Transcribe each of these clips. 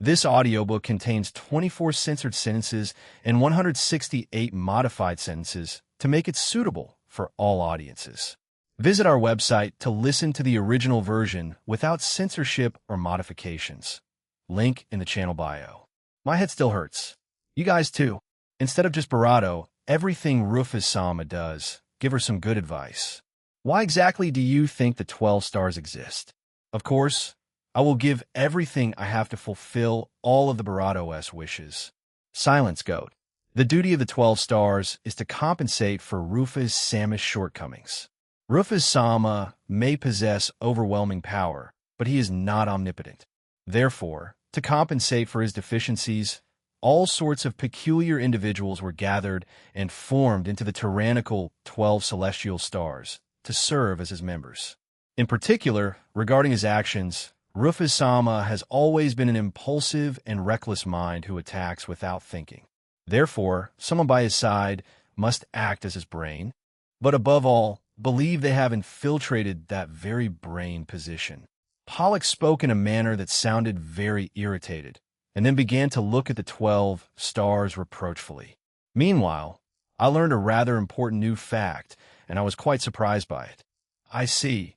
This audiobook contains 24 censored sentences and 168 modified sentences to make it suitable for all audiences. Visit our website to listen to the original version without censorship or modifications. Link in the channel bio. My head still hurts. You guys too. Instead of just bravado, everything Rufus-sama does, give her some good advice. Why exactly do you think the 12 stars exist? Of course, I will give everything I have to fulfill all of the Barado's wishes. Silence, goat. The duty of the 12 stars is to compensate for Rufus-sama's shortcomings. Rufus-sama may possess overwhelming power, but he is not omnipotent. Therefore, to compensate for his deficiencies, all sorts of peculiar individuals were gathered and formed into the tyrannical 12 celestial stars to serve as his members. In particular, regarding his actions, Rufus-sama has always been an impulsive and reckless mind who attacks without thinking. Therefore, someone by his side must act as his brain, but above all, believe they have infiltrated that very brain position. Pollux spoke in a manner that sounded very irritated, and then began to look at the 12 stars reproachfully. Meanwhile, I learned a rather important new fact, and I was quite surprised by it. I see.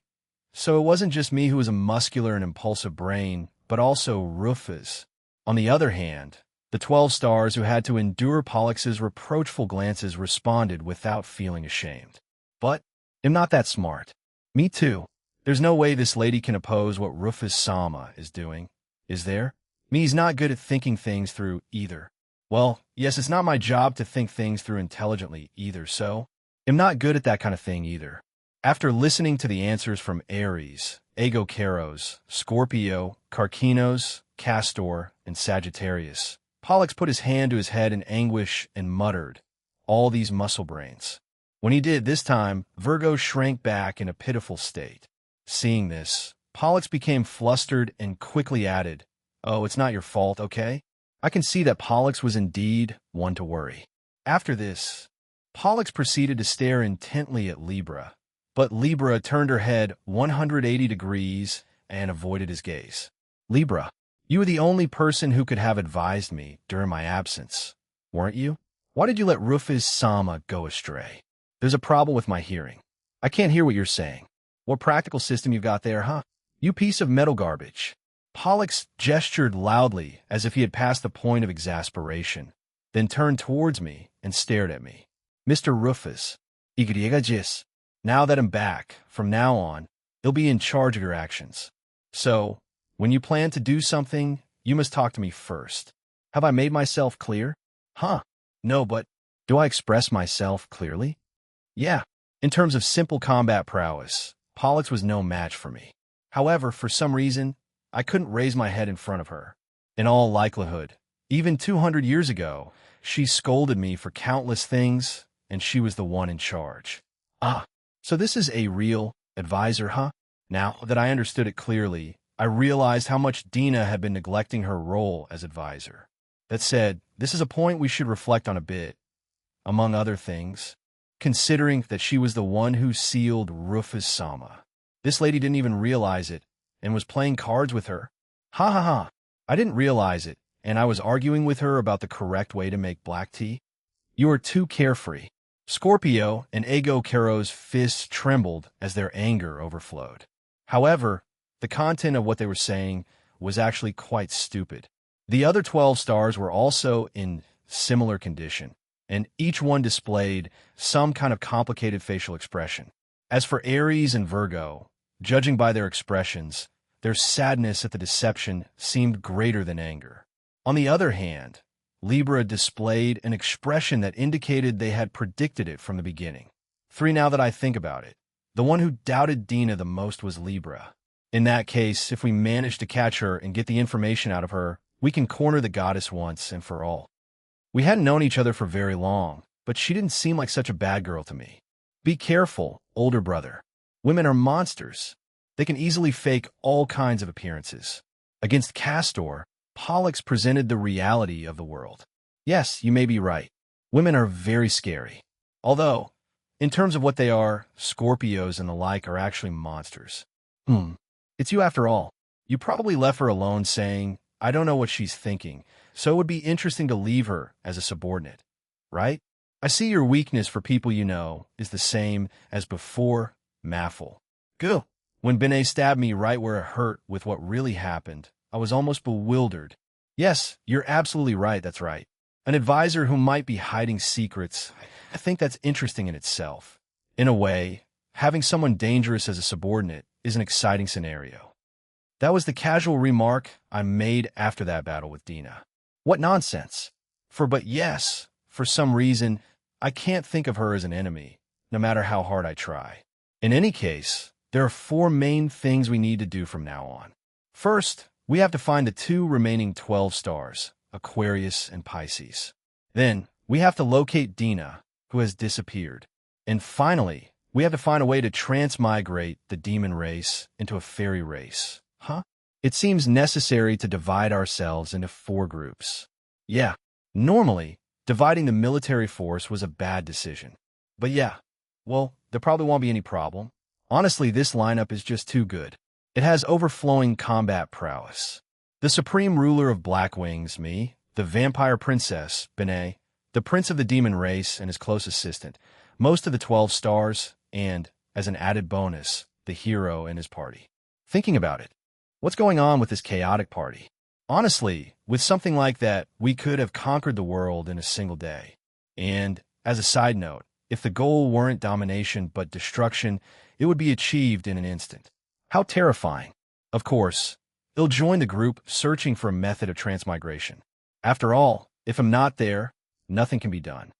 So it wasn't just me who was a muscular and impulsive brain, but also Rufus. On the other hand, the 12 stars who had to endure Pollux's reproachful glances responded without feeling ashamed. But I'm not that smart. Me too. There's no way this lady can oppose what Rufus-sama is doing, is there? Me's not good at thinking things through either. Well, yes, it's not my job to think things through intelligently either, so I'm not good at that kind of thing either. After listening to the answers from Aries, Aegokeros, Scorpio, Carcinos, Castor, and Sagittarius, Pollux put his hand to his head in anguish and muttered, "All these muscle brains." When he did this time, Virgo shrank back in a pitiful state. Seeing this, Pollux became flustered and quickly added, "Oh, it's not your fault, okay?" I can see that Pollux was indeed one to worry. After this, Pollux proceeded to stare intently at Libra, but Libra turned her head 180 degrees and avoided his gaze. "Libra, you were the only person who could have advised me during my absence, weren't you? Why did you let Rufus-sama go astray? There's a problem with my hearing. I can't hear what you're saying. What practical system you've got there, huh? You piece of metal garbage." Pollux gestured loudly as if he had passed the point of exasperation, then turned towards me and stared at me. "Mr. Rufus, Igriegagis, now that I'm back, from now on, you'll be in charge of your actions. So, when you plan to do something, you must talk to me first. Have I made myself clear? Huh? No, but do I express myself clearly? Yeah. In terms of simple combat prowess, Pollux was no match for me. However, for some reason, I couldn't raise my head in front of her. In all likelihood, even 200 years ago, she scolded me for countless things, and she was the one in charge. Ah, so this is a real advisor, huh? Now that I understood it clearly, I realized how much Dina had been neglecting her role as advisor. That said, this is a point we should reflect on a bit. Among other things, considering that she was the one who sealed Rufus-sama. This lady didn't even realize it, and was playing cards with her. Ha ha ha. I didn't realize it, and I was arguing with her about the correct way to make black tea. You are too carefree. Scorpio and Aegokeros' fists trembled as their anger overflowed. However, the content of what they were saying was actually quite stupid. The other 12 stars were also in similar condition, and each one displayed some kind of complicated facial expression. As for Aries and Virgo, judging by their expressions, their sadness at the deception seemed greater than anger. On the other hand, Libra displayed an expression that indicated they had predicted it from the beginning. 3 now that I think about it. The one who doubted Dina the most was Libra. In that case, if we manage to catch her and get the information out of her, we can corner the goddess once and for all. We hadn't known each other for very long, but she didn't seem like such a bad girl to me. Be careful, older brother. Women are monsters. They can easily fake all kinds of appearances. Against Castor, Pollux presented the reality of the world. Yes, you may be right. Women are very scary. Although, in terms of what they are, Scorpios and the like are actually monsters. It's you after all. You probably left her alone saying, I don't know what she's thinking, so it would be interesting to leave her as a subordinate, right? I see your weakness for people you know is the same as before, Maffle. Go. When Benet stabbed me right where it hurt with what really happened, I was almost bewildered. Yes, you're absolutely right, that's right. An advisor who might be hiding secrets, I think that's interesting in itself. In a way, having someone dangerous as a subordinate is an exciting scenario. That was the casual remark I made after that battle with Dina. What nonsense. But yes, for some reason, I can't think of her as an enemy, no matter how hard I try. In any case, there are 4 main things we need to do from now on. First, we have to find the 2 remaining 12 stars, Aquarius and Pisces. Then, we have to locate Dina, who has disappeared. And finally, we have to find a way to transmigrate the demon race into a fairy race. It seems necessary to divide ourselves into 4 groups. Yeah, normally, dividing the military force was a bad decision. But yeah, well, there probably won't be any problem. Honestly, this lineup is just too good. It has overflowing combat prowess. The supreme ruler of Black Wings, me, the vampire princess, Benet, the prince of the demon race and his close assistant, most of the 12 stars, and, as an added bonus, the hero and his party. Thinking about it, what's going on with this chaotic party? Honestly, with something like that, we could have conquered the world in a single day. And, as a side note, if the goal weren't domination but destruction, it would be achieved in an instant. How terrifying. Of course, he'll join the group searching for a method of transmigration. After all, if I'm not there, nothing can be done.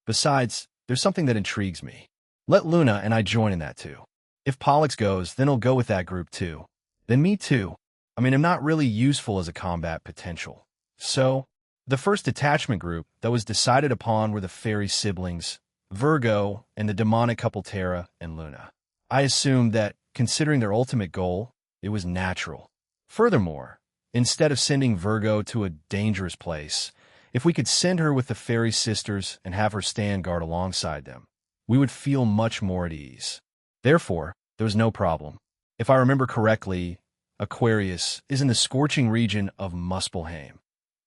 Besides, there's something that intrigues me. Let Luna and I join in that too. If Pollux goes, then he'll go with that group too. Then me too. I'm not really useful as a combat potential. So, the first detachment group that was decided upon were the fairy siblings, Virgo, and the demonic couple Terra and Luna. I assumed that, considering their ultimate goal, it was natural. Furthermore, instead of sending Virgo to a dangerous place, if we could send her with the fairy sisters and have her stand guard alongside them, we would feel much more at ease. Therefore, there was no problem. If I remember correctly, Aquarius is in the scorching region of Muspelheim,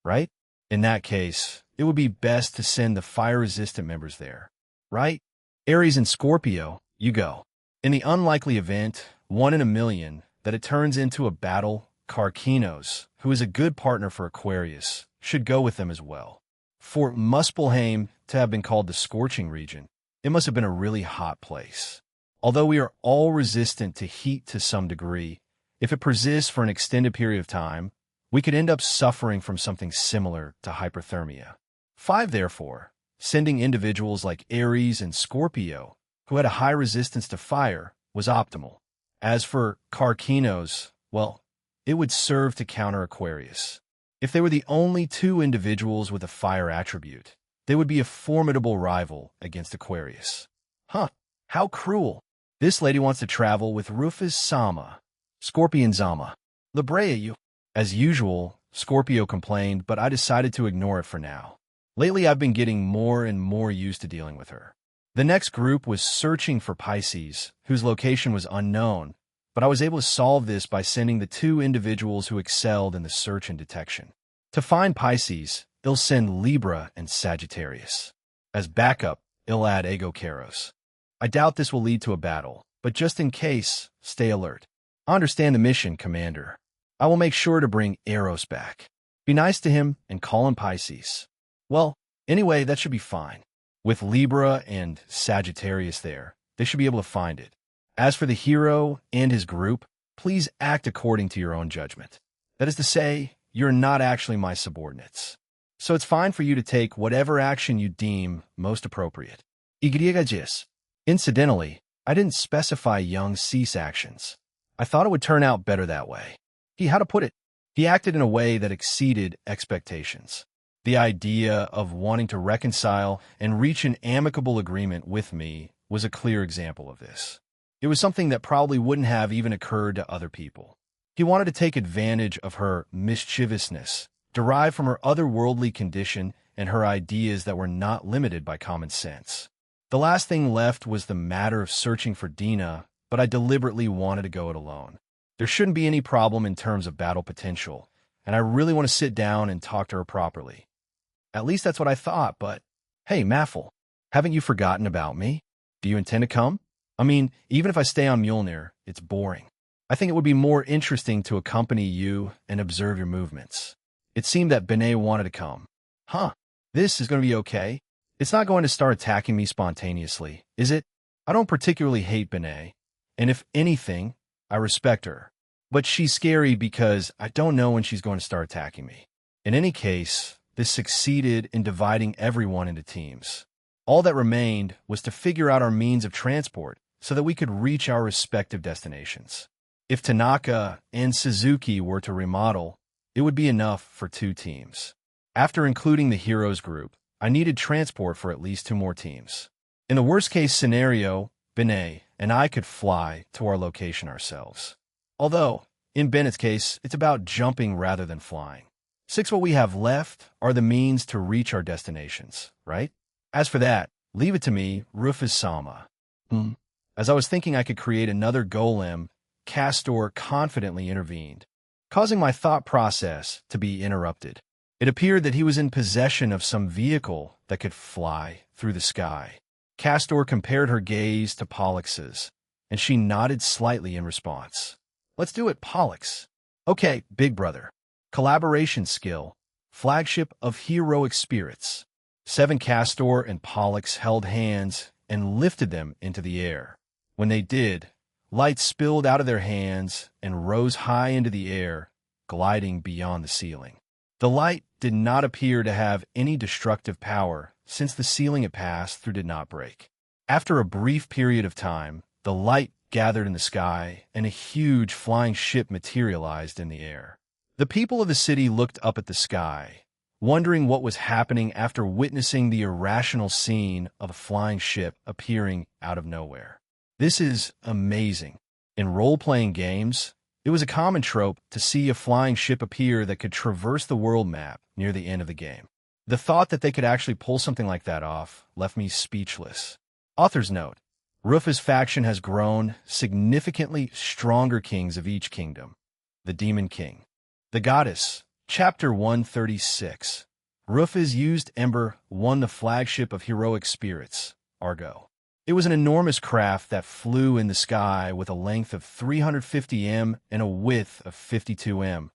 right? In that case, it would be best to send the fire-resistant members there, right? Aries and Scorpio, you go. In the unlikely event, 1 in a million, that it turns into a battle, Karkinos, who is a good partner for Aquarius, should go with them as well. For Muspelheim to have been called the scorching region, it must have been a really hot place. Although we are all resistant to heat to some degree, if it persists for an extended period of time, we could end up suffering from something similar to hyperthermia. 5, therefore, sending individuals like Aries and Scorpio, who had a high resistance to fire, was optimal. As for Karkinos, well, it would serve to counter Aquarius. If they were the only 2 individuals with a fire attribute, they would be a formidable rival against Aquarius. How cruel. This lady wants to travel with Rufus Sama, Scorpion Zama. La Brea you. As usual, Scorpio complained, but I decided to ignore it for now. Lately, I've been getting more and more used to dealing with her. The next group was searching for Pisces, whose location was unknown, but I was able to solve this by sending the 2 individuals who excelled in the search and detection. To find Pisces, they'll send Libra and Sagittarius. As backup, they'll add Aegocaros. I doubt this will lead to a battle, but just in case, stay alert. I understand the mission, Commander. I will make sure to bring Eros back. Be nice to him and call him Pisces. Well, anyway, that should be fine. With Libra and Sagittarius there, they should be able to find it. As for the hero and his group, please act according to your own judgment. That is to say, you're not actually my subordinates. So it's fine for you to take whatever action you deem most appropriate. Igriagis. Incidentally, I didn't specify young Cease actions. I thought it would turn out better that way. How to put it? He acted in a way that exceeded expectations. The idea of wanting to reconcile and reach an amicable agreement with me was a clear example of this. It was something that probably wouldn't have even occurred to other people. He wanted to take advantage of her mischievousness, derived from her otherworldly condition and her ideas that were not limited by common sense. The last thing left was the matter of searching for Dina, but I deliberately wanted to go it alone. There shouldn't be any problem in terms of battle potential, and I really want to sit down and talk to her properly. At least that's what I thought, but hey, Maffel, haven't you forgotten about me? Do you intend to come? I mean, even if I stay on Mjolnir, it's boring. I think it would be more interesting to accompany you and observe your movements. It seemed that Benet wanted to come. Huh, this is going to be okay. It's not going to start attacking me spontaneously, is it? I don't particularly hate Benet, and if anything, I respect her. But she's scary because I don't know when she's going to start attacking me. In any case, this succeeded in dividing everyone into teams. All that remained was to figure out our means of transport so that we could reach our respective destinations. If Tanaka and Suzuki were to remodel, it would be enough for 2 teams. After including the heroes group, I needed transport for at least 2 more teams. In the worst-case scenario, Benet and I could fly to our location ourselves. Although, in Bennett's case, it's about jumping rather than flying. 6 what we have left are the means to reach our destinations, right? As for that, leave it to me, Rufus-sama. As I was thinking I could create another golem, Castor confidently intervened, causing my thought process to be interrupted. It appeared that he was in possession of some vehicle that could fly through the sky. Castor compared her gaze to Pollux's, and she nodded slightly in response. Let's do it, Pollux. Okay, big brother. Collaboration skill. Flagship of heroic spirits. 7 Castor and Pollux held hands and lifted them into the air. When they did, light spilled out of their hands and rose high into the air, gliding beyond the ceiling. The light did not appear to have any destructive power, since the ceiling it passed through did not break. After a brief period of time, the light gathered in the sky, and a huge flying ship materialized in the air. The people of the city looked up at the sky, wondering what was happening after witnessing the irrational scene of a flying ship appearing out of nowhere. This is amazing. In role-playing games, it was a common trope to see a flying ship appear that could traverse the world map near the end of the game. The thought that they could actually pull something like that off left me speechless. Author's note: Rufus' faction has grown, significantly stronger kings of each kingdom. The Demon King. The Goddess. Chapter 136. Rufus used Ember won the flagship of heroic spirits, Argo. It was an enormous craft that flew in the sky with a length of 350 m and a width of 52 m.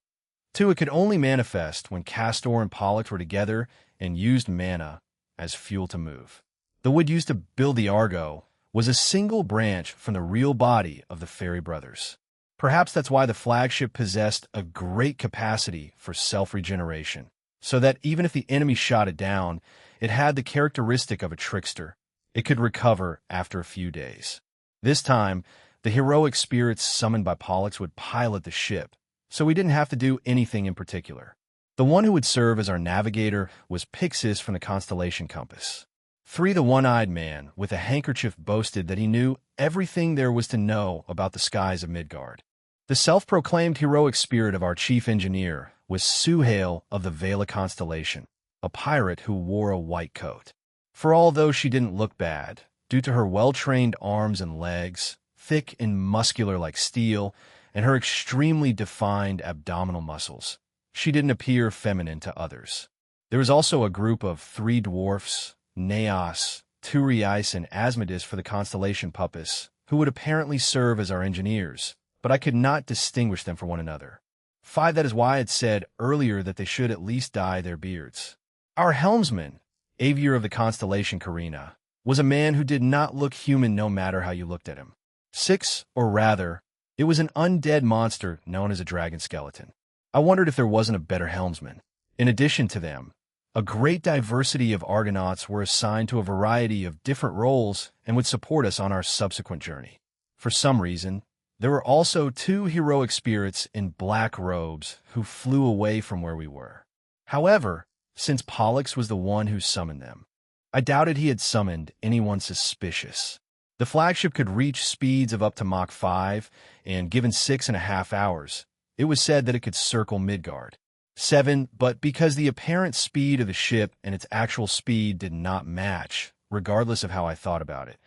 It could only manifest when Castor and Pollux were together and used mana as fuel to move. The wood used to build the Argo was a single branch from the real body of the Fairy Brothers. Perhaps that's why the flagship possessed a great capacity for self-regeneration, so that even if the enemy shot it down, it had the characteristic of a trickster. It could recover after a few days. This time, the heroic spirits summoned by Pollux would pilot the ship, so we didn't have to do anything in particular. The one who would serve as our navigator was Pixis from the constellation compass. 3 the one-eyed man with a handkerchief boasted that he knew everything there was to know about the skies of Midgard. The self-proclaimed heroic spirit of our chief engineer was Suhail of the Vela constellation, a pirate who wore a white coat. For although she didn't look bad, due to her well-trained arms and legs, thick and muscular like steel, and her extremely defined abdominal muscles, she didn't appear feminine to others. There was also a group of 3 dwarfs, Naos, Turiais, and Asmodus for the constellation Puppis, who would apparently serve as our engineers, but I could not distinguish them from one another. 5 That is why I had said earlier that they should at least dye their beards. Our helmsman, Avior of the constellation Carina, was a man who did not look human no matter how you looked at him. 6, or rather, it was an undead monster known as a dragon skeleton. I wondered if there wasn't a better helmsman. In addition to them, a great diversity of Argonauts were assigned to a variety of different roles and would support us on our subsequent journey. For some reason, there were also 2 heroic spirits in black robes who flew away from where we were. However, since Pollux was the one who summoned them, I doubted he had summoned anyone suspicious. The flagship could reach speeds of up to Mach 5, and given 6.5 hours, it was said that it could circle Midgard. 7, but because the apparent speed of the ship and its actual speed did not match, regardless of how I thought about it,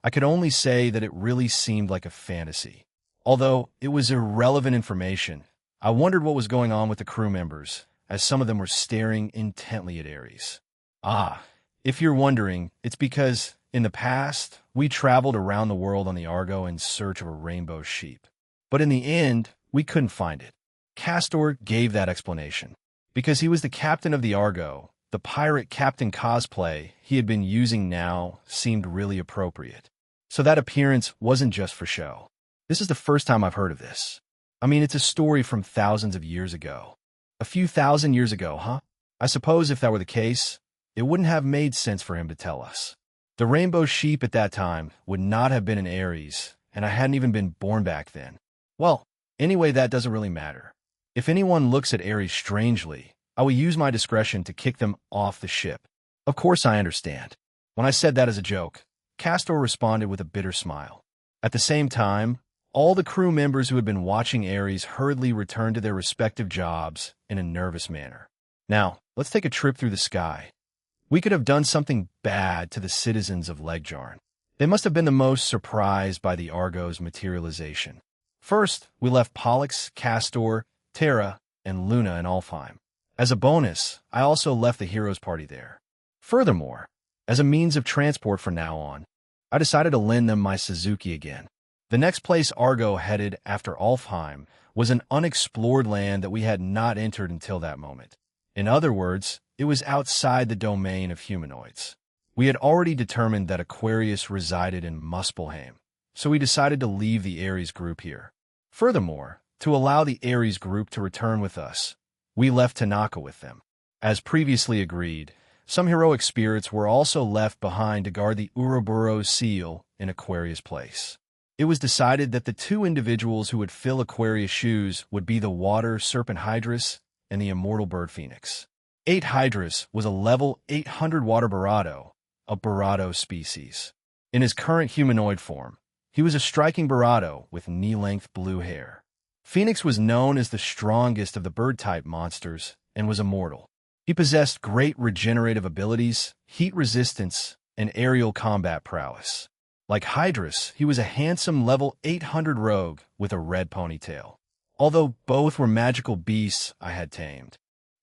I could only say that it really seemed like a fantasy. Although it was irrelevant information, I wondered what was going on with the crew members, as some of them were staring intently at Ares. Ah, if you're wondering, it's because, in the past, we traveled around the world on the Argo in search of a rainbow sheep. But in the end, we couldn't find it. Castor gave that explanation. Because he was the captain of the Argo, the pirate captain cosplay he had been using now seemed really appropriate. So that appearance wasn't just for show. This is the first time I've heard of this. I mean, it's a story from thousands of years ago. A few thousand years ago, huh? I suppose if that were the case, it wouldn't have made sense for him to tell us. The rainbow sheep at that time would not have been an Ares, and I hadn't even been born back then. Well, anyway, that doesn't really matter. If anyone looks at Ares strangely, I will use my discretion to kick them off the ship. Of course I understand. When I said that as a joke, Castor responded with a bitter smile. At the same time, all the crew members who had been watching Ares hurriedly returned to their respective jobs in a nervous manner. Now, let's take a trip through the sky. We could have done something bad to the citizens of Legjarn. They must have been the most surprised by the Argo's materialization. First, we left Pollux, Castor, Terra, and Luna in Alfheim. As a bonus, I also left the heroes' party there. Furthermore, as a means of transport from now on, I decided to lend them my Suzuki again. The next place Argo headed after Alfheim was an unexplored land that we had not entered until that moment. In other words, it was outside the domain of humanoids. We had already determined that Aquarius resided in Muspelheim, so we decided to leave the Ares group here. Furthermore, to allow the Ares group to return with us, we left Tanaka with them. As previously agreed, some heroic spirits were also left behind to guard the Ouroboros seal in Aquarius' place. It was decided that the two individuals who would fill Aquarius' shoes would be the water serpent Hydrus and the immortal bird Phoenix. 8 Hydrus was a level 800 water Barado, a Barado species. In his current humanoid form, he was a striking Barado with knee-length blue hair. Phoenix was known as the strongest of the bird-type monsters and was immortal. He possessed great regenerative abilities, heat resistance, and aerial combat prowess. Like Hydrus, he was a handsome level 800 rogue with a red ponytail. Although both were magical beasts I had tamed,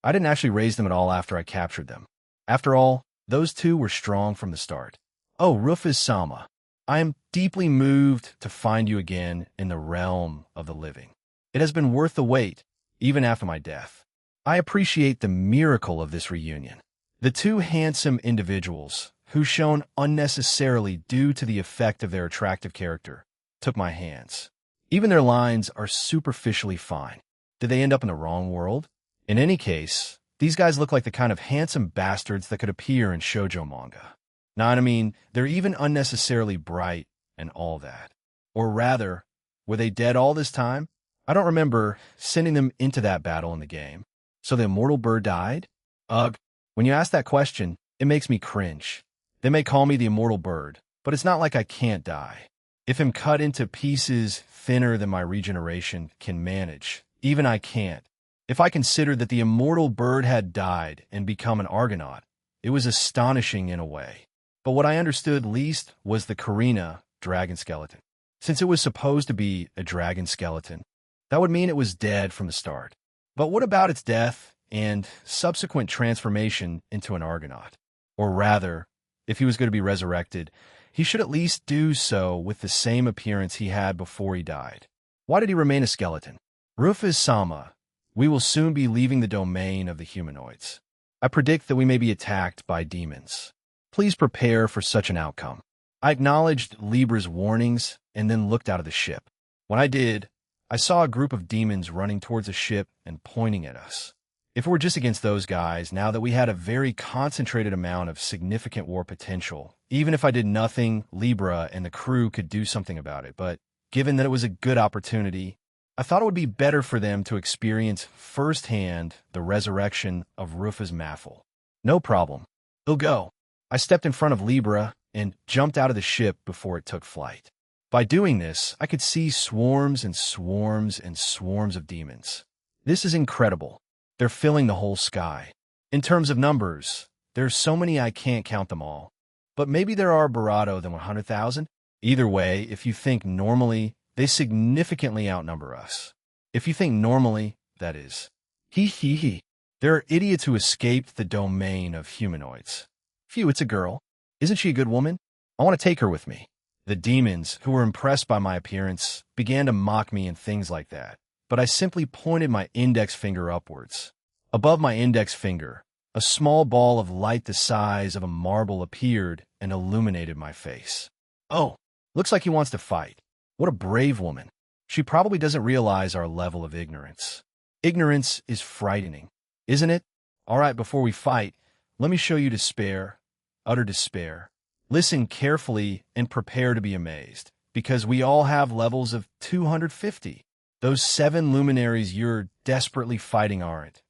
I didn't actually raise them at all after I captured them. After all, those two were strong from the start. Oh, Rufus Sama, I am deeply moved to find you again in the realm of the living. It has been worth the wait, even after my death. I appreciate the miracle of this reunion. The two handsome individuals, who shone unnecessarily due to the effect of their attractive character, took my hands. Even their lines are superficially fine. Did they end up in the wrong world? In any case, these guys look like the kind of handsome bastards that could appear in shoujo manga. Now, I mean, they're even unnecessarily bright and all that. Or rather, were they dead all this time? I don't remember sending them into that battle in the game. So the immortal bird died? Ugh. When you ask that question, it makes me cringe. They may call me the immortal bird, but it's not like I can't die. If I'm cut into pieces thinner than my regeneration can manage, even I can't. If I consider that the immortal bird had died and become an Argonaut, it was astonishing in a way. But what I understood least was the Karina dragon skeleton. Since it was supposed to be a dragon skeleton, that would mean it was dead from the start. But what about its death and subsequent transformation into an Argonaut? Or rather, if he was going to be resurrected, he should at least do so with the same appearance he had before he died. Why did he remain a skeleton? Rufus Sama, we will soon be leaving the domain of the humanoids. I predict that we may be attacked by demons. Please prepare for such an outcome. I acknowledged Libra's warnings and then looked out of the ship. When I did, I saw a group of demons running towards the ship and pointing at us. If it were just against those guys, now that we had a very concentrated amount of significant war potential, even if I did nothing, Libra and the crew could do something about it. But given that it was a good opportunity, I thought it would be better for them to experience firsthand the resurrection of Rufus Maffel. No problem. He'll go. I stepped in front of Libra and jumped out of the ship before it took flight. By doing this, I could see swarms and swarms and swarms of demons. This is incredible. They're filling the whole sky. In terms of numbers, there's so many I can't count them all. But maybe there are Barado than 100,000? Either way, if you think normally, they significantly outnumber us. If you think normally, that is. Hee hee hee. There are idiots who escaped the domain of humanoids. Phew, it's a girl. Isn't she a good woman? I want to take her with me. The demons, who were impressed by my appearance, began to mock me and things like that, but I simply pointed my index finger upwards. Above my index finger, a small ball of light the size of a marble appeared and illuminated my face. Oh, looks like he wants to fight. What a brave woman. She probably doesn't realize our level of ignorance. Ignorance is frightening, isn't it? All right, before we fight, let me show you despair, utter despair. Listen carefully and prepare to be amazed, because we all have levels of 250. Those 7 luminaries you're desperately fighting aren't,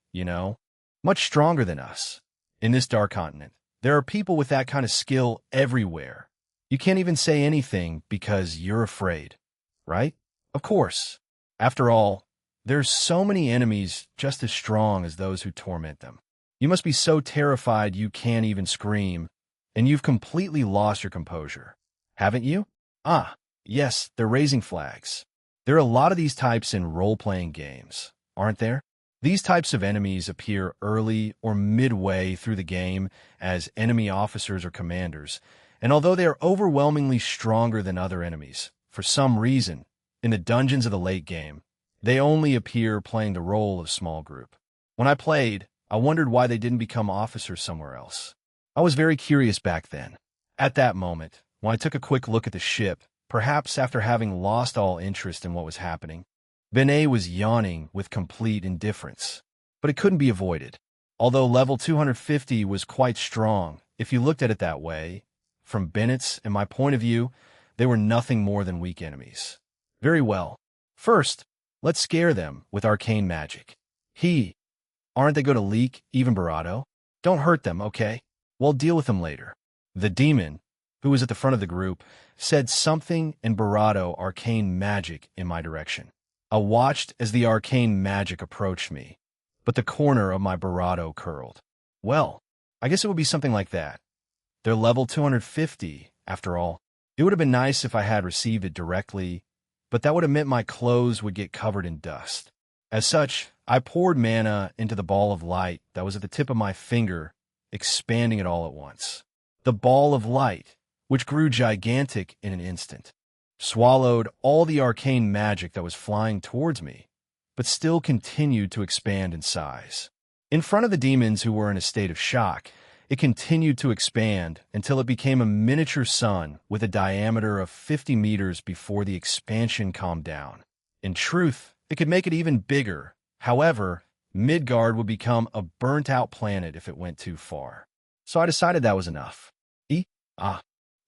much stronger than us. In this dark continent, there are people with that kind of skill everywhere. You can't even say anything because you're afraid, right? Of course. After all, there's so many enemies just as strong as those who torment them. You must be so terrified you can't even scream, and you've completely lost your composure, haven't you? Ah, yes, they're raising flags. There are a lot of these types in role-playing games, aren't there? These types of enemies appear early or midway through the game as enemy officers or commanders, and although they are overwhelmingly stronger than other enemies, for some reason, in the dungeons of the late game, they only appear playing the role of small group. When I played, I wondered why they didn't become officers somewhere else. I was very curious back then. At that moment, when I took a quick look at the ship, perhaps after having lost all interest in what was happening, Benet was yawning with complete indifference. But it couldn't be avoided. Although level 250 was quite strong, if you looked at it that way, from Bennett's and my point of view, they were nothing more than weak enemies. Very well. First, let's scare them with arcane magic. Aren't they going to leak, even Barato? Don't hurt them, okay? We'll deal with them later. The demon, who was at the front of the group, said something in Barato arcane magic in my direction. I watched as the arcane magic approached me, but the corner of my Barato curled. Well, I guess it would be something like that. They're level 250, after all. It would have been nice if I had received it directly, but that would have meant my clothes would get covered in dust. As such, I poured mana into the ball of light that was at the tip of my finger, expanding it all at once. The ball of light, which grew gigantic in an instant, swallowed all the arcane magic that was flying towards me, but still continued to expand in size. In front of the demons who were in a state of shock, it continued to expand until it became a miniature sun with a diameter of 50 meters before the expansion calmed down. In truth, it could make it even bigger. However, Midgard would become a burnt-out planet if it went too far. So I decided that was enough.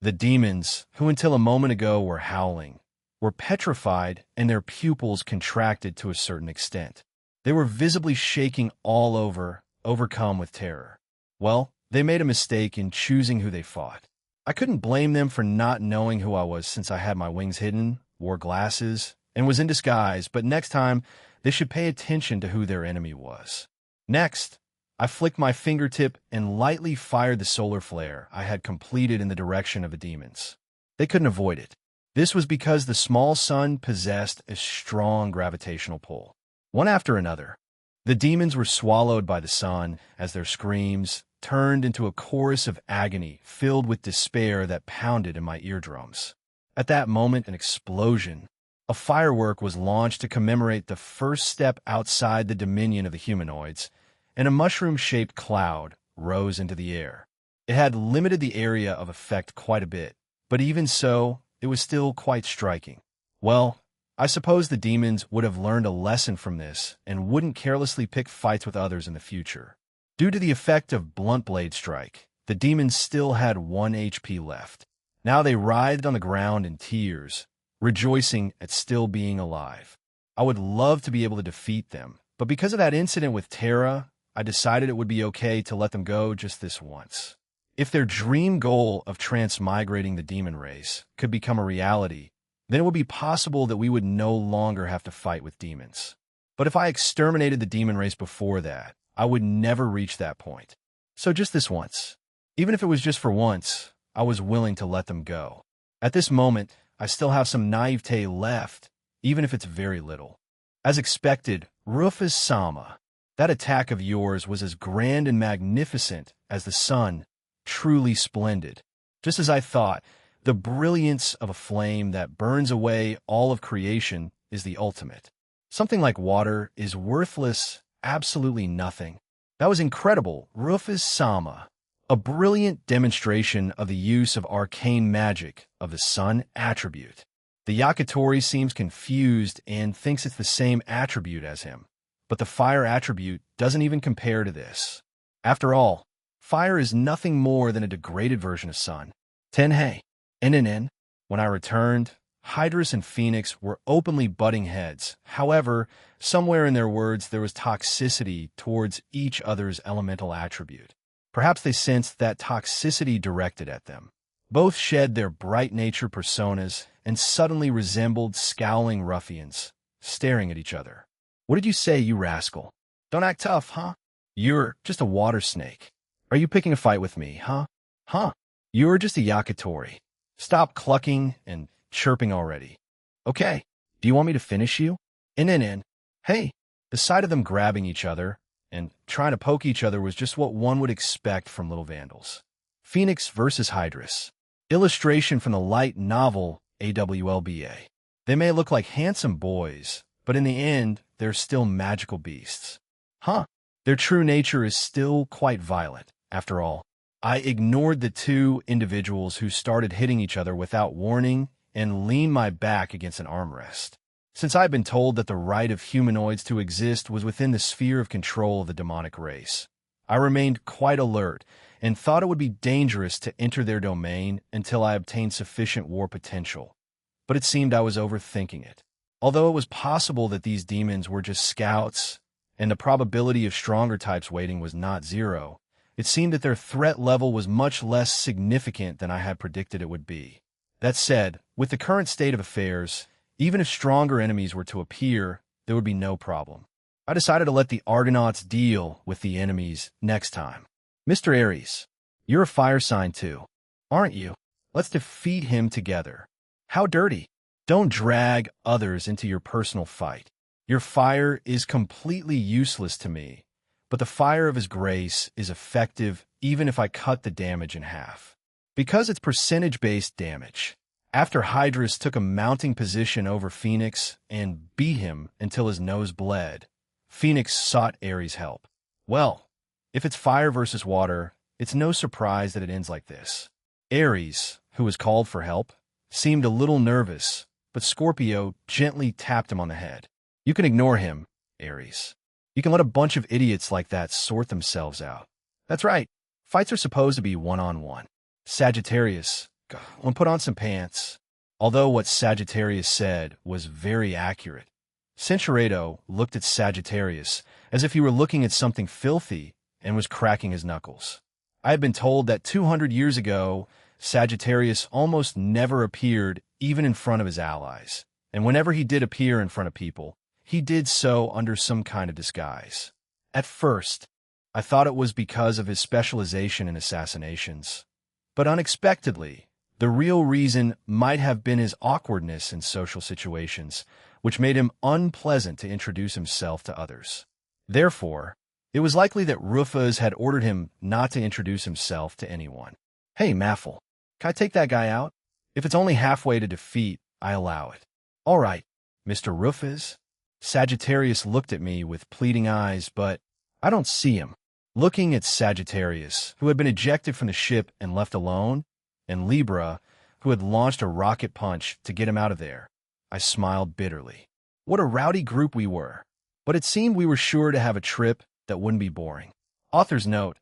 The demons, who until a moment ago were howling, were petrified and their pupils contracted to a certain extent. They were visibly shaking all over, overcome with terror. Well, they made a mistake in choosing who they fought. I couldn't blame them for not knowing who I was since I had my wings hidden, wore glasses, and was in disguise, but next time, they should pay attention to who their enemy was. Next, I flicked my fingertip and lightly fired the solar flare I had completed in the direction of the demons. They couldn't avoid it. This was because the small sun possessed a strong gravitational pull. One after another, the demons were swallowed by the sun as their screams turned into a chorus of agony filled with despair that pounded in my eardrums. At that moment, an explosion. A firework was launched to commemorate the first step outside the dominion of the humanoids, and a mushroom-shaped cloud rose into the air. It had limited the area of effect quite a bit, but even so, it was still quite striking. Well, I suppose the demons would have learned a lesson from this and wouldn't carelessly pick fights with others in the future. Due to the effect of Blunt Blade Strike, the demons still had 1 HP left. Now they writhed on the ground in tears, rejoicing at still being alive. I would love to be able to defeat them, but because of that incident with Terra, I decided it would be okay to let them go just this once. If their dream goal of transmigrating the demon race could become a reality, then it would be possible that we would no longer have to fight with demons. But if I exterminated the demon race before that, I would never reach that point. So just this once. Even if it was just for once, I was willing to let them go. At this moment, I still have some naivete left, even if it's very little. As expected, Rufus Sama, that attack of yours was as grand and magnificent as the sun, truly splendid. Just as I thought, the brilliance of a flame that burns away all of creation is the ultimate. Something like water is worthless, absolutely nothing. That was incredible, Rufus Sama. A brilliant demonstration of the use of arcane magic of the sun attribute. The Yakitori seems confused and thinks it's the same attribute as him, but the fire attribute doesn't even compare to this. After all, fire is nothing more than a degraded version of sun. Tenhei. NNN. When I returned, Hydrus and Phoenix were openly butting heads. However, somewhere in their words there was toxicity towards each other's elemental attribute. Perhaps they sensed that toxicity directed at them. Both shed their bright nature personas and suddenly resembled scowling ruffians, staring at each other. What did you say, you rascal? Don't act tough, huh? You're just a water snake. Are you picking a fight with me, huh? Huh? You're just a Yakitori. Stop clucking and chirping already. Okay, do you want me to finish you? In. Hey, the sight of them grabbing each other and trying to poke each other was just what one would expect from little vandals. Phoenix versus Hydrus. Illustration from the light novel AWLBA. They may look like handsome boys, but in the end, they're still magical beasts. Huh? Their true nature is still quite violent, after all. I ignored the two individuals who started hitting each other without warning and leaned my back against an armrest. Since I'd been told that the right of humanoids to exist was within the sphere of control of the demonic race, I remained quite alert and thought it would be dangerous to enter their domain until I obtained sufficient war potential. But it seemed I was overthinking it. Although it was possible that these demons were just scouts, and the probability of stronger types waiting was not zero, it seemed that their threat level was much less significant than I had predicted it would be. That said, with the current state of affairs, even if stronger enemies were to appear, there would be no problem. I decided to let the Argonauts deal with the enemies next time. Mr. Ares, you're a fire sign too, aren't you? Let's defeat him together. How dirty. Don't drag others into your personal fight. Your fire is completely useless to me, but the fire of his grace is effective even if I cut the damage in half. Because it's percentage-based damage. After Hydrus took a mounting position over Phoenix and beat him until his nose bled, Phoenix sought Ares' help. Well, if it's fire versus water, it's no surprise that it ends like this. Ares, who was called for help, seemed a little nervous, but Scorpio gently tapped him on the head. You can ignore him, Ares. You can let a bunch of idiots like that sort themselves out. That's right. Fights are supposed to be one-on-one. Sagittarius, go and put on some pants. Although what Sagittarius said was very accurate. Centurato looked at Sagittarius as if he were looking at something filthy and was cracking his knuckles. I had been told that 200 years ago, Sagittarius almost never appeared even in front of his allies, and whenever he did appear in front of people, he did so under some kind of disguise. At first, I thought it was because of his specialization in assassinations. But unexpectedly, the real reason might have been his awkwardness in social situations, which made him unpleasant to introduce himself to others. Therefore, it was likely that Rufus had ordered him not to introduce himself to anyone. Hey, Maffle, can I take that guy out? If it's only halfway to defeat, I allow it. All right, Mr. Rufus. Sagittarius looked at me with pleading eyes, but I don't see him. Looking at Sagittarius, who had been ejected from the ship and left alone, and Libra, who had launched a rocket punch to get him out of there, I smiled bitterly. What a rowdy group we were. But it seemed we were sure to have a trip that wouldn't be boring. Author's note,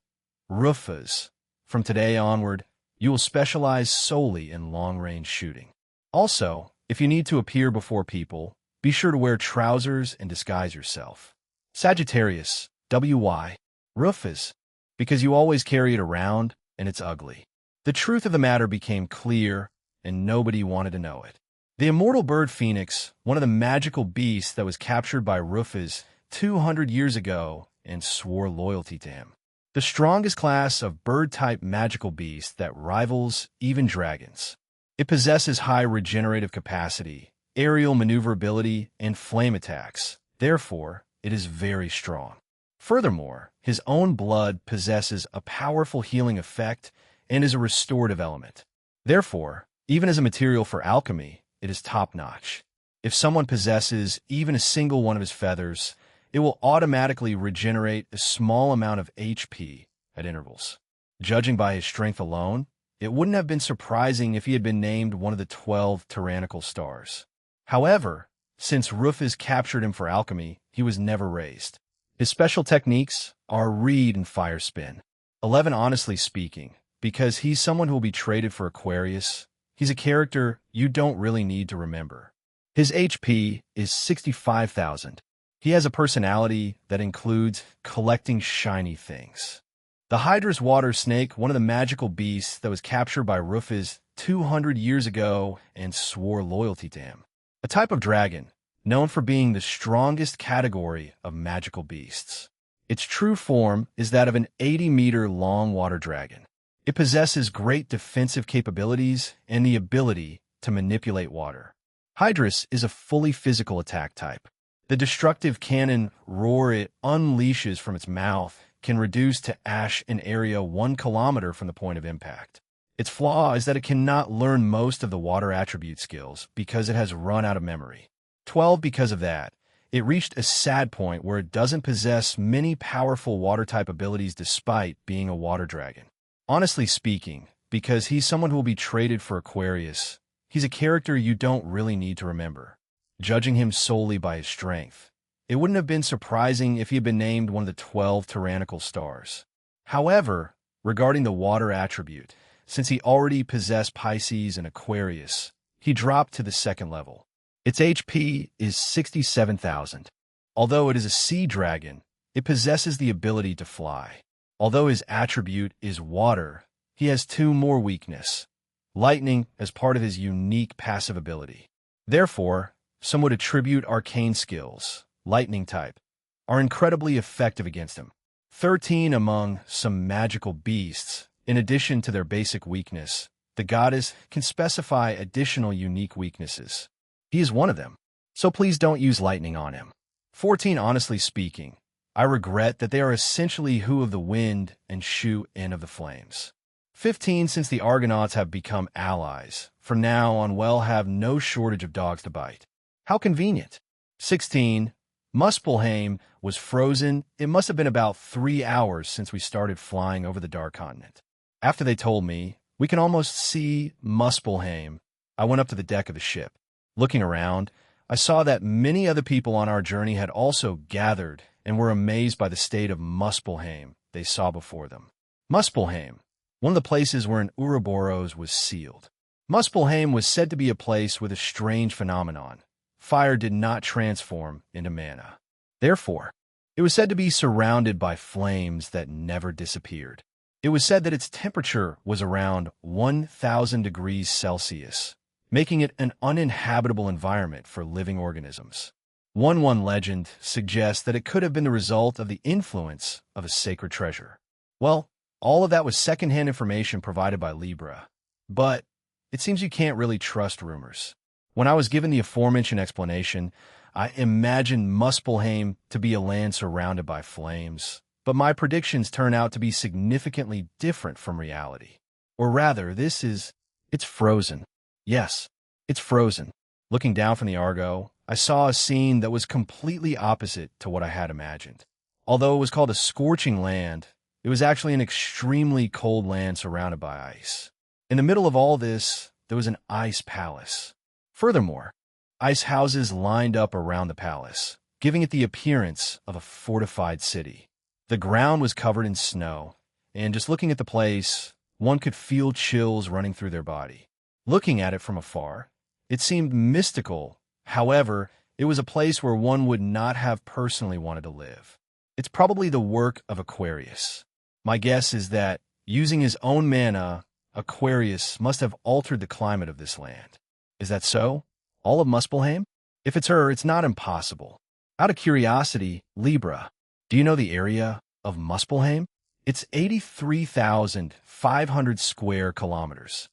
Rufus. From today onward, you will specialize solely in long-range shooting. Also, if you need to appear before people, be sure to wear trousers and disguise yourself. Sagittarius, WY. Rufus, because you always carry it around, and it's ugly. The truth of the matter became clear, and nobody wanted to know it. The immortal bird Phoenix, one of the magical beasts that was captured by Rufus 200 years ago and swore loyalty to him. The strongest class of bird-type magical beast that rivals even dragons. It possesses high regenerative capacity, aerial maneuverability, and flame attacks, Therefore, it is very strong. Furthermore, his own blood possesses a powerful healing effect and is a restorative element. Therefore, even as a material for alchemy, it is top-notch. If someone possesses even a single one of his feathers, it will automatically regenerate a small amount of HP at intervals. Judging by his strength alone, it wouldn't have been surprising if he had been named one of the 12 tyrannical stars. However, since Rufus captured him for alchemy, he was never raised. His special techniques are reed and fire spin. 11. Honestly speaking, because he's someone who will be traded for Aquarius, he's a character you don't really need to remember. His HP is 65,000. He has a personality that includes collecting shiny things. The Hydra's water snake, one of the magical beasts that was captured by Rufus 200 years ago and swore loyalty to him. A type of dragon, known for being the strongest category of magical beasts. Its true form is that of an 80-meter-long water dragon. It possesses great defensive capabilities and the ability to manipulate water. Hydrus is a fully physical attack type. The destructive cannon roar it unleashes from its mouth can reduce to ash an area 1 kilometer from the point of impact. Its flaw is that it cannot learn most of the water attribute skills because it has run out of memory. 12. Because of that, it reached a sad point where it doesn't possess many powerful water-type abilities despite being a water dragon. Honestly speaking, because he's someone who will be traded for Aquarius, he's a character you don't really need to remember. Judging him solely by his strength, it wouldn't have been surprising if he had been named one of the 12 tyrannical stars. However, regarding the water attribute, since he already possessed Pisces and Aquarius, he dropped to the 2nd level. Its HP is 67,000. Although it is a sea dragon, it possesses the ability to fly. Although his attribute is water, he has 2 more weaknesses. Lightning as part of his unique passive ability. Therefore, some would attribute arcane skills, lightning type, are incredibly effective against him. 13. Among some magical beasts, in addition to their basic weakness, the goddess can specify additional unique weaknesses. He is one of them, so please don't use lightning on him. 14. Honestly speaking, I regret that they are essentially Who of the Wind and Shu In of the Flames. 15. Since the Argonauts have become allies, from now on we'll have no shortage of dogs to bite. How convenient. 16. Muspelheim was frozen. It must have been about 3 hours since we started flying over the Dark Continent. After they told me, we can almost see Muspelheim, I went up to the deck of the ship. Looking around, I saw that many other people on our journey had also gathered and were amazed by the state of Muspelheim they saw before them. Muspelheim, one of the places where an Ouroboros was sealed. Muspelheim was said to be a place with a strange phenomenon. Fire did not transform into mana. Therefore, it was said to be surrounded by flames that never disappeared. It was said that its temperature was around 1,000 degrees Celsius, making it an uninhabitable environment for living organisms. One legend suggests that it could have been the result of the influence of a sacred treasure. Well, all of that was secondhand information provided by Libra. But it seems you can't really trust rumors. When I was given the aforementioned explanation, I imagined Muspelheim to be a land surrounded by flames, but my predictions turn out to be significantly different from reality. Or rather, it's frozen. Yes, it's frozen. Looking down from the Argo, I saw a scene that was completely opposite to what I had imagined. Although it was called a scorching land, it was actually an extremely cold land surrounded by ice. In the middle of all this, there was an ice palace. Furthermore, ice houses lined up around the palace, giving it the appearance of a fortified city. The ground was covered in snow, and just looking at the place, one could feel chills running through their body. Looking at it from afar, it seemed mystical. However, it was a place where one would not have personally wanted to live. It's probably the work of Aquarius. My guess is that, using his own mana, Aquarius must have altered the climate of this land. Is that so? All of Muspelheim? If it's her, it's not impossible. Out of curiosity, Libra, do you know the area of Muspelheim? It's 83,500 square kilometers.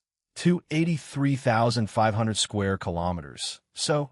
83,500 square kilometers. So,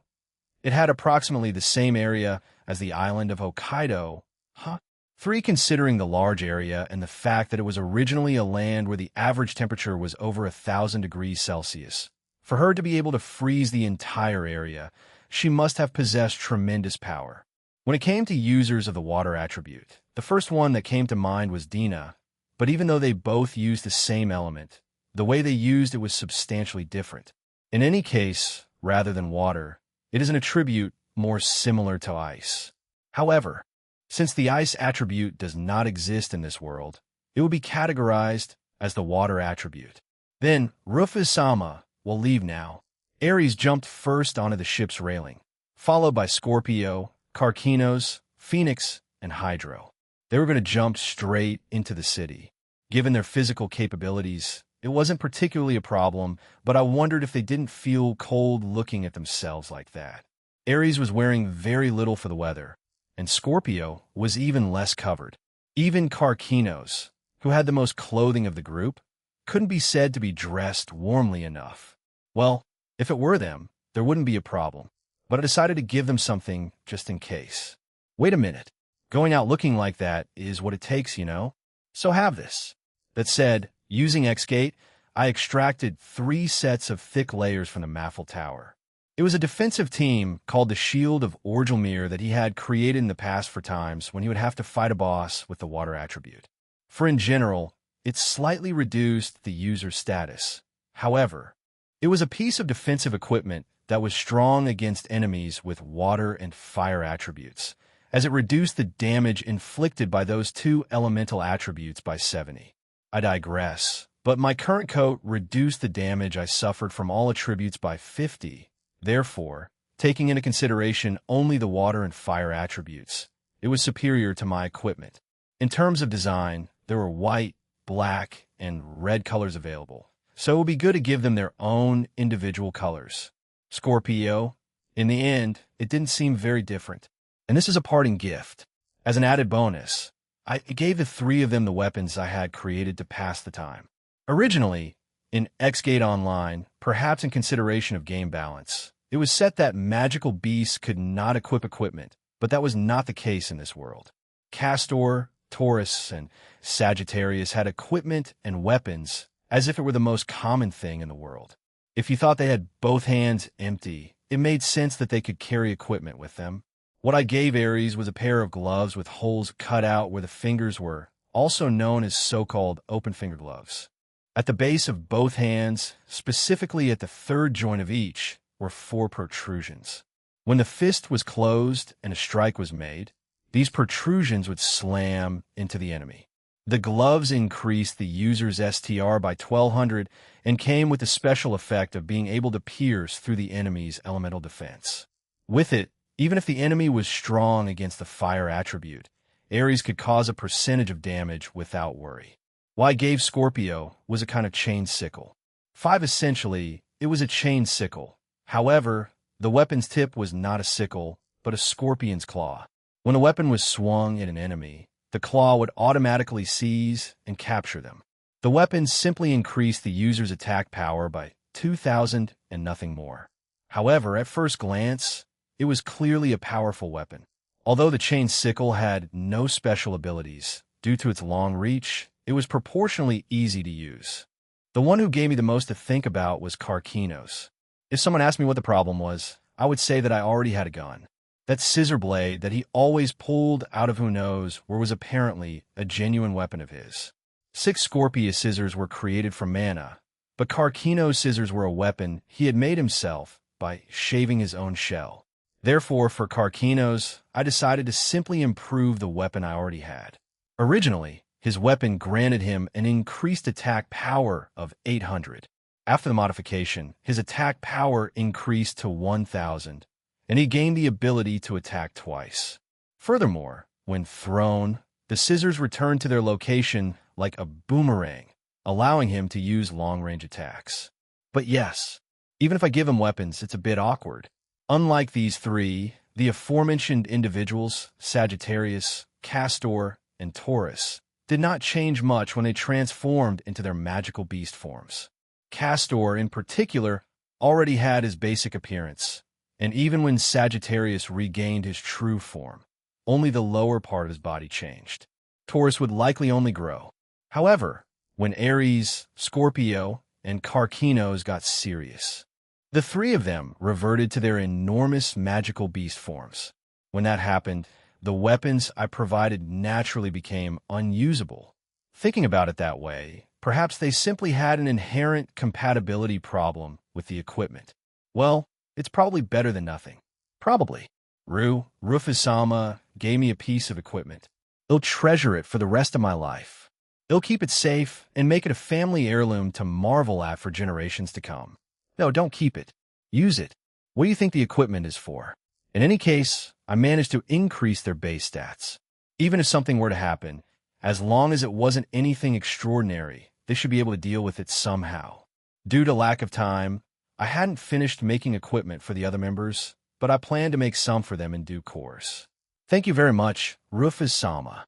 It had approximately the same area as the island of Hokkaido. Huh? 3. Considering the large area and the fact that it was originally a land where the average temperature was over 1,000 degrees Celsius. For her to be able to freeze the entire area, she must have possessed tremendous power. When it came to users of the water attribute, the first one that came to mind was Dina, but even though they both used the same element, the way they used it was substantially different. In any case, rather than water, it is an attribute more similar to ice. However, since the ice attribute does not exist in this world, it would be categorized as the water attribute. Then, Rufus-sama will leave now. Ares jumped first onto the ship's railing, followed by Scorpio, Karkinos, Phoenix, and Hydro. They were going to jump straight into the city. Given their physical capabilities, it wasn't particularly a problem, but I wondered if they didn't feel cold looking at themselves like that. Ares was wearing very little for the weather, and Scorpio was even less covered. Even Karkinos, who had the most clothing of the group, couldn't be said to be dressed warmly enough. Well, if it were them, there wouldn't be a problem, but I decided to give them something just in case. Wait a minute. Going out looking like that is what it takes, you know? So have this. That said, using X-Gate, I extracted 3 sets of thick layers from the Maffel Tower. It was a defensive team called the Shield of Orgelmir that he had created in the past for times when he would have to fight a boss with the water attribute. For in general, it slightly reduced the user's status. However, it was a piece of defensive equipment that was strong against enemies with water and fire attributes, as it reduced the damage inflicted by those 2 elemental attributes by 70. I digress, but my current coat reduced the damage I suffered from all attributes by 50. Therefore, taking into consideration only the water and fire attributes, it was superior to my equipment. In terms of design, there were white, black, and red colors available, so it would be good to give them their own individual colors. Scorpio, in the end, it didn't seem very different. And this is a parting gift. As an added bonus, I gave the 3 of them the weapons I had created to pass the time. Originally, in X-Gate Online, perhaps in consideration of game balance, it was set that magical beasts could not equip equipment, but that was not the case in this world. Castor, Taurus, and Sagittarius had equipment and weapons as if it were the most common thing in the world. If you thought they had both hands empty, it made sense that they could carry equipment with them. What I gave Ares was a pair of gloves with holes cut out where the fingers were, also known as so-called open finger gloves. At the base of both hands, specifically at the 3rd joint of each, were 4 protrusions. When the fist was closed and a strike was made, these protrusions would slam into the enemy. The gloves increased the user's STR by 1200 and came with the special effect of being able to pierce through the enemy's elemental defense. With it, even if the enemy was strong against the fire attribute, Ares could cause a percentage of damage without worry. What I gave Scorpio was a kind of chain sickle. 5 essentially, it was a chain sickle. However, the weapon's tip was not a sickle, but a scorpion's claw. When the weapon was swung at an enemy, the claw would automatically seize and capture them. The weapon simply increased the user's attack power by 2,000 and nothing more. However, at first glance, it was clearly a powerful weapon. Although the chain sickle had no special abilities, due to its long reach, it was proportionally easy to use. The one who gave me the most to think about was Karkinos. If someone asked me what the problem was, I would say that I already had a gun. That scissor blade that he always pulled out of who knows where was apparently a genuine weapon of his. 6 Scorpius scissors were created from mana, but Karkinos scissors were a weapon he had made himself by shaving his own shell. Therefore, for Karkinos, I decided to simply improve the weapon I already had. Originally, his weapon granted him an increased attack power of 800. After the modification, his attack power increased to 1,000, and he gained the ability to attack twice. Furthermore, when thrown, the scissors returned to their location like a boomerang, allowing him to use long-range attacks. But yes, even if I give him weapons, it's a bit awkward. Unlike these 3, the aforementioned individuals, Sagittarius, Castor, and Taurus, did not change much when they transformed into their magical beast forms. Castor, in particular, already had his basic appearance, And even when Sagittarius regained his true form, only the lower part of his body changed. Taurus would likely only grow. However, when Aries, Scorpio, and Carcinos got serious, the three of them reverted to their enormous magical beast forms. When that happened, the weapons I provided naturally became unusable. Thinking about it that way, perhaps they simply had an inherent compatibility problem with the equipment. Well, it's probably better than nothing. Probably. Rufus-sama gave me a piece of equipment. They'll treasure it for the rest of my life. They'll keep it safe and make it a family heirloom to marvel at for generations to come. No, don't keep it. Use it. What do you think the equipment is for? In any case, I managed to increase their base stats. Even if something were to happen, as long as it wasn't anything extraordinary, they should be able to deal with it somehow. Due to lack of time, I hadn't finished making equipment for the other members, but I plan to make some for them in due course. Thank you very much, Rufus-sama.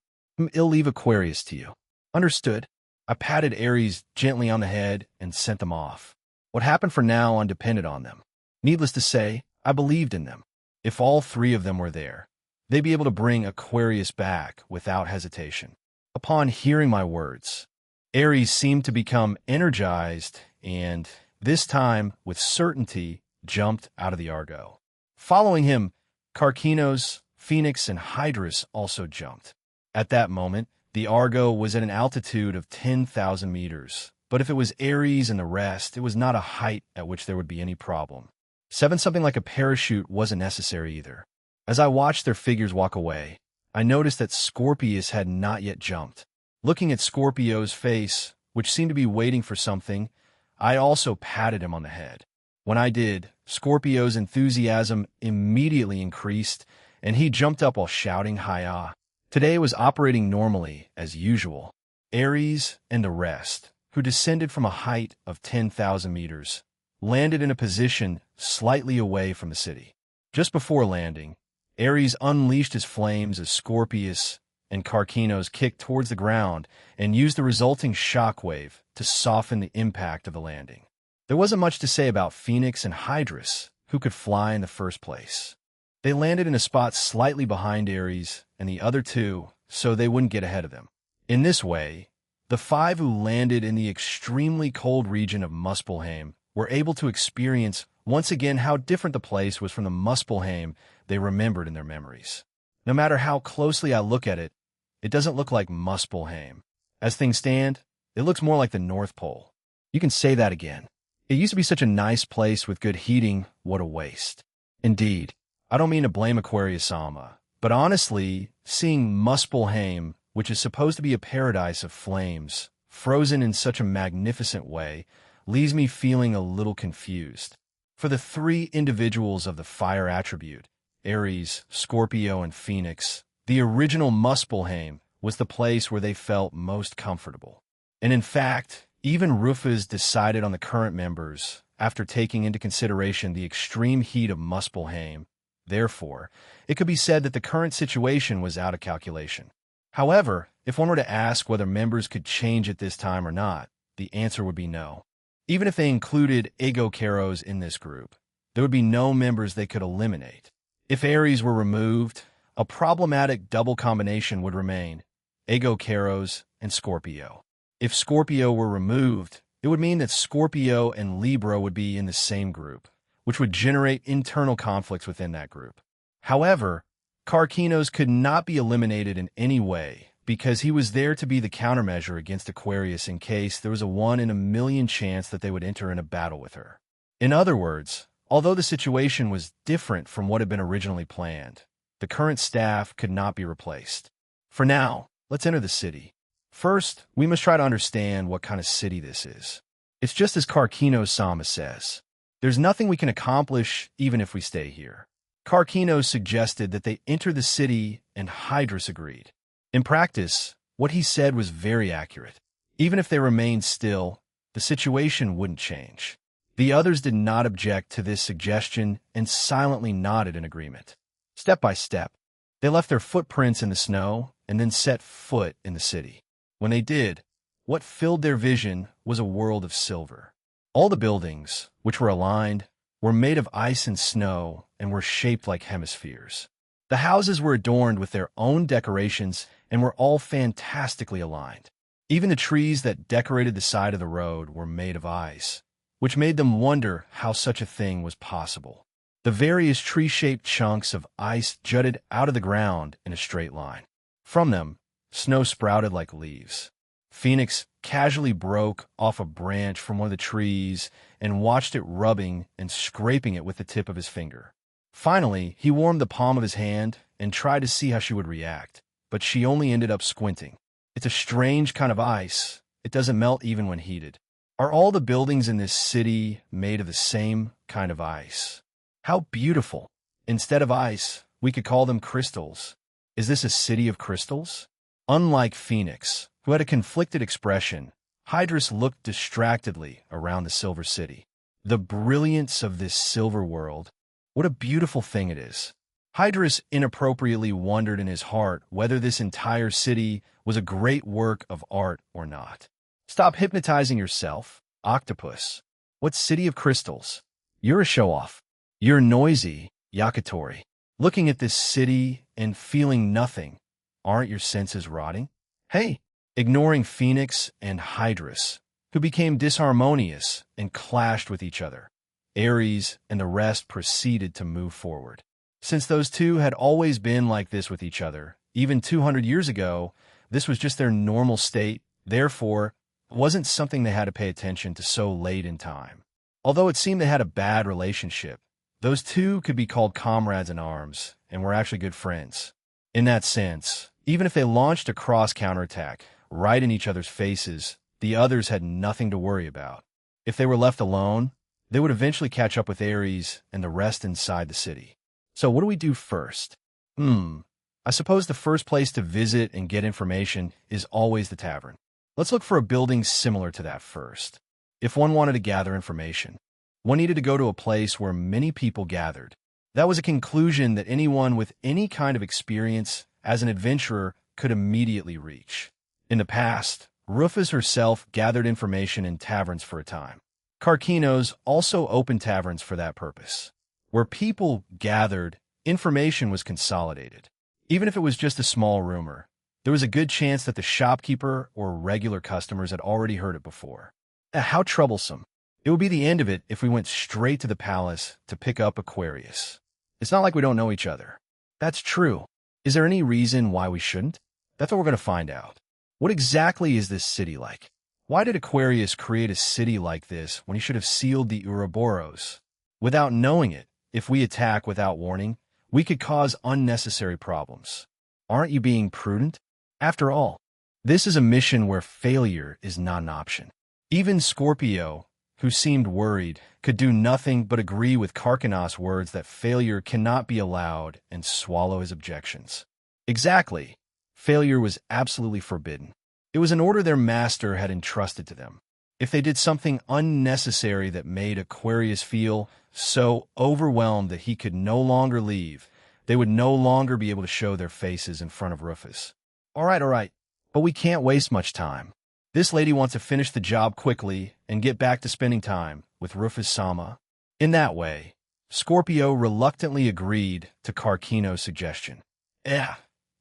I'll leave Aquarius to you. Understood. I patted Aries gently on the head and sent them off. What happened from now on depended on them. Needless to say, I believed in them. If all three of them were there, they'd be able to bring Aquarius back without hesitation. Upon hearing my words, Aries seemed to become energized and, this time, with certainty, jumped out of the Argo. Following him, Carcinos, Phoenix, and Hydrus also jumped. At that moment, the Argo was at an altitude of 10,000 meters, but if it was Aries and the rest, it was not a height at which there would be any problem. Something like a parachute wasn't necessary either. As I watched their figures walk away, I noticed that Scorpius had not yet jumped. Looking at Scorpio's face, which seemed to be waiting for something, I also patted him on the head. When I did, Scorpio's enthusiasm immediately increased, and he jumped up while shouting "Hi-ya." Today was operating normally, as usual. Aries and the rest, who descended from a height of 10,000 meters, landed in a position slightly away from the city. Just before landing, Aries unleashed his flames as Scorpius and Carcinos kicked towards the ground and used the resulting shockwave to soften the impact of the landing. There wasn't much to say about Phoenix and Hydrus, who could fly in the first place. They landed in a spot slightly behind Aries and the other two, so they wouldn't get ahead of them. In this way, the five who landed in the extremely cold region of Muspelheim were able to experience once again how different the place was from the Muspelheim they remembered in their memories. No matter how closely I look at it, it doesn't look like Muspelheim. As things stand, it looks more like the North Pole. You can say that again. It used to be such a nice place with good heating. What a waste. Indeed, I don't mean to blame Aquarius-sama, but honestly, seeing Muspelheim, which is supposed to be a paradise of flames, frozen in such a magnificent way, leaves me feeling a little confused. For the three individuals of the fire attribute, Aries, Scorpio, and Phoenix, the original Muspelheim was the place where they felt most comfortable. And in fact, even Rufus decided on the current members after taking into consideration the extreme heat of Muspelheim. Therefore, it could be said that the current situation was out of calculation. However, if one were to ask whether members could change at this time or not, the answer would be no. Even if they included Ego-Keros in this group, there would be no members they could eliminate. If Aries were removed, a problematic double combination would remain, Ego-Keros and Scorpio. If Scorpio were removed, it would mean that Scorpio and Libra would be in the same group, which would generate internal conflicts within that group. However, Carcinos could not be eliminated in any way because he was there to be the countermeasure against Aquarius in case there was a 1 in a million chance that they would enter in a battle with her. In other words, although the situation was different from what had been originally planned, the current staff could not be replaced. For now, let's enter the city. First, we must try to understand what kind of city this is. It's just as Carcinos-sama says. There's nothing we can accomplish even if we stay here. Carcinos suggested that they enter the city, and Hydrus agreed. In practice, what he said was very accurate. Even if they remained still, the situation wouldn't change. The others did not object to this suggestion and silently nodded in agreement. Step by step, they left their footprints in the snow and then set foot in the city. When they did, what filled their vision was a world of silver. All the buildings, which were aligned, were made of ice and snow and were shaped like hemispheres. The houses were adorned with their own decorations and were all fantastically aligned. Even the trees that decorated the side of the road were made of ice, which made them wonder how such a thing was possible. The various tree-shaped chunks of ice jutted out of the ground in a straight line. From them, snow sprouted like leaves. Phoenix casually broke off a branch from one of the trees and watched it rubbing and scraping it with the tip of his finger. Finally, he warmed the palm of his hand and tried to see how she would react, but she only ended up squinting. It's a strange kind of ice. It doesn't melt even when heated. Are all the buildings in this city made of the same kind of ice? How beautiful. Instead of ice, we could call them crystals. Is this a city of crystals? Unlike Phoenix, who had a conflicted expression, Hydrus looked distractedly around the Silver City. The brilliance of this silver world. What a beautiful thing it is. Hydrus inappropriately wondered in his heart whether this entire city was a great work of art or not. Stop hypnotizing yourself, octopus. What city of crystals? You're a show-off. You're noisy, Yakitori. Looking at this city and feeling nothing. Aren't your senses rotting? Hey, ignoring Phoenix and Hydrus, who became disharmonious and clashed with each other. Ares and the rest proceeded to move forward. Since those two had always been like this with each other, even 200 years ago, this was just their normal state, therefore, it wasn't something they had to pay attention to so late in time. Although it seemed they had a bad relationship, those two could be called comrades in arms and were actually good friends. In that sense, even if they launched a cross-counterattack right in each other's faces, the others had nothing to worry about. If they were left alone, they would eventually catch up with Ares and the rest inside the city. So what do we do first? I suppose the first place to visit and get information is always the tavern. Let's look for a building similar to that first. If one wanted to gather information, one needed to go to a place where many people gathered. That was a conclusion that anyone with any kind of experience as an adventurer could immediately reach. In the past, Rufus herself gathered information in taverns for a time. Karkinos also opened taverns for that purpose. Where people gathered, information was consolidated. Even if it was just a small rumor, there was a good chance that the shopkeeper or regular customers had already heard it before. How troublesome. It would be the end of it if we went straight to the palace to pick up Aquarius. It's not like we don't know each other. That's true. Is there any reason why we shouldn't? That's what we're going to find out. What exactly is this city like? Why did Aquarius create a city like this when he should have sealed the Ouroboros? Without knowing it, if we attack without warning, we could cause unnecessary problems. Aren't you being prudent? After all, this is a mission where failure is not an option. Even Scorpio, who seemed worried, could do nothing but agree with Karkanos' words that failure cannot be allowed and swallow his objections. Exactly. Failure was absolutely forbidden. It was an order their master had entrusted to them. If they did something unnecessary that made Aquarius feel so overwhelmed that he could no longer leave, they would no longer be able to show their faces in front of Rufus. All right, but we can't waste much time. This lady wants to finish the job quickly and get back to spending time with Rufus-sama. In that way, Scorpio reluctantly agreed to Karkinos' suggestion.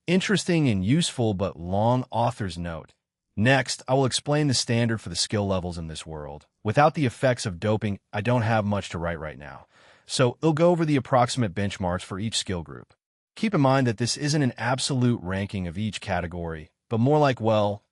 Interesting and useful but long author's note. Next, I will explain the standard for the skill levels in this world. Without the effects of doping, I don't have much to write right now. So it'll go over the approximate benchmarks for each skill group. Keep in mind that this isn't an absolute ranking of each category, but more like, well,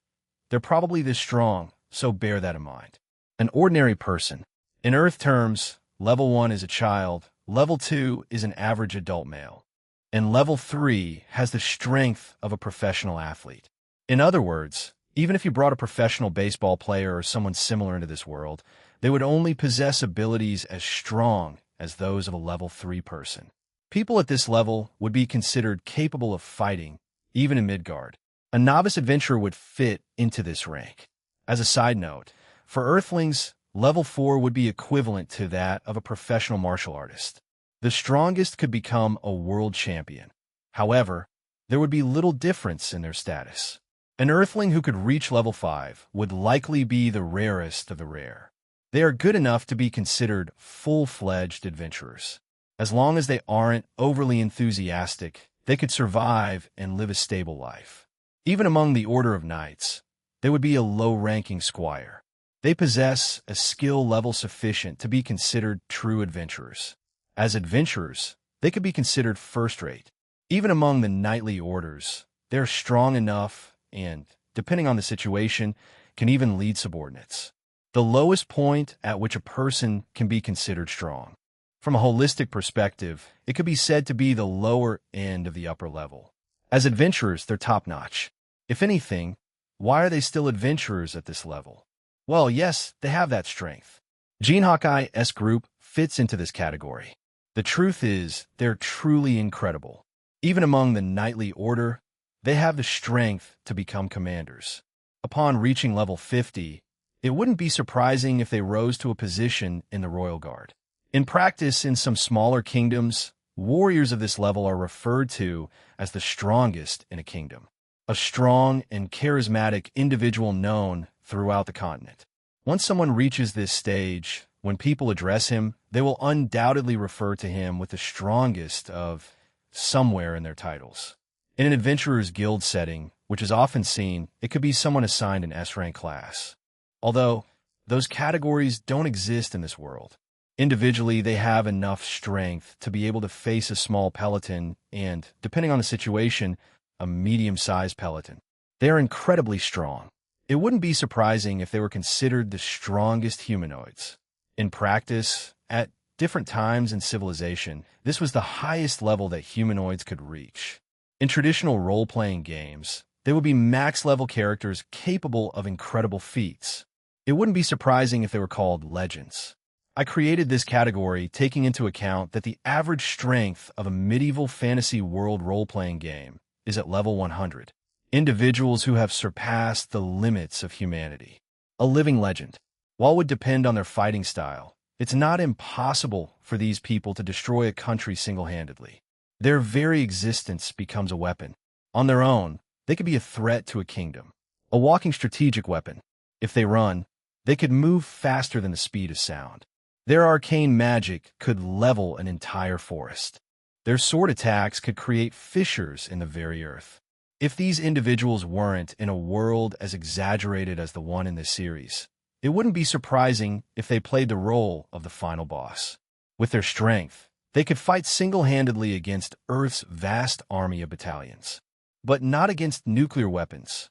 they're probably this strong, so bear that in mind. An ordinary person. In Earth terms, level 1 is a child, level 2 is an average adult male, and level 3 has the strength of a professional athlete. In other words, even if you brought a professional baseball player or someone similar into this world, they would only possess abilities as strong as those of a level 3 person. People at this level would be considered capable of fighting, even in Midgard. A novice adventurer would fit into this rank. As a side note, for Earthlings, level 4 would be equivalent to that of a professional martial artist. The strongest could become a world champion. However, there would be little difference in their status. An Earthling who could reach level 5 would likely be the rarest of the rare. They are good enough to be considered full-fledged adventurers. As long as they aren't overly enthusiastic, they could survive and live a stable life. Even among the Order of Knights, they would be a low-ranking squire. They possess a skill level sufficient to be considered true adventurers. As adventurers, they could be considered first-rate. Even among the knightly orders, they are strong enough and, depending on the situation, can even lead subordinates. The lowest point at which a person can be considered strong. From a holistic perspective, it could be said to be the lower end of the upper level. As adventurers, they're top-notch. If anything, why are they still adventurers at this level? Well, yes, they have that strength. Gene Hawkeye's group fits into this category. The truth is, they're truly incredible. Even among the knightly order, they have the strength to become commanders. Upon reaching level 50, it wouldn't be surprising if they rose to a position in the Royal Guard. In practice, in some smaller kingdoms, warriors of this level are referred to as the strongest in a kingdom. A strong and charismatic individual known throughout the continent. Once someone reaches this stage, when people address him, they will undoubtedly refer to him with the strongest of somewhere in their titles. In an adventurer's guild setting, which is often seen, it could be someone assigned an S-rank class. Although, those categories don't exist in this world. Individually, they have enough strength to be able to face a small peloton and, depending on the situation, a medium-sized peloton. They are incredibly strong. It wouldn't be surprising if they were considered the strongest humanoids. In practice, at different times in civilization, this was the highest level that humanoids could reach. In traditional role-playing games, they would be max-level characters capable of incredible feats. It wouldn't be surprising if they were called legends. I created this category taking into account that the average strength of a medieval fantasy world role-playing game is at level 100. Individuals who have surpassed the limits of humanity. A living legend. While it would depend on their fighting style, it's not impossible for these people to destroy a country single-handedly. Their very existence becomes a weapon. On their own, they could be a threat to a kingdom. A walking strategic weapon. If they run, they could move faster than the speed of sound. Their arcane magic could level an entire forest. Their sword attacks could create fissures in the very earth. If these individuals weren't in a world as exaggerated as the one in this series, it wouldn't be surprising if they played the role of the final boss. With their strength, they could fight single-handedly against Earth's vast army of battalions. But not against nuclear weapons.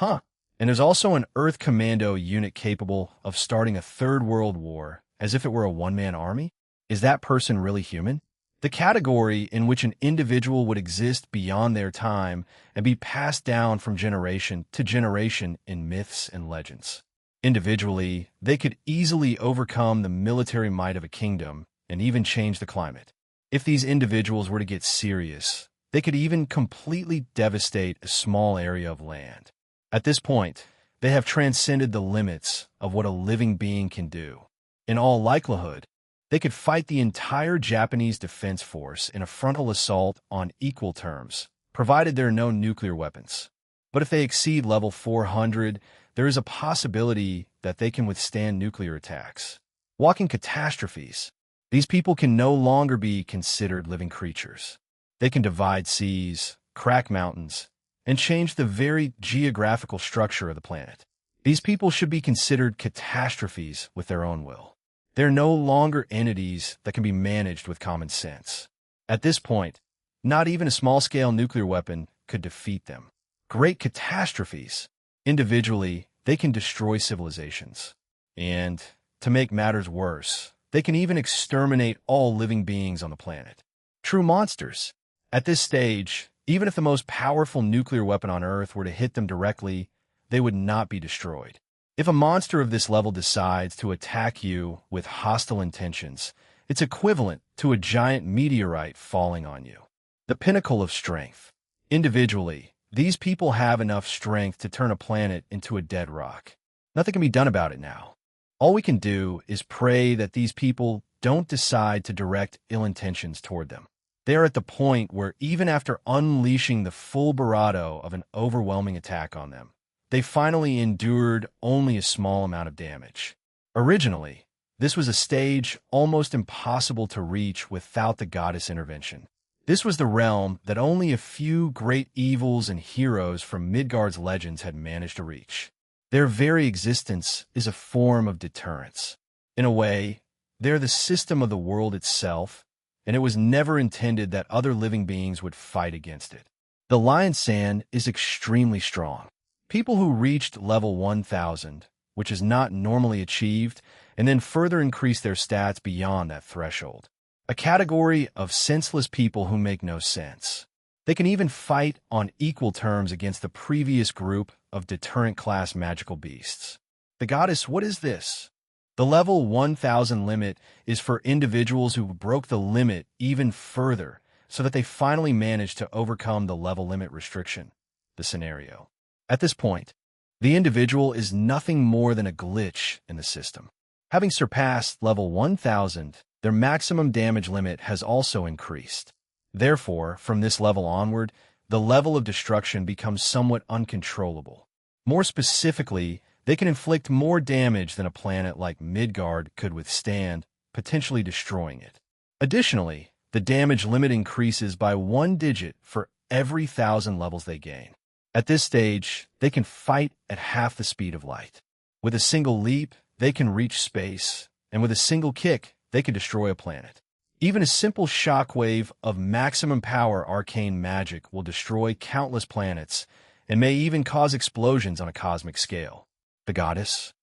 And there's also an Earth Commando unit capable of starting a third world war as if it were a one-man army? Is that person really human? The category in which an individual would exist beyond their time and be passed down from generation to generation in myths and legends. Individually, they could easily overcome the military might of a kingdom and even change the climate. If these individuals were to get serious, they could even completely devastate a small area of land. At this point, they have transcended the limits of what a living being can do. In all likelihood, they could fight the entire Japanese defense force in a frontal assault on equal terms, provided there are no nuclear weapons. But if they exceed level 400, there is a possibility that they can withstand nuclear attacks. Walking catastrophes. These people can no longer be considered living creatures. They can divide seas, crack mountains, and change the very geographical structure of the planet. These people should be considered catastrophes with their own will. They're no longer entities that can be managed with common sense. At this point, not even a small-scale nuclear weapon could defeat them. Great catastrophes. Individually, they can destroy civilizations. And, to make matters worse, they can even exterminate all living beings on the planet. True monsters. At this stage, even if the most powerful nuclear weapon on Earth were to hit them directly, they would not be destroyed. If a monster of this level decides to attack you with hostile intentions, it's equivalent to a giant meteorite falling on you. The pinnacle of strength. Individually, these people have enough strength to turn a planet into a dead rock. Nothing can be done about it now. All we can do is pray that these people don't decide to direct ill intentions toward them. They are at the point where even after unleashing the full bravado of an overwhelming attack on them, they finally endured only a small amount of damage. Originally, this was a stage almost impossible to reach without the goddess' intervention. This was the realm that only a few great evils and heroes from Midgard's legends had managed to reach. Their very existence is a form of deterrence. In a way, they're the system of the world itself, and it was never intended that other living beings would fight against it. The lion sand is extremely strong. People who reached level 1000, which is not normally achieved, and then further increase their stats beyond that threshold. A category of senseless people who make no sense. They can even fight on equal terms against the previous group of deterrent-class magical beasts. The goddess, what is this? The level 1000 limit is for individuals who broke the limit even further so that they finally managed to overcome the level limit restriction, the scenario. At this point, the individual is nothing more than a glitch in the system. Having surpassed level 1000, their maximum damage limit has also increased. Therefore, from this level onward, the level of destruction becomes somewhat uncontrollable. More specifically, they can inflict more damage than a planet like Midgard could withstand, potentially destroying it. Additionally, the damage limit increases by 1 digit for every 1,000 levels they gain. At this stage, they can fight at half the speed of light. With a single leap, they can reach space, and with a single kick, they can destroy a planet. Even a simple shockwave of maximum power arcane magic will destroy countless planets and may even cause explosions on a cosmic scale. The goddess?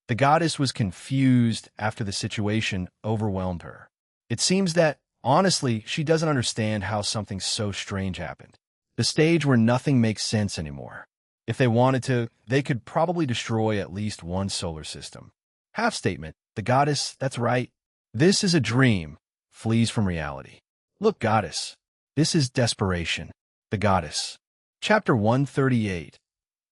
The goddess was confused after the situation overwhelmed her. It seems that, honestly, she doesn't understand how something so strange happened. The stage where nothing makes sense anymore. If they wanted to, they could probably destroy at least one solar system. Half statement. The goddess, that's right. This is a dream, flees from reality. Look, goddess. This is desperation. The goddess. Chapter 138.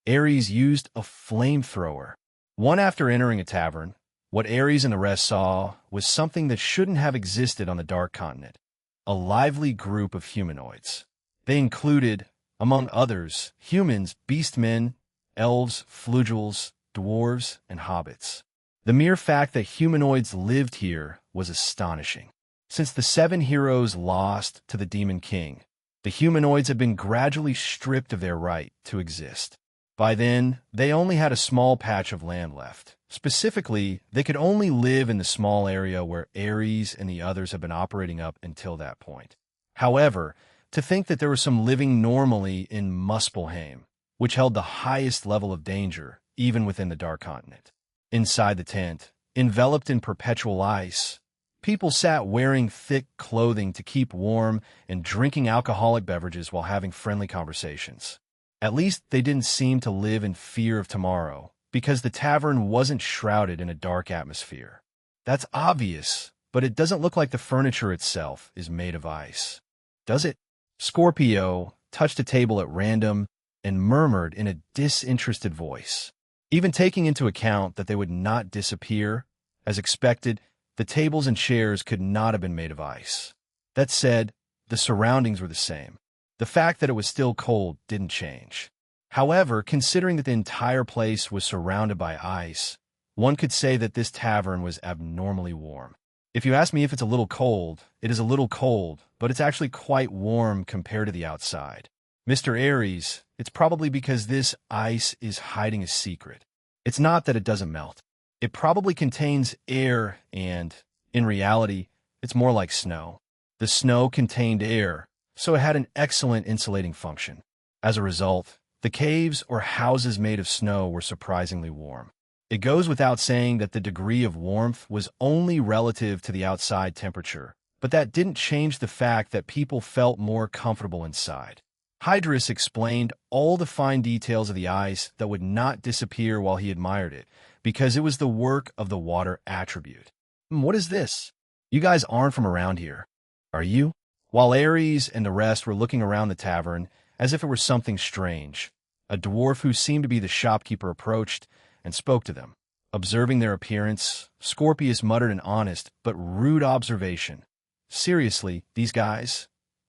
Ares used a flamethrower. One after entering a tavern, what Ares and the rest saw was something that shouldn't have existed on the Dark Continent. A lively group of humanoids. They included, among others, humans, beastmen, elves, flugels, dwarves, and hobbits. The mere fact that humanoids lived here was astonishing. Since the 7 heroes lost to the Demon King, the humanoids had been gradually stripped of their right to exist. By then, they only had a small patch of land left. Specifically, they could only live in the small area where Ares and the others had been operating up until that point. However, to think that there was some living normally in Muspelheim, which held the highest level of danger, even within the Dark Continent. Inside the tent, enveloped in perpetual ice, people sat wearing thick clothing to keep warm and drinking alcoholic beverages while having friendly conversations. At least they didn't seem to live in fear of tomorrow, because the tavern wasn't shrouded in a dark atmosphere. That's obvious, but it doesn't look like the furniture itself is made of ice. Does it? Scorpio touched a table at random and murmured in a disinterested voice. Even taking into account that they would not disappear, as expected, the tables and chairs could not have been made of ice. That said, the surroundings were the same. The fact that it was still cold didn't change. However, considering that the entire place was surrounded by ice, one could say that this tavern was abnormally warm. If you ask me if it's a little cold, it is a little cold, but it's actually quite warm compared to the outside. Mr. Ares, it's probably because this ice is hiding a secret. It's not that it doesn't melt. It probably contains air and, in reality, it's more like snow. The snow contained air, so it had an excellent insulating function. As a result, the caves or houses made of snow were surprisingly warm. It goes without saying that the degree of warmth was only relative to the outside temperature, but that didn't change the fact that people felt more comfortable inside. Hydrus explained all the fine details of the ice that would not disappear while he admired it, because it was the work of the water attribute. What is this? You guys aren't from around here, are you? While Ares and the rest were looking around the tavern as if it were something strange, a dwarf who seemed to be the shopkeeper approached and spoke to them. Observing their appearance, Scorpius muttered an honest but rude observation. Seriously, these guys?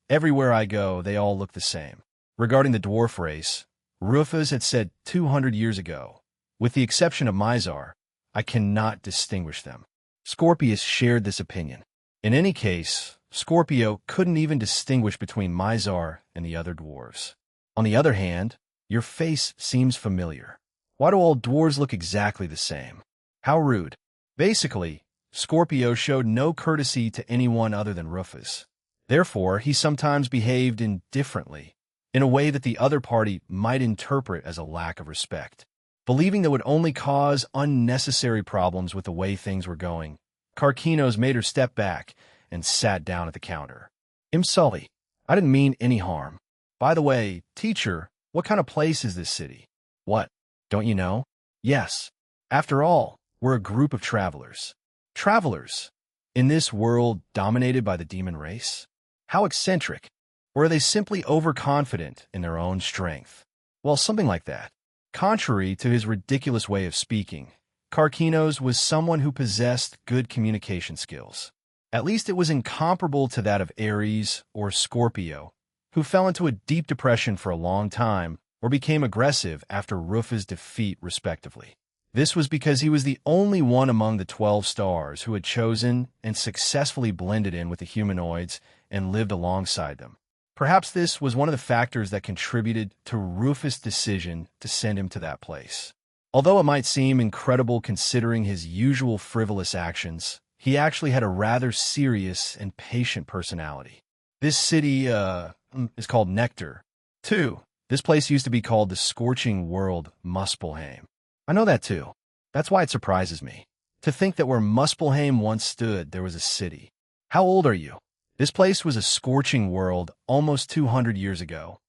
Everywhere I go, they all look the same. Regarding the dwarf race, Rufus had said 200 years ago, with the exception of Mizar, I cannot distinguish them. Scorpius shared this opinion. In any case, Scorpio couldn't even distinguish between Mizar and the other dwarves. On the other hand, your face seems familiar. Why do all dwarves look exactly the same? How rude. Basically, Scorpio showed no courtesy to anyone other than Rufus. Therefore, he sometimes behaved indifferently, in a way that the other party might interpret as a lack of respect. Believing that would only cause unnecessary problems with the way things were going, Karkinos made her step back and sat down at the counter. "I'm Sully. I didn't mean any harm. By the way, teacher, what kind of place is this city?" "What? Don't you know?" "Yes. After all, we're a group of travelers." "Travelers? In this world dominated by the demon race? How eccentric. Or are they simply overconfident in their own strength?" "Well, something like that." Contrary to his ridiculous way of speaking, Karkinos was someone who possessed good communication skills. At least it was incomparable to that of Aries or Scorpio, who fell into a deep depression for a long time or became aggressive after Rufus' defeat, respectively. This was because he was the only one among the 12 stars who had chosen and successfully blended in with the humanoids and lived alongside them. Perhaps this was one of the factors that contributed to Rufus' decision to send him to that place. Although it might seem incredible considering his usual frivolous actions, he actually had a rather serious and patient personality. This city, is called Nectar. 2. This place used to be called the Scorching World, Muspelheim. I know that too. That's why it surprises me. To think that where Muspelheim once stood, there was a city. How old are you? This place was a scorching world almost 200 years ago.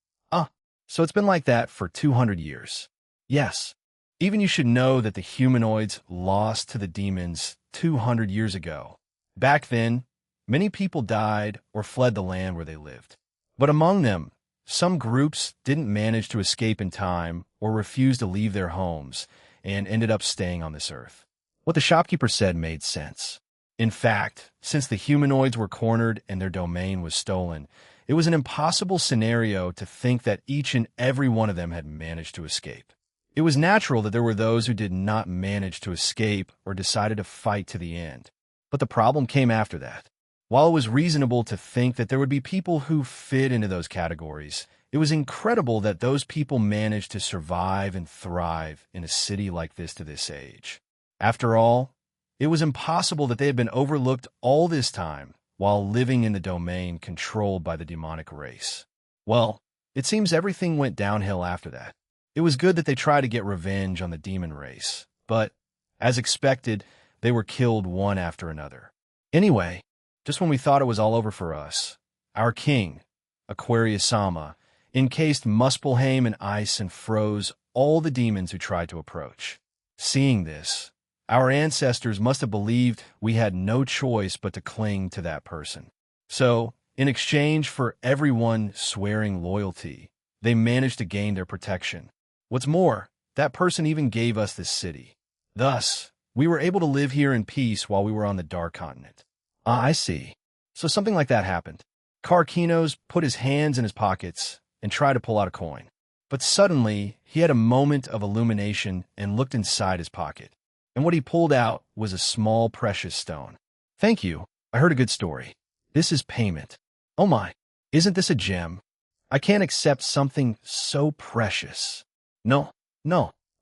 So it's been like that for 200 years. Yes. Even you should know that the humanoids lost to the demons 200 years ago. Back then, many people died or fled the land where they lived. But among them, some groups didn't manage to escape in time or refused to leave their homes and ended up staying on this earth. What the shopkeeper said made sense. In fact, since the humanoids were cornered and their domain was stolen, it was an impossible scenario to think that each and every one of them had managed to escape. It was natural that there were those who did not manage to escape or decided to fight to the end. But the problem came after that. While it was reasonable to think that there would be people who fit into those categories, it was incredible that those people managed to survive and thrive in a city like this to this age. After all, it was impossible that they had been overlooked all this time while living in the domain controlled by the demonic race. Well, it seems everything went downhill after that. It was good that they tried to get revenge on the demon race, but, as expected, they were killed one after another. Anyway, just when we thought it was all over for us, our king, Aquarius-sama, encased Muspelheim in ice and froze all the demons who tried to approach. Seeing this, our ancestors must have believed we had no choice but to cling to that person. So, in exchange for everyone swearing loyalty, they managed to gain their protection. What's more, that person even gave us this city. Thus, we were able to live here in peace while we were on the Dark Continent. I see. So something like that happened. Karkinos put his hands in his pockets and tried to pull out a coin. But suddenly, he had a moment of illumination and looked inside his pocket. And what he pulled out was a small precious stone. "Thank you. I heard a good story. This is payment." "Oh my, isn't this a gem? I can't accept something so precious." No.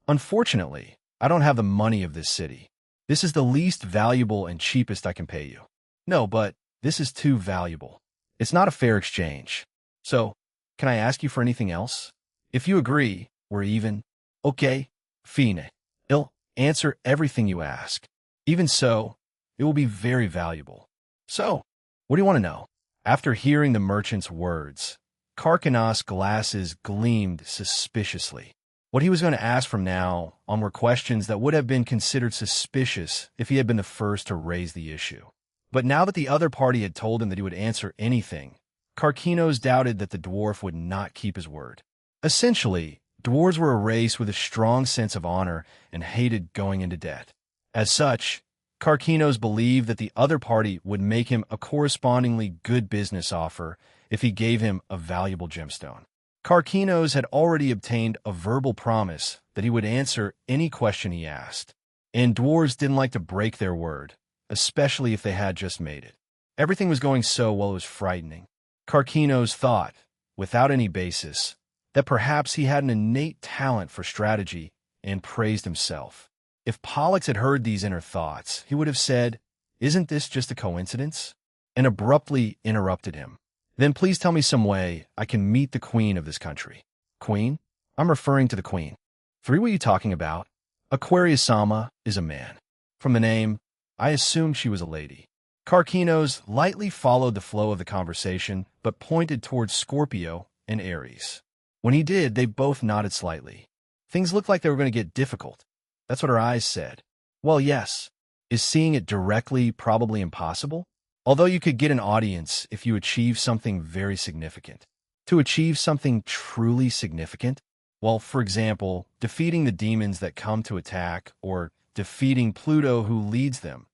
Unfortunately, I don't have the money of this city. This is the least valuable and cheapest I can pay you." "No, but this is too valuable. It's not a fair exchange. So, can I ask you for anything else? If you agree, we're even." "Okay, fine. I'll answer everything you ask. Even so, it will be very valuable." "So, what do you want to know?" After hearing the merchant's words, Karkinos' glasses gleamed suspiciously. What he was going to ask from now on were questions that would have been considered suspicious if he had been the first to raise the issue. But now that the other party had told him that he would answer anything, Karkinos doubted that the dwarf would not keep his word. Essentially, dwarves were a race with a strong sense of honor and hated going into debt. As such, Karkinos believed that the other party would make him a correspondingly good business offer if he gave him a valuable gemstone. Karkinos had already obtained a verbal promise that he would answer any question he asked. and dwarves didn't like to break their word, especially if they had just made it. Everything was going so well it was frightening. Karkinos thought, without any basis, that perhaps he had an innate talent for strategy and praised himself. If Pollux had heard these inner thoughts, he would have said, "Isn't this just a coincidence?" and abruptly interrupted him. "Then please tell me some way I can meet the queen of this country." "Queen? I'm referring to the queen." "Three, what are you talking about?" "Aquarius-sama is a man. From the name, I assumed she was a lady." Karkinos lightly followed the flow of the conversation, but pointed towards Scorpio and Aries. When he did, they both nodded slightly. Things looked like they were going to get difficult. That's what her eyes said. Well, yes. Is seeing it directly probably impossible? Although you could get an audience if you achieve something very significant. To achieve something truly significant? Well, for example, defeating the demons that come to attack, or defeating Pluto who leads them.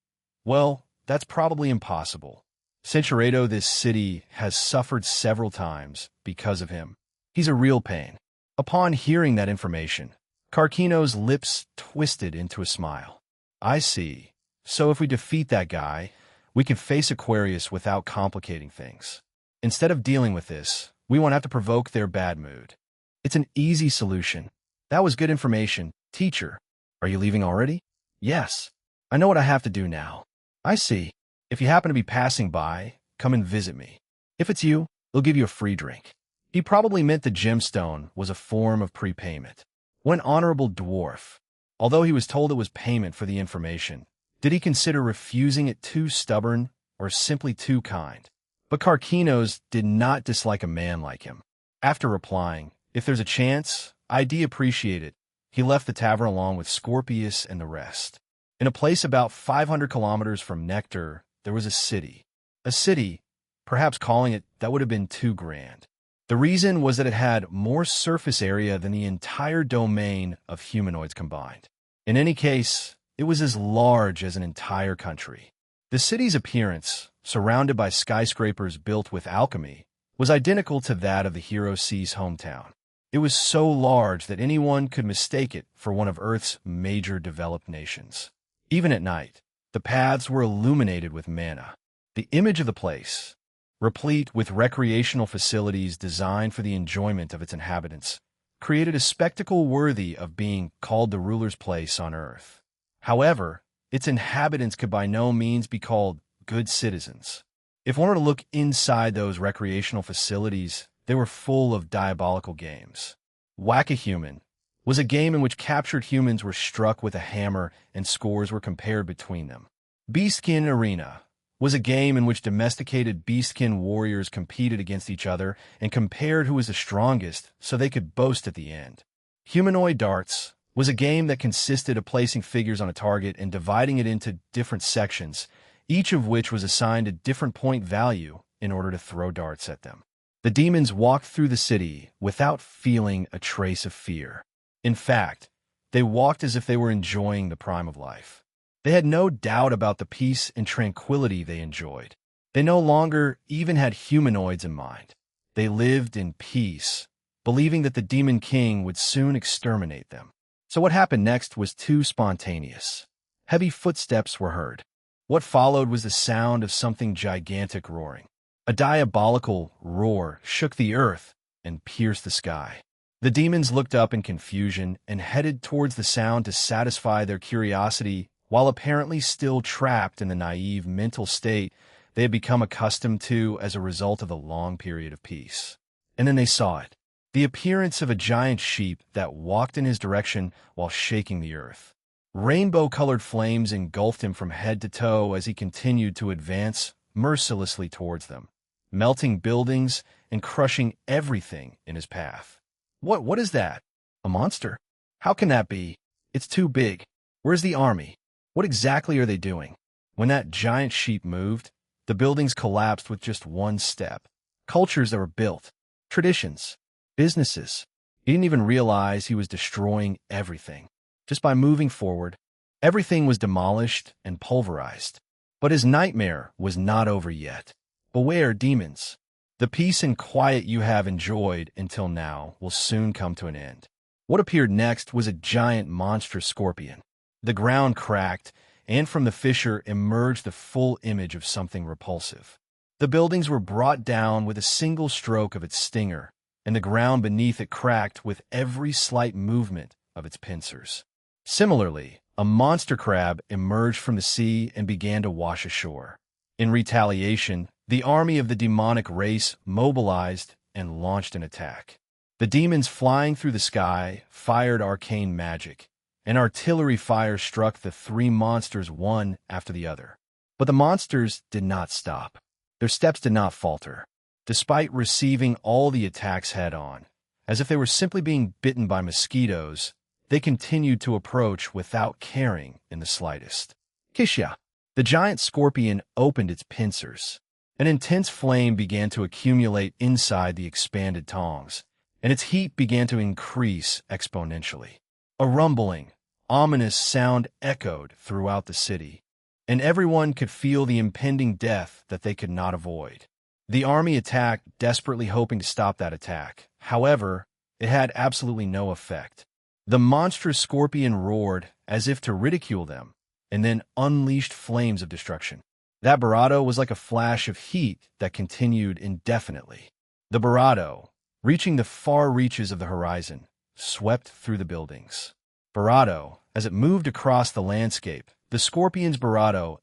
Well, that's probably impossible. Centuredo, this city, has suffered several times because of him. He's a real pain. Upon hearing that information, Karkinos' lips twisted into a smile. I see. So if we defeat that guy, we can face Aquarius without complicating things. Instead of dealing with this, we won't have to provoke their bad mood. It's an easy solution. That was good information. Teacher, are you leaving already? Yes. I know what I have to do now. I see. If you happen to be passing by, come and visit me. If it's you, they'll give you a free drink. He probably meant the gemstone was a form of prepayment. What an honorable dwarf. Although he was told it was payment for the information, did he consider refusing it too stubborn or simply too kind? But Karkinos did not dislike a man like him. After replying, "If there's a chance, I'd appreciate it," he left the tavern along with Scorpius and the rest. In a place about 500 kilometers from Nectar, there was a city. A city, perhaps calling it that would have been too grand. The reason was that it had more surface area than the entire domain of humanoids combined. In any case, it was as large as an entire country. The city's appearance, surrounded by skyscrapers built with alchemy, was identical to that of the hero C's hometown. It was so large that anyone could mistake it for one of Earth's major developed nations. Even at night, the paths were illuminated with manna. The image of the place, replete with recreational facilities designed for the enjoyment of its inhabitants, created a spectacle worthy of being called the ruler's place on Earth. However, its inhabitants could by no means be called good citizens. If one were to look inside those recreational facilities, they were full of diabolical games. Whack-a-Human was a game in which captured humans were struck with a hammer and scores were compared between them. Beastkin Arena was a game in which domesticated beastkin warriors competed against each other and compared who was the strongest so they could boast at the end. Humanoid Darts was a game that consisted of placing figures on a target and dividing it into different sections, each of which was assigned a different point value in order to throw darts at them. The demons walked through the city without feeling a trace of fear. In fact, they walked as if they were enjoying the prime of life. They had no doubt about the peace and tranquility they enjoyed. They no longer even had humanoids in mind. They lived in peace, believing that the Demon King would soon exterminate them. So what happened next was too spontaneous. Heavy footsteps were heard. What followed was the sound of something gigantic roaring. A diabolical roar shook the earth and pierced the sky. The demons looked up in confusion and headed towards the sound to satisfy their curiosity, while apparently still trapped in the naive mental state they had become accustomed to as a result of the long period of peace. And then they saw it, the appearance of a giant sheep that walked in his direction while shaking the earth. Rainbow-colored flames engulfed him from head to toe as he continued to advance mercilessly towards them, melting buildings and crushing everything in his path. What is that? A monster? How can that be? It's too big. Where's the army? What exactly are they doing? When that giant sheep moved, the buildings collapsed with just one step. Cultures that were built, traditions, businesses. He didn't even realize he was destroying everything. Just by moving forward, everything was demolished and pulverized. But his nightmare was not over yet. Beware, demons. The peace and quiet you have enjoyed until now will soon come to an end. What appeared next was a giant monstrous scorpion. The ground cracked, and from the fissure emerged the full image of something repulsive. The buildings were brought down with a single stroke of its stinger, and the ground beneath it cracked with every slight movement of its pincers. Similarly, a monster crab emerged from the sea and began to wash ashore. In retaliation, the army of the demonic race mobilized and launched an attack. The demons flying through the sky fired arcane magic, and artillery fire struck the three monsters one after the other. But the monsters did not stop. Their steps did not falter, despite receiving all the attacks head-on. As if they were simply being bitten by mosquitoes, they continued to approach without caring in the slightest. Kishya, the giant scorpion, opened its pincers. An intense flame began to accumulate inside the expanded tongs, and its heat began to increase exponentially. A rumbling, ominous sound echoed throughout the city, and everyone could feel the impending death that they could not avoid. The army attacked, desperately hoping to stop that attack. However, it had absolutely no effect. The monstrous scorpion roared as if to ridicule them, and then unleashed flames of destruction. That barato was like a flash of heat that continued indefinitely. The barato, reaching the far reaches of the horizon, swept through the buildings. Barato, as it moved across the landscape, the scorpion's barato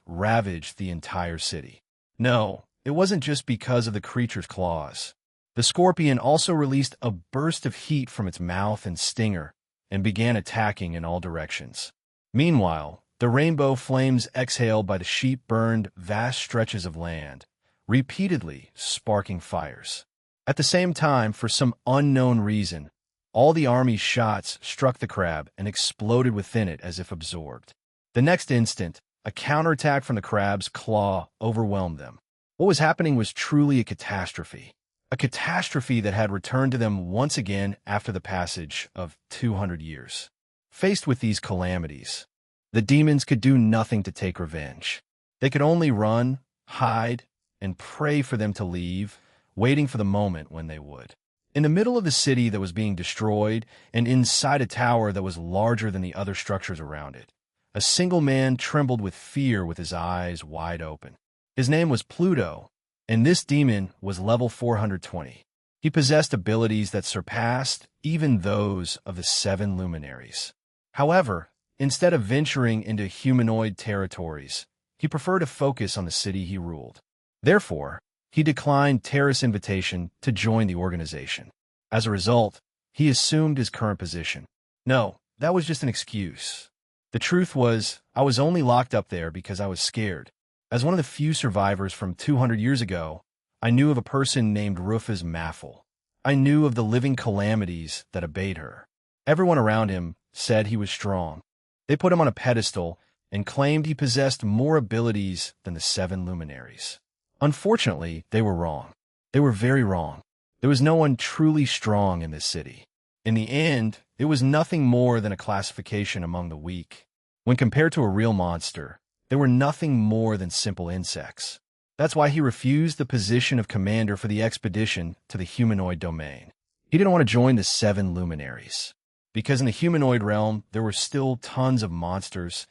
ravaged the entire city. No, it wasn't just because of the creature's claws. The scorpion also released a burst of heat from its mouth and stinger and began attacking in all directions. Meanwhile, the rainbow flames exhaled by the sheep burned vast stretches of land, repeatedly sparking fires. At the same time, for some unknown reason, all the army's shots struck the crab and exploded within it as if absorbed. The next instant, a counterattack from the crab's claw overwhelmed them. What was happening was truly a catastrophe that had returned to them once again after the passage of 200 years. Faced with these calamities, the demons could do nothing to take revenge. They could only run, hide, and pray for them to leave, waiting for the moment when they would. In the middle of the city that was being destroyed, and inside a tower that was larger than the other structures around it, a single man trembled with fear with his eyes wide open. His name was Pluto, and this demon was level 420. He possessed abilities that surpassed even those of the 7 luminaries. However, instead of venturing into humanoid territories, he preferred to focus on the city he ruled. Therefore, he declined Terra's invitation to join the organization. As a result, he assumed his current position. No, that was just an excuse. The truth was, I was only locked up there because I was scared. As one of the few survivors from 200 years ago, I knew of a person named Rufus Maffel. I knew of the living calamities that abate her. Everyone around him said he was strong. They put him on a pedestal and claimed he possessed more abilities than the 7 luminaries. Unfortunately, they were wrong. They were very wrong. There was no one truly strong in this city. In the end, it was nothing more than a classification among the weak. When compared to a real monster, they were nothing more than simple insects. That's why he refused the position of commander for the expedition to the humanoid domain. He didn't want to join the 7 luminaries, because in the humanoid realm, there were still tons of monsters,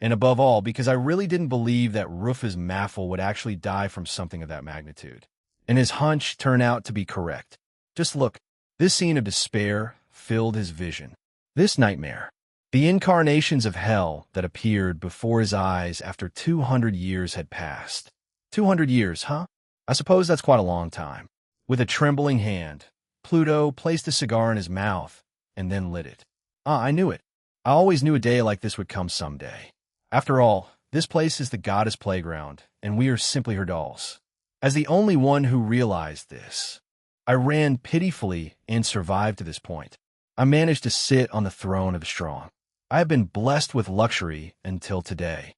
and above all, because I really didn't believe that Rufus Maffel would actually die from something of that magnitude. And his hunch turned out to be correct. Just look, this scene of despair filled his vision. This nightmare, the incarnations of hell that appeared before his eyes after 200 years had passed. 200 years, huh? I suppose that's quite a long time. With a trembling hand, Pluto placed a cigar in his mouth and then lit it. I knew it. I always knew a day like this would come someday. After all, this place is the goddess playground, and we are simply her dolls. As the only one who realized this, I ran pitifully and survived to this point. I managed to sit on the throne of the strong. I have been blessed with luxury until today.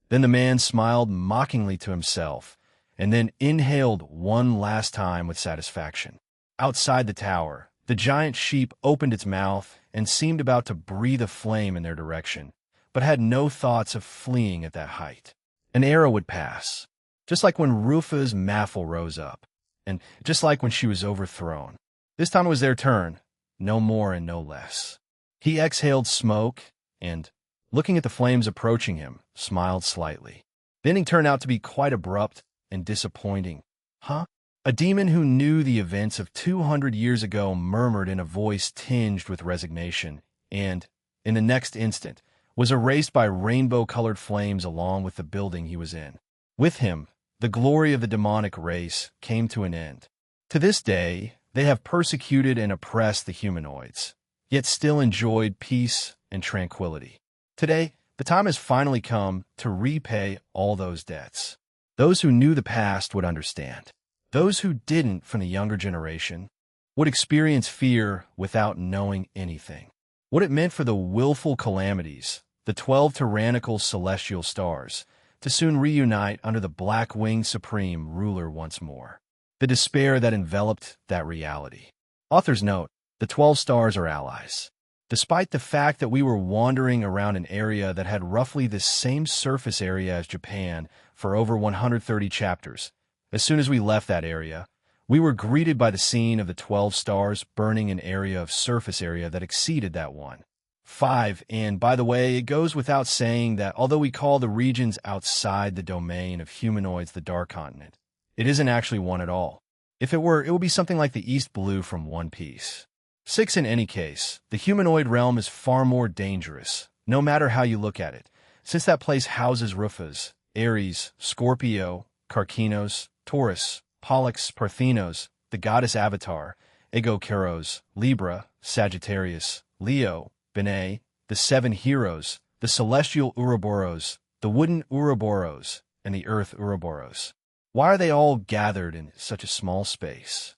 Then the man smiled mockingly to himself, and then inhaled one last time with satisfaction. Outside the tower, the giant sheep opened its mouth and seemed about to breathe a flame in their direction, but had no thoughts of fleeing at that height. An era would pass, just like when Rufus Maffel rose up, and just like when she was overthrown. This time it was their turn, no more and no less. He exhaled smoke, and looking at the flames approaching him, smiled slightly. The ending turned out to be quite abrupt and disappointing. Huh? A demon who knew the events of 200 years ago murmured in a voice tinged with resignation, and, in the next instant, was erased by rainbow-colored flames along with the building he was in. With him, the glory of the demonic race came to an end. To this day, they have persecuted and oppressed the humanoids, yet still enjoyed peace and tranquility. Today, the time has finally come to repay all those debts. Those who knew the past would understand. Those who didn't, from the younger generation, would experience fear without knowing anything. What it meant for the willful calamities, the 12 tyrannical celestial stars, to soon reunite under the black-winged supreme ruler once more. The despair that enveloped that reality. Author's note, the 12 stars are allies. Despite the fact that we were wandering around an area that had roughly the same surface area as Japan for over 130 chapters, as soon as we left that area, we were greeted by the scene of the 12 stars burning an area of surface area that exceeded that one. 5. And by the way, it goes without saying that although we call the regions outside the domain of humanoids the Dark Continent, it isn't actually one at all. If it were, it would be something like the East Blue from One Piece. 6. In any case, the humanoid realm is far more dangerous, no matter how you look at it, since that place houses Rufus, Aries, Scorpio, Carcinos, Taurus, Pollux, Parthenos, the goddess Avatar, Ego Keros, Libra, Sagittarius, Leo, Bene, the 7 heroes, the celestial Ouroboros, the wooden Ouroboros, and the earth Ouroboros. Why are they all gathered in such a small space?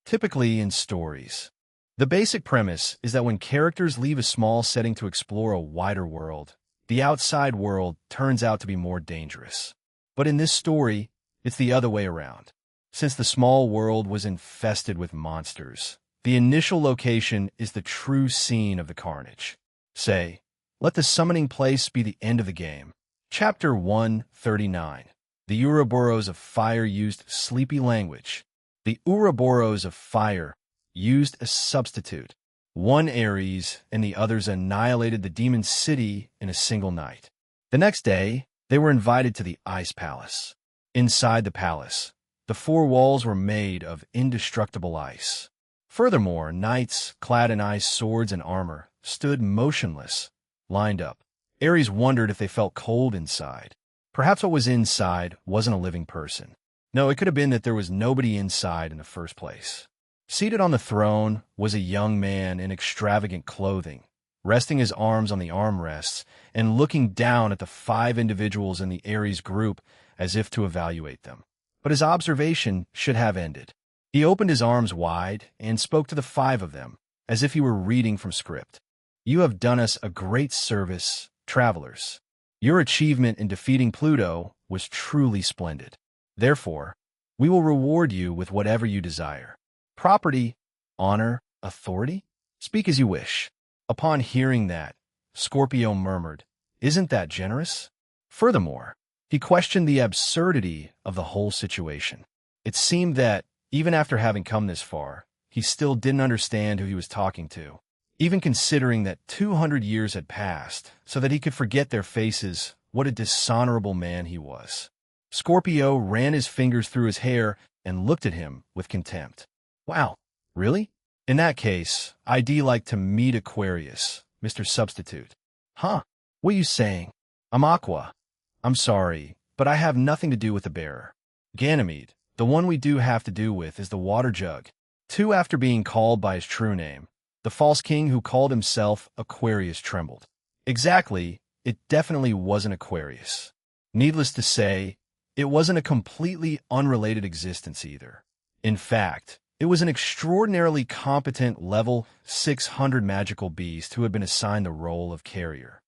Typically in stories, the basic premise is that when characters leave a small setting to explore a wider world, the outside world turns out to be more dangerous. But in this story, it's the other way around. Since the small world was infested with monsters, the initial location is the true scene of the carnage. Say, let the summoning place be the end of the game. Chapter 139. The Ouroboros of Fire used sleepy language. The Ouroboros of Fire used a substitute. One Ares and the others annihilated the demon city in a single night. The next day, they were invited to the Ice Palace. Inside the palace, the 4 walls were made of indestructible ice. Furthermore, knights, clad in ice swords and armor, stood motionless, lined up. Ares wondered if they felt cold inside. Perhaps what was inside wasn't a living person. No, it could have been that there was nobody inside in the first place. Seated on the throne was a young man in extravagant clothing, resting his arms on the armrests and looking down at the 5 individuals in the Ares group as if to evaluate them. But his observation should have ended. He opened his arms wide and spoke to the 5 of them, as if he were reading from script. You have done us a great service, travelers. Your achievement in defeating Pluto was truly splendid. Therefore, we will reward you with whatever you desire. Property, honor, authority? Speak as you wish. Upon hearing that, Scorpio murmured, "Isn't that generous?" Furthermore, he questioned the absurdity of the whole situation. It seemed that, even after having come this far, he still didn't understand who he was talking to, even considering that 200 years had passed so that he could forget their faces. What a dishonorable man he was. Scorpio ran his fingers through his hair and looked at him with contempt. Wow, really? In that case, I'd like to meet Aquarius, Mr. Substitute. Huh? What are you saying? I'm Aqua. I'm sorry, but I have nothing to do with the bearer. Ganymede, the one we do have to do with, is the water jug. 2. After being called by his true name, the false king who called himself Aquarius trembled. Exactly, it definitely wasn't Aquarius. Needless to say, it wasn't a completely unrelated existence either. In fact, it was an extraordinarily competent level 600 magical beast who had been assigned the role of carrier.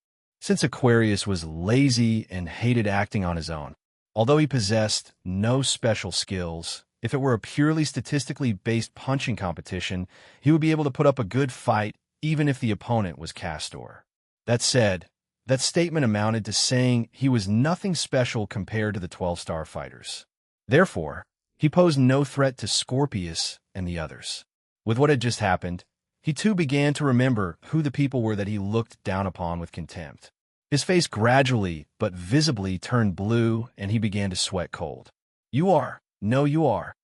Since Aquarius was lazy and hated acting on his own, although he possessed no special skills, if it were a purely statistically based punching competition, he would be able to put up a good fight even if the opponent was Castor. That said, that statement amounted to saying he was nothing special compared to the 12 starfighters. Therefore, he posed no threat to Scorpius and the others. With what had just happened, he too began to remember who the people were that he looked down upon with contempt. His face gradually but visibly turned blue, and he began to sweat cold. "You are. No, you are.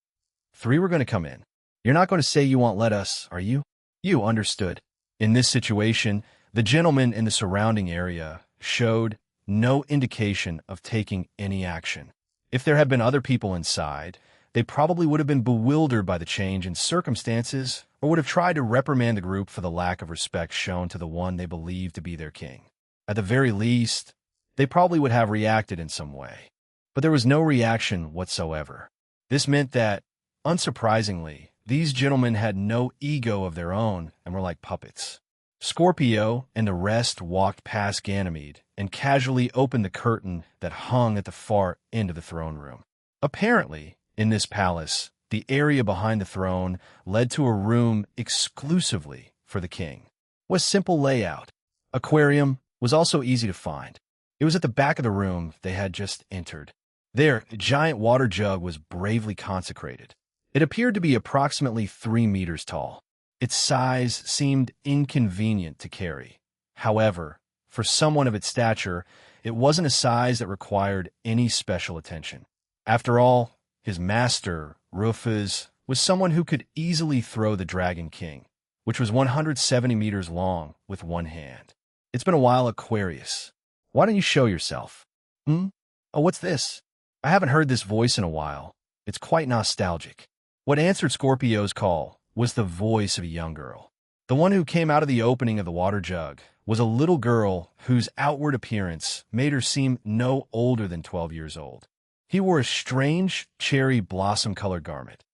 3 were going to come in. You're not going to say you won't let us, are you?" You understood. In this situation, the gentleman in the surrounding area showed no indication of taking any action. If there had been other people inside, they probably would have been bewildered by the change in circumstances or would have tried to reprimand the group for the lack of respect shown to the one they believed to be their king. At the very least, they probably would have reacted in some way. But there was no reaction whatsoever. This meant that, unsurprisingly, these gentlemen had no ego of their own and were like puppets. Scorpio and the rest walked past Ganymede and casually opened the curtain that hung at the far end of the throne room. Apparently, in this palace, the area behind the throne led to a room exclusively for the king. It was simple layout. Aquarium was also easy to find. It was at the back of the room they had just entered. There, a giant water jug was bravely consecrated. It appeared to be approximately 3 meters tall. Its size seemed inconvenient to carry. However, for someone of its stature, it wasn't a size that required any special attention. After all, his master, Rufus, was someone who could easily throw the Dragon King, which was 170 meters long, with one hand. "It's been a while, Aquarius. Why don't you show yourself?" "Oh, what's this? I haven't heard this voice in a while. It's quite nostalgic." What answered Scorpio's call was the voice of a young girl. The one who came out of the opening of the water jug was a little girl whose outward appearance made her seem no older than 12 years old. He wore a strange cherry blossom-colored garment,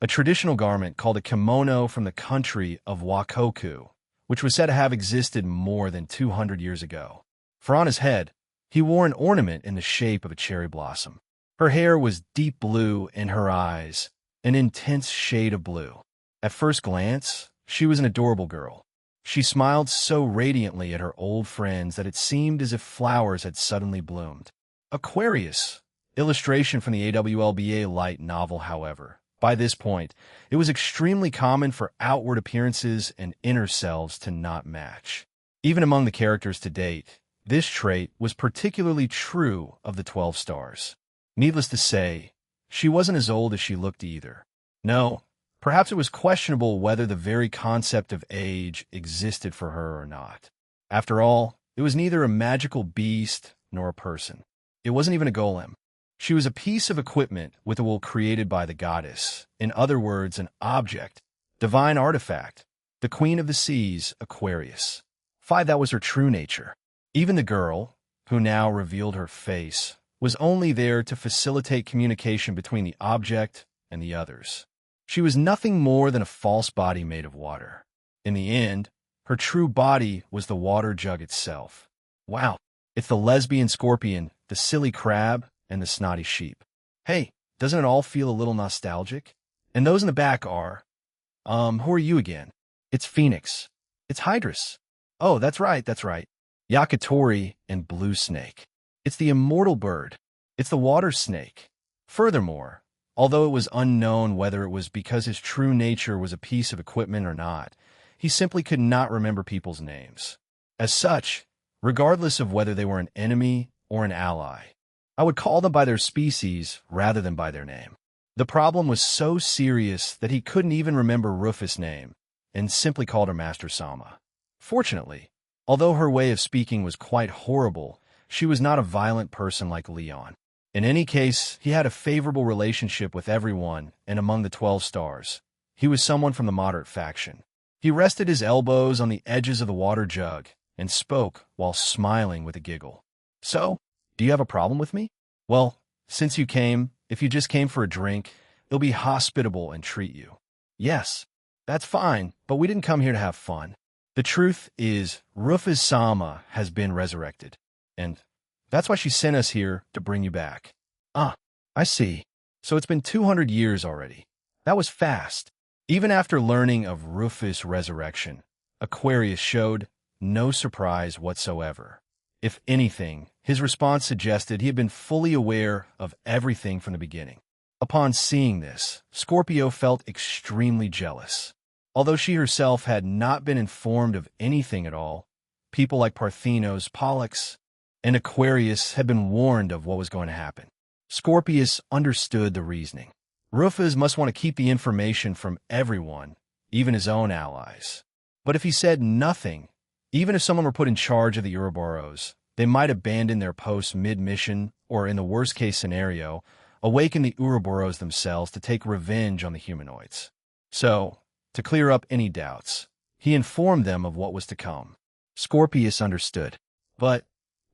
a traditional garment called a kimono from the country of Wakoku, which was said to have existed more than 200 years ago. For on his head, he wore an ornament in the shape of a cherry blossom. Her hair was deep blue and her eyes an intense shade of blue. At first glance, she was an adorable girl. She smiled so radiantly at her old friends that it seemed as if flowers had suddenly bloomed. Aquarius. Illustration from the AWLBA light novel, however. By this point, it was extremely common for outward appearances and inner selves to not match. Even among the characters to date, this trait was particularly true of the 12 stars. Needless to say, she wasn't as old as she looked either. No, perhaps it was questionable whether the very concept of age existed for her or not. After all, it was neither a magical beast nor a person. It wasn't even a golem. She was a piece of equipment with a will created by the goddess. In other words, an object, divine artifact, the queen of the seas, Aquarius. That was her true nature. Even the girl, who now revealed her face, was only there to facilitate communication between the object and the others. She was nothing more than a false body made of water. In the end, her true body was the water jug itself. Wow, it's the lesbian scorpion, the silly crab, and the snotty sheep. Hey, doesn't it all feel a little nostalgic? And those in the back are, who are you again? It's Phoenix. It's Hydrus. Oh, that's right. Yakitori and Blue Snake. It's the immortal bird. It's the water snake. Furthermore, although it was unknown whether it was because his true nature was a piece of equipment or not, he simply could not remember people's names. As such, regardless of whether they were an enemy or an ally, I would call them by their species rather than by their name. The problem was so serious that he couldn't even remember Rufus' name and simply called her Master Sama. Fortunately, although her way of speaking was quite horrible, she was not a violent person like Leon. In any case, he had a favorable relationship with everyone, and among the 12 stars, he was someone from the moderate faction. He rested his elbows on the edges of the water jug and spoke while smiling with a giggle. "So, do you have a problem with me? Well, since you came, if you just came for a drink, it'll be hospitable and treat you." "Yes, that's fine, but we didn't come here to have fun. The truth is, Rufus Sama has been resurrected. And that's why she sent us here to bring you back." "Ah, I see. So it's been 200 years already. That was fast." Even after learning of Rufus' resurrection, Aquarius showed no surprise whatsoever. If anything, his response suggested he had been fully aware of everything from the beginning. Upon seeing this, Scorpio felt extremely jealous. Although she herself had not been informed of anything at all, people like Parthenos, Pollux, and Aquarius had been warned of what was going to happen. Scorpius understood the reasoning. Rufus must want to keep the information from everyone, even his own allies. But if he said nothing, even if someone were put in charge of the Ouroboros, they might abandon their posts mid-mission or, in the worst-case scenario, awaken the Ouroboros themselves to take revenge on the humanoids. So, to clear up any doubts, he informed them of what was to come. Scorpius understood. But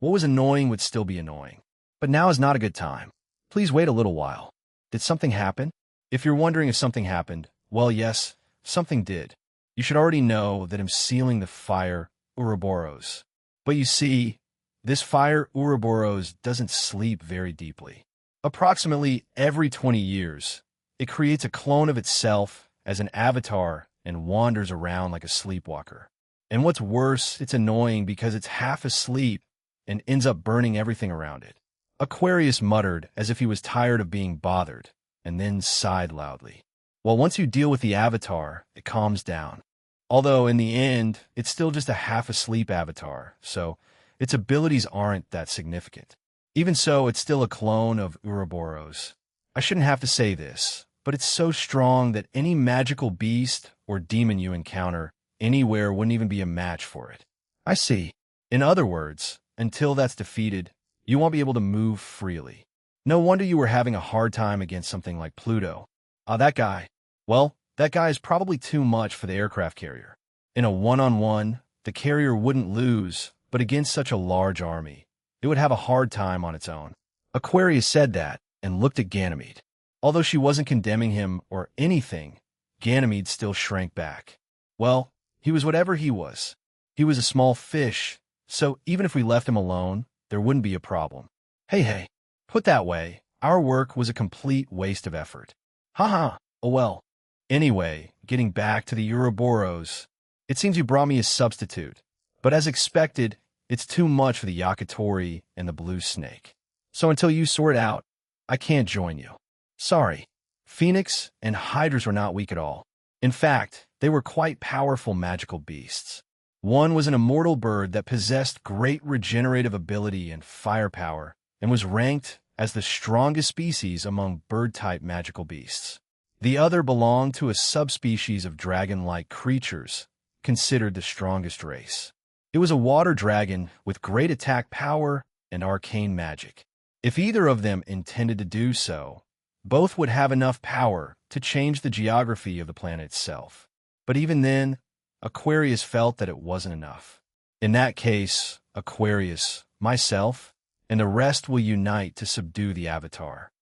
what was annoying would still be annoying. But now is not a good time. Please wait a little while. Did something happen? If you're wondering if something happened, well, yes, something did. You should already know that I'm sealing the fire Ouroboros. But you see, this fire Ouroboros doesn't sleep very deeply. Approximately every 20 years, it creates a clone of itself as an avatar and wanders around like a sleepwalker. And what's worse, it's annoying because it's half asleep and ends up burning everything around it. Aquarius muttered as if he was tired of being bothered, and then sighed loudly. Well, once you deal with the avatar, it calms down. Although, in the end, it's still just a half-asleep avatar, so its abilities aren't that significant. Even so, it's still a clone of Ouroboros. I shouldn't have to say this, but it's so strong that any magical beast or demon you encounter anywhere wouldn't even be a match for it. I see. In other words, until that's defeated, you won't be able to move freely. No wonder you were having a hard time against something like Pluto. That guy. Well, that guy is probably too much for the aircraft carrier. In a one-on-one, the carrier wouldn't lose, but against such a large army, it would have a hard time on its own. Aquarius said that and looked at Ganymede. Although she wasn't condemning him or anything, Ganymede still shrank back. Well, he was whatever he was. He was a small fish, so even if we left him alone, there wouldn't be a problem. Hey, put that way, our work was a complete waste of effort. Haha, oh well. Anyway, getting back to the Ouroboros, it seems you brought me a substitute, but as expected, it's too much for the Yakitori and the blue snake. So until you sort out, I can't join you. Sorry. Phoenix and Hydras were not weak at all. In fact, they were quite powerful magical beasts. One was an immortal bird that possessed great regenerative ability and firepower, and was ranked as the strongest species among bird-type magical beasts. The other belonged to a subspecies of dragon-like creatures, considered the strongest race. It was a water dragon with great attack power and arcane magic. If either of them intended to do so, both would have enough power to change the geography of the planet itself. But even then, Aquarius felt that it wasn't enough. In that case, Aquarius, myself, and the rest will unite to subdue the Avatar.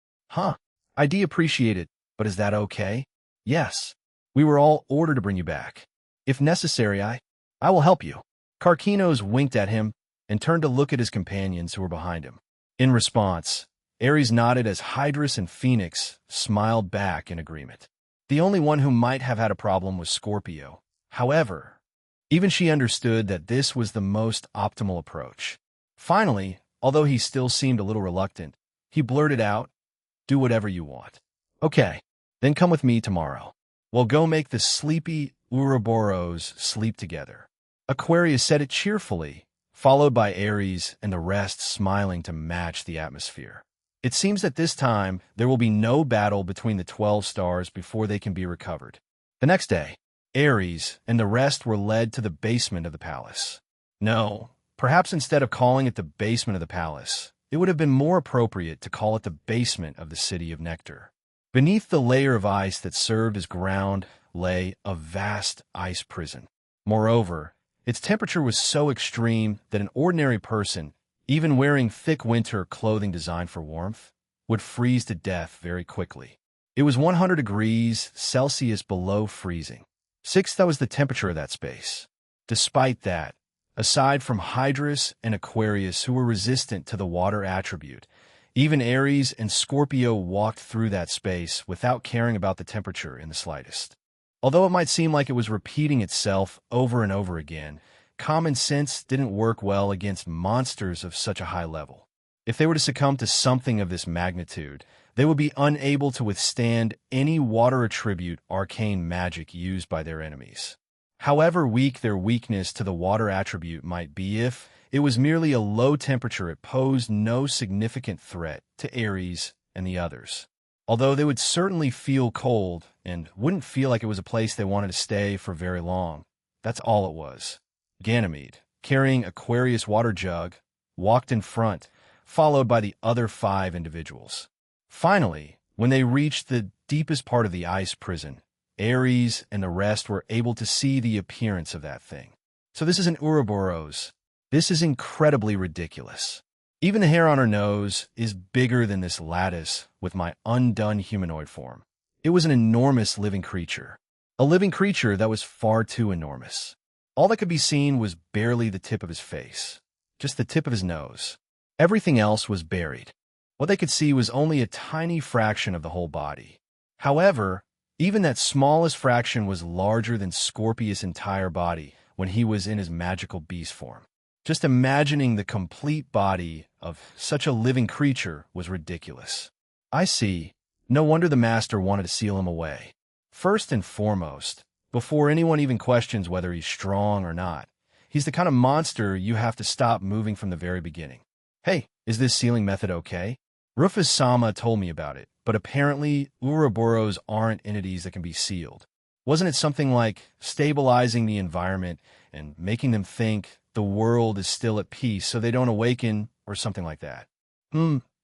I'd appreciate it, but is that okay? Yes. We were all ordered to bring you back. If necessary, I will help you. Karkinos winked at him and turned to look at his companions who were behind him. In response, Ares nodded as Hydrus and Phoenix smiled back in agreement. The only one who might have had a problem was Scorpio. However, even she understood that this was the most optimal approach. Finally, although he still seemed a little reluctant, he blurted out, "Do whatever you want." "Okay, then come with me tomorrow. We'll go make the sleepy Ouroboros sleep together." Aquarius said it cheerfully, followed by Ares and the rest smiling to match the atmosphere. It seems that this time there will be no battle between the 12 stars before they can be recovered. The next day, Ares and the rest were led to the basement of the palace. No, perhaps instead of calling it the basement of the palace, it would have been more appropriate to call it the basement of the city of Nectar. Beneath the layer of ice that served as ground lay a vast ice prison. Moreover, its temperature was so extreme that an ordinary person, even wearing thick winter clothing designed for warmth, would freeze to death very quickly. It was 100 degrees Celsius below freezing. That was the temperature of that space. Despite that, aside from Hydrus and Aquarius who were resistant to the water attribute, even Ares and Scorpio walked through that space without caring about the temperature in the slightest. Although it might seem like it was repeating itself over and over again, common sense didn't work well against monsters of such a high level. If they were to succumb to something of this magnitude, they would be unable to withstand any water attribute arcane magic used by their enemies. However weak their weakness to the water attribute might be, if It was merely a low temperature. It posed no significant threat to Ares and the others. Although they would certainly feel cold and wouldn't feel like it was a place they wanted to stay for very long. That's all it was. Ganymede, carrying Aquarius' water jug, walked in front, followed by the other 5 individuals. Finally, when they reached the deepest part of the ice prison, Ares and the rest were able to see the appearance of that thing. So this is an Ouroboros. This is incredibly ridiculous. Even the hair on her nose is bigger than this lattice with my undone humanoid form. It was an enormous living creature. A living creature that was far too enormous. All that could be seen was barely the tip of his face. Just the tip of his nose. Everything else was buried. What they could see was only a tiny fraction of the whole body. However, even that smallest fraction was larger than Scorpius' entire body when he was in his magical beast form. Just imagining the complete body of such a living creature was ridiculous. I see. No wonder the master wanted to seal him away. First and foremost, before anyone even questions whether he's strong or not, he's the kind of monster you have to stop moving from the very beginning. Hey, is this sealing method okay? Rufus-sama told me about it, but apparently Ouroboros aren't entities that can be sealed. Wasn't it something like stabilizing the environment and making them think the world is still at peace so they don't awaken or something like that?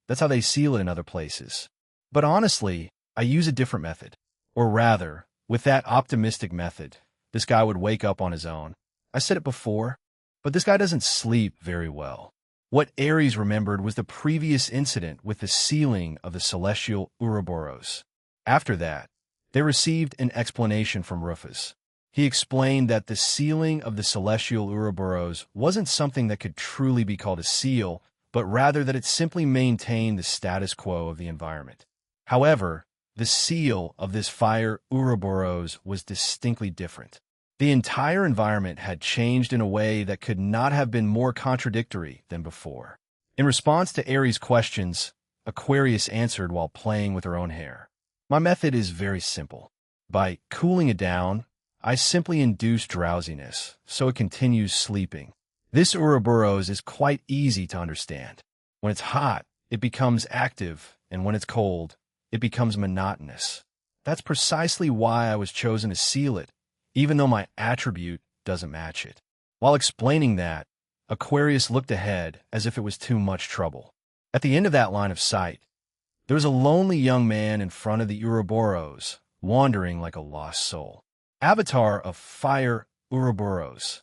That's how they seal it in other places. But honestly, I use a different method. Or rather, with that optimistic method, this guy would wake up on his own. I said it before, but this guy doesn't sleep very well. What Ares remembered was the previous incident with the sealing of the celestial Ouroboros. After that, they received an explanation from Rufus. He explained that the sealing of the celestial Ouroboros wasn't something that could truly be called a seal, but rather that it simply maintained the status quo of the environment. However, the seal of this fire Ouroboros was distinctly different. The entire environment had changed in a way that could not have been more contradictory than before. In response to Ares' questions, Aquarius answered while playing with her own hair. My method is very simple. By cooling it down, I simply induce drowsiness, so it continues sleeping. This Ouroboros is quite easy to understand. When it's hot, it becomes active, and when it's cold, it becomes monotonous. That's precisely why I was chosen to seal it, even though my attribute doesn't match it. While explaining that, Aquarius looked ahead as if it was too much trouble. At the end of that line of sight, there was a lonely young man in front of the Ouroboros, wandering like a lost soul. Avatar of Fire Ouroboros.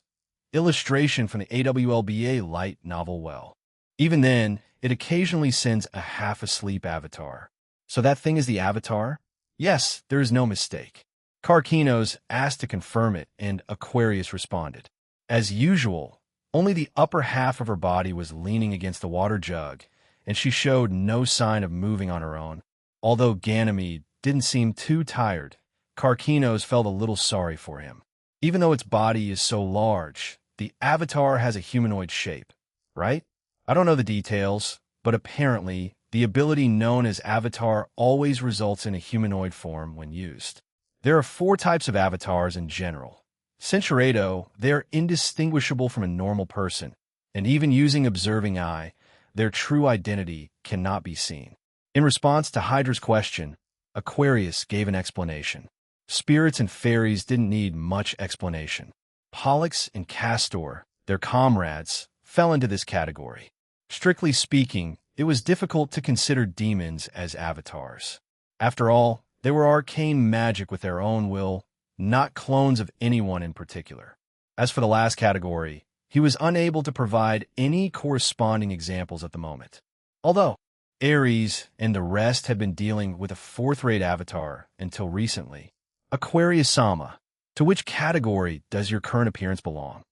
Illustration from the AWLBA light novel Well. Even then, it occasionally sends a half-asleep avatar. So that thing is the avatar? Yes, there is no mistake. Karkinos asked to confirm it, and Aquarius responded. As usual, only the upper half of her body was leaning against the water jug, and she showed no sign of moving on her own. Although Ganymede didn't seem too tired, Karkinos felt a little sorry for him. Even though its body is so large, the avatar has a humanoid shape, right? I don't know the details, but apparently, the ability known as avatar always results in a humanoid form when used. There are 4 types of avatars in general. Centurado, they are indistinguishable from a normal person, and even using observing eye, their true identity cannot be seen. In response to Hydra's question, Aquarius gave an explanation. Spirits and fairies didn't need much explanation. Pollux and Castor, their comrades, fell into this category. Strictly speaking, it was difficult to consider demons as avatars. After all, they were arcane magic with their own will, not clones of anyone in particular. As for the last category, he was unable to provide any corresponding examples at the moment. Although Ares and the rest had been dealing with a 4th-rate avatar until recently. Aquarius-sama, to which category does your current appearance belong?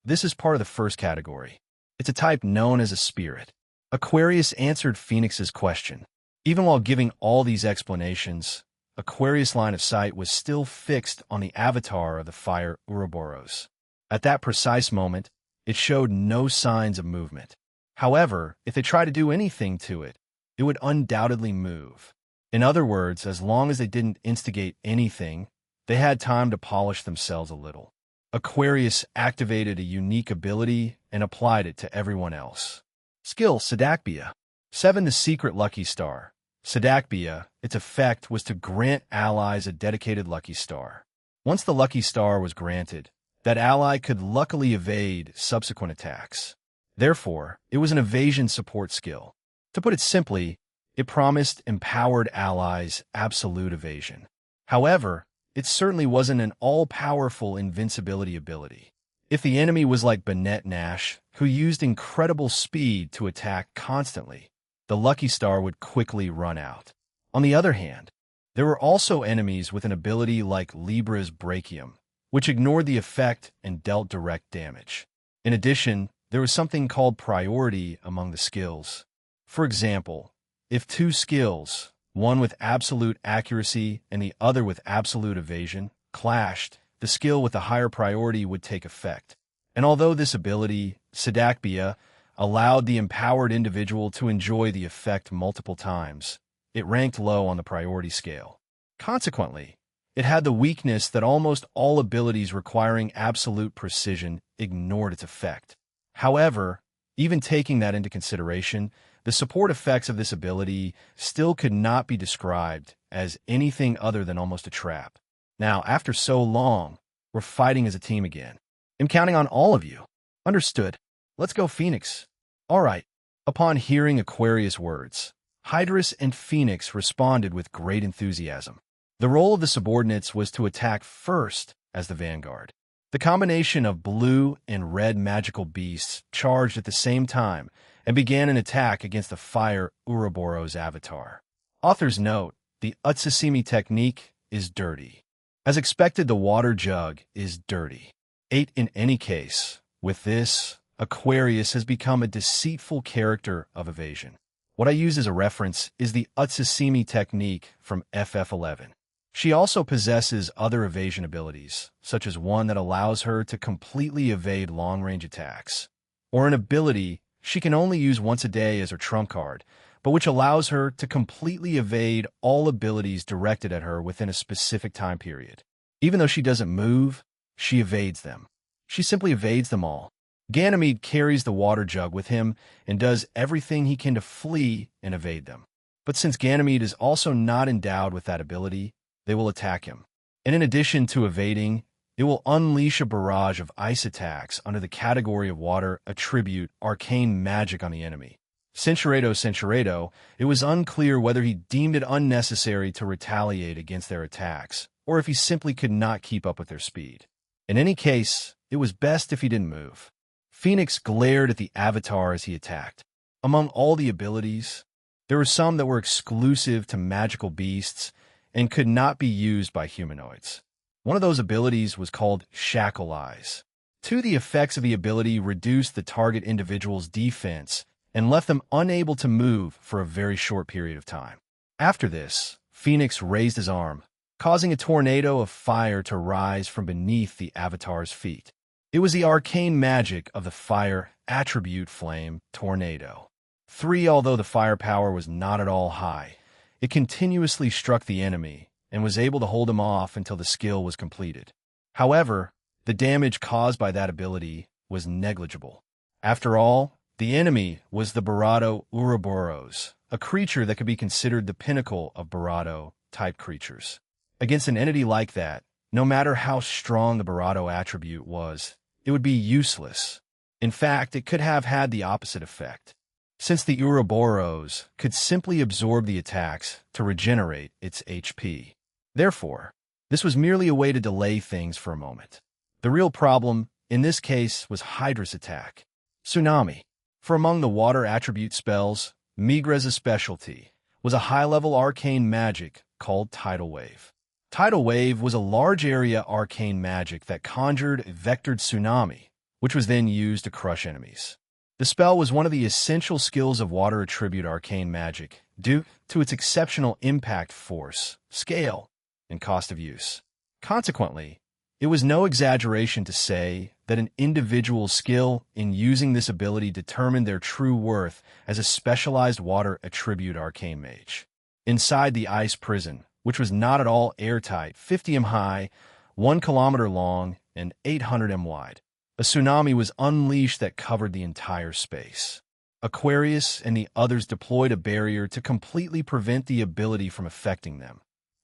This is part of the first category. It's a type known as a spirit. Aquarius answered Phoenix's question. Even while giving all these explanations, Aquarius' line of sight was still fixed on the avatar of the fire Ouroboros. At that precise moment, it showed no signs of movement. However, if they tried to do anything to it, it would undoubtedly move. In other words, as long as they didn't instigate anything, they had time to polish themselves a little. Aquarius activated a unique ability and applied it to everyone else. Skill Sadakbia. 7. The Secret Lucky Star. Sadakbia, its effect was to grant allies a dedicated lucky star. Once the lucky star was granted, that ally could luckily evade subsequent attacks. Therefore, it was an evasion support skill. To put it simply, it promised empowered allies absolute evasion. However, it certainly wasn't an all-powerful invincibility ability. If the enemy was like Banette Nash, who used incredible speed to attack constantly, the lucky star would quickly run out. On the other hand, there were also enemies with an ability like Libra's Brachium, which ignored the effect and dealt direct damage. In addition, there was something called priority among the skills. For example, if two skills, one with absolute accuracy and the other with absolute evasion, clashed, the skill with the higher priority would take effect. And although this ability, Sadakbia, allowed the empowered individual to enjoy the effect multiple times, it ranked low on the priority scale. Consequently, it had the weakness that almost all abilities requiring absolute precision ignored its effect. However, even taking that into consideration, the support effects of this ability still could not be described as anything other than almost a trap. Now, after so long, we're fighting as a team again. I'm counting on all of you. Understood. Let's go, Phoenix. All right. Upon hearing Aquarius' words, Hydrus and Phoenix responded with great enthusiasm. The role of the subordinates was to attack first as the vanguard. The combination of blue and red magical beasts charged at the same time and began an attack against the fire Ouroboros avatar. Author's note, the Utsasimi technique is dirty. As expected, the water jug is dirty. 8. In any case, with this, Aquarius has become a deceitful character of evasion. What I use as a reference is the Utsasimi technique from FF11. She also possesses other evasion abilities, such as one that allows her to completely evade long-range attacks, or an ability she can only use once a day as her trump card, but which allows her to completely evade all abilities directed at her within a specific time period. Even though she doesn't move, she evades them. She simply evades them all. Ganymede carries the water jug with him and does everything he can to flee and evade them. But since Ganymede is also not endowed with that ability, they will attack him. And in addition to evading, it will unleash a barrage of ice attacks under the category of water attribute arcane magic on the enemy. Censuredo, it was unclear whether he deemed it unnecessary to retaliate against their attacks, or if he simply could not keep up with their speed. In any case, it was best if he didn't move. Phoenix glared at the avatar as he attacked. Among all the abilities, there were some that were exclusive to magical beasts and could not be used by humanoids. One of those abilities was called Shackle Eyes. 2. The effects of the ability reduced the target individual's defense and left them unable to move for a very short period of time. After this, Phoenix raised his arm, causing a tornado of fire to rise from beneath the avatar's feet. It was the arcane magic of the fire attribute flame tornado. 3. Although the firepower was not at all high, it continuously struck the enemy and was able to hold him off until the skill was completed. However, the damage caused by that ability was negligible. After all, the enemy was the Barado Ouroboros, a creature that could be considered the pinnacle of Barado-type creatures. Against an entity like that, no matter how strong the Barado attribute was, it would be useless. In fact, it could have had the opposite effect, since the Ouroboros could simply absorb the attacks to regenerate its HP. Therefore, this was merely a way to delay things for a moment. The real problem, in this case, was Hydra's attack. Tsunami. For among the water attribute spells, Midgard's specialty was a high-level arcane magic called Tidal Wave. Tidal Wave was a large area arcane magic that conjured a vectored tsunami, which was then used to crush enemies. The spell was one of the essential skills of water attribute arcane magic due to its exceptional impact force, scale, and cost of use. Consequently, it was no exaggeration to say that an individual's skill in using this ability determined their true worth as a specialized water attribute arcane mage. Inside the ice prison, which was not at all airtight, 50 m high, 1 kilometer long, and 800 m wide. A tsunami was unleashed that covered the entire space. Aquarius and the others deployed a barrier to completely prevent the ability from affecting them.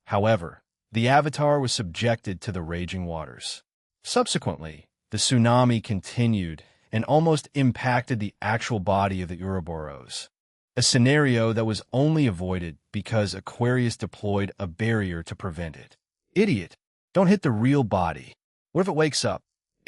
However, the Avatar was subjected to the raging waters. Subsequently, the tsunami continued and almost impacted the actual body of the Ouroboros, a scenario that was only avoided because Aquarius deployed a barrier to prevent it. Idiot! Don't hit the real body. What if it wakes up?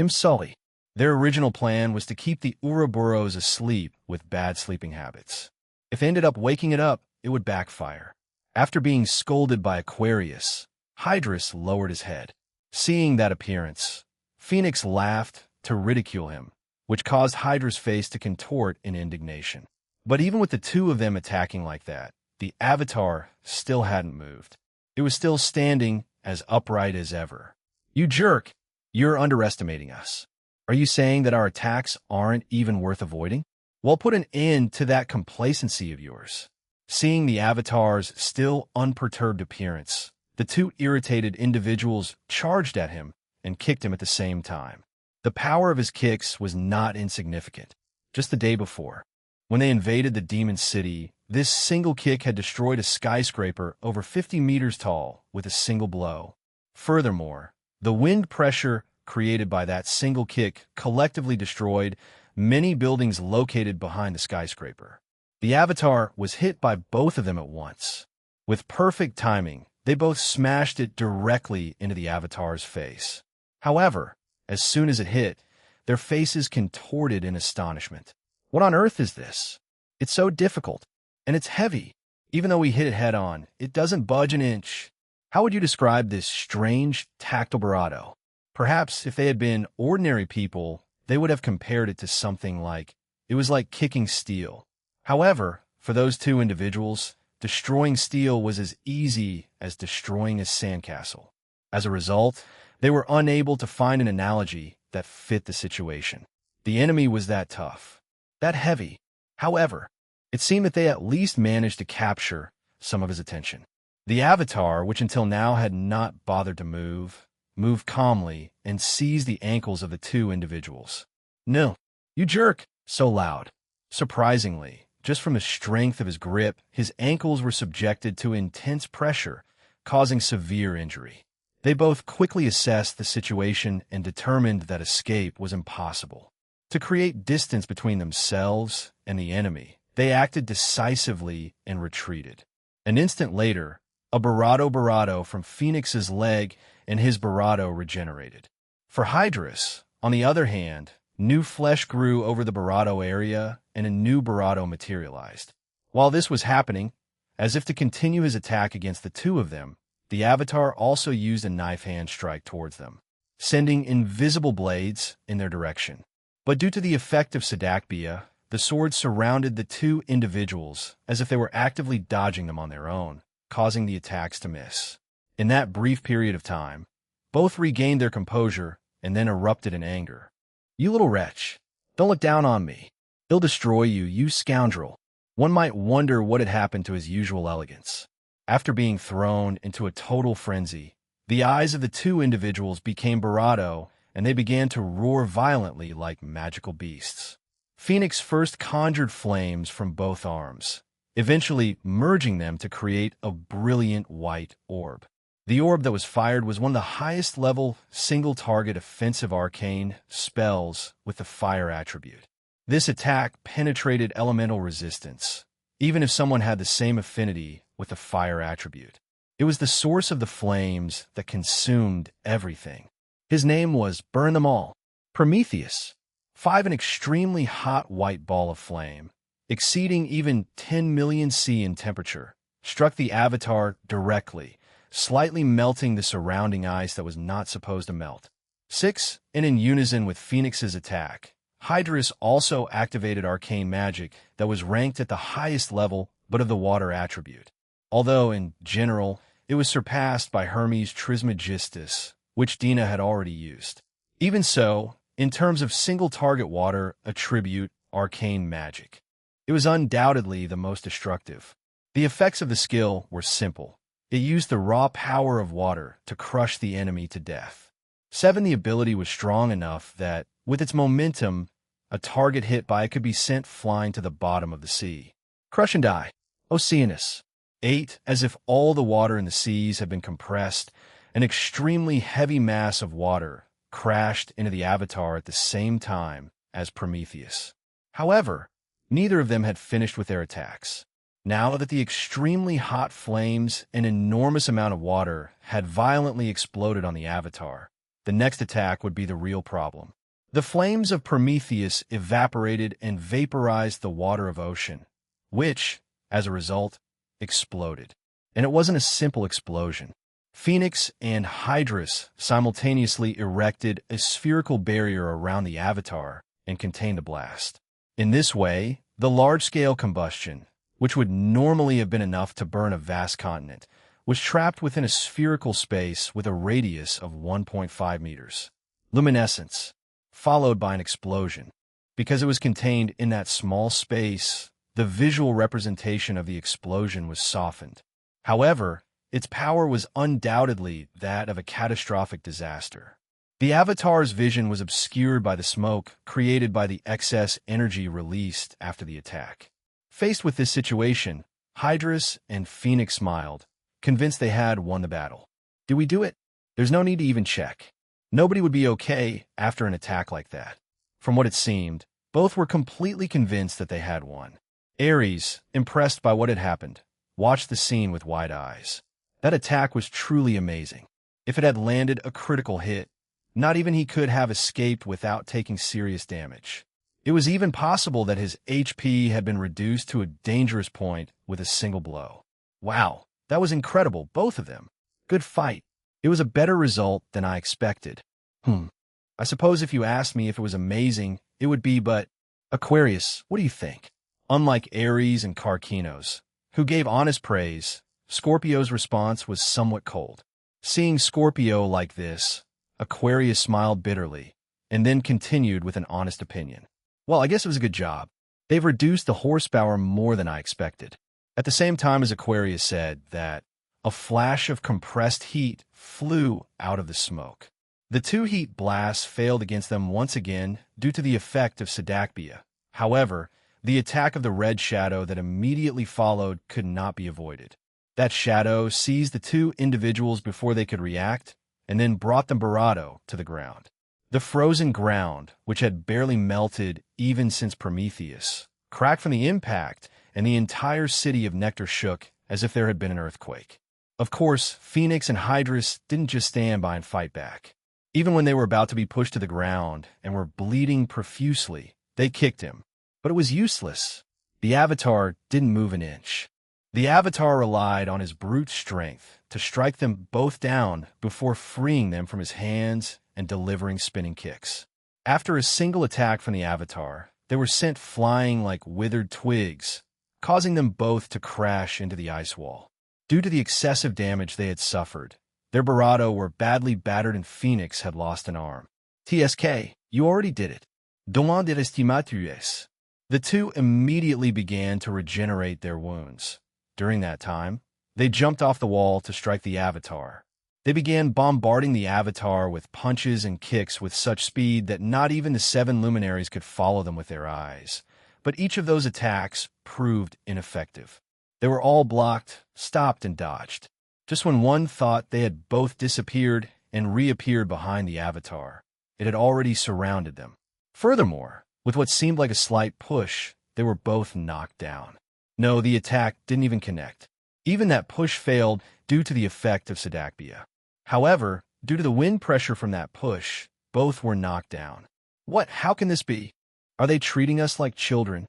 Sully. Their original plan was to keep the Ouroboros asleep with bad sleeping habits. If they ended up waking it up, it would backfire. After being scolded by Aquarius, Hydrus lowered his head. Seeing that appearance, Phoenix laughed to ridicule him, which caused Hydra's face to contort in indignation. But even with the two of them attacking like that, the Avatar still hadn't moved. It was still standing as upright as ever. You jerk! You're underestimating us. Are you saying that our attacks aren't even worth avoiding? Well, put an end to that complacency of yours. Seeing the Avatar's still unperturbed appearance, the two irritated individuals charged at him and kicked him at the same time. The power of his kicks was not insignificant. Just the day before, when they invaded the Demon City, this single kick had destroyed a skyscraper over 50 meters tall with a single blow. Furthermore, the wind pressure created by that single kick collectively destroyed many buildings located behind the skyscraper. The Avatar was hit by both of them at once. With perfect timing, they both smashed it directly into the Avatar's face. However, as soon as it hit, their faces contorted in astonishment. What on earth is this? It's so difficult, and it's heavy. Even though we hit it head-on, it doesn't budge an inch. How would you describe this strange, tactile bravado? Perhaps if they had been ordinary people, they would have compared it to something like, it was like kicking steel. However, for those two individuals, destroying steel was as easy as destroying a sandcastle. As a result, they were unable to find an analogy that fit the situation. The enemy was that tough, that heavy. However, it seemed that they at least managed to capture some of his attention. The Avatar, which until now had not bothered to moved calmly and seized the ankles of the two individuals. No, you jerk! So loud. Surprisingly, just from the strength of his grip, his ankles were subjected to intense pressure, causing severe injury. They both quickly assessed the situation and determined that escape was impossible. To create distance between themselves and the enemy, they acted decisively and retreated. An instant later, a Barado from Phoenix's leg and his Barado regenerated. For Hydrus, on the other hand, new flesh grew over the Barado area and a new Barado materialized. While this was happening, as if to continue his attack against the two of them, the Avatar also used a knife hand strike towards them, sending invisible blades in their direction. But due to the effect of Sadakbia, the sword surrounded the two individuals as if they were actively dodging them on their own, causing the attacks to miss. In that brief period of time, both regained their composure and then erupted in anger. You little wretch, don't look down on me. He'll destroy you, you scoundrel. One might wonder what had happened to his usual elegance. After being thrown into a total frenzy, the eyes of the two individuals became Barado, and they began to roar violently like magical beasts. Phoenix first conjured flames from both arms, eventually merging them to create a brilliant white orb. The orb that was fired was one of the highest-level, single-target offensive arcane spells with the fire attribute. This attack penetrated elemental resistance, even if someone had the same affinity with the fire attribute. It was the source of the flames that consumed everything. His name was Burn Them All. Prometheus, 5, an extremely hot white ball of flame, exceeding even 10 million C in temperature, struck the Avatar directly, slightly melting the surrounding ice that was not supposed to melt. 6, and in unison with Phoenix's attack, Hydrus also activated arcane magic that was ranked at the highest level but of the water attribute. Although, in general, it was surpassed by Hermes' Trismegistus, which Dina had already used. Even so, in terms of single-target water attribute arcane magic, it was undoubtedly the most destructive. The effects of the skill were simple. It used the raw power of water to crush the enemy to death. 7. The ability was strong enough that, with its momentum, a target hit by it could be sent flying to the bottom of the sea. Crush and die. Oceanus. 8. As if all the water in the seas had been compressed, an extremely heavy mass of water crashed into the Avatar at the same time as Prometheus. However, neither of them had finished with their attacks. Now that the extremely hot flames and enormous amount of water had violently exploded on the Avatar, the next attack would be the real problem. The flames of Prometheus evaporated and vaporized the water of ocean, which, as a result, exploded. And it wasn't a simple explosion. Phoenix and Hydrus simultaneously erected a spherical barrier around the Avatar and contained the blast. In this way, the large-scale combustion, which would normally have been enough to burn a vast continent, was trapped within a spherical space with a radius of 1.5 meters. Luminescence, followed by an explosion. Because it was contained in that small space, the visual representation of the explosion was softened. However, its power was undoubtedly that of a catastrophic disaster. The Avatar's vision was obscured by the smoke created by the excess energy released after the attack. Faced with this situation, Hydrus and Phoenix smiled, convinced they had won the battle. Do we do it? There's no need to even check. Nobody would be okay after an attack like that. From what it seemed, both were completely convinced that they had won. Ares, impressed by what had happened, watched the scene with wide eyes. That attack was truly amazing. If it had landed a critical hit, not even he could have escaped without taking serious damage. It was even possible that his HP had been reduced to a dangerous point with a single blow. Wow, that was incredible, both of them. Good fight. It was a better result than I expected. I suppose if you asked me if it was amazing, it would be, but... Aquarius, what do you think? Unlike Ares and Karkinos, who gave honest praise, Scorpio's response was somewhat cold. Seeing Scorpio like this, Aquarius smiled bitterly, and then continued with an honest opinion. Well, I guess it was a good job. They've reduced the horsepower more than I expected. At the same time as Aquarius said that, a flash of compressed heat flew out of the smoke. The two heat blasts failed against them once again due to the effect of Sedakbia. However, the attack of the red shadow that immediately followed could not be avoided. That shadow seized the two individuals before they could react, and then brought them Barado to the ground. The frozen ground, which had barely melted even since Prometheus, cracked from the impact, and the entire city of Nectar shook as if there had been an earthquake. Of course, Phoenix and Hydrus didn't just stand by and fight back. Even when they were about to be pushed to the ground and were bleeding profusely, they kicked him. But it was useless. The Avatar didn't move an inch. The Avatar relied on his brute strength to strike them both down before freeing them from his hands and delivering spinning kicks. After a single attack from the Avatar, they were sent flying like withered twigs, causing them both to crash into the ice wall. Due to the excessive damage they had suffered, their Barado were badly battered and Phoenix had lost an arm. TSK, you already did it. Demande estimatures. The two immediately began to regenerate their wounds. During that time, they jumped off the wall to strike the Avatar. They began bombarding the Avatar with punches and kicks with such speed that not even the 7 luminaries could follow them with their eyes. But each of those attacks proved ineffective. They were all blocked, stopped, and dodged. Just when one thought they had both disappeared and reappeared behind the Avatar, it had already surrounded them. Furthermore, with what seemed like a slight push, they were both knocked down. No, the attack didn't even connect. Even that push failed due to the effect of Sedakbia. However, due to the wind pressure from that push, both were knocked down. What? How can this be? Are they treating us like children?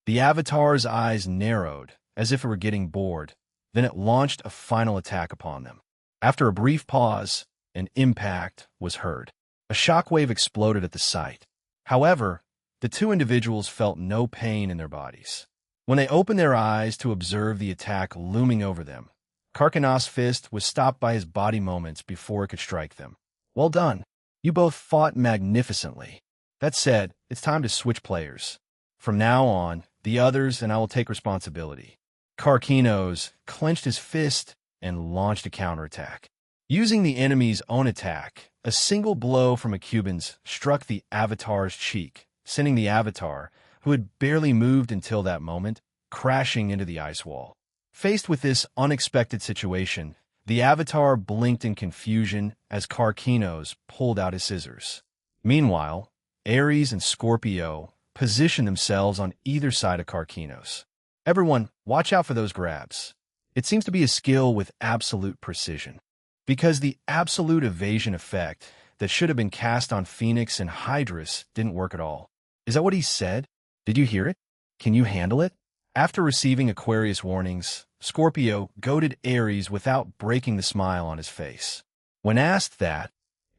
The Avatar's eyes narrowed, as if it were getting bored. Then it launched a final attack upon them. After a brief pause, an impact was heard. A shockwave exploded at the site. However, the two individuals felt no pain in their bodies. When they opened their eyes to observe the attack looming over them, Karkanos' fist was stopped by his body moments before it could strike them. Well done. You both fought magnificently. That said, it's time to switch players. From now on, the others and I will take responsibility. Karkinos clenched his fist and launched a counterattack. Using the enemy's own attack, a single blow from a Cuban's struck the Avatar's cheek, sending the Avatar, who had barely moved until that moment, crashing into the ice wall. Faced with this unexpected situation, the Avatar blinked in confusion as Karkinos pulled out his scissors. Meanwhile, Ares and Scorpio positioned themselves on either side of Karkinos. Everyone, watch out for those grabs. It seems to be a skill with absolute precision. Because the absolute evasion effect that should have been cast on Phoenix and Hydrus didn't work at all. Is that what he said? Did you hear it? Can you handle it? After receiving Aquarius warnings, Scorpio goaded Ares without breaking the smile on his face. When asked that,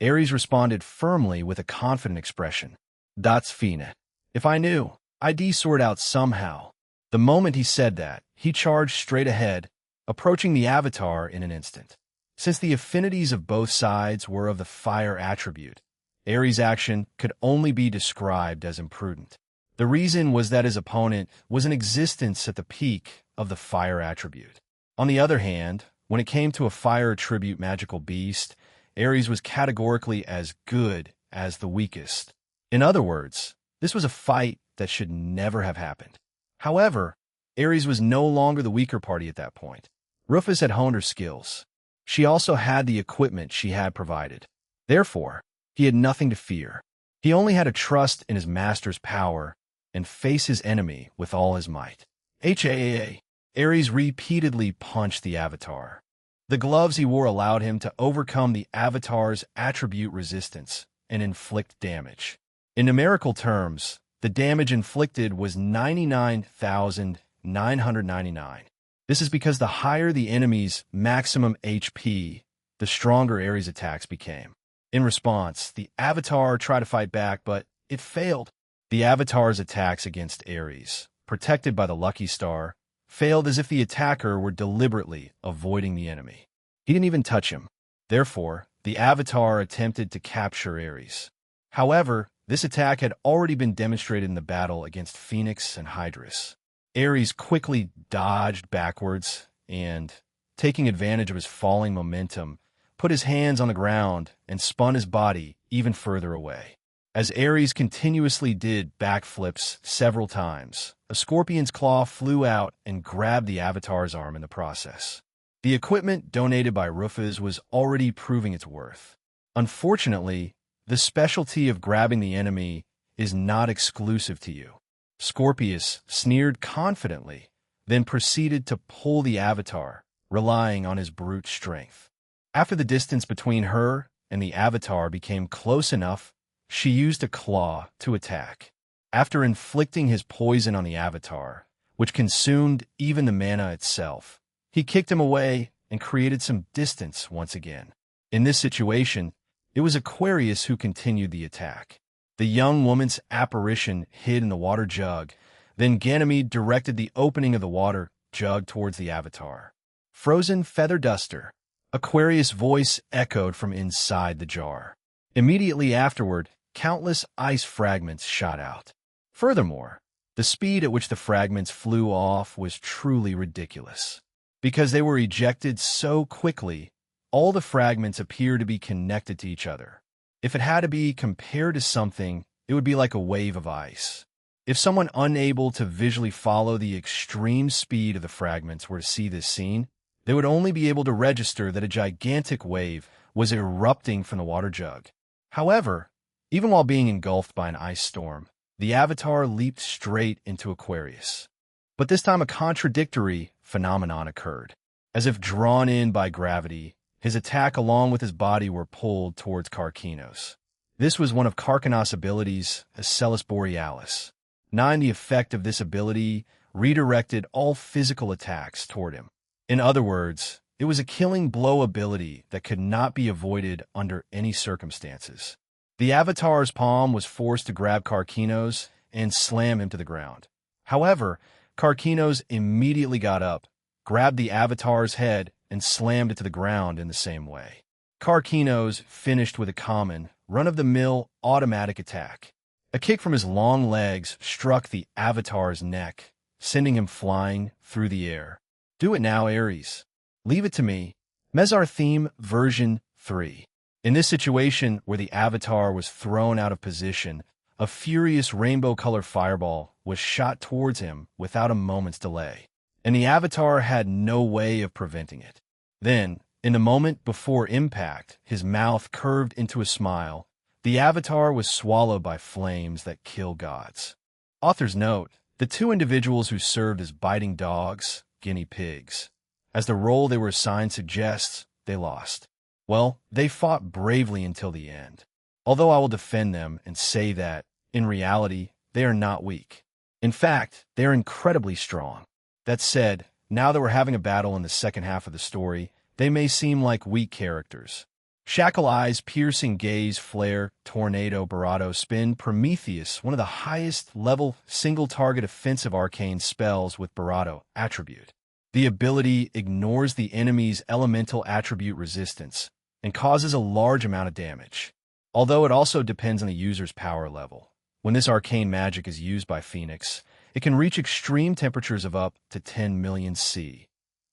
Ares responded firmly with a confident expression. "That's fine. If I knew, I'd sort out somehow." The moment he said that, he charged straight ahead, approaching the Avatar in an instant. Since the affinities of both sides were of the fire attribute, Ares' action could only be described as imprudent. The reason was that his opponent was in existence at the peak of the fire attribute. On the other hand, when it came to a fire attribute magical beast, Ares was categorically as good as the weakest. In other words, this was a fight that should never have happened. However, Ares was no longer the weaker party at that point. Rufus had honed her skills. She also had the equipment she had provided. Therefore, he had nothing to fear. He only had to trust in his master's power and face his enemy with all his might. Ares repeatedly punched the Avatar. The gloves he wore allowed him to overcome the Avatar's attribute resistance and inflict damage. In numerical terms, the damage inflicted was 99,999. This is because the higher the enemy's maximum HP, the stronger Ares' attacks became. In response, the Avatar tried to fight back, but it failed. The Avatar's attacks against Ares, protected by the Lucky Star, failed as if the attacker were deliberately avoiding the enemy. He didn't even touch him. Therefore, the Avatar attempted to capture Ares. However, this attack had already been demonstrated in the battle against Phoenix and Hydrus. Ares quickly dodged backwards and, taking advantage of his falling momentum, put his hands on the ground and spun his body even further away. As Ares continuously did backflips several times, a scorpion's claw flew out and grabbed the Avatar's arm in the process. The equipment donated by Rufus was already proving its worth. Unfortunately, the specialty of grabbing the enemy is not exclusive to you. Scorpius sneered confidently, then proceeded to pull the Avatar, relying on his brute strength. After the distance between her and the Avatar became close enough, she used a claw to attack. After inflicting his poison on the Avatar, which consumed even the mana itself, he kicked him away and created some distance once again. In this situation, it was Aquarius who continued the attack. The young woman's apparition hid in the water jug. Then Ganymede directed the opening of the water jug towards the Avatar. "Frozen feather duster," Aquarius' voice echoed from inside the jar. Immediately afterward, countless ice fragments shot out. Furthermore, the speed at which the fragments flew off was truly ridiculous. Because they were ejected so quickly, all the fragments appear to be connected to each other. If it had to be compared to something, it would be like a wave of ice. If someone unable to visually follow the extreme speed of the fragments were to see this scene, they would only be able to register that a gigantic wave was erupting from the water jug. However, even while being engulfed by an ice storm, the Avatar leaped straight into Aquarius. But this time a contradictory phenomenon occurred. As if drawn in by gravity, his attack along with his body were pulled towards Karkinos. This was one of Karkinos' abilities, Asellus Borealis. The effect of this ability redirected all physical attacks toward him. In other words, it was a killing blow ability that could not be avoided under any circumstances. The Avatar's palm was forced to grab Karkinos and slam him to the ground. However, Karkinos immediately got up, grabbed the Avatar's head, and slammed it to the ground in the same way. Karkinos finished with a common, run-of-the-mill automatic attack. A kick from his long legs struck the Avatar's neck, sending him flying through the air. "Do it now, Ares. Leave it to me," Mezar theme version 3. In this situation where the avatar was thrown out of position, a furious rainbow-colored fireball was shot towards him without a moment's delay, and the avatar had no way of preventing it. Then, in the moment before impact, his mouth curved into a smile. The avatar was swallowed by flames that kill gods. Author's note: the two individuals who served as biting dogs, guinea pigs. As the role they were assigned suggests, they lost. Well, they fought bravely until the end. Although I will defend them and say that, in reality, they are not weak. In fact, they are incredibly strong. That said, now that we're having a battle in the second half of the story, they may seem like weak characters. Shackle Eyes, Piercing Gaze, Flare, Tornado, Barato, Spin, Prometheus, one of the highest level single-target offensive arcane spells with Barato attribute. The ability ignores the enemy's elemental attribute resistance and causes a large amount of damage. Although it also depends on the user's power level. When this arcane magic is used by Phoenix, it can reach extreme temperatures of up to 10 million C.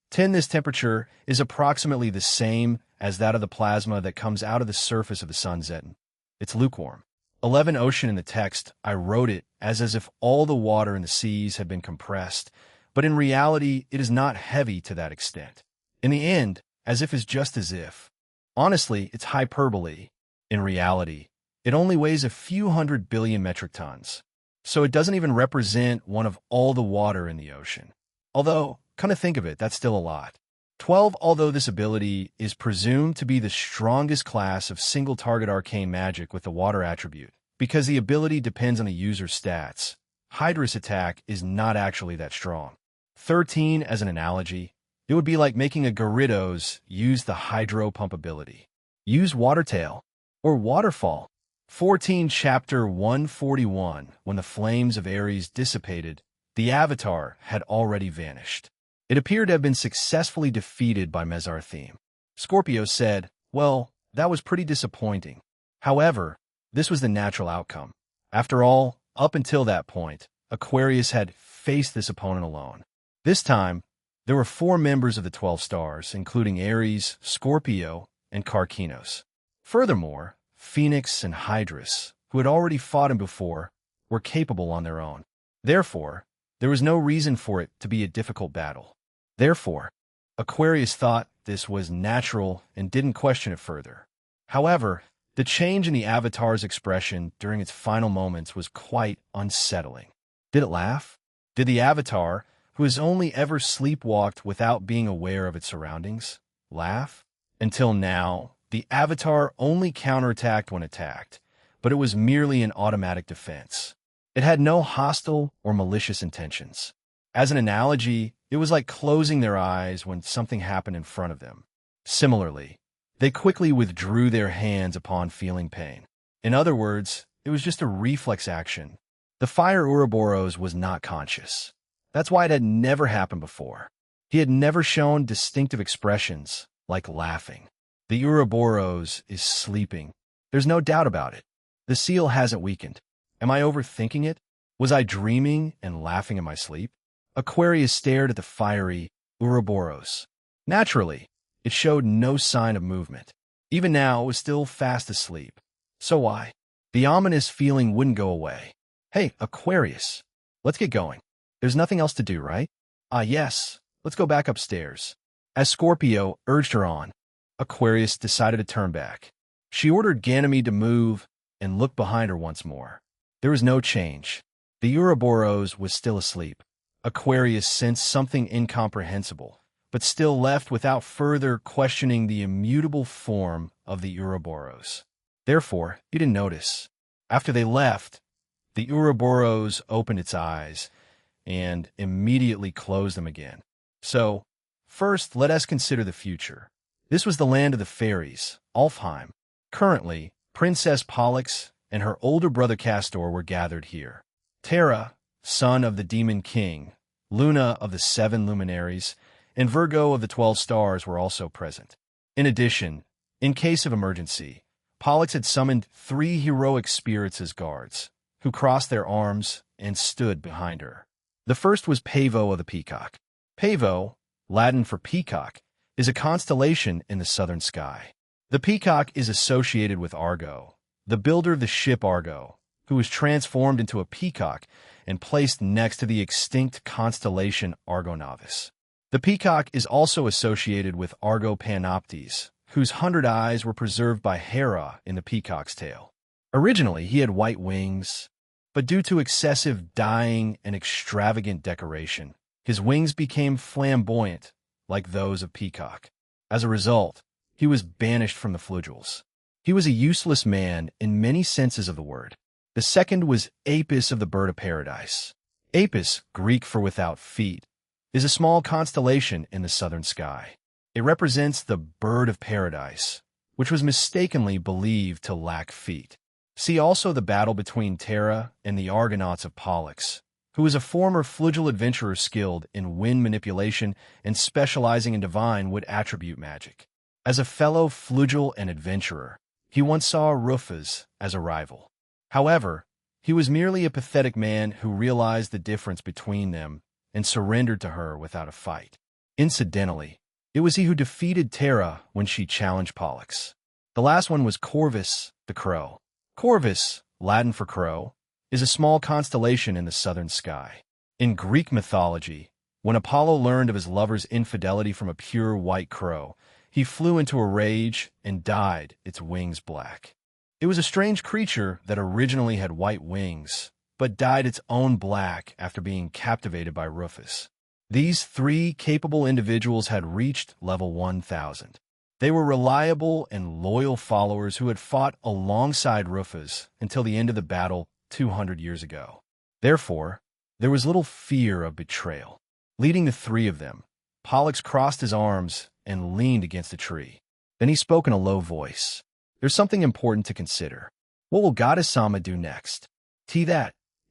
This temperature is approximately the same as that of the plasma that comes out of the surface of the sun Zeton. It's lukewarm. 11 Ocean in the text, I wrote it as if all the water in the seas had been compressed, but in reality, it is not heavy to that extent. In the end, as if is just as if. Honestly, it's hyperbole. In reality, it only weighs a few 100 billion metric tons. So it doesn't even represent one of all the water in the ocean. Although, come to think of it, that's still a lot. 12 Although this ability is presumed to be the strongest class of single-target arcane magic with the water attribute, because the ability depends on the user's stats, Hydra's attack is not actually that strong. 13 As an analogy, it would be like making a Gyarados use the Hydro Pump ability. Use Watertail or Waterfall. 14 Chapter 141 When the flames of Ares dissipated, the avatar had already vanished. It appeared to have been successfully defeated by Mezar Theme. Scorpio said, well, that was pretty disappointing. However, this was the natural outcome. After all, up until that point, Aquarius had faced this opponent alone. This time, there were 4 members of the 12 stars, including Ares, Scorpio, and Karkinos. Furthermore, Phoenix and Hydrus, who had already fought him before, were capable on their own. Therefore, there was no reason for it to be a difficult battle. Therefore, Aquarius thought this was natural and didn't question it further. However, the change in the avatar's expression during its final moments was quite unsettling. Did it laugh? Did the avatar, who has only ever sleepwalked without being aware of its surroundings, laugh? Until now, the avatar only counterattacked when attacked, but it was merely an automatic defense. It had no hostile or malicious intentions. As an analogy, it was like closing their eyes when something happened in front of them. Similarly, they quickly withdrew their hands upon feeling pain. In other words, it was just a reflex action. The fire Ouroboros was not conscious. That's why it had never happened before. He had never shown distinctive expressions, like laughing. The Ouroboros is sleeping. There's no doubt about it. The seal hasn't weakened. Am I overthinking it? Was I dreaming and laughing in my sleep? Aquarius stared at the fiery Ouroboros. Naturally, it showed no sign of movement. Even now, it was still fast asleep. So why? The ominous feeling wouldn't go away. Hey, Aquarius, let's get going. There's nothing else to do, right? Yes, let's go back upstairs. As Scorpio urged her on, Aquarius decided to turn back. She ordered Ganymede to move and look behind her once more. There was no change. The Ouroboros was still asleep. Aquarius sensed something incomprehensible, but still left without further questioning the immutable form of the Ouroboros. Therefore, he didn't notice. After they left, the Ouroboros opened its eyes and immediately closed them again. So, first, let us consider the future. This was the land of the fairies, Alfheim. Currently, Princess Pollux and her older brother Castor were gathered here. Terra, son of the Demon King, Luna of the 7 Luminaries, and Virgo of the 12 Stars were also present. In addition, in case of emergency, Pollux had summoned 3 heroic spirits as guards, who crossed their arms and stood behind her. The first was Pavo of the Peacock. Pavo, Latin for peacock, is a constellation in the southern sky. The peacock is associated with Argo, the builder of the ship Argo, who was transformed into a peacock and placed next to the extinct constellation Argonavis. The peacock is also associated with Argo Panoptes, whose 100 eyes were preserved by Hera in the peacock's tail. Originally, he had white wings, but due to excessive dyeing and extravagant decoration, his wings became flamboyant, like those of peacock. As a result, he was banished from the Flugels. He was a useless man in many senses of the word. The second was Apis of the bird of paradise. Apis, Greek for without feet, is a small constellation in the southern sky. It represents the bird of paradise, which was mistakenly believed to lack feet. See also the battle between Terra and the Argonauts of Pollux, who was a former Flugel adventurer skilled in wind manipulation and specializing in divine wood attribute magic. As a fellow Flugel and adventurer, he once saw Rufus as a rival. However, he was merely a pathetic man who realized the difference between them and surrendered to her without a fight. Incidentally, it was he who defeated Terra when she challenged Pollux. The last one was Corvus, the crow. Corvus, Latin for crow, is a small constellation in the southern sky. In Greek mythology, when Apollo learned of his lover's infidelity from a pure white crow, he flew into a rage and dyed its wings black. It was a strange creature that originally had white wings, but dyed its own black after being captivated by Rufus. These three capable individuals had reached level 1000. They were reliable and loyal followers who had fought alongside Rufus until the end of the battle 200 years ago. Therefore, there was little fear of betrayal. Leading the three of them, Pollux crossed his arms and leaned against a tree. Then he spoke in a low voice. There's something important to consider. What will Goddess Sama do next?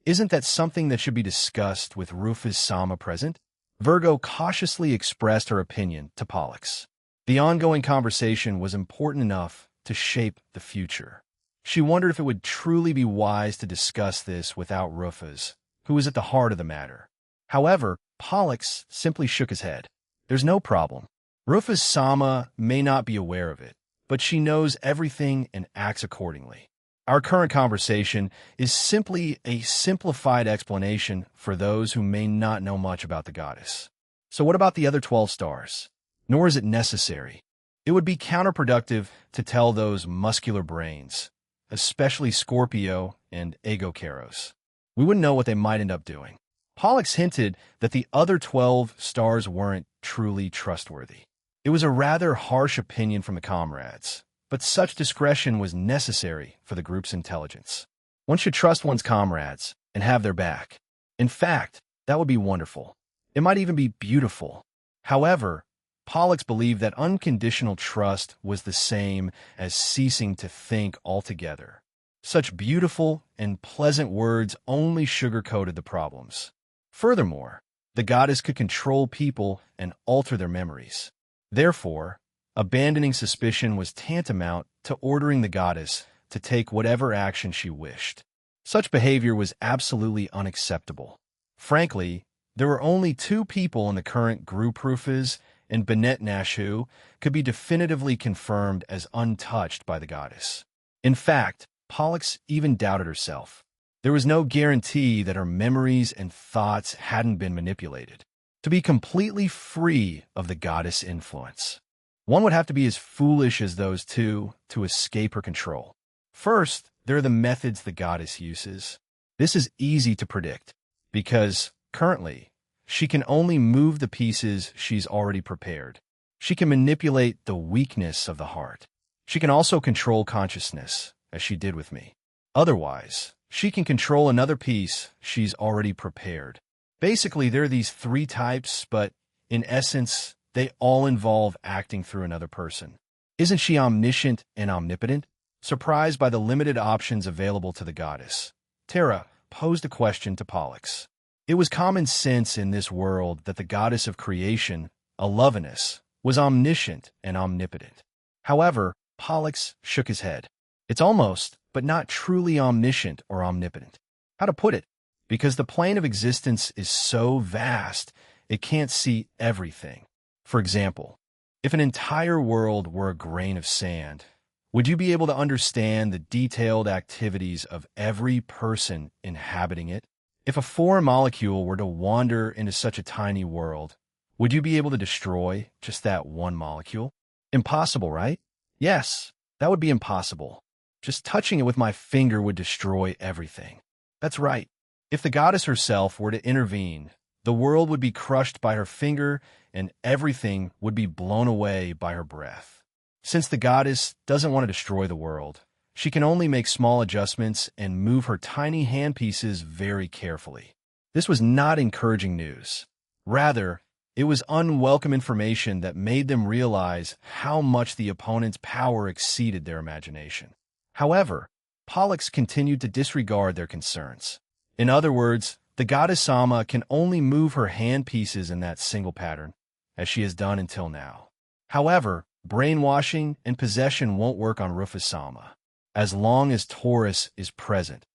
Isn't that something that should be discussed with Rufus Sama present? Virgo cautiously expressed her opinion to Pollux. The ongoing conversation was important enough to shape the future. She wondered if it would truly be wise to discuss this without Rufus, who was at the heart of the matter. However, Pollux simply shook his head. There's no problem. Rufus Sama may not be aware of it, but she knows everything and acts accordingly. Our current conversation is simply a simplified explanation for those who may not know much about the goddess. So what about the other 12 stars? Nor is it necessary. It would be counterproductive to tell those muscular brains, especially Scorpio and Aegokeros. We wouldn't know what they might end up doing. Pollux hinted that the other 12 stars weren't truly trustworthy. It was a rather harsh opinion from the comrades, but such discretion was necessary for the group's intelligence. One should trust one's comrades and have their back. In fact, that would be wonderful. It might even be beautiful. However, Pollux believed that unconditional trust was the same as ceasing to think altogether. Such beautiful and pleasant words only sugar-coated the problems. Furthermore, the goddess could control people and alter their memories. Therefore, abandoning suspicion was tantamount to ordering the goddess to take whatever action she wished. Such behavior was absolutely unacceptable. Frankly, there were only two people in the current group Rufus and Bennett Nash who could be definitively confirmed as untouched by the goddess. In fact, Pollux even doubted herself. There was no guarantee that her memories and thoughts hadn't been manipulated. To be completely free of the goddess' influence, one would have to be as foolish as those two to escape her control. First, there are the methods the goddess uses. This is easy to predict, because, currently, she can only move the pieces she's already prepared. She can manipulate the weakness of the heart. She can also control consciousness, as she did with me. Otherwise, she can control another piece she's already prepared. Basically, there are these three types, but in essence, they all involve acting through another person. Isn't she omniscient and omnipotent? Surprised by the limited options available to the goddess, Terra posed a question to Pollux. It was common sense in this world that the goddess of creation, Alovinus, was omniscient and omnipotent. However, Pollux shook his head. It's almost, but not truly omniscient or omnipotent. How to put it? Because the plane of existence is so vast, it can't see everything. For example, If an entire world were a grain of sand, would you be able to understand the detailed activities of every person inhabiting it? If a foreign molecule were to wander into such a tiny world, would you be able to destroy just that one molecule? Impossible, right? Yes, that would be impossible. Just touching it with my finger would destroy everything. That's right. If the goddess herself were to intervene, the world would be crushed by her finger and everything would be blown away by her breath. Since the goddess doesn't want to destroy the world, she can only make small adjustments and move her tiny handpieces very carefully. This was not encouraging news. Rather, it was unwelcome information that made them realize how much the opponent's power exceeded their imagination. However, Pollux continued to disregard their concerns. In other words, the goddess Sama can only move her handpieces in that single pattern, as she has done until now. However, brainwashing and possession won't work on Rufus Sama. As long as Taurus is present,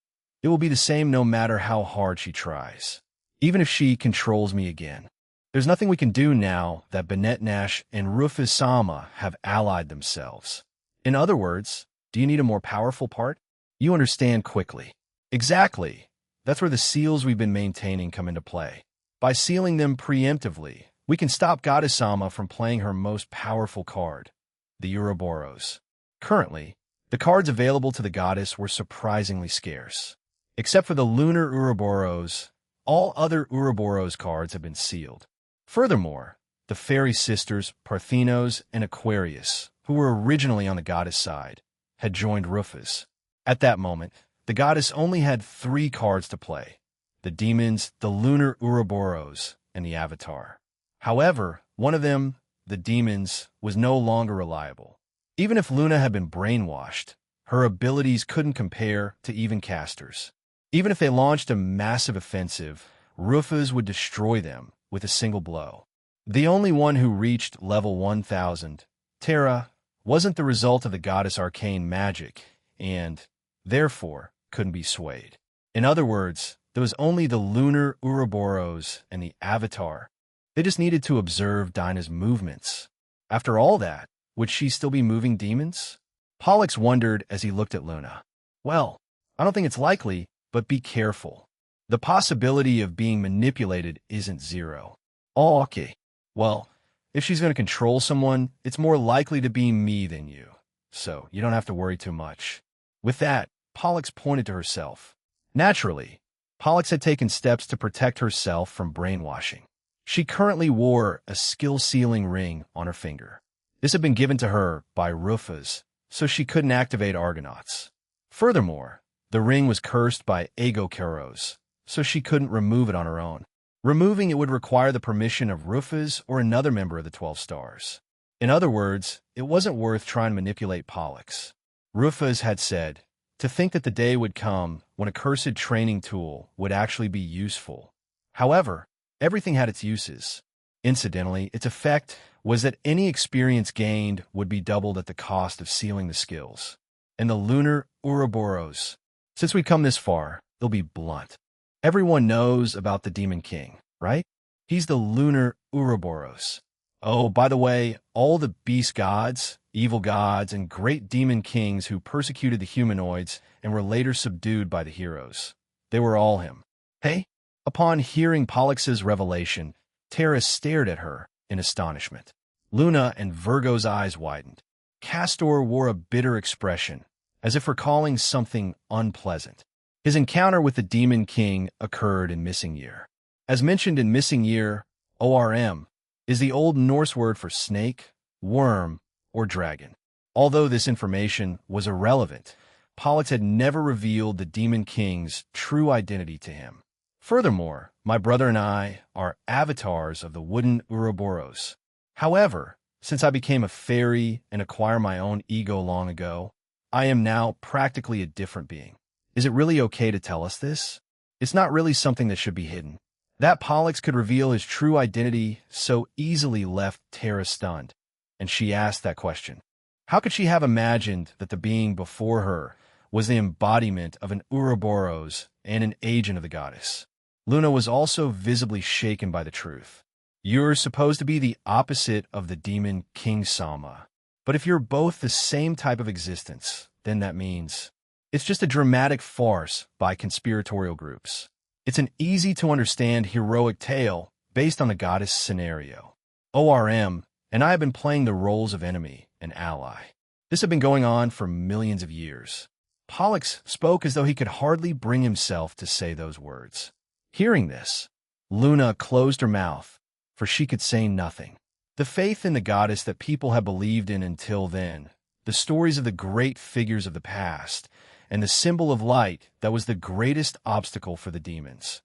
it will be the same no matter how hard she tries. Even if she controls me again. There's nothing we can do now that Bennett Nash and Rufus Sama have allied themselves. In other words, do you need a more powerful part? You understand quickly. Exactly. That's where the seals we've been maintaining come into play. By sealing them preemptively, we can stop Goddess Sama from playing her most powerful card, the Ouroboros. Currently, the cards available to the goddess were surprisingly scarce. Except for the lunar Ouroboros, all other Ouroboros cards have been sealed. Furthermore, the fairy sisters Parthenos and Aquarius, who were originally on the goddess side, had joined Rufus. At that moment, the goddess only had 3 cards to play: the demons, the lunar Ouroboros, and the avatar. However, one of them, the demons, was no longer reliable. Even if Luna had been brainwashed, her abilities couldn't compare to even casters. Even if they launched a massive offensive, Rufus would destroy them with a single blow. The only one who reached level 1000, Terra, wasn't the result of the goddess' arcane magic, and, therefore, couldn't be swayed. In other words, there was only the lunar Ouroboros and the avatar. They just needed to observe Dinah's movements. After all that, would she still be moving demons? Pollux wondered as he looked at Luna. Well, I don't think it's likely, but be careful. The possibility of being manipulated isn't zero. Oh, okay. Well, if she's going to control someone, it's more likely to be me than you. So you don't have to worry too much. With that, Pollux pointed to herself. Naturally, Pollux had taken steps to protect herself from brainwashing. She currently wore a skill-sealing ring on her finger. This had been given to her by Rufus, so she couldn't activate Argonauts. Furthermore, the ring was cursed by Agokeros, so she couldn't remove it on her own. Removing it would require the permission of Rufus or another member of the 12 Stars. In other words, it wasn't worth trying to manipulate Pollux. Rufus had said, to think that the day would come when a cursed training tool would actually be useful. However, everything had its uses. Incidentally, its effect was that any experience gained would be doubled at the cost of sealing the skills. And the lunar Ouroboros. Since we've come this far, they'll be blunt. Everyone knows about the Demon King, right? He's the lunar Ouroboros. Oh, by the way, all the beast gods, evil gods, and great demon kings who persecuted the humanoids and were later subdued by the heroes. They were all him. Hey? Upon hearing Pollux's revelation, Terra stared at her in astonishment. Luna and Virgo's eyes widened. Castor wore a bitter expression, as if recalling something unpleasant. His encounter with the Demon King occurred in Missing Year. As mentioned in Missing Year, ORM is the Old Norse word for snake, worm, or dragon. Although this information was irrelevant, Pollux had never revealed the Demon King's true identity to him. Furthermore, my brother and I are avatars of the wooden Ouroboros. However, since I became a fairy and acquired my own ego long ago, I am now practically a different being. Is it really okay to tell us this? It's not really something that should be hidden. That Pollux could reveal his true identity so easily left Terra stunned, and she asked that question. How could she have imagined that the being before her was the embodiment of an Ouroboros and an agent of the goddess? Luna was also visibly shaken by the truth. You're supposed to be the opposite of the demon King Sama. But if you're both the same type of existence, then that means it's just a dramatic farce by conspiratorial groups. It's an easy-to-understand heroic tale based on a goddess scenario. ORM and I have been playing the roles of enemy and ally. This had been going on for millions of years. Pollux spoke as though he could hardly bring himself to say those words. Hearing this, Luna closed her mouth, for she could say nothing. The faith in the goddess that people had believed in until then, the stories of the great figures of the past, and the symbol of light that was the greatest obstacle for the demons.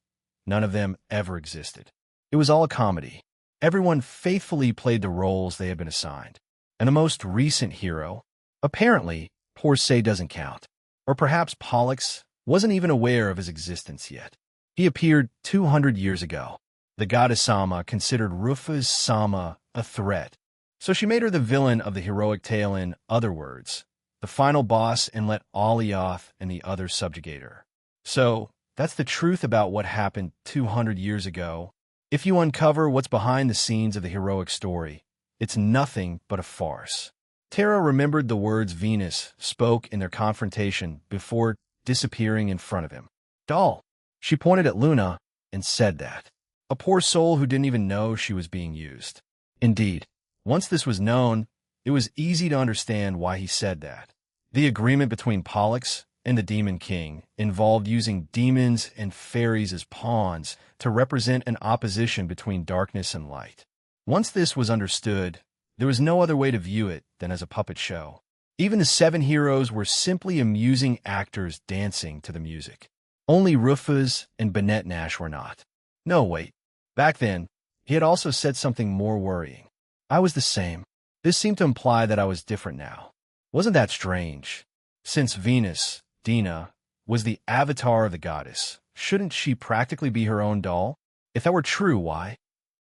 None of them ever existed. It was all a comedy. Everyone faithfully played the roles they had been assigned. And the most recent hero, apparently, Porsche doesn't count. Or perhaps Pollux wasn't even aware of his existence yet. He appeared 200 years ago. The goddess Sama considered Rufa's Sama a threat, so she made her the villain of the heroic tale, in other words, the final boss, and let Alioth and the others subjugate her. So, that's the truth about what happened 200 years ago. If you uncover what's behind the scenes of the heroic story, it's nothing but a farce. Terra remembered the words Venus spoke in their confrontation before disappearing in front of him. Doll. She pointed at Luna and said that. A poor soul who didn't even know she was being used. Indeed, once this was known, it was easy to understand why he said that. The agreement between Pollux and the Demon King involved using demons and fairies as pawns to represent an opposition between darkness and light. Once this was understood, there was no other way to view it than as a puppet show. Even the 7 heroes were simply amusing actors dancing to the music. Only Rufus and Bennett Nash were not. No, wait. Back then, he had also said something more worrying. I was the same. This seemed to imply that I was different now. Wasn't that strange? Since Venus, Dina, was the avatar of the goddess, shouldn't she practically be her own doll? If that were true, why?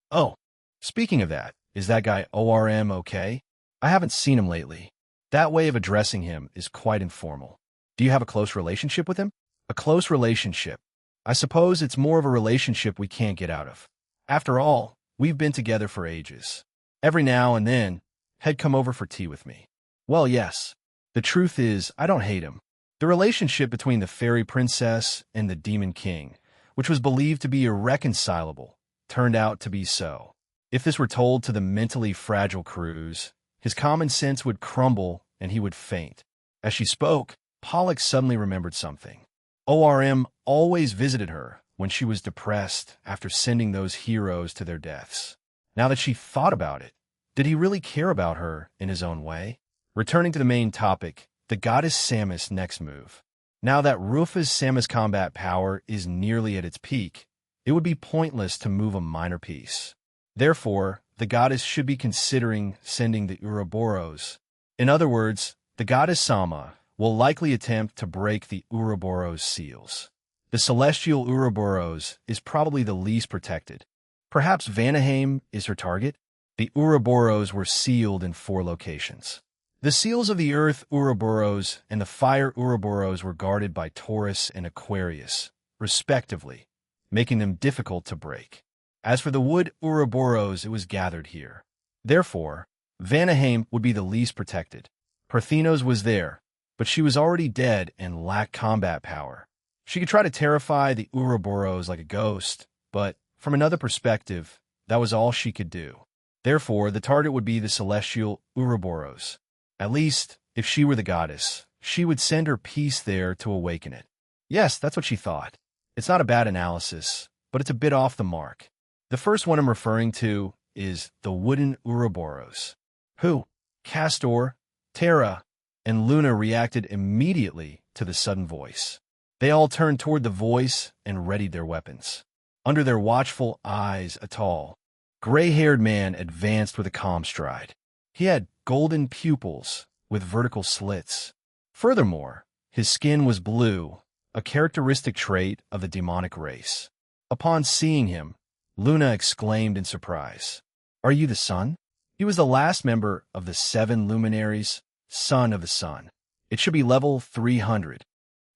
Oh, speaking of that, is that guy ORM okay? I haven't seen him lately. That way of addressing him is quite informal. Do you have a close relationship with him? A close relationship. I suppose it's more of a relationship we can't get out of. After all, we've been together for ages. Every now and then, he'd come over for tea with me. Well, yes. The truth is, I don't hate him. The relationship between the fairy princess and the demon king, which was believed to be irreconcilable, turned out to be so. If this were told to the mentally fragile Cruz, his common sense would crumble and he would faint. As she spoke, Pollux suddenly remembered something. ORM always visited her when she was depressed after sending those heroes to their deaths. Now that she thought about it, did he really care about her in his own way? Returning to the main topic, the goddess Samus' next move. Now that Rufus Samus' combat power is nearly at its peak, it would be pointless to move a minor piece. Therefore, the goddess should be considering sending the Ouroboros. In other words, the goddess Sama will likely attempt to break the Ouroboros seals. The celestial Ouroboros is probably the least protected. Perhaps Vanaheim is her target? The Ouroboros were sealed in 4 locations. The seals of the Earth Ouroboros and the Fire Ouroboros were guarded by Taurus and Aquarius, respectively, making them difficult to break. As for the Wood Ouroboros, it was gathered here. Therefore, Vanaheim would be the least protected. Parthenos was there, but she was already dead and lacked combat power. She could try to terrify the Ouroboros like a ghost, but from another perspective, that was all she could do. Therefore, the target would be the celestial Ouroboros. At least, if she were the goddess, she would send her piece there to awaken it. Yes, that's what she thought. It's not a bad analysis, but it's a bit off the mark. The first one I'm referring to is the wooden Ouroboros. Who? Castor, Terra, and Luna reacted immediately to the sudden voice. They all turned toward the voice and readied their weapons. Under their watchful eyes, a tall, gray-haired man advanced with a calm stride. He had golden pupils with vertical slits. Furthermore, his skin was blue, a characteristic trait of the demonic race. Upon seeing him, Luna exclaimed in surprise, "Are you the sun?" He was the last member of the 7 luminaries, son of the sun. It should be level 300.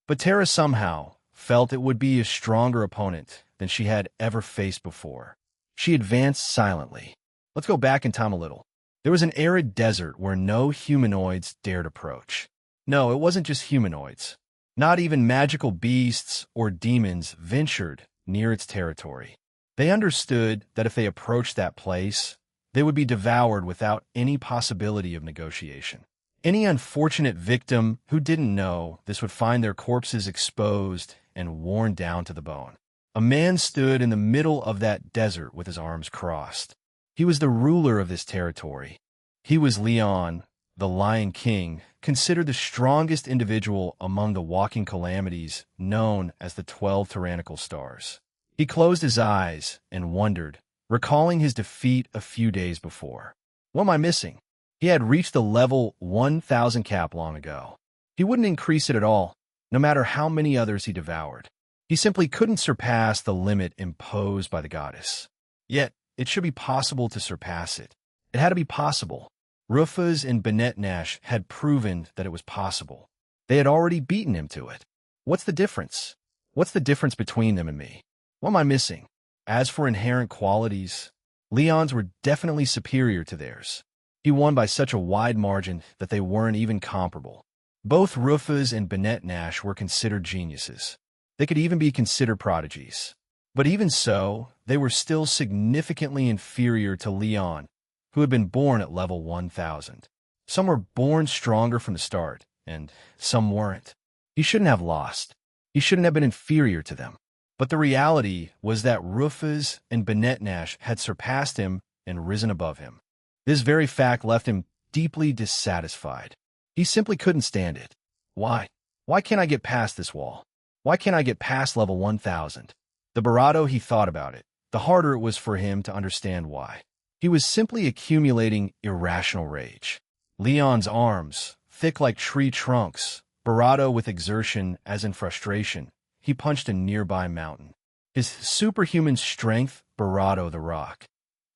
But Terra somehow felt it would be a stronger opponent than she had ever faced before. She advanced silently. Let's go back in time a little. There was an arid desert where no humanoids dared approach. No, it wasn't just humanoids. Not even magical beasts or demons ventured near its territory. They understood that if they approached that place, they would be devoured without any possibility of negotiation. Any unfortunate victim who didn't know this would find their corpses exposed and worn down to the bone. A man stood in the middle of that desert with his arms crossed. He was the ruler of this territory. He was Leon, the Lion King, considered the strongest individual among the walking calamities known as the 12 tyrannical stars. He closed his eyes and wondered, recalling his defeat a few days before. What am I missing? He had reached the level 1,000 cap long ago. He wouldn't increase it at all, no matter how many others he devoured. He simply couldn't surpass the limit imposed by the goddess. Yet, it should be possible to surpass it. It had to be possible. Rufus and Bennett Nash had proven that it was possible. They had already beaten him to it. What's the difference? What's the difference between them and me? What am I missing? As for inherent qualities, Leon's were definitely superior to theirs. He won by such a wide margin that they weren't even comparable. Both Rufus and Bennett Nash were considered geniuses. They could even be considered prodigies. But even so, they were still significantly inferior to Leon, who had been born at level 1,000. Some were born stronger from the start, and some weren't. He shouldn't have lost. He shouldn't have been inferior to them. But the reality was that Rufus and Bennett Nash had surpassed him and risen above him. This very fact left him deeply dissatisfied. He simply couldn't stand it. Why? Why can't I get past this wall? Why can't I get past level 1,000? The Barado he thought about it, the harder it was for him to understand why. He was simply accumulating irrational rage. Leon's arms, thick like tree trunks, Barado with exertion as in frustration, he punched a nearby mountain. His superhuman strength, Barado the rock,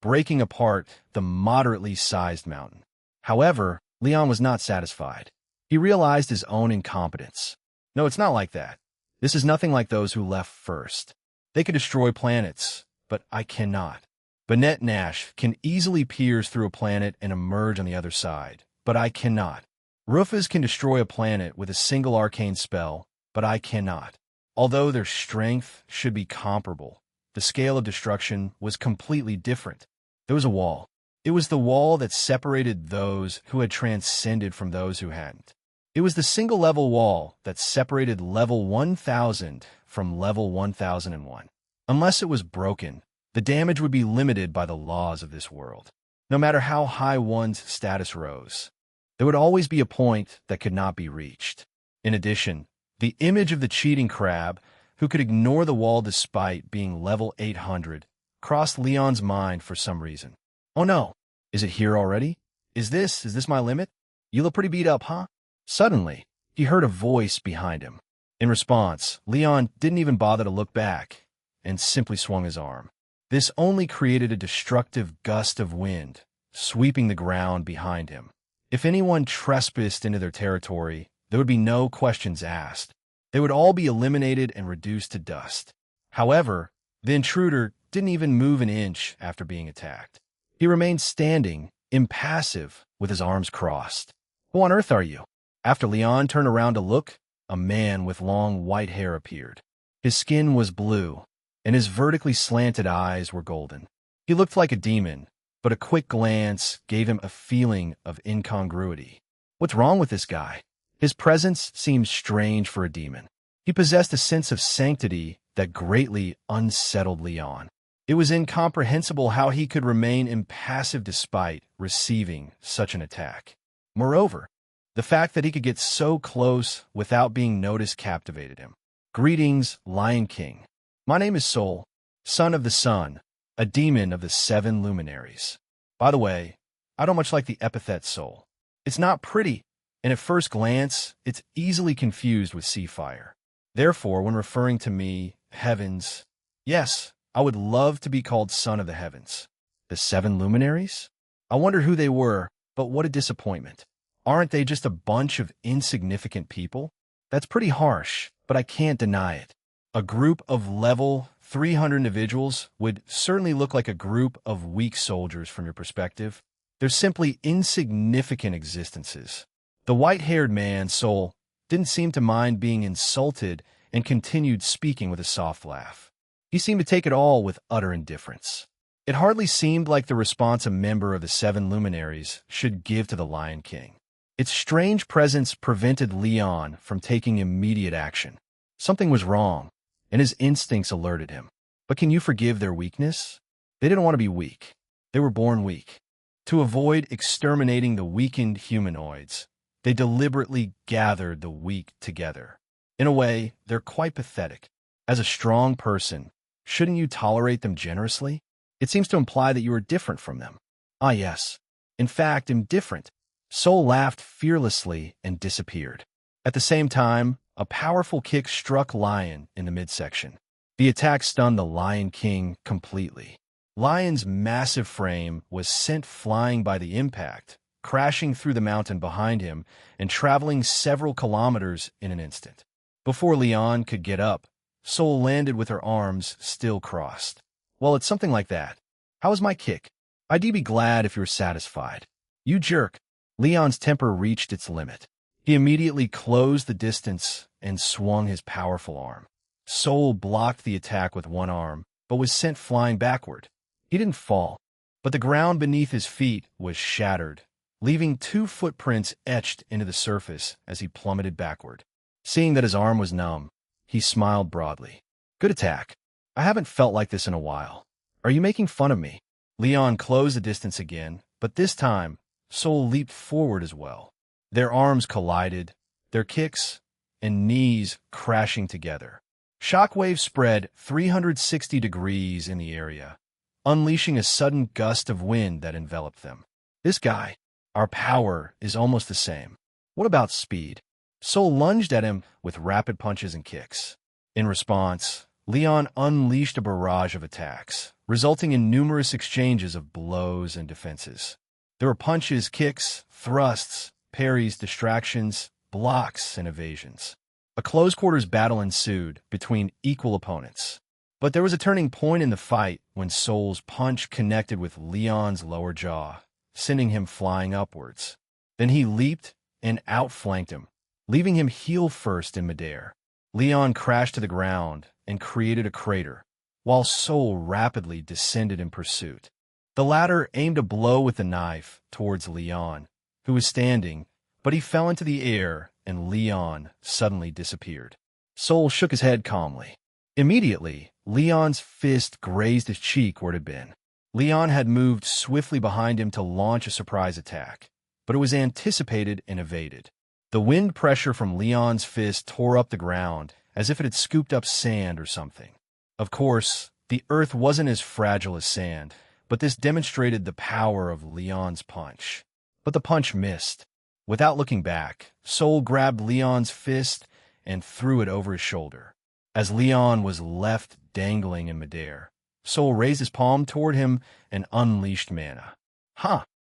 breaking apart the moderately sized mountain. However, Leon was not satisfied. He realized his own incompetence. No, it's not like that. This is nothing like those who left first. They could destroy planets, but I cannot. Bennett Nash can easily pierce through a planet and emerge on the other side, but I cannot. Rufus can destroy a planet with a single arcane spell, but I cannot. Although their strength should be comparable, the scale of destruction was completely different. There was a wall. It was the wall that separated those who had transcended from those who hadn't. It was the single-level wall that separated level 1,000 from level 1,001. Unless it was broken, the damage would be limited by the laws of this world. No matter how high one's status rose, there would always be a point that could not be reached. In addition, the image of the cheating crab, who could ignore the wall despite being level 800, crossed Leon's mind for some reason. Oh no, is it here already? Is this my limit? You look pretty beat up, huh? Suddenly, he heard a voice behind him. In response, Leon didn't even bother to look back and simply swung his arm. This only created a destructive gust of wind, sweeping the ground behind him. If anyone trespassed into their territory, there would be no questions asked. They would all be eliminated and reduced to dust. However, the intruder didn't even move an inch after being attacked. He remained standing, impassive, with his arms crossed. Who on earth are you? After Leon turned around to look, a man with long white hair appeared. His skin was blue, and his vertically slanted eyes were golden. He looked like a demon, but a quick glance gave him a feeling of incongruity. What's wrong with this guy? His presence seemed strange for a demon. He possessed a sense of sanctity that greatly unsettled Leon. It was incomprehensible how he could remain impassive despite receiving such an attack. Moreover, the fact that he could get so close without being noticed captivated him. Greetings, Lion King. My name is Sol, son of the sun, a demon of the 7 luminaries. By the way, I don't much like the epithet Sol. It's not pretty, and at first glance, it's easily confused with sea fire. Therefore, when referring to me, heavens, yes, I would love to be called son of the heavens. The 7 luminaries? I wonder who they were, but what a disappointment. Aren't they just a bunch of insignificant people? That's pretty harsh, but I can't deny it. A group of level 300 individuals would certainly look like a group of weak soldiers from your perspective. They're simply insignificant existences. The white-haired man, Sol, didn't seem to mind being insulted and continued speaking with a soft laugh. He seemed to take it all with utter indifference. It hardly seemed like the response a member of the Seven Luminaries should give to the Lion King. Its strange presence prevented Leon from taking immediate action. Something was wrong, and his instincts alerted him. But can you forgive their weakness? They didn't want to be weak. They were born weak. To avoid exterminating the weakened humanoids, they deliberately gathered the weak together. In a way, they're quite pathetic. As a strong person, shouldn't you tolerate them generously? It seems to imply that you are different from them. Ah, yes. In fact, I'm different. Sol laughed fearlessly and disappeared. At the same time, a powerful kick struck Lion in the midsection. The attack stunned the Lion King completely. Lion's massive frame was sent flying by the impact, crashing through the mountain behind him and traveling several kilometers in an instant. Before Leon could get up, Sol landed with her arms still crossed. Well, it's something like that. How was my kick? I'd be glad if you were satisfied. You jerk. Leon's temper reached its limit. He immediately closed the distance and swung his powerful arm. Sol blocked the attack with one arm, but was sent flying backward. He didn't fall, but the ground beneath his feet was shattered, leaving 2 footprints etched into the surface as he plummeted backward. Seeing that his arm was numb, he smiled broadly. Good attack. I haven't felt like this in a while. Are you making fun of me? Leon closed the distance again, but this time, Sol leaped forward as well. Their arms collided, their kicks and knees crashing together. Shockwaves spread 360 degrees in the area, unleashing a sudden gust of wind that enveloped them. This guy, our power is almost the same. What about speed? Sol lunged at him with rapid punches and kicks. In response, Leon unleashed a barrage of attacks, resulting in numerous exchanges of blows and defenses. There were punches, kicks, thrusts, parries, distractions, blocks, and evasions. A close-quarters battle ensued between equal opponents. But there was a turning point in the fight when Sol's punch connected with Leon's lower jaw, sending him flying upwards. Then he leaped and outflanked him, leaving him heel first in midair. Leon crashed to the ground and created a crater, while Sol rapidly descended in pursuit. The latter aimed a blow with the knife towards Leon, who was standing, but he fell into the air and Leon suddenly disappeared. Sol shook his head calmly. Immediately, Leon's fist grazed his cheek where it had been. Leon had moved swiftly behind him to launch a surprise attack, but it was anticipated and evaded. The wind pressure from Leon's fist tore up the ground as if it had scooped up sand or something. Of course, the earth wasn't as fragile as sand, but this demonstrated the power of Leon's punch. But the punch missed. Without looking back, Sol grabbed Leon's fist and threw it over his shoulder. As Leon was left dangling in midair, Sol raised his palm toward him and unleashed mana.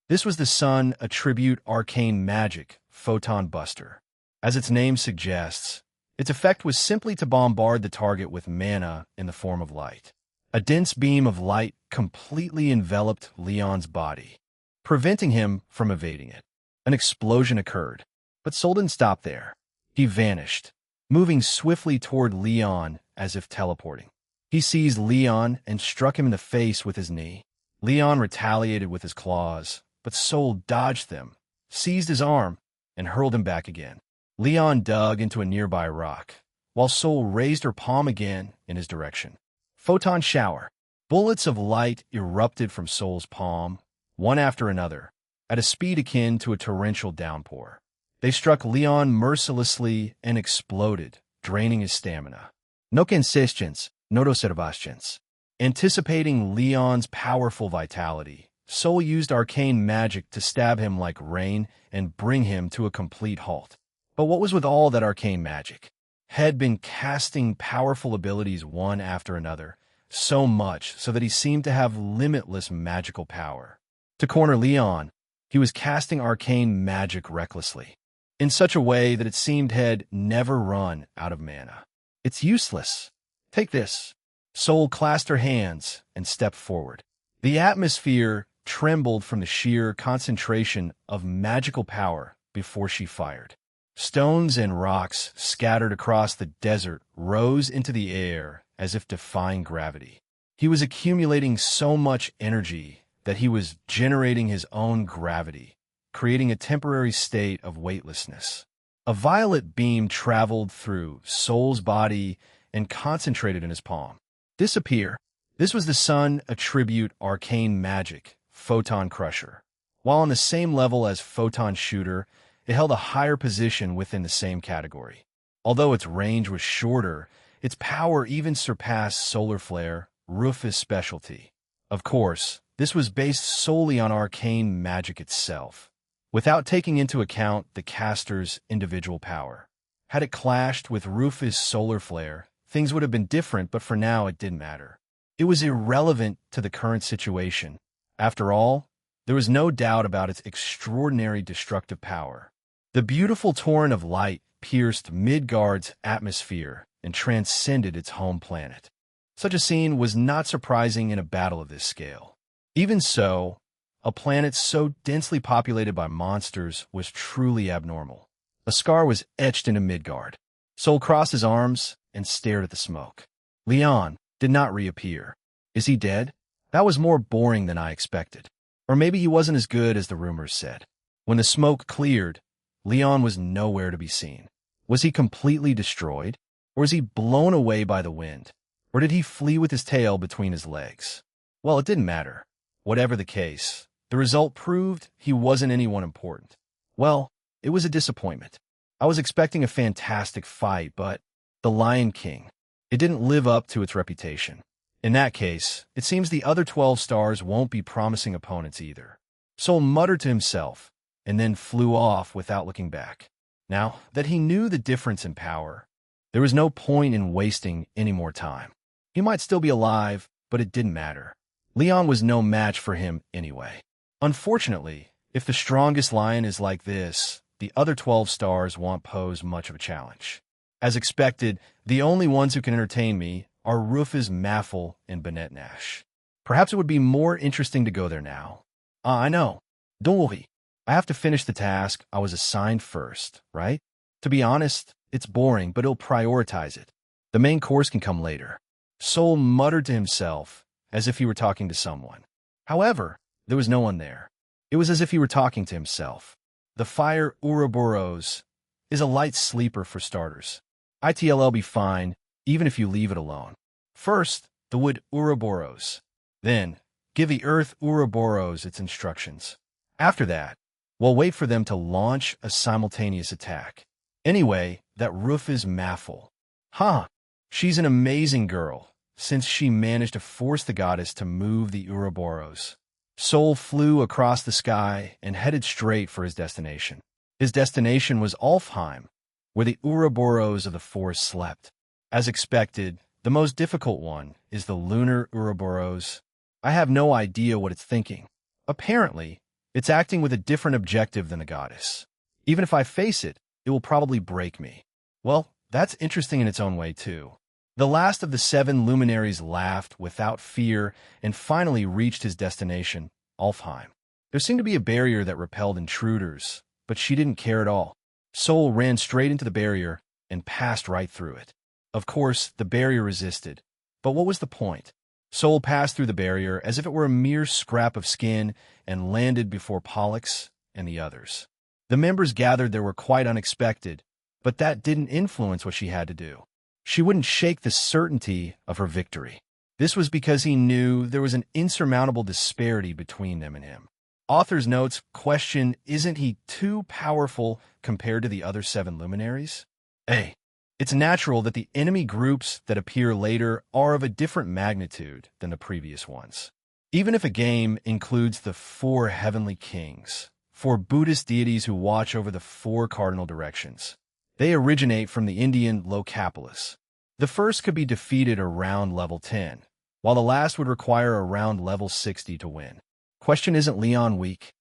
This was the sun attribute arcane magic, Photon Buster. As its name suggests, its effect was simply to bombard the target with mana in the form of light. A dense beam of light completely enveloped Leon's body, preventing him from evading it. An explosion occurred, but Sol didn't stop there. He vanished, moving swiftly toward Leon as if teleporting. He seized Leon and struck him in the face with his knee. Leon retaliated with his claws, but Sol dodged them, seized his arm, and hurled him back again. Leon dug into a nearby rock, while Sol raised her palm again in his direction. Photon shower. Bullets of light erupted from Sol's palm, one after another, at a speed akin to a torrential downpour. They struck Leon mercilessly and exploded, draining his stamina. No consistence, no observations. Anticipating Leon's powerful vitality, Sol used arcane magic to stab him like rain and bring him to a complete halt. But what was with all that arcane magic? Had been casting powerful abilities one after another, so much so that he seemed to have limitless magical power. To corner Leon, he was casting arcane magic recklessly, in such a way that it seemed had never run out of mana. It's useless. Take this. Soul clasped her hands and stepped forward. The atmosphere trembled from the sheer concentration of magical power before she fired. Stones and rocks scattered across the desert rose into the air as if defying gravity. He was accumulating so much energy that he was generating his own gravity, creating a temporary state of weightlessness. A violet beam traveled through Soul's body and concentrated in his palm. Disappear. This was the sun attribute arcane magic, Photon Crusher. While on the same level as Photon Shooter, it held a higher position within the same category. Although its range was shorter, its power even surpassed Solar Flare, Rufus' specialty. Of course, this was based solely on arcane magic itself, without taking into account the caster's individual power. Had it clashed with Rufus' Solar Flare, things would have been different, but for now it didn't matter. It was irrelevant to the current situation. After all, there was no doubt about its extraordinary destructive power. The beautiful torrent of light pierced Midgard's atmosphere and transcended its home planet. Such a scene was not surprising in a battle of this scale. Even so, a planet so densely populated by monsters was truly abnormal. A scar was etched into Midgard. Soul crossed his arms and stared at the smoke. Leon did not reappear. Is he dead? That was more boring than I expected. Or maybe he wasn't as good as the rumors said. When the smoke cleared, Leon was nowhere to be seen. Was he completely destroyed? Or was he blown away by the wind? Or did he flee with his tail between his legs? Well, it didn't matter. Whatever the case, the result proved he wasn't anyone important. Well, it was a disappointment. I was expecting a fantastic fight, but the Lion King, it didn't live up to its reputation. In that case, it seems the other 12 stars won't be promising opponents either. Soul muttered to himself, and then flew off without looking back. Now that he knew the difference in power, there was no point in wasting any more time. He might still be alive, but it didn't matter. Leon was no match for him anyway. Unfortunately, if the strongest lion is like this, the other 12 stars won't pose much of a challenge. As expected, the only ones who can entertain me are Rufus, Maffel, and Bennett Nash. Perhaps it would be more interesting to go there now. I know. Don't worry. I have to finish the task I was assigned first, right? To be honest, it's boring, but it'll prioritize it. The main course can come later. Soul muttered to himself, as if he were talking to someone. However, there was no one there. It was as if he were talking to himself. The fire Ouroboros is a light sleeper for starters. It'll be fine, even if you leave it alone. First, the wood Ouroboros. Then, give the earth Ouroboros its instructions. After that, we'll wait for them to launch a simultaneous attack. Anyway, that roof is Maffel. She's an amazing girl, since she managed to force the goddess to move the Ouroboros. Soul flew across the sky and headed straight for his destination. His destination was Alfheim, where the Ouroboros of the forest slept. As expected, the most difficult one is the lunar Ouroboros. I have no idea what it's thinking. Apparently, it's acting with a different objective than the goddess. Even if I face it, it will probably break me. Well, that's interesting in its own way, too. The last of the 7 luminaries laughed without fear and finally reached his destination, Alfheim. There seemed to be a barrier that repelled intruders, but she didn't care at all. Soul ran straight into the barrier and passed right through it. Of course, the barrier resisted. But what was the point? Soul passed through the barrier as if it were a mere scrap of skin and landed before Pollux and the others. The members gathered there were quite unexpected, but that didn't influence what she had to do. She wouldn't shake the certainty of her victory. This was because he knew there was an insurmountable disparity between them and him. Author's notes question, isn't he too powerful compared to the other 7 luminaries? It's natural that the enemy groups that appear later are of a different magnitude than the previous ones. Even if a game includes the 4 heavenly kings, 4 Buddhist deities who watch over the 4 cardinal directions, they originate from the Indian Locapolis. The first could be defeated around level 10, while the last would require around level 60 to win. Question, isn't Leon weak?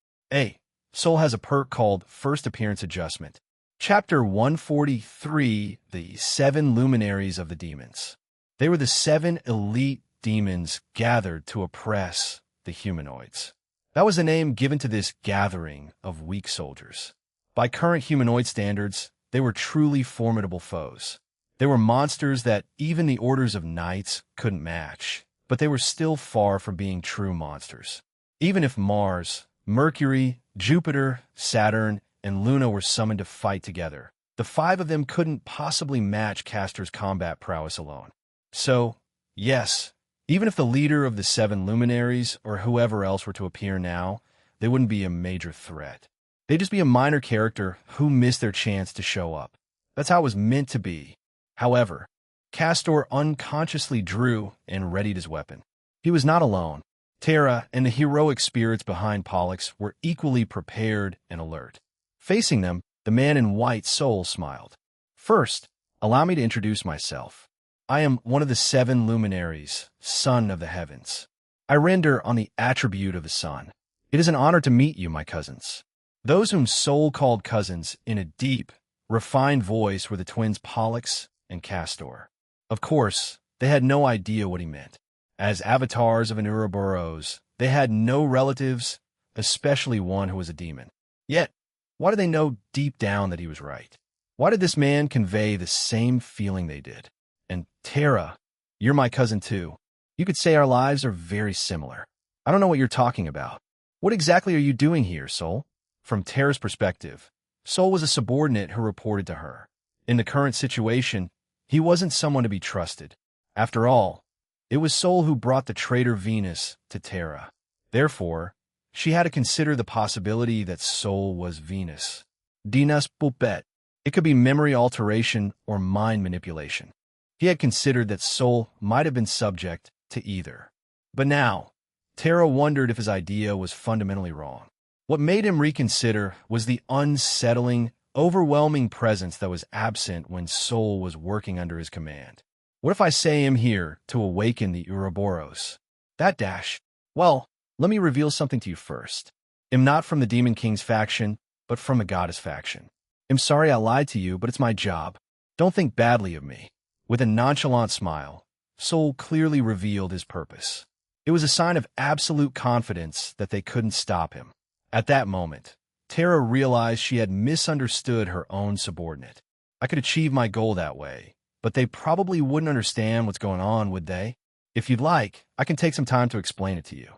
Soul has a perk called First Appearance Adjustment. Chapter 143, The 7 Luminaries of the Demons. They were the 7 elite demons gathered to oppress the humanoids. That was the name given to this gathering of weak soldiers. By current humanoid standards, they were truly formidable foes. They were monsters that even the orders of knights couldn't match, but they were still far from being true monsters. Even if Mars, Mercury, Jupiter, Saturn, and Luna were summoned to fight together, the 5 of them couldn't possibly match Castor's combat prowess alone. So, yes, even if the leader of the 7 luminaries or whoever else were to appear now, they wouldn't be a major threat. They'd just be a minor character who missed their chance to show up. That's how it was meant to be. However, Castor unconsciously drew and readied his weapon. He was not alone. Terra and the heroic spirits behind Pollux were equally prepared and alert. Facing them, the man in white Soul smiled. First, allow me to introduce myself. I am one of the 7 luminaries, son of the heavens. I render on the attribute of the sun. It is an honor to meet you, my cousins. Those whom Soul called cousins in a deep, refined voice were the twins Pollux and Castor. Of course, they had no idea what he meant. As avatars of an Ouroboros, they had no relatives, especially one who was a demon. Yet, why did they know deep down that he was right? Why did this man convey the same feeling they did? And Terra, you're my cousin too. You could say our lives are very similar. I don't know what you're talking about. What exactly are you doing here, Soul? From Terra's perspective, Soul was a subordinate who reported to her. In the current situation, he wasn't someone to be trusted. After all, it was Soul who brought the traitor Venus to Terra. Therefore, she had to consider the possibility that Soul was Venus. Dinas Pulpet. It could be memory alteration or mind manipulation. He had considered that Soul might have been subject to either. But now, Terra wondered if his idea was fundamentally wrong. What made him reconsider was the unsettling, overwhelming presence that was absent when Soul was working under his command. What if I say I'm here to awaken the Ouroboros? That dash. Well, let me reveal something to you first. I'm not from the Demon King's faction, but from a goddess faction. I'm sorry I lied to you, but it's my job. Don't think badly of me. With a nonchalant smile, Soul clearly revealed his purpose. It was a sign of absolute confidence that they couldn't stop him. At that moment, Terra realized she had misunderstood her own subordinate. I could achieve my goal that way, but they probably wouldn't understand what's going on, would they? If you'd like, I can take some time to explain it to you.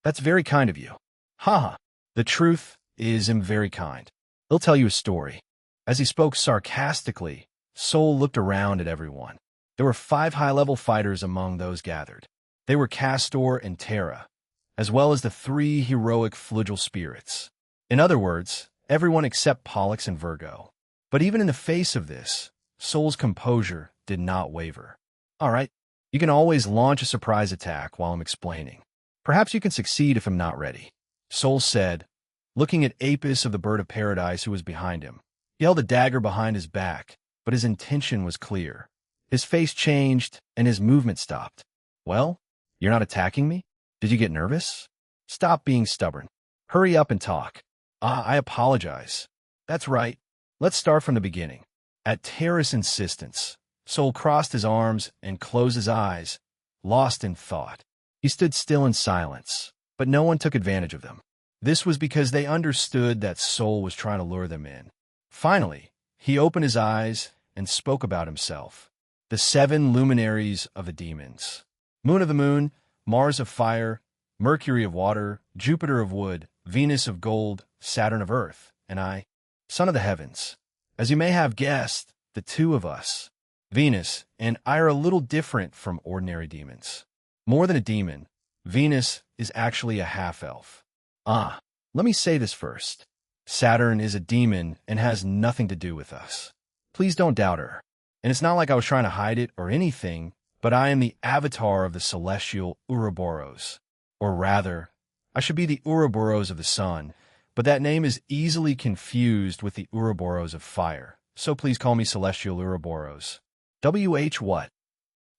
That's very kind of you. Haha. The truth is, I'm very kind. He'll tell you a story. As he spoke sarcastically, Soul looked around at everyone. There were 5 high-level fighters among those gathered. They were Castor and Terra, as well as the 3 heroic flagell spirits. In other words, everyone except Pollux and Virgo. But even in the face of this, Soul's composure did not waver. All right, you can always launch a surprise attack while I'm explaining. Perhaps you can succeed if I'm not ready, Soul said, looking at Apis of the Bird of Paradise who was behind him. He held a dagger behind his back, but his intention was clear. His face changed, and his movement stopped. Well, you're not attacking me? Did you get nervous? Stop being stubborn. Hurry up and talk. I apologize. That's right. Let's start from the beginning. At Terra's insistence, Soul crossed his arms and closed his eyes, lost in thought. He stood still in silence, but no one took advantage of them. This was because they understood that Soul was trying to lure them in. Finally, he opened his eyes and spoke about himself. The 7 luminaries of the demons. Moon of the moon, Mars of fire, Mercury of water, Jupiter of wood, Venus of gold, Saturn of earth, and I, son of the heavens. As you may have guessed, the 2 of us, Venus and I, are a little different from ordinary demons. More than a demon, Venus is actually a half-elf. Let me say this first. Saturn is a demon and has nothing to do with us. Please don't doubt her. And it's not like I was trying to hide it or anything, but I am the avatar of the celestial Ouroboros. Or rather, I should be the Ouroboros of the sun, but that name is easily confused with the Ouroboros of fire, so please call me Celestial Ouroboros. WH what?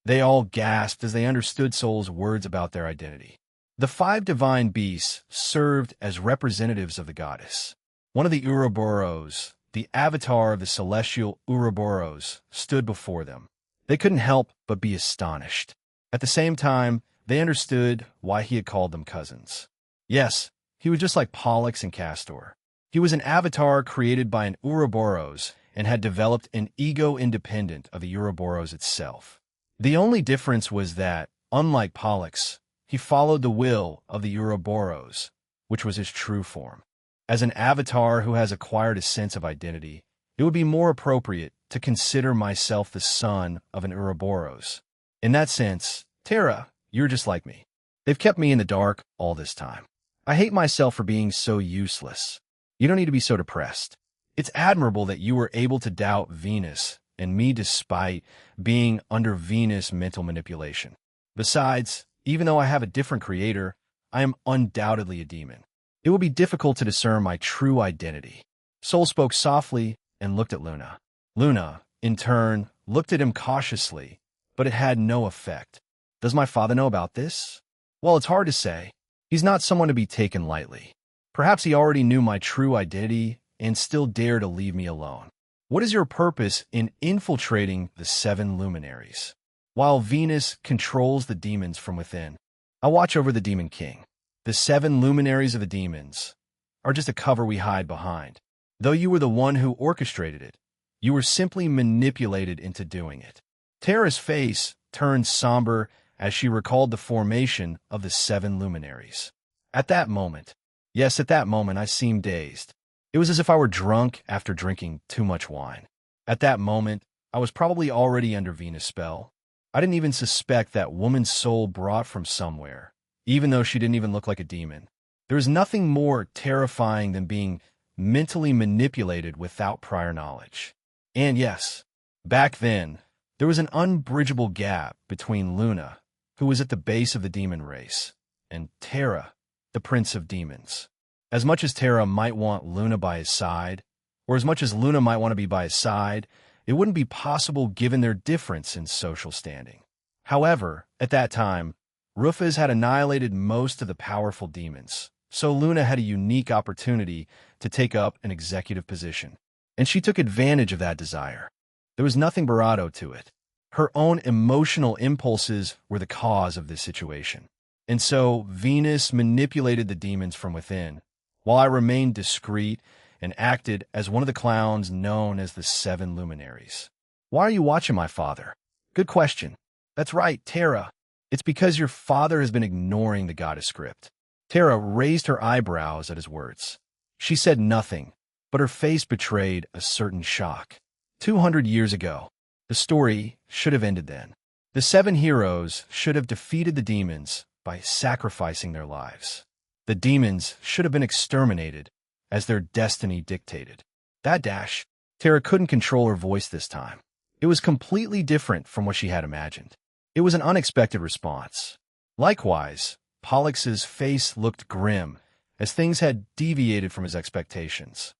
They all gasped as they understood Soul's words about their identity. The 5 divine beasts served as representatives of the goddess. One of the Ouroboros, the avatar of the celestial Ouroboros, stood before them. They couldn't help but be astonished. At the same time, they understood why he had called them cousins. Yes, he was just like Pollux and Castor. He was an avatar created by an Ouroboros and had developed an ego independent of the Ouroboros itself. The only difference was that, unlike Pollux, he followed the will of the Ouroboros, which was his true form. As an avatar who has acquired a sense of identity, it would be more appropriate to consider myself the son of an Ouroboros. In that sense, Terra, you're just like me. They've kept me in the dark all this time. I hate myself for being so useless. You don't need to be so depressed. It's admirable that you were able to doubt Venus and me despite being under Venus mental manipulation. Besides, even though I have a different creator, I am undoubtedly a demon. It will be difficult to discern my true identity. Sol spoke softly and looked at Luna. Luna, in turn, looked at him cautiously, but it had no effect. Does my father know about this? Well, it's hard to say. He's not someone to be taken lightly. Perhaps he already knew my true identity and still dared to leave me alone. What is your purpose in infiltrating the 7 luminaries? While Venus controls the demons from within, I watch over the Demon King. The 7 luminaries of the demons are just a cover we hide behind. Though you were the one who orchestrated it, you were simply manipulated into doing it. Terra's face turned somber as she recalled the formation of the 7 luminaries. At that moment, yes, at that moment, I seemed dazed. It was as if I were drunk after drinking too much wine. At that moment, I was probably already under Venus' spell. I didn't even suspect that woman's soul brought from somewhere, even though she didn't even look like a demon. There is nothing more terrifying than being mentally manipulated without prior knowledge. And yes, back then, there was an unbridgeable gap between Luna, who was at the base of the demon race, and Terra, the prince of demons. As much as Terra might want Luna by his side, or as much as Luna might want to be by his side, it wouldn't be possible given their difference in social standing. However, at that time, Rufus had annihilated most of the powerful demons, so Luna had a unique opportunity to take up an executive position, and she took advantage of that desire. There was nothing bravado to it. Her own emotional impulses were the cause of this situation. And so Venus manipulated the demons from within, while I remained discreet and acted as one of the clowns known as the 7 luminaries. Why are you watching my father? Good question. That's right, Terra. It's because your father has been ignoring the goddess script. Terra raised her eyebrows at his words. She said nothing, but her face betrayed a certain shock. 200 years ago, the story should have ended then. The 7 heroes should have defeated the demons by sacrificing their lives. The demons should have been exterminated as their destiny dictated. That dash, Terra couldn't control her voice this time. It was completely different from what she had imagined. It was an unexpected response. Likewise, Pollux's face looked grim as things had deviated from his expectations.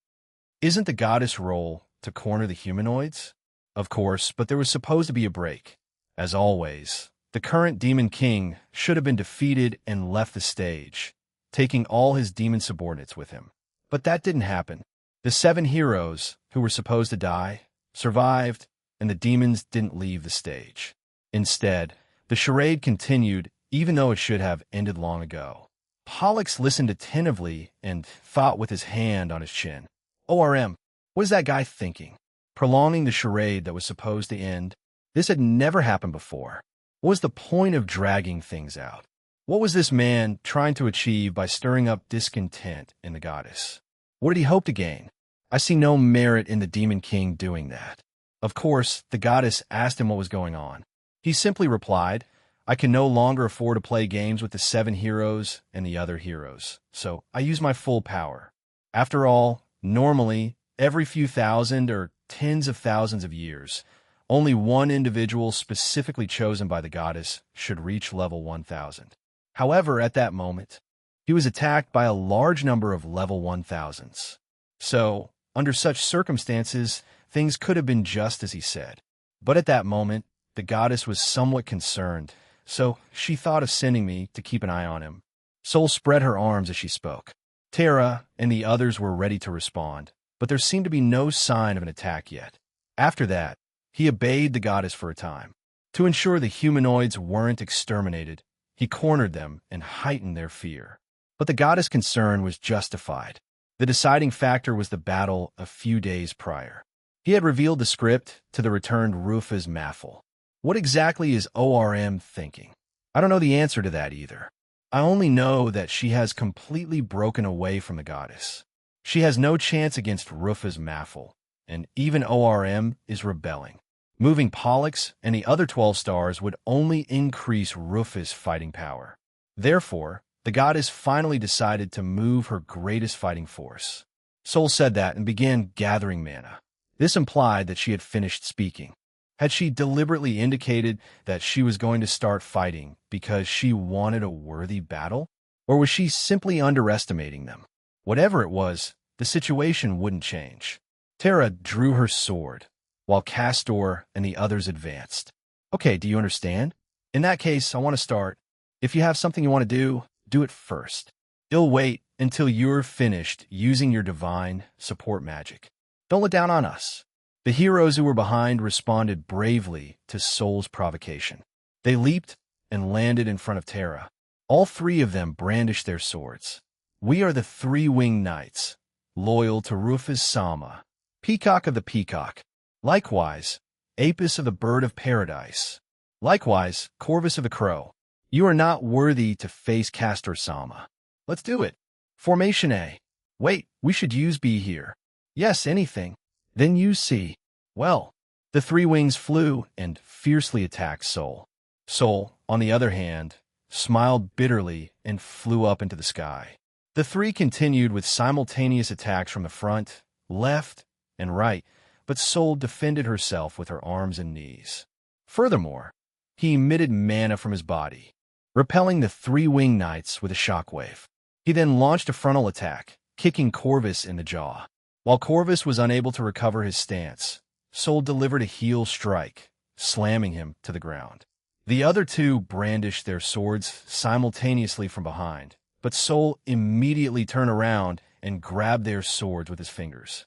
Isn't the goddess' role to corner the humanoids? Of course, but there was supposed to be a break. As always, the current Demon King should have been defeated and left the stage, taking all his demon subordinates with him. But that didn't happen. The 7 heroes, who were supposed to die, survived, and the demons didn't leave the stage. Instead, the charade continued even though it should have ended long ago. Pollux listened attentively and thought with his hand on his chin. ORM, what is that guy thinking? Prolonging the charade that was supposed to end? This had never happened before. What was the point of dragging things out? What was this man trying to achieve by stirring up discontent in the goddess? What did he hope to gain? I see no merit in the Demon King doing that. Of course, the goddess asked him what was going on. He simply replied, I can no longer afford to play games with the 7 heroes and the other heroes, so I use my full power. After all, normally, every few thousand or tens of thousands of years, only one individual specifically chosen by the goddess should reach level 1000. However, at that moment, he was attacked by a large number of level 1000s. So, under such circumstances, things could have been just as he said. But at that moment, the goddess was somewhat concerned, so she thought of sending me to keep an eye on him. Sol spread her arms as she spoke. Terra and the others were ready to respond, but there seemed to be no sign of an attack yet. After that, he obeyed the goddess for a time. To ensure the humanoids weren't exterminated, he cornered them and heightened their fear. But the goddess' concern was justified. The deciding factor was the battle a few days prior. He had revealed the script to the returned Rufus Maffel. What exactly is ORM thinking? I don't know the answer to that either. I only know that she has completely broken away from the goddess. She has no chance against Rufus Maffel, and even ORM is rebelling. Moving Pollux and the other 12 stars would only increase Rufus' fighting power. Therefore, the goddess finally decided to move her greatest fighting force. Sol said that and began gathering mana. This implied that she had finished speaking. Had she deliberately indicated that she was going to start fighting because she wanted a worthy battle? Or was she simply underestimating them? Whatever it was, the situation wouldn't change. Terra drew her sword, while Castor and the others advanced. Okay, do you understand? In that case, I want to start. If you have something you want to do it first. It'll wait until you're finished using your divine support magic. Don't let down on us. The heroes who were behind responded bravely to Sol's provocation. They leaped and landed in front of Terra. All three of them brandished their swords. We are the three-winged knights, loyal to Rufus Sama, Peacock of the Peacock. Likewise, Apis of the Bird of Paradise. Likewise, Corvus of the Crow. You are not worthy to face Castor Sama. Let's do it. Formation A. Wait, we should use B here. Yes, anything. Then use C. Well, the three wings flew and fiercely attacked Sol. Sol, on the other hand, smiled bitterly and flew up into the sky. The three continued with simultaneous attacks from the front, left, and right, but Sol defended herself with her arms and knees. Furthermore, he emitted mana from his body, repelling the three-winged knights with a shockwave. He then launched a frontal attack, kicking Corvus in the jaw. While Corvus was unable to recover his stance, Sol delivered a heel strike, slamming him to the ground. The other two brandished their swords simultaneously from behind, but Sol immediately turned around and grabbed their swords with his fingers.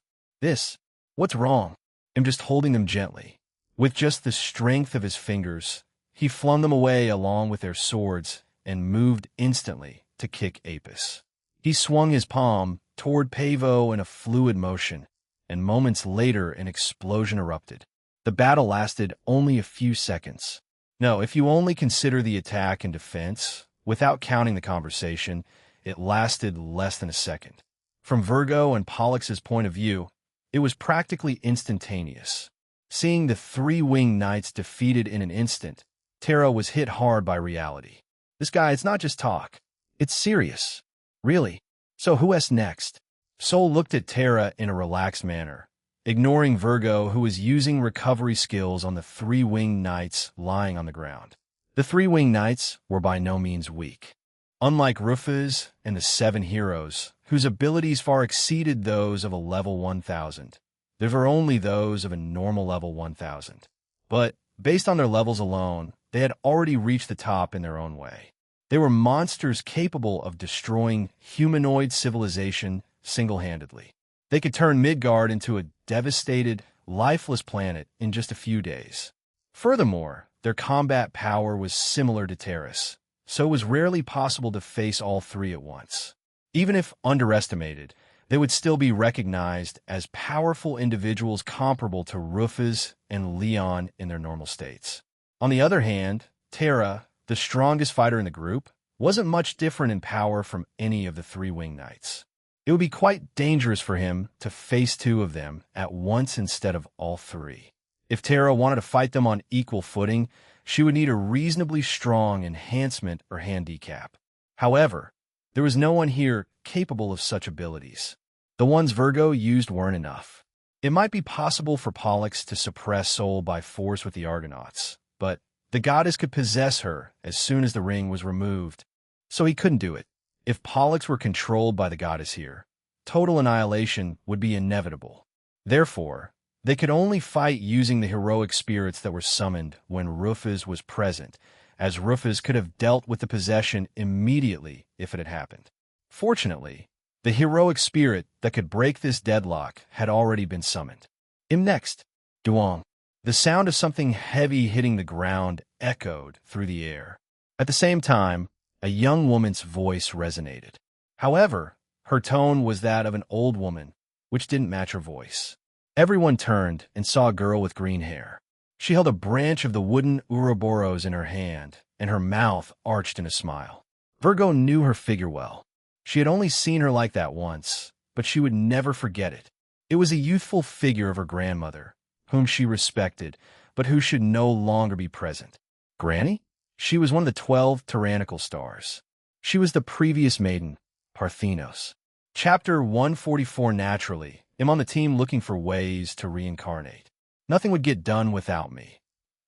What's wrong? I'm just holding them gently. With just the strength of his fingers, he flung them away along with their swords and moved instantly to kick Apis. He swung his palm toward Pavo in a fluid motion, and moments later an explosion erupted. The battle lasted only a few seconds. No, if you only consider the attack and defense, without counting the conversation, it lasted less than a second. From Virgo and Pollux's point of view, it was practically instantaneous. Seeing the three-winged knights defeated in an instant, Terra was hit hard by reality. This guy, it's not just talk. It's serious. Really. So who's next? Sol looked at Terra in a relaxed manner, ignoring Virgo, who was using recovery skills on the three-winged knights lying on the ground. The three-winged knights were by no means weak. Unlike Rufus and the 7 heroes, whose abilities far exceeded those of a level 1000, there were only those of a normal level 1000. But, based on their levels alone, they had already reached the top in their own way. They were monsters capable of destroying humanoid civilization single-handedly. They could turn Midgard into a devastated, lifeless planet in just a few days. Furthermore, their combat power was similar to Terra's, so it was rarely possible to face all three at once. Even if underestimated, they would still be recognized as powerful individuals comparable to Rufus and Leon in their normal states. On the other hand, Terra, the strongest fighter in the group, wasn't much different in power from any of the three-winged knights. It would be quite dangerous for him to face 2 of them at once instead of all 3. If Terra wanted to fight them on equal footing, she would need a reasonably strong enhancement or handicap. However, there was no one here capable of such abilities. The ones Virgo used weren't enough. It might be possible for Pollux to suppress Sol by force with the Argonauts, but the goddess could possess her as soon as the ring was removed, so he couldn't do it. If Pollux were controlled by the goddess here, total annihilation would be inevitable. Therefore, they could only fight using the heroic spirits that were summoned when Rufus was present, as Rufus could have dealt with the possession immediately if it had happened. Fortunately, the heroic spirit that could break this deadlock had already been summoned. Next, Duong. The sound of something heavy hitting the ground echoed through the air. At the same time, a young woman's voice resonated. However, her tone was that of an old woman, which didn't match her voice. Everyone turned and saw a girl with green hair. She held a branch of the wooden Ouroboros in her hand, and her mouth arched in a smile. Virgo knew her figure well. She had only seen her like that once, but she would never forget it. It was a youthful figure of her grandmother, whom she respected, but who should no longer be present. Granny? She was one of the 12 tyrannical stars. She was the previous maiden, Parthenos. Chapter 144. Naturally, I'm on the team looking for ways to reincarnate. Nothing would get done without me.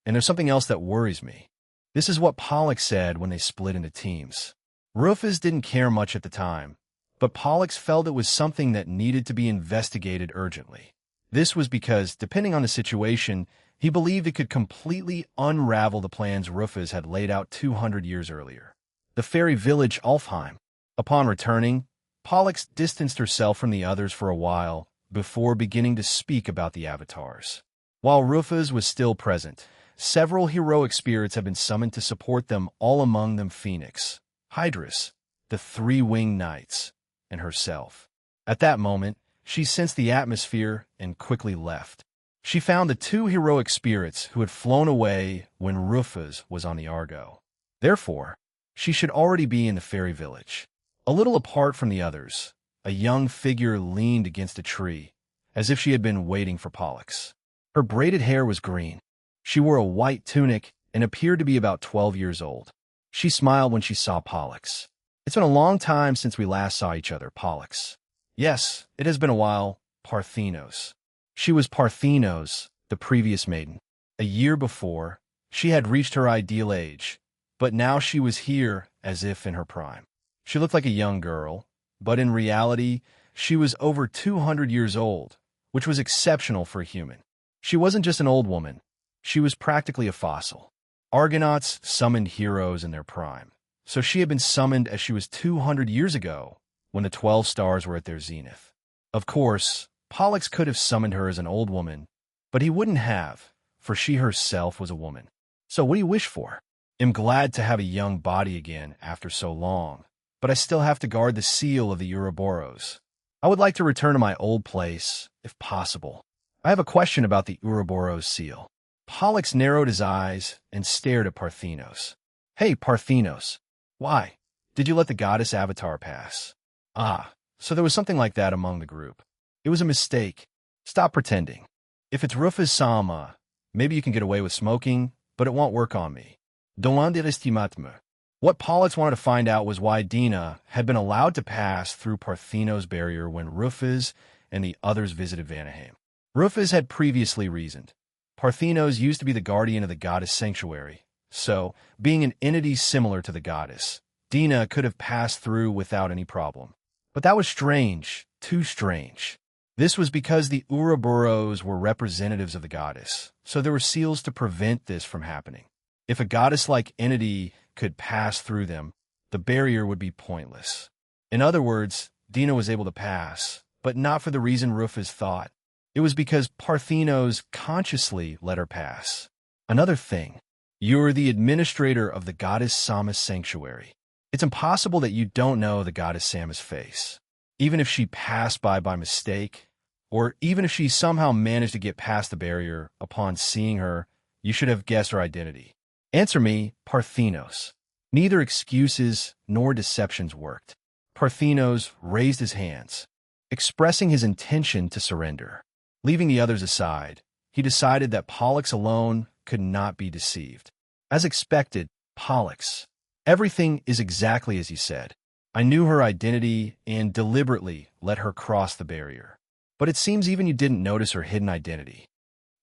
And there's something else that worries me. This is what Pollux said when they split into teams. Rufus didn't care much at the time, but Pollux felt it was something that needed to be investigated urgently. This was because, depending on the situation, he believed it could completely unravel the plans Rufus had laid out 200 years earlier. The fairy village Alfheim. Upon returning, Pollux distanced herself from the others for a while before beginning to speak about the avatars. While Rufus was still present, several heroic spirits have been summoned to support them, all among them Phoenix, Hydrus, the three-winged knights, and herself. At that moment, she sensed the atmosphere and quickly left. She found the two heroic spirits who had flown away when Rufus was on the Argo. Therefore, she should already be in the fairy village. A little apart from the others, a young figure leaned against a tree, as if she had been waiting for Pollux. Her braided hair was green. She wore a white tunic and appeared to be about 12 years old. She smiled when she saw Pollux. It's been a long time since we last saw each other, Pollux. Yes, it has been a while, Parthenos. She was Parthenos, the previous maiden. A year before, she had reached her ideal age, but now she was here as if in her prime. She looked like a young girl, but in reality, she was over 200 years old, which was exceptional for a human. She wasn't just an old woman. She was practically a fossil. Argonauts summoned heroes in their prime, so she had been summoned as she was 200 years ago, when the 12 stars were at their zenith. Of course, Pollux could have summoned her as an old woman, but he wouldn't have, for she herself was a woman. So what do you wish for? I'm glad to have a young body again after so long, but I still have to guard the seal of the Ouroboros. I would like to return to my old place, if possible. I have a question about the Ouroboros seal. Pollux narrowed his eyes and stared at Parthenos. Hey, Parthenos. Why? Did you let the goddess avatar pass? Ah, so there was something like that among the group. It was a mistake. Stop pretending. If it's Rufus Sama, maybe you can get away with smoking, but it won't work on me. Demandez-estimatme. What Pollux wanted to find out was why Dina had been allowed to pass through Parthenos' barrier when Rufus and the others visited Vanaheim. Rufus had previously reasoned. Parthenos used to be the guardian of the goddess sanctuary, so, being an entity similar to the goddess, Dina could have passed through without any problem. But that was strange, too strange. This was because the Ouroboros were representatives of the goddess, so there were seals to prevent this from happening. If a goddess-like entity could pass through them, the barrier would be pointless. In other words, Dina was able to pass, but not for the reason Rufus thought. It was because Parthenos consciously let her pass. Another thing, you're the administrator of the goddess Sama's sanctuary. It's impossible that you don't know the goddess Sama's face. Even if she passed by mistake, or even if she somehow managed to get past the barrier upon seeing her, you should have guessed her identity. Answer me, Parthenos. Neither excuses nor deceptions worked. Parthenos raised his hands, expressing his intention to surrender. Leaving the others aside, he decided that Pollux alone could not be deceived. As expected, Pollux. Everything is exactly as you said. I knew her identity and deliberately let her cross the barrier. But it seems even you didn't notice her hidden identity.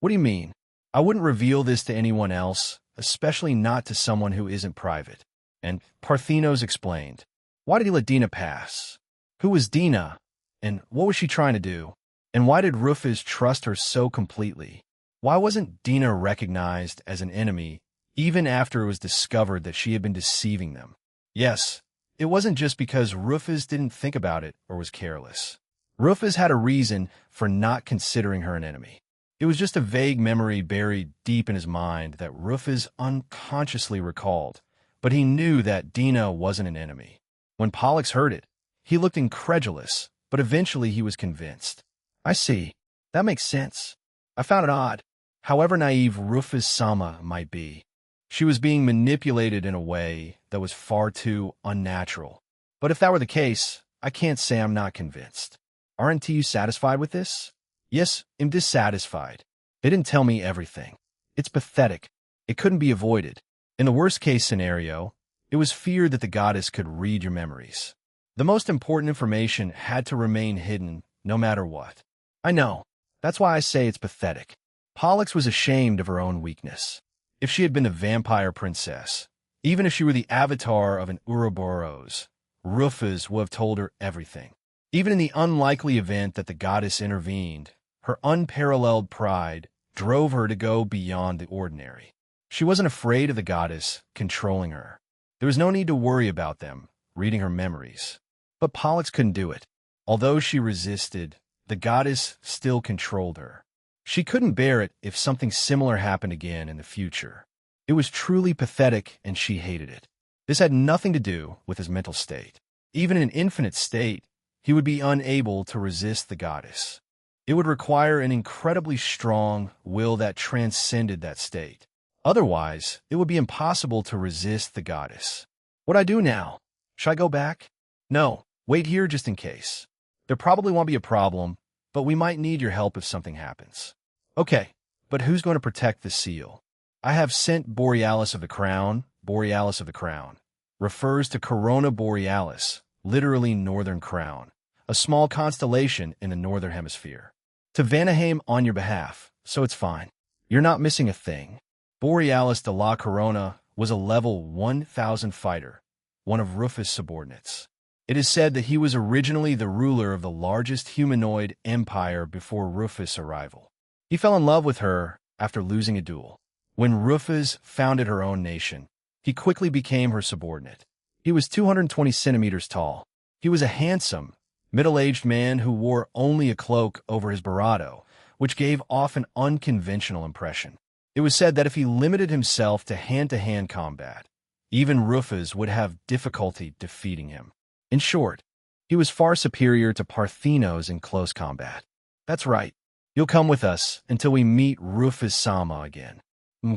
What do you mean? I wouldn't reveal this to anyone else, especially not to someone who isn't private. And Parthenos explained. Why did he let Dina pass? Who was Dina? And what was she trying to do? And why did Rufus trust her so completely? Why wasn't Dina recognized as an enemy, even after it was discovered that she had been deceiving them? Yes, it wasn't just because Rufus didn't think about it or was careless. Rufus had a reason for not considering her an enemy. It was just a vague memory buried deep in his mind that Rufus unconsciously recalled, but he knew that Dina wasn't an enemy. When Pollux heard it, he looked incredulous, but eventually he was convinced. I see. That makes sense. I found it odd. However naive Rufus Sama might be, she was being manipulated in a way that was far too unnatural. But if that were the case, I can't say I'm not convinced. Aren't you satisfied with this? Yes, I'm dissatisfied. They didn't tell me everything. It's pathetic. It couldn't be avoided. In the worst-case scenario, it was feared that the goddess could read your memories. The most important information had to remain hidden, no matter what. I know. That's why I say it's pathetic. Pollux was ashamed of her own weakness. If she had been a vampire princess, even if she were the avatar of an Ouroboros, Rufus would have told her everything. Even in the unlikely event that the goddess intervened, her unparalleled pride drove her to go beyond the ordinary. She wasn't afraid of the goddess controlling her. There was no need to worry about them reading her memories. But Pollux couldn't do it. Although she resisted, the goddess still controlled her. She couldn't bear it if something similar happened again in the future. It was truly pathetic, and she hated it. This had nothing to do with his mental state. Even in an infinite state, he would be unable to resist the goddess. It would require an incredibly strong will that transcended that state. Otherwise, it would be impossible to resist the goddess. What do I do now? Should I go back? No, wait here just in case. There probably won't be a problem, but we might need your help if something happens. Okay, but who's going to protect the seal? I have sent Borealis of the Crown. Borealis of the Crown refers to Corona Borealis, literally Northern Crown, a small constellation in the Northern Hemisphere, to Vanaheim on your behalf, so it's fine. You're not missing a thing. Borealis de la Corona was a level 1000 fighter, one of Rufus' subordinates. It is said that he was originally the ruler of the largest humanoid empire before Rufus' arrival. He fell in love with her after losing a duel. When Rufus founded her own nation, he quickly became her subordinate. He was 220 centimeters tall. He was a handsome, middle-aged man who wore only a cloak over his barato, which gave off an unconventional impression. It was said that if he limited himself to hand-to-hand combat, even Rufus would have difficulty defeating him. In short, he was far superior to Parthenos in close combat. That's right. You'll come with us until we meet Rufus Sama again.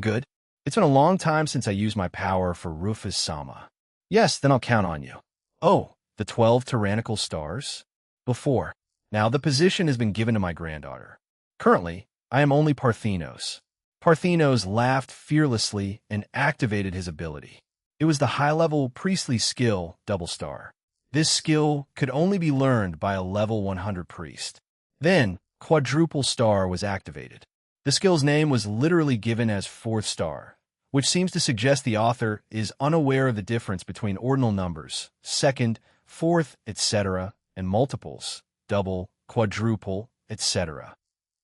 Good. It's been a long time since I used my power for Rufus Sama. Yes, then I'll count on you. Oh, the 12 tyrannical stars? Before. Now the position has been given to my granddaughter. Currently, I am only Parthenos. Parthenos laughed fearlessly and activated his ability. It was the high-level priestly skill, Double Star. This skill could only be learned by a level 100 priest. Then, Quadruple Star was activated. The skill's name was literally given as Fourth Star, which seems to suggest the author is unaware of the difference between ordinal numbers, second, fourth, etc., and multiples, double, quadruple, etc.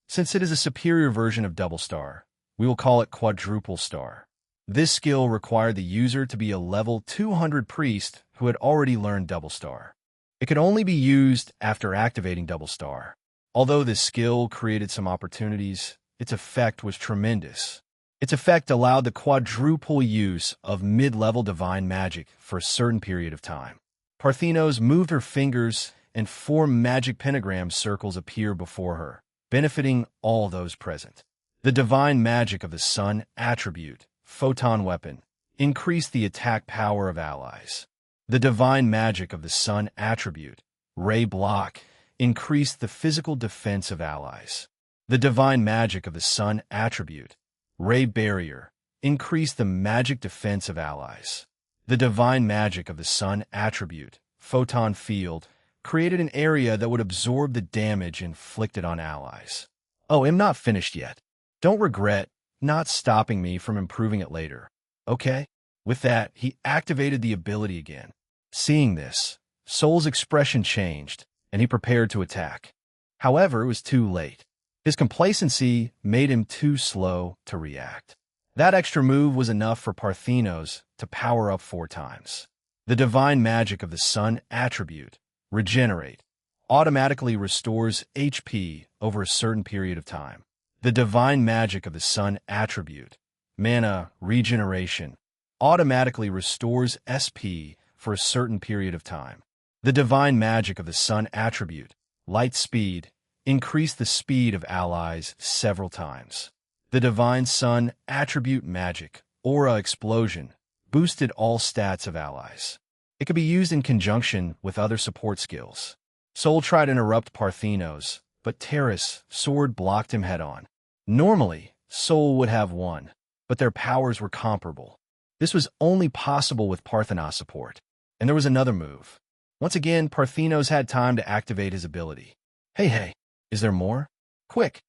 Since it is a superior version of Double Star, we will call it Quadruple Star. This skill required the user to be a level 200 priest who had already learned Double Star. It could only be used after activating Double Star. Although this skill created some opportunities, its effect was tremendous. Its effect allowed the quadruple use of mid-level divine magic for a certain period of time. Parthenos moved her fingers and 4 magic pentagram circles appear before her, benefiting all those present. The divine magic of the sun attribute, Photon Weapon, increased the attack power of allies. The divine magic of the sun attribute, Ray Block, increased the physical defense of allies. The divine magic of the sun attribute, Ray Barrier, increased the magic defense of allies. The divine magic of the sun attribute, Photon Field, created an area that would absorb the damage inflicted on allies. Oh, I'm not finished yet. Don't regret not stopping me from improving it later. Okay? With that, he activated the ability again. Seeing this, Soul's expression changed, and he prepared to attack. However, it was too late. His complacency made him too slow to react. That extra move was enough for Parthenos to power up 4 times. The divine magic of the sun attribute, Regenerate, automatically restores HP over a certain period of time. The divine magic of the sun attribute, mana regeneration, automatically restores SP for a certain period of time. The divine magic of the sun attribute, light speed, increased the speed of allies several times. The divine sun attribute magic, aura explosion, boosted all stats of allies. It could be used in conjunction with other support skills. Sol tried to interrupt Parthenos, but Terra's sword blocked him head-on. Normally, Sol would have won, but their powers were comparable. This was only possible with Parthenos support. And there was another move. Once again, Parthenos had time to activate his ability. Hey, is there more? Quick!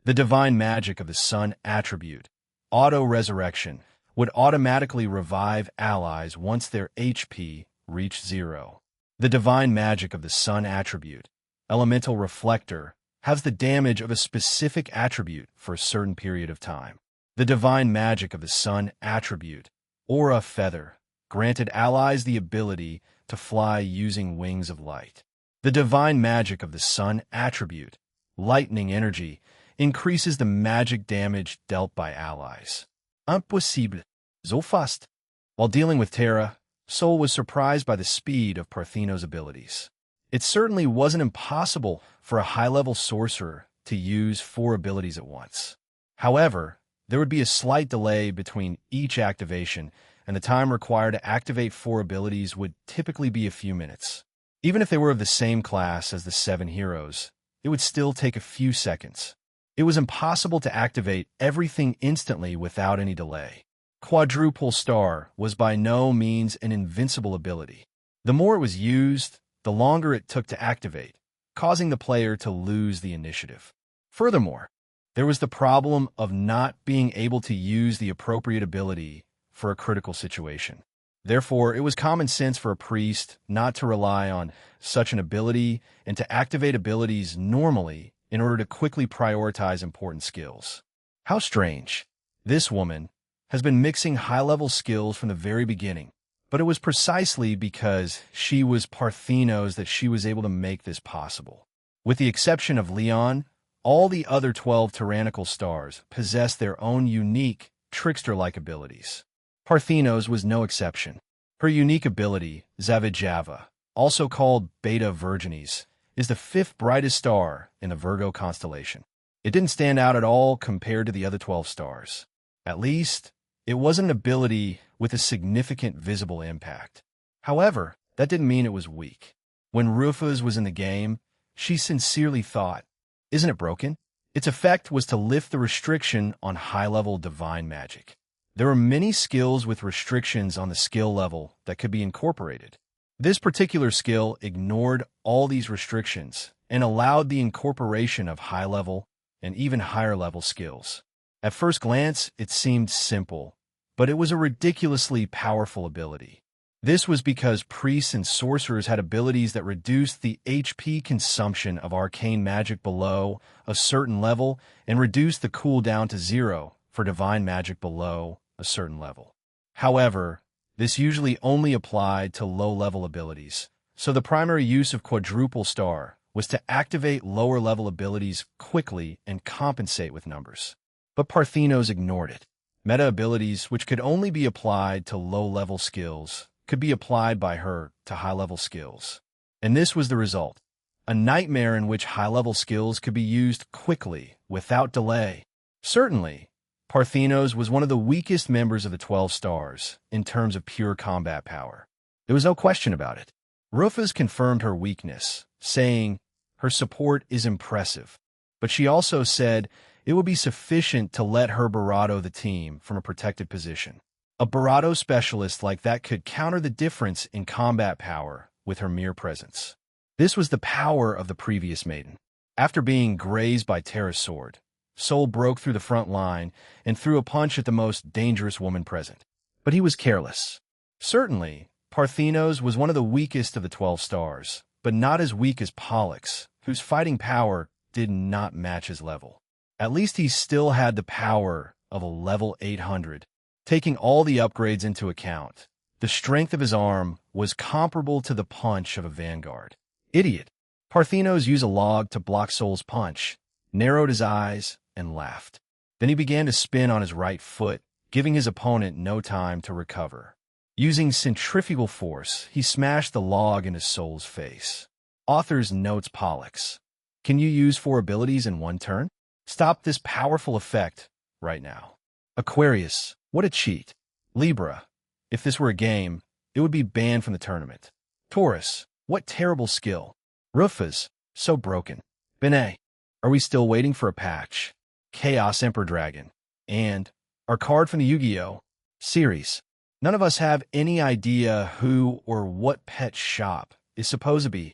The divine magic of the sun attribute, auto-resurrection, would automatically revive allies once their HP reached 0. The divine magic of the sun attribute, elemental reflector, has the damage of a specific attribute for a certain period of time. The divine magic of the sun attribute, aura feather, granted allies the ability to fly using wings of light. The divine magic of the sun attribute, lightning energy, increases the magic damage dealt by allies. Impossible. So fast. While dealing with Terra, Sol was surprised by the speed of Parthenos' abilities. It certainly wasn't impossible for a high-level sorcerer to use 4 abilities at once. However, there would be a slight delay between each activation, and the time required to activate 4 abilities would typically be a few minutes. Even if they were of the same class as the 7 heroes, it would still take a few seconds. It was impossible to activate everything instantly without any delay. Quadruple Star was by no means an invincible ability. The more it was used, the longer it took to activate, causing the player to lose the initiative. Furthermore, there was the problem of not being able to use the appropriate ability for a critical situation. Therefore, it was common sense for a priest not to rely on such an ability and to activate abilities normally in order to quickly prioritize important skills. How strange. This woman has been mixing high-level skills from the very beginning, but it was precisely because she was Parthenos that she was able to make this possible. With the exception of Leon, all the other 12 tyrannical stars possessed their own unique, trickster-like abilities. Parthenos was no exception. Her unique ability, Zavijava, also called Beta Virginis, is the 5th brightest star in the Virgo constellation. It didn't stand out at all compared to the other 12 stars. At least, it wasn't an ability with a significant visible impact. However, that didn't mean it was weak. When Rufus was in the game, she sincerely thought, "Isn't it broken?" Its effect was to lift the restriction on high-level divine magic. There were many skills with restrictions on the skill level that could be incorporated. This particular skill ignored all these restrictions and allowed the incorporation of high-level and even higher-level skills. At first glance, it seemed simple, but it was a ridiculously powerful ability. This was because priests and sorcerers had abilities that reduced the HP consumption of arcane magic below a certain level and reduced the cooldown to 0 for divine magic below a certain level. However, this usually only applied to low-level abilities, so the primary use of Quadruple Star was to activate lower-level abilities quickly and compensate with numbers. But Parthenos ignored it. Meta abilities, which could only be applied to low-level skills, could be applied by her to high-level skills. And this was the result: a nightmare in which high-level skills could be used quickly, without delay. Certainly, Parthenos was one of the weakest members of the 12 stars in terms of pure combat power. There was no question about it. Rufus confirmed her weakness, saying, "Her support is impressive." But she also said it would be sufficient to let her Barado the team from a protected position. A Barado specialist like that could counter the difference in combat power with her mere presence. This was the power of the previous maiden. After being grazed by Terra's sword, Sol broke through the front line and threw a punch at the most dangerous woman present. But he was careless. Certainly, Parthenos was one of the weakest of the 12 stars, but not as weak as Pollux, whose fighting power did not match his level. At least he still had the power of a level 800. Taking all the upgrades into account, the strength of his arm was comparable to the punch of a vanguard. Idiot. Parthenos used a log to block Sol's punch, narrowed his eyes, and laughed. Then he began to spin on his right foot, giving his opponent no time to recover. Using centrifugal force, he smashed the log in his soul's face. Author's notes: Pollux. Can you use 4 abilities in one turn? Stop this powerful effect right now. Aquarius. What a cheat. Libra. If this were a game, it would be banned from the tournament. Taurus. What terrible skill. Rufus. So broken. Bene. Are we still waiting for a patch? Chaos Emperor Dragon. And our card from the Yu-Gi-Oh! Series. None of us have any idea who or what pet shop is supposed to be.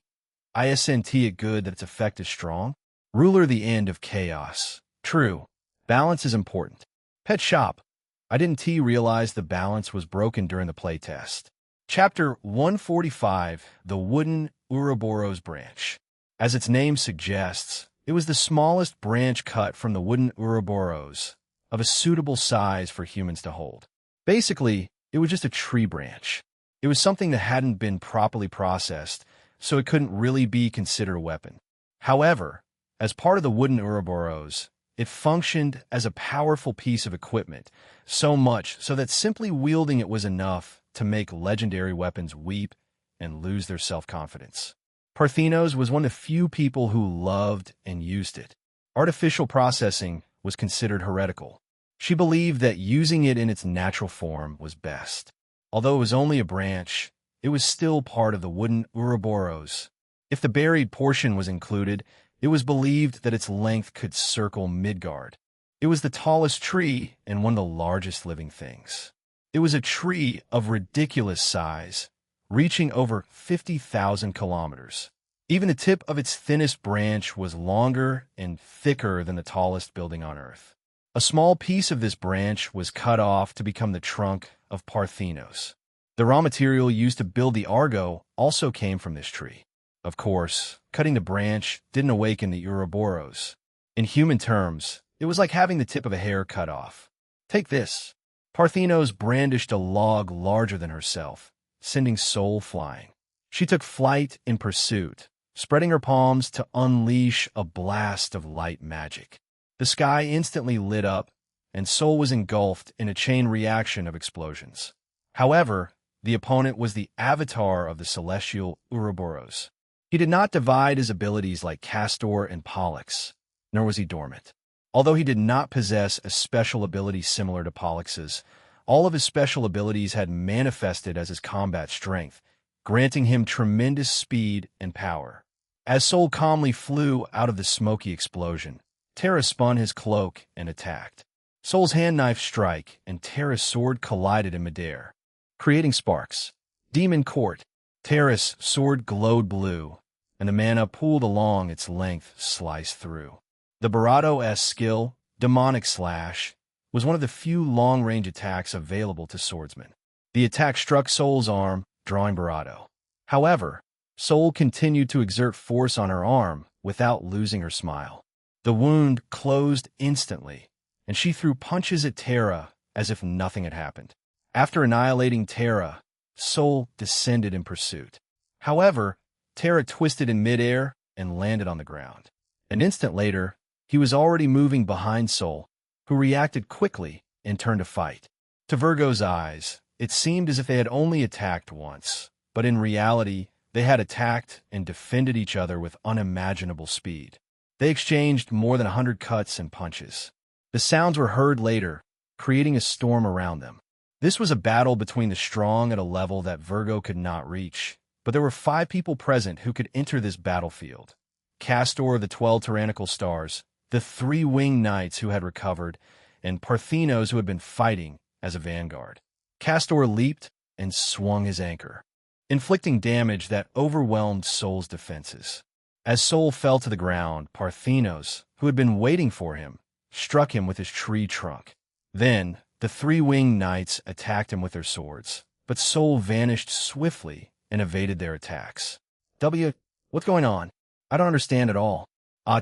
Isn't it good that its effect is strong? Ruler, the end of chaos. True. Balance is important. Pet shop. I didn't realize the balance was broken during the playtest. Chapter 145, The Wooden Ouroboros Branch. As its name suggests, it was the smallest branch cut from the wooden Ouroboros, of a suitable size for humans to hold. Basically, it was just a tree branch. It was something that hadn't been properly processed, so it couldn't really be considered a weapon. However, as part of the wooden Ouroboros, it functioned as a powerful piece of equipment, so much so that simply wielding it was enough to make legendary weapons weep and lose their self-confidence. Parthenos was one of the few people who loved and used it. Artificial processing was considered heretical. She believed that using it in its natural form was best. Although it was only a branch, it was still part of the wooden Ouroboros. If the buried portion was included, it was believed that its length could circle Midgard. It was the tallest tree and one of the largest living things. It was a tree of ridiculous size, reaching over 50,000 kilometers. Even the tip of its thinnest branch was longer and thicker than the tallest building on Earth. A small piece of this branch was cut off to become the trunk of Parthenos. The raw material used to build the Argo also came from this tree. Of course, cutting the branch didn't awaken the Ouroboros. In human terms, it was like having the tip of a hair cut off. Take this. Parthenos brandished a log larger than herself, sending Soul flying. She took flight in pursuit, spreading her palms to unleash a blast of light magic. The sky instantly lit up, and Soul was engulfed in a chain reaction of explosions. However, the opponent was the avatar of the celestial Ouroboros. He did not divide his abilities like Castor and Pollux, nor was he dormant. Although he did not possess a special ability similar to Pollux's, all of his special abilities had manifested as his combat strength, granting him tremendous speed and power. As Soul calmly flew out of the smoky explosion, Terra spun his cloak and attacked. Soul's hand knife strike and Terra's sword collided in midair, creating sparks. Demon Court. Terra's sword glowed blue, and the mana pooled along its length sliced through. The Barato-esque skill, Demonic Slash, was one of the few long-range attacks available to swordsmen. The attack struck Soul's arm, drawing Barato. However, Soul continued to exert force on her arm without losing her smile. The wound closed instantly, and she threw punches at Terra as if nothing had happened. After annihilating Terra, Soul descended in pursuit. However, Terra twisted in midair and landed on the ground. An instant later, he was already moving behind Soul, who reacted quickly and turned to fight. To Virgo's eyes, it seemed as if they had only attacked once, but in reality, they had attacked and defended each other with unimaginable speed. They exchanged more than 100 cuts and punches. The sounds were heard later, creating a storm around them. This was a battle between the strong at a level that Virgo could not reach, but there were 5 people present who could enter this battlefield. Castor of the 12 tyrannical stars, the 3 winged knights who had recovered, and Parthenos who had been fighting as a vanguard. Castor leaped and swung his anchor, inflicting damage that overwhelmed Soul's defenses. As Soul fell to the ground, Parthenos, who had been waiting for him, struck him with his tree trunk. Then, the 3 winged knights attacked him with their swords, but Soul vanished swiftly and evaded their attacks. What's going on? I don't understand at all.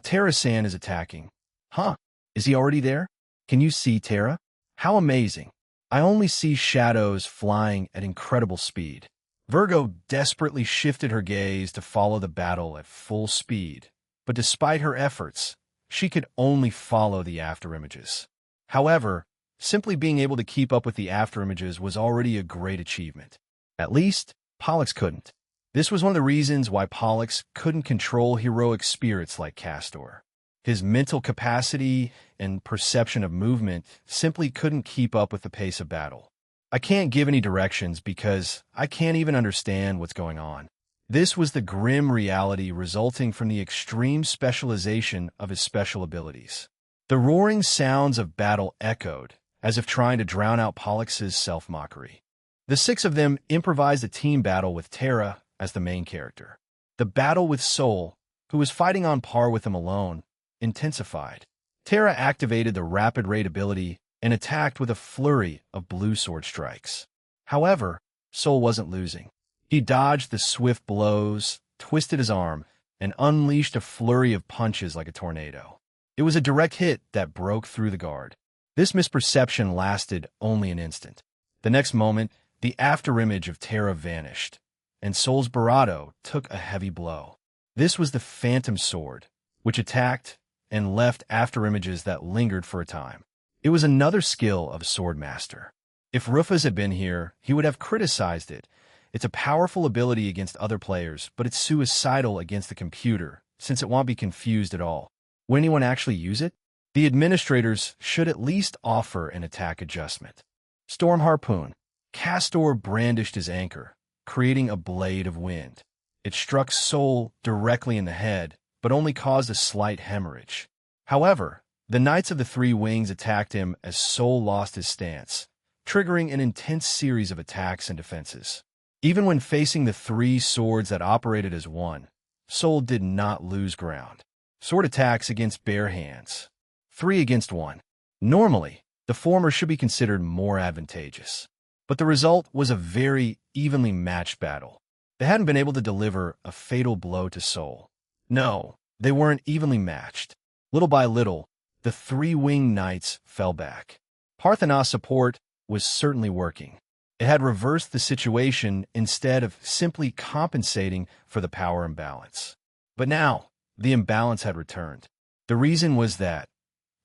Terra-san is attacking. Huh? Is he already there? Can you see Terra? How amazing. I only see shadows flying at incredible speed. Virgo desperately shifted her gaze to follow the battle at full speed, but despite her efforts, she could only follow the afterimages. However, simply being able to keep up with the afterimages was already a great achievement. At least, Pollux couldn't. This was one of the reasons why Pollux couldn't control heroic spirits like Castor. His mental capacity and perception of movement simply couldn't keep up with the pace of battle. I can't give any directions because I can't even understand what's going on. This was the grim reality resulting from the extreme specialization of his special abilities. The roaring sounds of battle echoed, as if trying to drown out Pollux's self-mockery. The six of them improvised a team battle with Terra as the main character. The battle with Sol, who was fighting on par with him alone, intensified. Terra activated the Rapid Raid ability and attacked with a flurry of blue sword strikes. However, Sol wasn't losing. He dodged the swift blows, twisted his arm, and unleashed a flurry of punches like a tornado. It was a direct hit that broke through the guard. This misperception lasted only an instant. The next moment, the afterimage of Terra vanished, and Sol's Barado took a heavy blow. This was the Phantom Sword, which attacked and left afterimages that lingered for a time. It was another skill of a sword master. If Rufus had been here, he would have criticized it. It's a powerful ability against other players, but it's suicidal against the computer, since it won't be confused at all. Will anyone actually use it? The administrators should at least offer an attack adjustment. Storm Harpoon. Castor brandished his anchor, creating a blade of wind. It struck Sol directly in the head, but only caused a slight hemorrhage. However, the Knights of the Three Wings attacked him as Sol lost his stance, triggering an intense series of attacks and defenses. Even when facing the three swords that operated as one, Sol did not lose ground. Sword attacks against bare hands. 3 against 1. Normally, the former should be considered more advantageous. But the result was a very evenly matched battle. They hadn't been able to deliver a fatal blow to Sol. No, they weren't evenly matched. Little by little, the three-winged knights fell back. Parthenos' support was certainly working. It had reversed the situation instead of simply compensating for the power imbalance. But now, the imbalance had returned. The reason was that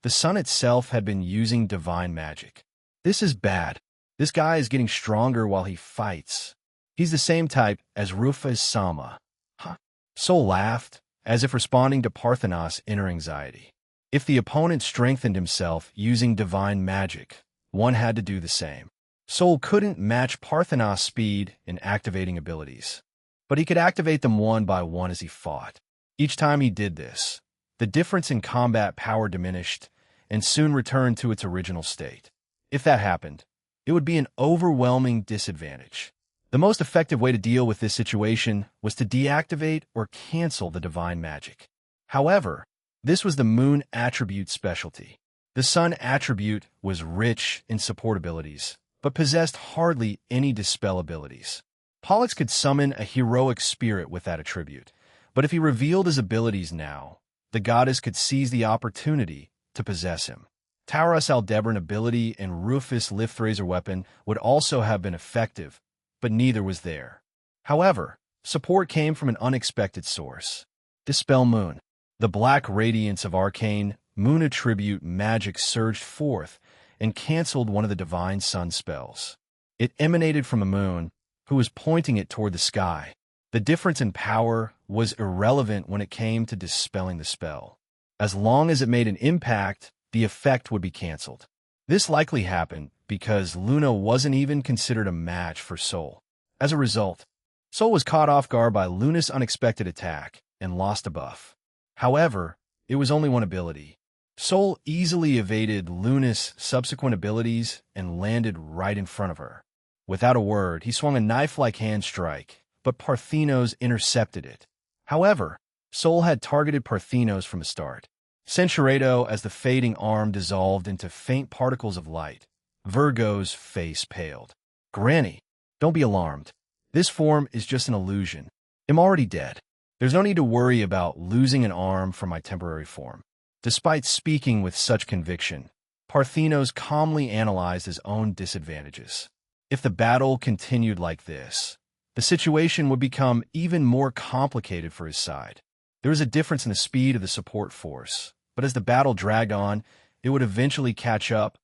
the sun itself had been using divine magic. This is bad. This guy is getting stronger while he fights. He's the same type as Rufus Sama. Huh? Sol laughed, as if responding to Parthenos' inner anxiety. If the opponent strengthened himself using divine magic, one had to do the same. Sol couldn't match Parthenos' speed in activating abilities, but he could activate them one by one as he fought. Each time he did this, the difference in combat power diminished and soon returned to its original state. If that happened, it would be an overwhelming disadvantage. The most effective way to deal with this situation was to deactivate or cancel the divine magic. However, this was the moon attribute specialty. The sun attribute was rich in support abilities, but possessed hardly any dispel abilities. Pollux could summon a heroic spirit with that attribute, but if he revealed his abilities now, the goddess could seize the opportunity to possess him. Taurus Aldebaran ability and Rufus Liftrazor weapon would also have been effective, but neither was there. However, support came from an unexpected source. Dispel Moon. The black radiance of arcane moon attribute magic surged forth and canceled one of the divine sun spells. It emanated from a moon, who was pointing it toward the sky. The difference in power was irrelevant when it came to dispelling the spell. As long as it made an impact, the effect would be canceled. This likely happened because Luna wasn't even considered a match for Sol. As a result, Sol was caught off guard by Luna's unexpected attack and lost a buff. However, it was only one ability. Sol easily evaded Luna's subsequent abilities and landed right in front of her. Without a word, he swung a knife-like hand strike, but Parthenos intercepted it. However, Sol had targeted Parthenos from the start. Censuredo as the fading arm dissolved into faint particles of light. Virgo's face paled. "Granny, don't be alarmed. This form is just an illusion. I'm already dead. There's no need to worry about losing an arm from my temporary form." Despite speaking with such conviction, Parthenos calmly analyzed his own disadvantages. If the battle continued like this, the situation would become even more complicated for his side. There was a difference in the speed of the support force, but but as the battle dragged on, it would eventually catch up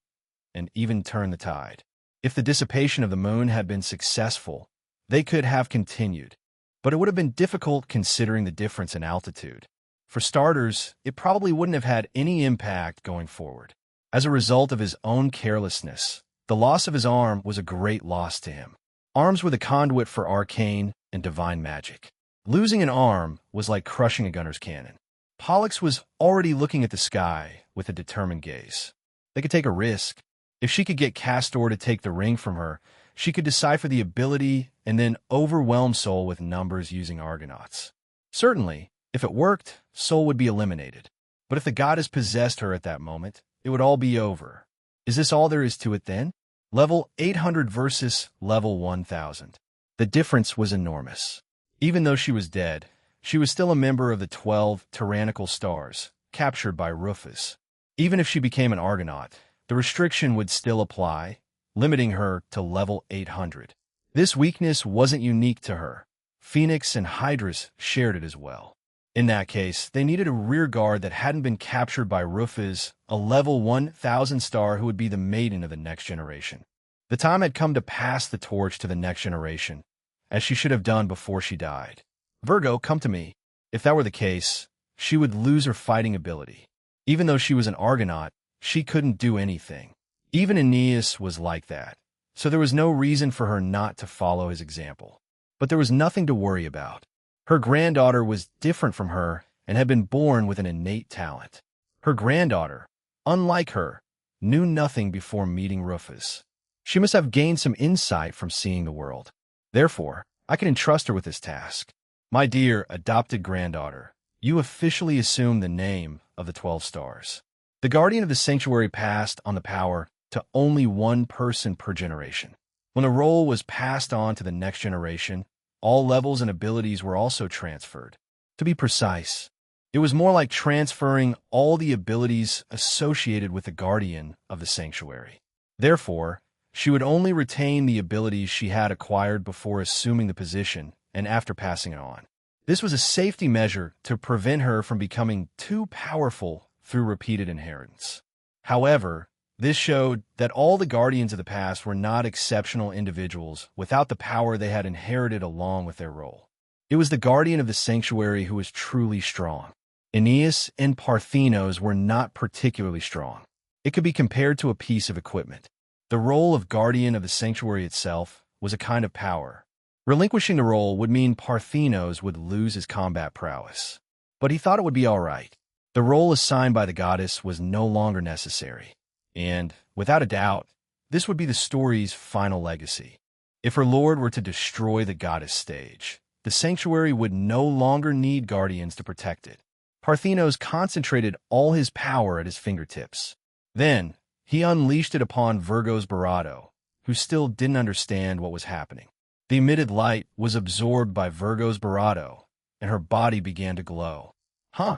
and even turn the tide. If the dissipation of the moon had been successful, they could have continued, but it would have been difficult considering the difference in altitude. For starters, it probably wouldn't have had any impact going forward. As a result of his own carelessness, the loss of his arm was a great loss to him. Arms were the conduit for arcane and divine magic. Losing an arm was like crushing a gunner's cannon. Pollux was already looking at the sky with a determined gaze. They could take a risk. If she could get Castor to take the ring from her, she could decipher the ability and then overwhelm Sol with numbers using Argonauts. Certainly, if it worked, Sol would be eliminated. But if the goddess possessed her at that moment, it would all be over. Is this all there is to it then? Level 800 versus level 1000. The difference was enormous. Even though she was dead, she was still a member of the 12 tyrannical stars, captured by Rufus. Even if she became an Argonaut, the restriction would still apply, limiting her to level 800. This weakness wasn't unique to her. Phoenix and Hydrus shared it as well. In that case, they needed a rear guard that hadn't been captured by Rufus, a level 1000 star who would be the maiden of the next generation. The time had come to pass the torch to the next generation, as she should have done before she died. Virgo, come to me. If that were the case, she would lose her fighting ability. Even though she was an Argonaut, she couldn't do anything. Even Aeneas was like that, so there was no reason for her not to follow his example. But there was nothing to worry about. Her granddaughter was different from her and had been born with an innate talent. Her granddaughter, unlike her, knew nothing before meeting Rufus. She must have gained some insight from seeing the world. Therefore, I can entrust her with this task. My dear adopted granddaughter, you officially assume the name of the 12 stars. The guardian of the sanctuary passed on the power to only one person per generation. When the role was passed on to the next generation, all levels and abilities were also transferred. To be precise, it was more like transferring all the abilities associated with the guardian of the sanctuary. Therefore, she would only retain the abilities she had acquired before assuming the position and after passing it on. This was a safety measure to prevent her from becoming too powerful through repeated inheritance. However, this showed that all the guardians of the past were not exceptional individuals without the power they had inherited along with their role. It was the guardian of the sanctuary who was truly strong. Aeneas and Parthenos were not particularly strong. It could be compared to a piece of equipment. The role of guardian of the sanctuary itself was a kind of power. Relinquishing the role would mean Parthenos would lose his combat prowess. But he thought it would be all right. The role assigned by the goddess was no longer necessary. And, without a doubt, this would be the story's final legacy. If her lord were to destroy the goddess stage, the sanctuary would no longer need guardians to protect it. Parthenos concentrated all his power at his fingertips. Then, he unleashed it upon Virgo's Barato, who still didn't understand what was happening. The emitted light was absorbed by Virgo's Barato, and her body began to glow. Huh?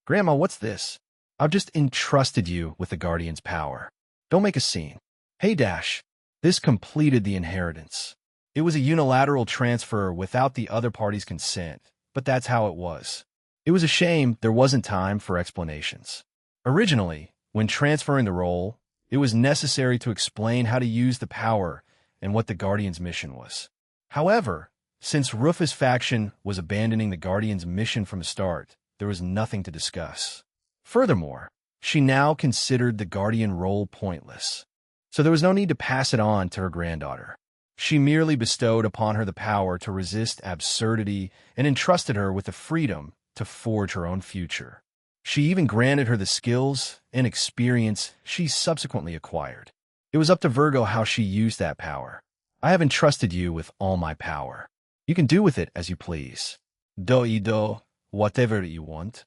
Grandma, what's this? I've just entrusted you with the Guardian's power. Don't make a scene. Hey, Dash. This completed the inheritance. It was a unilateral transfer without the other party's consent, but that's how it was. It was a shame there wasn't time for explanations. Originally, when transferring the role, it was necessary to explain how to use the power and what the Guardian's mission was. However, since Rufus' faction was abandoning the Guardian's mission from the start, there was nothing to discuss. Furthermore, she now considered the Guardian role pointless, so there was no need to pass it on to her granddaughter. She merely bestowed upon her the power to resist absurdity and entrusted her with the freedom to forge her own future. She even granted her the skills and experience she subsequently acquired. It was up to Virgo how she used that power. I have entrusted you with all my power. You can do with it as you please. Do, whatever you want.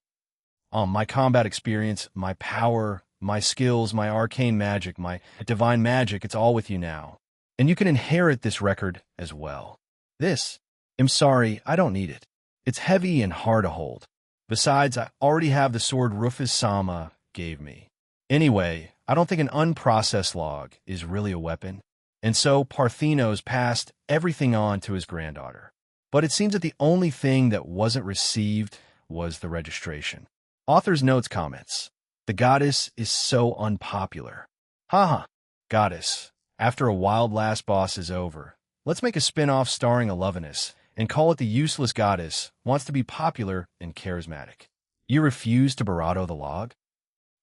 My combat experience, my power, my skills, my arcane magic, my divine magic, it's all with you now. And you can inherit this record as well. I'm sorry, I don't need it. It's heavy and hard to hold. Besides, I already have the sword Rufus Sama gave me. Anyway, I don't think an unprocessed log is really a weapon. And so Parthenos passed everything on to his granddaughter. But it seems that the only thing that wasn't received was the registration. Author's notes comments. The goddess is so unpopular. Haha. Goddess. After a wild last boss is over, let's make a spin-off starring a Lovinus and call it The Useless Goddess Wants to Be Popular and Charismatic. You refuse to Barato the log?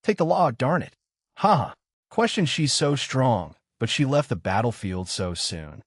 Take the log, darn it. Haha. Question she's so strong, but she left the battlefield so soon.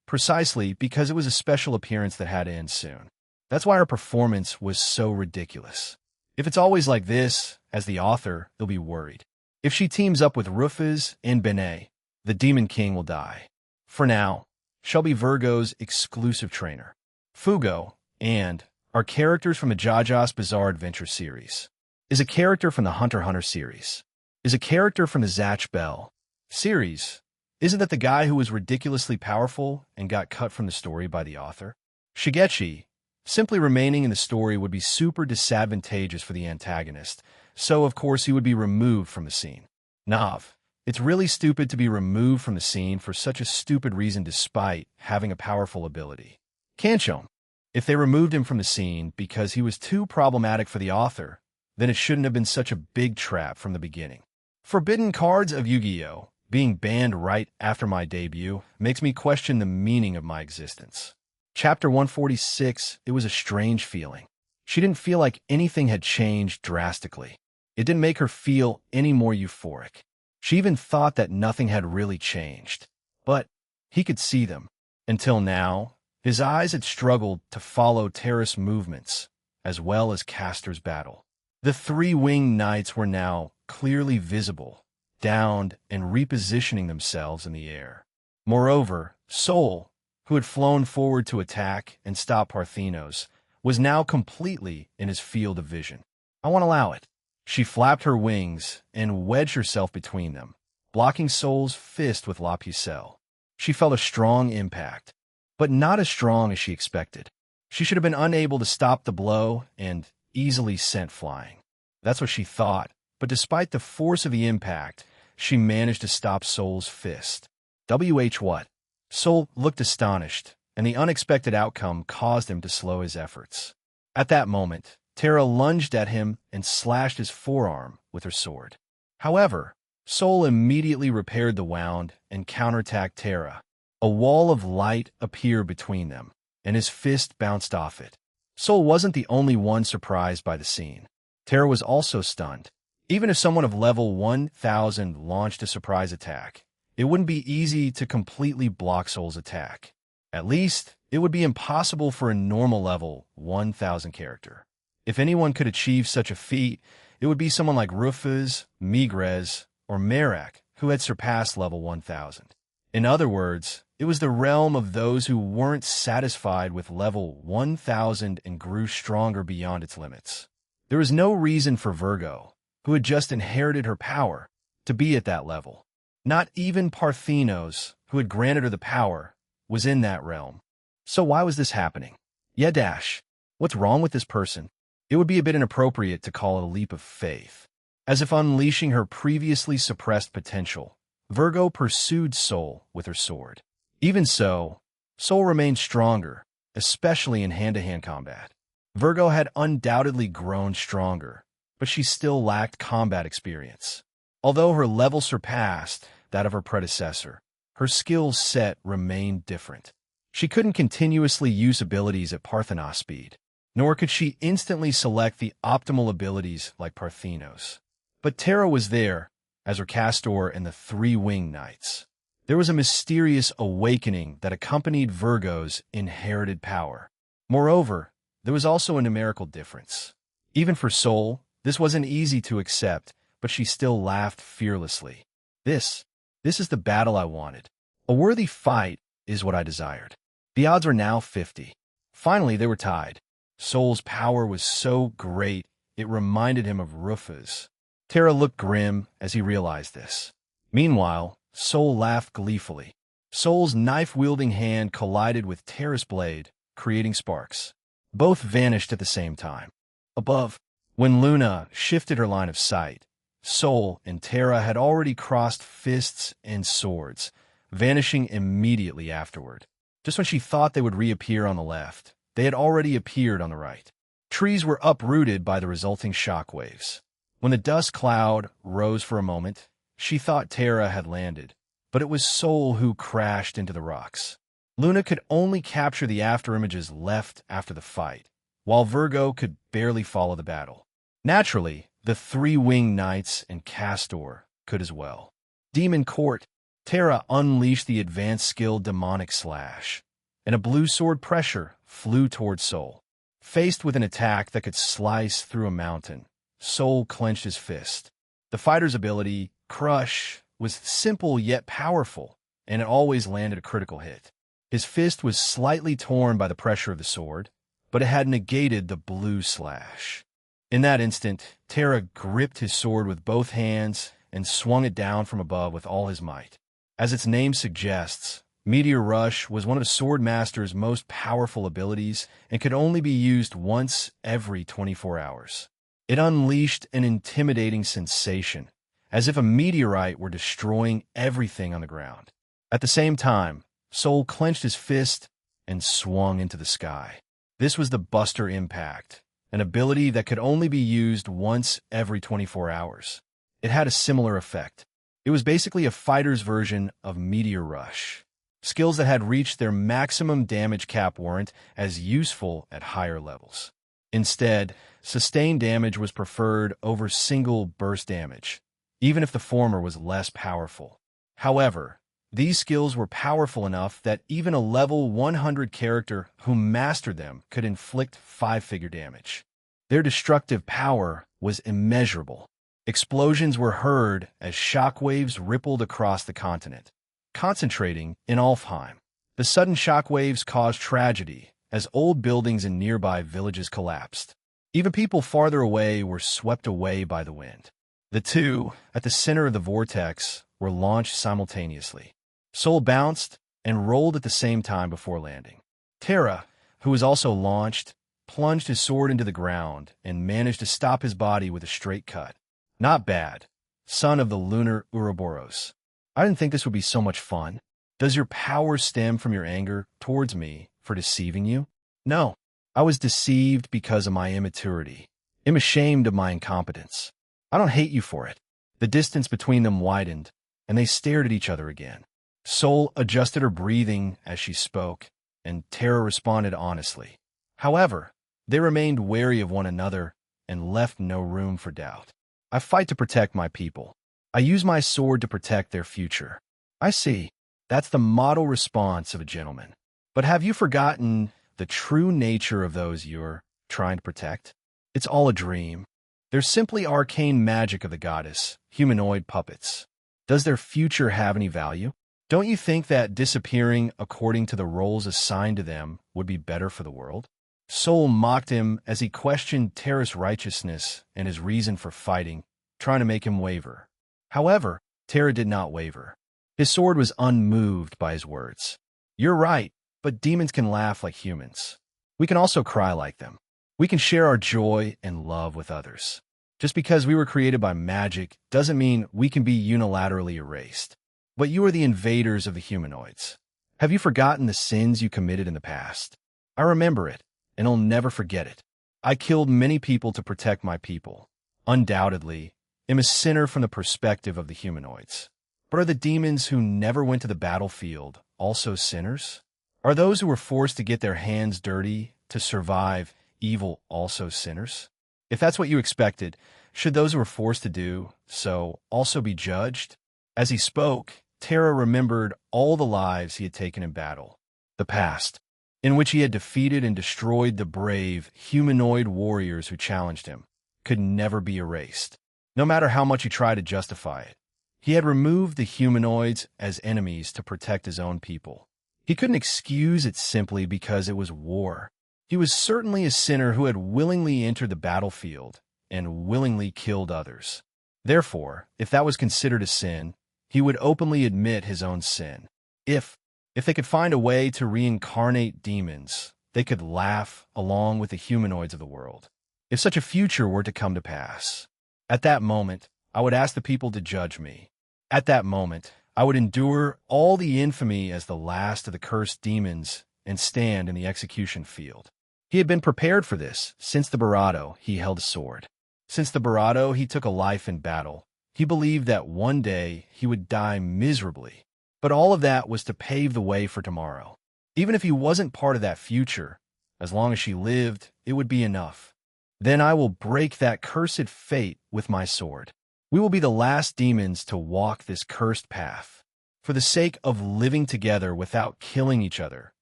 Precisely because it was a special appearance that had to end soon. That's why her performance was so ridiculous. If it's always like this, as the author, you'll be worried. If she teams up with Rufus and Benet, the Demon King will die. For now, she'll be Virgo's exclusive trainer. Fugo and are characters from the JoJo's Bizarre Adventure series. Is a character from the Hunter x Hunter series. Is a character from the Zatch Bell series. Isn't that the guy who was ridiculously powerful and got cut from the story by the author? Shigechi. Simply remaining in the story would be super disadvantageous for the antagonist, so of course he would be removed from the scene. Nav. It's really stupid to be removed from the scene for such a stupid reason despite having a powerful ability. Kanchom. If they removed him from the scene because he was too problematic for the author, then it shouldn't have been such a big trap from the beginning. Forbidden Cards of Yu-Gi-Oh! Being banned right after my debut makes me question the meaning of my existence. Chapter 146, it was a strange feeling. She didn't feel like anything had changed drastically. It didn't make her feel any more euphoric. She even thought that nothing had really changed. But he could see them. Until now, his eyes had struggled to follow Terra's movements, as well as Castor's battle. The three-winged knights were now clearly visible, downed and repositioning themselves in the air. Moreover, Sol, who had flown forward to attack and stop Parthenos, was now completely in his field of vision. I won't allow it. She flapped her wings and wedged herself between them, blocking Sol's fist with La Pucelle. She felt a strong impact, but not as strong as she expected. She should have been unable to stop the blow and easily sent flying. That's what she thought, but despite the force of the impact, she managed to stop Sol's fist. What? Sol looked astonished, and the unexpected outcome caused him to slow his efforts. At that moment, Terra lunged at him and slashed his forearm with her sword. However, Sol immediately repaired the wound and counterattacked Terra. A wall of light appeared between them, and his fist bounced off it. Sol wasn't the only one surprised by the scene. Terra was also stunned. Even if someone of level 1000 launched a surprise attack, it wouldn't be easy to completely block Sol's attack. At least, it would be impossible for a normal level 1000 character. If anyone could achieve such a feat, it would be someone like Rufus, Migres, or Merak, who had surpassed level 1000. In other words, it was the realm of those who weren't satisfied with level 1000 and grew stronger beyond its limits. There was no reason for Virgo, who had just inherited her power, to be at that level. Not even Parthenos, who had granted her the power, was in that realm. So why was this happening? What's wrong with this person? It would be a bit inappropriate to call it a leap of faith. As if unleashing her previously suppressed potential, Virgo pursued Sol with her sword. Even so, Sol remained stronger, especially in hand-to-hand combat. Virgo had undoubtedly grown stronger, but she still lacked combat experience. Although her level surpassed that of her predecessor, her skill set remained different. She couldn't continuously use abilities at Parthenos speed, nor could she instantly select the optimal abilities like Parthenos. But Terra was there, as were Castor and the three-winged knights. There was a mysterious awakening that accompanied Virgo's inherited power. Moreover, there was also a numerical difference. Even for Sol, this wasn't easy to accept, but she still laughed fearlessly. This is the battle I wanted. A worthy fight is what I desired. The odds were now 50. Finally, they were tied. Sol's power was so great, it reminded him of Rufus. Terra looked grim as he realized this. Meanwhile, Sol laughed gleefully. Sol's knife-wielding hand collided with Terra's blade, creating sparks. Both vanished at the same time. Above, when Luna shifted her line of sight, Sol and Terra had already crossed fists and swords, vanishing immediately afterward. Just when she thought they would reappear on the left, they had already appeared on the right. Trees were uprooted by the resulting shockwaves. When the dust cloud rose for a moment, she thought Terra had landed, but it was Sol who crashed into the rocks. Luna could only capture the afterimages left after the fight, while Virgo could barely follow the battle. Naturally, the three-winged knights and Castor could as well. Demon Court, Terra unleashed the advanced skill Demonic Slash, and a blue sword pressure flew towards Sol. Faced with an attack that could slice through a mountain, Sol clenched his fist. The fighter's ability, Crush, was simple yet powerful, and it always landed a critical hit. His fist was slightly torn by the pressure of the sword, but it had negated the blue slash. In that instant, Terra gripped his sword with both hands and swung it down from above with all his might. As its name suggests, Meteor Rush was one of the Sword Master's most powerful abilities and could only be used once every 24 hours. It unleashed an intimidating sensation, as if a meteorite were destroying everything on the ground. At the same time, Sol clenched his fist and swung into the sky. This was the Buster Impact, an ability that could only be used once every 24 hours. It had a similar effect. It was basically a fighter's version of Meteor Rush. Skills that had reached their maximum damage cap weren't as useful at higher levels. Instead, sustained damage was preferred over single burst damage, even if the former was less powerful. However, these skills were powerful enough that even a level 100 character who mastered them could inflict five-figure damage. Their destructive power was immeasurable. Explosions were heard as shockwaves rippled across the continent, concentrating in Alfheim. The sudden shockwaves caused tragedy as old buildings in nearby villages collapsed. Even people farther away were swept away by the wind. The two, at the center of the vortex, were launched simultaneously. Sol bounced and rolled at the same time before landing. Terra, who was also launched, plunged his sword into the ground and managed to stop his body with a straight cut. Not bad, son of the lunar Ouroboros. I didn't think this would be so much fun. Does your power stem from your anger towards me for deceiving you? No, I was deceived because of my immaturity. I'm ashamed of my incompetence. I don't hate you for it. The distance between them widened, and they stared at each other again. Sol adjusted her breathing as she spoke, and Terra responded honestly. However, they remained wary of one another and left no room for doubt. I fight to protect my people. I use my sword to protect their future. I see. That's the model response of a gentleman. But have you forgotten the true nature of those you're trying to protect? It's all a dream. They're simply arcane magic of the goddess, humanoid puppets. Does their future have any value? Don't you think that disappearing according to the roles assigned to them would be better for the world? Sol mocked him as he questioned Terra's righteousness and his reason for fighting, trying to make him waver. However, Terra did not waver. His sword was unmoved by his words. You're right, but demons can laugh like humans. We can also cry like them. We can share our joy and love with others. Just because we were created by magic doesn't mean we can be unilaterally erased. But you are the invaders of the humanoids. Have you forgotten the sins you committed in the past? I remember it, and I'll never forget it. I killed many people to protect my people. Undoubtedly, I'm a sinner from the perspective of the humanoids. But are the demons who never went to the battlefield also sinners? Are those who were forced to get their hands dirty to survive evil also sinners? If that's what you expected, should those who were forced to do so also be judged? As he spoke, Terra remembered all the lives he had taken in battle. The past, in which he had defeated and destroyed the brave, humanoid warriors who challenged him, could never be erased, no matter how much he tried to justify it. He had removed the humanoids as enemies to protect his own people. He couldn't excuse it simply because it was war. He was certainly a sinner who had willingly entered the battlefield and willingly killed others. Therefore, if that was considered a sin, he would openly admit his own sin. If they could find a way to reincarnate demons, they could laugh along with the humanoids of the world. If such a future were to come to pass, at that moment, I would ask the people to judge me. At that moment, I would endure all the infamy as the last of the cursed demons and stand in the execution field. He had been prepared for this. Since the Barado, he held a sword. Since the Barado, he took a life in battle. He believed that one day he would die miserably. But all of that was to pave the way for tomorrow. Even if he wasn't part of that future, as long as she lived, it would be enough. Then I will break that cursed fate with my sword. We will be the last demons to walk this cursed path. For the sake of living together without killing each other,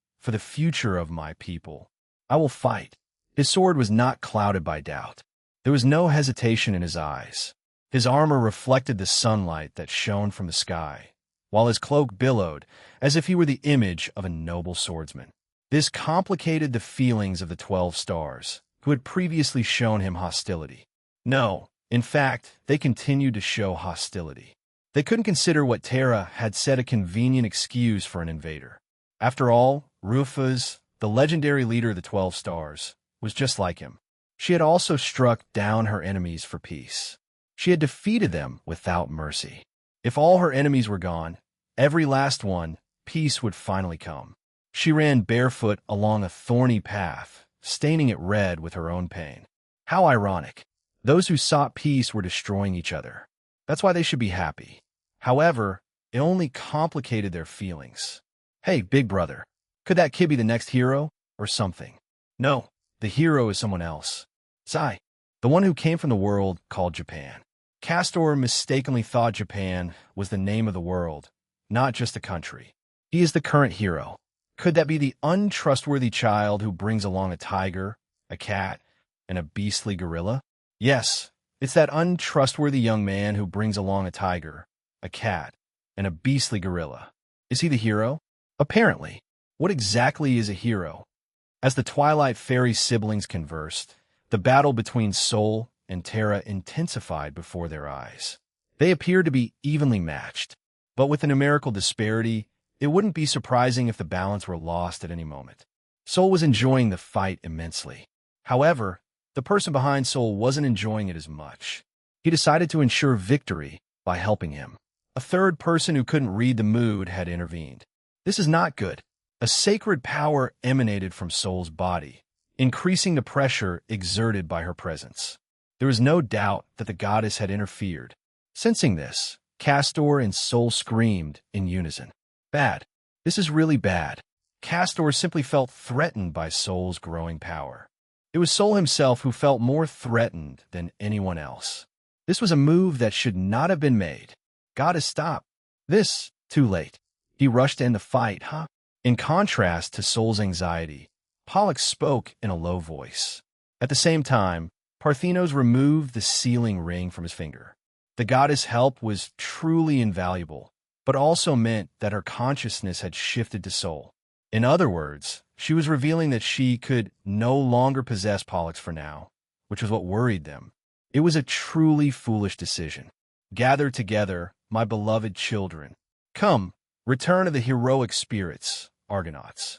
for the future of my people, I will fight. His sword was not clouded by doubt. There was no hesitation in his eyes. His armor reflected the sunlight that shone from the sky, while his cloak billowed as if he were the image of a noble swordsman. This complicated the feelings of the 12 stars, who had previously shown him hostility. No, in fact, they continued to show hostility. They couldn't consider what Terra had said a convenient excuse for an invader. After all, Rufus, the legendary leader of the 12 stars, was just like him. She had also struck down her enemies for peace. She had defeated them without mercy. If all her enemies were gone, every last one, peace would finally come. She ran barefoot along a thorny path, staining it red with her own pain. How ironic. Those who sought peace were destroying each other. That's why they should be happy. However, it only complicated their feelings. Hey, big brother, could that kid be the next hero or something? No, the hero is someone else. Sai, the one who came from the world called Japan. Castor mistakenly thought Japan was the name of the world, not just a country. He is the current hero. Could that be the untrustworthy child who brings along a tiger, a cat, and a beastly gorilla? Yes, it's that untrustworthy young man who brings along a tiger, a cat, and a beastly gorilla. Is he the hero? Apparently. What exactly is a hero? As the Twilight Fairy siblings conversed, the battle between Sol and Terra intensified before their eyes. They appeared to be evenly matched, but with a numerical disparity, it wouldn't be surprising if the balance were lost at any moment. Sol was enjoying the fight immensely. However, the person behind Sol wasn't enjoying it as much. He decided to ensure victory by helping him. A third person who couldn't read the mood had intervened. This is not good. A sacred power emanated from Sol's body, increasing the pressure exerted by her presence. There was no doubt that the goddess had interfered. Sensing this, Castor and Sol screamed in unison. Bad. This is really bad. Castor simply felt threatened by Sol's growing power. It was Sol himself who felt more threatened than anyone else. This was a move that should not have been made. Goddess, stop. This, too late. He rushed to end the fight, huh? In contrast to Sol's anxiety, Pollux spoke in a low voice. At the same time, Parthenos removed the sealing ring from his finger. The goddess' help was truly invaluable, but also meant that her consciousness had shifted to Sol. In other words, she was revealing that she could no longer possess Pollux for now, which was what worried them. It was a truly foolish decision. Gather together, my beloved children. Come, return of the heroic spirits, Argonauts.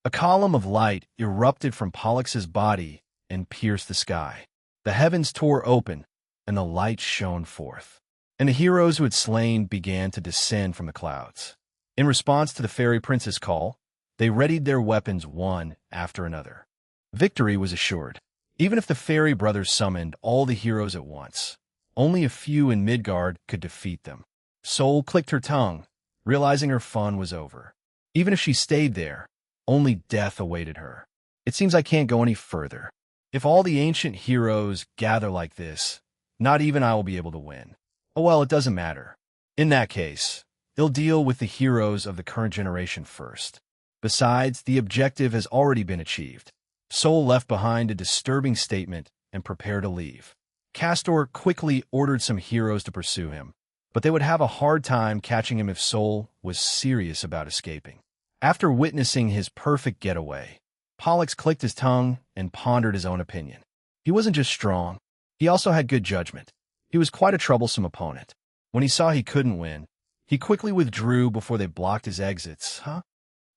A column of light erupted from Pollux's body and pierced the sky. The heavens tore open, and the light shone forth. And the heroes who had slain began to descend from the clouds. In response to the fairy prince's call, they readied their weapons one after another. Victory was assured. Even if the fairy brothers summoned all the heroes at once, only a few in Midgard could defeat them. Sol clicked her tongue, realizing her fun was over. Even if she stayed there, only death awaited her. It seems I can't go any further. If all the ancient heroes gather like this, not even I will be able to win. Oh well, it doesn't matter. In that case, they'll deal with the heroes of the current generation first. Besides, the objective has already been achieved. Sol left behind a disturbing statement and prepared to leave. Castor quickly ordered some heroes to pursue him, but they would have a hard time catching him if Sol was serious about escaping. After witnessing his perfect getaway, Pollux clicked his tongue and pondered his own opinion. He wasn't just strong, he also had good judgment. He was quite a troublesome opponent. When he saw he couldn't win, he quickly withdrew before they blocked his exits.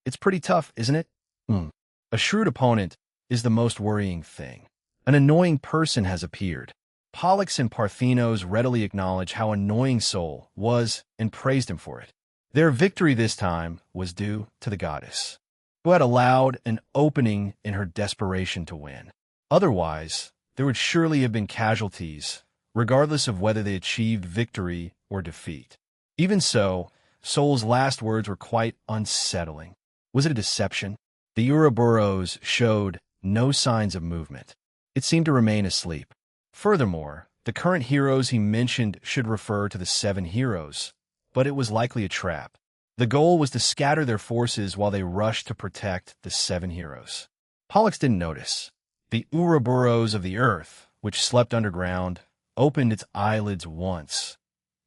It's pretty tough, isn't it? A shrewd opponent is the most worrying thing. An annoying person has appeared. Pollux and Parthenos readily acknowledged how annoying Sol was and praised him for it. Their victory this time was due to the goddess. who had allowed an opening in her desperation to win. Otherwise, there would surely have been casualties, regardless of whether they achieved victory or defeat. Even so, Sol's last words were quite unsettling. Was it a deception? The Ouroboros showed no signs of movement. It seemed to remain asleep. Furthermore, the current heroes he mentioned should refer to the 7 heroes, but it was likely a trap. The goal was to scatter their forces while they rushed to protect the 7 heroes. Pollux didn't notice. The Ouroboros of the earth, which slept underground, opened its eyelids once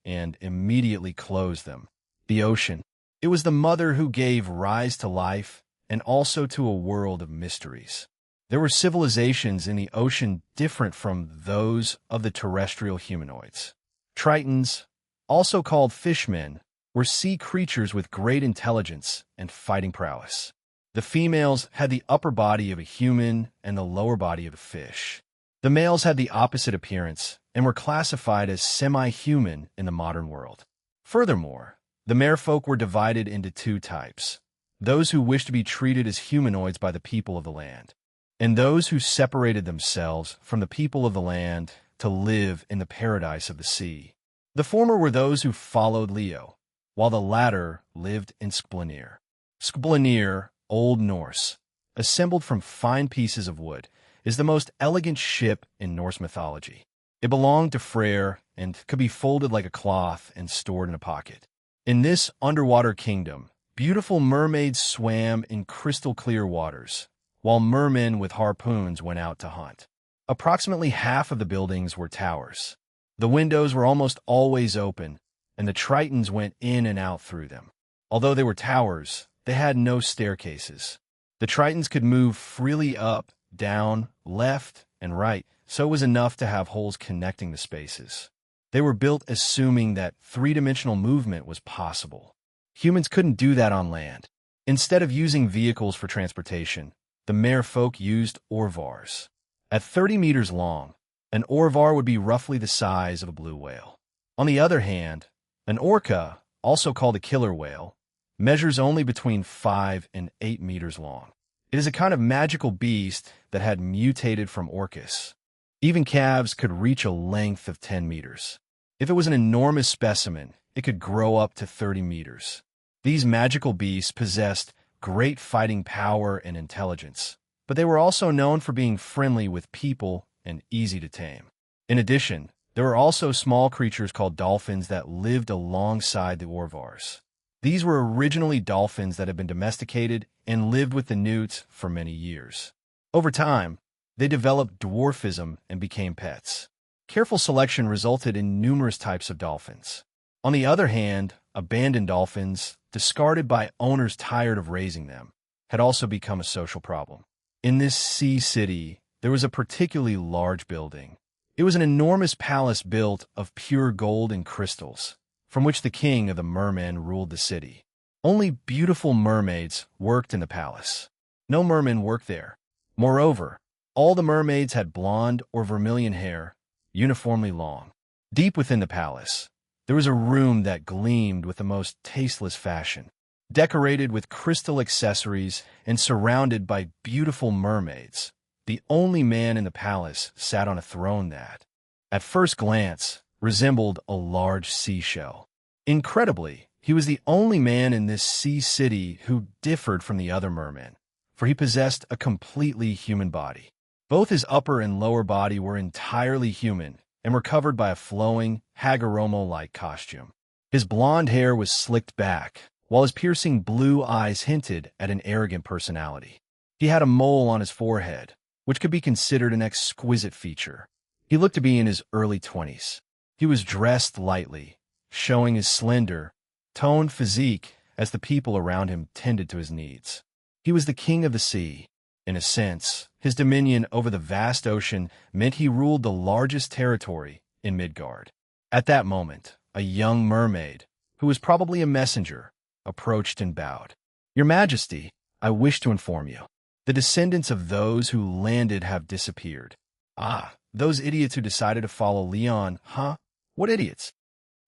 and immediately closed them. The ocean. It was the mother who gave rise to life and also to a world of mysteries. There were civilizations in the ocean different from those of the terrestrial humanoids. Tritons, also called fishmen, were sea creatures with great intelligence and fighting prowess. The females had the upper body of a human and the lower body of a fish. The males had the opposite appearance and were classified as semi-human in the modern world. Furthermore, the merfolk were divided into 2 types: those who wished to be treated as humanoids by the people of the land, and those who separated themselves from the people of the land to live in the paradise of the sea. The former were those who followed Leo, while the latter lived in Skplenir. Skplenir, Old Norse, assembled from fine pieces of wood, is the most elegant ship in Norse mythology. It belonged to Freyr and could be folded like a cloth and stored in a pocket. In this underwater kingdom, beautiful mermaids swam in crystal-clear waters, while mermen with harpoons went out to hunt. Approximately half of the buildings were towers. The windows were almost always open, and the Tritons went in and out through them. Although they were towers, they had no staircases. The Tritons could move freely up, down, left, and right, so it was enough to have holes connecting the spaces. They were built assuming that 3-dimensional movement was possible. Humans couldn't do that on land. Instead of using vehicles for transportation, the merfolk used orvars. At 30 meters long, an orvar would be roughly the size of a blue whale. On the other hand, an orca, also called a killer whale, measures only between 5 and 8 meters long. It is a kind of magical beast that had mutated from Orcus. Even calves could reach a length of 10 meters. If it was an enormous specimen, it could grow up to 30 meters. These magical beasts possessed great fighting power and intelligence, but they were also known for being friendly with people and easy to tame. In addition, there were also small creatures called dolphins that lived alongside the orvars. These were originally dolphins that had been domesticated and lived with the newts for many years. Over time, they developed dwarfism and became pets. Careful selection resulted in numerous types of dolphins. On the other hand, abandoned dolphins, discarded by owners tired of raising them, had also become a social problem. In this sea city, there was a particularly large building. It was an enormous palace built of pure gold and crystals, from which the king of the mermen ruled the city. Only beautiful mermaids worked in the palace. No mermen worked there. Moreover, all the mermaids had blonde or vermilion hair, uniformly long. Deep within the palace, there was a room that gleamed with the most tasteless fashion, decorated with crystal accessories and surrounded by beautiful mermaids. The only man in the palace sat on a throne that, at first glance, resembled a large seashell. Incredibly, he was the only man in this sea city who differed from the other mermen, for he possessed a completely human body. Both his upper and lower body were entirely human and were covered by a flowing, Hagoromo-like costume. His blonde hair was slicked back, while his piercing blue eyes hinted at an arrogant personality. He had a mole on his forehead, which could be considered an exquisite feature. He looked to be in his early 20s. He was dressed lightly, showing his slender, toned physique as the people around him tended to his needs. He was the king of the sea. In a sense, his dominion over the vast ocean meant he ruled the largest territory in Midgard. At that moment, a young mermaid, who was probably a messenger, approached and bowed. "Your Majesty, I wish to inform you. The descendants of those who landed have disappeared." "Ah, those idiots who decided to follow Leon, huh? What idiots?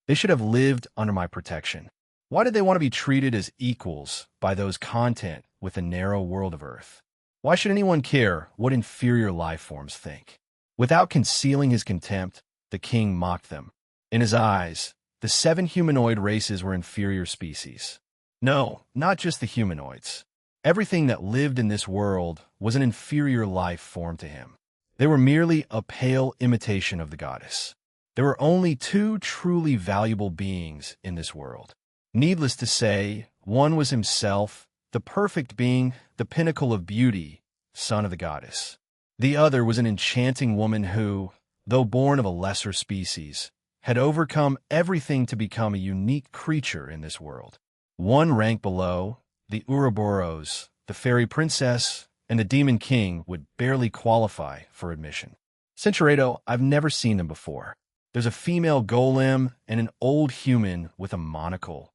They should have lived under my protection." Why did they want to be treated as equals by those content with the narrow world of Earth? Why should anyone care what inferior life forms think? Without concealing his contempt, the king mocked them. In his eyes, the 7 humanoid races were inferior species. No, not just the humanoids. Everything that lived in this world was an inferior life form to him. They were merely a pale imitation of the goddess. There were only 2 truly valuable beings in this world. Needless to say, one was himself, the perfect being, the pinnacle of beauty, son of the goddess. The other was an enchanting woman who, though born of a lesser species, had overcome everything to become a unique creature in this world. One rank below, the Ouroboros, the fairy princess, and the demon king would barely qualify for admission. Centuredo, I've never seen them before. There's a female golem and an old human with a monocle.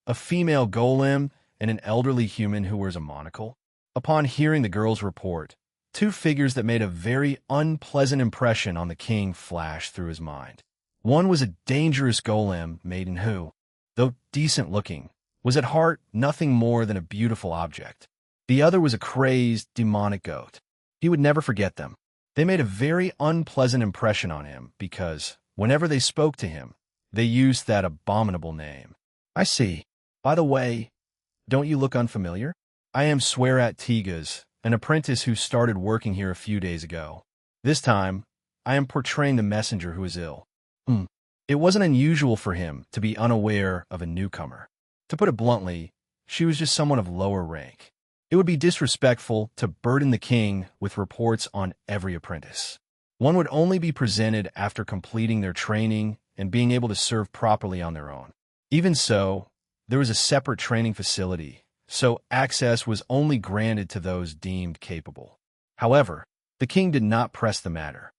A female golem and an elderly human who wears a monocle. Upon hearing the girl's report, 2 figures that made a very unpleasant impression on the king flashed through his mind. One was a dangerous golem maiden who, though decent-looking, was at heart nothing more than a beautiful object. The other was a crazed, demonic goat. He would never forget them. They made a very unpleasant impression on him because, whenever they spoke to him, they used that abominable name. I see. By the way, don't you look unfamiliar? I am Swearat Tigas, an apprentice who started working here a few days ago. This time, I am portraying the messenger who is ill. It wasn't unusual for him to be unaware of a newcomer. To put it bluntly, she was just someone of lower rank. It would be disrespectful to burden the king with reports on every apprentice. One would only be presented after completing their training and being able to serve properly on their own. Even so, there was a separate training facility, so access was only granted to those deemed capable. However, the king did not press the matter.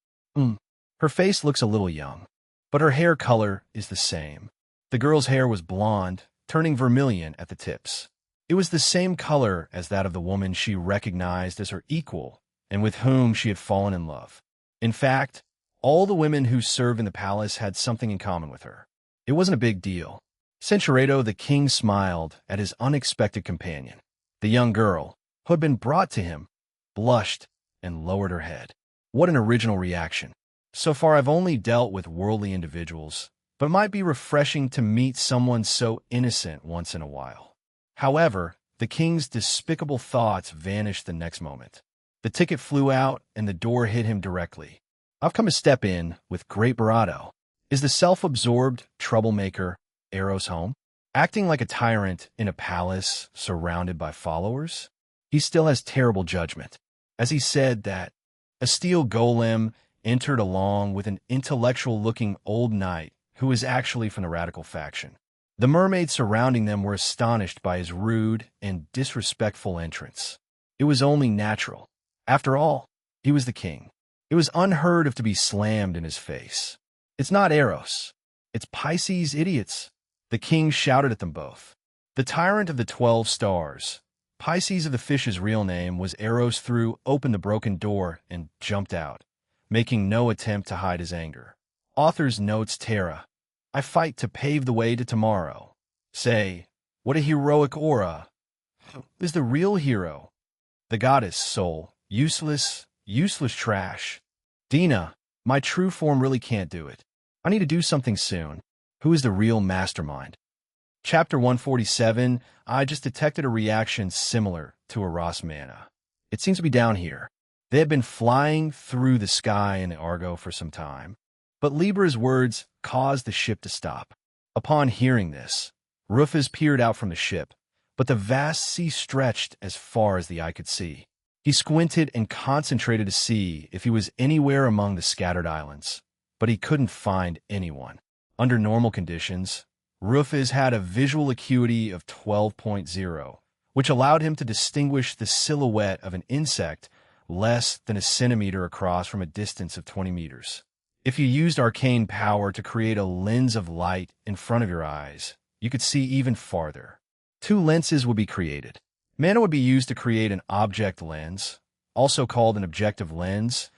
Her face looks a little young, but her hair color is the same. The girl's hair was blonde, turning vermilion at the tips. It was the same color as that of the woman she recognized as her equal and with whom she had fallen in love. In fact, all the women who served in the palace had something in common with her. It wasn't a big deal. Centuredo, the king, smiled at his unexpected companion. The young girl, who had been brought to him, blushed and lowered her head. What an original reaction. So far, I've only dealt with worldly individuals, but it might be refreshing to meet someone so innocent once in a while. However, the king's despicable thoughts vanished the next moment. The ticket flew out, and the door hit him directly. I've come to step in with great bravado. Is the self-absorbed troublemaker Eros home? Acting like a tyrant in a palace surrounded by followers? He still has terrible judgment, as he said that a steel golem entered along with an intellectual-looking old knight who was actually from the radical faction. The mermaids surrounding them were astonished by his rude and disrespectful entrance. It was only natural. After all, he was the king. It was unheard of to be slammed in his face. It's not Eros. It's Pisces, idiots. The king shouted at them both. The tyrant of the 12 stars, Pisces of the fish's real name, was Eros, threw open the broken door and jumped out, making no attempt to hide his anger. Author's notes: Terra. I fight to pave the way to tomorrow. Say, what a heroic aura. Is the real hero. The goddess soul. Useless trash. Dina, my true form really can't do it. I need to do something soon. Who is the real mastermind? Chapter 147. I just detected a reaction similar to a Ross Mana. It seems to be down here. They had been flying through the sky in the Argo for some time, but Libra's words caused the ship to stop. Upon hearing this, Rufus peered out from the ship, but the vast sea stretched as far as the eye could see. He squinted and concentrated to see if he was anywhere among the scattered islands, but he couldn't find anyone. Under normal conditions, Rufus had a visual acuity of 12.0, which allowed him to distinguish the silhouette of an insect less than a centimeter across from a distance of 20 meters. If you used arcane power to create a lens of light in front of your eyes, you could see even farther. 2 lenses would be created. Mana would be used to create an object lens, also called an objective lens,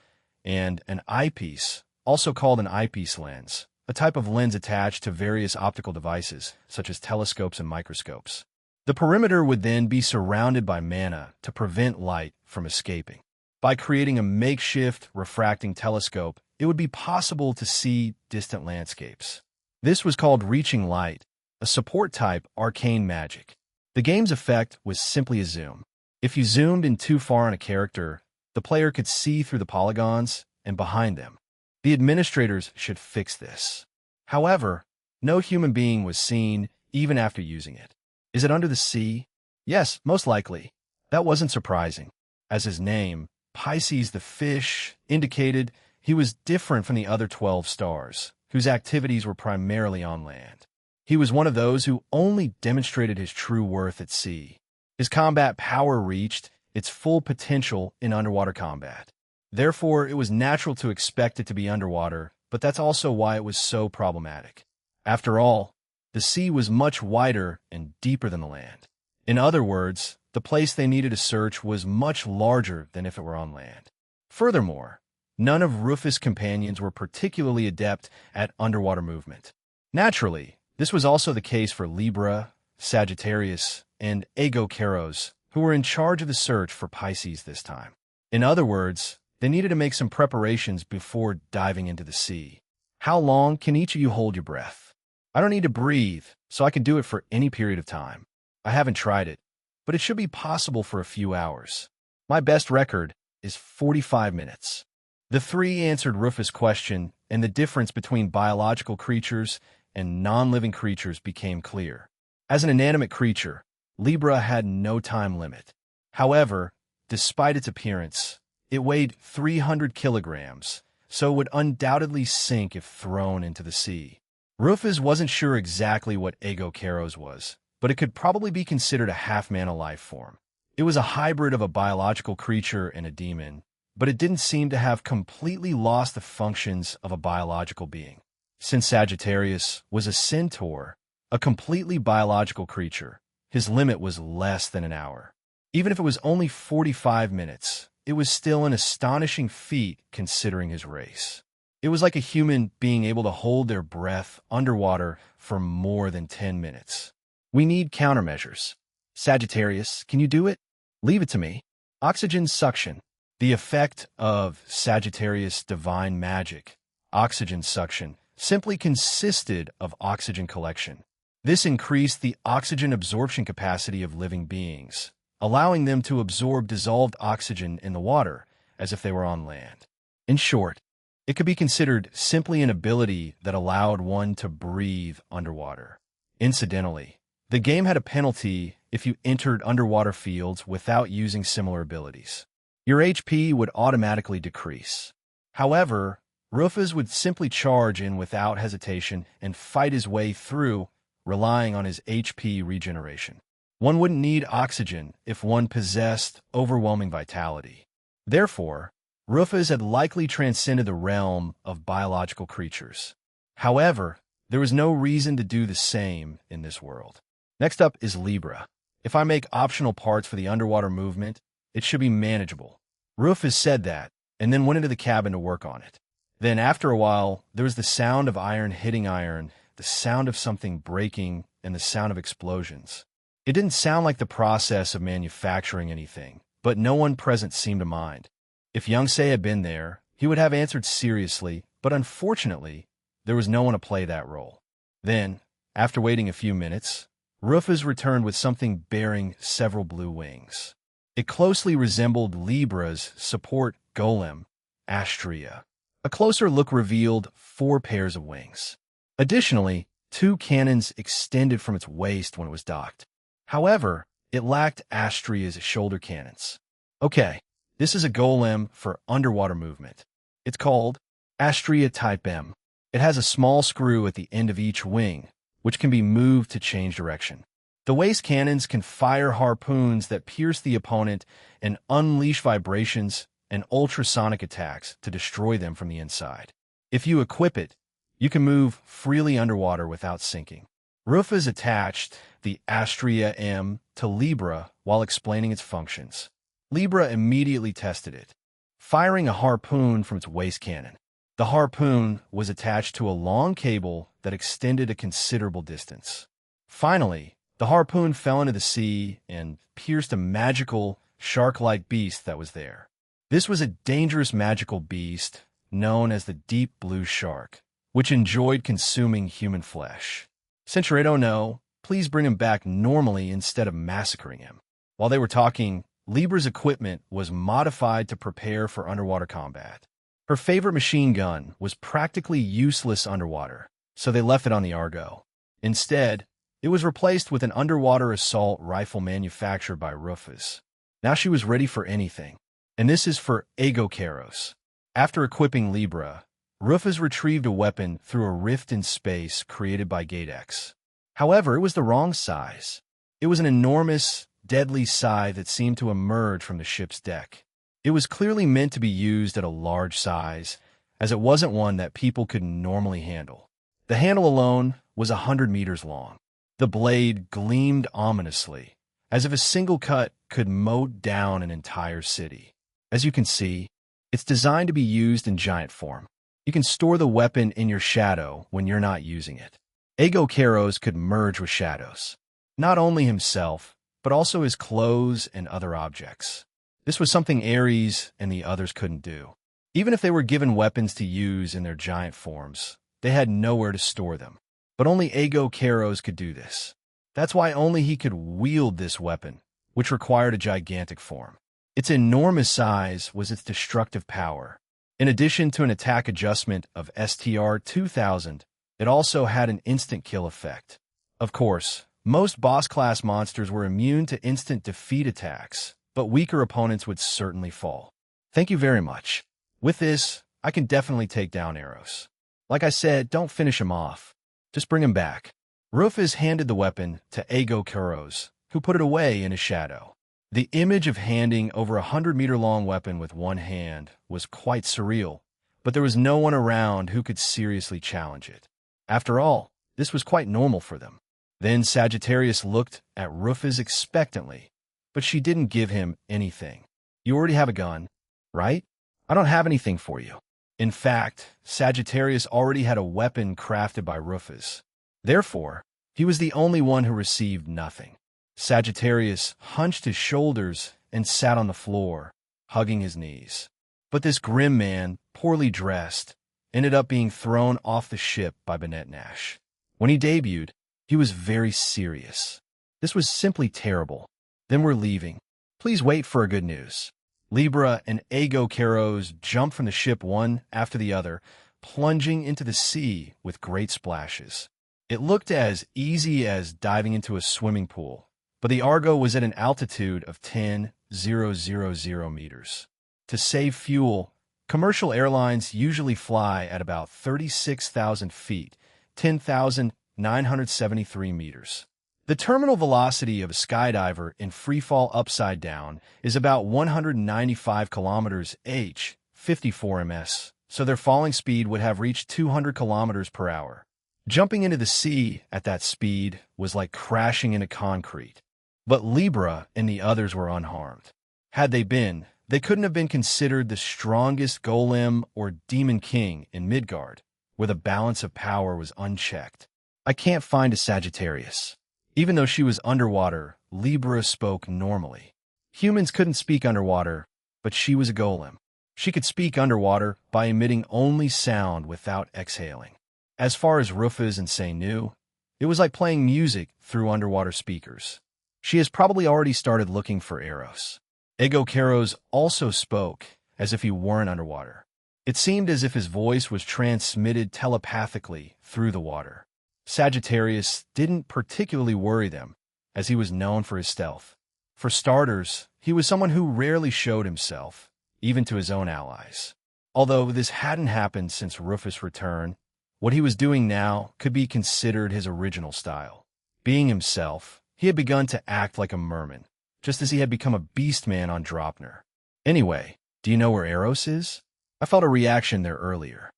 and an eyepiece, also called an eyepiece lens, a type of lens attached to various optical devices, such as telescopes and microscopes. The perimeter would then be surrounded by mana to prevent light from escaping. By creating a makeshift refracting telescope, it would be possible to see distant landscapes. This was called reaching light, a support-type arcane magic. The game's effect was simply a zoom. If you zoomed in too far on a character, the player could see through the polygons and behind them. The administrators should fix this. However, no human being was seen even after using it. Is it under the sea? Yes, most likely. That wasn't surprising, as his name, Pisces the fish, indicated he was different from the other 12 stars, whose activities were primarily on land. He was one of those who only demonstrated his true worth at sea. His combat power reached its full potential in underwater combat. Therefore, it was natural to expect it to be underwater, but that's also why it was so problematic. After all, the sea was much wider and deeper than the land. In other words, the place they needed to search was much larger than if it were on land. Furthermore, none of Rufus' companions were particularly adept at underwater movement. Naturally, this was also the case for Libra, Sagittarius, and Aegokeros, who were in charge of the search for Pisces this time. In other words, they needed to make some preparations before diving into the sea. How long can each of you hold your breath? I don't need to breathe, so I can do it for any period of time. I haven't tried it, but it should be possible for a few hours. My best record is 45 minutes. The three answered Rufus' question, and the difference between biological creatures and non-living creatures became clear. As an inanimate creature, Libra had no time limit. However, despite its appearance, it weighed 300 kilograms, so it would undoubtedly sink if thrown into the sea. Rufus wasn't sure exactly what Aegokeros was, but it could probably be considered a half-mana life form. It was a hybrid of a biological creature and a demon, but it didn't seem to have completely lost the functions of a biological being. Since Sagittarius was a centaur, a completely biological creature, his limit was less than an hour. Even if it was only 45 minutes, it was still an astonishing feat considering his race. It was like a human being able to hold their breath underwater for more than 10 minutes. We need countermeasures. Sagittarius, can you do it? Leave it to me. Oxygen suction. The effect of Sagittarius' divine magic, oxygen suction, simply consisted of oxygen collection. This increased the oxygen absorption capacity of living beings, allowing them to absorb dissolved oxygen in the water as if they were on land. In short, it could be considered simply an ability that allowed one to breathe underwater. Incidentally, the game had a penalty if you entered underwater fields without using similar abilities. Your HP would automatically decrease. However, Rufus would simply charge in without hesitation and fight his way through, relying on his HP regeneration. One wouldn't need oxygen if one possessed overwhelming vitality. Therefore, Rufus had likely transcended the realm of biological creatures. However, there was no reason to do the same in this world. Next up is Libra. If I make optional parts for the underwater movement, it should be manageable. Rufus said that, and then went into the cabin to work on it. Then, after a while, there was the sound of iron hitting iron, the sound of something breaking, and the sound of explosions. It didn't sound like the process of manufacturing anything, but no one present seemed to mind. If Youngsei had been there, he would have answered seriously, but unfortunately, there was no one to play that role. Then, after waiting a few minutes, Rufus returned with something bearing several blue wings. It closely resembled Libra's support golem, Astrea. A closer look revealed 4 pairs of wings. Additionally, 2 cannons extended from its waist when it was docked. However, it lacked Astrea's shoulder cannons. Okay, this is a golem for underwater movement. It's called Astrea Type M. It has a small screw at the end of each wing, which can be moved to change direction. The waist cannons can fire harpoons that pierce the opponent and unleash vibrations and ultrasonic attacks to destroy them from the inside. If you equip it, you can move freely underwater without sinking. Rufus attached the Astrea M to Libra while explaining its functions. Libra immediately tested it, firing a harpoon from its waist cannon. The harpoon was attached to a long cable that extended a considerable distance. Finally, the harpoon fell into the sea and pierced a magical, shark-like beast that was there. This was a dangerous magical beast known as the deep blue shark, which enjoyed consuming human flesh. Since you don't know, please bring him back normally instead of massacring him. While they were talking, Libra's equipment was modified to prepare for underwater combat. Her favorite machine gun was practically useless underwater, so they left it on the Argo. Instead, it was replaced with an underwater assault rifle manufactured by Rufus. Now she was ready for anything. And this is for Ego Karos. After equipping Libra, Rufus retrieved a weapon through a rift in space created by Gatex. However, it was the wrong size. It was an enormous, deadly scythe that seemed to emerge from the ship's deck. It was clearly meant to be used at a large size, as it wasn't one that people could normally handle. The handle alone was 100 meters long. The blade gleamed ominously, as if a single cut could mow down an entire city. As you can see, it's designed to be used in giant form. You can store the weapon in your shadow when you're not using it. Ego Karos could merge with shadows, not only himself, but also his clothes and other objects. This was something Ares and the others couldn't do. Even if they were given weapons to use in their giant forms, they had nowhere to store them. But only Ego Karos could do this. That's why only he could wield this weapon, which required a gigantic form. Its enormous size was its destructive power. In addition to an attack adjustment of STR 2000, it also had an instant kill effect. Of course, most boss-class monsters were immune to instant defeat attacks, but weaker opponents would certainly fall. Thank you very much. With this, I can definitely take down Eros. Like I said, don't finish him off. Just bring him back. Rufus handed the weapon to Ego Karos, who put it away in his shadow. The image of handing over a 100-meter-long weapon with one hand was quite surreal, but there was no one around who could seriously challenge it. After all, this was quite normal for them. Then Sagittarius looked at Rufus expectantly, but she didn't give him anything. You already have a gun, right? I don't have anything for you. In fact, Sagittarius already had a weapon crafted by Rufus. Therefore, he was the only one who received nothing. Sagittarius hunched his shoulders and sat on the floor, hugging his knees. But this grim man, poorly dressed, ended up being thrown off the ship by Bennett Nash. When he debuted, he was very serious. This was simply terrible. Then we're leaving. Please wait for a good news. Libra and Ego Karos jumped from the ship one after the other, plunging into the sea with great splashes. It looked as easy as diving into a swimming pool, but the Argo was at an altitude of 10,000 meters. To save fuel, commercial airlines usually fly at about 36,000 feet, 10,973 meters. The terminal velocity of a skydiver in freefall upside down is about 195 kilometers h, 54 ms, so their falling speed would have reached 200 kilometers per hour. Jumping into the sea at that speed was like crashing into concrete. But Libra and the others were unharmed. Had they been, they couldn't have been considered the strongest golem or demon king in Midgard, where the balance of power was unchecked. I can't find a Sagittarius. Even though she was underwater, Libra spoke normally. Humans couldn't speak underwater, but she was a golem. She could speak underwater by emitting only sound without exhaling. As far as Rufus and Say knew, it was like playing music through underwater speakers. She has probably already started looking for Eros. Ego Karos also spoke as if he weren't underwater. It seemed as if his voice was transmitted telepathically through the water. Sagittarius didn't particularly worry them, as he was known for his stealth. For starters, he was someone who rarely showed himself, even to his own allies. Although this hadn't happened since Rufus' return, what he was doing now could be considered his original style. Being himself, he had begun to act like a merman, just as he had become a beast man on Dropner. Anyway, do you know where Eros is? I felt a reaction there earlier.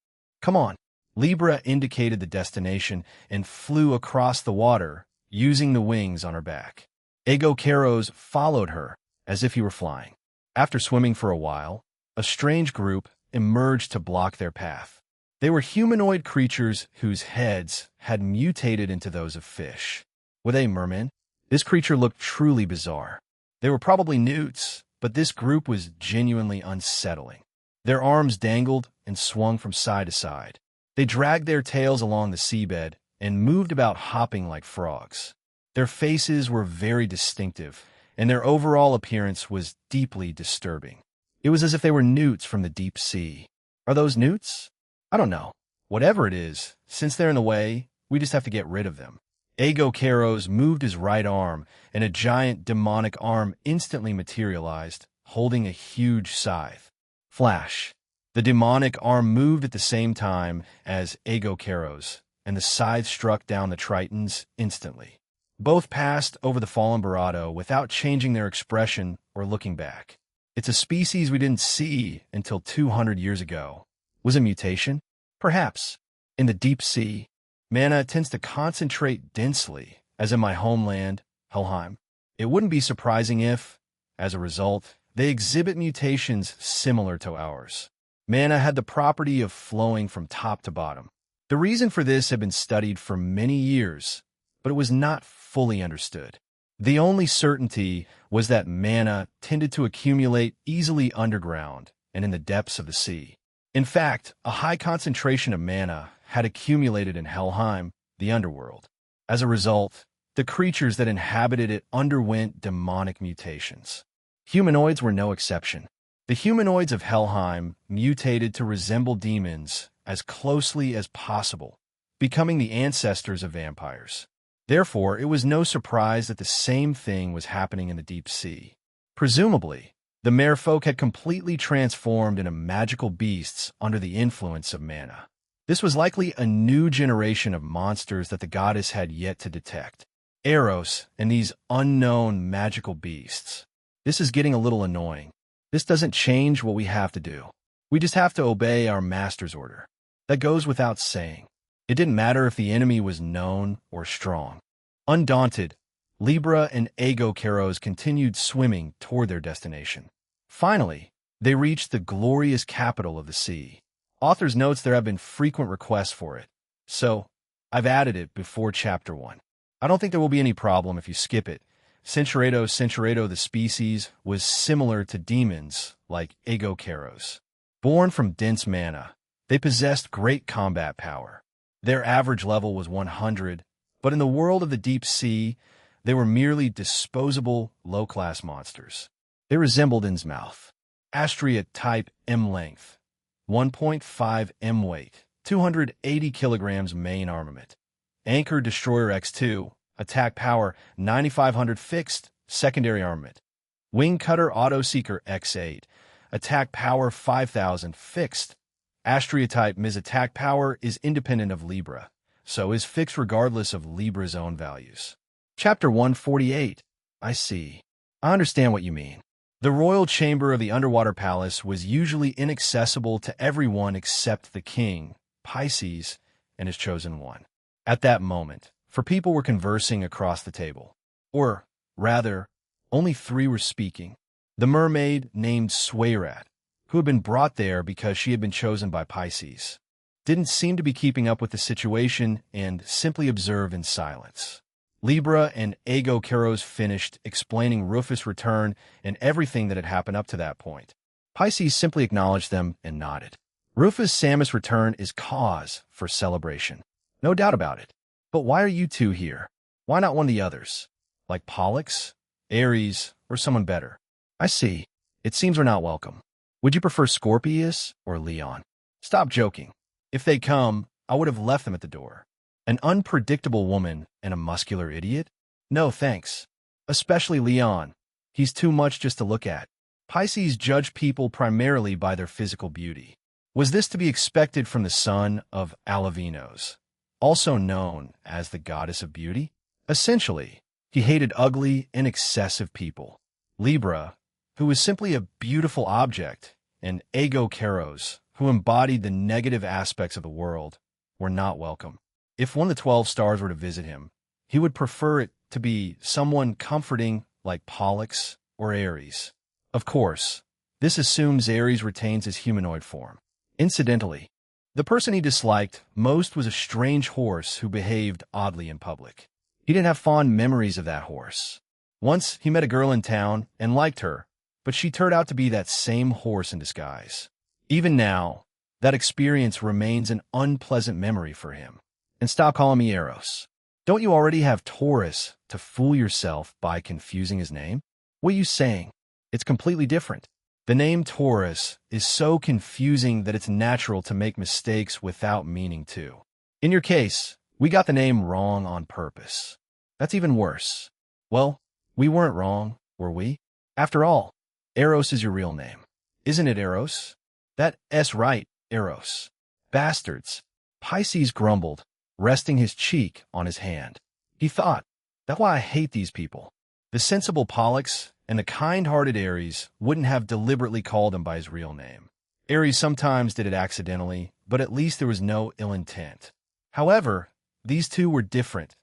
Come on. Libra indicated the destination and flew across the water, using the wings on her back. Ego Karos followed her, as if he were flying. After swimming for a while, a strange group emerged to block their path. They were humanoid creatures whose heads had mutated into those of fish. Were they mermen? This creature looked truly bizarre. They were probably newts, but this group was genuinely unsettling. Their arms dangled and swung from side to side. They dragged their tails along the seabed and moved about hopping like frogs. Their faces were very distinctive, and their overall appearance was deeply disturbing. It was as if they were newts from the deep sea. Are those newts? I don't know. Whatever it is, since they're in the way, we just have to get rid of them. Aegokeros moved his right arm, and a giant demonic arm instantly materialized, holding a huge scythe. Flash. The demonic arm moved at the same time as Aegokeros, and the scythe struck down the Tritons instantly. Both passed over the fallen Barado without changing their expression or looking back. It's a species we didn't see until 200 years ago. Was it mutation? Perhaps. In the deep sea, mana tends to concentrate densely, as in my homeland, Helheim. It wouldn't be surprising if, as a result, they exhibit mutations similar to ours. Mana had the property of flowing from top to bottom. The reason for this had been studied for many years, but it was not fully understood. The only certainty was that mana tended to accumulate easily underground and in the depths of the sea. In fact, a high concentration of mana had accumulated in Helheim, the underworld. As a result, the creatures that inhabited it underwent demonic mutations. Humanoids were no exception. The humanoids of Helheim mutated to resemble demons as closely as possible, becoming the ancestors of vampires. Therefore, it was no surprise that the same thing was happening in the deep sea. Presumably, the merfolk had completely transformed into magical beasts under the influence of mana. This was likely a new generation of monsters that the goddess had yet to detect. Eros and these unknown magical beasts. This is getting a little annoying. This doesn't change what we have to do. We just have to obey our master's order. That goes without saying. It didn't matter if the enemy was known or strong. Undaunted, Libra and Aegokeros continued swimming toward their destination. Finally, they reached the glorious capital of the sea. Author's notes there have been frequent requests for it, so I've added it before Chapter 1. I don't think there will be any problem if you skip it. Centuredo the species was similar to demons like Aegokeros. Born from dense mana, they possessed great combat power. Their average level was 100, but in the world of the deep sea, they were merely disposable, low-class monsters. They resembled Innsmouth. Astrea type M length, 1.5 M weight, 280 kilograms main armament. Anchor Destroyer X2, attack power 9500 fixed, secondary armament. Wing Cutter Autoseeker X8, attack power 5000 fixed. Astrea type Ms. attack power is independent of Libra, so is fixed regardless of Libra's own values. Chapter 148. I see. I understand what you mean. The royal chamber of the underwater palace was usually inaccessible to everyone except the king, Pisces, and his chosen one. At that moment, for people were conversing across the table. Or, rather, only three were speaking. The mermaid named Swayrat, who had been brought there because she had been chosen by Pisces, didn't seem to be keeping up with the situation and simply observed in silence. Libra and Aegokeros finished explaining Rufus' return and everything that had happened up to that point. Pisces simply acknowledged them and nodded. Rufus Samus' return is cause for celebration. No doubt about it. But why are you two here? Why not one of the others? Like Pollux, Ares, or someone better? I see. It seems we're not welcome. Would you prefer Scorpius or Leon? Stop joking. If they come, I would have left them at the door. An unpredictable woman and a muscular idiot? No, thanks. Especially Leon. He's too much just to look at. Pisces judge people primarily by their physical beauty. Was this to be expected from the son of Alavinos, also known as the goddess of beauty? Essentially, he hated ugly and excessive people. Libra, who was simply a beautiful object, and Aegokeros, who embodied the negative aspects of the world, were not welcome. If one of the 12 stars were to visit him, he would prefer it to be someone comforting like Pollux or Ares. Of course, this assumes Ares retains his humanoid form. Incidentally, The person he disliked most was a strange horse who behaved oddly in public. He didn't have fond memories of that horse. Once, he met a girl in town and liked her, but she turned out to be that same horse in disguise. Even now, that experience remains an unpleasant memory for him. And stop calling me Eros. Don't you already have Taurus to fool yourself by confusing his name? What are you saying? It's completely different. The name Taurus is so confusing that it's natural to make mistakes without meaning to. In your case, we got the name wrong on purpose. That's even worse. Well, we weren't wrong, were we? After all, Eros is your real name. Isn't it, Eros? That S right, Eros. Bastards. Pisces grumbled, resting his cheek on his hand. He thought, that's why I hate these people. The sensible Pollux and the kind-hearted Ares wouldn't have deliberately called him by his real name. Ares sometimes did it accidentally, but at least there was no ill intent. However, these two were different,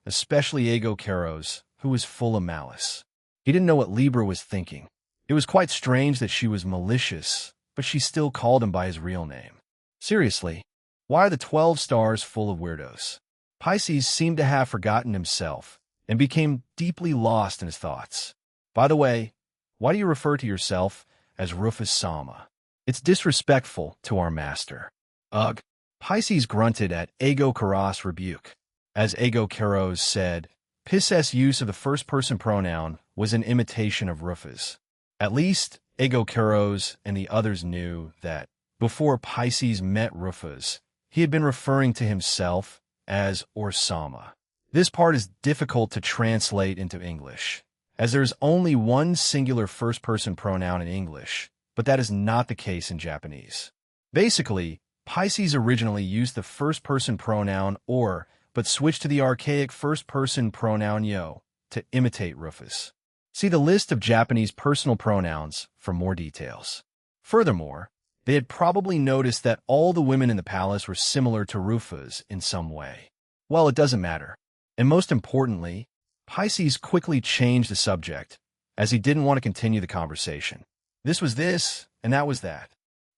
especially Ego Keros, who was full of malice. He didn't know what Libra was thinking. It was quite strange that she was malicious, but she still called him by his real name. Seriously, why are the 12 stars full of weirdos? Pisces seemed to have forgotten himself and became deeply lost in his thoughts. By the way, why do you refer to yourself as Rufus Sama? It's disrespectful to our master. Ugh. Pisces grunted at Ego Keros' rebuke. As Ego Keros said, Pisces' use of the first-person pronoun was an imitation of Rufus. At least, Ego Keros and the others knew that, before Pisces met Rufus, he had been referring to himself as Orsama. This part is difficult to translate into English, as there is only one singular first-person pronoun in English, but that is not the case in Japanese. Basically, Pisces originally used the first-person pronoun or, but switched to the archaic first-person pronoun yo to imitate Rufus. See the list of Japanese personal pronouns for more details. Furthermore, they had probably noticed that all the women in the palace were similar to Rufus in some way. Well, it doesn't matter. And most importantly, Pisces quickly changed the subject, as he didn't want to continue the conversation. This was this, and that was that.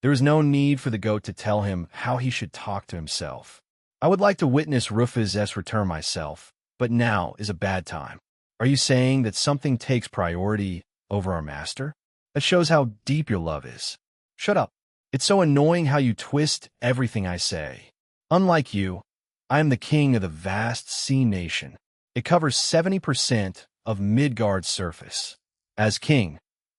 There was no need for the goat to tell him how he should talk to himself. I would like to witness Rufus' return myself, but now is a bad time. Are you saying that something takes priority over our master? That shows how deep your love is. Shut up. It's so annoying how you twist everything I say. Unlike you, I am the king of the vast sea nation. It covers 70% of Midgard's surface. As king,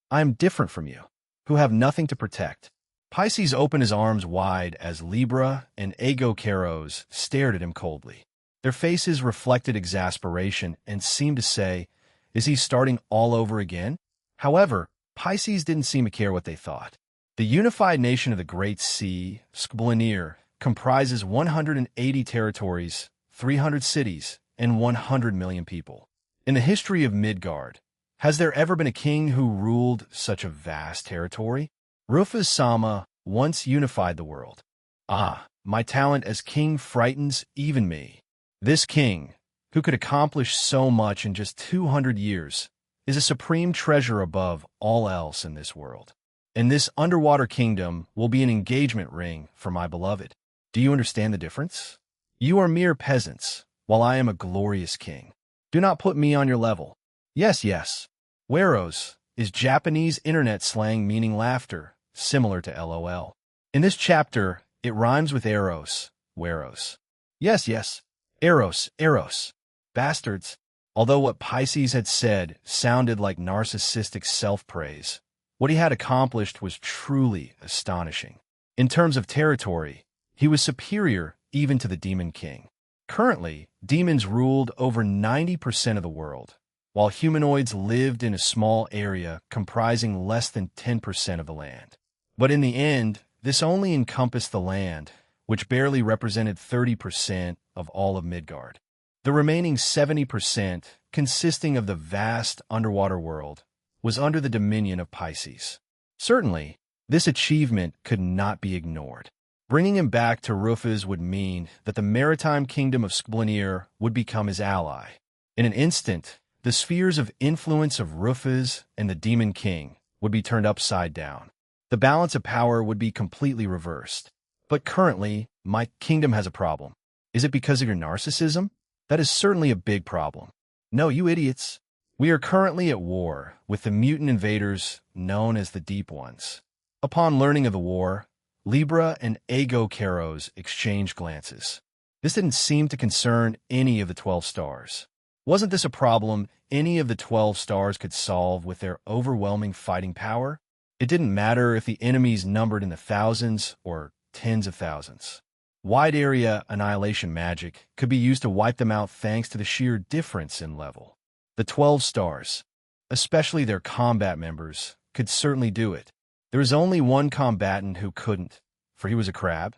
I am different from you, who have nothing to protect. Pisces opened his arms wide as Libra and Ego Keros stared at him coldly. Their faces reflected exasperation and seemed to say, is he starting all over again? However, Pisces didn't seem to care what they thought. The unified nation of the Great Sea, Skblanir, comprises 180 territories, 300 cities, and 100 million people. In the history of Midgard, has there ever been a king who ruled such a vast territory? Rufus Sama once unified the world. Ah, my talent as king frightens even me. This king, who could accomplish so much in just 200 years, is a supreme treasure above all else in this world. And this underwater kingdom will be an engagement ring for my beloved. Do you understand the difference? You are mere peasants, while I am a glorious king. Do not put me on your level. Yes, yes. Weros is Japanese internet slang meaning laughter, similar to LOL. In this chapter, it rhymes with Eros, Weros. Yes, yes. Eros, Eros. Bastards. Although what Pisces had said sounded like narcissistic self-praise, what he had accomplished was truly astonishing. In terms of territory, he was superior even to the Demon King. Currently, demons ruled over 90% of the world, while humanoids lived in a small area comprising less than 10% of the land. But in the end, this only encompassed the land, which barely represented 30% of all of Midgard. The remaining 70%, consisting of the vast underwater world, was under the dominion of Pisces. Certainly, this achievement could not be ignored. Bringing him back to Rufus would mean that the maritime kingdom of Skblanir would become his ally. In an instant, the spheres of influence of Rufus and the Demon King would be turned upside down. The balance of power would be completely reversed. But currently, my kingdom has a problem. Is it because of your narcissism? That is certainly a big problem. No, you idiots. We are currently at war with the mutant invaders known as the Deep Ones. Upon learning of the war, Libra and Ago Keros exchanged glances. This didn't seem to concern any of the 12 stars. Wasn't this a problem any of the 12 stars could solve with their overwhelming fighting power? It didn't matter if the enemies numbered in the thousands or tens of thousands. Wide area annihilation magic could be used to wipe them out thanks to the sheer difference in level. The 12 stars, especially their combat members, could certainly do it. There was only one combatant who couldn't, for he was a crab,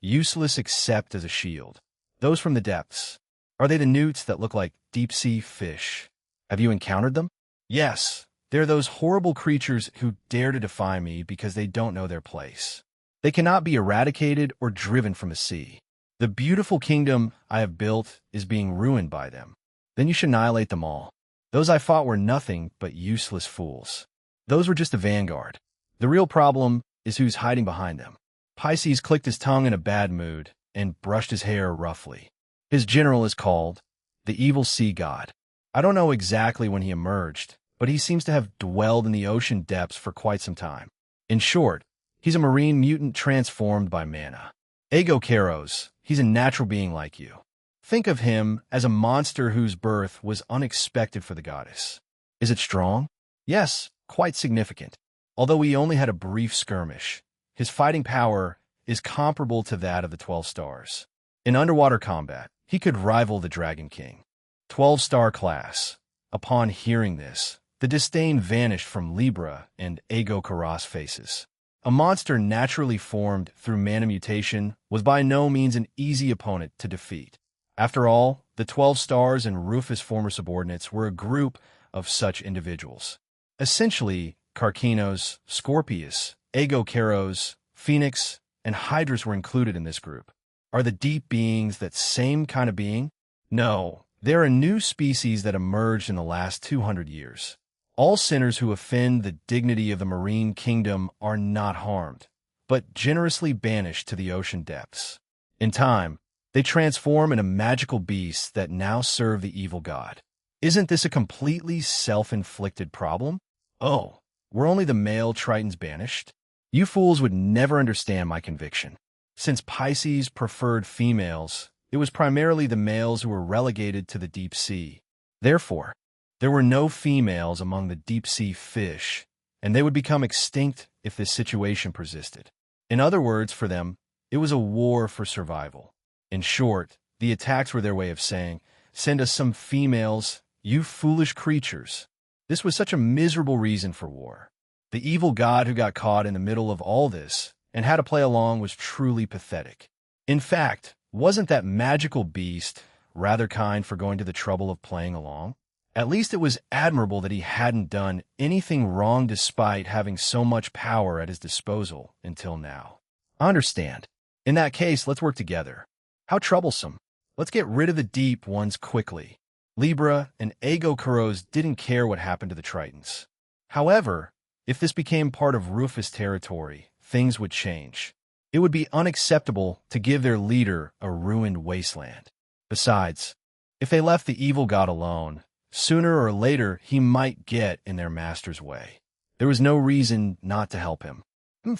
useless except as a shield. Those from the depths. Are they the newts that look like deep-sea fish? Have you encountered them? Yes, they're those horrible creatures who dare to defy me because they don't know their place. They cannot be eradicated or driven from the sea. The beautiful kingdom I have built is being ruined by them. Then you should annihilate them all. Those I fought were nothing but useless fools. Those were just a vanguard. The real problem is who's hiding behind them. Pisces clicked his tongue in a bad mood and brushed his hair roughly. His general is called the Evil Sea God. I don't know exactly when he emerged, but he seems to have dwelled in the ocean depths for quite some time. In short, he's a marine mutant transformed by mana. Ago Keros, he's a natural being like you. Think of him as a monster whose birth was unexpected for the goddess. Is it strong? Yes, quite significant. Although he only had a brief skirmish, his fighting power is comparable to that of the 12 stars. In underwater combat, he could rival the Dragon King. 12-star class. Upon hearing this, the disdain vanished from Libra and Ago Keros' faces. A monster naturally formed through mana mutation was by no means an easy opponent to defeat. After all, the 12 stars and Rufus' former subordinates were a group of such individuals. Essentially, Carcinos, Scorpius, Ago Keros, Phoenix, and Hydrus were included in this group. Are the deep beings that same kind of being? No, they're a new species that emerged in the last 200 years. All sinners who offend the dignity of the marine kingdom are not harmed, but generously banished to the ocean depths. In time, they transform into magical beasts that now serve the evil god. Isn't this a completely self-inflicted problem? Oh, were only the male Tritons banished? You fools would never understand my conviction. Since Pisces preferred females, it was primarily the males who were relegated to the deep sea. Therefore, there were no females among the deep-sea fish, and they would become extinct if this situation persisted. In other words, for them, it was a war for survival. In short, the attacks were their way of saying, "Send us some females, you foolish creatures." This was such a miserable reason for war. The evil god who got caught in the middle of all this and had to play along was truly pathetic. In fact, wasn't that magical beast rather kind for going to the trouble of playing along? At least it was admirable that he hadn't done anything wrong despite having so much power at his disposal until now. I understand. In that case, let's work together. How troublesome. Let's get rid of the deep ones quickly. Libra and Ago Keros didn't care what happened to the Tritons. However, if this became part of Rufus' territory, things would change. It would be unacceptable to give their leader a ruined wasteland. Besides, if they left the evil god alone, sooner or later he might get in their master's way. There was no reason not to help him.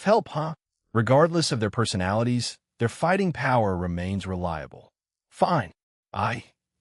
Help, huh? Regardless of their personalities, their fighting power remains reliable. Fine.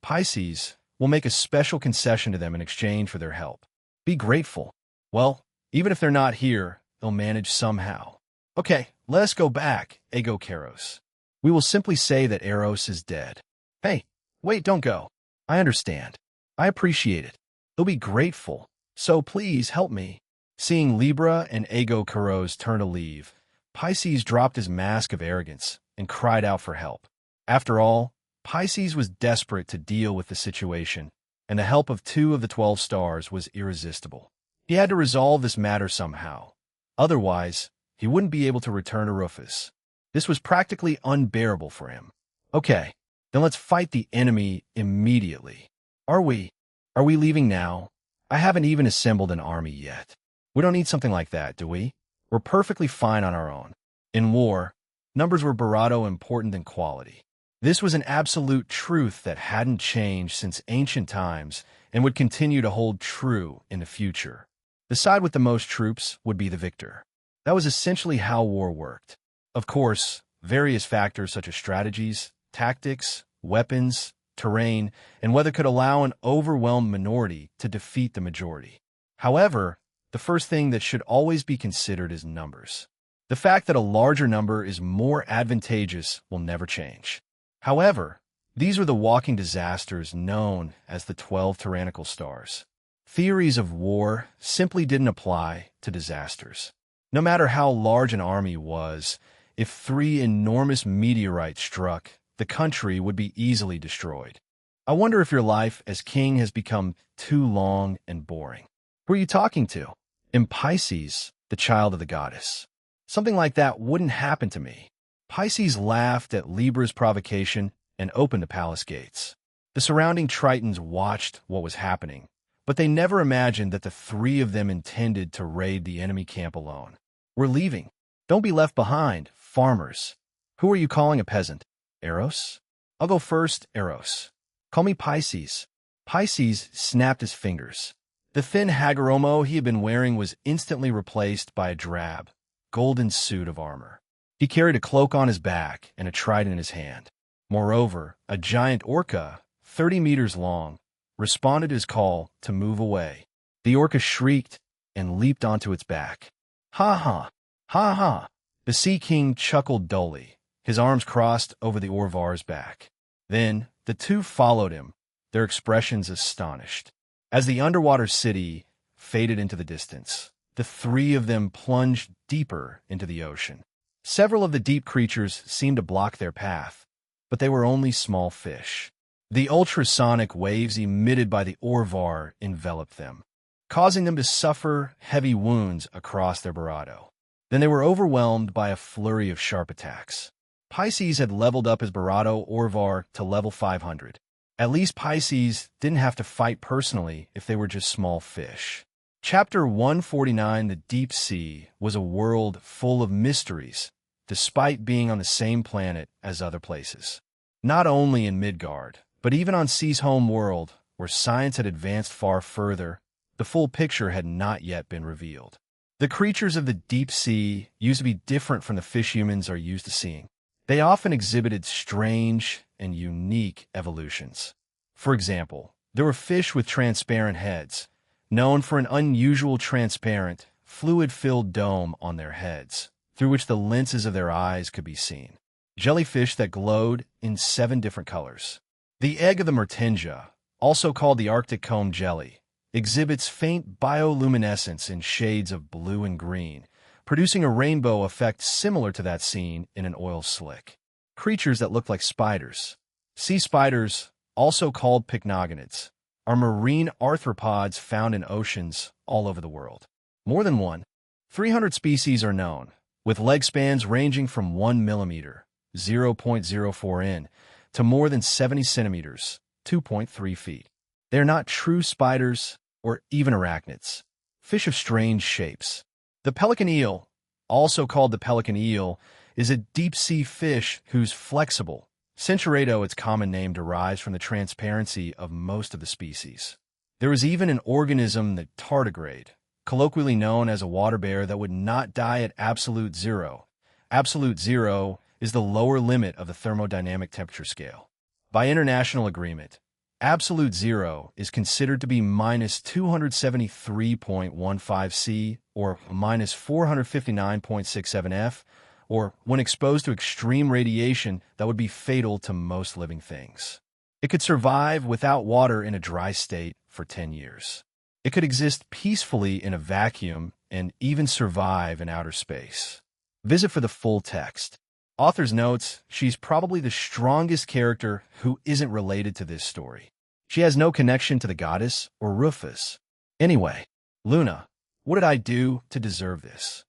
Pisces, will make a special concession to them in exchange for their help. Be grateful. Well, even if they're not here, they'll manage somehow. Okay, let us go back, Ago Keros. We will simply say that Eros is dead. Hey, wait, don't go. I understand. I appreciate it. They'll be grateful. So please help me. Seeing Libra and Ago Keros turn to leave, Pisces dropped his mask of arrogance and cried out for help. After all, Pisces was desperate to deal with the situation, and the help of 2 of the 12 stars was irresistible. He had to resolve this matter somehow. Otherwise, he wouldn't be able to return to Rufus. This was practically unbearable for him. Okay, then let's fight the enemy immediately. Are we leaving now? I haven't even assembled an army yet. We don't need something like that, do we? We're perfectly fine on our own. In war, Numbers were Barado important than quality. This was an absolute truth that hadn't changed since ancient times and would continue to hold true in the future. The side with the most troops would be the victor. That was essentially how war worked. Of course, various factors such as strategies, tactics, weapons, terrain, and weather could allow an overwhelmed minority to defeat the majority. However, the first thing that should always be considered is numbers. The fact that a larger number is more advantageous will never change. However, these were the walking disasters known as the 12 tyrannical stars. Theories of war simply didn't apply to disasters. No matter how large an army was, if 3 enormous meteorites struck, the country would be easily destroyed. I wonder if your life as king has become too long and boring. Who are you talking to? In Pisces, the child of the goddess. Something like that wouldn't happen to me. Pisces laughed at Libra's provocation and opened the palace gates. The surrounding Tritons watched what was happening, but they never imagined that the 3 of them intended to raid the enemy camp alone. We're leaving. Don't be left behind, farmers. Who are you calling a peasant? Eros? I'll go first, Eros. Call me Pisces. Pisces snapped his fingers. The thin hagoromo he had been wearing was instantly replaced by a drab, golden suit of armor. He carried a cloak on his back and a trident in his hand. Moreover, a giant orca, 30 meters long, responded to his call to move away. The orca shrieked and leaped onto its back. Ha ha! Ha ha! The Sea King chuckled dully, his arms crossed over the Orvar's back. Then the 2 followed him, their expressions astonished. As the underwater city faded into the distance, the 3 of them plunged deeper into the ocean. Several of the deep creatures seemed to block their path, but they were only small fish. The ultrasonic waves emitted by the Orvar enveloped them, causing them to suffer heavy wounds across their Barado. Then they were overwhelmed by a flurry of sharp attacks. Pisces had leveled up his Barado Orvar to level 500. At least Pisces didn't have to fight personally if they were just small fish. Chapter 149, The Deep Sea, was a world full of mysteries, despite being on the same planet as other places. Not only in Midgard, but even on C's home world, where science had advanced far further, the full picture had not yet been revealed. The creatures of the deep sea used to be different from the fish humans are used to seeing. They often exhibited strange and unique evolutions. For example, there were fish with transparent heads, known for an unusual transparent, fluid-filled dome on their heads, through which the lenses of their eyes could be seen. Jellyfish that glowed in 7 different colors. The egg of the Mertensia, also called the Arctic comb jelly, exhibits faint bioluminescence in shades of blue and green, producing a rainbow effect similar to that seen in an oil slick. Creatures that look like spiders. Sea spiders, also called pycnogonids, are marine arthropods found in oceans all over the world. More than 300 species are known, with leg spans ranging from 1 millimeter, 0.04 in, to more than 70 centimeters, 2.3 feet. They are not true spiders or even arachnids. Fish of strange shapes. The pelican eel, also called the pelican eel, is a deep-sea fish whose flexible, centuredo, its common name, derives from the transparency of most of the species. There is even an organism, the tardigrade, colloquially known as a water bear, that would not die at absolute zero. Absolute zero is the lower limit of the thermodynamic temperature scale. By international agreement, absolute zero is considered to be minus 273.15 C or minus 459.67 F, or when exposed to extreme radiation that would be fatal to most living things. It could survive without water in a dry state for 10 years. It could exist peacefully in a vacuum and even survive in outer space. Visit for the full text. Author's notes, she's probably the strongest character who isn't related to this story. She has no connection to the goddess or Rufus. Anyway, Luna, what did I do to deserve this?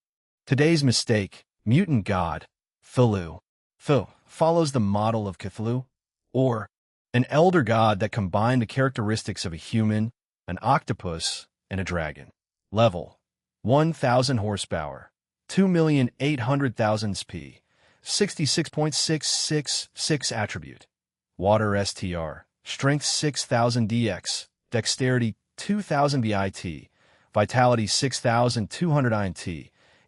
Today's mistake, mutant god, Thulu. Thu follows the model of Cthulhu, or an elder god that combined the characteristics of a human, an octopus, and a dragon. Level 1,000 horsepower, 2,800,000 sp, 66.666 attribute. Water STR, strength 6000 DX, dexterity 2000 VIT, vitality 6200 INT,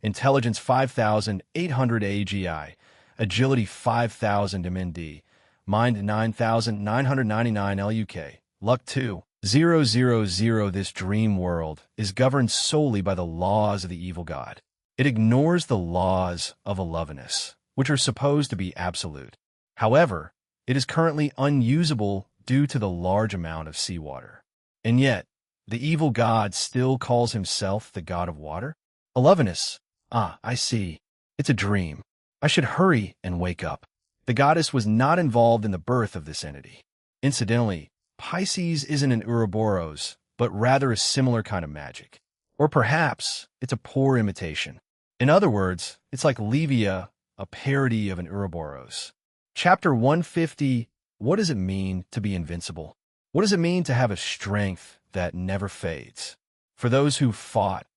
intelligence 5800 AGI, agility 5000 MND, mind 9999 LUK, luck 2,000. This dream world is governed solely by the laws of the evil god. It ignores the laws of Alovinus, which are supposed to be absolute. However, it is currently unusable due to the large amount of seawater. And yet, the evil god still calls himself the god of water? Alovinus. Ah, I see. It's a dream. I should hurry and wake up. The goddess was not involved in the birth of this entity. Incidentally, Pisces isn't an Ouroboros, but rather a similar kind of magic. Or perhaps it's a poor imitation. In other words, it's like Levia, a parody of an Ouroboros. Chapter 150, what does it mean to be invincible? What does it mean to have a strength that never fades? For those who fought,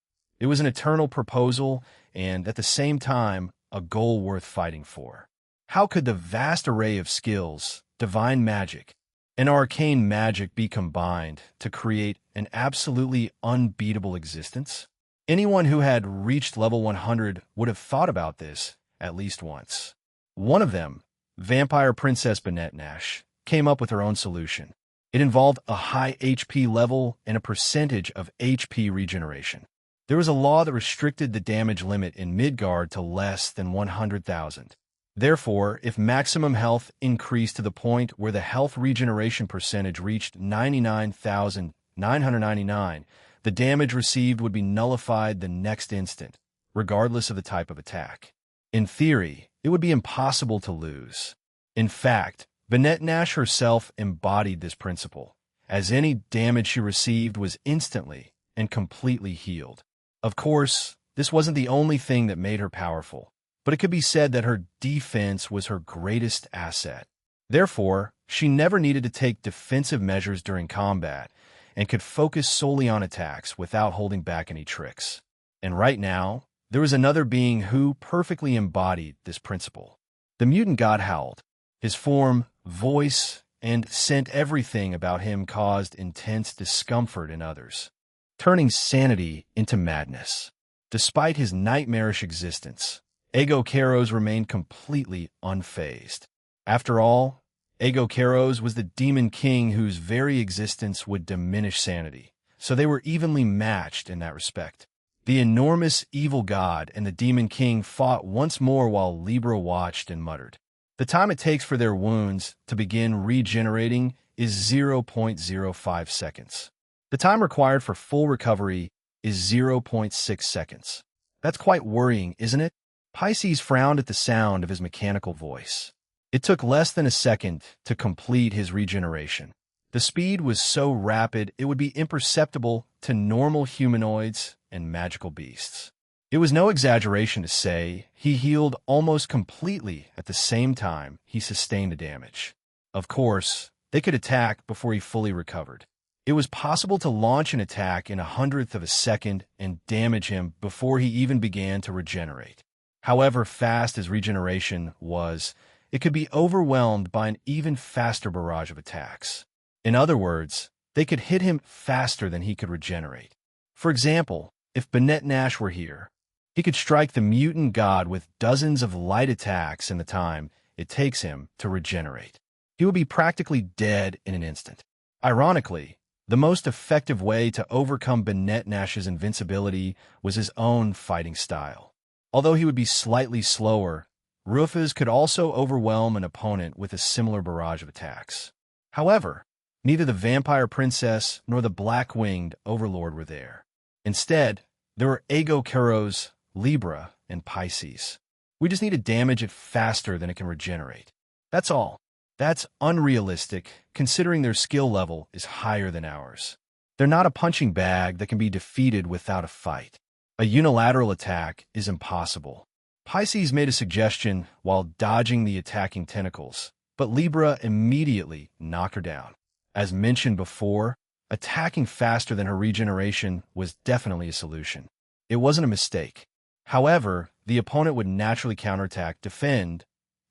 it was an eternal proposal and, at the same time, a goal worth fighting for. How could the vast array of skills, divine magic, and arcane magic be combined to create an absolutely unbeatable existence? Anyone who had reached level 100 would have thought about this at least once. One of them, Vampire Princess Banette Nash, came up with her own solution. It involved a high HP level and a percentage of HP regeneration. There was a law that restricted the damage limit in Midgard to less than 100,000. Therefore, if maximum health increased to the point where the health regeneration percentage reached 99,999, the damage received would be nullified the next instant, regardless of the type of attack. In theory, it would be impossible to lose. In fact, Banette Nash herself embodied this principle, as any damage she received was instantly and completely healed. Of course, this wasn't the only thing that made her powerful, but it could be said that her defense was her greatest asset. Therefore, she never needed to take defensive measures during combat and could focus solely on attacks without holding back any tricks. And right now, there was another being who perfectly embodied this principle. The mutant god howled. His form, voice, and scent, everything about him caused intense discomfort in others, turning sanity into madness. Despite his nightmarish existence, Ego Keros remained completely unfazed. After all, Ego Keros was the demon king whose very existence would diminish sanity, so they were evenly matched in that respect. The enormous evil god and the demon king fought once more while Libra watched and muttered. The time it takes for their wounds to begin regenerating is 0.05 seconds. The time required for full recovery is 0.6 seconds. That's quite worrying, isn't it? Pisces frowned at the sound of his mechanical voice. It took less than a second to complete his regeneration. The speed was so rapid it would be imperceptible to normal humanoids and magical beasts. It was no exaggeration to say he healed almost completely at the same time he sustained the damage. Of course, they could attack before he fully recovered. It was possible to launch an attack in 1/100th of a second and damage him before he even began to regenerate. However fast his regeneration was, it could be overwhelmed by an even faster barrage of attacks. In other words, they could hit him faster than he could regenerate. For example, if Banette Nash were here, he could strike the mutant god with dozens of light attacks in the time it takes him to regenerate. He would be practically dead in an instant. Ironically, the most effective way to overcome Banette Nash's invincibility was his own fighting style. Although he would be slightly slower, Rufus could also overwhelm an opponent with a similar barrage of attacks. However, neither the Vampire Princess nor the Black-Winged Overlord were there. Instead, there were Ego Keros, Libra, and Pisces. We just need to damage it faster than it can regenerate. That's all. That's unrealistic, considering their skill level is higher than ours. They're not a punching bag that can be defeated without a fight. A unilateral attack is impossible. Pisces made a suggestion while dodging the attacking tentacles, but Libra immediately knocked her down. As mentioned before, attacking faster than her regeneration was definitely a solution. It wasn't a mistake. However, the opponent would naturally counterattack, defend,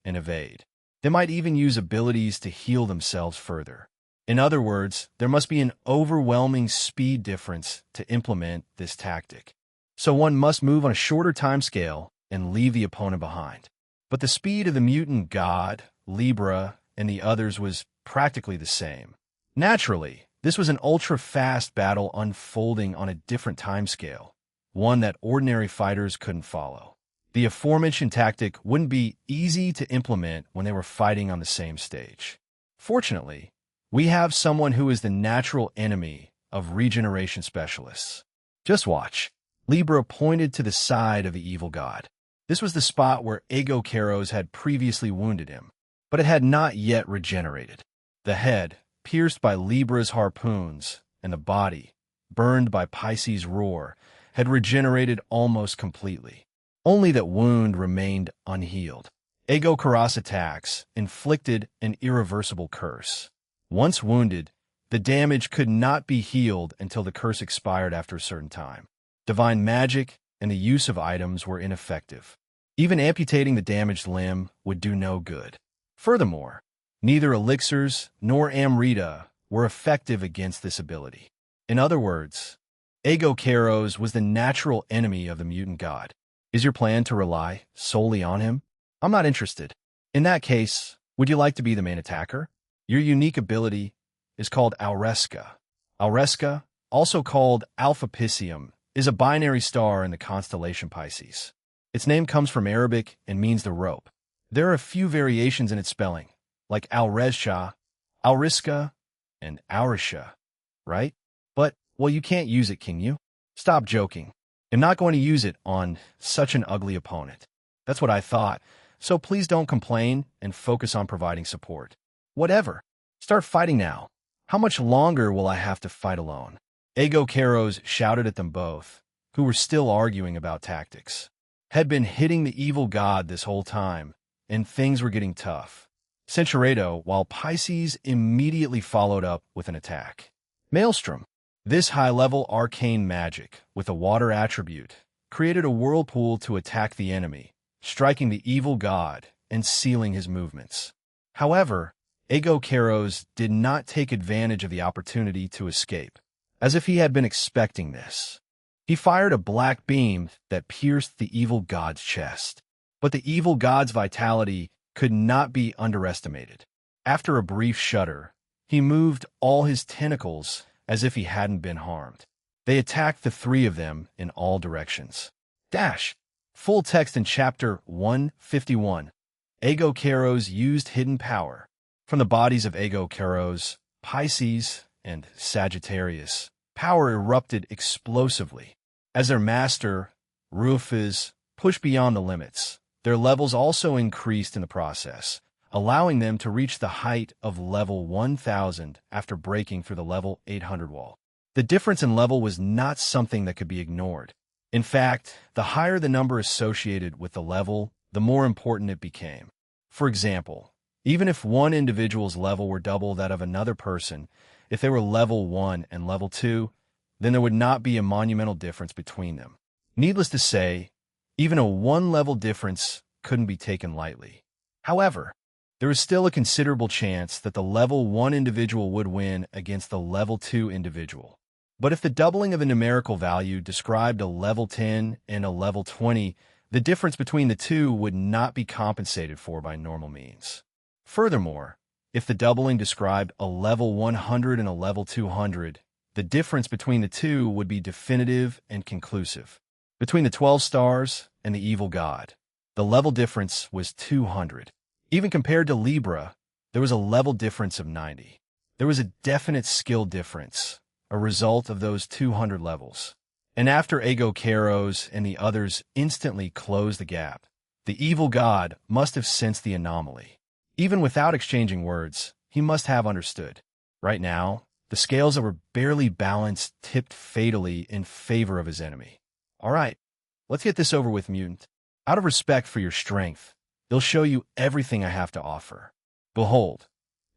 and evade. They might even use abilities to heal themselves further. In other words, there must be an overwhelming speed difference to implement this tactic. So one must move on a shorter time scale and leave the opponent behind. But the speed of the mutant god, Libra, and the others was practically the same. Naturally, this was an ultra-fast battle unfolding on a different timescale, one that ordinary fighters couldn't follow. The aforementioned tactic wouldn't be easy to implement when they were fighting on the same stage. Fortunately, we have someone who is the natural enemy of regeneration specialists. Just watch. Libra pointed to the side of the evil god. This was the spot where Ego Keros had previously wounded him, but it had not yet regenerated. The head, pierced by Libra's harpoons, and the body, burned by Pisces' roar, had regenerated almost completely. Only that wound remained unhealed. Ego Keros' attacks inflicted an irreversible curse. Once wounded, the damage could not be healed until the curse expired after a certain time. Divine magic and the use of items were ineffective. Even amputating the damaged limb would do no good. Furthermore, neither elixirs nor Amrita were effective against this ability. In other words, Ego Keros was the natural enemy of the mutant god. Is your plan to rely solely on him? I'm not interested. In that case, would you like to be the main attacker? Your unique ability is called Auresca. Auresca, also called Alpha Piscium, is a binary star in the constellation Pisces. Its name comes from Arabic and means the rope. There are a few variations in its spelling, like Auresca, Aurisca, and Aurisha, right? But, well, you can't use it, can you? Stop joking. I'm not going to use it on such an ugly opponent. That's what I thought, so please don't complain and focus on providing support. Whatever. Start fighting now. How much longer will I have to fight alone? Ego Keros shouted at them both, who were still arguing about tactics. Had been hitting the evil god this whole time, and things were getting tough. Centuredo, while Pisces immediately followed up with an attack. Maelstrom. This high-level arcane magic, with a water attribute, created a whirlpool to attack the enemy, striking the evil god and sealing his movements. However, Ego Keros did not take advantage of the opportunity to escape, as if he had been expecting this. He fired a black beam that pierced the evil god's chest. But the evil god's vitality could not be underestimated. After a brief shudder, he moved all his tentacles as if he hadn't been harmed. They attacked the three of them in all directions. Dash. Full text in Chapter 151. Ego Keros used hidden power. From the bodies of Ego Keros, Pisces, and Sagittarius, power erupted explosively. As their master, Rufus, pushed beyond the limits, their levels also increased in the process, allowing them to reach the height of level 1000 after breaking through the level 800 wall. The difference in level was not something that could be ignored. In fact, the higher the number associated with the level, the more important it became. For example, even if one individual's level were double that of another person, if they were level 1 and level 2, then there would not be a monumental difference between them. Needless to say, even a one-level difference couldn't be taken lightly. However, there is still a considerable chance that the level 1 individual would win against the level 2 individual. But if the doubling of a numerical value described a level 10 and a level 20, the difference between the two would not be compensated for by normal means. Furthermore, if the doubling described a level 100 and a level 200, the difference between the two would be definitive and conclusive. Between the 12 stars and the evil god, the level difference was 200. Even compared to Libra, there was a level difference of 90. There was a definite skill difference, a result of those 200 levels. And after Ego Keros and the others instantly closed the gap, the evil god must have sensed the anomaly. Even without exchanging words, he must have understood. Right now, the scales that were barely balanced tipped fatally in favor of his enemy. All right, let's get this over with, mutant. Out of respect for your strength, they'll show you everything I have to offer. Behold,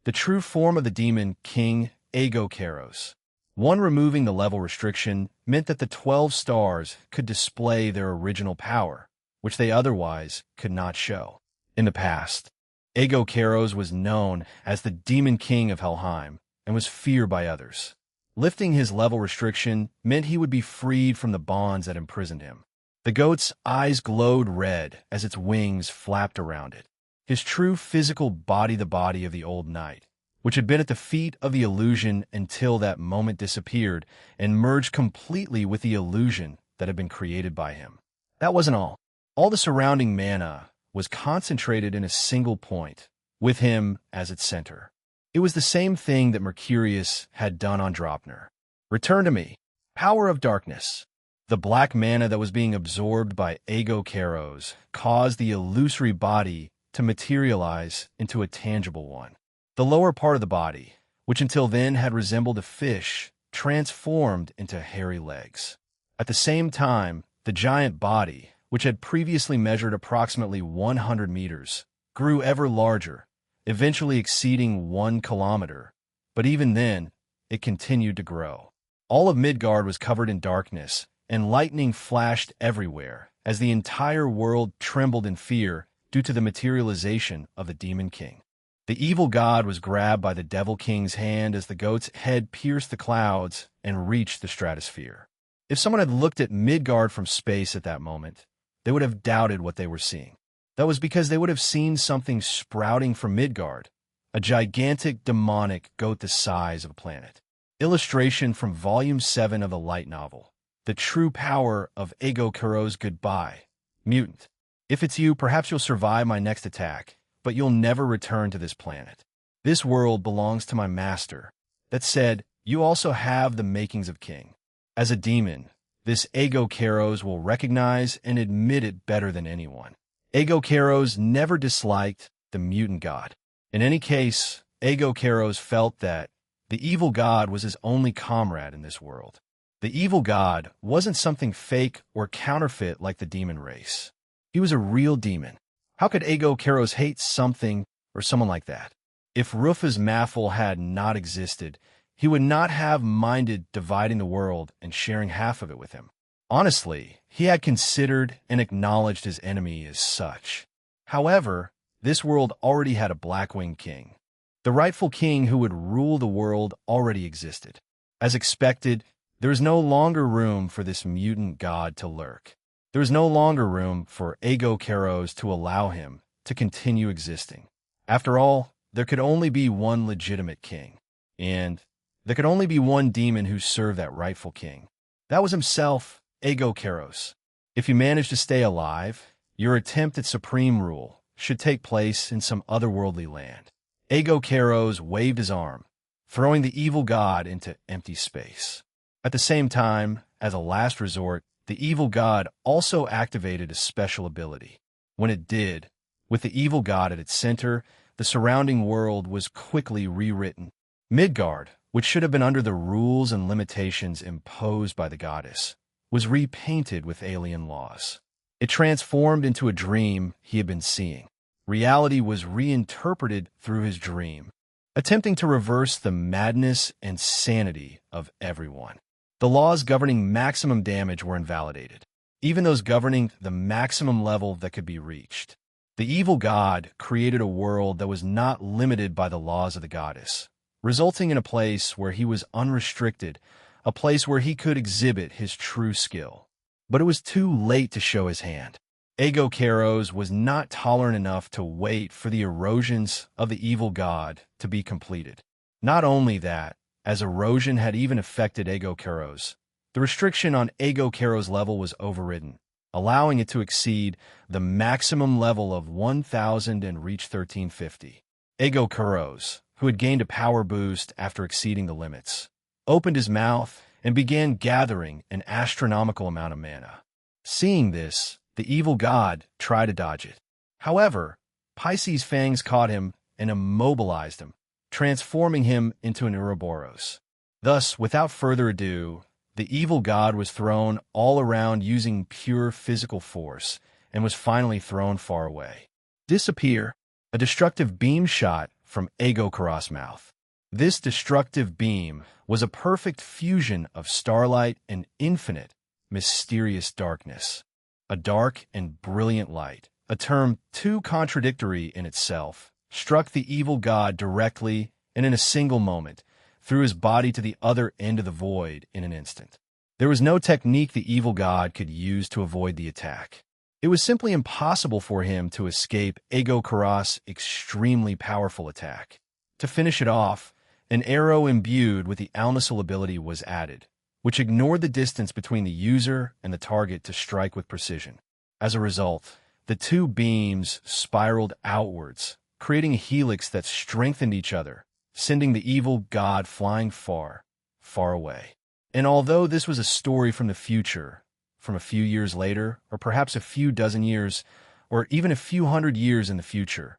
the true form of the demon king Ego Keros. One removing the level restriction meant that the 12 stars could display their original power, which they otherwise could not show. In the past, Aegokeros was known as the Demon King of Helheim and was feared by others. Lifting his level restriction meant he would be freed from the bonds that imprisoned him. The goat's eyes glowed red as its wings flapped around it. His true physical body, the body of the old knight, which had been at the feet of the illusion until that moment disappeared and merged completely with the illusion that had been created by him. That wasn't all. All the surrounding mana was concentrated in a single point, with him as its center. It was the same thing that Mercurius had done on Draupnir. Return to me, power of darkness. The black mana that was being absorbed by Aegokeros caused the illusory body to materialize into a tangible one. The lower part of the body, which until then had resembled a fish, transformed into hairy legs. At the same time, the giant body, which had previously measured approximately 100 meters, grew ever larger, eventually exceeding 1 kilometer. But even then, it continued to grow. All of Midgard was covered in darkness, and lightning flashed everywhere as the entire world trembled in fear due to the materialization of the Demon King. The evil god was grabbed by the Devil King's hand as the goat's head pierced the clouds and reached the stratosphere. If someone had looked at Midgard from space at that moment, they would have doubted what they were seeing. That was because they would have seen something sprouting from Midgard, a gigantic demonic goat the size of a planet. Illustration from Volume 7 of the light novel, The True Power of Aegokeros. Goodbye, mutant. If it's you, perhaps you'll survive my next attack, but you'll never return to this planet. This world belongs to my master. That said, you also have the makings of king. As a demon, this Aegokeros will recognize and admit it better than anyone. Aegokeros never disliked the mutant god. In any case, Aegokeros felt that the evil god was his only comrade in this world. The evil god wasn't something fake or counterfeit like the demon race. He was a real demon. How could Aegokeros hate something or someone like that? If Rufus Maffel had not existed, he would not have minded dividing the world and sharing half of it with him. Honestly, he had considered and acknowledged his enemy as such. However, this world already had a Blackwing king. The rightful king who would rule the world already existed. As expected, there was no longer room for this mutant god to lurk. There was no longer room for Aegokeros to allow him to continue existing. After all, there could only be one legitimate king, and there could only be one demon who served that rightful king. That was himself, Aegokeros. If you managed to stay alive, your attempt at supreme rule should take place in some otherworldly land. Aegokeros waved his arm, throwing the evil god into empty space. At the same time, as a last resort, the evil god also activated a special ability. When it did, with the evil god at its center, the surrounding world was quickly rewritten. Midgard, which should have been under the rules and limitations imposed by the goddess, was repainted with alien laws. It transformed into a dream he had been seeing. Reality was reinterpreted through his dream, attempting to reverse the madness and sanity of everyone. The laws governing maximum damage were invalidated, even those governing the maximum level that could be reached. The evil god created a world that was not limited by the laws of the goddess, resulting in a place where he was unrestricted, a place where he could exhibit his true skill. But it was too late to show his hand. Aegokeros was not tolerant enough to wait for the erosions of the evil god to be completed. Not only that, as erosion had even affected Aegokeros, the restriction on Aegokeros' level was overridden, allowing it to exceed the maximum level of 1,000 and reach 1350. Aegokeros, who had gained a power boost after exceeding the limits, opened his mouth and began gathering an astronomical amount of mana. Seeing this, the evil god tried to dodge it. However, Pisces' fangs caught him and immobilized him, transforming him into an Ouroboros. Thus, without further ado, the evil god was thrown all around using pure physical force and was finally thrown far away. Disappear, a destructive beam shot from Aegokeros' mouth. This destructive beam was a perfect fusion of starlight and infinite, mysterious darkness. a dark and brilliant light, a term too contradictory in itself, struck the evil god directly and in a single moment, threw his body to the other end of the void in an instant. There was no technique the evil god could use to avoid the attack. It was simply impossible for him to escape Ego Karas' extremely powerful attack. To finish it off, an arrow imbued with the Alnisil ability was added, which ignored the distance between the user and the target to strike with precision. As a result, the two beams spiraled outwards, creating a helix that strengthened each other, sending the evil god flying far, far away. And although this was a story from the future, from a few years later, or perhaps a few dozen years, or even a few hundred years in the future,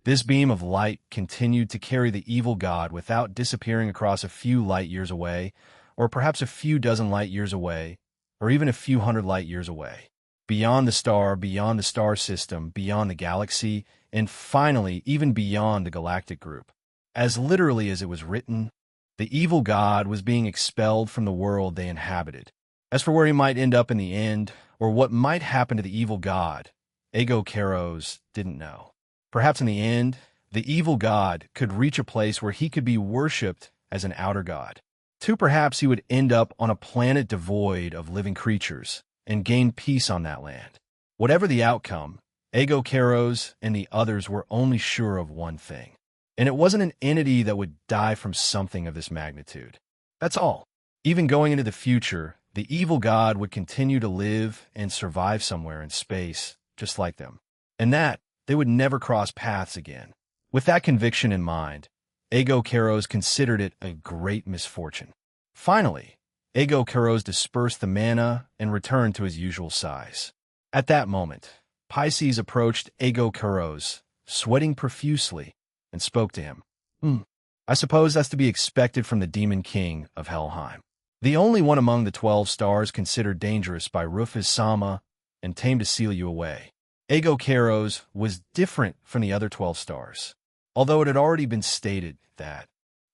this beam of light continued to carry the evil god without disappearing across a few light years away, or perhaps a few dozen light years away, or even a few hundred light years away. Beyond the star system, beyond the galaxy, and finally, even beyond the galactic group. As literally as it was written, the evil god was being expelled from the world they inhabited. As for where he might end up in the end, or what might happen to the evil god, Ego Karos didn't know. Perhaps in the end, the evil god could reach a place where he could be worshipped as an outer god. Perhaps he would end up on a planet devoid of living creatures and gain peace on that land. Whatever the outcome, Ego Karos and the others were only sure of one thing. And it wasn't an entity that would die from something of this magnitude. That's all. Even going into the future, the evil god would continue to live and survive somewhere in space, just like them. And that they would never cross paths again. With that conviction in mind, Ego Karos considered it a great misfortune. Finally, Ego Karos dispersed the mana and returned to his usual size. At that moment, Pisces approached Ego Karos, sweating profusely, and spoke to him. I suppose that's to be expected from the Demon King of Helheim. The only one among the 12 stars considered dangerous by Rufus-sama and tamed to seal you away. Ego Karos was different from the other 12 stars, although it had already been stated that,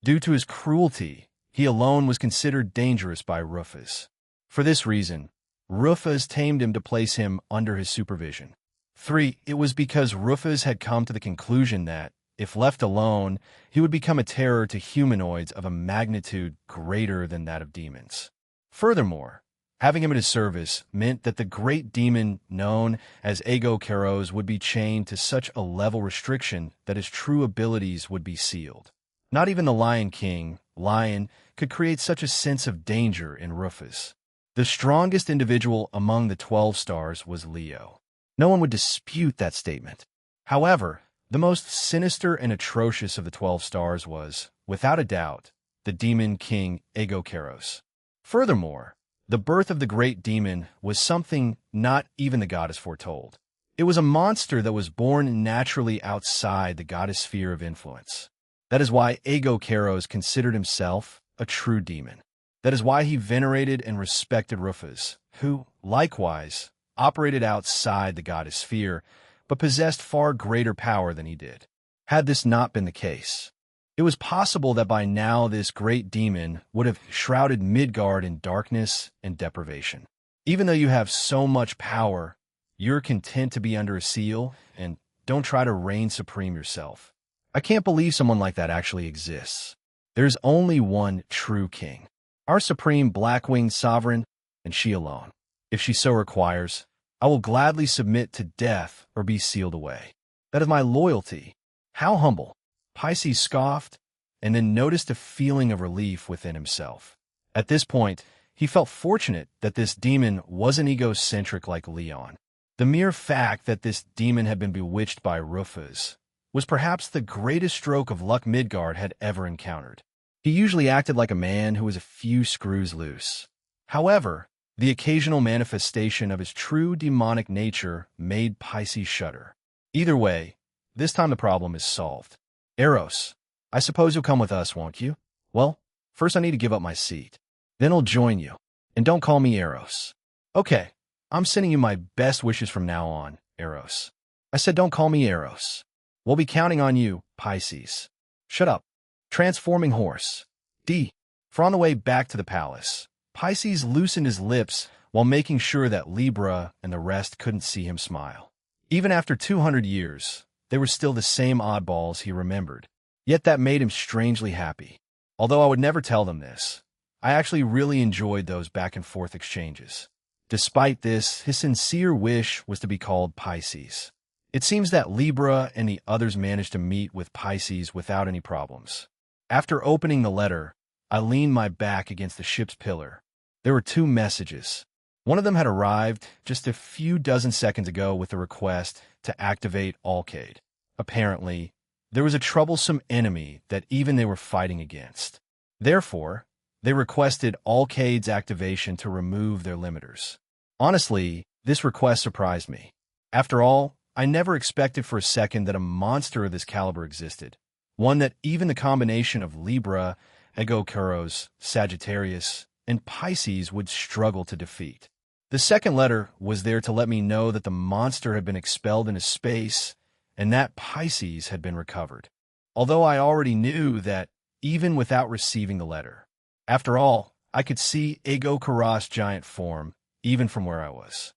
due to his cruelty, he alone was considered dangerous by Rufus. For this reason, Rufus tamed him to place him under his supervision. 3. It was because Rufus had come to the conclusion that, if left alone, he would become a terror to humanoids of a magnitude greater than that of demons. Furthermore, having him at his service meant that the great demon known as Ego Karos would be chained to such a level restriction that his true abilities would be sealed. Not even the Lion King, Lion, could create such a sense of danger in Rufus. The strongest individual among the 12 stars was Leo. No one would dispute that statement. However, the most sinister and atrocious of the 12 stars was, without a doubt, the Demon King Ego Karos. Furthermore, the birth of the great demon was something not even the goddess foretold. It was a monster that was born naturally outside the goddess sphere of influence. That is why Ego Karos considered himself a true demon. That is why he venerated and respected Rufus, who, likewise, operated outside the goddess sphere, but possessed far greater power than he did. Had this not been the case, it was possible that by now this great demon would have shrouded Midgard in darkness and deprivation. Even though you have so much power, you're content to be under a seal and don't try to reign supreme yourself. I can't believe someone like that actually exists. There's only one true king, our supreme black-winged sovereign, and she alone. If she so requires, I will gladly submit to death or be sealed away. That is my loyalty. How humble. Pisces scoffed, and then noticed a feeling of relief within himself. At this point, he felt fortunate that this demon wasn't egocentric like Leon. The mere fact that this demon had been bewitched by Rufus was perhaps the greatest stroke of luck Midgard had ever encountered. He usually acted like a man who was a few screws loose. However, the occasional manifestation of his true demonic nature made Pisces shudder. Either way, this time the problem is solved. Eros, I suppose you'll come with us, won't you? Well, first I need to give up my seat. Then I'll join you. And don't call me Eros. Okay, I'm sending you my best wishes from now on, Eros. I said don't call me Eros. We'll be counting on you, Pisces. Shut up. Transforming horse. D. For on the way back to the palace, Pisces loosened his lips while making sure that Libra and the rest couldn't see him smile. Even after 200 years, they were still the same oddballs he remembered. Yet that made him strangely happy. Although I would never tell them this, I actually really enjoyed those back-and-forth exchanges. Despite this, his sincere wish was to be called Pisces. It seems that Libra and the others managed to meet with Pisces without any problems. After opening the letter, I leaned my back against the ship's pillar. There were 2 messages. One of them had arrived just a few dozen seconds ago with a request to activate Alcade. Apparently, there was a troublesome enemy that even they were fighting against. Therefore, they requested Alcade's activation to remove their limiters. Honestly, this request surprised me. After all, I never expected for a second that a monster of this caliber existed. One that even the combination of Libra, Egokeros, Sagittarius, and Pisces would struggle to defeat. The second letter was there to let me know that the monster had been expelled into space and that Pisces had been recovered. Although I already knew that even without receiving the letter. After all, I could see Egokeros' giant form even from where I was.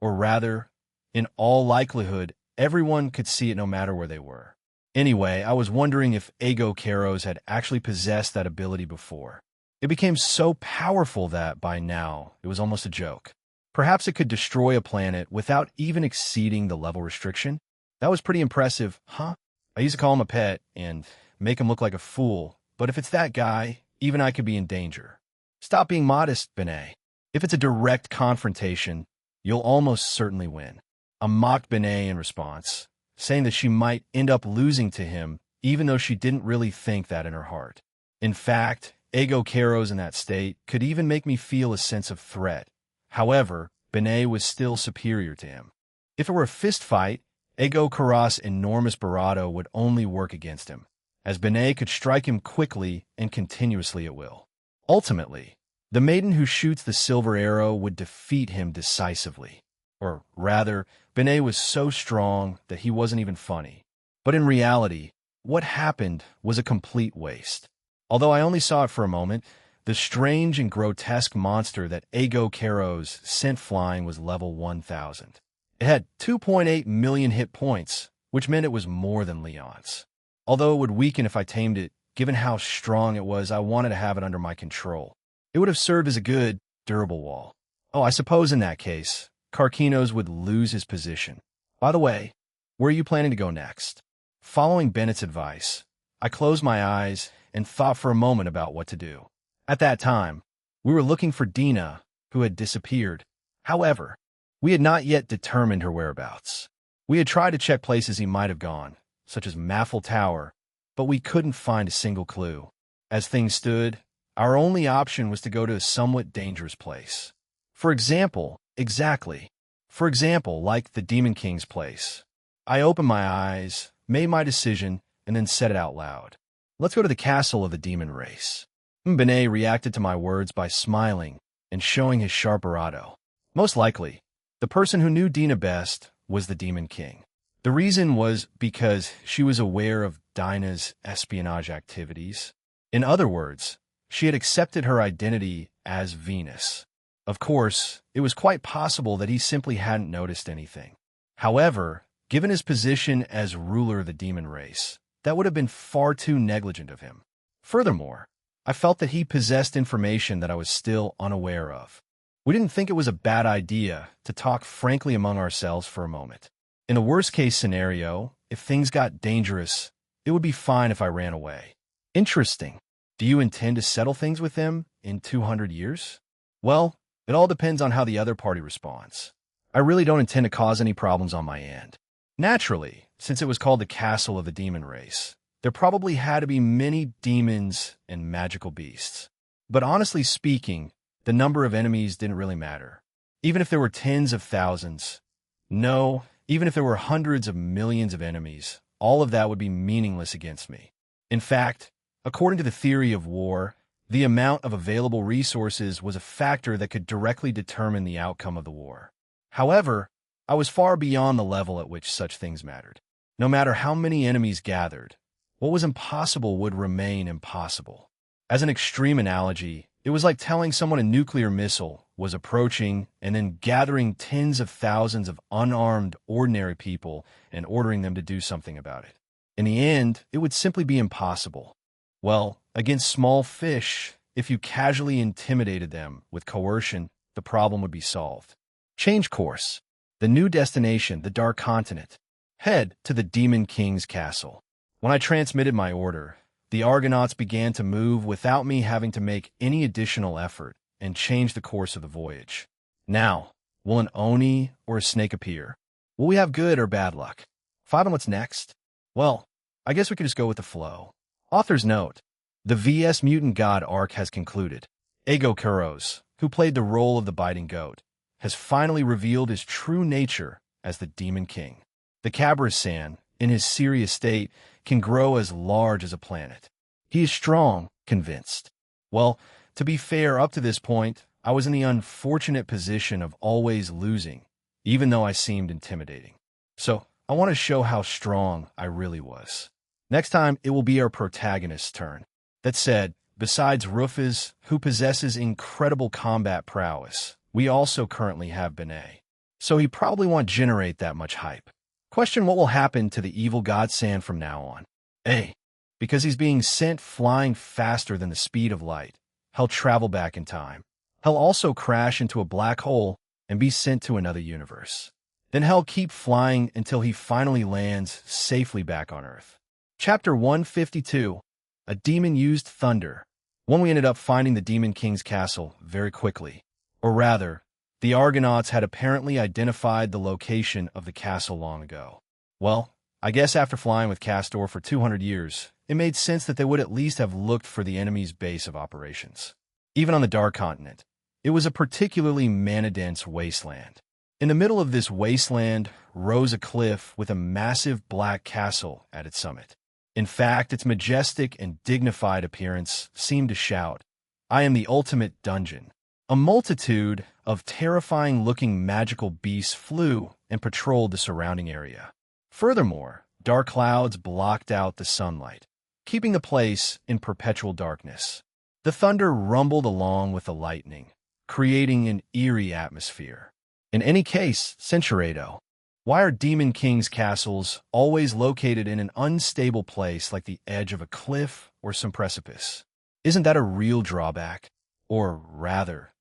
Or rather, in all likelihood, everyone could see it no matter where they were. Anyway, I was wondering if Egokeros had actually possessed that ability before. It became so powerful that, by now, it was almost a joke. Perhaps it could destroy a planet without even exceeding the level restriction? That was pretty impressive, huh? I used to call him a pet and make him look like a fool, but if it's that guy, even I could be in danger. Stop being modest, Benet. If it's a direct confrontation, you'll almost certainly win. I mocked Benet in response, saying that she might end up losing to him, even though she didn't really think that in her heart. In fact, Egokeros in that state could even make me feel a sense of threat. However, Benet was still superior to him. If it were a fist fight, Egokeros' enormous bravado would only work against him, as Benet could strike him quickly and continuously at will. Ultimately, the maiden who shoots the silver arrow would defeat him decisively. Or rather, Benet was so strong that he wasn't even funny. But in reality, what happened was a complete waste. Although I only saw it for a moment, the strange and grotesque monster that Egokeros sent flying was level 1000. It had 2.8 million hit points, which meant it was more than Leon's. Although it would weaken if I tamed it, given how strong it was, I wanted to have it under my control. It would have served as a good, durable wall. Oh, I suppose in that case, Karkinos would lose his position. By the way, where are you planning to go next? Following Bennett's advice, I closed my eyes and thought for a moment about what to do. At that time, we were looking for Dina, who had disappeared. However, we had not yet determined her whereabouts. We had tried to check places he might have gone, such as Maffel Tower, but we couldn't find a single clue. As things stood, our only option was to go to a somewhat dangerous place. For example, like the Demon King's place. I opened my eyes, made my decision, and then said it out loud. Let's go to the castle of the demon race. Benet reacted to my words by smiling and showing his sharp bravado. Most likely, the person who knew Dina best was the Demon King. The reason was because she was aware of Dinah's espionage activities. In other words, she had accepted her identity as Venus. Of course, it was quite possible that he simply hadn't noticed anything. However, given his position as ruler of the demon race, that would have been far too negligent of him. Furthermore, I felt that he possessed information that I was still unaware of. We didn't think it was a bad idea to talk frankly among ourselves for a moment. In the worst-case scenario, if things got dangerous, it would be fine if I ran away. Interesting. Do you intend to settle things with him in 200 years? Well, it all depends on how the other party responds. I really don't intend to cause any problems on my end. Naturally, since it was called the Castle of the Demon Race, there probably had to be many demons and magical beasts. But honestly speaking, the number of enemies didn't really matter. Even if there were tens of thousands, no, even if there were hundreds of millions of enemies, all of that would be meaningless against me. In fact, according to the theory of war, the amount of available resources was a factor that could directly determine the outcome of the war. However, I was far beyond the level at which such things mattered. No matter how many enemies gathered, what was impossible would remain impossible. As an extreme analogy, It was like telling someone a nuclear missile was approaching and then gathering tens of thousands of unarmed, ordinary people and ordering them to do something about it. In the end, it would simply be impossible. Well, against small fish, if you casually intimidated them with coercion, the problem would be solved. Change course. The new destination, the Dark Continent. Head to the Demon King's castle. When I transmitted my order, the Argonauts began to move without me having to make any additional effort and change the course of the voyage. Now, will an Oni or a snake appear? Will we have good or bad luck? Find out what's next? Well, I guess we could just go with the flow. Author's note: the VS Mutant God arc has concluded. Ego Kuros, who played the role of the biting goat, has finally revealed his true nature as the Demon King. The Cabra-san, in his serious state, can grow as large as a planet. He is strong, convinced. Well, to be fair, up to this point, I was in the unfortunate position of always losing, even though I seemed intimidating. So, I want to show how strong I really was. Next time, it will be our protagonist's turn. That said, besides Rufus, who possesses incredible combat prowess, we also currently have Benet. So he probably won't generate that much hype. Question: what will happen to the evil God-san from now on? A. Because he's being sent flying faster than the speed of light, he'll travel back in time. He'll also crash into a black hole and be sent to another universe. Then he'll keep flying until he finally lands safely back on Earth. Chapter 152. A demon used thunder. When we ended up finding the Demon King's castle very quickly. Or rather, the Argonauts had apparently identified the location of the castle long ago. Well, I guess after flying with Castor for 200 years, it made sense that they would at least have looked for the enemy's base of operations. Even on the Dark Continent, it was a particularly mana-dense wasteland. In the middle of this wasteland rose a cliff with a massive black castle at its summit. In fact, its majestic and dignified appearance seemed to shout, "I am the ultimate dungeon." A multitude of terrifying-looking magical beasts flew and patrolled the surrounding area. Furthermore, dark clouds blocked out the sunlight, keeping the place in perpetual darkness. The thunder rumbled along with the lightning, creating an eerie atmosphere. In any case, Centuredo, why are Demon King's castles always located in an unstable place like the edge of a cliff or some precipice? Isn't that a real drawback? Or rather,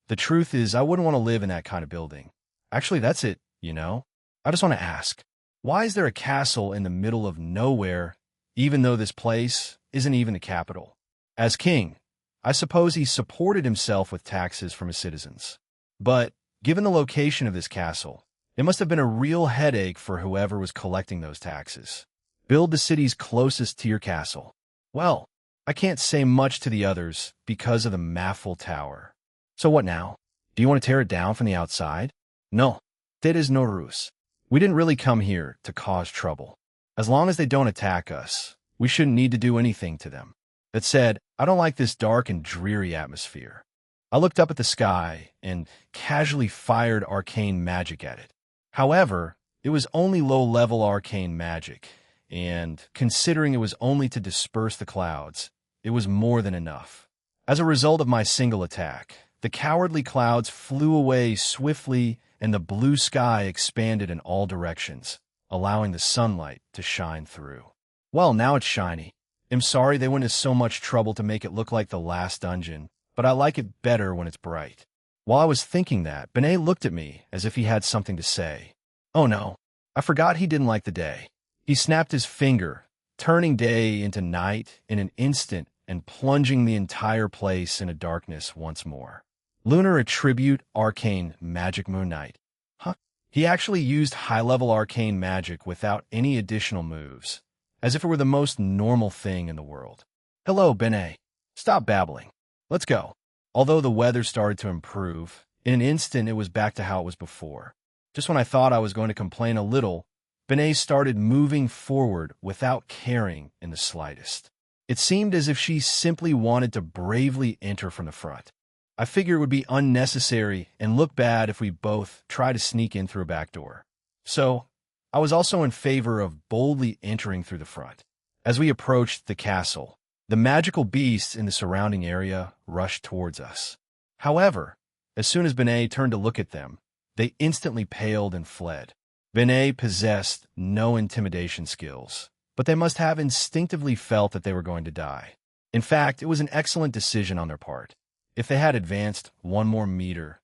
the truth is I wouldn't want to live in that kind of building. Actually, that's it, you know? I just want to ask, why is there a castle in the middle of nowhere, even though this place isn't even the capital? As king, I suppose he supported himself with taxes from his citizens. But, given the location of this castle, it must have been a real headache for whoever was collecting those taxes. Build the city's closest to your castle. Well, I can't say much to the others because of the Maffel Tower. So what now? Do you want to tear it down from the outside? No, that is no ruse. We didn't really come here to cause trouble. As long as they don't attack us, we shouldn't need to do anything to them. That said, I don't like this dark and dreary atmosphere. I looked up at the sky and casually fired arcane magic at it. However, it was only low-level arcane magic, and considering it was only to disperse the clouds, it was more than enough. As a result of my single attack, the cowardly clouds flew away swiftly and the blue sky expanded in all directions, allowing the sunlight to shine through. Well, now it's shiny. I'm sorry they went to so much trouble to make it look like the last dungeon, but I like it better when it's bright. While I was thinking that, Benet looked at me as if he had something to say. Oh no, I forgot he didn't like the day. He snapped his finger, turning day into night in an instant and plunging the entire place into darkness once more. Lunar Attribute Arcane Magic Moon Knight. Huh? He actually used high-level arcane magic without any additional moves, as if it were the most normal thing in the world. Hello, Benet. Stop babbling. Let's go. Although the weather started to improve, in an instant it was back to how it was before. Just when I thought I was going to complain a little, Benet started moving forward without caring in the slightest. It seemed as if she simply wanted to bravely enter from the front. I figured it would be unnecessary and look bad if we both tried to sneak in through a back door. So, I was also in favor of boldly entering through the front. As we approached the castle, The magical beasts in the surrounding area rushed towards us. However, as soon as Benet turned to look at them, they instantly paled and fled. Benet possessed no intimidation skills, but they must have instinctively felt that they were going to die. In fact, it was an excellent decision on their part. If they had advanced 1 more meter,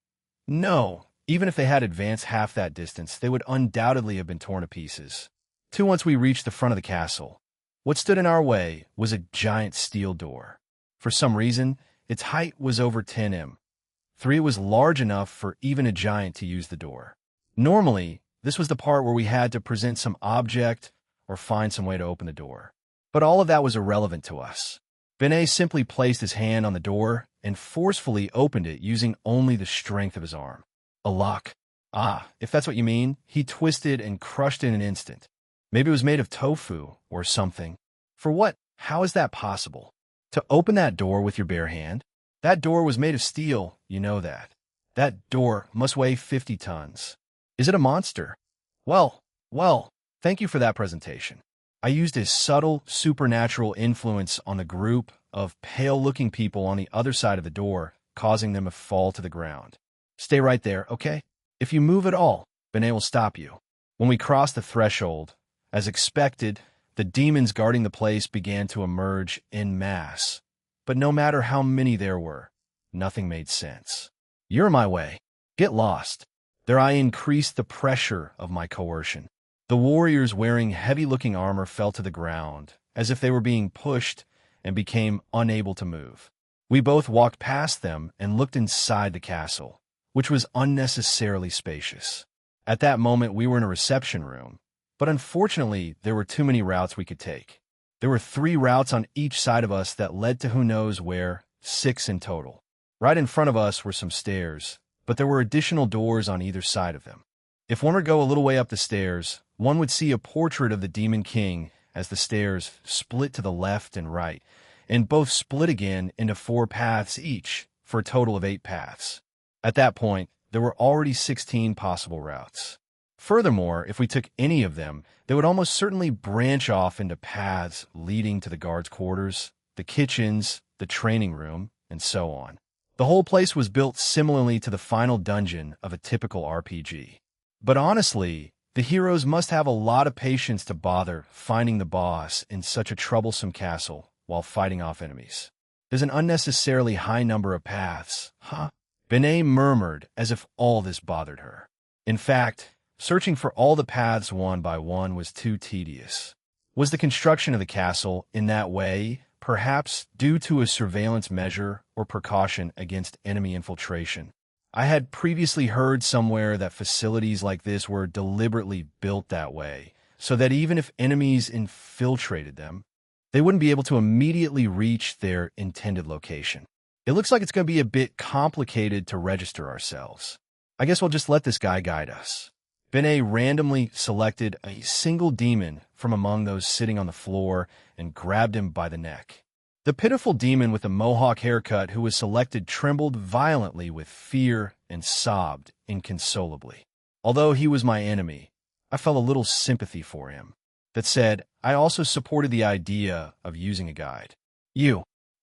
no, even if they had advanced half that distance, they would undoubtedly have been torn to pieces. Once we reached the front of the castle, what stood in our way was a giant steel door. For some reason, its height was over 10 m. It was large enough for even a giant to use the door. Normally, this was the part where we had to present some object or find some way to open the door. But all of that was irrelevant to us. Benet simply placed his hand on the door and forcefully opened it using only the strength of his arm. A lock. Ah, if that's what you mean, he twisted and crushed it in an instant. Maybe it was made of tofu or something. For what? How is that possible? To open that door with your bare hand? That door was made of steel, you know that. That door must weigh 50 tons. Is it a monster? Well, thank you for that presentation. I used his subtle, supernatural influence on the group of pale-looking people on the other side of the door, causing them to fall to the ground. Stay right there, okay? If you move at all, Benet will stop you. When we crossed the threshold, as expected, the demons guarding the place began to emerge en masse. But no matter how many there were, nothing made sense. You're in my way. Get lost. There I increased the pressure of my coercion. The warriors wearing heavy-looking armor fell to the ground, as if they were being pushed, and became unable to move. We both walked past them and looked inside the castle, which was unnecessarily spacious. At that moment, we were in a reception room, but unfortunately, there were too many routes we could take. There were 3 routes on each side of us that led to who knows where, 6 in total. Right in front of us were some stairs, but there were additional doors on either side of them. If one would go a little way up the stairs, one would see a portrait of the Demon King as the stairs split to the left and right, and both split again into 4 paths each, for a total of 8 paths. At that point, there were already 16 possible routes. Furthermore, if we took any of them, they would almost certainly branch off into paths leading to the guards' quarters, the kitchens, the training room, and so on. The whole place was built similarly to the final dungeon of a typical RPG. But honestly, the heroes must have a lot of patience to bother finding the boss in such a troublesome castle while fighting off enemies. There's an unnecessarily high number of paths, huh? Benet murmured as if all this bothered her. In fact, searching for all the paths one by one was too tedious. Was the construction of the castle in that way, perhaps due to a surveillance measure or precaution against enemy infiltration? I had previously heard somewhere that facilities like this were deliberately built that way, so that even if enemies infiltrated them, they wouldn't be able to immediately reach their intended location. It looks like it's going to be a bit complicated to register ourselves. I guess we'll just let this guy guide us. Benet randomly selected a single demon from among those sitting on the floor and grabbed him by the neck. The pitiful demon with the mohawk haircut who was selected trembled violently with fear and sobbed inconsolably. Although he was my enemy, I felt a little sympathy for him. That said, I also supported the idea of using a guide.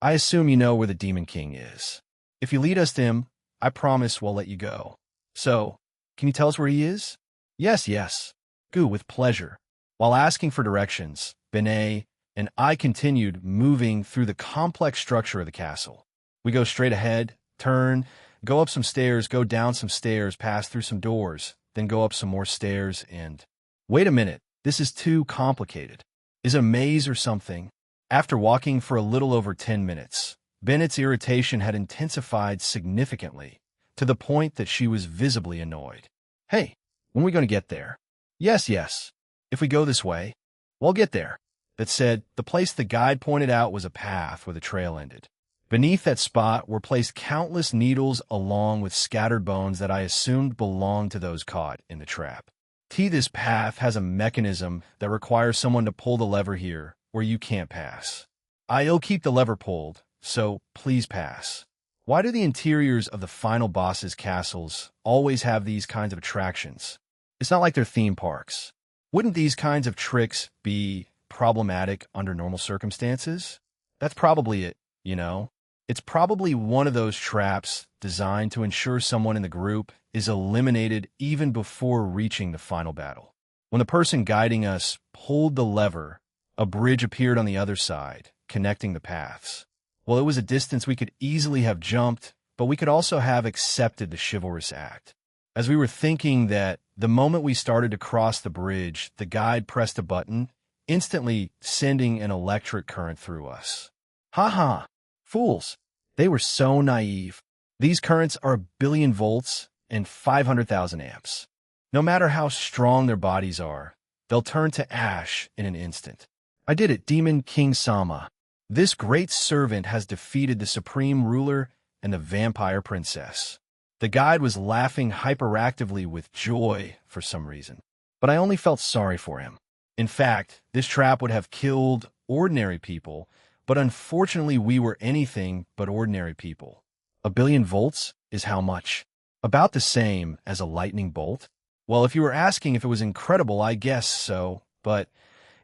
I assume you know where the Demon King is. If you lead us to him, I promise we'll let you go. So, can you tell us where he is? Yes. Goo, with pleasure. While asking for directions, Benet and I continued moving through the complex structure of the castle. We go straight ahead, turn, go up some stairs, go down some stairs, pass through some doors, then go up some more stairs and... Wait a minute, this is too complicated. Is it a maze or something? After walking for a little over 10 minutes, Bennett's irritation had intensified significantly, to the point that she was visibly annoyed. Hey, when are we going to get there? Yes. If we go this way, we'll get there. That said, the place the guide pointed out was a path where the trail ended. Beneath that spot were placed countless needles along with scattered bones that I assumed belonged to those caught in the trap. This path has a mechanism that requires someone to pull the lever here, where you can't pass. I'll keep the lever pulled, so please pass. Why do the interiors of the final boss's castles always have these kinds of attractions? It's not like they're theme parks. Wouldn't these kinds of tricks be problematic under normal circumstances? That's probably it, you know? It's probably one of those traps designed to ensure someone in the group is eliminated even before reaching the final battle. When the person guiding us pulled the lever, a bridge appeared on the other side, connecting the paths. Well, it was a distance we could easily have jumped, but we could also have accepted the chivalrous act. As we were thinking that, the moment we started to cross the bridge, the guide pressed a button, instantly sending an electric current through us. Ha ha! Fools! They were so naive. These currents are 1,000,000,000 volts and 500,000 amps. No matter how strong their bodies are, they'll turn to ash in an instant. I did it, Demon King Sama. This great servant has defeated the supreme ruler and the vampire princess. The guide was laughing hyperactively with joy for some reason, but I only felt sorry for him. In fact, this trap would have killed ordinary people, but unfortunately we were anything but ordinary people. 1,000,000,000 volts is how much? About the same as a lightning bolt? Well, if you were asking if it was incredible, I guess so, but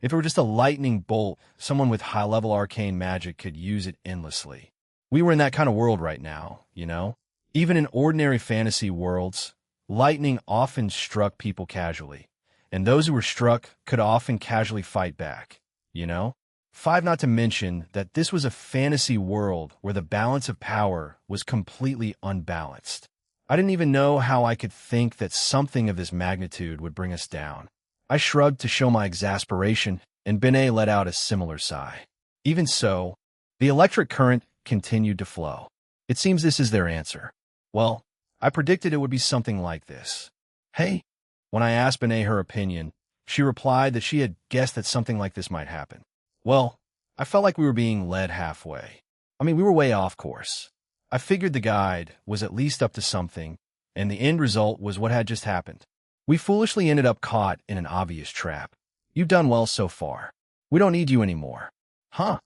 if it were just a lightning bolt, someone with high-level arcane magic could use it endlessly. We were in that kind of world right now, you know? Even in ordinary fantasy worlds, lightning often struck people casually, and those who were struck could often casually fight back, you know? 5, not to mention that this was a fantasy world where the balance of power was completely unbalanced. I didn't even know how I could think that something of this magnitude would bring us down. I shrugged to show my exasperation, and Benet let out a similar sigh. Even so, the electric current continued to flow. It seems this is their answer. Well, I predicted it would be something like this. Hey, when I asked Benet her opinion, she replied that she had guessed that something like this might happen. Well, I felt like we were being led halfway. I mean, we were way off course. I figured the guide was at least up to something, and the end result was what had just happened. We foolishly ended up caught in an obvious trap. You've done well so far. We don't need you anymore. Huh?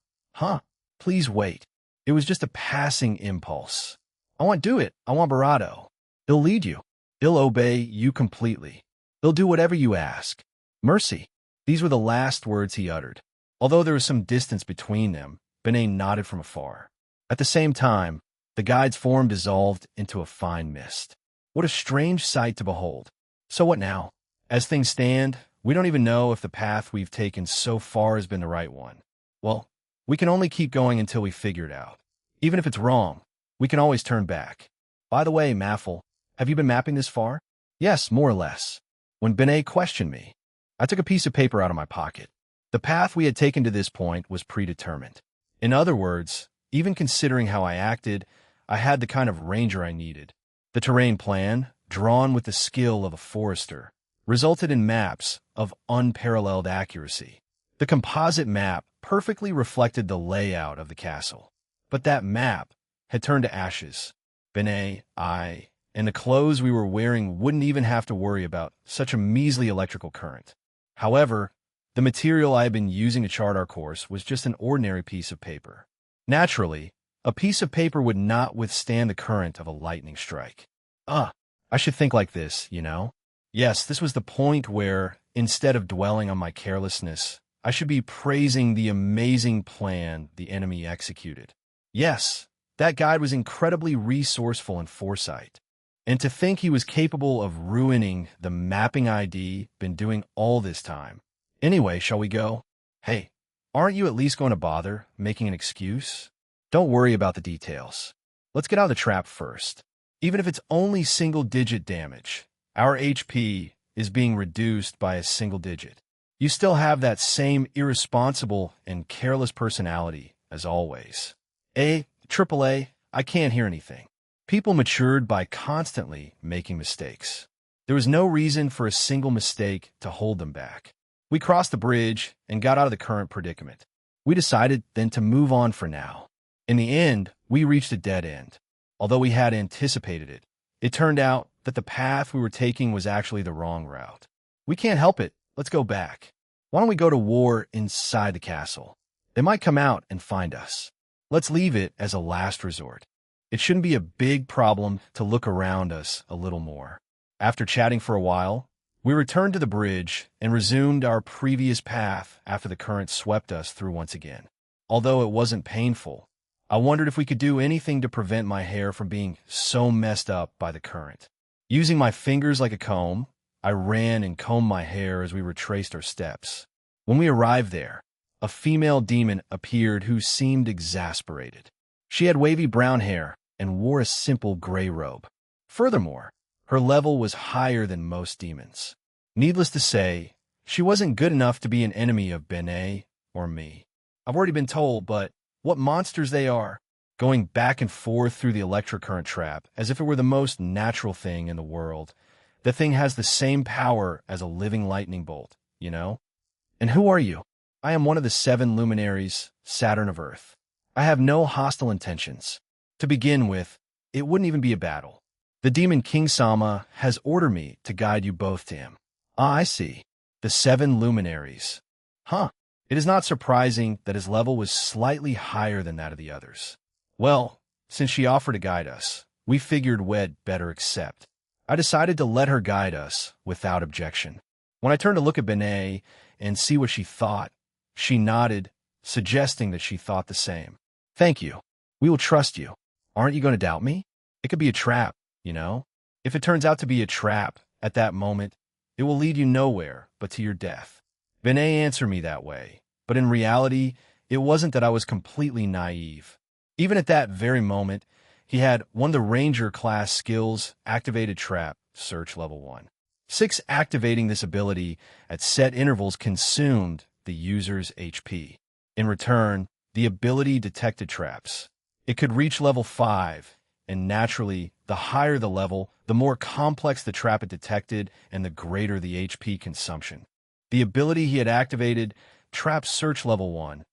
Please wait. It was just a passing impulse. I won't do it. I want Barato. He'll lead you. He'll obey you completely. He'll do whatever you ask. Mercy. These were the last words he uttered. Although there was some distance between them, Benet nodded from afar. At the same time, the guide's form dissolved into a fine mist. What a strange sight to behold. So what now? As things stand, we don't even know if the path we've taken so far has been the right one. Well, we can only keep going until we figure it out. Even if it's wrong, we can always turn back. By the way, Maffel, have you been mapping this far? Yes, more or less. When Benet questioned me, I took a piece of paper out of my pocket. The path we had taken to this point was predetermined. In other words, even considering how I acted, I had the kind of ranger I needed. The terrain plan, drawn with the skill of a forester, resulted in maps of unparalleled accuracy. The composite map perfectly reflected the layout of the castle. But that map had turned to ashes. Benet, I, and the clothes we were wearing wouldn't even have to worry about such a measly electrical current. However, the material I had been using to chart our course was just an ordinary piece of paper. Naturally, a piece of paper would not withstand the current of a lightning strike. I should think like this, you know? Yes, this was the point where, instead of dwelling on my carelessness, I should be praising the amazing plan the enemy executed. Yes, that guide was incredibly resourceful and foresight. And to think he was capable of ruining the mapping ID been doing all this time. Anyway, shall we go? Hey, aren't you at least going to bother making an excuse? Don't worry about the details. Let's get out of the trap first. Even if it's only single-digit damage, our HP is being reduced by a single digit. You still have that same irresponsible and careless personality as always. AAA, I can't hear anything. People matured by constantly making mistakes. There was no reason for a single mistake to hold them back. We crossed the bridge and got out of the current predicament. We decided then to move on for now. In the end, we reached a dead end. Although we had anticipated it, it turned out that the path we were taking was actually the wrong route. We can't help it. Let's go back. Why don't we go to war inside the castle? They might come out and find us. Let's leave it as a last resort. It shouldn't be a big problem to look around us a little more. After chatting for a while, we returned to the bridge and resumed our previous path after the current swept us through once again. although it wasn't painful. I wondered if we could do anything to prevent my hair from being so messed up by the current. Using my fingers like a comb, I ran and combed my hair as we retraced our steps. When we arrived there, a female demon appeared who seemed exasperated. She had wavy brown hair and wore a simple gray robe. Furthermore, her level was higher than most demons. Needless to say, she wasn't good enough to be an enemy of Benet or me. I've already been told, but what monsters they are, going back and forth through the electrocurrent trap as if it were the most natural thing in the world. The thing has the same power as a living lightning bolt, you know? And who are you? I am one of the 7 luminaries, Saturn of Earth. I have no hostile intentions. To begin with, it wouldn't even be a battle. The demon King Sama has ordered me to guide you both to him. Ah, I see. The 7 luminaries. Huh. It is not surprising that his level was slightly higher than that of the others. Well, since she offered to guide us, we figured we'd better accept. I decided to let her guide us without objection. When I turned to look at Benet and see what she thought, she nodded, suggesting that she thought the same. Thank you. We will trust you. Aren't you going to doubt me? It could be a trap, you know? If it turns out to be a trap, at that moment, it will lead you nowhere but to your death. Benet answered me that way, but in reality, it wasn't that I was completely naive. Even at that very moment, he had one of the Ranger class skills, Activated Trap, Search Level 1. 6 activating this ability at set intervals consumed the user's HP. In return, the ability detected traps. It could reach level 5, and naturally, the higher the level, the more complex the trap it detected and the greater the HP consumption. The ability he had activated, Trap Search Level 1,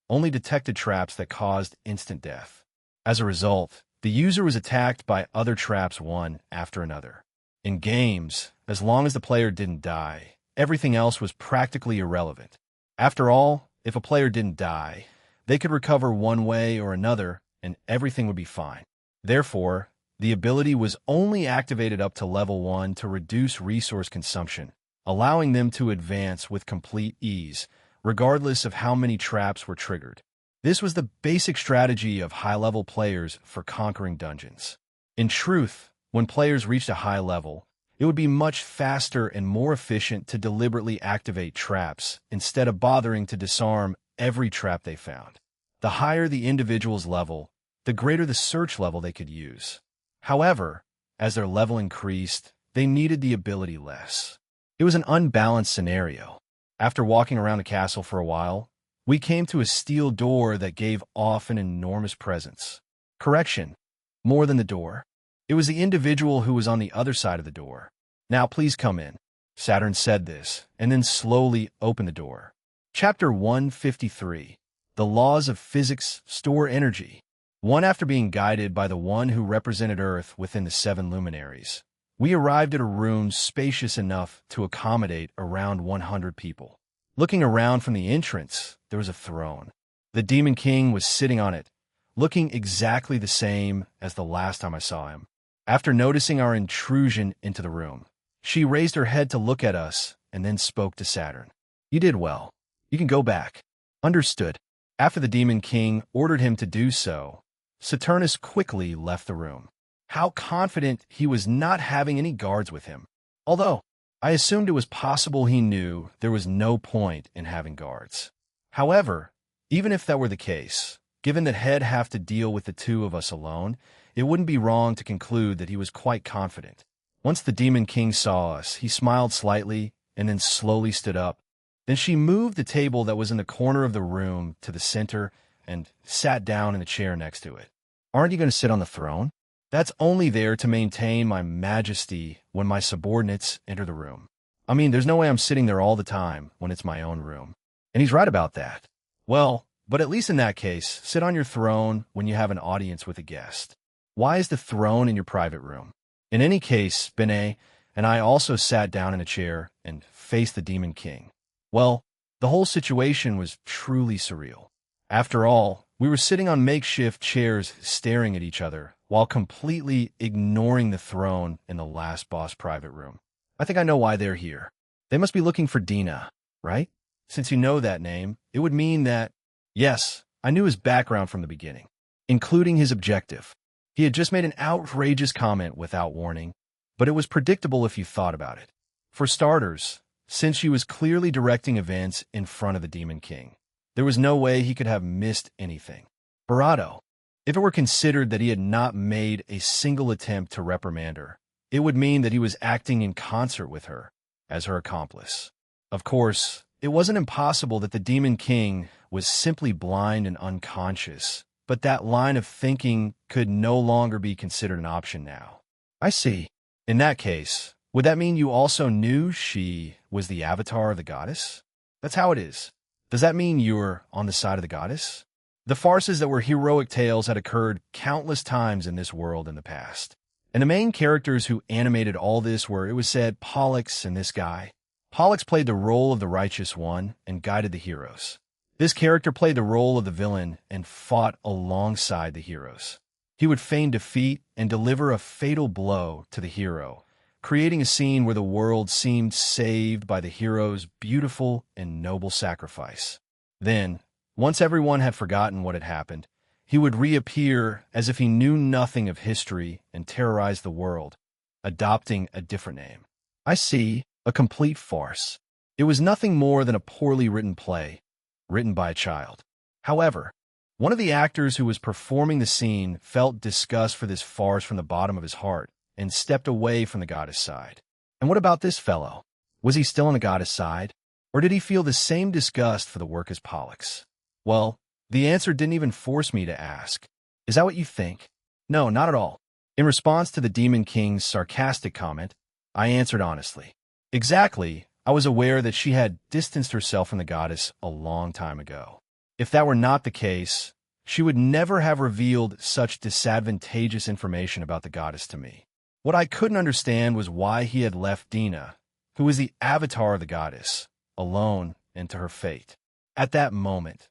only detected traps that caused instant death. As a result, the user was attacked by other traps one after another. In games, as long as the player didn't die, everything else was practically irrelevant. After all, if a player didn't die, they could recover one way or another and everything would be fine. Therefore, the ability was only activated up to level 1 to reduce resource consumption, allowing them to advance with complete ease, regardless of how many traps were triggered. This was the basic strategy of high-level players for conquering dungeons. In truth, when players reached a high level, it would be much faster and more efficient to deliberately activate traps instead of bothering to disarm every trap they found. The higher the individual's level, the greater the search level they could use. However, as their level increased, they needed the ability less. It was an unbalanced scenario. After walking around the castle for a while, we came to a steel door that gave off an enormous presence. Correction, more than the door. It was the individual who was on the other side of the door. Now please come in. Saturn said this, and then slowly opened the door. Chapter 153. The Laws of Physics Store Energy. One after being guided by the one who represented Earth within the 7 luminaries, we arrived at a room spacious enough to accommodate around 100 people. Looking around from the entrance, there was a throne. The Demon King was sitting on it, looking exactly the same as the last time I saw him. After noticing our intrusion into the room, she raised her head to look at us and then spoke to Saturn. You did well. You can go back. Understood. After the Demon King ordered him to do so, Saturnus quickly left the room. How confident he was not having any guards with him. Although, I assumed it was possible he knew there was no point in having guards. However, even if that were the case, given that he'd have to deal with the 2 of us alone, it wouldn't be wrong to conclude that he was quite confident. Once the Demon King saw us, he smiled slightly and then slowly stood up. Then she moved the table that was in the corner of the room to the center and sat down in the chair next to it. Aren't you going to sit on the throne? That's only there to maintain my majesty when my subordinates enter the room. I mean, there's no way I'm sitting there all the time when it's my own room. And he's right about that. Well, but at least in that case, sit on your throne when you have an audience with a guest. Why is the throne in your private room? In any case, Benet and I also sat down in a chair and faced the Demon King. Well, the whole situation was truly surreal. After all, we were sitting on makeshift chairs staring at each other while completely ignoring the throne in the last boss private room. I think I know why they're here. They must be looking for Dina, right? Since you know that name, it would mean that, yes, I knew his background from the beginning, including his objective. He had just made an outrageous comment without warning, but it was predictable if you thought about it. For starters, since she was clearly directing events in front of the Demon King, there was no way he could have missed anything. Barato, if it were considered that he had not made a single attempt to reprimand her, it would mean that he was acting in concert with her, as her accomplice. Of course, it wasn't impossible that the Demon King was simply blind and unconscious, but that line of thinking could no longer be considered an option now. I see. In that case, would that mean you also knew she was the avatar of the goddess? That's how it is. Does that mean you're on the side of the goddess? The farces that were heroic tales had occurred countless times in this world in the past. And the main characters who animated all this were, it was said, Pollux and this guy. Pollux played the role of the righteous one and guided the heroes. This character played the role of the villain and fought alongside the heroes. He would feign defeat and deliver a fatal blow to the hero, creating a scene where the world seemed saved by the hero's beautiful and noble sacrifice. Then, once everyone had forgotten what had happened, he would reappear as if he knew nothing of history and terrorize the world, adopting a different name. I see, a complete farce. It was nothing more than a poorly written play, written by a child. However, one of the actors who was performing the scene felt disgust for this farce from the bottom of his heart and stepped away from the goddess' side. And what about this fellow? Was he still on the goddess' side? Or did he feel the same disgust for the work as Pollux? Well, the answer didn't even force me to ask. Is that what you think? No, not at all. In response to the Demon King's sarcastic comment, I answered honestly. Exactly, I was aware that she had distanced herself from the goddess a long time ago. If that were not the case, she would never have revealed such disadvantageous information about the goddess to me. What I couldn't understand was why he had left Dina, who was the avatar of the goddess, alone and to her fate. At that moment,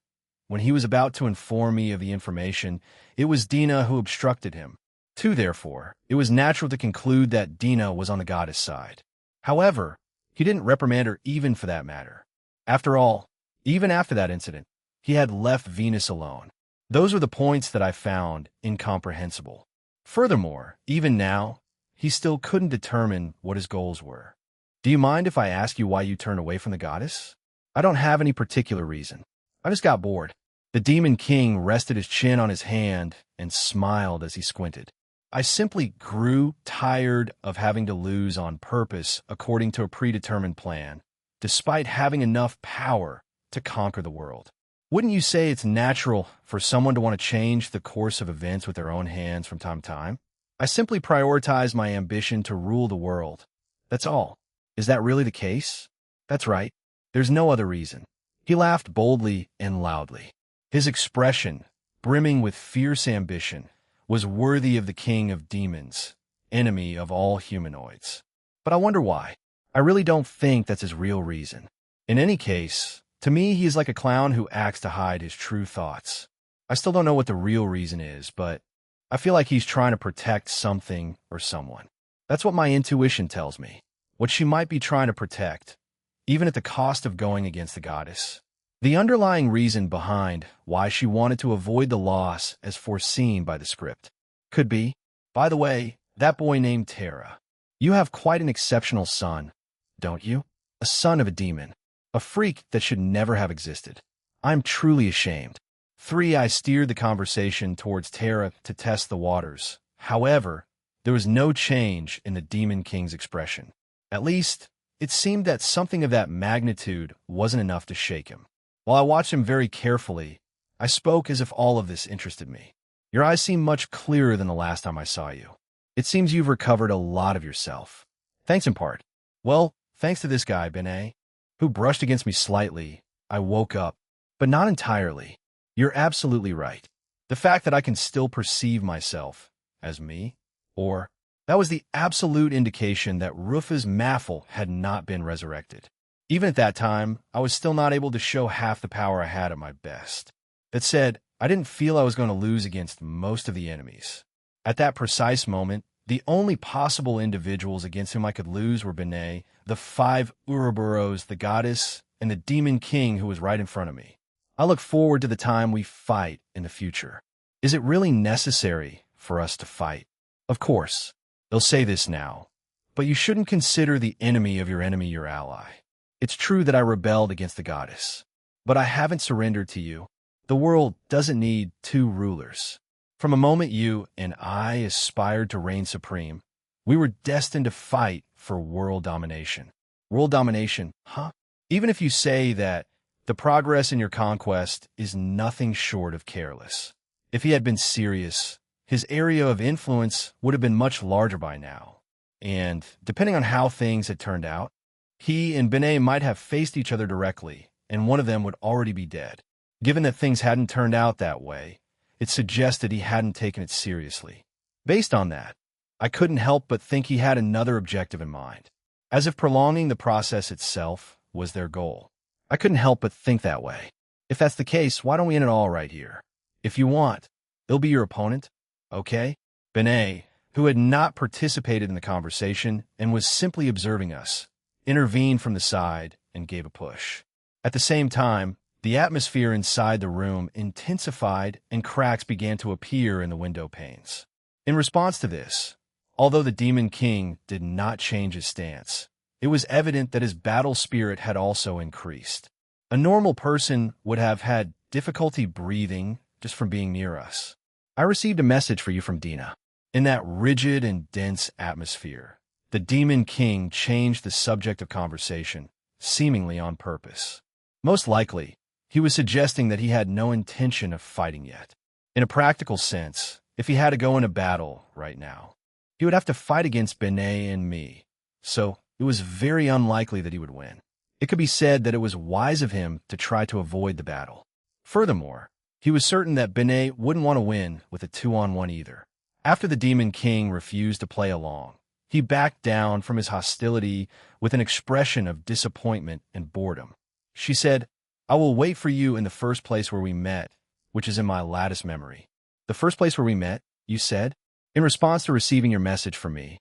when he was about to inform me of the information, it was Dina who obstructed him. Therefore, it was natural to conclude that Dina was on the goddess' side. However, he didn't reprimand her even for that matter. After all, even after that incident, he had left Venus alone. Those were the points that I found incomprehensible. Furthermore, even now, he still couldn't determine what his goals were. Do you mind if I ask you why you turned away from the goddess? I don't have any particular reason. I just got bored. The Demon King rested his chin on his hand and smiled as he squinted. I simply grew tired of having to lose on purpose according to a predetermined plan, despite having enough power to conquer the world. Wouldn't you say it's natural for someone to want to change the course of events with their own hands from time to time? I simply prioritized my ambition to rule the world. That's all. Is that really the case? That's right. There's no other reason. He laughed boldly and loudly. His expression, brimming with fierce ambition, was worthy of the king of demons, enemy of all humanoids. But I wonder why. I really don't think that's his real reason. In any case, to me, he is like a clown who acts to hide his true thoughts. I still don't know what the real reason is, but I feel like he's trying to protect something or someone. That's what my intuition tells me. What she might be trying to protect, even at the cost of going against the goddess. The underlying reason behind why she wanted to avoid the loss as foreseen by the script could be, by the way, that boy named Terra. You have quite an exceptional son, don't you? A son of a demon. A freak that should never have existed. I'm truly ashamed. I steered the conversation towards Terra to test the waters. However, there was no change in the Demon King's expression. At least, it seemed that something of that magnitude wasn't enough to shake him. While I watched him very carefully, I spoke as if all of this interested me. Your eyes seem much clearer than the last time I saw you. It seems you've recovered a lot of yourself. Thanks in part. Well, thanks to this guy, Benet, who brushed against me slightly, I woke up, but not entirely. You're absolutely right. The fact that I can still perceive myself as me, or that was the absolute indication that Rufa's Maffel had not been resurrected. Even at that time, I was still not able to show half the power I had at my best. That said, I didn't feel I was going to lose against most of the enemies. At that precise moment, the only possible individuals against whom I could lose were Benet, the 5 Ouroboros, the goddess, and the Demon King who was right in front of me. I look forward to the time we fight in the future. Is it really necessary for us to fight? Of course, they'll say this now, but you shouldn't consider the enemy of your enemy your ally. It's true that I rebelled against the goddess, but I haven't surrendered to you. The world doesn't need two rulers. From a moment you and I aspired to reign supreme, we were destined to fight for world domination. World domination, huh? Even if you say that the progress in your conquest is nothing short of careless. If he had been serious, his area of influence would have been much larger by now. And depending on how things had turned out, he and Benet might have faced each other directly, and one of them would already be dead. Given that things hadn't turned out that way, it suggested he hadn't taken it seriously. Based on that, I couldn't help but think he had another objective in mind, as if prolonging the process itself was their goal. I couldn't help but think that way. If that's the case, why don't we end it all right here? If you want, it'll be your opponent, okay? Benet, who had not participated in the conversation and was simply observing us, intervened from the side and gave a push. At the same time, the atmosphere inside the room intensified and cracks began to appear in the window panes. In response to this, although the Demon King did not change his stance, it was evident that his battle spirit had also increased. A normal person would have had difficulty breathing just from being near us. I received a message for you from Dina. In that rigid and dense atmosphere, the Demon King changed the subject of conversation, seemingly on purpose. Most likely, he was suggesting that he had no intention of fighting yet. In a practical sense, if he had to go into battle right now, he would have to fight against Benet and me, so it was very unlikely that he would win. It could be said that it was wise of him to try to avoid the battle. Furthermore, he was certain that Benet wouldn't want to win with a 2-on-1 either. After the Demon King refused to play along, he backed down from his hostility with an expression of disappointment and boredom. She said, "I will wait for you in the first place where we met, which is in my latest memory." The first place where we met, you said? In response to receiving your message from me,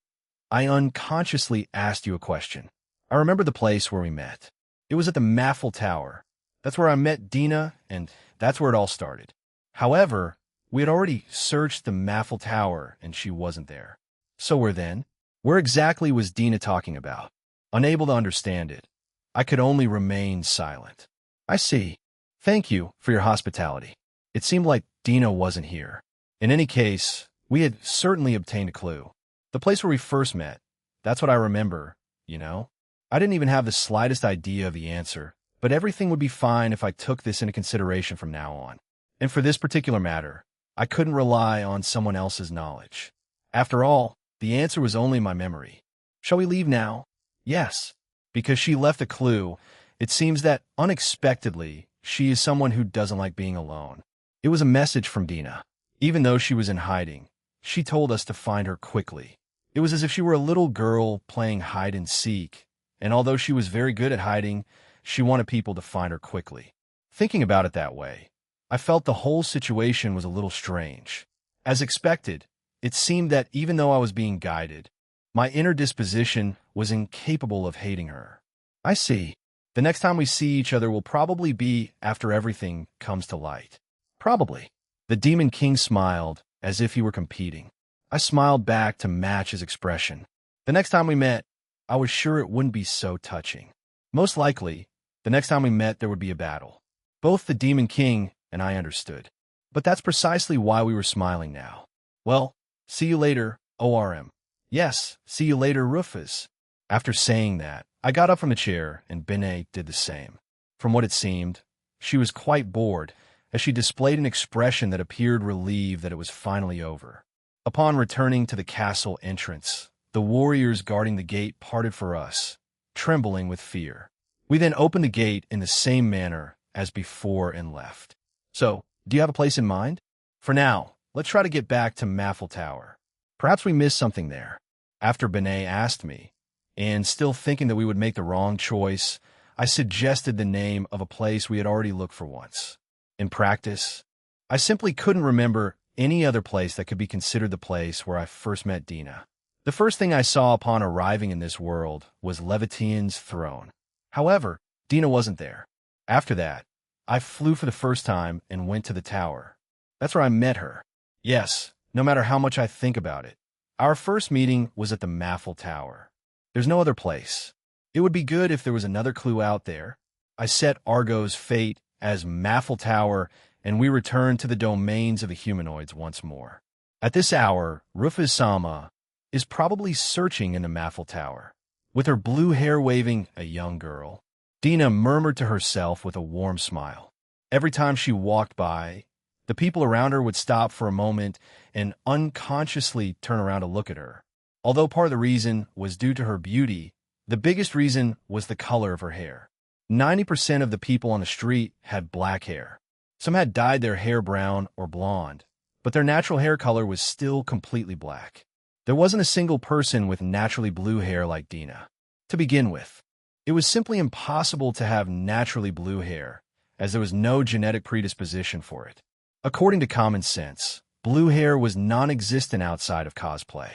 I unconsciously asked you a question. I remember the place where we met. It was at the Maffel Tower. That's where I met Dina, and that's where it all started. However, we had already searched the Maffel Tower, and she wasn't there. So where exactly was Dina talking about? Unable to understand it, I could only remain silent. I see. Thank you for your hospitality. It seemed like Dina wasn't here. In any case, we had certainly obtained a clue. The place where we first met, that's what I remember, you know? I didn't even have the slightest idea of the answer, but everything would be fine if I took this into consideration from now on. And for this particular matter, I couldn't rely on someone else's knowledge. After all, the answer was only my memory. Shall we leave now? Yes. Because she left a clue, it seems that, unexpectedly, she is someone who doesn't like being alone. It was a message from Dina. Even though she was in hiding, she told us to find her quickly. It was as if she were a little girl playing hide and seek, and although she was very good at hiding, she wanted people to find her quickly. Thinking about it that way, I felt the whole situation was a little strange. As expected, it seemed that even though I was being guided, my inner disposition was incapable of hating her. I see. The next time we see each other will probably be after everything comes to light. Probably. The Demon King smiled, as if he were competing. I smiled back to match his expression. The next time we met, I was sure it wouldn't be so touching. Most likely, the next time we met there would be a battle. Both the Demon King and I understood. But that's precisely why we were smiling now. Well, see you later, ORM. Yes, see you later, Rufus. After saying that, I got up from the chair, and Benet did the same. From what it seemed, she was quite bored, as she displayed an expression that appeared relieved that it was finally over. Upon returning to the castle entrance, the warriors guarding the gate parted for us, trembling with fear. We then opened the gate in the same manner as before and left. So, do you have a place in mind? For now, let's try to get back to Maffel Tower. Perhaps we missed something there. After Benet asked me, and still thinking that we would make the wrong choice, I suggested the name of a place we had already looked for once. In practice, I simply couldn't remember any other place that could be considered the place where I first met Dina. The first thing I saw upon arriving in this world was Levitian's throne. However, Dina wasn't there. After that, I flew for the first time and went to the tower. That's where I met her. Yes, no matter how much I think about it. Our first meeting was at the Maffel Tower. There's no other place. It would be good if there was another clue out there. I set Argo's fate as Maffel Tower, and we returned to the domains of the humanoids once more. At this hour, Rufus-sama is probably searching in the Maffel Tower. With her blue hair waving, a young girl. Dina murmured to herself with a warm smile. Every time she walked by, the people around her would stop for a moment and unconsciously turn around to look at her. Although part of the reason was due to her beauty, the biggest reason was the color of her hair. 90% of the people on the street had black hair. Some had dyed their hair brown or blonde, but their natural hair color was still completely black. There wasn't a single person with naturally blue hair like Dina. To begin with, it was simply impossible to have naturally blue hair, as there was no genetic predisposition for it. According to common sense, blue hair was non-existent outside of cosplay.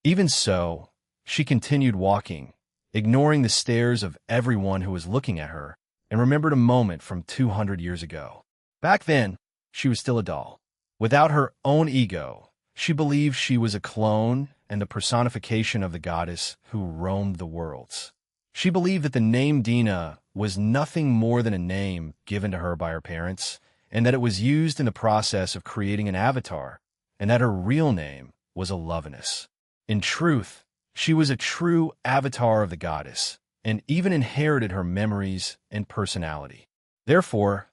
Even so, she continued walking, ignoring the stares of everyone who was looking at her, and remembered a moment from 200 years ago. Back then, she was still a doll. Without her own ego, she believed she was a clone and the personification of the goddess who roamed the worlds. She believed that the name Dina was nothing more than a name given to her by her parents, and that it was used in the process of creating an avatar, and that her real name was Alovinus. In truth, she was a true avatar of the goddess, and even inherited her memories and personality. Therefore,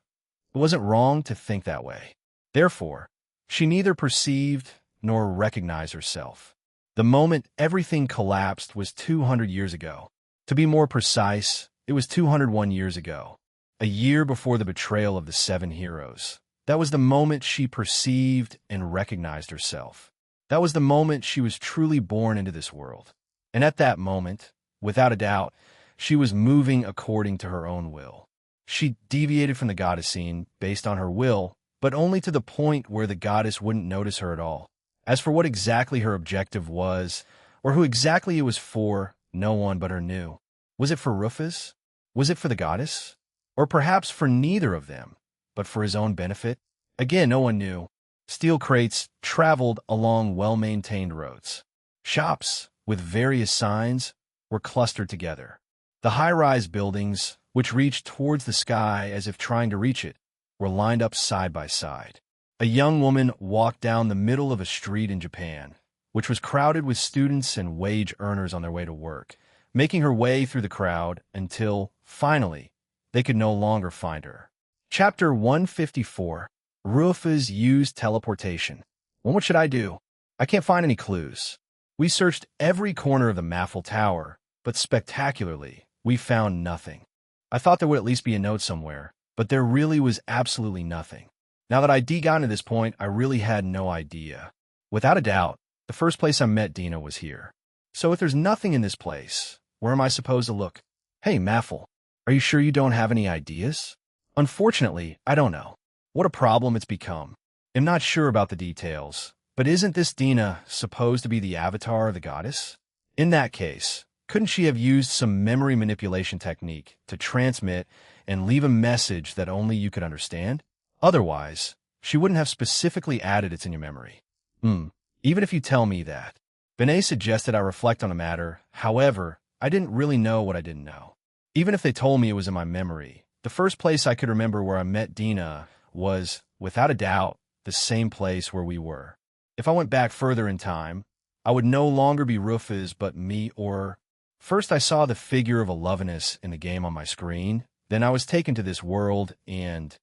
it wasn't wrong to think that way. Therefore, she neither perceived nor recognized herself. The moment everything collapsed was 200 years ago. To be more precise, it was 201 years ago, a year before the betrayal of the 7 heroes. That was the moment she perceived and recognized herself. That was the moment she was truly born into this world. And at that moment, without a doubt, she was moving according to her own will. She deviated from the goddess scene based on her will, but only to the point where the goddess wouldn't notice her at all. As for what exactly her objective was, or who exactly it was for, no one but her knew. Was it for Rufus? Was it for the goddess? Or perhaps for neither of them, but for his own benefit? Again, no one knew. Steel crates traveled along well-maintained roads. Shops, with various signs, were clustered together. The high-rise buildings, which reached towards the sky as if trying to reach it, were lined up side by side. A young woman walked down the middle of a street in Japan, which was crowded with students and wage earners on their way to work, making her way through the crowd until, finally, they could no longer find her. Chapter 154. Rufus used teleportation. Well, what should I do? I can't find any clues. We searched every corner of the Maffel Tower, but spectacularly, we found nothing. I thought there would at least be a note somewhere, but there really was absolutely nothing. Now that I'd gotten to this point, I really had no idea. Without a doubt, the first place I met Dina was here. So if there's nothing in this place, where am I supposed to look? Hey, Maffel, are you sure you don't have any ideas? Unfortunately, I don't know. What a problem it's become. I'm not sure about the details, but isn't this Dina supposed to be the avatar of the goddess? In that case, couldn't she have used some memory manipulation technique to transmit and leave a message that only you could understand? Otherwise, she wouldn't have specifically added it in your memory. Even if you tell me that. Benet suggested I reflect on the matter. However, I didn't really know what I didn't know. Even if they told me it was in my memory, the first place I could remember where I met Dina was, without a doubt, the same place where we were. If I went back further in time, I would no longer be Rufus but me or... First I saw the figure of Alovinus in the game on my screen, then I was taken to this world and...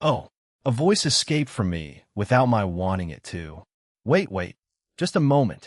Oh, a voice escaped from me without my wanting it to. Wait, just a moment.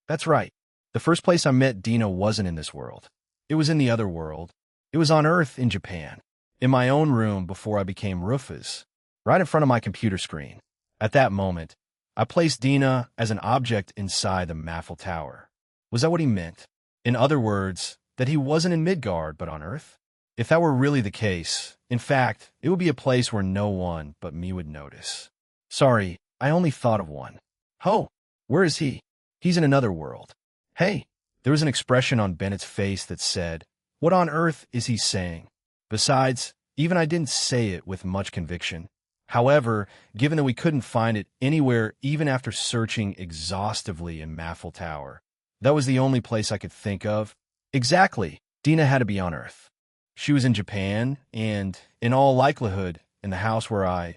That's right. The first place I met Dina wasn't in this world. It was in the other world. It was on Earth in Japan, in my own room before I became Rufus, right in front of my computer screen. At that moment, I placed Dina as an object inside the Maffel Tower. Was that what he meant? In other words, that he wasn't in Midgard but on Earth? If that were really the case, in fact, it would be a place where no one but me would notice. Sorry, I only thought of one. Oh, where is he? He's in another world. Hey, there was an expression on Bennett's face that said, what on earth is he saying? Besides, Even I didn't say it with much conviction. However, given that we couldn't find it anywhere even after searching exhaustively in Maffel Tower, that was the only place I could think of. Exactly, Dina had to be on Earth. She was in Japan, and, in all likelihood, in the house where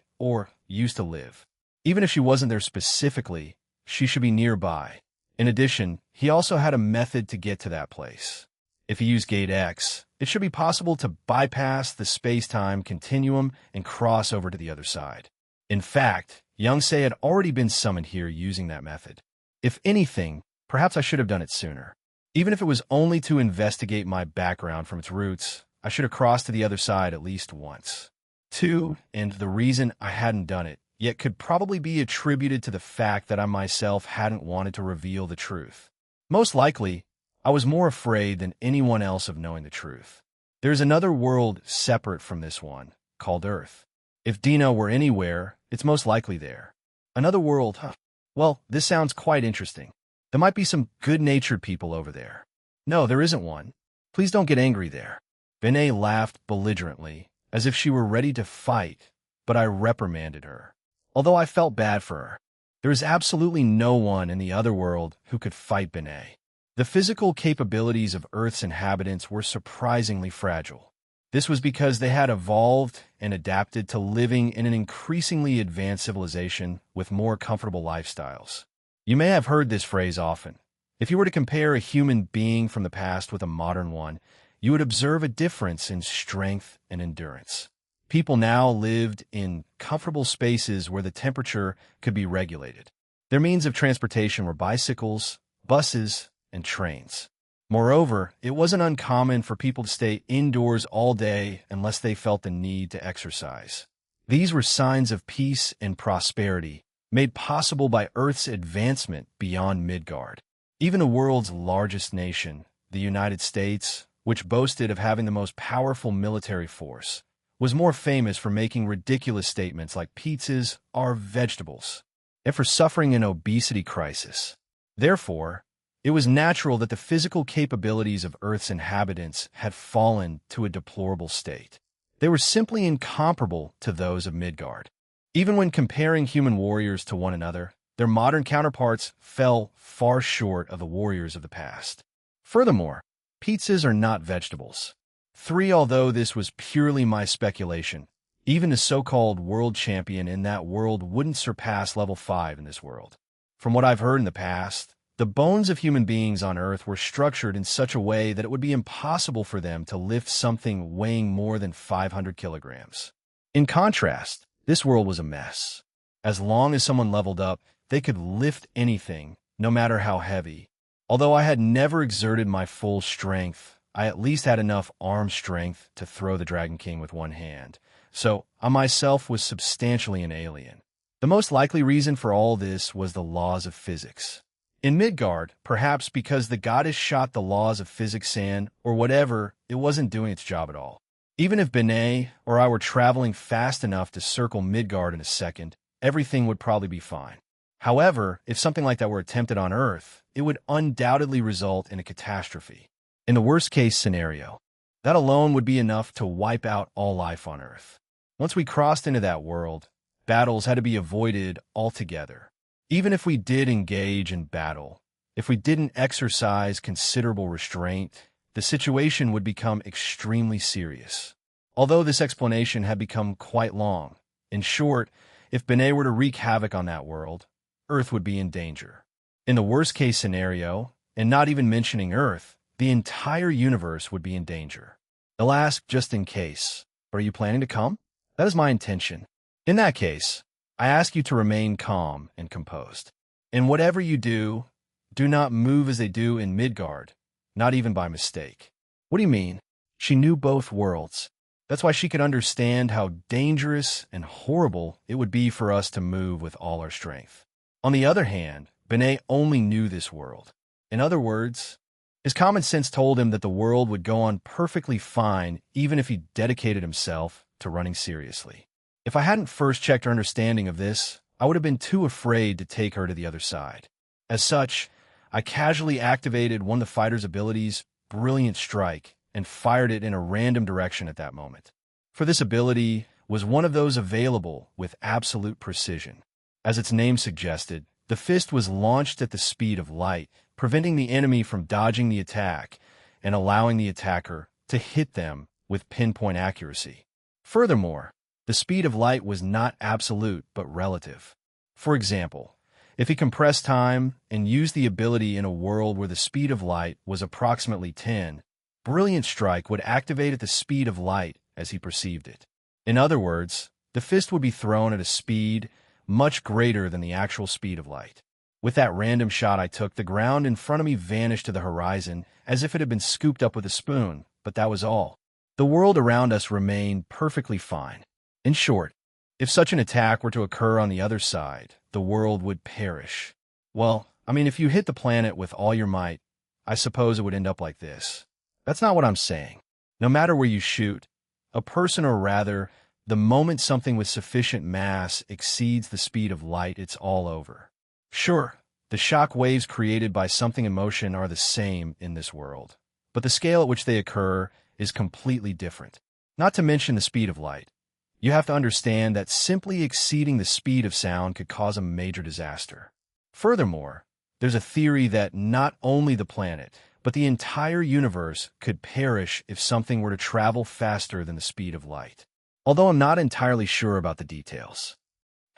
used to live. Even if she wasn't there specifically, she should be nearby. In addition, he also had a method to get to that place. If he used Gate X, it should be possible to bypass the space-time continuum and cross over to the other side. In fact, Youngsei had already been summoned here using that method. If anything, perhaps I should have done it sooner. Even if it was only to investigate my background from its roots, I should have crossed to the other side at least once. 2. And the reason I hadn't done it yet could probably be attributed to the fact that I myself hadn't wanted to reveal the truth. Most likely, I was more afraid than anyone else of knowing the truth. There's another world separate from this one, called Earth. If Dina were anywhere, it's most likely there. Another world, huh? Well, this sounds quite interesting. There might be some good-natured people over there. No, there isn't one. Please don't get angry there. Benet laughed belligerently, as if she were ready to fight, but I reprimanded her. Although I felt bad for her, there is absolutely no one in the other world who could fight Benet. The physical capabilities of Earth's inhabitants were surprisingly fragile. This was because they had evolved and adapted to living in an increasingly advanced civilization with more comfortable lifestyles. You may have heard this phrase often. If you were to compare a human being from the past with a modern one, you would observe a difference in strength and endurance. People now lived in comfortable spaces where the temperature could be regulated. Their means of transportation were bicycles, buses, and trains. Moreover, it wasn't uncommon for people to stay indoors all day unless they felt the need to exercise. These were signs of peace and prosperity, made possible by Earth's advancement beyond Midgard. Even the world's largest nation, the United States, which boasted of having the most powerful military force, was more famous for making ridiculous statements like pizzas are vegetables, and for suffering an obesity crisis. Therefore, it was natural that the physical capabilities of Earth's inhabitants had fallen to a deplorable state. They were simply incomparable to those of Midgard. Even when comparing human warriors to one another, their modern counterparts fell far short of the warriors of the past. Furthermore, pizzas are not vegetables. 3. Although this was purely my speculation, even the so-called world champion in that world wouldn't surpass level 5 in this world. From what I've heard in the past, the bones of human beings on Earth were structured in such a way that it would be impossible for them to lift something weighing more than 500 kilograms. In contrast, this world was a mess. As long as someone leveled up, they could lift anything, no matter how heavy. Although I had never exerted my full strength, I at least had enough arm strength to throw the Dragon King with one hand, so I myself was substantially an alien. The most likely reason for all this was the laws of physics. In Midgard, perhaps because the goddess shot the laws of physics and, or whatever, it wasn't doing its job at all. Even if Benet or I were traveling fast enough to circle Midgard in a second, everything would probably be fine. However, if something like that were attempted on Earth, it would undoubtedly result in a catastrophe. In the worst-case scenario, that alone would be enough to wipe out all life on Earth. Once we crossed into that world, battles had to be avoided altogether. Even if we did engage in battle, if we didn't exercise considerable restraint, the situation would become extremely serious. Although this explanation had become quite long, in short, if Benet were to wreak havoc on that world, Earth would be in danger. In the worst-case scenario, and not even mentioning Earth, the entire universe would be in danger. They'll ask just in case, are you planning to come? That is my intention. In that case, I ask you to remain calm and composed. In whatever you do, do not move as they do in Midgard, not even by mistake. What do you mean? She knew both worlds. That's why she could understand how dangerous and horrible it would be for us to move with all our strength. On the other hand, Benet only knew this world. In other words, his common sense told him that the world would go on perfectly fine even if he dedicated himself to running seriously. If I hadn't first checked her understanding of this, I would have been too afraid to take her to the other side. As such, I casually activated one of the fighter's abilities, Brilliant Strike, and fired it in a random direction at that moment. for this ability was one of those available with absolute precision. As its name suggested, the fist was launched at the speed of light, preventing the enemy from dodging the attack and allowing the attacker to hit them with pinpoint accuracy. Furthermore, the speed of light was not absolute but relative. For example, if he compressed time and used the ability in a world where the speed of light was approximately 10, Brilliant Strike would activate at the speed of light as he perceived it. In other words, the fist would be thrown at a speed much greater than the actual speed of light. With that random shot I took, the ground in front of me vanished to the horizon as if it had been scooped up with a spoon, but that was all. The world around us remained perfectly fine. In short, if such an attack were to occur on the other side, the world would perish. Well, if you hit the planet with all your might, I suppose it would end up like this. That's not what I'm saying. No matter where you shoot, a person, or rather, the moment something with sufficient mass exceeds the speed of light, it's all over. Sure, the shock waves created by something in motion are the same in this world, but the scale at which they occur is completely different. Not to mention the speed of light. You have to understand that simply exceeding the speed of sound could cause a major disaster. Furthermore, there's a theory that not only the planet, but the entire universe could perish if something were to travel faster than the speed of light. Although I'm not entirely sure about the details.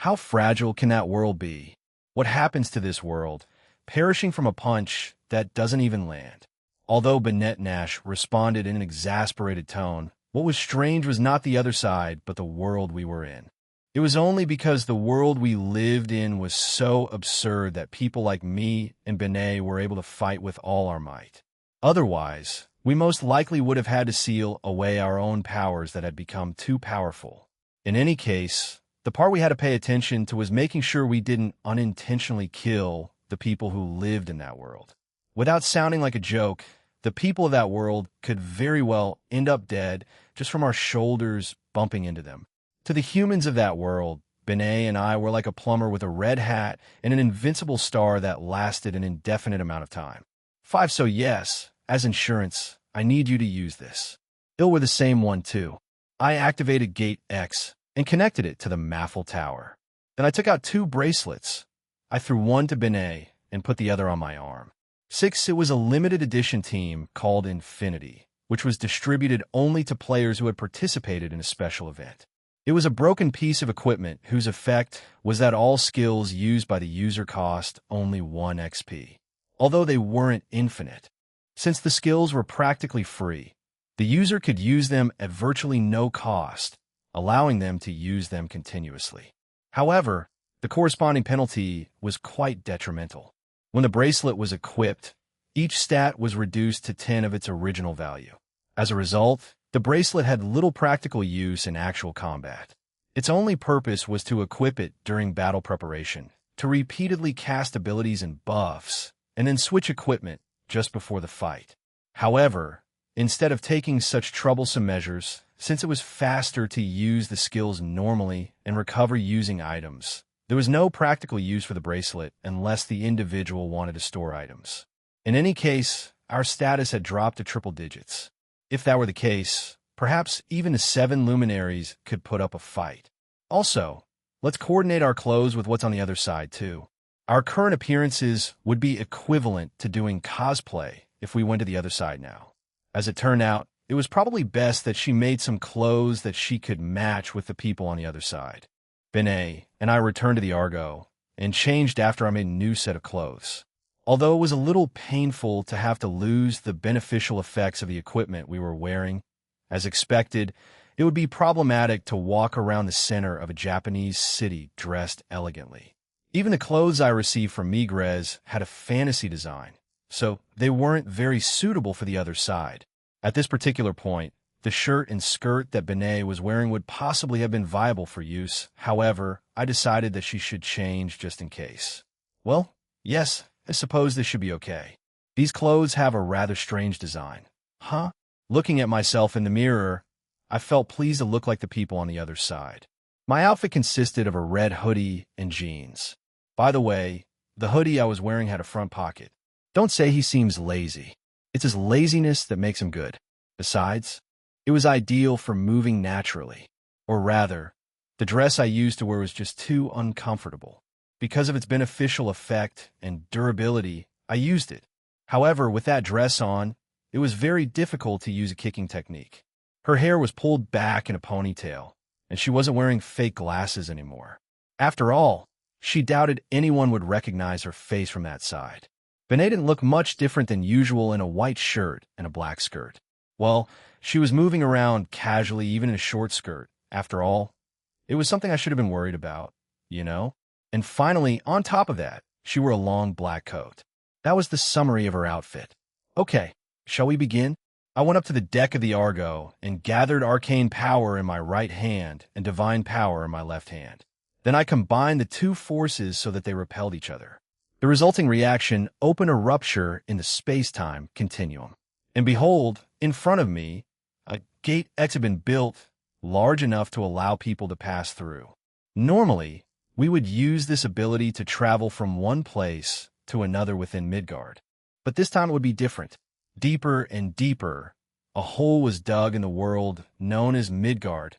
How fragile can that world be? What happens to this world, perishing from a punch that doesn't even land? Although Bennett Nash responded in an exasperated tone, what was strange was not the other side, but the world we were in. It was only because the world we lived in was so absurd that people like me and Benet were able to fight with all our might. Otherwise, we most likely would have had to seal away our own powers that had become too powerful. In any case, the part we had to pay attention to was making sure we didn't unintentionally kill the people who lived in that world. Without sounding like a joke, the people of that world could very well end up dead just from our shoulders bumping into them. To the humans of that world, Benet and I were like a plumber with a red hat and an invincible star that lasted an indefinite amount of time. 5. So yes, as insurance, I need you to use this. Ill were the same one too. I activated Gate X and connected it to the Maffle Tower. Then I took out 2 bracelets. I threw one to Benet and put the other on my arm. 6. It was a limited edition team called Infinity, which was distributed only to players who had participated in a special event. It was a broken piece of equipment whose effect was that all skills used by the user cost only 1 XP, although they weren't infinite. Since the skills were practically free, the user could use them at virtually no cost, allowing them to use them continuously. However, the corresponding penalty was quite detrimental. When the bracelet was equipped, each stat was reduced to 10 of its original value. As a result, the bracelet had little practical use in actual combat. Its only purpose was to equip it during battle preparation, to repeatedly cast abilities and buffs, and then switch equipment just before the fight. However, instead of taking such troublesome measures, since it was faster to use the skills normally and recover using items, there was no practical use for the bracelet unless the individual wanted to store items. In any case, our status had dropped to triple digits. If that were the case, perhaps even the 7 luminaries could put up a fight. Also, let's coordinate our clothes with what's on the other side too. Our current appearances would be equivalent to doing cosplay if we went to the other side now. As it turned out, it was probably best that she made some clothes that she could match with the people on the other side. Benet and I returned to the Argo and changed after I made a new set of clothes. Although it was a little painful to have to lose the beneficial effects of the equipment we were wearing, as expected, it would be problematic to walk around the center of a Japanese city dressed elegantly. Even the clothes I received from Midgard had a fantasy design, so they weren't very suitable for the other side. At this particular point, the shirt and skirt that Benet was wearing would possibly have been viable for use. However, I decided that she should change just in case. Well, yes, I suppose this should be okay. These clothes have a rather strange design. Huh? Looking at myself in the mirror, I felt pleased to look like the people on the other side. My outfit consisted of a red hoodie and jeans. By the way, the hoodie I was wearing had a front pocket. Don't say he seems lazy. It's his laziness that makes him good. Besides, It was ideal for moving naturally. Or rather, the dress I used to wear was just too uncomfortable. Because of its beneficial effect and durability, I used it. However, with that dress on, it was very difficult to use a kicking technique. Her hair was pulled back in a ponytail, and she wasn't wearing fake glasses anymore. After all, she doubted anyone would recognize her face from that side. Benet didn't look much different than usual in a white shirt and a black skirt. Well, she was moving around casually, even in a short skirt. After all, it was something I should have been worried about, you know? And finally, on top of that, she wore a long black coat. That was the summary of her outfit. Okay, shall we begin? I went up to the deck of the Argo and gathered arcane power in my right hand and divine power in my left hand. Then I combined the two forces so that they repelled each other. The resulting reaction opened a rupture in the space-time continuum. And behold, in front of me, a gate X had been built large enough to allow people to pass through. Normally, we would use this ability to travel from one place to another within Midgard. But this time it would be different. Deeper and deeper, a hole was dug in the world known as Midgard.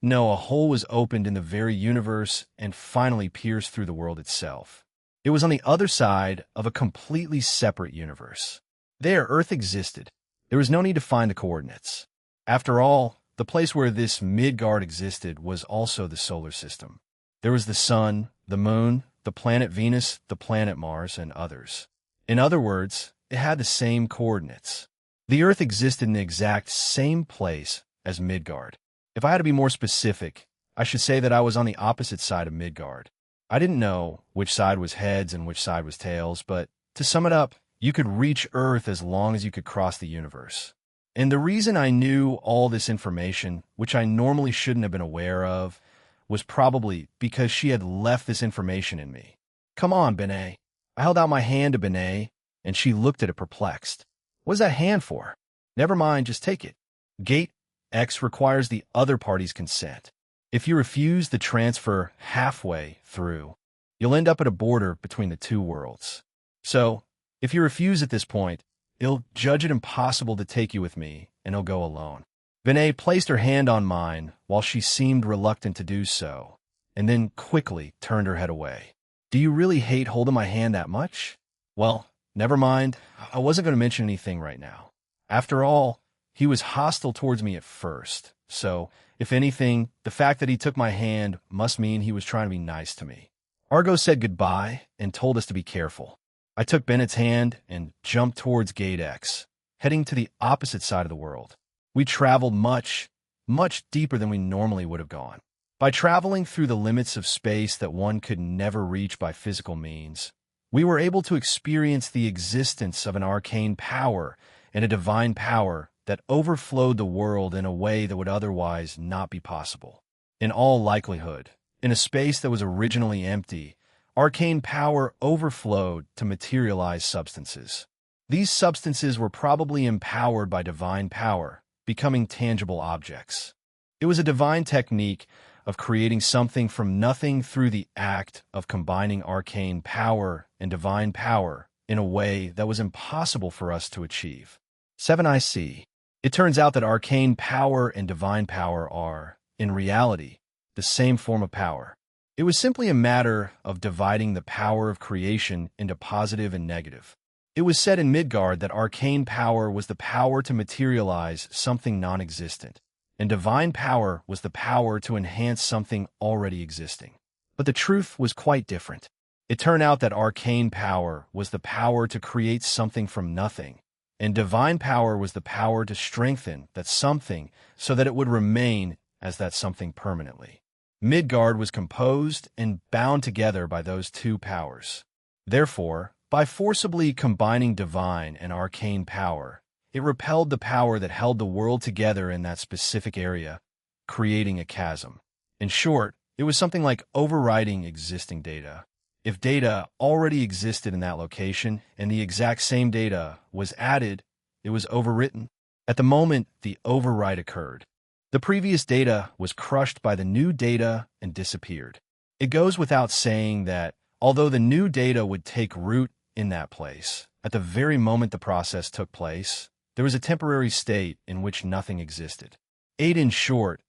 No, a hole was opened in the very universe and finally pierced through the world itself. It was on the other side of a completely separate universe. There, Earth existed. There was no need to find the coordinates. After all, the place where this Midgard existed was also the solar system. There was the sun, the moon, the planet Venus, the planet Mars, and others. In other words, it had the same coordinates. The Earth existed in the exact same place as Midgard. If I had to be more specific, I should say that I was on the opposite side of Midgard. I didn't know which side was heads and which side was tails, but to sum it up, you could reach Earth as long as you could cross the universe. And the reason I knew all this information, which I normally shouldn't have been aware of, was probably because she had left this information in me. Come on, Benet. I held out my hand to Benet, and she looked at it perplexed. What's that hand for? Never mind, just take it. Gate X requires the other party's consent. If you refuse the transfer halfway through, you'll end up at a border between the two worlds. So, if you refuse at this point, he'll judge it impossible to take you with me, and he'll go alone. Benet placed her hand on mine while she seemed reluctant to do so, and then quickly turned her head away. Do you really hate holding my hand that much? Well, never mind. I wasn't going to mention anything right now. After all, he was hostile towards me at first, so, if anything, the fact that he took my hand must mean he was trying to be nice to me. Argo said goodbye and told us to be careful. I took Bennett's hand and jumped towards Gate X, heading to the opposite side of the world. We traveled much, much deeper than we normally would have gone. By traveling through the limits of space that one could never reach by physical means, we were able to experience the existence of an arcane power and a divine power that overflowed the world in a way that would otherwise not be possible. In all likelihood, in a space that was originally empty, arcane power overflowed to materialize substances. These substances were probably empowered by divine power, becoming tangible objects. It was a divine technique of creating something from nothing through the act of combining arcane power and divine power in a way that was impossible for us to achieve. 7IC. It turns out that arcane power and divine power are, in reality, the same form of power. It was simply a matter of dividing the power of creation into positive and negative. It was said in Midgard that arcane power was the power to materialize something non-existent, and divine power was the power to enhance something already existing. But the truth was quite different. It turned out that arcane power was the power to create something from nothing, and divine power was the power to strengthen that something so that it would remain as that something permanently. Midgard was composed and bound together by those two powers. Therefore, by forcibly combining divine and arcane power, it repelled the power that held the world together in that specific area, creating a chasm. In short, it was something like overriding existing data. If data already existed in that location and the exact same data was added, it was overwritten. At the moment the override occurred, the previous data was crushed by the new data and disappeared. It goes without saying that, although the new data would take root in that place, at the very moment the process took place, there was a temporary state in which nothing existed. 8 in short,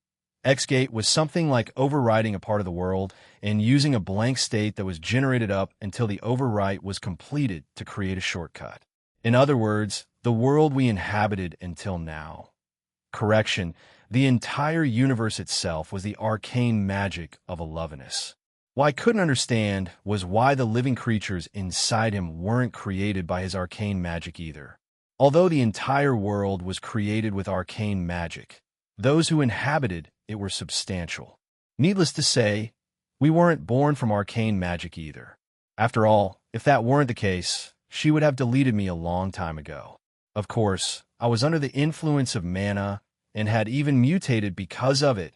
Xgate was something like overwriting a part of the world and using a blank state that was generated up until the overwrite was completed to create a shortcut. In other words, the world we inhabited until now. Correction, the entire universe itself was the arcane magic of Alovinus. What I couldn't understand was why the living creatures inside him weren't created by his arcane magic either. Although the entire world was created with arcane magic, those who inhabited it were substantial. Needless to say, we weren't born from arcane magic either. After all, if that weren't the case, she would have deleted me a long time ago. Of course, I was under the influence of mana and had even mutated because of it,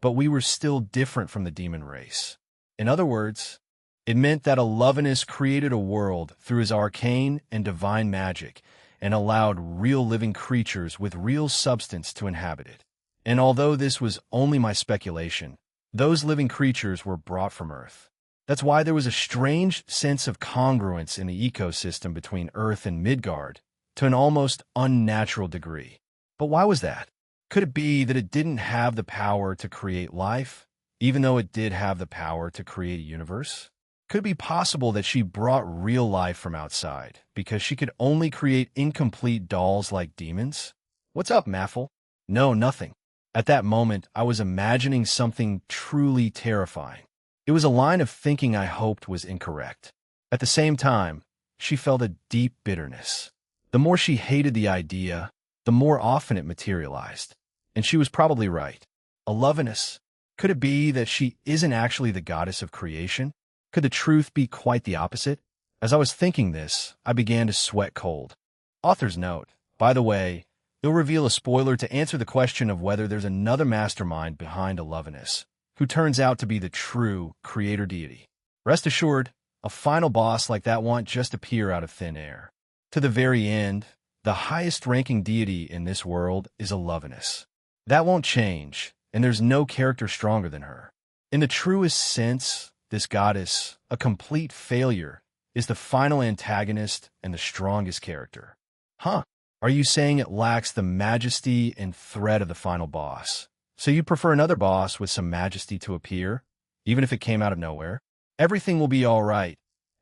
but we were still different from the demon race. In other words, it meant that Alovinus created a world through his arcane and divine magic and allowed real living creatures with real substance to inhabit it. And although this was only my speculation, those living creatures were brought from Earth. That's why there was a strange sense of congruence in the ecosystem between Earth and Midgard to an almost unnatural degree. But why was that? Could it be that it didn't have the power to create life, even though it did have the power to create a universe? Could it be possible that she brought real life from outside because she could only create incomplete dolls like demons? What's up, Maffle? No, nothing. At that moment, I was imagining something truly terrifying. It was a line of thinking I hoped was incorrect. At the same time, she felt a deep bitterness. The more she hated the idea, the more often it materialized. And she was probably right. Alovinus. Could it be that she isn't actually the goddess of creation? Could the truth be quite the opposite? As I was thinking this, I began to sweat cold. Author's note, by the way, it'll reveal a spoiler to answer the question of whether there's another mastermind behind Alovinus, who turns out to be the true creator deity. Rest assured, a final boss like that won't just appear out of thin air. To the very end, the highest-ranking deity in this world is Alovinus. That won't change, and there's no character stronger than her. In the truest sense, this goddess, a complete failure, is the final antagonist and the strongest character. Huh? Are you saying it lacks the majesty and threat of the final boss? So you prefer another boss with some majesty to appear, even if it came out of nowhere? Everything will be all right.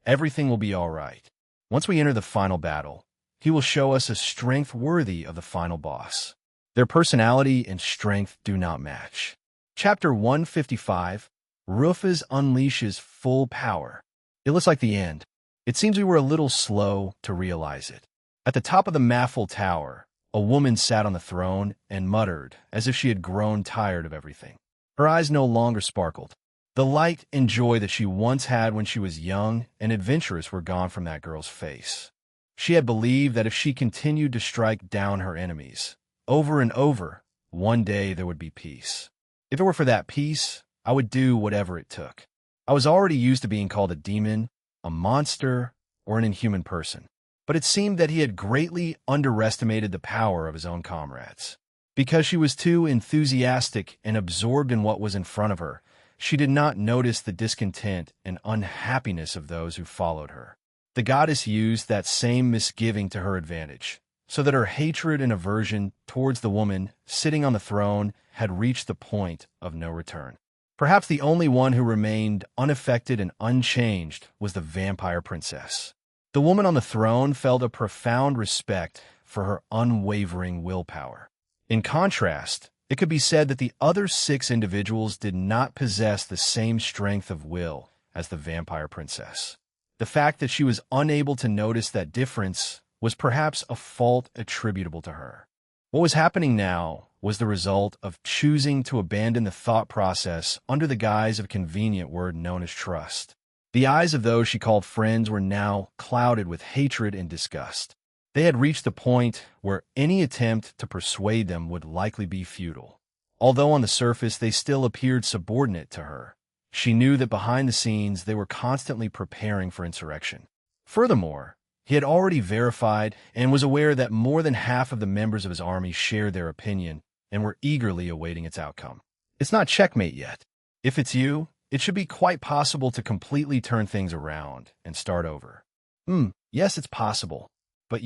Everything will be all right. Once we enter the final battle, he will show us a strength worthy of the final boss. Their personality and strength do not match. Chapter 155, Rufus unleashes full power. It looks like the end. It seems we were a little slow to realize it. At the top of the Maffle Tower, a woman sat on the throne and muttered as if she had grown tired of everything. Her eyes no longer sparkled. The light and joy that she once had when she was young and adventurous were gone from that girl's face. She had believed that if she continued to strike down her enemies, over and over, one day there would be peace. If it were for that peace, I would do whatever it took. I was already used to being called a demon, a monster, or an inhuman person. But it seemed that he had greatly underestimated the power of his own comrades. Because she was too enthusiastic and absorbed in what was in front of her, she did not notice the discontent and unhappiness of those who followed her. The goddess used that same misgiving to her advantage, so that her hatred and aversion towards the woman sitting on the throne had reached the point of no return. Perhaps the only one who remained unaffected and unchanged was the vampire princess. The woman on the throne felt a profound respect for her unwavering willpower. In contrast, it could be said that the other 6 individuals did not possess the same strength of will as the vampire princess. The fact that she was unable to notice that difference was perhaps a fault attributable to her. What was happening now was the result of choosing to abandon the thought process under the guise of a convenient word known as trust. The eyes of those she called friends were now clouded with hatred and disgust. They had reached the point where any attempt to persuade them would likely be futile. Although on the surface they still appeared subordinate to her, she knew that behind the scenes they were constantly preparing for insurrection. Furthermore, he had already verified and was aware that more than half of the members of his army shared their opinion and were eagerly awaiting its outcome. It's not checkmate yet. If it's you, it should be quite possible to completely turn things around and start over. Yes, it's possible. But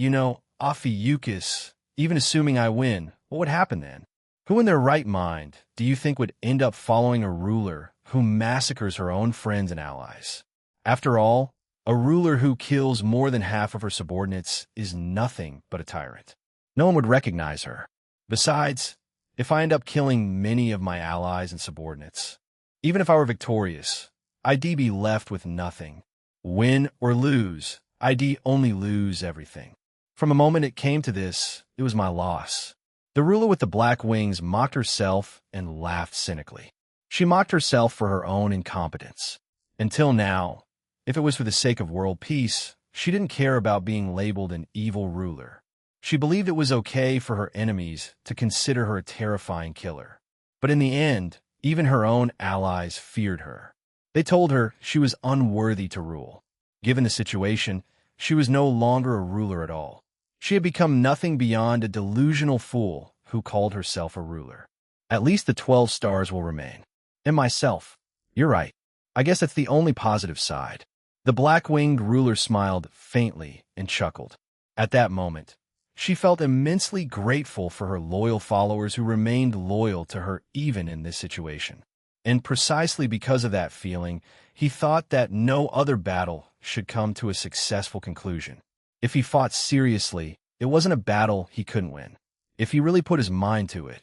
Ophiuchus, even assuming I win, what would happen then? Who in their right mind do you think would end up following a ruler who massacres her own friends and allies? After all, a ruler who kills more than half of her subordinates is nothing but a tyrant. No one would recognize her. Besides, if I end up killing many of my allies and subordinates, even if I were victorious, I'd be left with nothing. Win or lose, I'd only lose everything. From the moment it came to this, it was my loss. The ruler with the black wings mocked herself and laughed cynically. She mocked herself for her own incompetence. Until now, if it was for the sake of world peace, she didn't care about being labeled an evil ruler. She believed it was okay for her enemies to consider her a terrifying killer. But in the end, even her own allies feared her. They told her she was unworthy to rule. Given the situation, she was no longer a ruler at all. She had become nothing beyond a delusional fool who called herself a ruler. At least the 12 stars will remain. And myself. You're right. I guess that's the only positive side. The black-winged ruler smiled faintly and chuckled. At that moment, she felt immensely grateful for her loyal followers who remained loyal to her even in this situation. And precisely because of that feeling, he thought that no other battle should come to a successful conclusion. If he fought seriously, it wasn't a battle he couldn't win. If he really put his mind to it,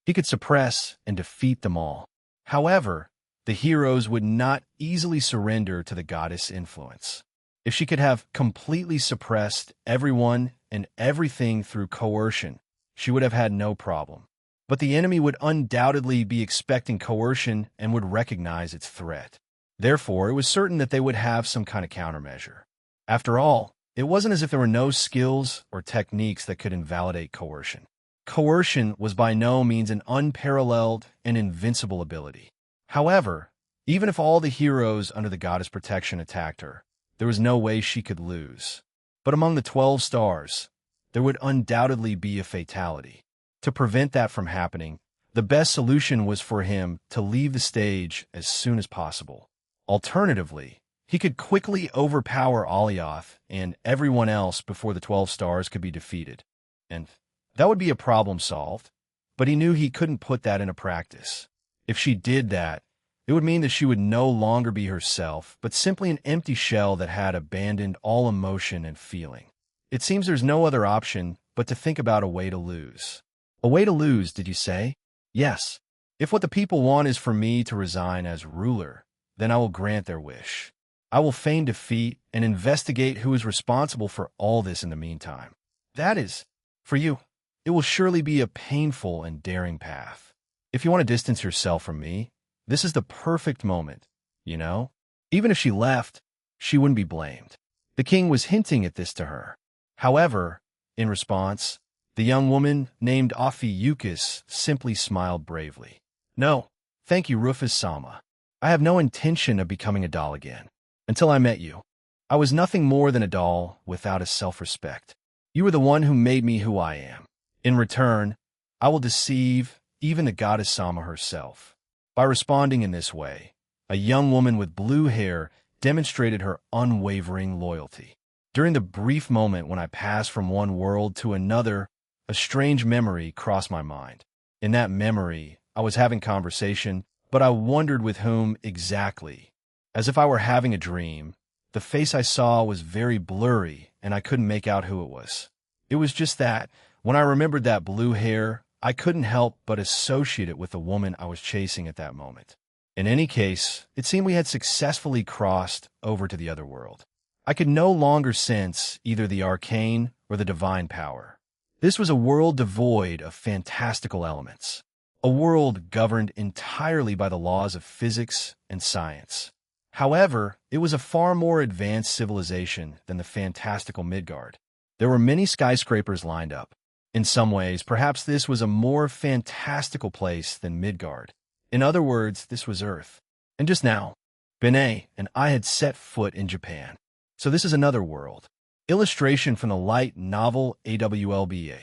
he could suppress and defeat them all. However, the heroes would not easily surrender to the goddess' influence. If she could have completely suppressed everyone and everything through coercion, she would have had no problem. But the enemy would undoubtedly be expecting coercion and would recognize its threat. Therefore, it was certain that they would have some kind of countermeasure. After all, it wasn't as if there were no skills or techniques that could invalidate coercion. Coercion was by no means an unparalleled and invincible ability. However, even if all the heroes under the goddess' protection attacked her, there was no way she could lose. But among the 12 stars, there would undoubtedly be a fatality. To prevent that from happening, the best solution was for him to leave the stage as soon as possible. Alternatively, he could quickly overpower Alioth and everyone else before the 12 stars could be defeated. And that would be a problem solved, but he knew he couldn't put that into practice. If she did that, it would mean that she would no longer be herself, but simply an empty shell that had abandoned all emotion and feeling. It seems there's no other option but to think about a way to lose. A way to lose, did you say? Yes. If what the people want is for me to resign as ruler, then I will grant their wish. I will feign defeat and investigate who is responsible for all this in the meantime. That is, for you, it will surely be a painful and daring path. If you want to distance yourself from me, this is the perfect moment, you know? Even if she left, she wouldn't be blamed. The king was hinting at this to her. However, in response, the young woman named Ophiuchus simply smiled bravely. No, thank you, Rufus-sama. I have no intention of becoming a doll again. Until I met you, I was nothing more than a doll without a self-respect. You were the one who made me who I am. In return, I will deceive even the goddess Sama herself. By responding in this way, a young woman with blue hair demonstrated her unwavering loyalty. During the brief moment when I passed from one world to another, a strange memory crossed my mind. In that memory, I was having conversation, but I wondered with whom exactly. As if I were having a dream, the face I saw was very blurry and I couldn't make out who it was. It was just that, when I remembered that blue hair, I couldn't help but associate it with the woman I was chasing at that moment. In any case, it seemed we had successfully crossed over to the other world. I could no longer sense either the arcane or the divine power. This was a world devoid of fantastical elements, a world governed entirely by the laws of physics and science. However, it was a far more advanced civilization than the fantastical Midgard. There were many skyscrapers lined up. In some ways, perhaps this was a more fantastical place than Midgard. In other words, this was Earth. And just now, Benet and I had set foot in Japan. So this is another world. Illustration from the light novel AWLBA.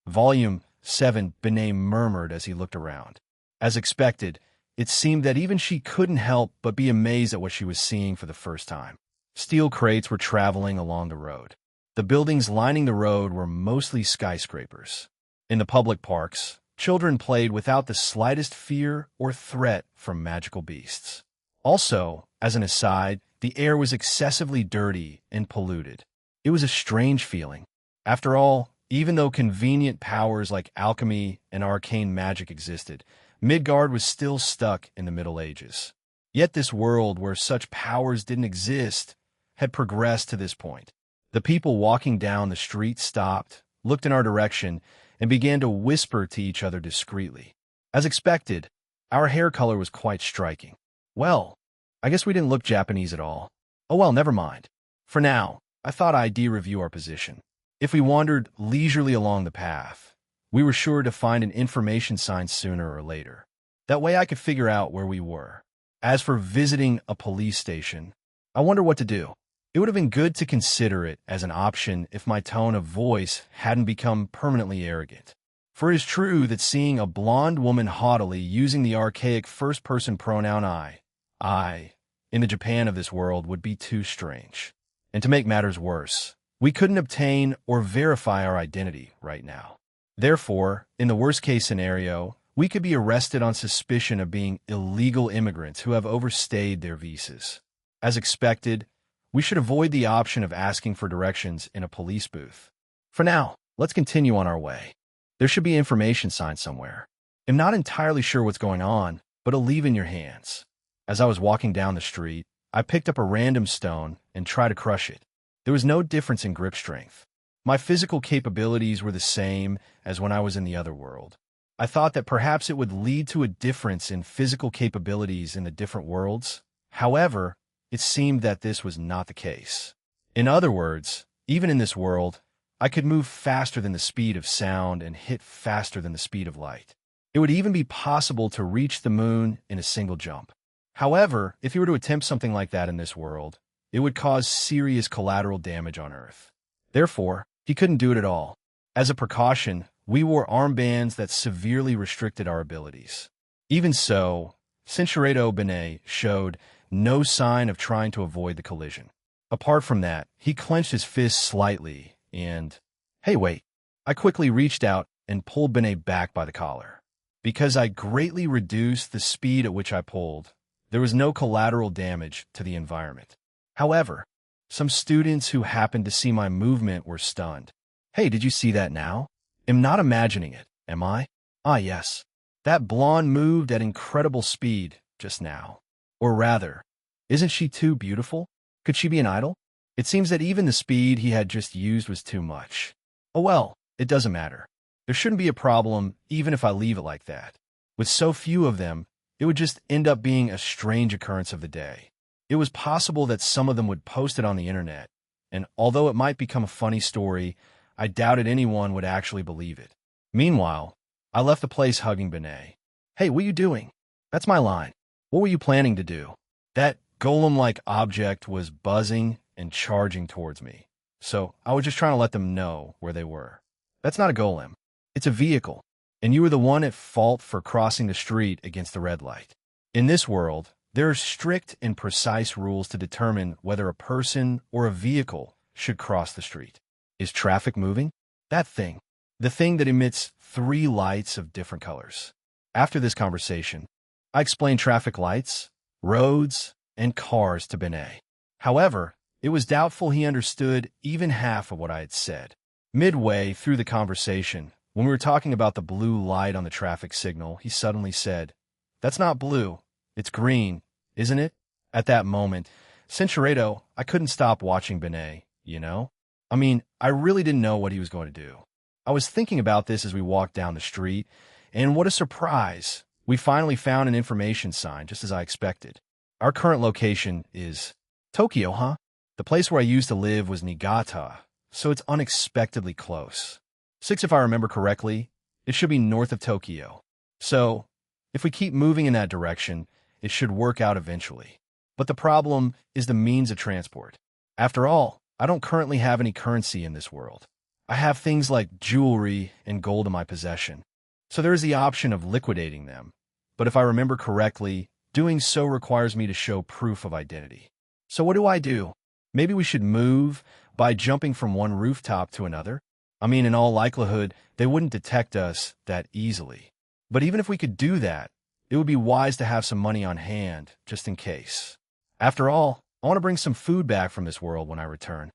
Volume 7, Benet murmured as he looked around. As expected, it seemed that even she couldn't help but be amazed at what she was seeing for the first time. Steel crates were traveling along the road. The buildings lining the road were mostly skyscrapers. In the public parks, Children played without the slightest fear or threat from magical beasts. Also, as an aside, the air was excessively dirty and polluted. It was a strange feeling. After all, even though convenient powers like alchemy and arcane magic existed, Midgard was still stuck in the Middle Ages. Yet this world where such powers didn't exist had progressed to this point. The people walking down the street stopped, looked in our direction, and began to whisper to each other discreetly. As expected, our hair color was quite striking. Well, I guess we didn't look Japanese at all. Oh well, never mind. For now, I thought I'd review our position. If we wandered leisurely along the path, we were sure to find an information sign sooner or later. That way I could figure out where we were. As for visiting a police station, I wonder what to do. It would have been good to consider it as an option if my tone of voice hadn't become permanently arrogant. For it is true that seeing a blonde woman haughtily using the archaic first-person pronoun I, in the Japan of this world would be too strange. And to make matters worse, we couldn't obtain or verify our identity right now. Therefore, in the worst-case scenario, we could be arrested on suspicion of being illegal immigrants who have overstayed their visas. As expected, we should avoid the option of asking for directions in a police booth. For now, let's continue on our way. There should be information signs somewhere. I'm not entirely sure what's going on, but I'll leave in your hands. As I was walking down the street, I picked up a random stone and tried to crush it. There was no difference in grip strength. My physical capabilities were the same as when I was in the other world. I thought that perhaps it would lead to a difference in physical capabilities in the different worlds. However, it seemed that this was not the case. In other words, even in this world, I could move faster than the speed of sound and hit faster than the speed of light. It would even be possible to reach the moon in a single jump. However, if you were to attempt something like that in this world, it would cause serious collateral damage on Earth. Therefore, he couldn't do it at all. As a precaution, we wore armbands that severely restricted our abilities. Even so, Shinshirado Bene showed no sign of trying to avoid the collision. Apart from that, he clenched his fist slightly and, hey, wait. I quickly reached out and pulled Bene back by the collar. Because I greatly reduced the speed at which I pulled, there was no collateral damage to the environment. However, some students who happened to see my movement were stunned. Hey, did you see that now? I'm not imagining it, am I? Ah, yes. That blonde moved at incredible speed just now. Or rather, isn't she too beautiful? Could she be an idol? It seems that even the speed he had just used was too much. Oh well, it doesn't matter. There shouldn't be a problem even if I leave it like that. With so few of them, it would just end up being a strange occurrence of the day. It was possible that some of them would post it on the internet, and although it might become a funny story, I doubted anyone would actually believe it. Meanwhile, I left the place hugging Bene. Hey, what are you doing? That's my line. What were you planning to do? That golem-like object was buzzing and charging towards me, so I was just trying to let them know where they were. That's not a golem. It's a vehicle, and you were the one at fault for crossing the street against the red light. In this world, there are strict and precise rules to determine whether a person or a vehicle should cross the street. Is traffic moving? That thing. The thing that emits 3 lights of different colors. After this conversation, I explained traffic lights, roads, and cars to Bene. However, it was doubtful he understood even half of what I had said. Midway through the conversation, when we were talking about the blue light on the traffic signal, he suddenly said, "That's not blue. It's green, isn't it?" At that moment, Shinshirado, I couldn't stop watching Bene, you know? I mean, I really didn't know what he was going to do. I was thinking about this as we walked down the street, and what a surprise. We finally found an information sign, just as I expected. Our current location is Tokyo, huh? The place where I used to live was Niigata, so it's unexpectedly close. 6, if I remember correctly, it should be north of Tokyo. So, if we keep moving in that direction, it should work out eventually. But the problem is the means of transport. After all, I don't currently have any currency in this world. I have things like jewelry and gold in my possession, so there is the option of liquidating them. But if I remember correctly, doing so requires me to show proof of identity. So what do? Maybe we should move by jumping from one rooftop to another? I mean, in all likelihood, they wouldn't detect us that easily. But even if we could do that, it would be wise to have some money on hand, just in case. After all, I want to bring some food back from this world when I return.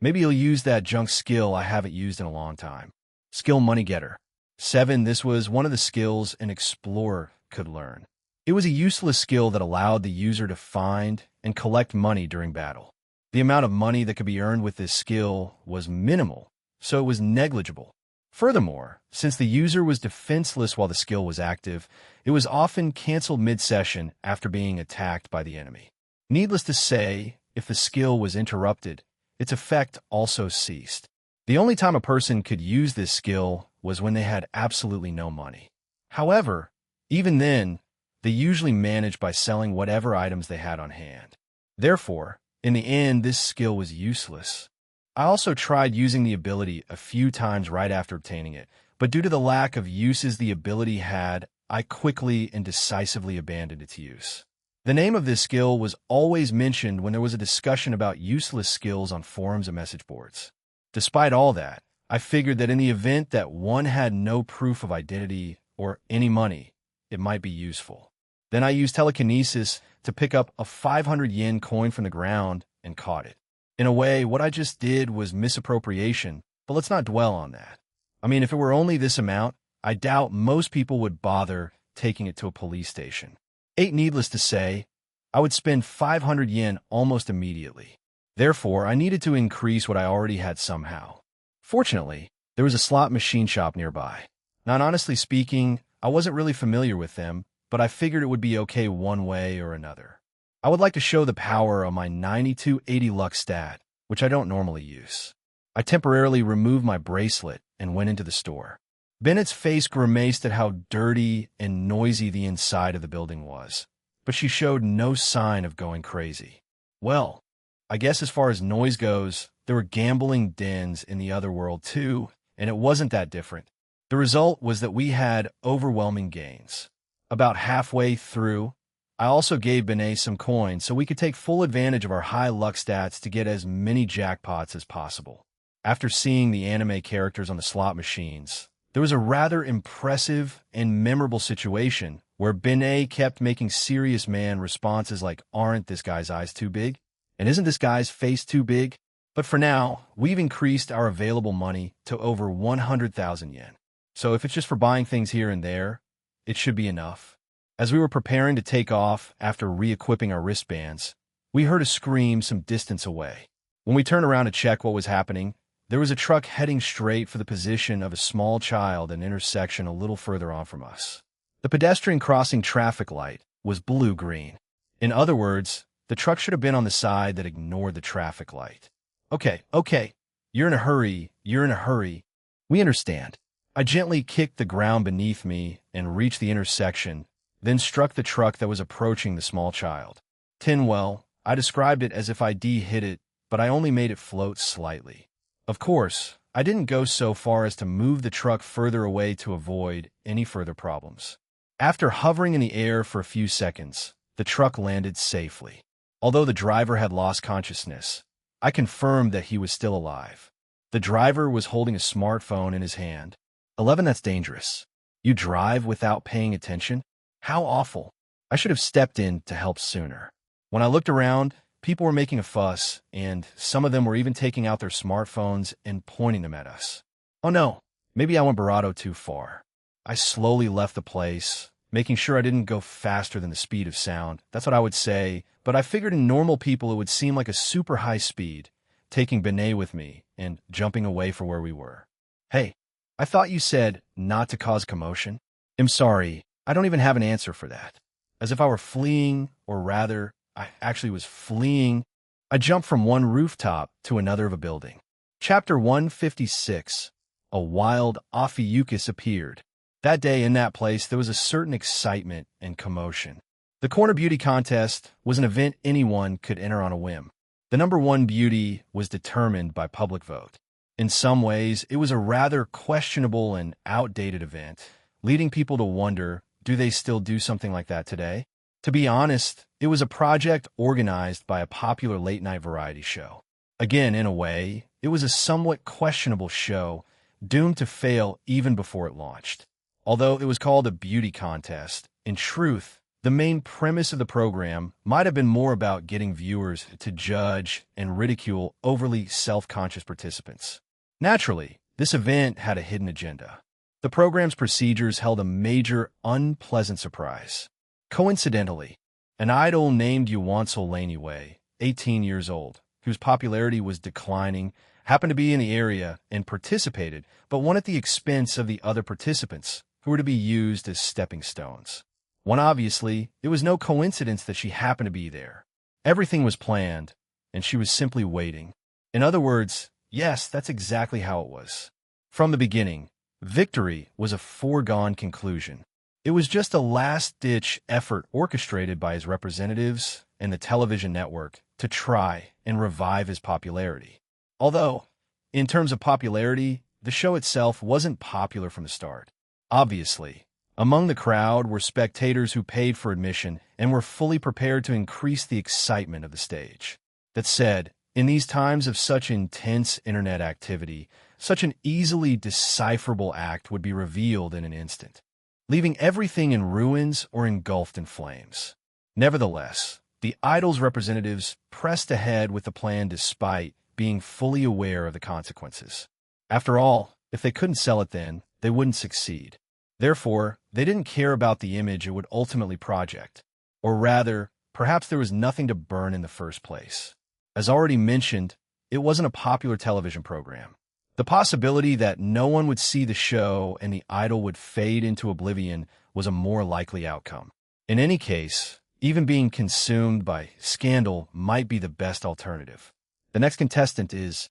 Maybe you'll use that junk skill I haven't used in a long time. Skill Money Getter. 7. This was one of the skills an explorer could learn. It was a useless skill that allowed the user to find and collect money during battle. The amount of money that could be earned with this skill was minimal, so it was negligible. Furthermore, since the user was defenseless while the skill was active, it was often canceled mid-session after being attacked by the enemy. Needless to say, if the skill was interrupted, its effect also ceased. The only time a person could use this skill was when they had absolutely no money. However, even then, they usually managed by selling whatever items they had on hand. Therefore, in the end, this skill was useless. I also tried using the ability a few times right after obtaining it, but due to the lack of uses the ability had, I quickly and decisively abandoned its use. The name of this skill was always mentioned when there was a discussion about useless skills on forums and message boards. Despite all that, I figured that in the event that one had no proof of identity or any money, it might be useful. Then I used telekinesis to pick up a 500 yen coin from the ground and caught it. In a way, what I just did was misappropriation, but let's not dwell on that. I mean, if it were only this amount, I doubt most people would bother taking it to a police station. 8. Needless to say, I would spend 500 yen almost immediately. Therefore, I needed to increase what I already had somehow. Fortunately, there was a slot machine shop nearby. Now, honestly speaking, I wasn't really familiar with them, but I figured it would be okay one way or another. I would like to show the power of my 9280 luck stat, which I don't normally use. I temporarily removed my bracelet and went into the store. Bennett's face grimaced at how dirty and noisy the inside of the building was, but she showed no sign of going crazy. Well, I guess as far as noise goes, there were gambling dens in the other world too, and it wasn't that different. The result was that we had overwhelming gains. About halfway through, I also gave Benet some coins so we could take full advantage of our high luck stats to get as many jackpots as possible. After seeing the anime characters on the slot machines, there was a rather impressive and memorable situation where Benet kept making serious man responses like, "Aren't this guy's eyes too big? And isn't this guy's face too big?" But for now, we've increased our available money to over 100,000 yen. So if it's just for buying things here and there, it should be enough. As we were preparing to take off after re-equipping our wristbands, we heard a scream some distance away. When we turned around to check what was happening, there was a truck heading straight for the position of a small child at an intersection a little further on from us. The pedestrian crossing traffic light was blue-green. In other words, the truck should have been on the side that ignored the traffic light. Okay. You're in a hurry. We understand. I gently kicked the ground beneath me and reached the intersection, then struck the truck that was approaching the small child. 10. Well, I described it as if I'd hit it, but I only made it float slightly. Of course, I didn't go so far as to move the truck further away to avoid any further problems. After hovering in the air for a few seconds, the truck landed safely. Although the driver had lost consciousness, I confirmed that he was still alive. The driver was holding a smartphone in his hand. 11. That's dangerous. You drive without paying attention? How awful. I should have stepped in to help sooner. When I looked around, people were making a fuss, and some of them were even taking out their smartphones and pointing them at us. Oh no, maybe I went bravado too far. I slowly left the place, making sure I didn't go faster than the speed of sound. That's what I would say, but I figured in normal people it would seem like a super high speed, taking Benet with me and jumping away from where we were. Hey, I thought you said not to cause commotion. I'm sorry, I don't even have an answer for that. As if I were fleeing, or rather, I actually was fleeing. I jumped from one rooftop to another of a building. Chapter 156. A wild Ophiuchus appeared. That day in that place, there was a certain excitement and commotion. The Corner Beauty Contest was an event anyone could enter on a whim. The number one beauty was determined by public vote. In some ways, it was a rather questionable and outdated event, leading people to wonder, do they still do something like that today? To be honest, it was a project organized by a popular late-night variety show. Again, in a way, it was a somewhat questionable show, doomed to fail even before it launched. Although it was called a beauty contest, in truth, the main premise of the program might have been more about getting viewers to judge and ridicule overly self-conscious participants. Naturally, this event had a hidden agenda. The program's procedures held a major, unpleasant surprise. Coincidentally, an idol named Yuansel Lanyway, 18 years old, whose popularity was declining, happened to be in the area and participated, but one at the expense of the other participants, who were to be used as stepping stones. Obviously, it was no coincidence that she happened to be there. Everything was planned, and she was simply waiting. In other words, yes, that's exactly how it was. From the beginning, victory was a foregone conclusion. It was just a last-ditch effort orchestrated by his representatives and the television network to try and revive his popularity. Although, in terms of popularity, the show itself wasn't popular from the start. Obviously, among the crowd were spectators who paid for admission and were fully prepared to increase the excitement of the stage. That said, in these times of such intense internet activity, such an easily decipherable act would be revealed in an instant, leaving everything in ruins or engulfed in flames. Nevertheless, the idol's representatives pressed ahead with the plan despite being fully aware of the consequences. After all, if they couldn't sell it then, they wouldn't succeed. Therefore, they didn't care about the image it would ultimately project. Or rather, perhaps there was nothing to burn in the first place. As already mentioned, it wasn't a popular television program. The possibility that no one would see the show and the idol would fade into oblivion was a more likely outcome. In any case, even being consumed by scandal might be the best alternative. The next contestant is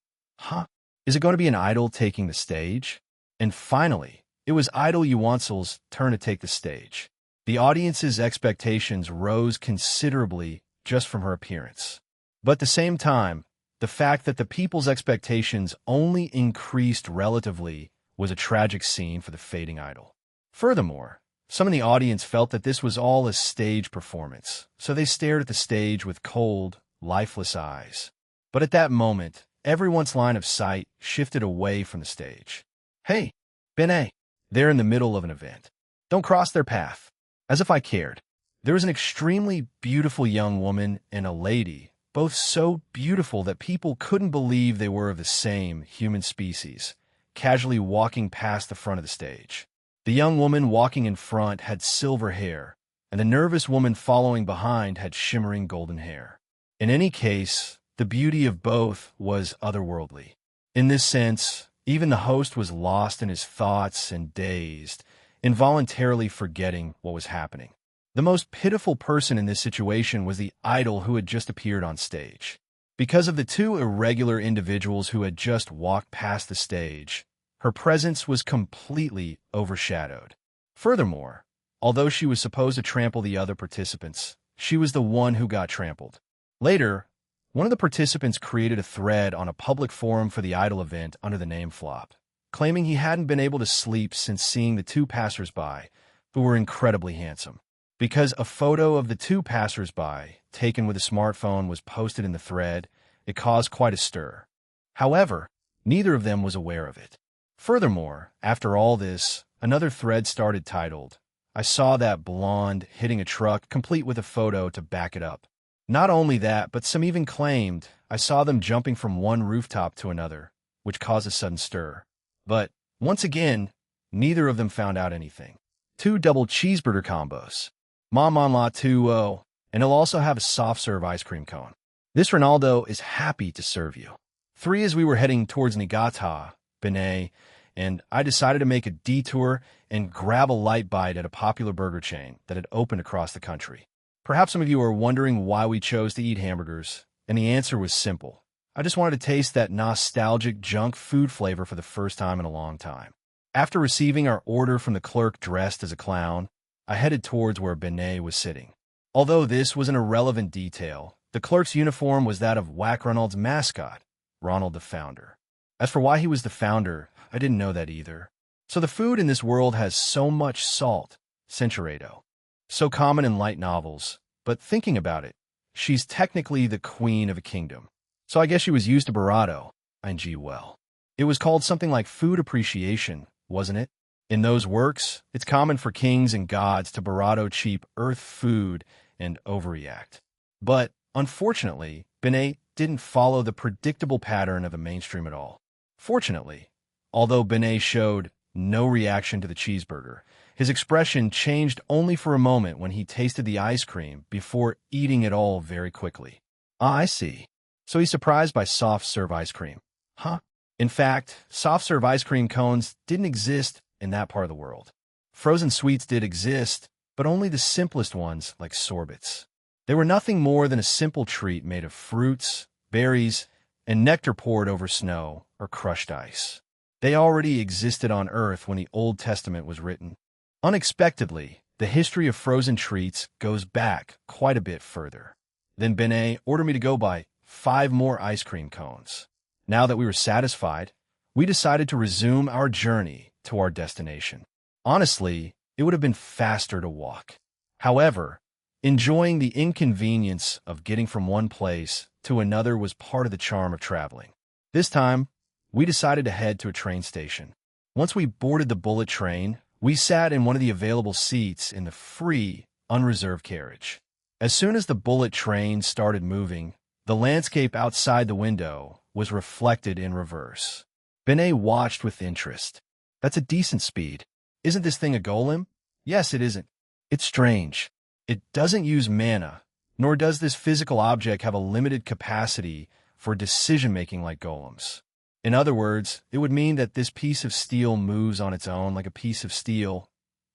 it going to be an idol taking the stage? And finally, it was idol Yuansel's turn to take the stage. The audience's expectations rose considerably just from her appearance. But at the same time, the fact that the people's expectations only increased relatively was a tragic scene for the fading idol. Furthermore, some in the audience felt that this was all a stage performance, so they stared at the stage with cold, lifeless eyes. But at that moment, everyone's line of sight shifted away from the stage. "Hey, Benet!" They're in the middle of an event. Don't cross their path. As if I cared. There was an extremely beautiful young woman and a lady, both so beautiful that people couldn't believe they were of the same human species, casually walking past the front of the stage. The young woman walking in front had silver hair, and the nervous woman following behind had shimmering golden hair. In any case, the beauty of both was otherworldly. In this sense, even the host was lost in his thoughts and dazed, involuntarily forgetting what was happening. The most pitiful person in this situation was the idol who had just appeared on stage. Because of the two irregular individuals who had just walked past the stage, her presence was completely overshadowed. Furthermore, although she was supposed to trample the other participants, she was the one who got trampled. Later, one of the participants created a thread on a public forum for the idol event under the name Flop, claiming he hadn't been able to sleep since seeing the two passers-by, who were incredibly handsome. Because a photo of the two passers-by, taken with a smartphone, was posted in the thread, it caused quite a stir. However, neither of them was aware of it. Furthermore, after all this, another thread started titled, "I saw that blonde hitting a truck," complete with a photo to back it up. Not only that, but some even claimed, "I saw them jumping from one rooftop to another," which caused a sudden stir. But, once again, neither of them found out anything. 2 double cheeseburger combos. Maman la 2-0, and he'll also have a soft-serve ice cream cone. This Ronaldo is happy to serve you. 3 as we were heading towards Niigata, Benet, and I decided to make a detour and grab a light bite at a popular burger chain that had opened across the country. Perhaps some of you are wondering why we chose to eat hamburgers, and the answer was simple. I just wanted to taste that nostalgic junk food flavor for the first time in a long time. After receiving our order from the clerk dressed as a clown, I headed towards where Benet was sitting. Although this was an irrelevant detail, the clerk's uniform was that of Whack Ronald's mascot, Ronald the Founder. As for why he was the founder, I didn't know that either. So the food in this world has so much salt, Centuredo. So common in light novels, but thinking about it, she's technically the queen of a kingdom. So I guess she was used to Barato. ING well. It was called something like food appreciation, wasn't it? In those works, it's common for kings and gods to Barato cheap earth food and overreact. But, unfortunately, Benet didn't follow the predictable pattern of the mainstream at all. Fortunately, although Benet showed no reaction to the cheeseburger, his expression changed only for a moment when he tasted the ice cream before eating it all very quickly. Ah, I see. So he's surprised by soft-serve ice cream. Huh? In fact, soft-serve ice cream cones didn't exist in that part of the world. Frozen sweets did exist, but only the simplest ones like sorbets. They were nothing more than a simple treat made of fruits, berries, and nectar poured over snow or crushed ice. They already existed on Earth when the Old Testament was written. Unexpectedly, the history of frozen treats goes back quite a bit further. Then Benet ordered me to go buy 5 more ice cream cones. Now that we were satisfied, we decided to resume our journey to our destination. Honestly, it would have been faster to walk. However, enjoying the inconvenience of getting from one place to another was part of the charm of traveling. This time, we decided to head to a train station. Once we boarded the bullet train, we sat in one of the available seats in the free, unreserved carriage. As soon as the bullet train started moving, the landscape outside the window was reflected in reverse. Benet watched with interest. That's a decent speed. Isn't this thing a golem? Yes, it isn't. It's strange. It doesn't use mana, nor does this physical object have a limited capacity for decision-making like golems. In other words, it would mean that this piece of steel moves on its own like a piece of steel.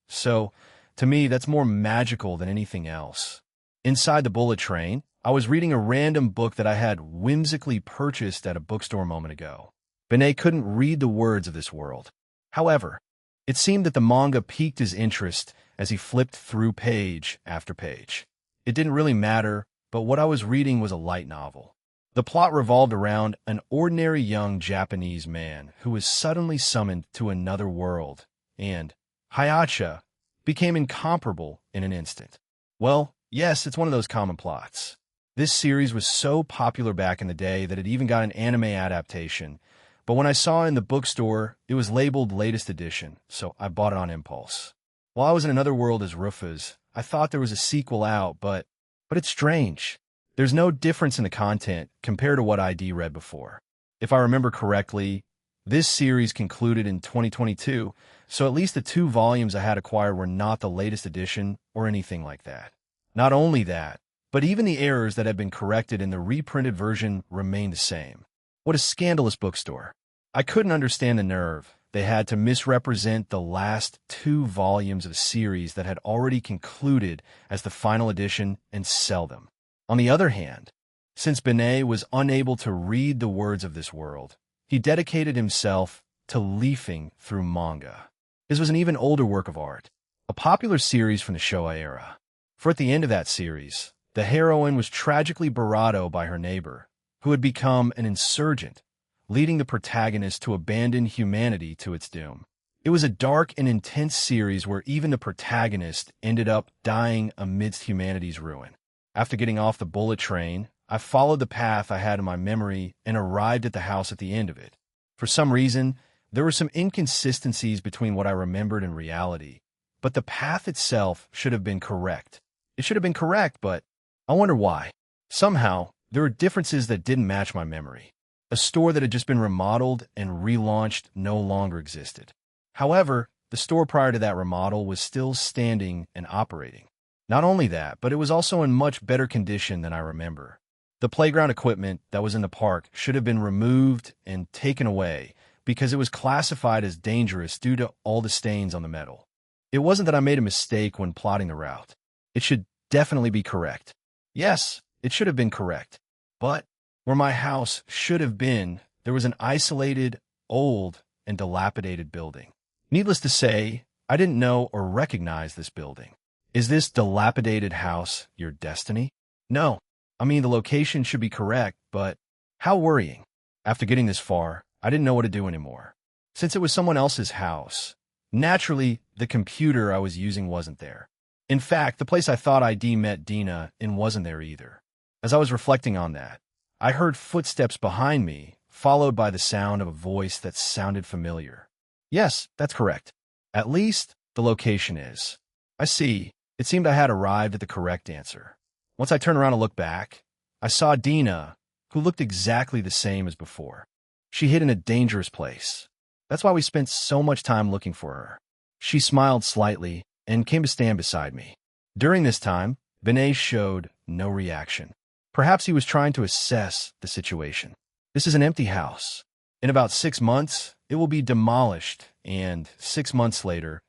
So, to me, that's more magical than anything else. Inside the bullet train, I was reading a random book that I had whimsically purchased at a bookstore a moment ago. Benet couldn't read the words of this world. However, it seemed that the manga piqued his interest as he flipped through page after page. It didn't really matter, but what I was reading was a light novel. The plot revolved around an ordinary young Japanese man who was suddenly summoned to another world, and Hayacha became incomparable in an instant. Well, yes, it's one of those common plots. This series was so popular back in the day that it even got an anime adaptation, but when I saw it in the bookstore, it was labeled latest edition, so I bought it on impulse. While I was in another world as Rufus, I thought there was a sequel out, but it's strange. There's no difference in the content compared to what ID read before. If I remember correctly, this series concluded in 2022, so at least the 2 volumes I had acquired were not the latest edition or anything like that. Not only that, but even the errors that had been corrected in the reprinted version remained the same. What a scandalous bookstore. I couldn't understand the nerve they had to misrepresent the last 2 volumes of a series that had already concluded as the final edition and sell them. On the other hand, since Benet was unable to read the words of this world, he dedicated himself to leafing through manga. This was an even older work of art, a popular series from the Showa era. For at the end of that series, the heroine was tragically barato by her neighbor, who had become an insurgent, leading the protagonist to abandon humanity to its doom. It was a dark and intense series where even the protagonist ended up dying amidst humanity's ruin. After getting off the bullet train, I followed the path I had in my memory and arrived at the house at the end of it. For some reason, there were some inconsistencies between what I remembered and reality, but the path itself should have been correct. It should have been correct, but I wonder why. Somehow, there were differences that didn't match my memory. A store that had just been remodeled and relaunched no longer existed. However, the store prior to that remodel was still standing and operating. Not only that, but it was also in much better condition than I remember. The playground equipment that was in the park should have been removed and taken away because it was classified as dangerous due to all the stains on the metal. It wasn't that I made a mistake when plotting the route. It should definitely be correct. Yes, it should have been correct. But where my house should have been, there was an isolated, old, and dilapidated building. Needless to say, I didn't know or recognize this building. Is this dilapidated house your destiny? No. I mean, the location should be correct, but how worrying. After getting this far, I didn't know what to do anymore. Since it was someone else's house, naturally, the computer I was using wasn't there. In fact, the place I thought ID met Dina in wasn't there either. As I was reflecting on that, I heard footsteps behind me, followed by the sound of a voice that sounded familiar. Yes, that's correct. At least, the location is. I see. It seemed I had arrived at the correct answer. Once I turned around to look back, I saw Dina, who looked exactly the same as before. She hid in a dangerous place. That's why we spent so much time looking for her. She smiled slightly and came to stand beside me. During this time, Vinay showed no reaction. Perhaps he was trying to assess the situation. This is an empty house. In about 6 months, it will be demolished, and 6 months later,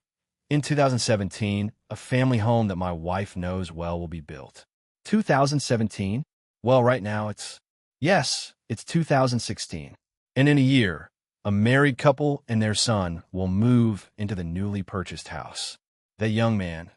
in 2017, a family home that my wife knows well will be built. 2017? Well, right now Yes, it's 2016. And in a year, a married couple and their son will move into the newly purchased house. That young man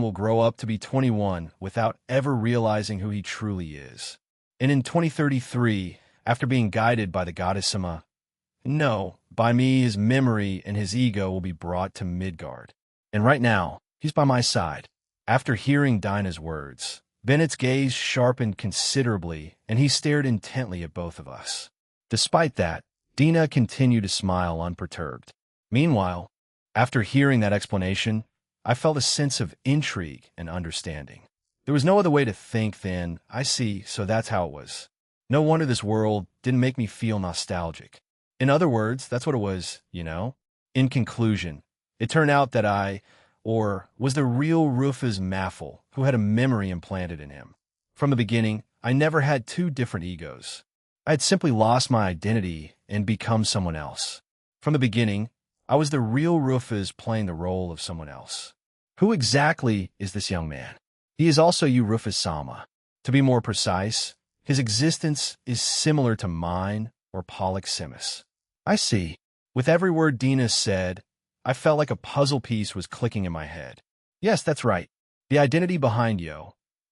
will grow up to be 21 without ever realizing who he truly is. And in 2033, after being guided by the goddess by me, his memory and his ego will be brought to Midgard. And right now, he's by my side. After hearing Dinah's words, Bennett's gaze sharpened considerably, and he stared intently at both of us. Despite that, Dina continued to smile unperturbed. Meanwhile, after hearing that explanation, I felt a sense of intrigue and understanding. There was no other way to think than, I see, so that's how it was. No wonder this world didn't make me feel nostalgic. In other words, that's what it was, you know? In conclusion, it turned out that was the real Rufus Maffel, who had a memory implanted in him. From the beginning, I never had two different egos. I had simply lost my identity and become someone else. From the beginning, I was the real Rufus playing the role of someone else. Who exactly is this young man? He is also you, Rufus Sama. To be more precise, his existence is similar to mine or Polyxemus. I see. With every word Dina said, I felt like a puzzle piece was clicking in my head. Yes, that's right. The identity behind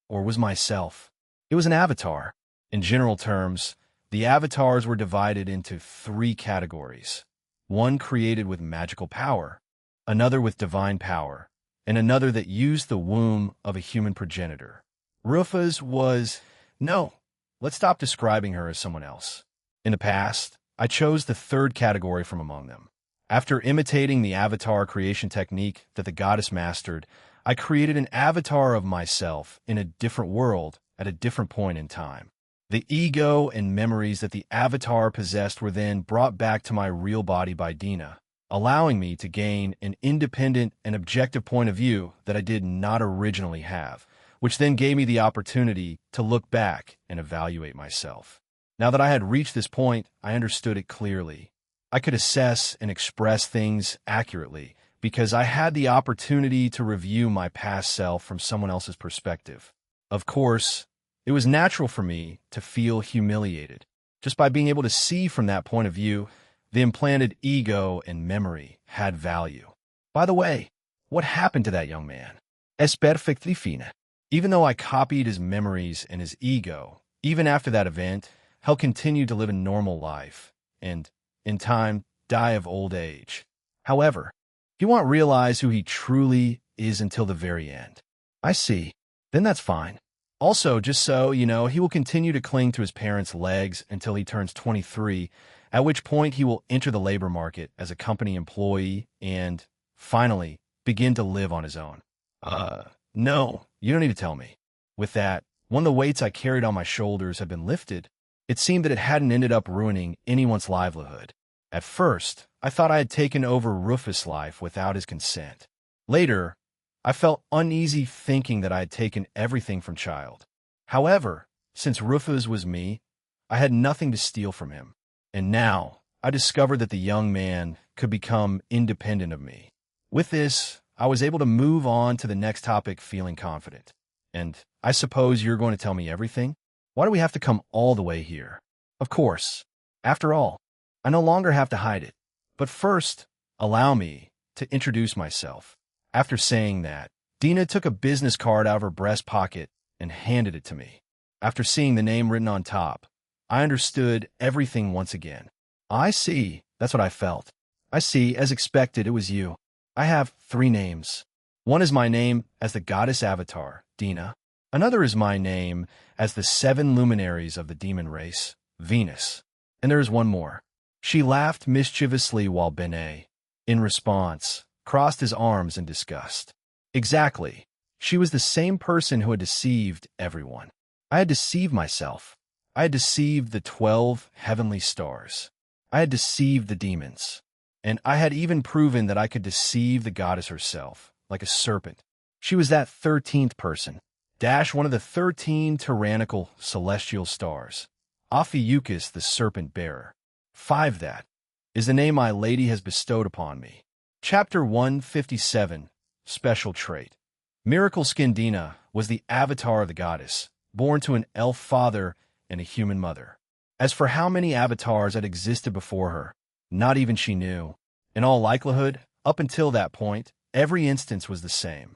was myself. It was an avatar. In general terms, the avatars were divided into 3 categories. One created with magical power, another with divine power, and another that used the womb of a human progenitor. Rufus was... No, let's stop describing her as someone else. In the past, I chose the 3rd category from among them. After imitating the avatar creation technique that the goddess mastered, I created an avatar of myself in a different world at a different point in time. The ego and memories that the avatar possessed were then brought back to my real body by Dina, allowing me to gain an independent and objective point of view that I did not originally have, which then gave me the opportunity to look back and evaluate myself. Now that I had reached this point, I understood it clearly. I could assess and express things accurately because I had the opportunity to review my past self from someone else's perspective. Of course, it was natural for me to feel humiliated. Just by being able to see from that point of view, the implanted ego and memory had value. By the way, what happened to that young man? Es perfectly fine. Even though I copied his memories and his ego, even after that event, he'll continue to live a normal life and, in time, die of old age. However, he won't realize who he truly is until the very end. I see. Then that's fine. Also, just so you know, he will continue to cling to his parents' legs until he turns 23, at which point he will enter the labor market as a company employee and, finally, begin to live on his own. No, you don't need to tell me. With that, one of the weights I carried on my shoulders had been lifted. It seemed that it hadn't ended up ruining anyone's livelihood. At first, I thought I had taken over Rufus' life without his consent. Later, I felt uneasy thinking that I had taken everything from Child. However, since Rufus was me, I had nothing to steal from him. And now, I discovered that the young man could become independent of me. With this, I was able to move on to the next topic feeling confident. And I suppose you're going to tell me everything? Why do we have to come all the way here? Of course. After all, I no longer have to hide it. But first, allow me to introduce myself. After saying that, Dina took a business card out of her breast pocket and handed it to me. After seeing the name written on top, I understood everything once again. I see. That's what I felt. I see. As expected, it was you. I have 3 names. One is my name as the goddess avatar, Dina. Another is my name as the 7 luminaries of the demon race, Venus. And there is one more. She laughed mischievously while Benet, in response, crossed his arms in disgust. Exactly. She was the same person who had deceived everyone. I had deceived myself. I had deceived the 12 heavenly stars. I had deceived the demons. And I had even proven that I could deceive the goddess herself, like a serpent. She was that 13th person. One of the 13 tyrannical celestial stars. Ophiuchus, the serpent bearer. 5 That is the name my lady has bestowed upon me. Chapter 157, Special Trait. Miracle Skin Dina was the avatar of the goddess, born to an elf father and a human mother. As for how many avatars had existed before her, not even she knew. In all likelihood, up until that point, every instance was the same.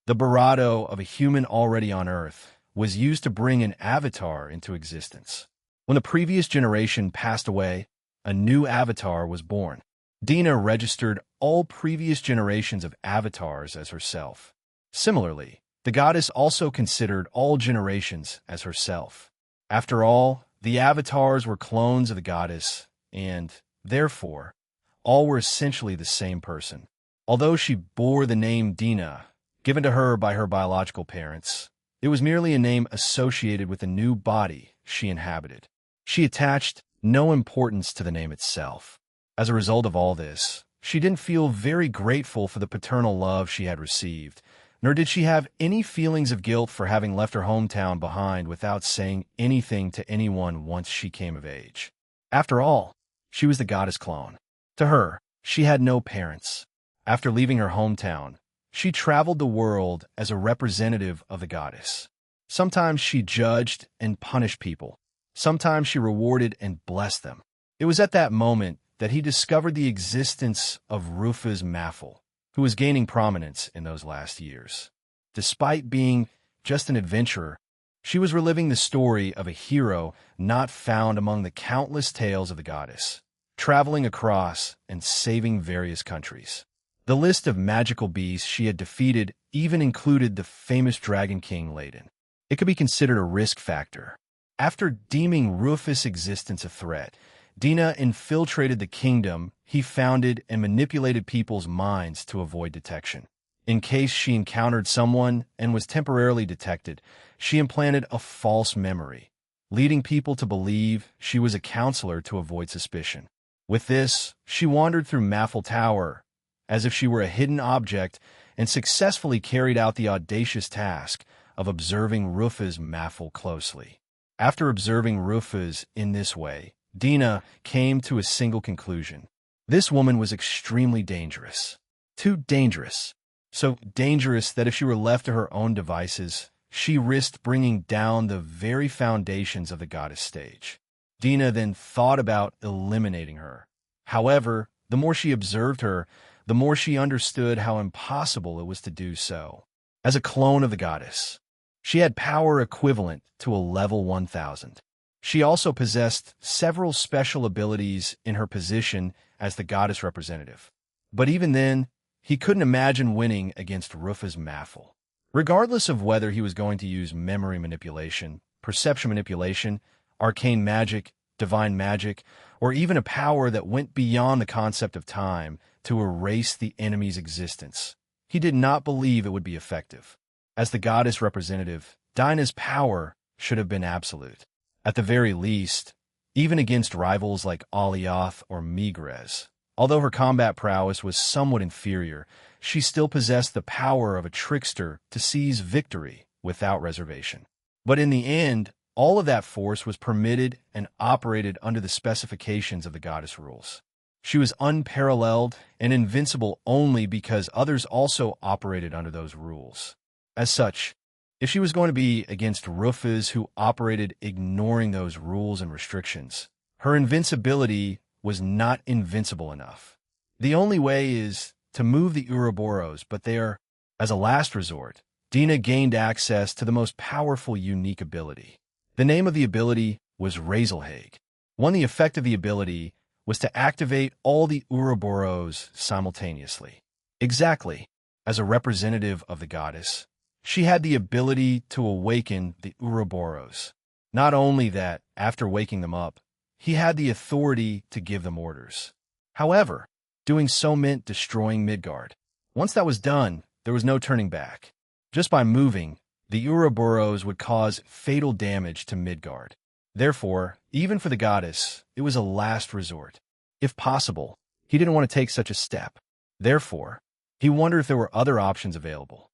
The bravado of a human already on Earth was used to bring an avatar into existence. When the previous generation passed away, a new avatar was born. Dina registered all previous generations of avatars as herself. Similarly, the goddess also considered all generations as herself. After all, the avatars were clones of the goddess, and, therefore, all were essentially the same person. Although she bore the name Dina, given to her by her biological parents, it was merely a name associated with the new body she inhabited. She attached no importance to the name itself. As a result of all this, she didn't feel very grateful for the paternal love she had received, nor did she have any feelings of guilt for having left her hometown behind without saying anything to anyone once she came of age. After all, she was the goddess clone. To her, she had no parents. After leaving her hometown, she traveled the world as a representative of the goddess. Sometimes she judged and punished people. Sometimes she rewarded and blessed them. It was at that moment that he discovered the existence of Rufus Maffel, who was gaining prominence in those last years. Despite being just an adventurer, she was reliving the story of a hero not found among the countless tales of the goddess, traveling across and saving various countries. The list of magical beasts she had defeated even included the famous Dragon King Ladin. It could be considered a risk factor. After deeming Rufus' existence a threat, Dina infiltrated the kingdom he founded and manipulated people's minds to avoid detection. In case she encountered someone and was temporarily detected, she implanted a false memory, leading people to believe she was a counselor to avoid suspicion. With this, she wandered through Maffel Tower as if she were a hidden object and successfully carried out the audacious task of observing Rufus Maffel closely. After observing Rufus in this way, Dina came to a single conclusion. This woman was extremely dangerous. Too dangerous. So dangerous that if she were left to her own devices, she risked bringing down the very foundations of the goddess stage. Dina then thought about eliminating her. However, the more she observed her, the more she understood how impossible it was to do so. As a clone of the goddess, she had power equivalent to a level 1000. She also possessed several special abilities in her position as the goddess representative. But even then, he couldn't imagine winning against Rufus Maffel. Regardless of whether he was going to use memory manipulation, perception manipulation, arcane magic, divine magic, or even a power that went beyond the concept of time to erase the enemy's existence, he did not believe it would be effective. As the goddess representative, Dina's power should have been absolute. At the very least, even against rivals like Alioth or Midgard. Although her combat prowess was somewhat inferior, she still possessed the power of a trickster to seize victory without reservation. But in the end, all of that force was permitted and operated under the specifications of the goddess rules. She was unparalleled and invincible only because others also operated under those rules. As such, if she was going to be against Rufus, who operated ignoring those rules and restrictions, her invincibility was not invincible enough. The only way is to move the Ouroboros, but there, as a last resort, Dina gained access to the most powerful unique ability. The name of the ability was Razelhag. The effect of the ability was to activate all the Ouroboros simultaneously. Exactly, as a representative of the goddess, She had the ability to awaken the Ouroboros. Not only that, after waking them up, he had the authority to give them orders. However, doing so meant destroying Midgard. Once that was done, there was no turning back. Just by moving, the Ouroboros would cause fatal damage to Midgard. Therefore, even for the goddess, it was a last resort. If possible, he didn't want to take such a step. Therefore, he wondered if there were other options available.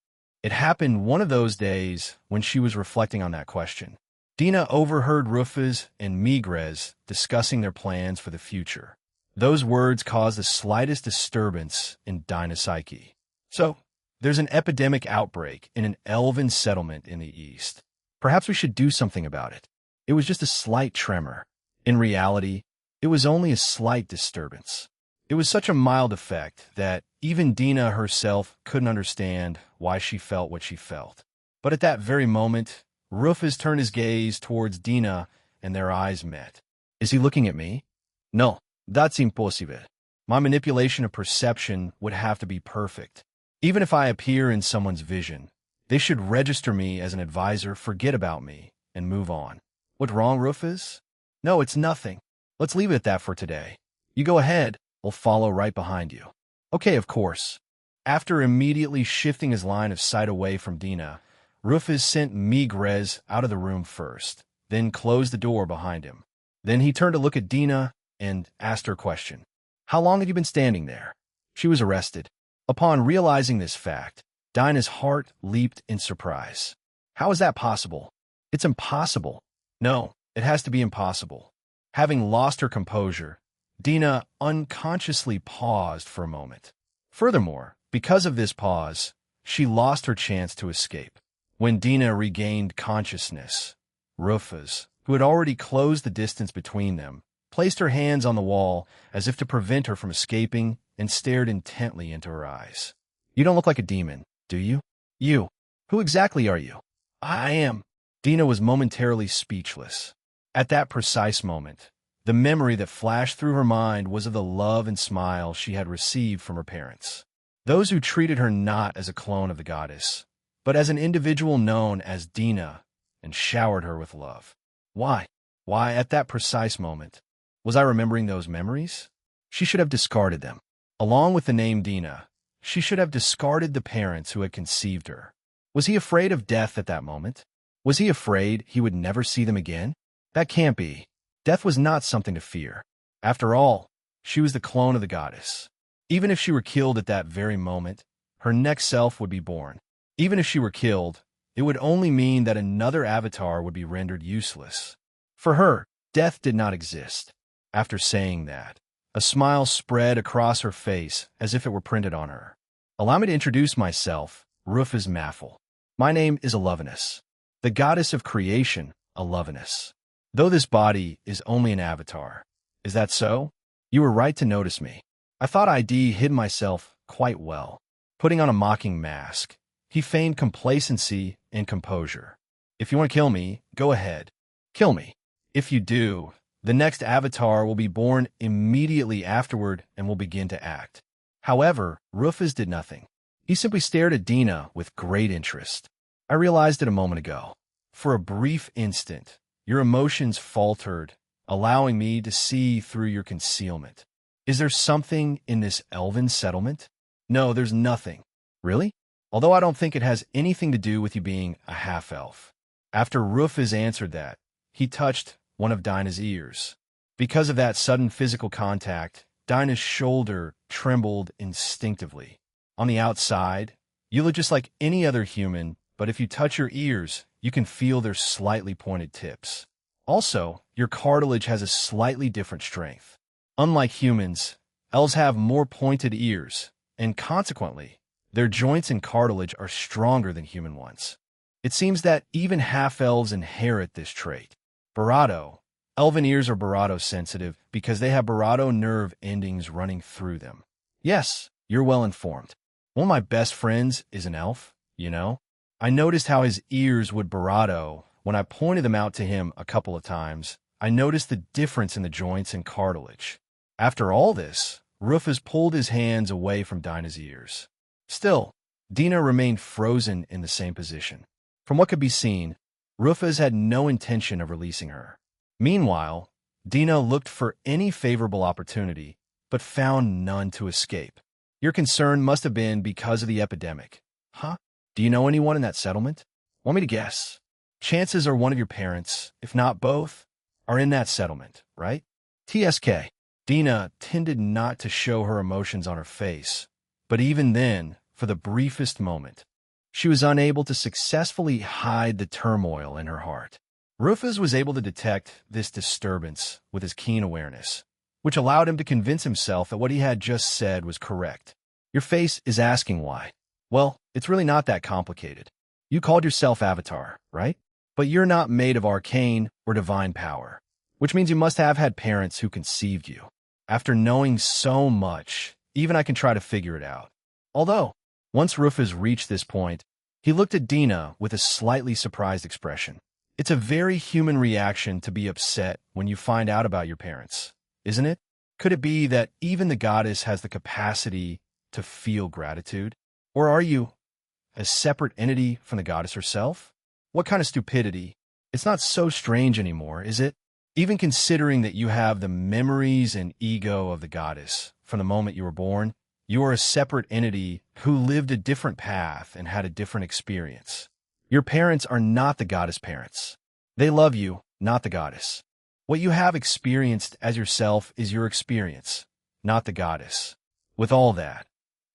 It happened one of those days when she was reflecting on that question. Dina overheard Rufus and Migres discussing their plans for the future. Those words caused the slightest disturbance in Dina's psyche. So, there's an epidemic outbreak in an elven settlement in the east. Perhaps we should do something about it. It was just a slight tremor. In reality, it was only a slight disturbance. It was such a mild effect that even Dina herself couldn't understand why she felt what she felt. But at that very moment, Rufus turned his gaze towards Dina and their eyes met. Is he looking at me? No, that's impossible. My manipulation of perception would have to be perfect. Even if I appear in someone's vision, they should register me as an advisor, forget about me, and move on. What's wrong, Rufus? No, it's nothing. Let's leave it at that for today. You go ahead. I'll follow right behind you. Okay, of course. After immediately shifting his line of sight away from Dina, Rufus sent Migres out of the room first, then closed the door behind him. Then he turned to look at Dina and asked her a question. How long had you been standing there? She was arrested. Upon realizing this fact, Dina's heart leaped in surprise. How is that possible? It's impossible. No, it has to be impossible. Having lost her composure, Dina unconsciously paused for a moment. Furthermore, because of this pause, she lost her chance to escape. When Dina regained consciousness, Rufus, who had already closed the distance between them, placed her hands on the wall as if to prevent her from escaping and stared intently into her eyes. You don't look like a demon, do you? You. Who exactly are you? I am. Dina was momentarily speechless. At that precise moment, the memory that flashed through her mind was of the love and smile she had received from her parents. Those who treated her not as a clone of the goddess, but as an individual known as Dina, and showered her with love. Why? Why, at that precise moment, was I remembering those memories? She should have discarded them. Along with the name Dina, she should have discarded the parents who had conceived her. Was he afraid of death at that moment? Was he afraid he would never see them again? That can't be. Death was not something to fear. After all, she was the clone of the goddess. Even if she were killed at that very moment, her next self would be born. Even if she were killed, it would only mean that another avatar would be rendered useless. For her, death did not exist. After saying that, a smile spread across her face as if it were printed on her. Allow me to introduce myself, Rufus Maffel. My name is Alovenus, the goddess of creation, Alovenus. Though this body is only an avatar. Is that so? You were right to notice me. I thought I'd hid myself quite well. Putting on a mocking mask, he feigned complacency and composure. If you want to kill me, go ahead. Kill me. If you do, the next avatar will be born immediately afterward and will begin to act. However, Rufus did nothing. He simply stared at Dina with great interest. I realized it a moment ago. For a brief instant, your emotions faltered, allowing me to see through your concealment. Is there something in this elven settlement? No, there's nothing. Really? Although I don't think it has anything to do with you being a half-elf. After Rufus answered that, he touched one of Dina's ears. Because of that sudden physical contact, Dina's shoulder trembled instinctively. On the outside, you look just like any other human, but if you touch your ears, you can feel their slightly pointed tips. Also, your cartilage has a slightly different strength. Unlike humans, elves have more pointed ears, and consequently, their joints and cartilage are stronger than human ones. It seems that even half-elves inherit this trait. Barato. Elven ears are Barato-sensitive because they have Barato nerve endings running through them. Yes, you're well informed. One of my best friends is an elf, you know? I noticed how his ears would Barato. When I pointed them out to him a couple of times, I noticed the difference in the joints and cartilage. After all this, Rufus pulled his hands away from Dina's ears. Still, Dina remained frozen in the same position. From what could be seen, Rufus had no intention of releasing her. Meanwhile, Dina looked for any favorable opportunity, but found none to escape. Your concern must have been because of the epidemic. Huh? Do you know anyone in that settlement? Want me to guess? Chances are one of your parents, if not both, are in that settlement, right? TSK. Dina tended not to show her emotions on her face, but even then, for the briefest moment, she was unable to successfully hide the turmoil in her heart. Rufus was able to detect this disturbance with his keen awareness, which allowed him to convince himself that what he had just said was correct. Your face is asking why. Well, it's really not that complicated. You called yourself Avatar, right? But you're not made of arcane or divine power, which means you must have had parents who conceived you. After knowing so much, even I can try to figure it out. Although, once Rufus reached this point, he looked at Dina with a slightly surprised expression. It's a very human reaction to be upset when you find out about your parents, isn't it? Could it be that even the goddess has the capacity to feel gratitude? Or are you a separate entity from the goddess herself? What kind of stupidity? It's not so strange anymore, is it? Even considering that you have the memories and ego of the goddess from the moment you were born, you are a separate entity who lived a different path and had a different experience. Your parents are not the goddess parents. They love you, not the goddess. What you have experienced as yourself is your experience, not the goddess. With all that,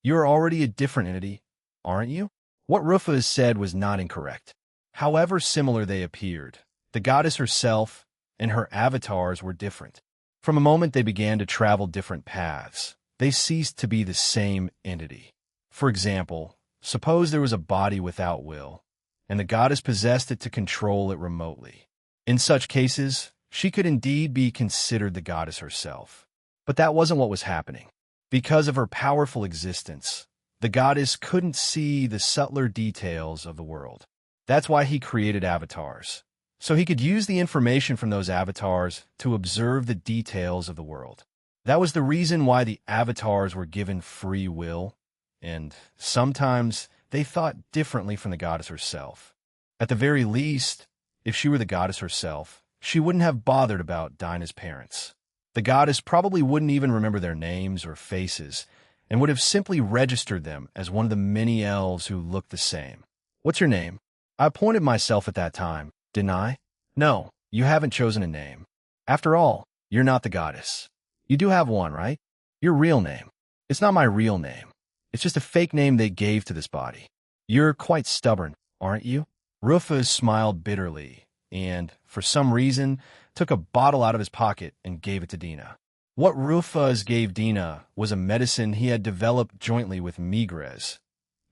you are already a different entity, aren't you? What Rufus said was not incorrect. However similar they appeared, the goddess herself and her avatars were different. From the moment they began to travel different paths, they ceased to be the same entity. For example, suppose there was a body without will, and the goddess possessed it to control it remotely. In such cases, she could indeed be considered the goddess herself. But that wasn't what was happening. Because of her powerful existence, the goddess couldn't see the subtler details of the world. That's why he created avatars, so he could use the information from those avatars to observe the details of the world. That was the reason why the avatars were given free will, and sometimes they thought differently from the goddess herself. At the very least, if she were the goddess herself, she wouldn't have bothered about Dinah's parents. The goddess probably wouldn't even remember their names or faces, and would have simply registered them as one of the many elves who looked the same. What's your name? I appointed myself at that time, didn't I? No, you haven't chosen a name. After all, you're not the goddess. You do have one, right? Your real name. It's not my real name. It's just a fake name they gave to this body. You're quite stubborn, aren't you? Rufus smiled bitterly and, for some reason, took a bottle out of his pocket and gave it to Dina. What Rufus gave Dina was a medicine he had developed jointly with Midgard,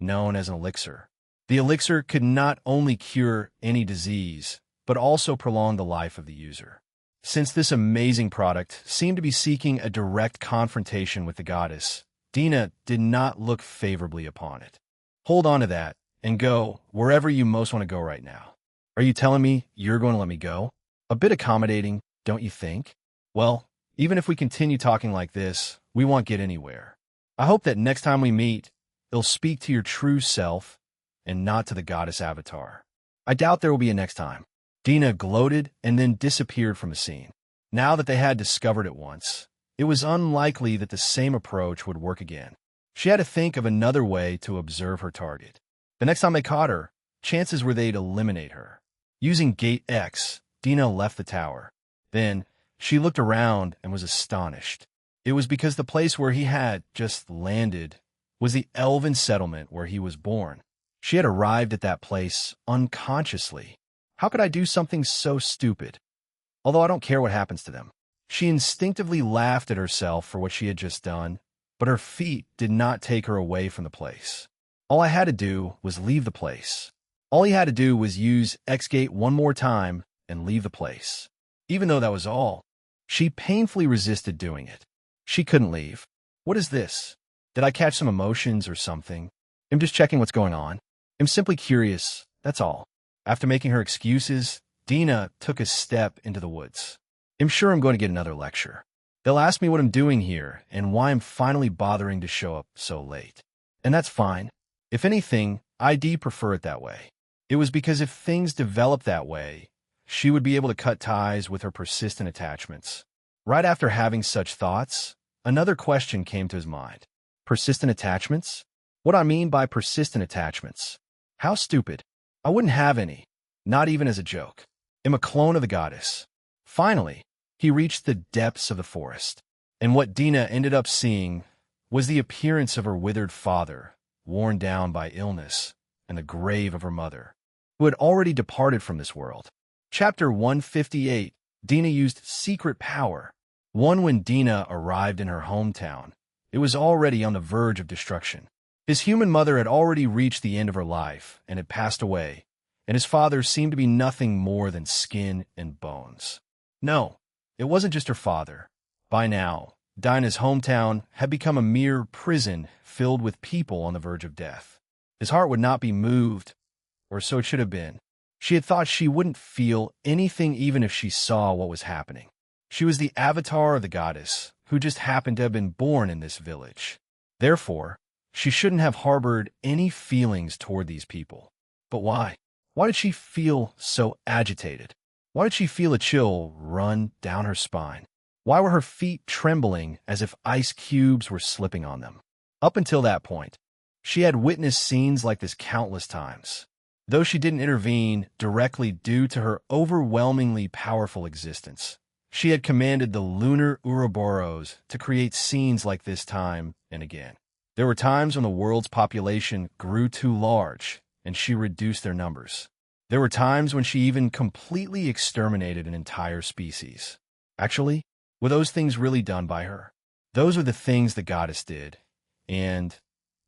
known as an elixir. The elixir could not only cure any disease, but also prolong the life of the user. Since this amazing product seemed to be seeking a direct confrontation with the goddess, Dina did not look favorably upon it. Hold on to that and go wherever you most want to go right now. Are you telling me you're going to let me go? A bit accommodating, don't you think? Well, even if we continue talking like this, we won't get anywhere. I hope that next time we meet, it'll speak to your true self and not to the goddess avatar. I doubt there will be a next time. Dina gloated and then disappeared from the scene. Now that they had discovered it once, it was unlikely that the same approach would work again. She had to think of another way to observe her target. The next time they caught her, chances were they'd eliminate her. Using Gate X, Dina left the tower. Then, she looked around and was astonished. It was because the place where he had just landed was the elven settlement where he was born. She had arrived at that place unconsciously. How could I do something so stupid? Although I don't care what happens to them. She instinctively laughed at herself for what she had just done, but her feet did not take her away from the place. All I had to do was leave the place. All he had to do was use X-Gate one more time and leave the place. Even though that was all, she painfully resisted doing it. She couldn't leave. What is this? Did I catch some emotions or something? I'm just checking what's going on. I'm simply curious, that's all. After making her excuses, Dina took a step into the woods. I'm sure I'm going to get another lecture. They'll ask me what I'm doing here and why I'm finally bothering to show up so late. And that's fine. If anything, I'd prefer it that way. It was because if things developed that way, she would be able to cut ties with her persistent attachments. Right after having such thoughts, another question came to his mind. Persistent attachments? What I mean by persistent attachments? How stupid. I wouldn't have any, not even as a joke. I'm a clone of the goddess. Finally, he reached the depths of the forest, and what Dina ended up seeing was the appearance of her withered father, worn down by illness, and the grave of her mother, who had already departed from this world. Chapter 158. Dina used secret power. When Dina arrived in her hometown, it was already on the verge of destruction. His human mother had already reached the end of her life and had passed away, and his father seemed to be nothing more than skin and bones. No, it wasn't just her father. By now, Dina's hometown had become a mere prison filled with people on the verge of death. His heart would not be moved, or so it should have been. She had thought she wouldn't feel anything even if she saw what was happening. She was the avatar of the goddess, who just happened to have been born in this village. Therefore, she shouldn't have harbored any feelings toward these people. But why? Why did she feel so agitated? Why did she feel a chill run down her spine? Why were her feet trembling as if ice cubes were slipping on them? Up until that point, she had witnessed scenes like this countless times, though she didn't intervene directly due to her overwhelmingly powerful existence. She had commanded the lunar Ouroboros to create scenes like this time and again. There were times when the world's population grew too large, and she reduced their numbers. There were times when she even completely exterminated an entire species. Actually, were those things really done by her? Those were the things the goddess did. And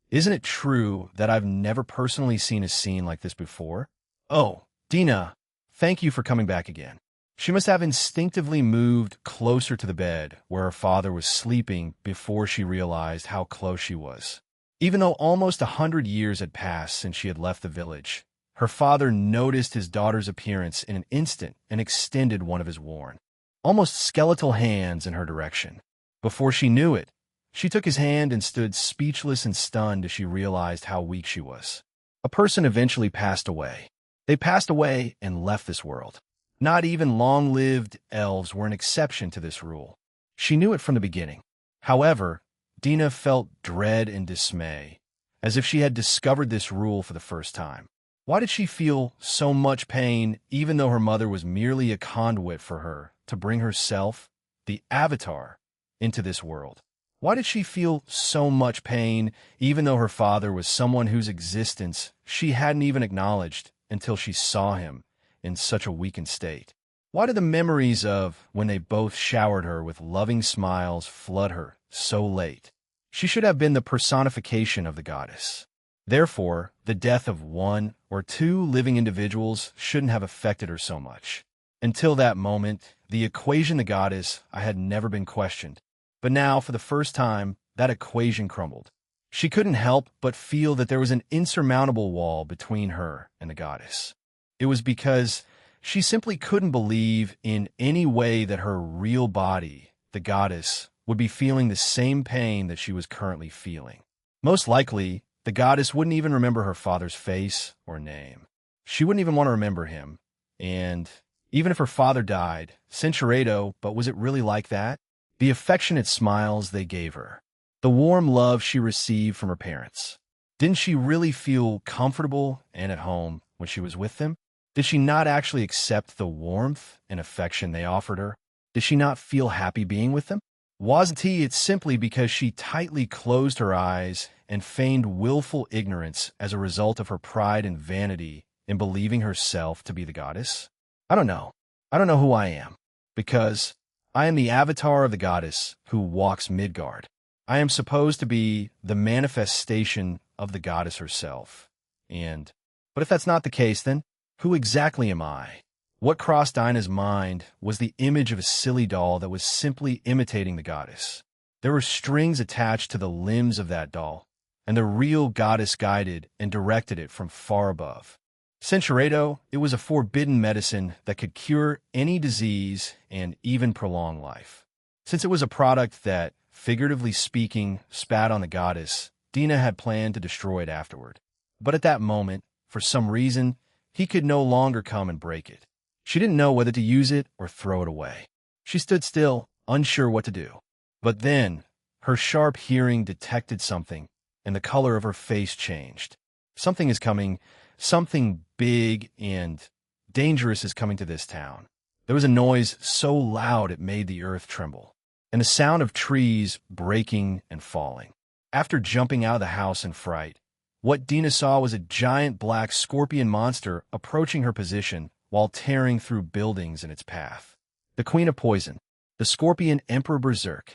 isn't it true that I've never personally seen a scene like this before? Oh, Dina, thank you for coming back again. She must have instinctively moved closer to the bed where her father was sleeping before she realized how close she was. Even though almost 100 years had passed since she had left the village, her father noticed his daughter's appearance in an instant and extended one of his worn, almost skeletal hands in her direction. Before she knew it, she took his hand and stood speechless and stunned as she realized how weak she was. A person eventually passed away. They passed away and left this world. Not even long-lived elves were an exception to this rule. She knew it from the beginning. However, Dina felt dread and dismay, as if she had discovered this rule for the first time. Why did she feel so much pain, even though her mother was merely a conduit for her to bring herself, the Avatar, into this world? Why did she feel so much pain, even though her father was someone whose existence she hadn't even acknowledged until she saw him in such a weakened state? Why did the memories of when they both showered her with loving smiles flood her so late? She should have been the personification of the goddess. Therefore, the death of one or two living individuals shouldn't have affected her so much. Until that moment, the equation the goddess I had never been questioned. But now, for the first time, that equation crumbled. She couldn't help but feel that there was an insurmountable wall between her and the goddess. It was because she simply couldn't believe in any way that her real body, the goddess, would be feeling the same pain that she was currently feeling. Most likely, the goddess wouldn't even remember her father's face or name. She wouldn't even want to remember him. And even if her father died, Cinceredo, but was it really like that? The affectionate smiles they gave her, the warm love she received from her parents. Didn't she really feel comfortable and at home when she was with them? Did she not actually accept the warmth and affection they offered her? Did she not feel happy being with them? Wasn't it simply because she tightly closed her eyes and feigned willful ignorance as a result of her pride and vanity in believing herself to be the goddess? I don't know. I don't know who I am, because I am the avatar of the goddess who walks Midgard. I am supposed to be the manifestation of the goddess herself. But if that's not the case, then who exactly am I? What crossed Dina's mind was the image of a silly doll that was simply imitating the goddess. There were strings attached to the limbs of that doll, and the real goddess guided and directed it from far above. Cinceredo, it was a forbidden medicine that could cure any disease and even prolong life. Since it was a product that, figuratively speaking, spat on the goddess, Dina had planned to destroy it afterward. But at that moment, for some reason, he could no longer come and break it. She didn't know whether to use it or throw it away. She stood still, unsure what to do. But then, her sharp hearing detected something, and the color of her face changed. Something is coming, something big and dangerous is coming to this town. There was a noise so loud it made the earth tremble, and the sound of trees breaking and falling. After jumping out of the house in fright, what Dina saw was a giant black scorpion monster approaching her position while tearing through buildings in its path. The Queen of Poison, the Scorpion Emperor Berserk,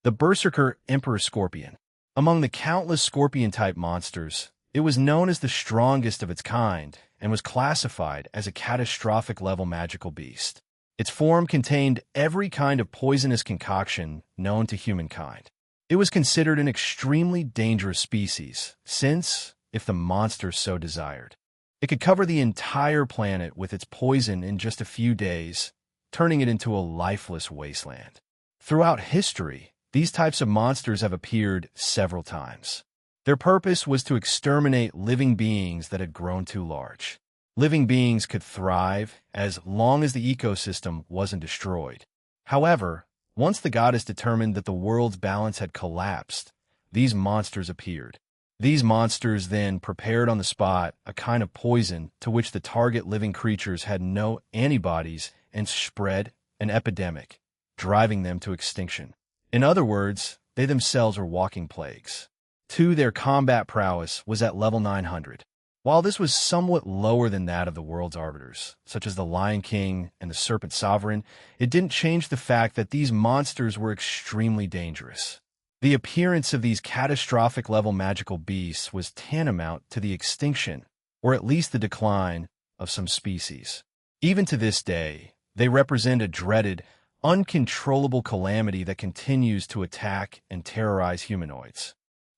the Berserker Emperor Scorpion. Among the countless scorpion-type monsters, it was known as the strongest of its kind and was classified as a catastrophic-level magical beast. Its form contained every kind of poisonous concoction known to humankind. It was considered an extremely dangerous species, since, if the monster so desired, it could cover the entire planet with its poison in just a few days, turning it into a lifeless wasteland. Throughout history, these types of monsters have appeared several times. Their purpose was to exterminate living beings that had grown too large. Living beings could thrive as long as the ecosystem wasn't destroyed. However, once the goddess determined that the world's balance had collapsed, these monsters appeared. These monsters then prepared on the spot a kind of poison to which the target living creatures had no antibodies and spread an epidemic, driving them to extinction. In other words, they themselves were walking plagues. 2. Their combat prowess was at level 900. While this was somewhat lower than that of the world's arbiters, such as the Lion King and the Serpent Sovereign, it didn't change the fact that these monsters were extremely dangerous. The appearance of these catastrophic-level magical beasts was tantamount to the extinction, or at least the decline, of some species. Even to this day, they represent a dreaded, uncontrollable calamity that continues to attack and terrorize humanoids.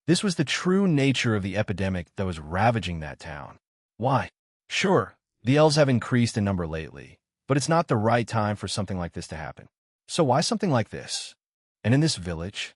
This was the true nature of the epidemic that was ravaging that town. Why? Sure, the elves have increased in number lately, but it's not the right time for something like this to happen. So why something like this? And in this village?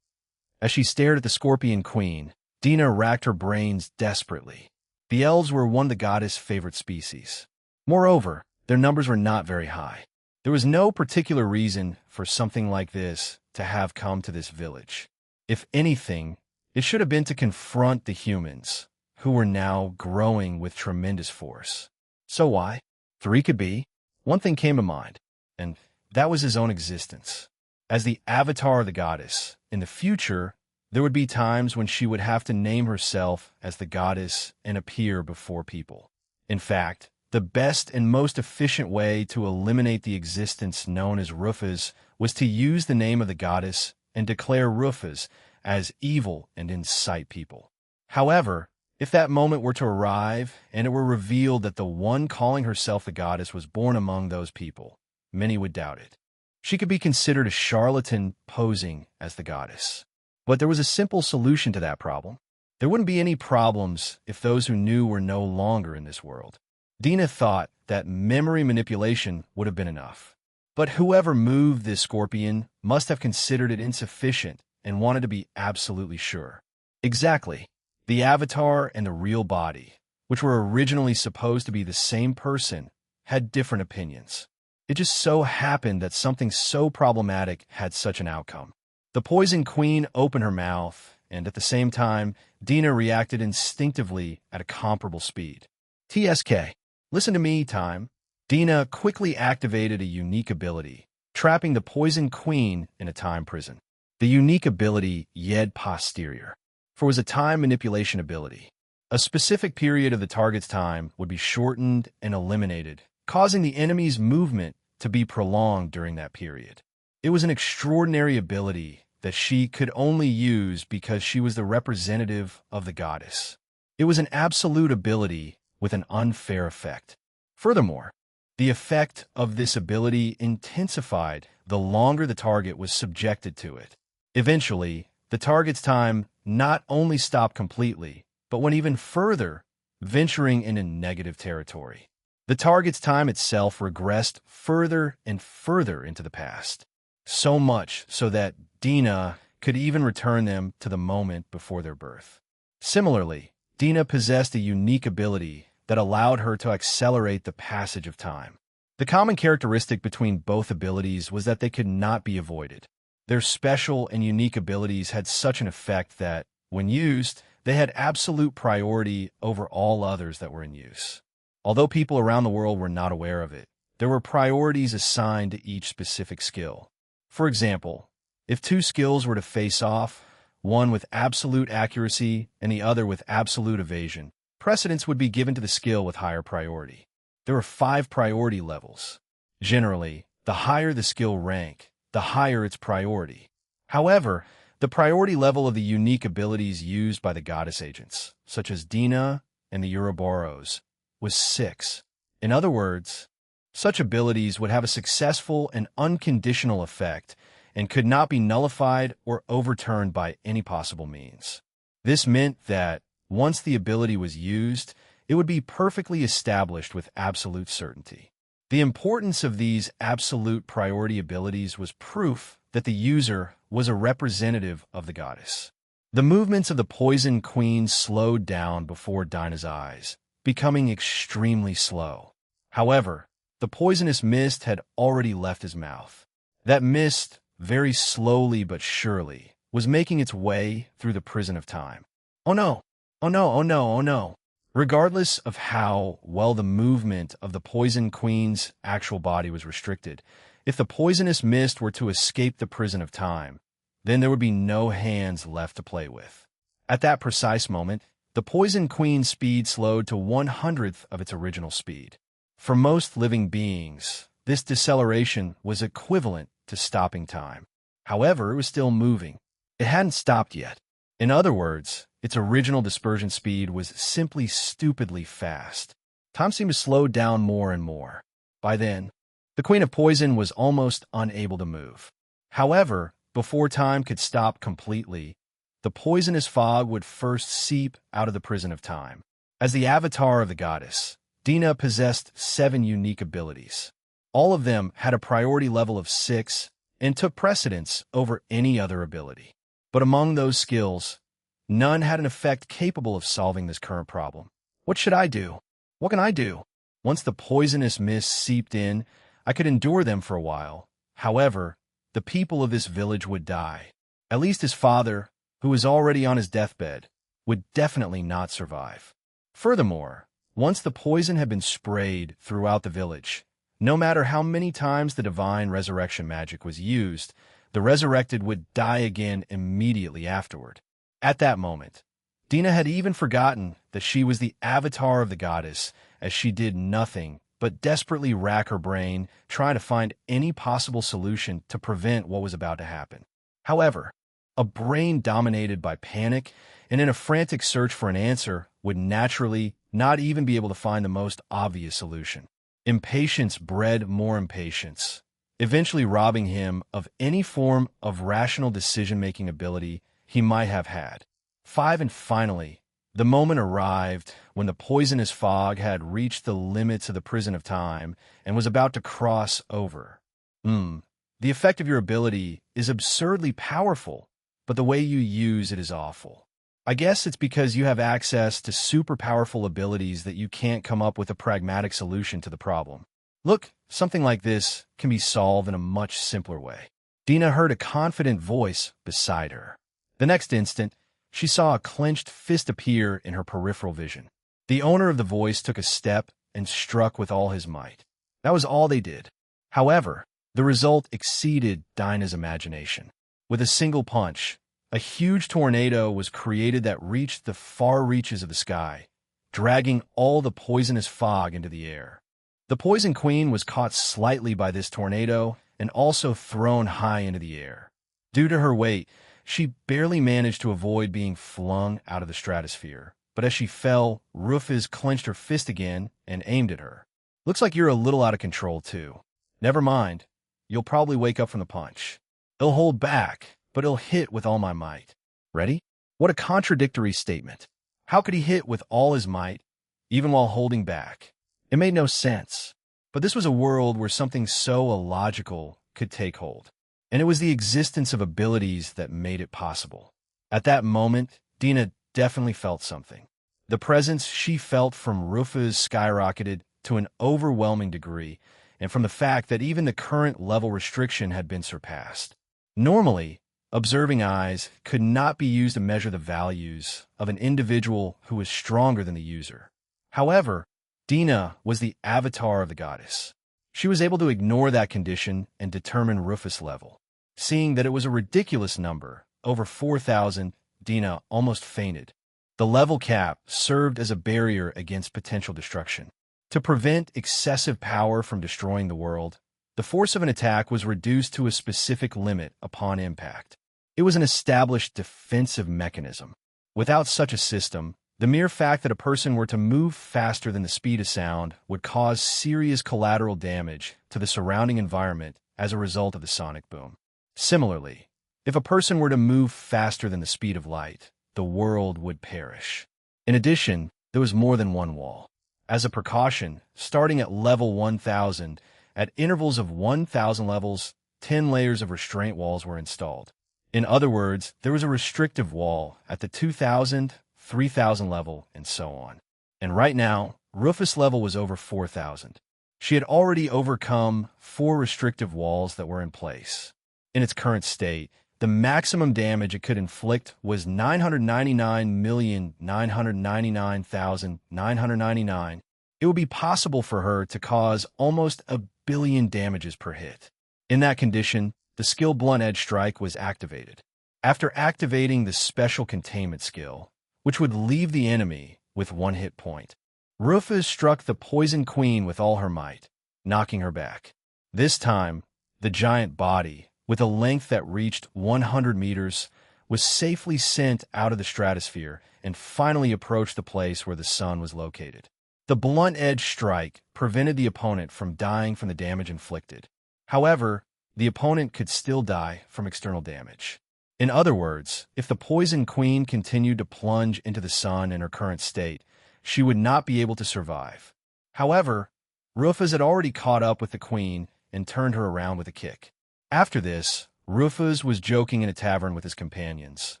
As she stared at the Scorpion Queen, Dina racked her brains desperately. The elves were one of the goddess' favorite species. Moreover, their numbers were not very high. There was no particular reason for something like this to have come to this village. If anything, it should have been to confront the humans, who were now growing with tremendous force. So why? 3 could be. One thing came to mind, and that was his own existence. As the avatar of the goddess, in the future, there would be times when she would have to name herself as the goddess and appear before people. In fact, the best and most efficient way to eliminate the existence known as Rufus was to use the name of the goddess and declare Rufus as evil and incite people. However, if that moment were to arrive and it were revealed that the one calling herself the goddess was born among those people, many would doubt it. She could be considered a charlatan posing as the goddess. But there was a simple solution to that problem. There wouldn't be any problems if those who knew were no longer in this world. Dina thought that memory manipulation would have been enough. But whoever moved this scorpion must have considered it insufficient and wanted to be absolutely sure. Exactly. The avatar and the real body, which were originally supposed to be the same person, had different opinions. It just so happened that something so problematic had such an outcome. The Poison Queen opened her mouth, and at the same time, Dina reacted instinctively at a comparable speed. TSK. Listen to me, time. Dina quickly activated a unique ability, trapping the Poison Queen in a time prison. The unique ability, Yed Posterior, for was a time manipulation ability. A specific period of the target's time would be shortened and eliminated, causing the enemy's movement to be prolonged during that period. It was an extraordinary ability that she could only use because she was the representative of the goddess. It was an absolute ability with an unfair effect. Furthermore, the effect of this ability intensified the longer the target was subjected to it. Eventually, the target's time not only stopped completely, but went even further, venturing into negative territory. The target's time itself regressed further and further into the past, so much so that Dina could even return them to the moment before their birth. Similarly, Dina possessed a unique ability that allowed her to accelerate the passage of time. The common characteristic between both abilities was that they could not be avoided. Their special and unique abilities had such an effect that, when used, they had absolute priority over all others that were in use. Although people around the world were not aware of it, there were priorities assigned to each specific skill. For example, if two skills were to face off, one with absolute accuracy and the other with absolute evasion, precedence would be given to the skill with higher priority. There are 5 priority levels. Generally, the higher the skill rank, the higher its priority. However, the priority level of the unique abilities used by the goddess agents, such as Dina and the Ouroboros, was 6. In other words, such abilities would have a successful and unconditional effect and could not be nullified or overturned by any possible means. This meant that, once the ability was used, it would be perfectly established with absolute certainty. The importance of these absolute priority abilities was proof that the user was a representative of the goddess. The movements of the Poison Queen slowed down before Dina's eyes, becoming extremely slow. However, the poisonous mist had already left his mouth. That mist, very slowly but surely, was making its way through the prison of time. Oh no! Oh no! Oh no! Oh no! Regardless of how well the movement of the Poison Queen's actual body was restricted, if the poisonous mist were to escape the prison of time, then there would be no hands left to play with. At that precise moment, the Poison Queen's speed slowed to 1/100th of its original speed. For most living beings, this deceleration was equivalent to stopping time. However, it was still moving. It hadn't stopped yet. In other words, its original dispersion speed was simply stupidly fast. Time seemed to slow down more and more. By then, the Queen of Poison was almost unable to move. However, before time could stop completely, the poisonous fog would first seep out of the prison of time. As the avatar of the goddess, Dina possessed 7 unique abilities. All of them had a priority level of 6 and took precedence over any other ability. But among those skills, none had an effect capable of solving this current problem. What should I do? What can I do? Once the poisonous mist seeped in, I could endure them for a while. However, the people of this village would die. At least his father, who was already on his deathbed, would definitely not survive. Furthermore, once the poison had been sprayed throughout the village, no matter how many times the divine resurrection magic was used, the resurrected would die again immediately afterward. At that moment, Dina had even forgotten that she was the avatar of the goddess, as she did nothing but desperately rack her brain, trying to find any possible solution to prevent what was about to happen. However, a brain dominated by panic and in a frantic search for an answer would naturally not even be able to find the most obvious solution. Impatience bred more impatience, eventually robbing him of any form of rational decision-making ability he might have had. 5. And finally, the moment arrived when the poisonous fog had reached the limits of the prison of time and was about to cross over. The effect of your ability is absurdly powerful, but the way you use it is awful. I guess it's because you have access to super powerful abilities that you can't come up with a pragmatic solution to the problem. Look, something like this can be solved in a much simpler way. Dina heard a confident voice beside her. The next instant, she saw a clenched fist appear in her peripheral vision. The owner of the voice took a step and struck with all his might. That was all they did. However, the result exceeded Dina's imagination. With a single punch, a huge tornado was created that reached the far reaches of the sky, dragging all the poisonous fog into the air. The Poison Queen was caught slightly by this tornado and also thrown high into the air. Due to her weight, she barely managed to avoid being flung out of the stratosphere. But as she fell, Rufus clenched her fist again and aimed at her. Looks like you're a little out of control, too. Never mind. You'll probably wake up from the punch. It'll hold back, but it'll hit with all my might. Ready? What a contradictory statement. How could he hit with all his might, even while holding back? It made no sense. But this was a world where something so illogical could take hold. And it was the existence of abilities that made it possible. At that moment, Dina definitely felt something. The presence she felt from Rufus skyrocketed to an overwhelming degree, and from the fact that even the current level restriction had been surpassed. Normally, observing eyes could not be used to measure the values of an individual who was stronger than the user. However, Dina was the avatar of the goddess. She was able to ignore that condition and determine Rufus' level. Seeing that it was a ridiculous number, over 4,000, Dina almost fainted. The level cap served as a barrier against potential destruction. To prevent excessive power from destroying the world, the force of an attack was reduced to a specific limit upon impact. It was an established defensive mechanism. Without such a system, the mere fact that a person were to move faster than the speed of sound would cause serious collateral damage to the surrounding environment as a result of the sonic boom. Similarly, if a person were to move faster than the speed of light, the world would perish. In addition, there was more than one wall. As a precaution, starting at level 1,000, at intervals of 1,000 levels, 10 layers of restraint walls were installed. In other words, there was a restrictive wall at the 2,000, 3,000 level, and so on. And right now, Rufus' level was over 4,000. She had already overcome 4 restrictive walls that were in place. In its current state, the maximum damage it could inflict was 999,999,999. It would be possible for her to cause almost 1 billion damages per hit. In that condition, the skill Blunt Edge Strike was activated. After activating the special containment skill, which would leave the enemy with 1 hit point, Rufus struck the Poison Queen with all her might, knocking her back. This time, the giant body, with a length that reached 100 meters, was safely sent out of the stratosphere and finally approached the place where the sun was located. The Blunt Edge Strike prevented the opponent from dying from the damage inflicted. However, the opponent could still die from external damage. In other words, if the Poison Queen continued to plunge into the sun in her current state, she would not be able to survive. However, Rufus had already caught up with the Queen and turned her around with a kick. After this, Rufus was joking in a tavern with his companions,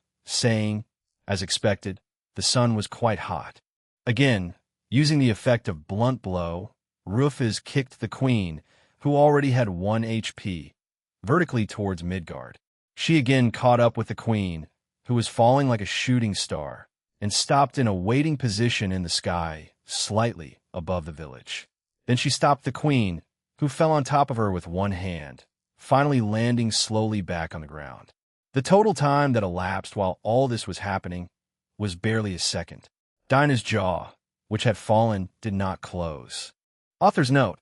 saying, as expected, the sun was quite hot. Again, using the effect of Blunt Blow, Rufus kicked the Queen, who already had 1 HP, vertically towards Midgard. She again caught up with the Queen, who was falling like a shooting star, and stopped in a waiting position in the sky, slightly above the village. Then she stopped the Queen, who fell on top of her with 1 hand, finally landing slowly back on the ground. The total time that elapsed while all this was happening was barely a second. Dinah's jaw, which had fallen, did not close. Author's note: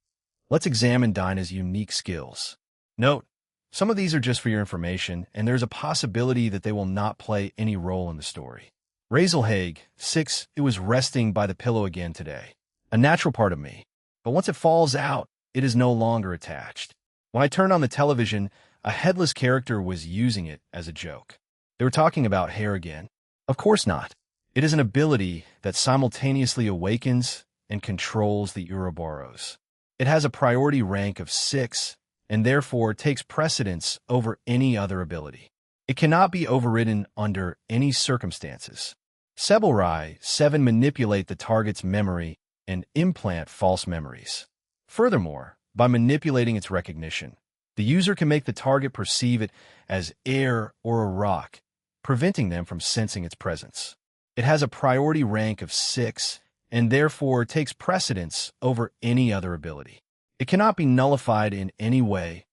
let's examine Dinah's unique skills. Note: some of these are just for your information, and there's a possibility that they will not play any role in the story. Razelhage, 6, it was resting by the pillow again today. A natural part of me. But once it falls out, it is no longer attached. When I turned on the television, a headless character was using it as a joke. They were talking about hair again. Of course not. It is an ability that simultaneously awakens and controls the Ouroboros. It has a priority rank of 6, and therefore takes precedence over any other ability. It cannot be overridden under any circumstances. Sebelrai, 7, manipulate the target's memory and implant false memories. Furthermore, by manipulating its recognition, the user can make the target perceive it as air or a rock, preventing them from sensing its presence. It has a priority rank of 6, and therefore takes precedence over any other ability. It cannot be nullified in any way,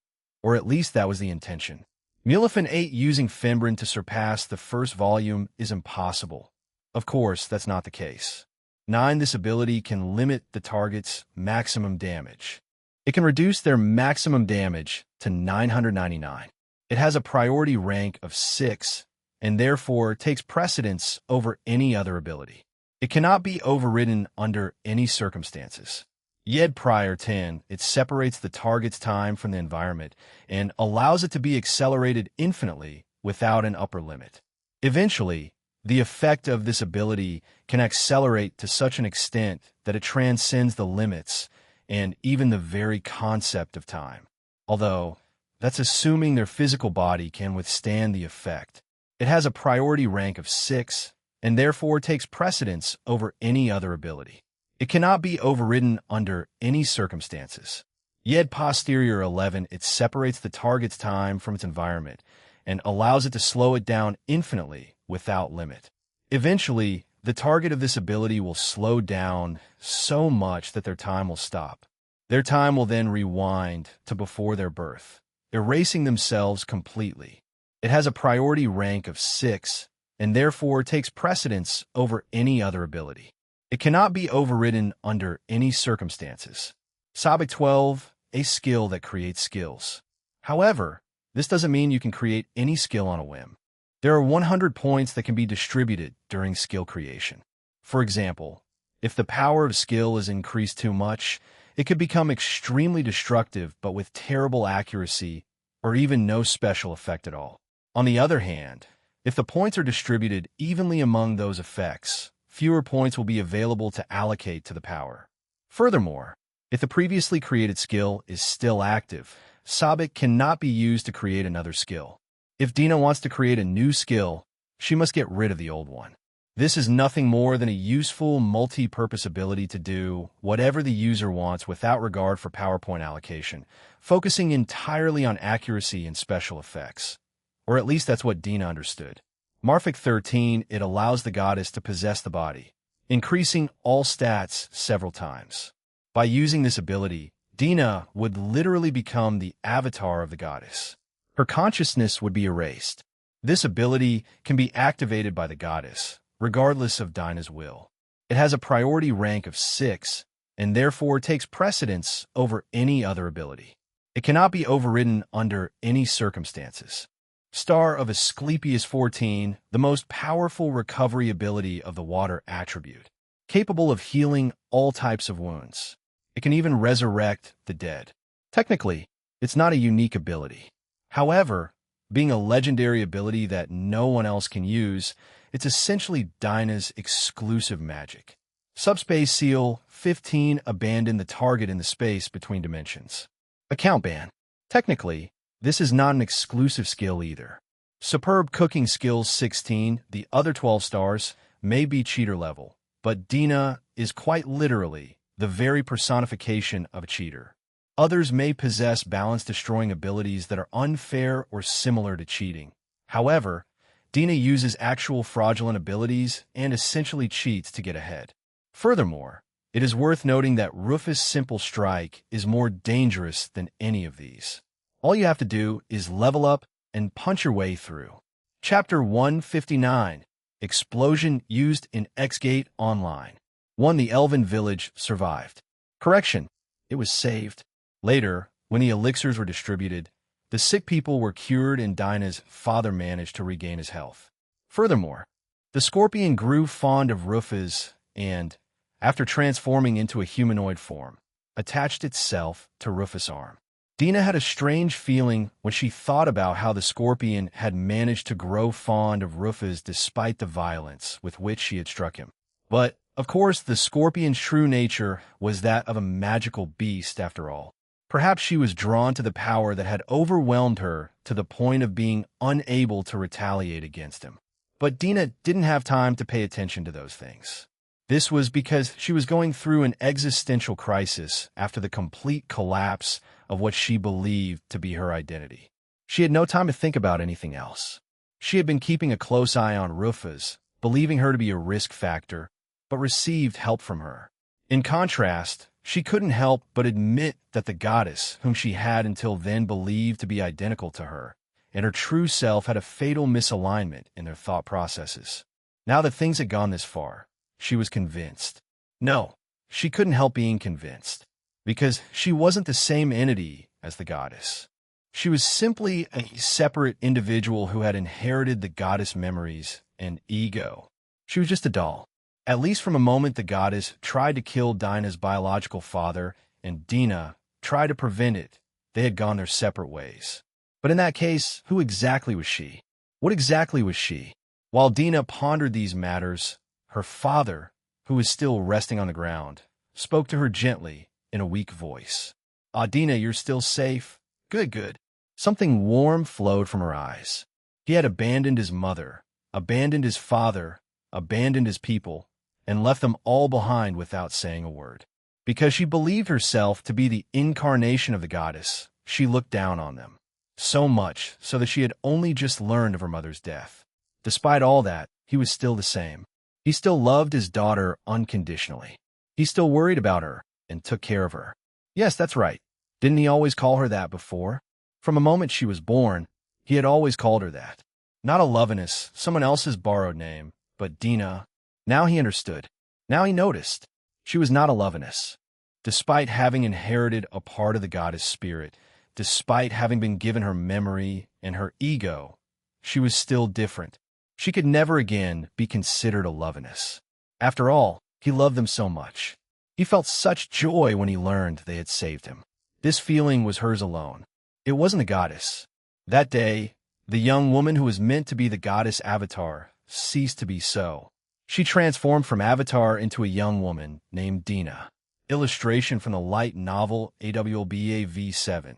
or at least that was the intention. Mulefin 8 using Fimbrin to surpass the first volume is impossible. Of course, that's not the case. 9. This ability can limit the target's maximum damage. It can reduce their maximum damage to 999. It has a priority rank of 6, and therefore takes precedence over any other ability. It cannot be overridden under any circumstances. Yed Prior 10, it separates the target's time from the environment and allows it to be accelerated infinitely without an upper limit. Eventually, the effect of this ability can accelerate to such an extent that it transcends the limits and even the very concept of time. Although, that's assuming their physical body can withstand the effect. It has a priority rank of 6, and therefore takes precedence over any other ability. It cannot be overridden under any circumstances. Yet posterior 11, it separates the target's time from its environment and allows it to slow it down infinitely without limit. Eventually, the target of this ability will slow down so much that their time will stop. Their time will then rewind to before their birth, erasing themselves completely. It has a priority rank of 6 and therefore takes precedence over any other ability. It cannot be overridden under any circumstances. Sabik 12, a skill that creates skills. However, this doesn't mean you can create any skill on a whim. There are 100 points that can be distributed during skill creation. For example, if the power of skill is increased too much, it could become extremely destructive but with terrible accuracy or even no special effect at all. On the other hand, if the points are distributed evenly among those effects, fewer points will be available to allocate to the power. Furthermore, if the previously created skill is still active, Sabik cannot be used to create another skill. If Dina wants to create a new skill, she must get rid of the old one. This is nothing more than a useful multi-purpose ability to do whatever the user wants without regard for PowerPoint allocation, focusing entirely on accuracy and special effects. Or at least that's what Dina understood. Marfic 13, it allows the goddess to possess the body, increasing all stats several times. By using this ability, Dina would literally become the avatar of the goddess. Her consciousness would be erased. This ability can be activated by the goddess, regardless of Dina's will. It has a priority rank of 6, and therefore takes precedence over any other ability. It cannot be overridden under any circumstances. Star of Asclepius 14, the most powerful recovery ability of the water attribute, capable of healing all types of wounds. It can even resurrect the dead. Technically, it's not a unique ability. However, being a legendary ability that no one else can use, it's essentially Dina's exclusive magic. Subspace Seal 15, abandon the target in the space between dimensions. Account ban. Technically, this is not an exclusive skill either. Superb Cooking Skills 16, the other 12 stars, may be cheater level, but Dina is quite literally the very personification of a cheater. Others may possess balance-destroying abilities that are unfair or similar to cheating. However, Dina uses actual fraudulent abilities and essentially cheats to get ahead. Furthermore, it is worth noting that Rufus' Simple Strike is more dangerous than any of these. All you have to do is level up and punch your way through. Chapter 159, Explosion used in X-Gate Online. 1. The Elven Village survived. Correction, it was saved. Later, when the elixirs were distributed, the sick people were cured and Dina's father managed to regain his health. Furthermore, the scorpion grew fond of Rufus and, after transforming into a humanoid form, attached itself to Rufus' arm. Dina had a strange feeling when she thought about how the scorpion had managed to grow fond of Rufus despite the violence with which she had struck him. But, of course, the scorpion's true nature was that of a magical beast after all. Perhaps she was drawn to the power that had overwhelmed her to the point of being unable to retaliate against him. But Dina didn't have time to pay attention to those things. This was because she was going through an existential crisis after the complete collapse of what she believed to be her identity. She had no time to think about anything else. She had been keeping a close eye on Rufus, believing her to be a risk factor, but received help from her. In contrast, she couldn't help but admit that the goddess, whom she had until then believed to be identical to her, and her true self had a fatal misalignment in their thought processes. Now that things had gone this far, she was convinced. No, she couldn't help being convinced, because she wasn't the same entity as the goddess. She was simply a separate individual who had inherited the goddess memories and ego. She was just a doll. At least from the moment the goddess tried to kill Dina's biological father and Dina tried to prevent it, they had gone their separate ways. But in that case, who exactly was she? What exactly was she? While Dina pondered these matters, her father, who was still resting on the ground, spoke to her gently in a weak voice. "Ah, Dina, you're still safe? Good, good." Something warm flowed from her eyes. He had abandoned his mother, abandoned his father, abandoned his people, and left them all behind without saying a word. Because she believed herself to be the incarnation of the goddess, she looked down on them. So much so that she had only just learned of her mother's death. Despite all that, he was still the same. He still loved his daughter unconditionally. He still worried about her and took care of her. Yes, that's right. Didn't he always call her that before? From the moment she was born, he had always called her that. Not a Loviness, someone else's borrowed name, but Dina. Now he understood. Now he noticed. She was not a Loviness. Despite having inherited a part of the goddess spirit, despite having been given her memory and her ego, she was still different. She could never again be considered a Loviness. After all, he loved them so much. He felt such joy when he learned they had saved him. This feeling was hers alone. It wasn't a goddess. That day, the young woman who was meant to be the goddess Avatar ceased to be so. She transformed from Avatar into a young woman named Dina. Illustration from the light novel AWBA V7.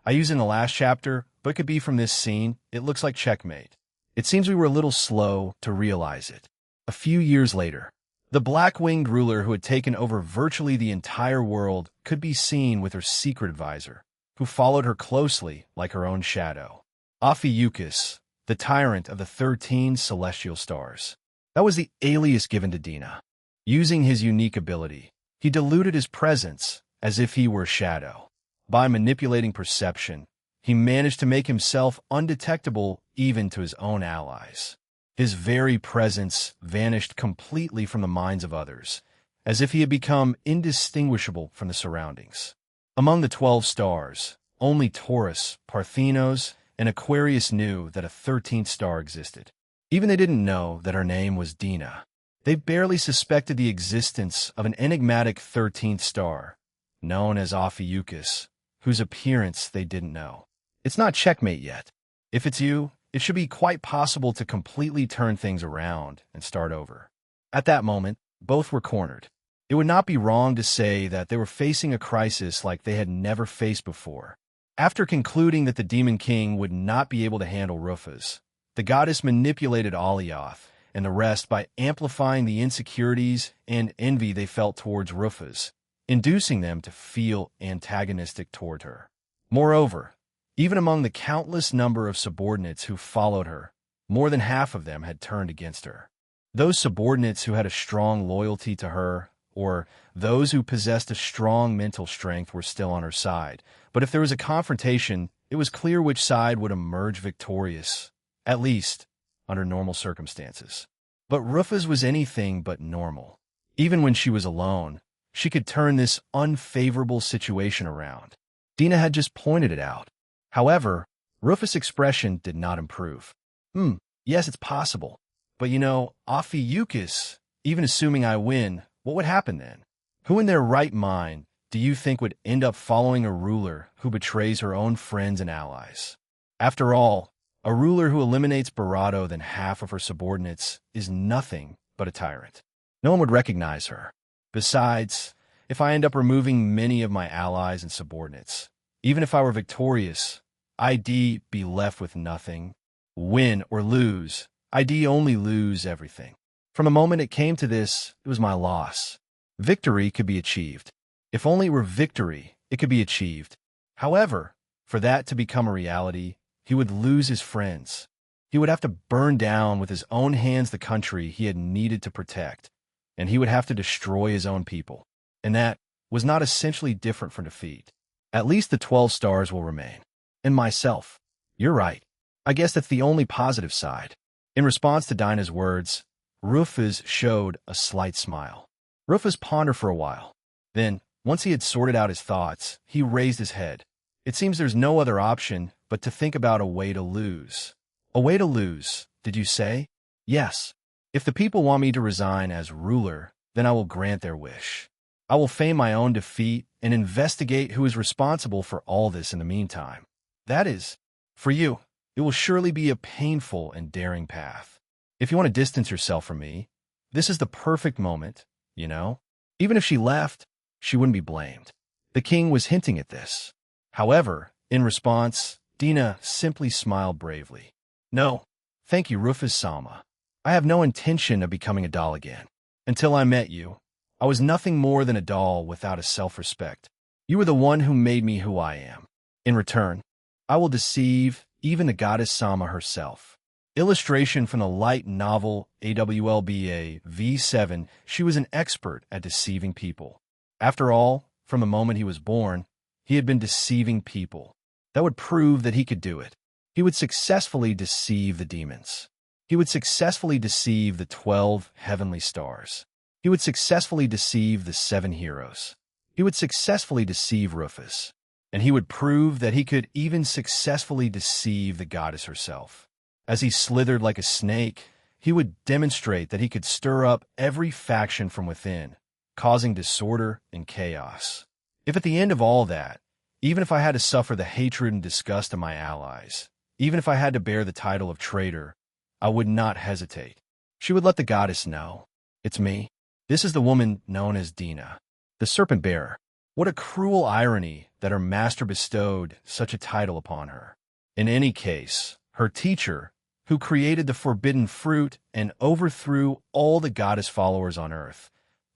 I used it in the last chapter, but it could be from this scene. It looks like checkmate. It seems we were a little slow to realize it. A few years later, the black-winged ruler who had taken over virtually the entire world could be seen with her secret advisor, who followed her closely like her own shadow. Ophiuchus, the tyrant of the 13 celestial stars. That was the alias given to Dina. Using his unique ability, he diluted his presence as if he were a shadow. By manipulating perception, he managed to make himself undetectable even to his own allies. His very presence vanished completely from the minds of others, as if he had become indistinguishable from the surroundings. Among the 12 stars, only Taurus, Parthenos, and Aquarius knew that a 13th star existed. Even they didn't know that her name was Dina. They barely suspected the existence of an enigmatic 13th star, known as Ophiuchus, whose appearance they didn't know. It's not checkmate yet. If it's you, it should be quite possible to completely turn things around and start over. At that moment, both were cornered. It would not be wrong to say that they were facing a crisis like they had never faced before. After concluding that the Demon King would not be able to handle Rufus, the goddess manipulated Alioth and the rest by amplifying the insecurities and envy they felt towards Rufus, inducing them to feel antagonistic toward her. Moreover, even among the countless number of subordinates who followed her, more than half of them had turned against her. Those subordinates who had a strong loyalty to her, or those who possessed a strong mental strength, were still on her side. But if there was a confrontation, it was clear which side would emerge victorious, at least under normal circumstances. But Rufus was anything but normal. Even when she was alone, she could turn this unfavorable situation around. Dina had just pointed it out. However, Rufus' expression did not improve. Yes, it's possible. But Ophiuchus, even assuming I win, what would happen then? Who in their right mind do you think would end up following a ruler who betrays her own friends and allies? After all, a ruler who eliminates Barado than half of her subordinates is nothing but a tyrant. No one would recognize her. Besides, if I end up removing many of my allies and subordinates, even if I were victorious, I'd be left with nothing. Win or lose, I'd only lose everything. From the moment it came to this, it was my loss. Victory could be achieved. If only it were victory, it could be achieved. However, for that to become a reality, he would lose his friends. He would have to burn down with his own hands the country he had needed to protect, and he would have to destroy his own people. And that was not essentially different from defeat. At least the 12 stars will remain. And myself. You're right. I guess that's the only positive side. In response to Dina's words, Rufus showed a slight smile. Rufus pondered for a while. Then, once he had sorted out his thoughts, he raised his head. It seems there's no other option but to think about a way to lose. A way to lose, did you say? Yes. If the people want me to resign as ruler, then I will grant their wish. I will feign my own defeat and investigate who is responsible for all this in the meantime. That is, for you, it will surely be a painful and daring path. If you want to distance yourself from me, this is the perfect moment, Even if she left, she wouldn't be blamed. The king was hinting at this. However, in response, Dina simply smiled bravely. No, thank you, Rufus Sama. I have no intention of becoming a doll again. Until I met you, I was nothing more than a doll without a self-respect. You were the one who made me who I am. In return, I will deceive even the goddess Sama herself. Illustration from the light novel AWLBA V7. She was an expert at deceiving people. After all, from the moment he was born, he had been deceiving people. That would prove that he could do it. He would successfully deceive the demons. He would successfully deceive the 12 heavenly stars. He would successfully deceive the 7 heroes. He would successfully deceive Rufus. And he would prove that he could even successfully deceive the goddess herself. As he slithered like a snake, he would demonstrate that he could stir up every faction from within, causing disorder and chaos. If at the end of all that, even if I had to suffer the hatred and disgust of my allies, even if I had to bear the title of traitor, I would not hesitate. She would let the goddess know. It's me. This is the woman known as Dina, the serpent bearer. What a cruel irony that her master bestowed such a title upon her. In any case, her teacher, who created the forbidden fruit and overthrew all the goddess followers on earth,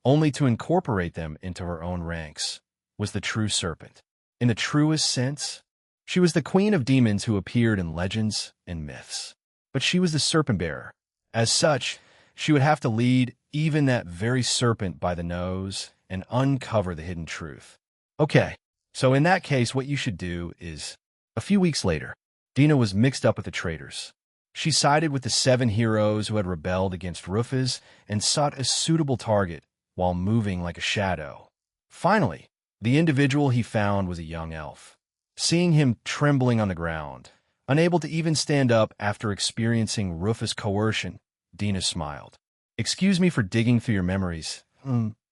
only to incorporate them into her own ranks, was the true serpent. In the truest sense, she was the queen of demons who appeared in legends and myths. But she was the serpent bearer. As such, she would have to lead even that very serpent by the nose and uncover the hidden truth. Okay, so in that case, what you should do is, a few weeks later, Dina was mixed up with the traitors. She sided with the 7 heroes who had rebelled against Rufus and sought a suitable target while moving like a shadow. Finally, the individual he found was a young elf. Seeing him trembling on the ground, unable to even stand up after experiencing Rufus' coercion, Dina smiled. "Excuse me for digging through your memories.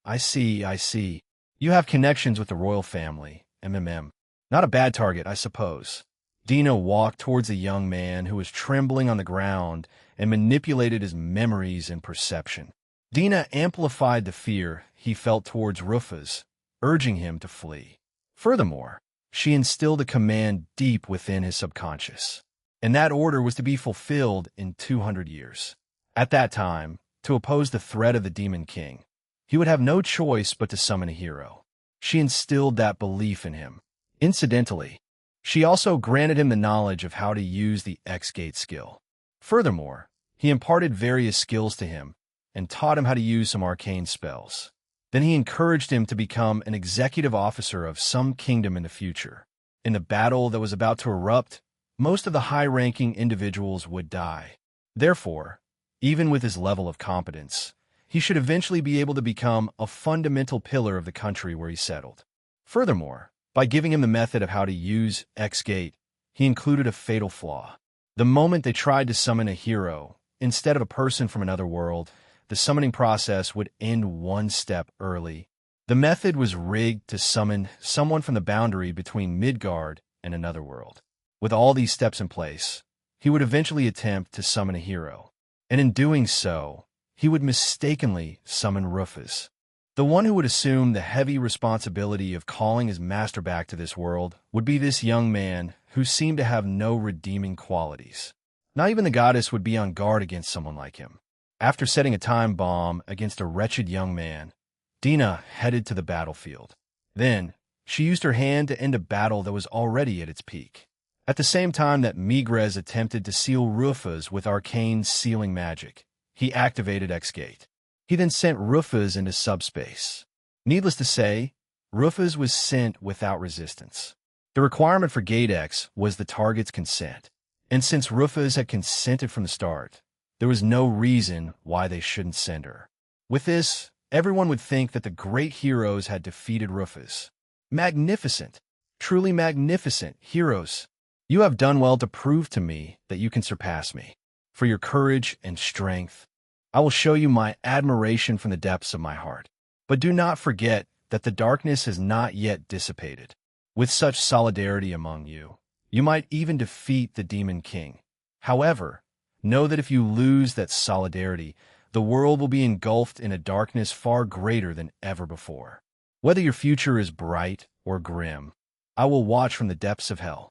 I see. You have connections with the royal family, MMM. Not a bad target, I suppose." Dina walked towards the young man who was trembling on the ground and manipulated his memories and perception. Dina amplified the fear he felt towards Rufus, urging him to flee. Furthermore, she instilled a command deep within his subconscious, and that order was to be fulfilled in 200 years. At that time, to oppose the threat of the Demon King, he would have no choice but to summon a hero. She instilled that belief in him. Incidentally, she also granted him the knowledge of how to use the X-Gate skill. Furthermore, he imparted various skills to him and taught him how to use some arcane spells. Then he encouraged him to become an executive officer of some kingdom in the future. In the battle that was about to erupt, most of the high-ranking individuals would die. Therefore, even with his level of competence, he should eventually be able to become a fundamental pillar of the country where he settled. Furthermore, by giving him the method of how to use X-Gate, he included a fatal flaw. The moment they tried to summon a hero, instead of a person from another world, the summoning process would end one step early. The method was rigged to summon someone from the boundary between Midgard and another world. With all these steps in place, he would eventually attempt to summon a hero. And in doing so, he would mistakenly summon Rufus. The one who would assume the heavy responsibility of calling his master back to this world would be this young man who seemed to have no redeeming qualities. Not even the goddess would be on guard against someone like him. After setting a time bomb against a wretched young man, Dina headed to the battlefield. Then, she used her hand to end a battle that was already at its peak. At the same time that Midgard attempted to seal Rufus with arcane sealing magic, he activated X-Gate. He then sent Rufus into subspace. Needless to say, Rufus was sent without resistance. The requirement for Gate X was the target's consent, and since Rufus had consented from the start, there was no reason why they shouldn't send her. With this, everyone would think that the great heroes had defeated Rufus. Magnificent, truly magnificent heroes. You have done well to prove to me that you can surpass me. For your courage and strength, I will show you my admiration from the depths of my heart. But do not forget that the darkness has not yet dissipated. With such solidarity among you, you might even defeat the Demon King. However, know that if you lose that solidarity, the world will be engulfed in a darkness far greater than ever before. Whether your future is bright or grim, I will watch from the depths of hell.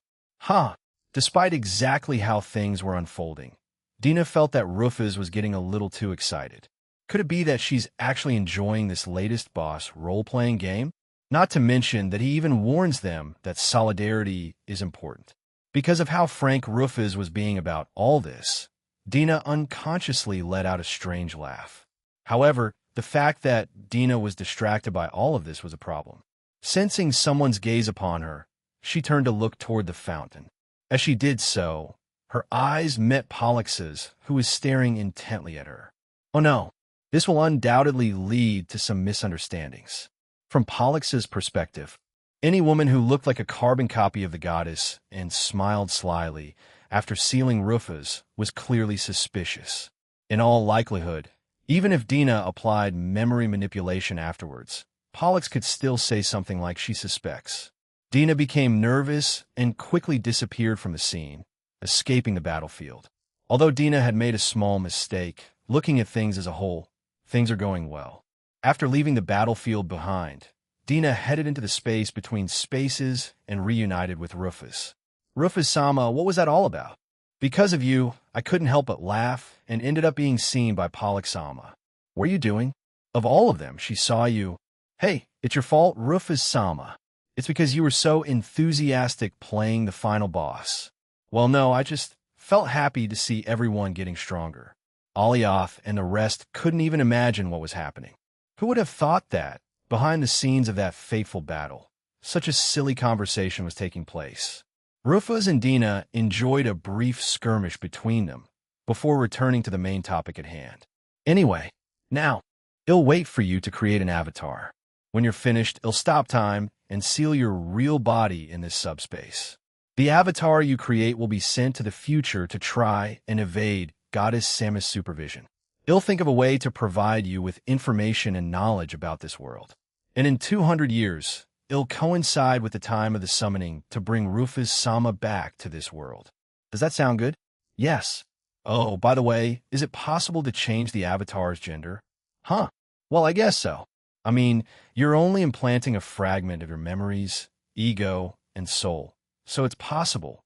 Despite exactly how things were unfolding, Dina felt that Rufus was getting a little too excited. Could it be that she's actually enjoying this latest boss role-playing game? Not to mention that he even warns them that solidarity is important. Because of how frank Rufus was being about all this, Dina unconsciously let out a strange laugh. However, the fact that Dina was distracted by all of this was a problem. Sensing someone's gaze upon her, she turned to look toward the fountain. As she did so, her eyes met Pollix's, who was staring intently at her. Oh no, this will undoubtedly lead to some misunderstandings. From Pollix's perspective, any woman who looked like a carbon copy of the goddess and smiled slyly after sealing Rufus was clearly suspicious. In all likelihood, even if Dina applied memory manipulation afterwards, Pollux could still say something like she suspects. Dina became nervous and quickly disappeared from the scene, escaping the battlefield. Although Dina had made a small mistake, looking at things as a whole, things are going well. After leaving the battlefield behind, Dina headed into the space between spaces and reunited with Rufus. Rufus-sama, what was that all about? Because of you, I couldn't help but laugh and ended up being seen by Pollux-sama. What are you doing? Of all of them, she saw you. Hey, it's your fault, Rufus-sama. It's because you were so enthusiastic playing the final boss. Well, no, I just felt happy to see everyone getting stronger. Alioth and the rest couldn't even imagine what was happening. Who would have thought that, behind the scenes of that fateful battle, such a silly conversation was taking place? Rufus and Dina enjoyed a brief skirmish between them before returning to the main topic at hand. Anyway, now, it'll wait for you to create an avatar. When you're finished, it'll stop time and seal your real body in this subspace. The avatar you create will be sent to the future to try and evade Goddess Samus' supervision. It'll think of a way to provide you with information and knowledge about this world. And in 200 years, it'll coincide with the time of the summoning to bring Rufus-sama back to this world. Does that sound good? Yes. Oh, by the way, is it possible to change the avatar's gender? Huh. Well, I guess so. I mean, you're only implanting a fragment of your memories, ego, and soul, so it's possible.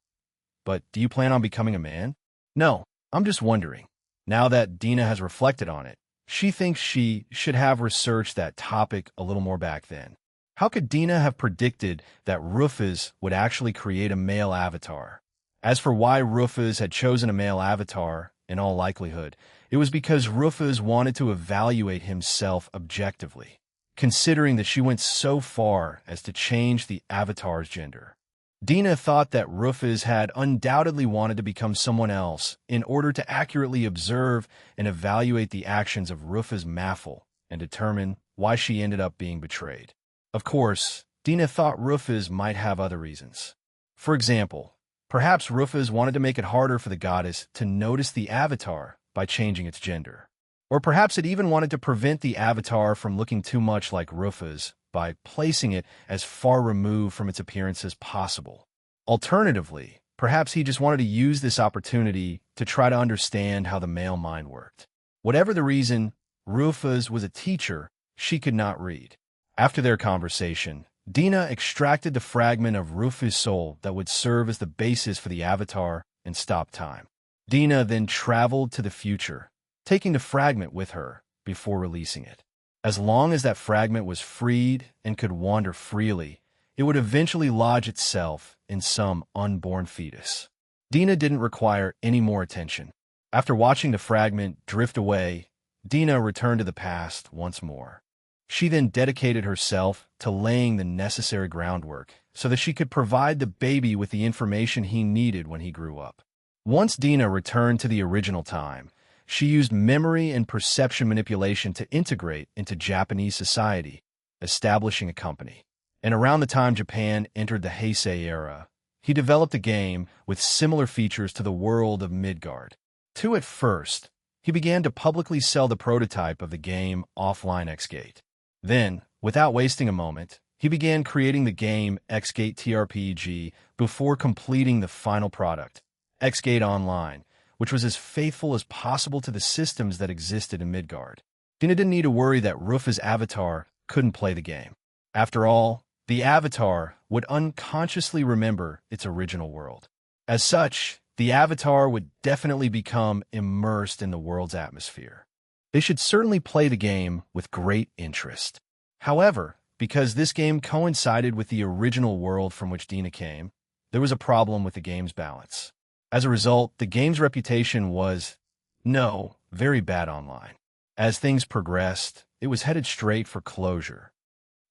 But do you plan on becoming a man? No, I'm just wondering. Now that Dina has reflected on it, she thinks she should have researched that topic a little more back then. How could Dina have predicted that Rufus would actually create a male avatar? As for why Rufus had chosen a male avatar, in all likelihood, it was because Rufus wanted to evaluate himself objectively, considering that she went so far as to change the avatar's gender. Dina thought that Rufus had undoubtedly wanted to become someone else in order to accurately observe and evaluate the actions of Rufus Maffel and determine why she ended up being betrayed. Of course, Dina thought Rufus might have other reasons. For example, perhaps Rufus wanted to make it harder for the goddess to notice the avatar by changing its gender. Or perhaps it even wanted to prevent the avatar from looking too much like Rufus by placing it as far removed from its appearance as possible. Alternatively, perhaps he just wanted to use this opportunity to try to understand how the male mind worked. Whatever the reason, Rufus was a teacher she could not read. After their conversation, Dina extracted the fragment of Rufus' soul that would serve as the basis for the avatar and stop time. Dina then traveled to the future, taking the fragment with her before releasing it. As long as that fragment was freed and could wander freely, it would eventually lodge itself in some unborn fetus. Dina didn't require any more attention. After watching the fragment drift away, Dina returned to the past once more. She then dedicated herself to laying the necessary groundwork so that she could provide the baby with the information he needed when he grew up. Once Dina returned to the original time, she used memory and perception manipulation to integrate into Japanese society, establishing a company. And around the time Japan entered the Heisei era, he developed a game with similar features to the world of Midgard. At first, he began to publicly sell the prototype of the game offline X-Gate. Then, without wasting a moment, he began creating the game X-Gate TRPG before completing the final product, X-Gate Online, which was as faithful as possible to the systems that existed in Midgard. Dina didn't need to worry that Rufus' avatar couldn't play the game. After all, the avatar would unconsciously remember its original world. As such, the avatar would definitely become immersed in the world's atmosphere. They should certainly play the game with great interest. However, because this game coincided with the original world from which Dina came, there was a problem with the game's balance. As a result, the game's reputation was, very bad online. As things progressed, it was headed straight for closure.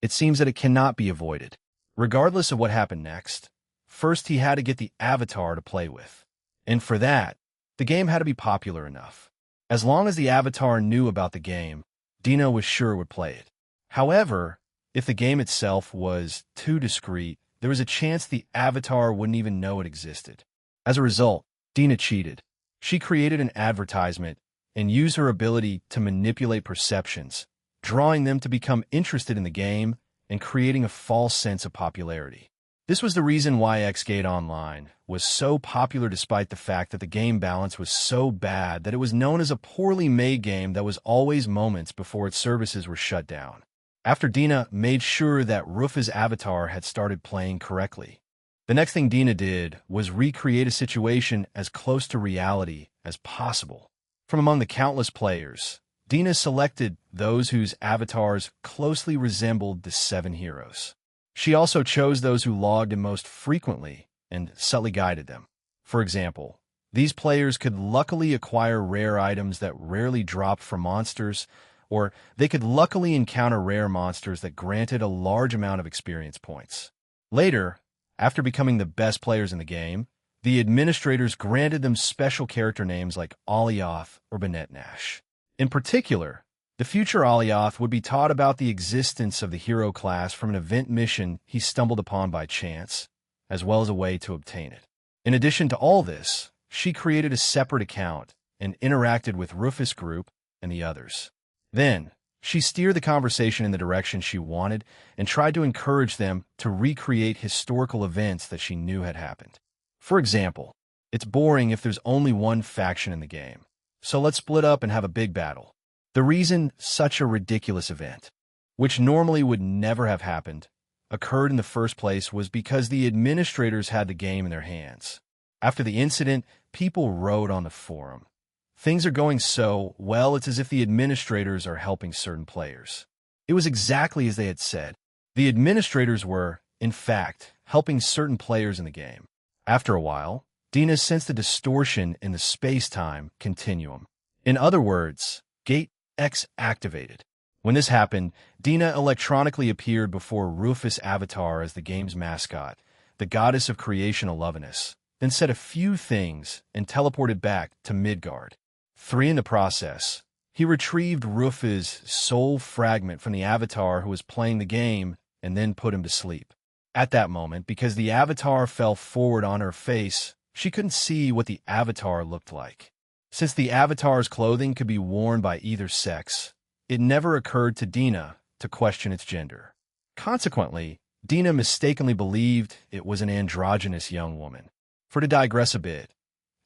It seems that it cannot be avoided. Regardless of what happened next, first he had to get the avatar to play with. And for that, the game had to be popular enough. As long as the avatar knew about the game, Dina was sure would play it. However, if the game itself was too discreet, there was a chance the avatar wouldn't even know it existed. As a result, Dina cheated. She created an advertisement and used her ability to manipulate perceptions, drawing them to become interested in the game and creating a false sense of popularity. This was the reason why X-Gate Online was so popular despite the fact that the game balance was so bad that it was known as a poorly made game that was always moments before its services were shut down. After Dina made sure that Rufus' avatar had started playing correctly, the next thing Dina did was recreate a situation as close to reality as possible. From among the countless players, Dina selected those whose avatars closely resembled the 7 heroes. She also chose those who logged in most frequently and subtly guided them. For example, these players could luckily acquire rare items that rarely dropped from monsters, or they could luckily encounter rare monsters that granted a large amount of experience points. Later, after becoming the best players in the game, the administrators granted them special character names like Alioth or Benetnash. In particular, the future Alioth would be taught about the existence of the hero class from an event mission he stumbled upon by chance, as well as a way to obtain it. In addition to all this, she created a separate account and interacted with Rufus' group and the others. Then, she steered the conversation in the direction she wanted and tried to encourage them to recreate historical events that she knew had happened. For example, it's boring if there's only one faction in the game, so let's split up and have a big battle. The reason such a ridiculous event, which normally would never have happened, occurred in the first place was because the administrators had the game in their hands. After the incident, people wrote on the forum, "Things are going so well, it's as if the administrators are helping certain players." It was exactly as they had said. The administrators were, in fact, helping certain players in the game. After a while, Dina sensed a distortion in the space-time continuum. In other words, Gate X activated. When this happened, Dina electronically appeared before Rufus' avatar as the game's mascot, the goddess of creation Alovinus, then said a few things and teleported back to Midgard. 3 in the process, he retrieved Rufus' soul fragment from the avatar who was playing the game and then put him to sleep. At that moment, because the avatar fell forward on her face, she couldn't see what the avatar looked like. Since the avatar's clothing could be worn by either sex, it never occurred to Dina to question its gender. Consequently, Dina mistakenly believed it was an androgynous young woman. For to digress a bit,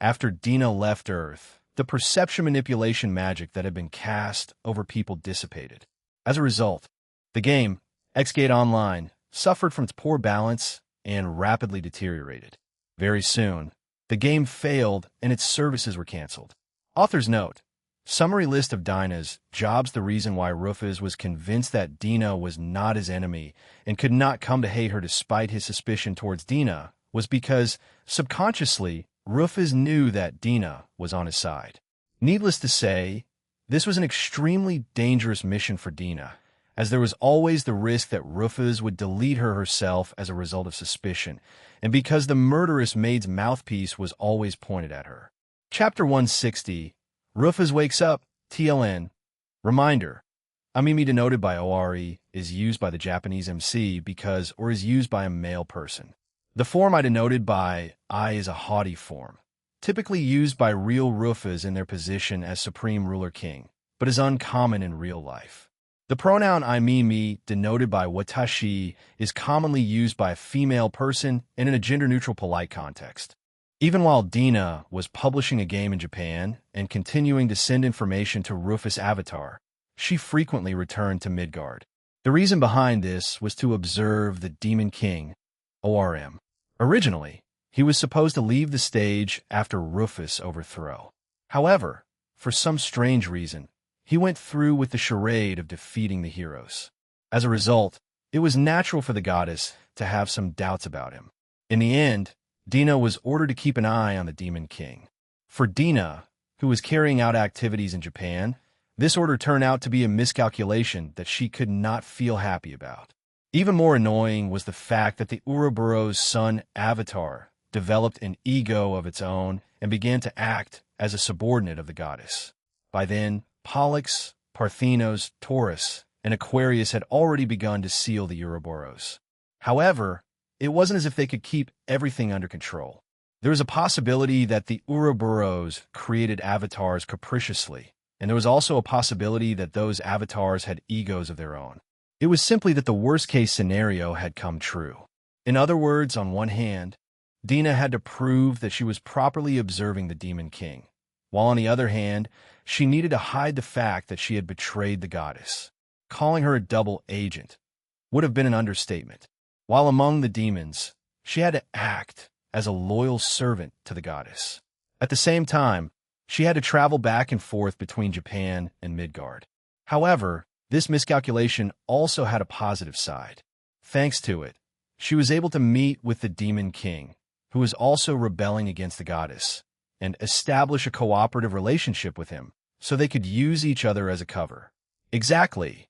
after Dina left Earth, the perception manipulation magic that had been cast over people dissipated. As a result, the game, X-Gate Online, suffered from its poor balance and rapidly deteriorated. Very soon, the game failed and its services were canceled. Author's note: summary list of Dina's jobs. The reason why Rufus was convinced that Dina was not his enemy and could not come to hate her despite his suspicion towards Dina was because, subconsciously, Rufus knew that Dina was on his side. Needless to say, this was an extremely dangerous mission for Dina, as there was always the risk that Rufus would delete her herself as a result of suspicion, and because the murderous maid's mouthpiece was always pointed at her. Chapter 160, Rufus Wakes Up, TLN. Reminder: Amimi denoted by ORE is used by the Japanese MC because or is used by a male person. The form I denoted by I is a haughty form, typically used by real Rufus in their position as supreme ruler king, but is uncommon in real life. The pronoun I, me, denoted by watashi, is commonly used by a female person and in a gender-neutral polite context. Even while Dina was publishing a game in Japan and continuing to send information to Rufus' avatar, she frequently returned to Midgard. The reason behind this was to observe the Demon King, ORM. Originally, He was supposed to leave the stage after Rufus' overthrow. However, for some strange reason, he went through with the charade of defeating the heroes. As a result, it was natural for the goddess to have some doubts about him. In the end, Dina was ordered to keep an eye on the Demon King. For Dina, who was carrying out activities in Japan, this order turned out to be a miscalculation that she could not feel happy about. Even more annoying was the fact that the Ouroboros' son Avatar developed an ego of its own and began to act as a subordinate of the goddess. By then, Pollux, Parthenos, Taurus, and Aquarius had already begun to seal the Ouroboros. However, it wasn't as if they could keep everything under control. There was a possibility that the Ouroboros created avatars capriciously, and there was also a possibility that those avatars had egos of their own. It was simply that the worst-case scenario had come true. In other words, on one hand, Dina had to prove that she was properly observing the Demon King, while on the other hand, she needed to hide the fact that she had betrayed the goddess. Calling her a double agent would have been an understatement. While among the demons, she had to act as a loyal servant to the goddess. At the same time, she had to travel back and forth between Japan and Midgard. However, this miscalculation also had a positive side. Thanks to it, she was able to meet with the Demon King, who was also rebelling against the goddess, and establish a cooperative relationship with him so they could use each other as a cover. Exactly.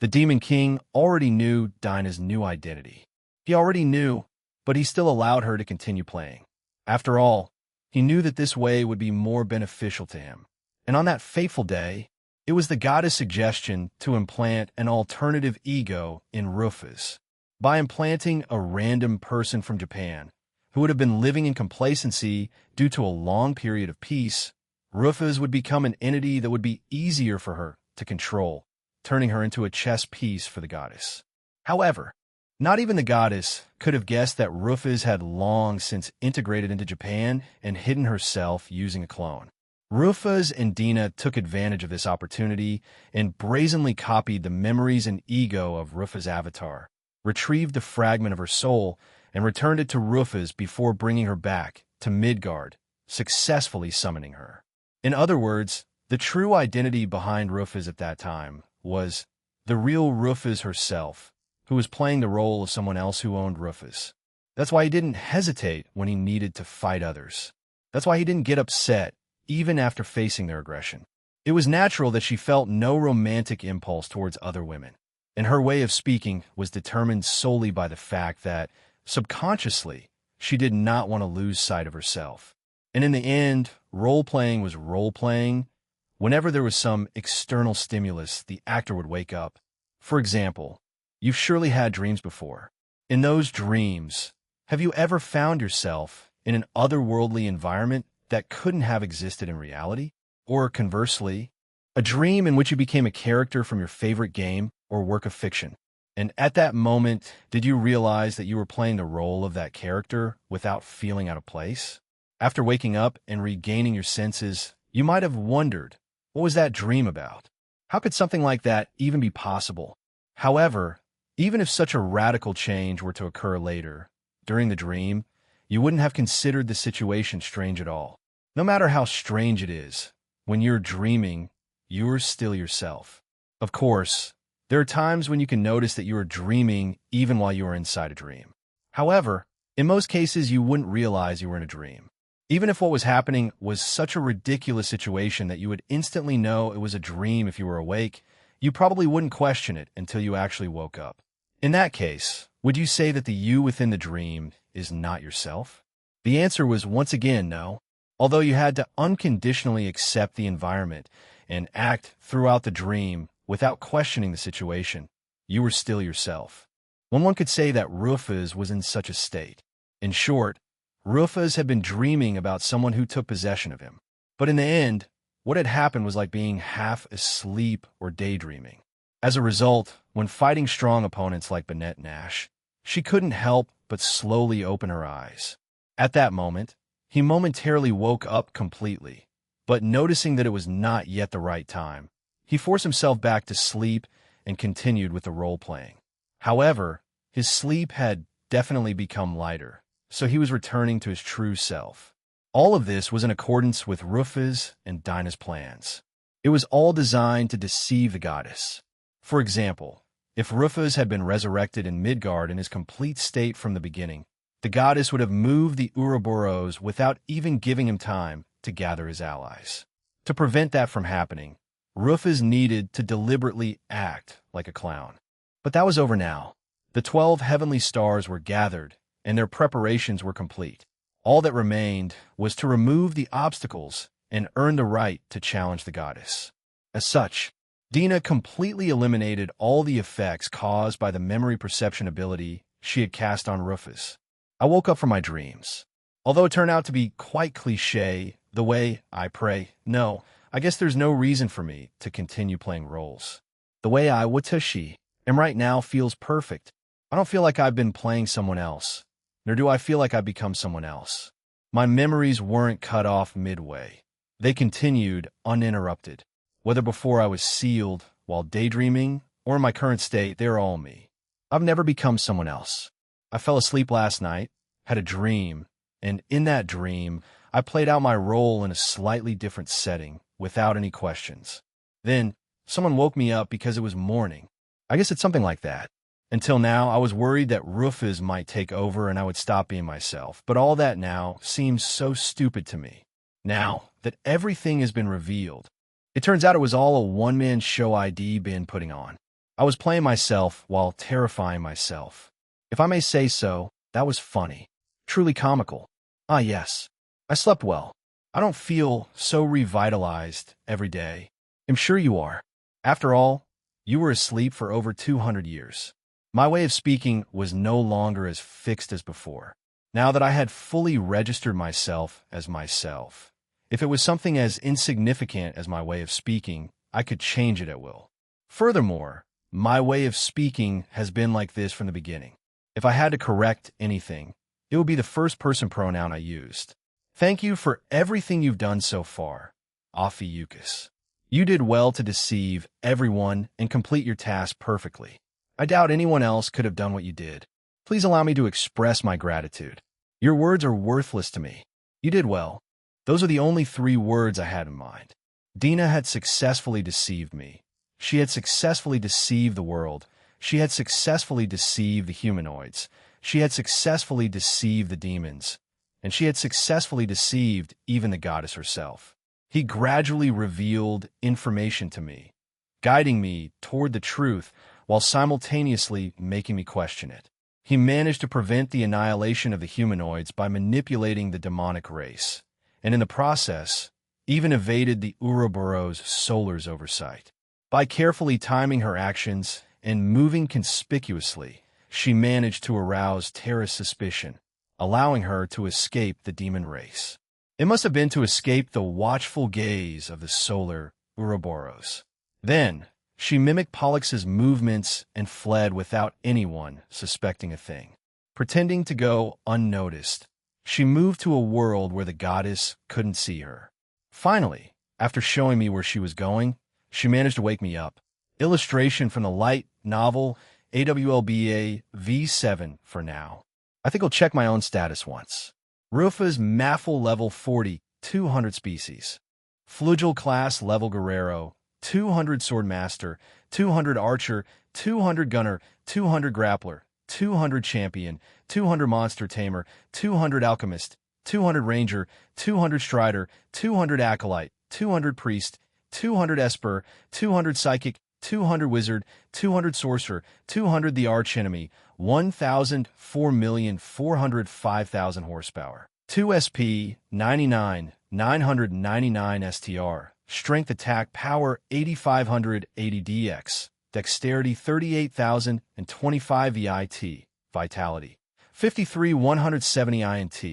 The Demon King already knew Dina's new identity. He already knew, but he still allowed her to continue playing. After all, he knew that this way would be more beneficial to him. And on that fateful day, it was the goddess' suggestion to implant an alternative ego in Rufus. By implanting a random person from Japan, who would have been living in complacency due to a long period of peace, Rufus would become an entity that would be easier for her to control, turning her into a chess piece for the goddess. However, not even the goddess could have guessed that Rufus had long since integrated into Japan and hidden herself using a clone. Rufus and Dina took advantage of this opportunity and brazenly copied the memories and ego of Rufus' avatar, retrieved the fragment of her soul, and returned it to Rufus before bringing her back to Midgard, successfully summoning her. In other words, the true identity behind Rufus at that time was the real Rufus herself, who was playing the role of someone else who owned Rufus. That's why he didn't hesitate when he needed to fight others. That's why he didn't get upset, even after facing their aggression. It was natural that she felt no romantic impulse towards other women, and her way of speaking was determined solely by the fact that, subconsciously, she did not want to lose sight of herself. And in the end, role-playing was role-playing. Whenever there was some external stimulus, the actor would wake up. For example, you've surely had dreams before. In those dreams, have you ever found yourself in an otherworldly environment that couldn't have existed in reality? Or conversely, a dream in which you became a character from your favorite game or work of fiction. And at that moment, did you realize that you were playing the role of that character without feeling out of place? After waking up and regaining your senses, you might have wondered, what was that dream about? How could something like that even be possible? However, even if such a radical change were to occur later, during the dream, you wouldn't have considered the situation strange at all. No matter how strange it is, when you're dreaming, you're still yourself. Of course, there are times when you can notice that you are dreaming even while you are inside a dream. However, in most cases, you wouldn't realize you were in a dream. Even if what was happening was such a ridiculous situation that you would instantly know it was a dream if you were awake, you probably wouldn't question it until you actually woke up. In that case, would you say that the you within the dream is not yourself? The answer was once again no. Although you had to unconditionally accept the environment and act throughout the dream without questioning the situation, you were still yourself. One could say that Rufus was in such a state. In short, Rufus had been dreaming about someone who took possession of him. But in the end, what had happened was like being half asleep or daydreaming. As a result, when fighting strong opponents like Bennett Nash, she couldn't help but slowly open her eyes. At that moment, he momentarily woke up completely, but noticing that it was not yet the right time, he forced himself back to sleep and continued with the role-playing. However, his sleep had definitely become lighter, so he was returning to his true self. All of this was in accordance with Rufus and Dinah's plans. It was all designed to deceive the goddess. For example, if Rufus had been resurrected in Midgard in his complete state from the beginning, the goddess would have moved the Ouroboros without even giving him time to gather his allies. To prevent that from happening, Rufus needed to deliberately act like a clown. But that was over now. The 12 heavenly stars were gathered, and their preparations were complete. All that remained was to remove the obstacles and earn the right to challenge the goddess. As such, Dinah completely eliminated all the effects caused by the memory perception ability she had cast on Rufus. I woke up from my dreams. Although it turned out to be quite cliché, the way I pray, no, I guess there's no reason for me to continue playing roles. The way I Watashi am right now feels perfect. I don't feel like I've been playing someone else, nor do I feel like I've become someone else. My memories weren't cut off midway. They continued uninterrupted. Whether before I was sealed while daydreaming or in my current state, they're all me. I've never become someone else. I fell asleep last night, had a dream, and in that dream, I played out my role in a slightly different setting without any questions. Then, someone woke me up because it was morning. I guess it's something like that. Until now, I was worried that Rufus might take over and I would stop being myself, but all that now seems so stupid to me. Now that everything has been revealed, it turns out it was all a one-man show I'd been putting on. I was playing myself while terrifying myself. If I may say so, that was funny. Truly comical. Ah, yes. I slept well. I don't feel so revitalized every day. I'm sure you are. After all, you were asleep for over 200 years. My way of speaking was no longer as fixed as before. Now that I had fully registered myself as myself, if it was something as insignificant as my way of speaking, I could change it at will. Furthermore, my way of speaking has been like this from the beginning. If I had to correct anything, it would be the first-person pronoun I used. Thank you for everything you've done so far, Ophiuchus. You did well to deceive everyone and complete your task perfectly. I doubt anyone else could have done what you did. Please allow me to express my gratitude. Your words are worthless to me. You did well. Those are the only 3 words I had in mind. Dinah had successfully deceived me. She had successfully deceived the world. She had successfully deceived the humanoids. She had successfully deceived the demons. And she had successfully deceived even the goddess herself. He gradually revealed information to me, guiding me toward the truth while simultaneously making me question it. He managed to prevent the annihilation of the humanoids by manipulating the demonic race, and in the process, even evaded the Ouroboros Solar's oversight. By carefully timing her actions and moving conspicuously, she managed to arouse Terra's suspicion, allowing her to escape the demon race. It must have been to escape the watchful gaze of the solar Ouroboros. Then, she mimicked Pollux's movements and fled without anyone suspecting a thing. Pretending to go unnoticed, she moved to a world where the goddess couldn't see her. Finally, after showing me where she was going, she managed to wake me up. Illustration from the light novel AWLBA V7 for now. I think I'll check my own status once. Rufus Maffle level 40, 200 species. Flugel class level Guerrero, 200 Sword Master, 200 Archer, 200 Gunner, 200 Grappler, 200 Champion, 200 Monster Tamer, 200 Alchemist, 200 Ranger, 200 Strider, 200 Acolyte, 200 Priest, 200 Esper, 200 Psychic, 200 Wizard, 200 Sorcerer, 200 the Archenemy, 1,000 4,405,000 horsepower. 2 SP, 99, 999 STR. Strength attack power 8580 DX. Dexterity 38,025 VIT. Vitality 53,170 INT.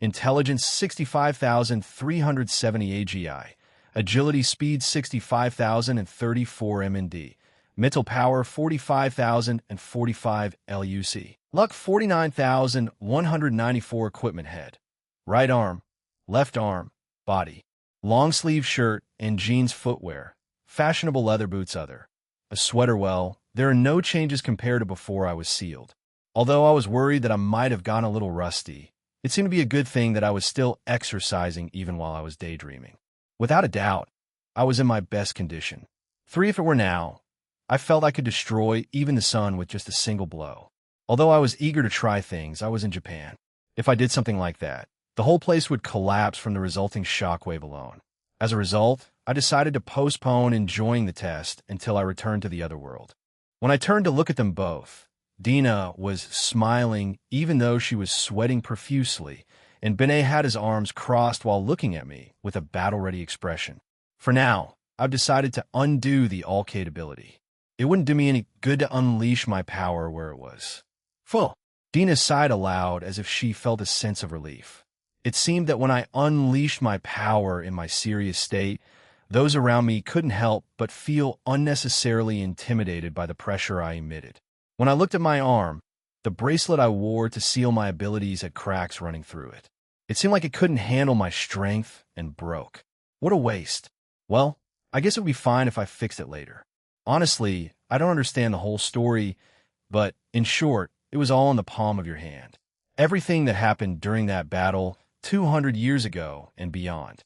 Intelligence 65,370 AGI. Agility speed 65,034 MND. Mental power 45,045 LUC. Luck 49,194 equipment head. Right arm, left arm, body. Long sleeve shirt and jeans footwear. Fashionable leather boots other. A sweater well, there are no changes compared to before I was sealed. Although I was worried that I might have gone a little rusty, It seemed to be a good thing that I was still exercising even while I was daydreaming. Without a doubt, I was in my best condition. 3 if it were now. I felt I could destroy even the sun with just a single blow. Although I was eager to try things, I was in Japan. If I did something like that, the whole place would collapse from the resulting shockwave alone. As a result, I decided to postpone enjoying the test until I returned to the other world. When I turned to look at them both, Dina was smiling even though she was sweating profusely, and Benet had his arms crossed while looking at me with a battle-ready expression. For now, I've decided to undo the All-Kate ability. It wouldn't do me any good to unleash my power where it was. Full. Dina sighed aloud as if she felt a sense of relief. It seemed that when I unleashed my power in my serious state, those around me couldn't help but feel unnecessarily intimidated by the pressure I emitted. When I looked at my arm, the bracelet I wore to seal my abilities had cracks running through it. It seemed like it couldn't handle my strength and broke. What a waste. Well, I guess it would be fine if I fixed it later. Honestly, I don't understand the whole story, but in short, it was all in the palm of your hand. Everything that happened during that battle 200 years ago and beyond.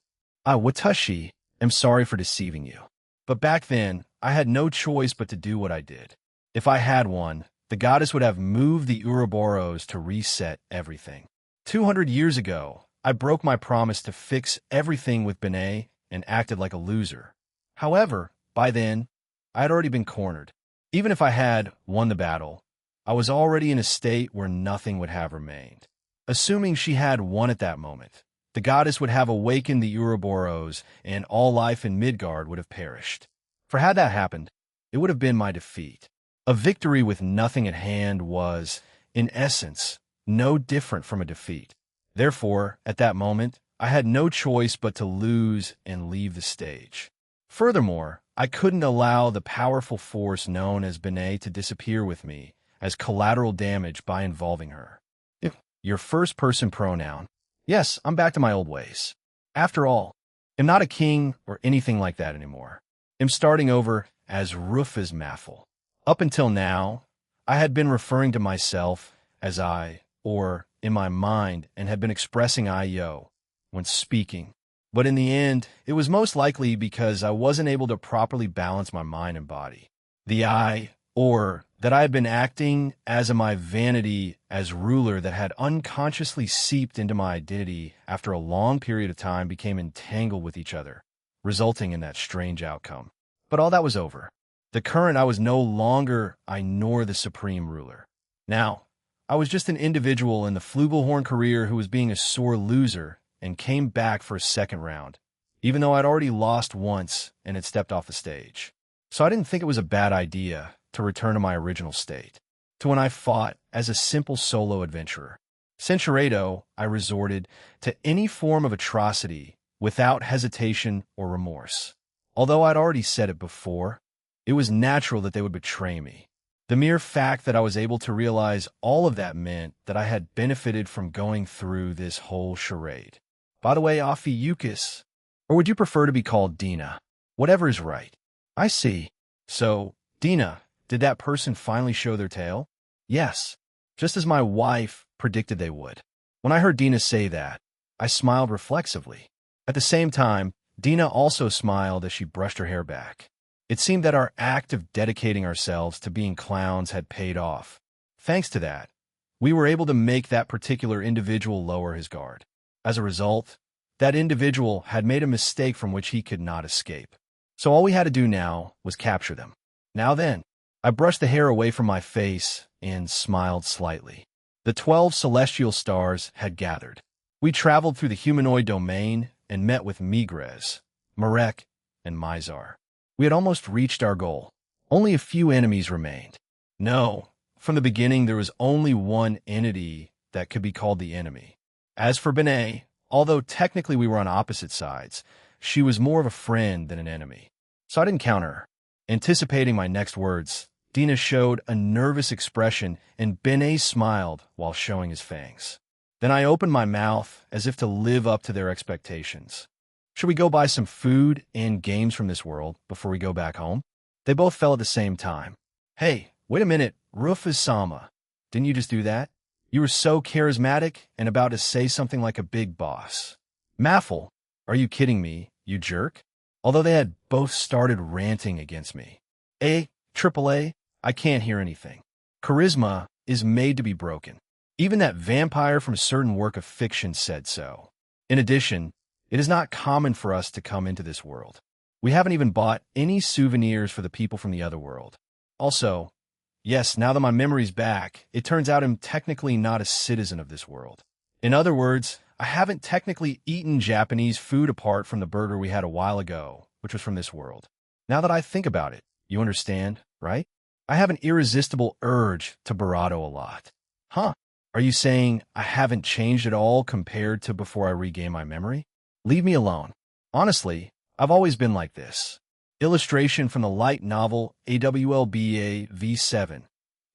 Watashi, am sorry for deceiving you. But back then, I had no choice but to do what I did. If I had one, the goddess would have moved the Ouroboros to reset everything. 200 years ago, I broke my promise to fix everything with Benet and acted like a loser. However, by then, I had already been cornered. Even if I had won the battle, I was already in a state where nothing would have remained. Assuming she had won at that moment, the goddess would have awakened the Ouroboros and all life in Midgard would have perished. For had that happened, it would have been my defeat. A victory with nothing at hand was, in essence, no different from a defeat. Therefore, at that moment, I had no choice but to lose and leave the stage. Furthermore, I couldn't allow the powerful force known as Benet to disappear with me as collateral damage by involving her. Your first-person pronoun. Yes, I'm back to my old ways. After all, I'm not a king or anything like that anymore. I'm starting over as Rufus Maffel. Up until now, I had been referring to myself as I, or in my mind, and had been expressing I-yo when speaking. But in the end, it was most likely because I wasn't able to properly balance my mind and body. The I, or that I had been acting as my vanity as ruler that had unconsciously seeped into my identity after a long period of time became entangled with each other, resulting in that strange outcome. But all that was over. The current I was no longer I nor the supreme ruler. Now, I was just an individual in the flugelhorn career who was being a sore loser and came back for a second round, even though I'd already lost once and had stepped off the stage. So I didn't think it was a bad idea to return to my original state, to when I fought as a simple solo adventurer. Censuredo, I resorted to any form of atrocity without hesitation or remorse. Although I'd already said it before, it was natural that they would betray me. The mere fact that I was able to realize all of that meant that I had benefited from going through this whole charade. By the way, Ophiuchus, or would you prefer to be called Dina? Whatever is right. I see. So, Dina, did that person finally show their tail? Yes, just as my wife predicted they would. When I heard Dina say that, I smiled reflexively. At the same time, Dina also smiled as she brushed her hair back. It seemed that our act of dedicating ourselves to being clowns had paid off. Thanks to that, we were able to make that particular individual lower his guard. As a result, that individual had made a mistake from which he could not escape. So all we had to do now was capture them. Now then, I brushed the hair away from my face and smiled slightly. The 12 celestial stars had gathered. We traveled through the humanoid domain and met with Migres, Marek, and Mizar. We had almost reached our goal. Only a few enemies remained. No, from the beginning there was only one entity that could be called the enemy. As for Benet, although technically we were on opposite sides, she was more of a friend than an enemy. So I didn't counter her. Anticipating my next words, Dina showed a nervous expression and Benet smiled while showing his fangs. Then I opened my mouth as if to live up to their expectations. Should we go buy some food and games from this world before we go back home? They both fell at the same time. Hey, wait a minute, Rufus-sama. Didn't you just do that? You were so charismatic and about to say something like a big boss. Maffle, are you kidding me, you jerk? Although they had both started ranting against me. AAA, I can't hear anything. Charisma is made to be broken. Even that vampire from a certain work of fiction said so. In addition, it is not common for us to come into this world. We haven't even bought any souvenirs for the people from the other world. Also, yes, now that my memory's back, it turns out I'm technically not a citizen of this world. In other words, I haven't technically eaten Japanese food apart from the burger we had a while ago, which was from this world. Now that I think about it, you understand, right? I have an irresistible urge to barato a lot. Huh? Are you saying I haven't changed at all compared to before I regained my memory? Leave me alone. Honestly, I've always been like this. Illustration from the light novel AWLBA V7.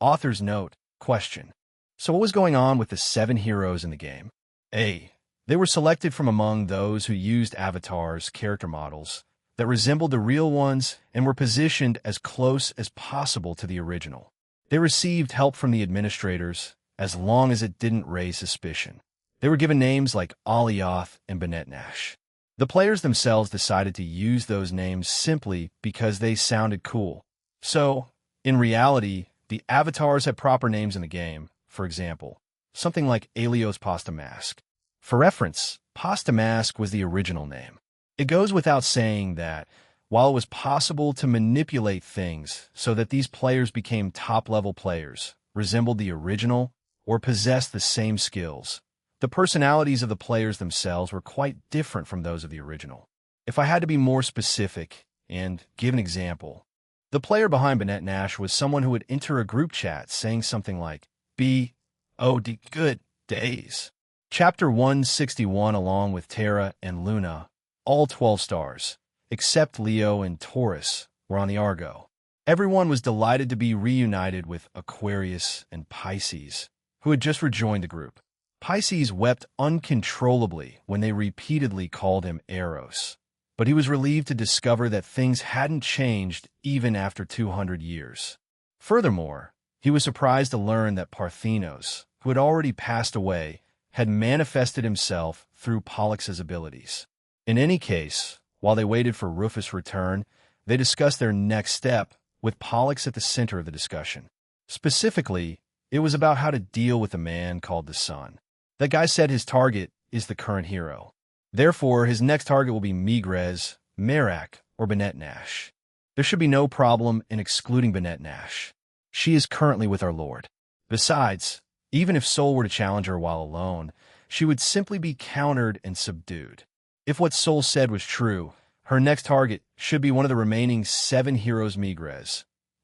Author's note, question. So what was going on with the 7 heroes in the game? A. They were selected from among those who used avatars, character models, that resembled the real ones and were positioned as close as possible to the original. They received help from the administrators, as long as it didn't raise suspicion. They were given names like Alioth and Benetnash. The players themselves decided to use those names simply because they sounded cool. So, in reality, the avatars had proper names in the game, for example, something like Alios Pasta Mask. For reference, Pasta Mask was the original name. It goes without saying that, while it was possible to manipulate things so that these players became top-level players, resembled the original, or possessed the same skills, the personalities of the players themselves were quite different from those of the original. If I had to be more specific and give an example, the player behind Benetnash was someone who would enter a group chat saying something like, B.O.D. Good Days. Chapter 161 along with Terra and Luna, all 12 stars, except Leo and Taurus, were on the Argo. Everyone was delighted to be reunited with Aquarius and Pisces, who had just rejoined the group. Pisces wept uncontrollably when they repeatedly called him Eros, but he was relieved to discover that things hadn't changed even after 200 years. Furthermore, he was surprised to learn that Parthenos, who had already passed away, had manifested himself through Pollux' abilities. In any case, while they waited for Rufus' return, they discussed their next step, with Pollux at the center of the discussion. Specifically, it was about how to deal with a man called the Sun. That guy said his target is the current hero. Therefore, his next target will be Midgard, Merak, or Benetnash. There should be no problem in excluding Benetnash. She is currently with our Lord. Besides, even if Sol were to challenge her while alone, she would simply be countered and subdued. If what Sol said was true, her next target should be one of the remaining 7 heroes Midgard,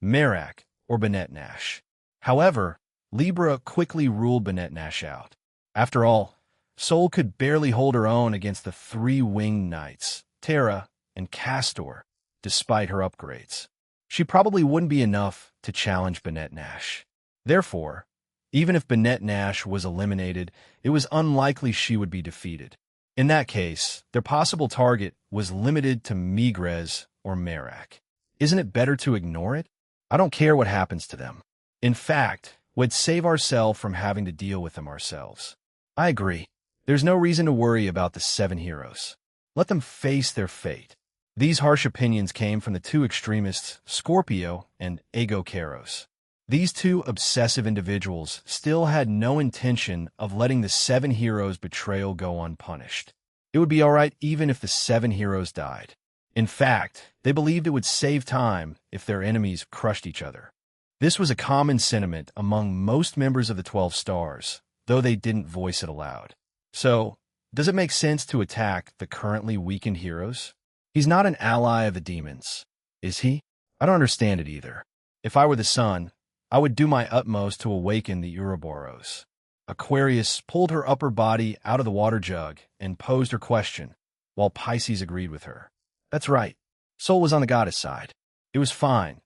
Merak, or Benetnash. However, Libra quickly ruled Benetnash out. After all, Sol could barely hold her own against the 3 winged knights, Terra and Castor, despite her upgrades. She probably wouldn't be enough to challenge Benetnash. Therefore, even if Benetnash was eliminated, it was unlikely she would be defeated. In that case, their possible target was limited to Midgard or Merak. Isn't it better to ignore it? I don't care what happens to them. In fact, we'd save ourselves from having to deal with them ourselves. I agree. There's no reason to worry about the 7 heroes. Let them face their fate. These harsh opinions came from the 2 extremists, Scorpio and Ego Karos. These 2 obsessive individuals still had no intention of letting the 7 heroes' betrayal go unpunished. It would be alright even if the 7 heroes died. In fact, they believed it would save time if their enemies crushed each other. This was a common sentiment among most members of the 12 stars, though they didn't voice it aloud. So, does it make sense to attack the currently weakened heroes? He's not an ally of the demons, is he? I don't understand it either. If I were the sun, I would do my utmost to awaken the Ouroboros. Aquarius pulled her upper body out of the water jug and posed her question, while Pisces agreed with her. That's right. Sol was on the goddess side. It was fine.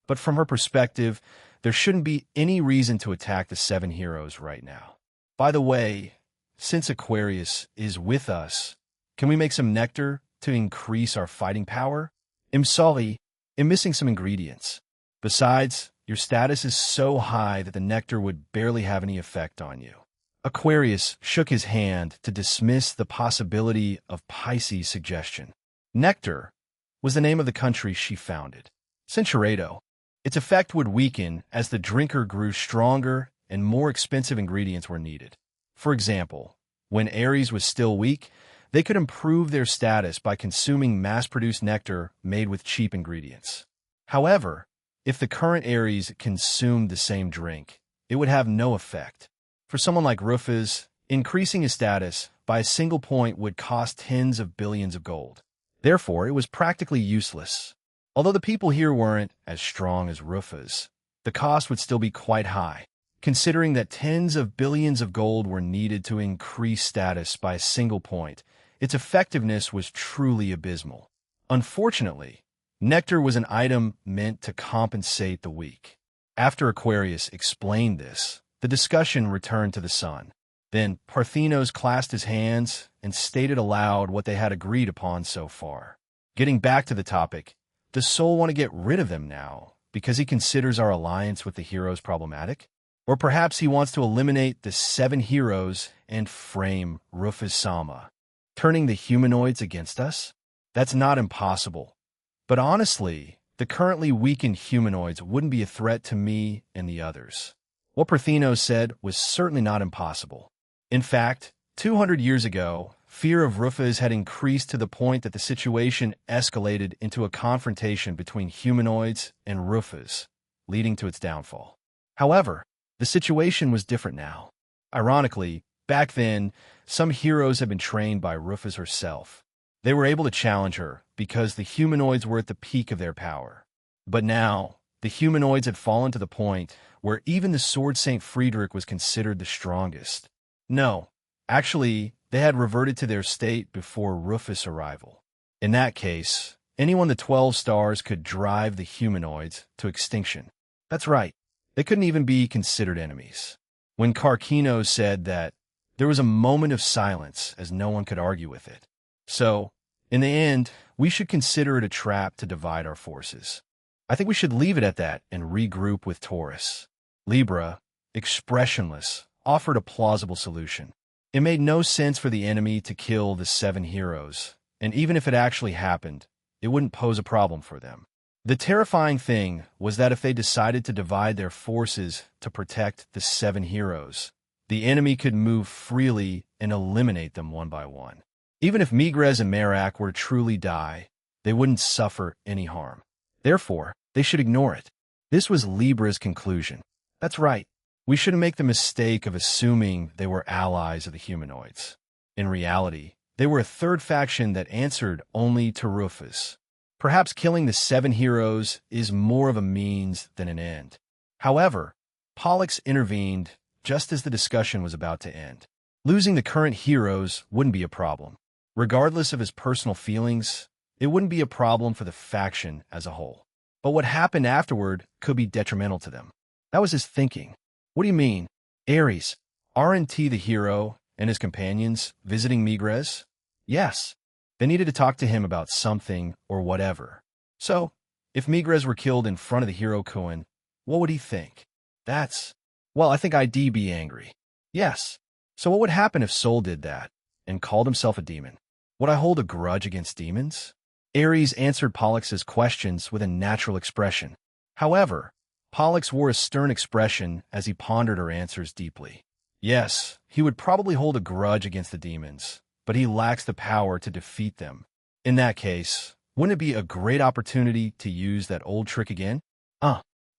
But from her perspective, there shouldn't be any reason to attack the 7 heroes right now. By the way, since Aquarius is with us, can we make some nectar to increase our fighting power? I'm sorry, I'm missing some ingredients. Besides, your status is so high that the nectar would barely have any effect on you. Aquarius shook his hand to dismiss the possibility of Pisces' suggestion. Nectar was the name of the country she founded. Centuredo. Its effect would weaken as the drinker grew stronger and more expensive ingredients were needed. For example, when Aries was still weak, they could improve their status by consuming mass-produced nectar made with cheap ingredients. However, if the current Aries consumed the same drink, it would have no effect. For someone like Rufus, increasing his status by a single point would cost tens of billions of gold. Therefore, it was practically useless. Although the people here weren't as strong as Rufus, the cost would still be quite high, considering that tens of billions of gold were needed to increase status by a single point. Its effectiveness was truly abysmal. Unfortunately, nectar was an item meant to compensate the weak. After Aquarius explained this, the discussion returned to the sun. Then Parthenos clasped his hands and stated aloud what they had agreed upon so far. Getting back to the topic, does Sol want to get rid of them now because he considers our alliance with the heroes problematic? Or perhaps he wants to eliminate the 7 heroes and frame Rufus Sama, turning the humanoids against us? That's not impossible. But honestly, the currently weakened humanoids wouldn't be a threat to me and the others. What Parthenos said was certainly not impossible. In fact, 200 years ago, fear of Rufus had increased to the point that the situation escalated into a confrontation between humanoids and Rufus, leading to its downfall. However, the situation was different now. Ironically, back then, some heroes had been trained by Rufus herself. They were able to challenge her because the humanoids were at the peak of their power. But now, the humanoids had fallen to the point where even the Sword Saint Friedrich was considered the strongest. No, actually, they had reverted to their state before Rufus' arrival. In that case, anyone the 12 stars could drive the humanoids to extinction. That's right, they couldn't even be considered enemies. When Karkino said that, there was a moment of silence as no one could argue with it. So, in the end, we should consider it a trap to divide our forces. I think we should leave it at that and regroup with Taurus. Libra, expressionless, offered a plausible solution. It made no sense for the enemy to kill the 7 heroes, and even if it actually happened, it wouldn't pose a problem for them. The terrifying thing was that if they decided to divide their forces to protect the 7 heroes, the enemy could move freely and eliminate them one by one. Even if Midgard and Merak were to truly die, they wouldn't suffer any harm. Therefore, they should ignore it. This was Libra's conclusion. That's right. We shouldn't make the mistake of assuming they were allies of the humanoids. In reality, they were a third faction that answered only to Rufus. Perhaps killing the 7 heroes is more of a means than an end. However, Pollux intervened just as the discussion was about to end. Losing the current heroes wouldn't be a problem. Regardless of his personal feelings, it wouldn't be a problem for the faction as a whole. But what happened afterward could be detrimental to them. That was his thinking. What do you mean? Ares, aren't he the hero and his companions visiting Midgard? Yes. They needed to talk to him about something or whatever. So, if Midgard were killed in front of the hero Kuan, what would he think? Well, I think I'd be angry. Yes. So what would happen if Sol did that and called himself a demon? Would I hold a grudge against demons? Ares answered Pollux's questions with a natural expression. However, Pollux wore a stern expression as he pondered her answers deeply. Yes, he would probably hold a grudge against the demons, but he lacks the power to defeat them. In that case, wouldn't it be a great opportunity to use that old trick again?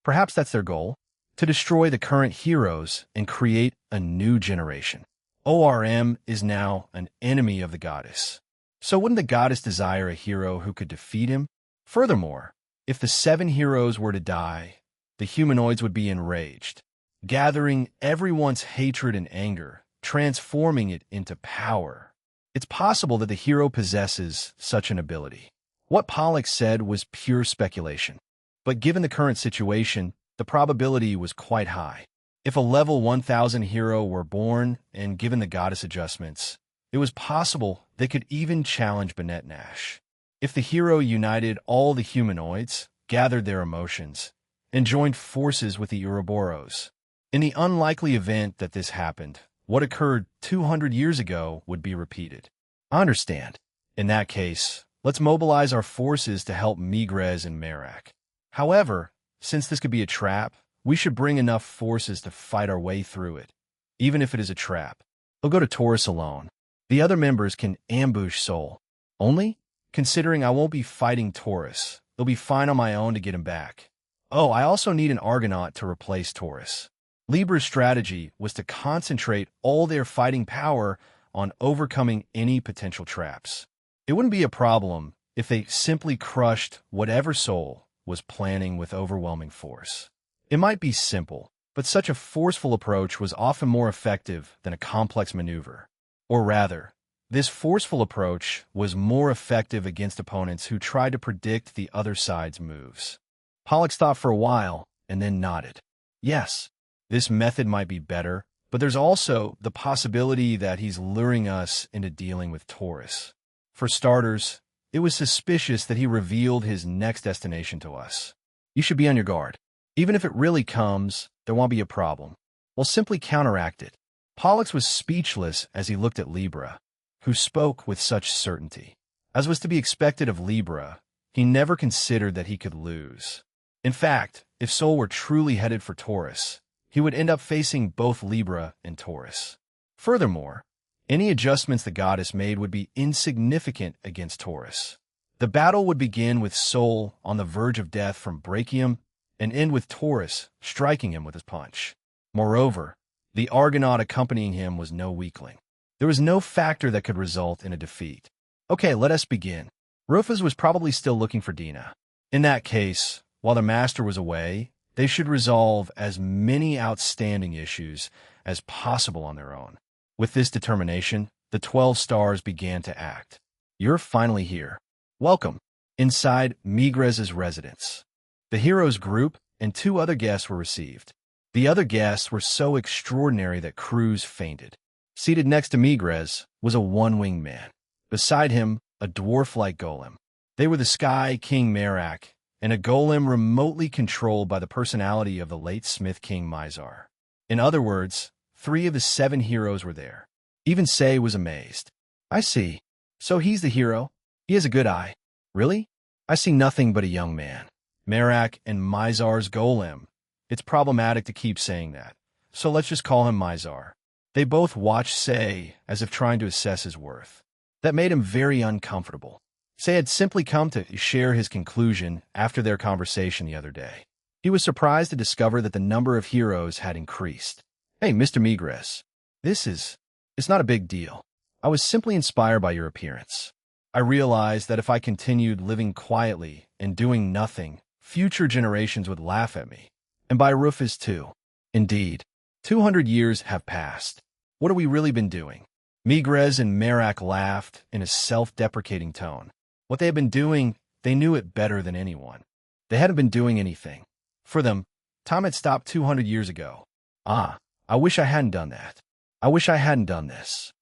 Perhaps that's their goal, to destroy the current heroes and create a new generation. ORM is now an enemy of the goddess. So wouldn't the goddess desire a hero who could defeat him? Furthermore, if the 7 heroes were to die, the humanoids would be enraged, gathering everyone's hatred and anger, transforming it into power. It's possible that the hero possesses such an ability. What Pollux said was pure speculation, but given the current situation, the probability was quite high. If a level 1000 hero were born and given the goddess adjustments, it was possible they could even challenge Bennett Nash. If the hero united all the humanoids, gathered their emotions, and joined forces with the Ouroboros. In the unlikely event that this happened, what occurred 200 years ago would be repeated. I understand. In that case, let's mobilize our forces to help Midgard and Merak. However, since this could be a trap, we should bring enough forces to fight our way through it. Even if it is a trap, I'll go to Taurus alone. The other members can ambush Sol. Only, considering I won't be fighting Taurus, it'll be fine on my own to get him back. Oh, I also need an Argonaut to replace Taurus. Libra's strategy was to concentrate all their fighting power on overcoming any potential traps. It wouldn't be a problem if they simply crushed whatever Sol was planning with overwhelming force. It might be simple, but such a forceful approach was often more effective than a complex maneuver. Or rather, this forceful approach was more effective against opponents who tried to predict the other side's moves. Pollux thought for a while and then nodded. Yes, this method might be better, but there's also the possibility that he's luring us into dealing with Taurus. For starters, it was suspicious that he revealed his next destination to us. You should be on your guard. Even if it really comes, there won't be a problem. We'll simply counteract it. Pollux was speechless as he looked at Libra, who spoke with such certainty. As was to be expected of Libra, he never considered that he could lose. In fact, if Sol were truly headed for Taurus, he would end up facing both Libra and Taurus. Furthermore, any adjustments the goddess made would be insignificant against Taurus. The battle would begin with Sol on the verge of death from Brachium and end with Taurus striking him with his punch. Moreover, the Argonaut accompanying him was no weakling. There was no factor that could result in a defeat. Okay, let us begin. Rufus was probably still looking for Dina. In that case, while the master was away, they should resolve as many outstanding issues as possible on their own. With this determination, the 12 stars began to act. You're finally here. Welcome. Inside Migres's residence. The heroes group and 2 other guests were received. The other guests were so extraordinary that Cruz fainted. Seated next to Migres was a one-winged man. Beside him, a dwarf-like golem. They were the Sky King Merak, and a golem remotely controlled by the personality of the late Smith King Mizar. In other words, 3 of the 7 heroes were there. Even Say was amazed. I see. So he's the hero. He has a good eye. Really? I see nothing but a young man. Merak and Mizar's golem. It's problematic to keep saying that, so let's just call him Mizar. They both watched Say as if trying to assess his worth. That made him very uncomfortable. Say had simply come to share his conclusion after their conversation the other day. He was surprised to discover that the number of heroes had increased. Hey, Mr. Migres. It's not a big deal. I was simply inspired by your appearance. I realized that if I continued living quietly and doing nothing, future generations would laugh at me. And by Rufus too. Indeed, 200 years have passed. What have we really been doing? Migres and Merak laughed in a self-deprecating tone. What they had been doing, they knew it better than anyone. They hadn't been doing anything. For them, time had stopped 200 years ago. I wish I hadn't done that. I wish I hadn't done this.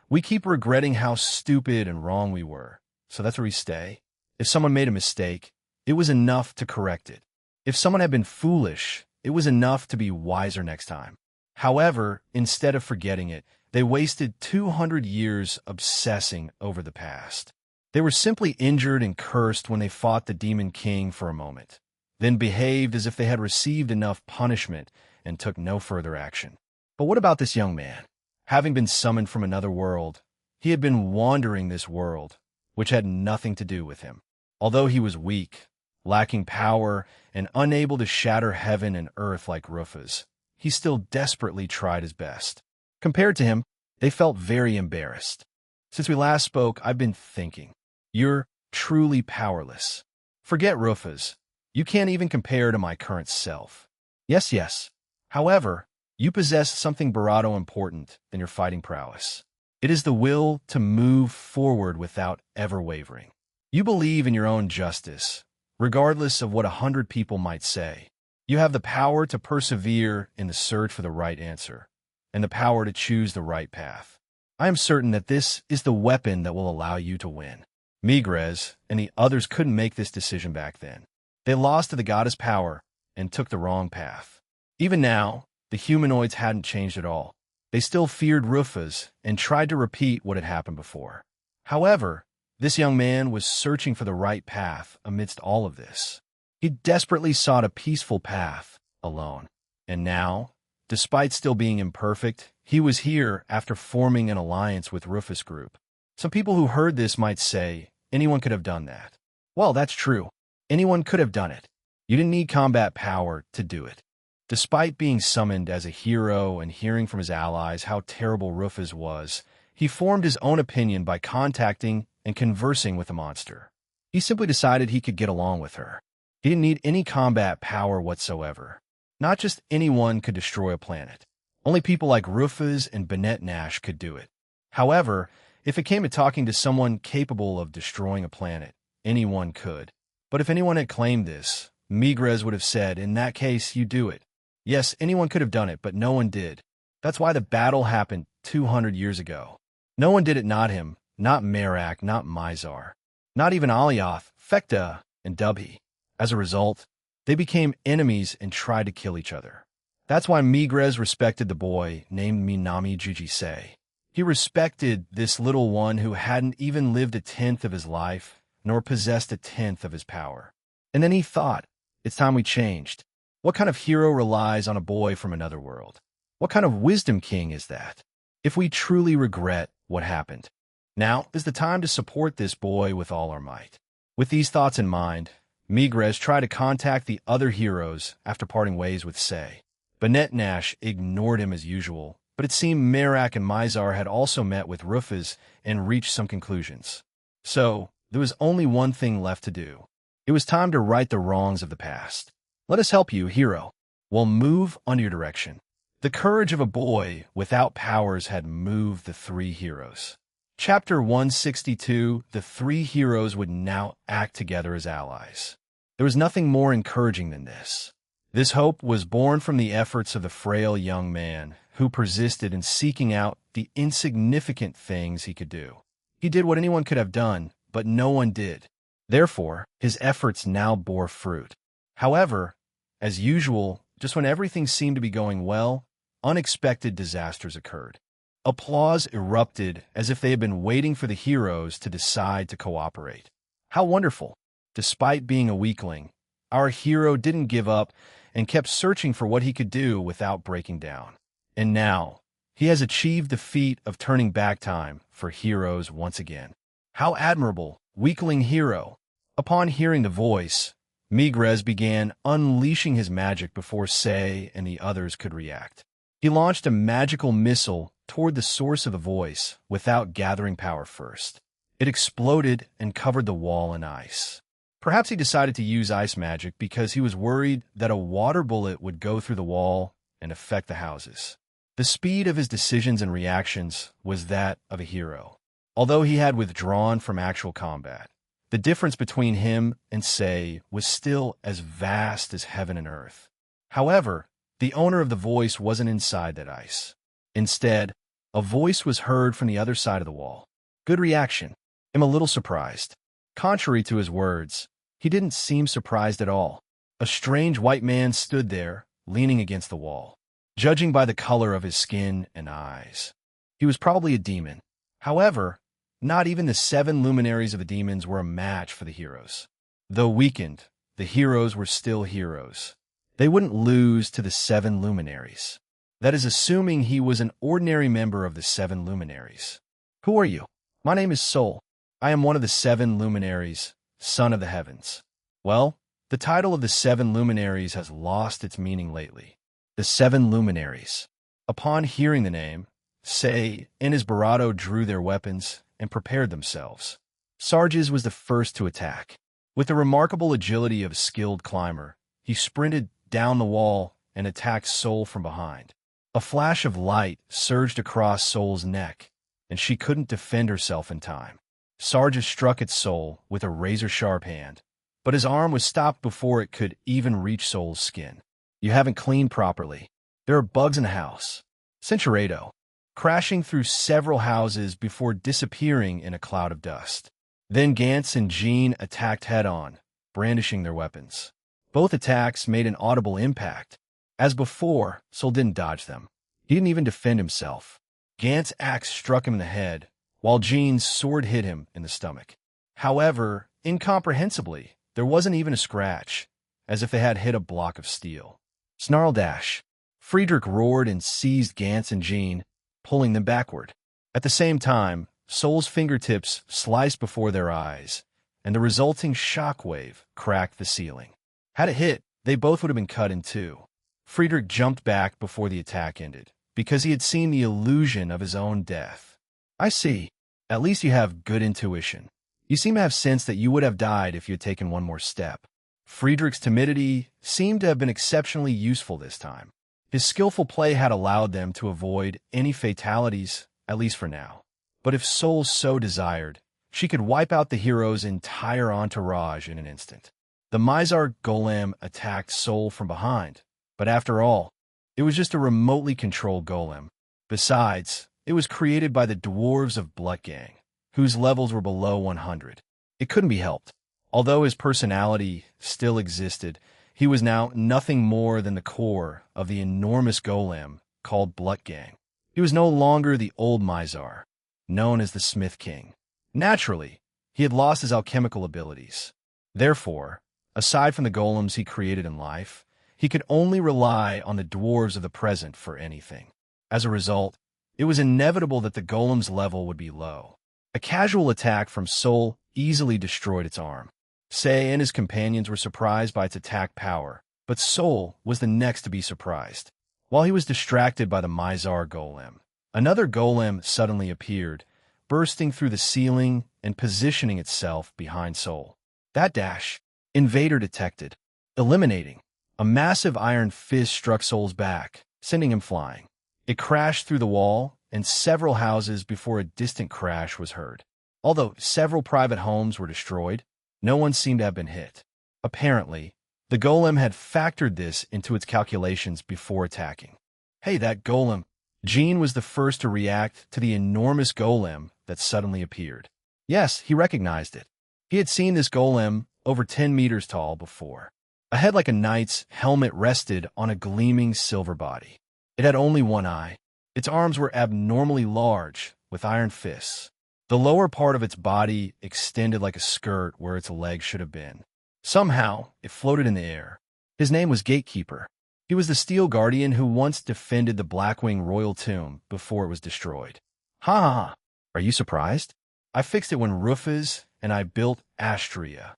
We keep regretting how stupid and wrong we were. So that's where we stay. If someone made a mistake, it was enough to correct it. If someone had been foolish, it was enough to be wiser next time. However, instead of forgetting it, they wasted 200 years obsessing over the past. They were simply injured and cursed when they fought the Demon King for a moment, then behaved as if they had received enough punishment and took no further action. But what about this young man? Having been summoned from another world, he had been wandering this world, which had nothing to do with him. Although he was weak, lacking power, and unable to shatter heaven and earth like Rufus, he still desperately tried his best. Compared to him, they felt very embarrassed. Since we last spoke, I've been thinking. You're truly powerless. Forget Rufus. You can't even compare to my current self. Yes. However, you possess something Barato important than your fighting prowess. It is the will to move forward without ever wavering. You believe in your own justice, regardless of what 100 people might say. You have the power to persevere in the search for the right answer, and the power to choose the right path. I am certain that this is the weapon that will allow you to win. Migres and the others couldn't make this decision back then. They lost to the goddess power and took the wrong path. Even now, the humanoids hadn't changed at all. They still feared Rufus and tried to repeat what had happened before. However, this young man was searching for the right path amidst all of this. He desperately sought a peaceful path, alone. And now, despite still being imperfect, he was here after forming an alliance with Rufus Group. Some people who heard this might say, anyone could have done that. Well, that's true. Anyone could have done it. You didn't need combat power to do it. Despite being summoned as a hero and hearing from his allies how terrible Rufus was, he formed his own opinion by contacting and conversing with the monster. He simply decided he could get along with her. He didn't need any combat power whatsoever. Not just anyone could destroy a planet. Only people like Rufus and Bennett Nash could do it. However, if it came to talking to someone capable of destroying a planet, anyone could. But if anyone had claimed this, Midgard would have said, in that case, you do it. Yes, anyone could have done it, but no one did. That's why the battle happened 200 years ago. No one did it, not him, not Merak, not Mizar, not even Alioth, Fekta, and Dubhi. As a result, they became enemies and tried to kill each other. That's why Midgard respected the boy named Minami Jujise. He respected this little one who hadn't even lived a tenth of his life, nor possessed a tenth of his power. And then he thought, it's time we changed. What kind of hero relies on a boy from another world? What kind of wisdom king is that? If we truly regret what happened, now is the time to support this boy with all our might. With these thoughts in mind, Midgard tried to contact the other heroes after parting ways with Say. Bennett Nash ignored him as usual, but it seemed Merak and Mizar had also met with Rufus and reached some conclusions. So, there was only one thing left to do. It was time to right the wrongs of the past. Let us help you, hero. We'll move on your direction. The courage of a boy without powers had moved the three heroes. Chapter 162, the three heroes would now act together as allies. There was nothing more encouraging than this. This hope was born from the efforts of the frail young man who persisted in seeking out the insignificant things he could do. He did what anyone could have done, but no one did. Therefore, his efforts now bore fruit. However, as usual, just when everything seemed to be going well, unexpected disasters occurred. Applause erupted as if they had been waiting for the heroes to decide to cooperate. How wonderful! Despite being a weakling, our hero didn't give up and kept searching for what he could do without breaking down. And now, he has achieved the feat of turning back time for heroes once again. How admirable, weakling hero! Upon hearing the voice, Midgard began unleashing his magic before Say and the others could react. He launched a magical missile toward the source of the voice without gathering power first. It exploded and covered the wall in ice. Perhaps he decided to use ice magic because he was worried that a water bullet would go through the wall and affect the houses. The speed of his decisions and reactions was that of a hero. Although he had withdrawn from actual combat, the difference between him and Say was still as vast as heaven and earth. However, the owner of the voice wasn't inside that ice. Instead, a voice was heard from the other side of the wall. Good reaction. I'm a little surprised. Contrary to his words, he didn't seem surprised at all. A strange white man stood there, leaning against the wall. Judging by the color of his skin and eyes, he was probably a demon. However, not even the 7 luminaries of the demons were a match for the heroes. Though weakened, the heroes were still heroes. They wouldn't lose to the 7 luminaries. That is assuming he was an ordinary member of the 7 luminaries. Who are you? My name is Sol. I am one of the 7 luminaries, son of the heavens. Well, the title of the 7 luminaries has lost its meaning lately. The 7 luminaries. Upon hearing the name, Say and his Barado drew their weapons and prepared themselves. Sarges was the first to attack. With the remarkable agility of a skilled climber, he sprinted down the wall and attacked Sol from behind. A flash of light surged across Sol's neck, and she couldn't defend herself in time. Sarges struck at Sol with a razor-sharp hand, but his arm was stopped before it could even reach Sol's skin. You haven't cleaned properly. There are bugs in the house. Cinturado, crashing through several houses before disappearing in a cloud of dust. Then Gantz and Jean attacked head-on, brandishing their weapons. Both attacks made an audible impact. As before, Sol didn't dodge them. He didn't even defend himself. Gant's axe struck him in the head, while Jean's sword hit him in the stomach. However, incomprehensibly, there wasn't even a scratch, as if they had hit a block of steel. Snarl dash. Friedrich roared and seized Gantz and Jean, pulling them backward. At the same time, Sol's fingertips sliced before their eyes, and the resulting shockwave cracked the ceiling. Had it hit, they both would have been cut in two. Friedrich jumped back before the attack ended, because he had seen the illusion of his own death. I see. At least you have good intuition. You seem to have sensed that you would have died if you had taken one more step. Friedrich's timidity seemed to have been exceptionally useful this time. His skillful play had allowed them to avoid any fatalities, at least for now. But if Sol so desired, she could wipe out the hero's entire entourage in an instant. The Mizar golem attacked Sol from behind, but after all, it was just a remotely controlled golem. Besides, it was created by the dwarves of Blutgang, whose levels were below 100. It couldn't be helped. Although his personality still existed, he was now nothing more than the core of the enormous golem called Blutgang. He was no longer the old Mizar, known as the Smith King. Naturally, he had lost his alchemical abilities. Therefore, aside from the golems he created in life, he could only rely on the dwarves of the present for anything. As a result, it was inevitable that the golem's level would be low. A casual attack from Sol easily destroyed its arm. Say and his companions were surprised by its attack power, but Sol was the next to be surprised. While he was distracted by the Mizar golem, another golem suddenly appeared, bursting through the ceiling and positioning itself behind Sol. That dash, Invader detected. Eliminating. A massive iron fist struck Sol's back, sending him flying. It crashed through the wall and several houses before a distant crash was heard. Although several private homes were destroyed, no one seemed to have been hit. Apparently, the golem had factored this into its calculations before attacking. Hey, that golem! Jean was the first to react to the enormous golem that suddenly appeared. Yes, he recognized it. He had seen this golem over 10 meters tall before. A head like a knight's helmet rested on a gleaming silver body. It had only one eye. Its arms were abnormally large, with iron fists. The lower part of its body extended like a skirt where its legs should have been. Somehow, it floated in the air. His name was Gatekeeper. He was the steel guardian who once defended the Blackwing royal tomb before it was destroyed. Ha ha ha! Are you surprised? I fixed it when Rufus and I built Astria.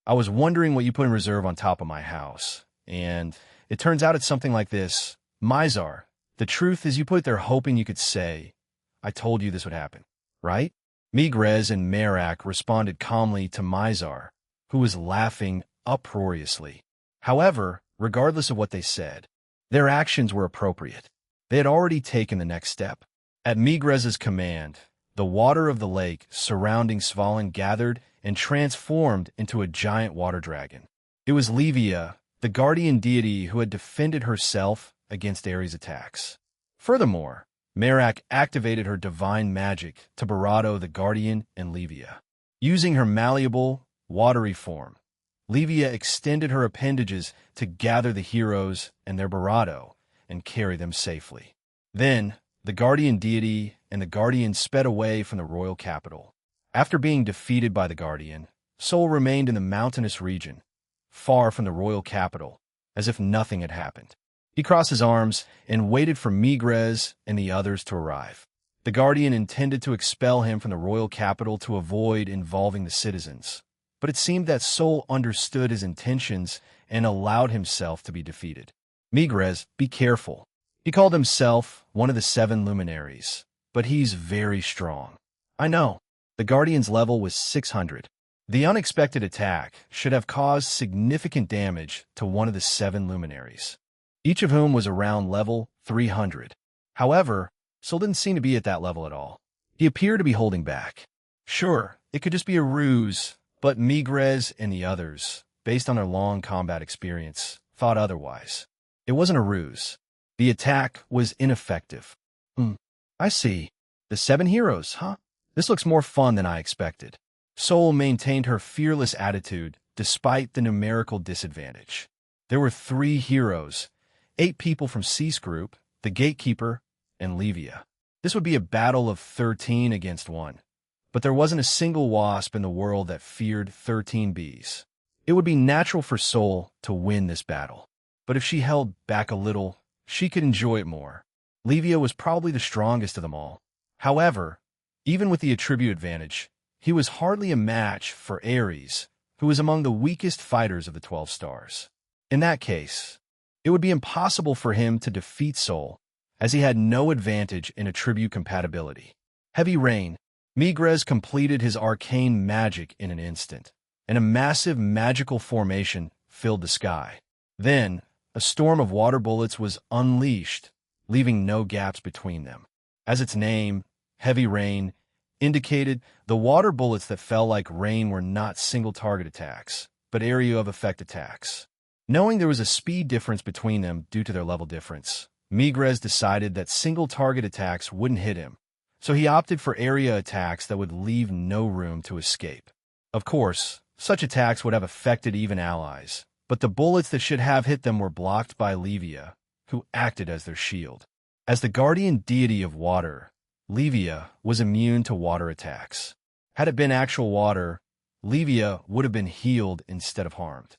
I was wondering what you put in reserve on top of my house. And it turns out it's something like this. Mizar, the truth is you put it there hoping you could say, I told you this would happen, right? Migrez and Merak responded calmly to Mizar, who was laughing uproariously. However, regardless of what they said, their actions were appropriate. They had already taken the next step. At Migrez's command, the water of the lake surrounding Svalin gathered and transformed into a giant water dragon. It was Livia, the guardian deity who had defended herself against Ares' attacks. Furthermore, Merak activated her divine magic to Barado the guardian and Livia. Using her malleable, watery form, Livia extended her appendages to gather the heroes and their Barado and carry them safely. Then, the guardian deity and the guardian sped away from the royal capital. After being defeated by the guardian, Sol remained in the mountainous region, far from the royal capital, as if nothing had happened. He crossed his arms and waited for Migrez and the others to arrive. The guardian intended to expel him from the royal capital to avoid involving the citizens, but it seemed that Sol understood his intentions and allowed himself to be defeated. Migrez, be careful. He called himself one of the 7 luminaries, but he's very strong. I know. The guardian's level was 600. The unexpected attack should have caused significant damage to one of the 7 luminaries, each of whom was around level 300. However, Sol didn't seem to be at that level at all. He appeared to be holding back. Sure, it could just be a ruse, but Migrez and the others, based on their long combat experience, thought otherwise. It wasn't a ruse. The attack was ineffective. I see. The 7 heroes, huh? This looks more fun than I expected. Sol maintained her fearless attitude despite the numerical disadvantage. There were 3 heroes, 8 people from Cease Group, the Gatekeeper, and Levia. This would be a battle of 13 against 1. But there wasn't a single wasp in the world that feared 13 bees. It would be natural for Sol to win this battle. But if she held back a little, she could enjoy it more. Levia was probably the strongest of them all. However, even with the attribute advantage, he was hardly a match for Ares, who was among the weakest fighters of the 12 stars. In that case, it would be impossible for him to defeat Sol, as he had no advantage in attribute compatibility. Heavy Rain. Midgard completed his arcane magic in an instant, and a massive magical formation filled the sky. Then, a storm of water bullets was unleashed, leaving no gaps between them. As its name, Heavy Rain, indicated, the water bullets that fell like rain were not single-target attacks, but area of effect attacks. Knowing there was a speed difference between them due to their level difference, Midgard decided that single-target attacks wouldn't hit him, so he opted for area attacks that would leave no room to escape. Of course, such attacks would have affected even allies, but the bullets that should have hit them were blocked by Levia, who acted as their shield. As the guardian deity of water, Levia was immune to water attacks. Had it been actual water, Levia would have been healed instead of harmed.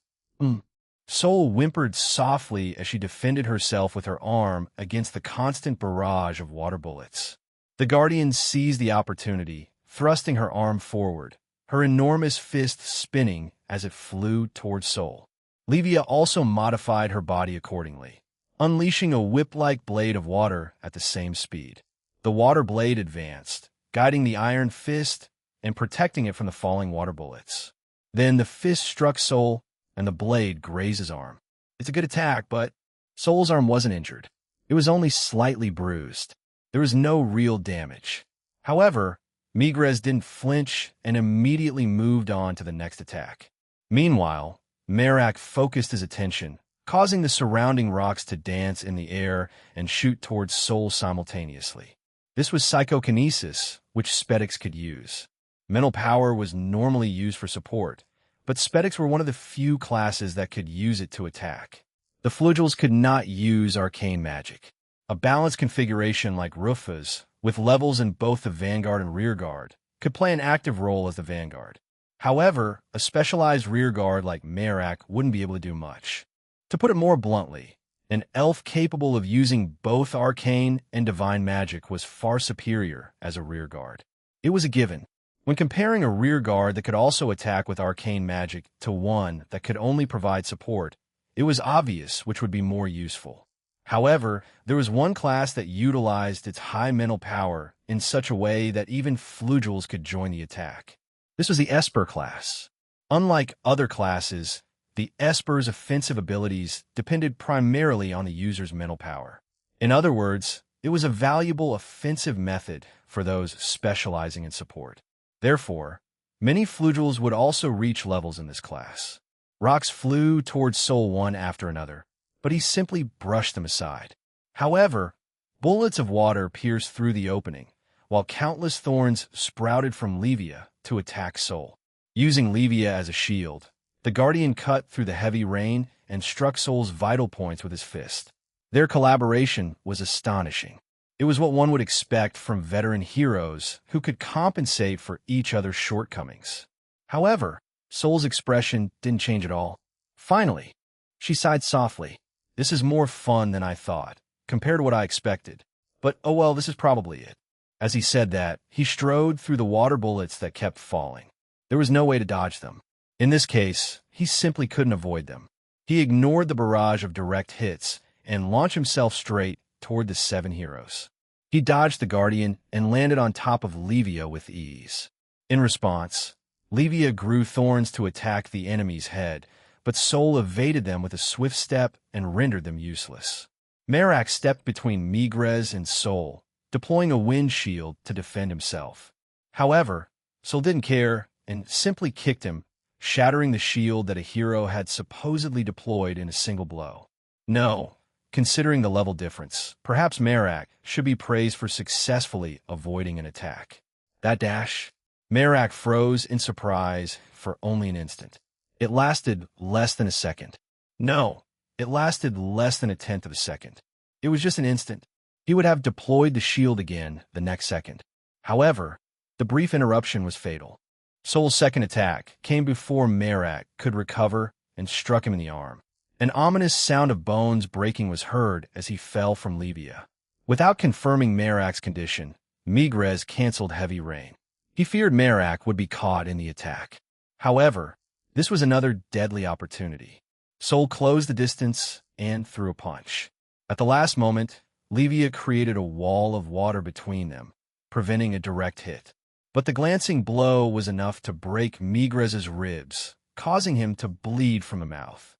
Sol whimpered softly as she defended herself with her arm against the constant barrage of water bullets. The guardian seized the opportunity, thrusting her arm forward, her enormous fist spinning as it flew towards Sol. Levia also modified her body accordingly, unleashing a whip-like blade of water at the same speed. The water blade advanced, guiding the iron fist and protecting it from the falling water bullets. Then the fist struck Sol, and the blade grazed his arm. It's a good attack, but Sol's arm wasn't injured. It was only slightly bruised. There was no real damage. However, Midgard didn't flinch and immediately moved on to the next attack. Meanwhile, Merak focused his attention, causing the surrounding rocks to dance in the air and shoot towards Sol simultaneously. This was psychokinesis, which Spedics could use. Mental power was normally used for support, but Spedics were one of the few classes that could use it to attack. The Flugels could not use arcane magic. A balanced configuration like Rufa's, with levels in both the Vanguard and Rearguard, could play an active role as the Vanguard. However, a specialized Rearguard like Merak wouldn't be able to do much. To put it more bluntly, an elf capable of using both arcane and divine magic was far superior as a Rearguard. It was a given. When comparing a Rearguard that could also attack with arcane magic to one that could only provide support, it was obvious which would be more useful. However, there was one class that utilized its high mental power in such a way that even Flugels could join the attack. This was the Esper class. Unlike other classes, the Esper's offensive abilities depended primarily on the user's mental power. In other words, it was a valuable offensive method for those specializing in support. Therefore, many Flugels would also reach levels in this class. Rocks flew towards Sol one after another, but he simply brushed them aside. However, bullets of water pierced through the opening, while countless thorns sprouted from Levia to attack Sol. Using Levia as a shield, the Guardian cut through the heavy rain and struck Sol's vital points with his fist. Their collaboration was astonishing. It was what one would expect from veteran heroes who could compensate for each other's shortcomings. However, Sol's expression didn't change at all. Finally, she sighed softly. This is more fun than I thought, compared to what I expected. But, oh well, this is probably it. As he said that, he strode through the water bullets that kept falling. There was no way to dodge them. In this case, he simply couldn't avoid them. He ignored the barrage of direct hits and launched himself straight toward the 7 heroes. He dodged the Guardian and landed on top of Levia with ease. In response, Levia grew thorns to attack the enemy's head, but Sol evaded them with a swift step and rendered them useless. Merak stepped between Midgard and Sol, deploying a wind shield to defend himself. However, Sol didn't care and simply kicked him, shattering the shield that a hero had supposedly deployed in a single blow. No, considering the level difference, perhaps Merak should be praised for successfully avoiding an attack. That dash? Merak froze in surprise for only an instant. It lasted less than a second. No, it lasted less than a tenth of a second. It was just an instant. He would have deployed the shield again the next second. However, the brief interruption was fatal. Sol's second attack came before Merak could recover and struck him in the arm. An ominous sound of bones breaking was heard as he fell from Libya. Without confirming Merak's condition, Midgard canceled heavy rain. He feared Merak would be caught in the attack. However, this was another deadly opportunity. Sol closed the distance and threw a punch. At the last moment, Livia created a wall of water between them, preventing a direct hit. But the glancing blow was enough to break Migraz's ribs, causing him to bleed from the mouth.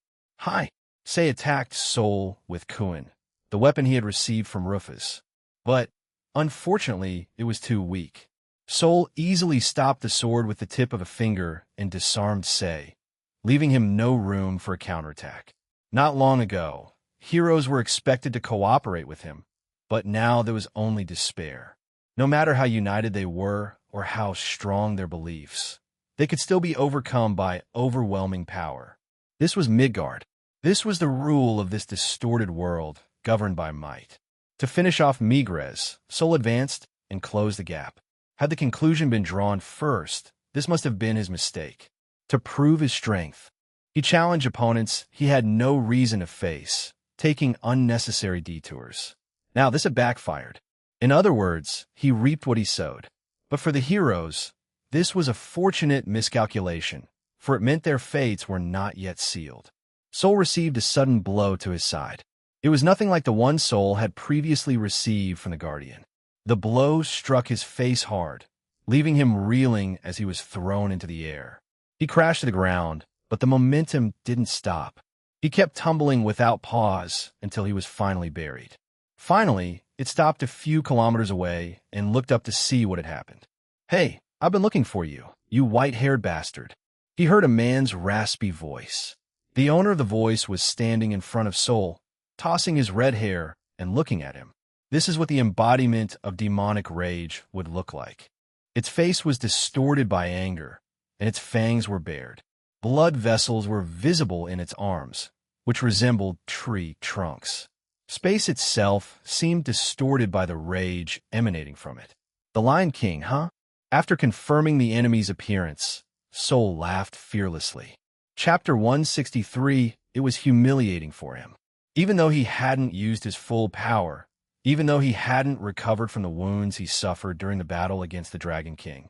Say attacked Sol with Kuin, the weapon he had received from Rufus. But, unfortunately, it was too weak. Sol easily stopped the sword with the tip of a finger and disarmed Say, leaving him no room for a counterattack. Not long ago, heroes were expected to cooperate with him, but now there was only despair. No matter how united they were or how strong their beliefs, they could still be overcome by overwhelming power. This was Midgard. This was the rule of this distorted world, governed by might. To finish off Migraz, Sol advanced and closed the gap. Had the conclusion been drawn first, this must have been his mistake. To prove his strength, he challenged opponents he had no reason to face, taking unnecessary detours. Now this had backfired. In other words, he reaped what he sowed. But for the heroes, this was a fortunate miscalculation, for it meant their fates were not yet sealed. Sol received a sudden blow to his side. It was nothing like the one Sol had previously received from the Guardian. The blow struck his face hard, leaving him reeling as he was thrown into the air. He crashed to the ground, but the momentum didn't stop. He kept tumbling without pause until he was finally buried. Finally, it stopped a few kilometers away and looked up to see what had happened. "Hey, I've been looking for you, you white-haired bastard." He heard a man's raspy voice. The owner of the voice was standing in front of Sol, tossing his red hair and looking at him. This is what the embodiment of demonic rage would look like. Its face was distorted by anger, and its fangs were bared. Blood vessels were visible in its arms, which resembled tree trunks. Space itself seemed distorted by the rage emanating from it. The Lion King, huh? After confirming the enemy's appearance, Sol laughed fearlessly. Chapter 163, it was humiliating for him. Even though he hadn't used his full power, even though he hadn't recovered from the wounds he suffered during the battle against the Dragon King,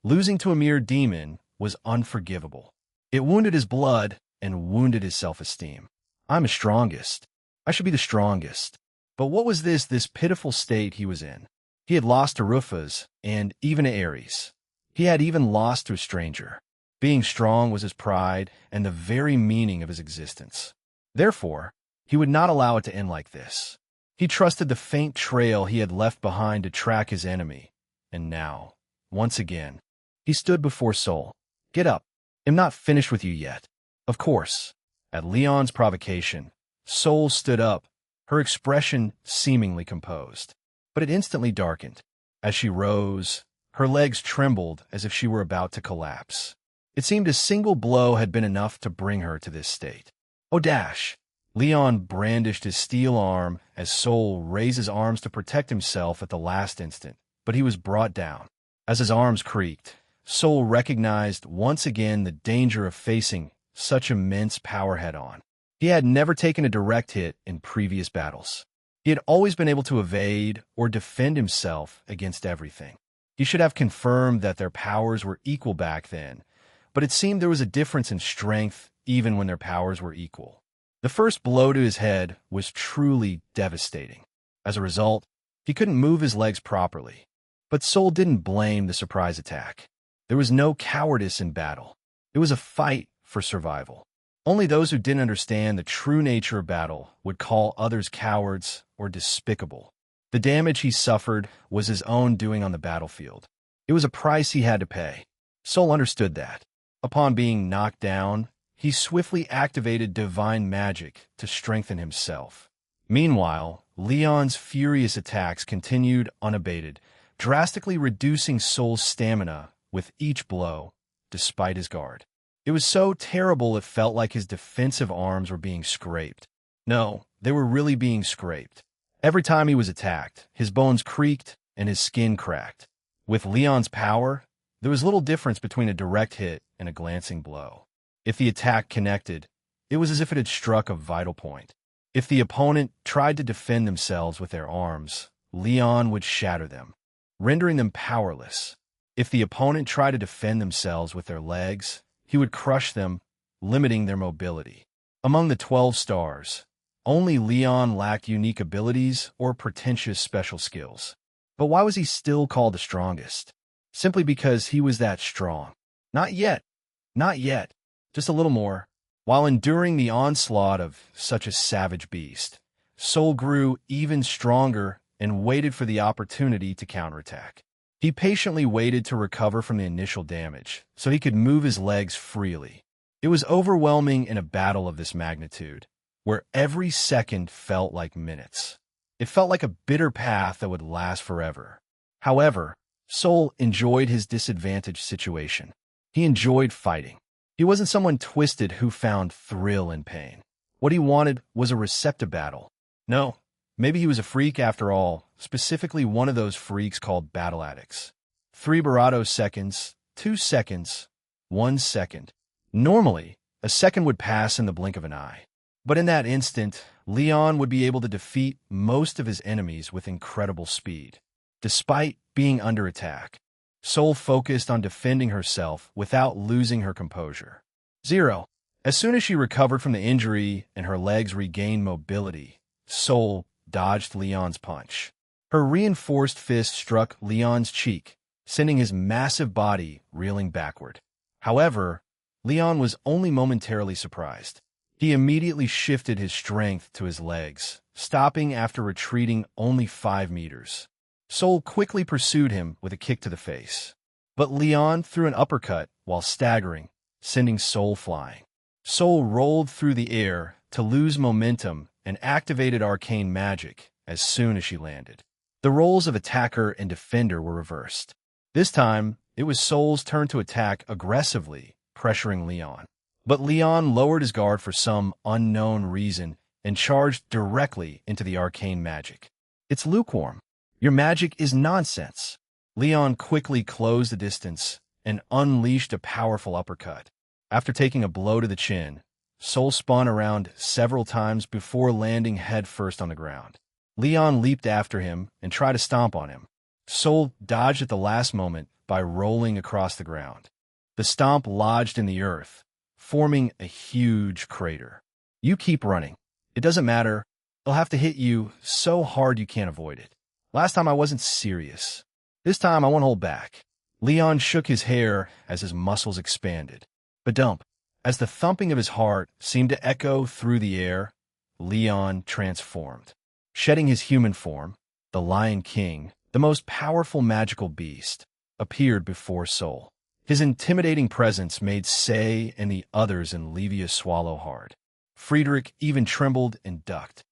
losing to a mere demon was unforgivable. It wounded his blood and wounded his self-esteem. I'm the strongest. I should be the strongest. But what was this pitiful state he was in? He had lost to Rufus and even to Ares. He had even lost to a stranger. Being strong was his pride and the very meaning of his existence. Therefore, he would not allow it to end like this. He trusted the faint trail he had left behind to track his enemy. And now, once again, he stood before Sol. "Get up. I'm not finished with you yet." Of course, at Leon's provocation, Sol stood up, her expression seemingly composed. But it instantly darkened. As she rose, her legs trembled as if she were about to collapse. It seemed a single blow had been enough to bring her to this state. "Oh, dash!" Leon brandished his steel arm as Sol raised his arms to protect himself at the last instant, but he was brought down. As his arms creaked, Sol recognized once again the danger of facing such immense power head-on. He had never taken a direct hit in previous battles. He had always been able to evade or defend himself against everything. He should have confirmed that their powers were equal back then, but it seemed there was a difference in strength even when their powers were equal. The first blow to his head was truly devastating. As a result, he couldn't move his legs properly. But Sol didn't blame the surprise attack. There was no cowardice in battle. It was a fight for survival. Only those who didn't understand the true nature of battle would call others cowards or despicable. The damage he suffered was his own doing on the battlefield. It was a price he had to pay. Sol understood that. Upon being knocked down, he swiftly activated divine magic to strengthen himself. Meanwhile, Leon's furious attacks continued unabated, drastically reducing Sol's stamina with each blow, despite his guard. It was so terrible it felt like his defensive arms were being scraped. No, they were really being scraped. Every time he was attacked, his bones creaked and his skin cracked. With Leon's power, there was little difference between a direct hit and a glancing blow. If the attack connected, it was as if it had struck a vital point. If the opponent tried to defend themselves with their arms, Leon would shatter them, rendering them powerless. If the opponent tried to defend themselves with their legs, he would crush them, limiting their mobility. Among the 12 stars, only Leon lacked unique abilities or pretentious special skills. But why was he still called the strongest? Simply because he was that strong. Not yet. Not yet. Just a little more. While enduring the onslaught of such a savage beast, Soul grew even stronger and waited for the opportunity to counterattack. He patiently waited to recover from the initial damage, so he could move his legs freely. It was overwhelming in a battle of this magnitude, where every second felt like minutes. It felt like a bitter path that would last forever. However, Soul enjoyed his disadvantaged situation. He enjoyed fighting. He wasn't someone twisted who found thrill in pain. What he wanted was a receptive battle. No, maybe he was a freak after all, specifically one of those freaks called battle addicts. 3 Barado seconds, 2 seconds, 1 second. Normally, a second would pass in the blink of an eye. But in that instant, Leon would be able to defeat most of his enemies with incredible speed. Despite being under attack, Soul focused on defending herself without losing her composure. 0. As soon as she recovered from the injury and her legs regained mobility, Soul dodged Leon's punch. Her reinforced fist struck Leon's cheek, sending his massive body reeling backward. However, Leon was only momentarily surprised. He immediately shifted his strength to his legs, stopping after retreating only 5 meters. Soul quickly pursued him with a kick to the face. But Leon threw an uppercut while staggering, sending Soul flying. Soul rolled through the air to lose momentum and activated arcane magic as soon as she landed. The roles of attacker and defender were reversed. This time, it was Soul's turn to attack aggressively, pressuring Leon. But Leon lowered his guard for some unknown reason and charged directly into the arcane magic. It's lukewarm. Your magic is nonsense. Leon quickly closed the distance and unleashed a powerful uppercut. After taking a blow to the chin, Soul spun around several times before landing headfirst on the ground. Leon leaped after him and tried to stomp on him. Soul dodged at the last moment by rolling across the ground. The stomp lodged in the earth, forming a huge crater. You keep running. It doesn't matter. It'll have to hit you so hard you can't avoid it. Last time I wasn't serious. This time I won't hold back. Leon shook his hair as his muscles expanded. Badump. As the thumping of his heart seemed to echo through the air, Leon transformed. Shedding his human form, the Lion King, the most powerful magical beast, appeared before Soul. His intimidating presence made Say and the others in Levia swallow hard. Friedrich even trembled and ducked.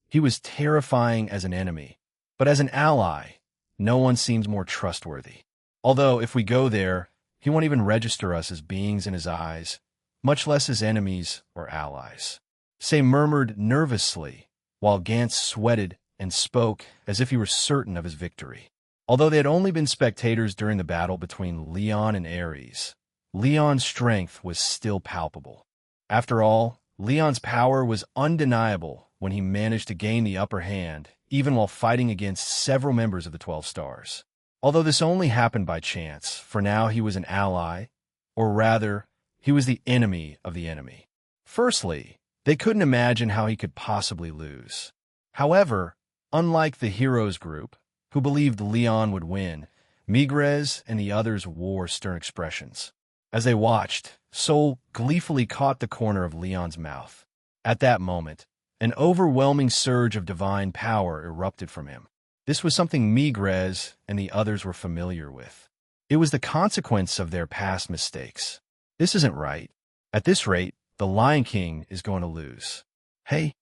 He was terrifying as an enemy, but as an ally, no one seems more trustworthy. Although, if we go there, he won't even register us as beings in his eyes, much less as enemies or allies. Say murmured nervously, while Gantz sweated and spoke as if he were certain of his victory. Although they had only been spectators during the battle between Leon and Ares, Leon's strength was still palpable. After all, Leon's power was undeniable when he managed to gain the upper hand, even while fighting against several members of the 12 Stars. Although this only happened by chance, for now he was an ally, or rather, he was the enemy of the enemy. Firstly, they couldn't imagine how he could possibly lose. However, unlike the heroes group, who believed Leon would win, Midgard and the others wore stern expressions. As they watched, Soul gleefully caught the corner of Leon's mouth. At that moment, an overwhelming surge of divine power erupted from him. This was something Midgard and the others were familiar with. It was the consequence of their past mistakes. This isn't right. At this rate, the Lion King is going to lose. Hey,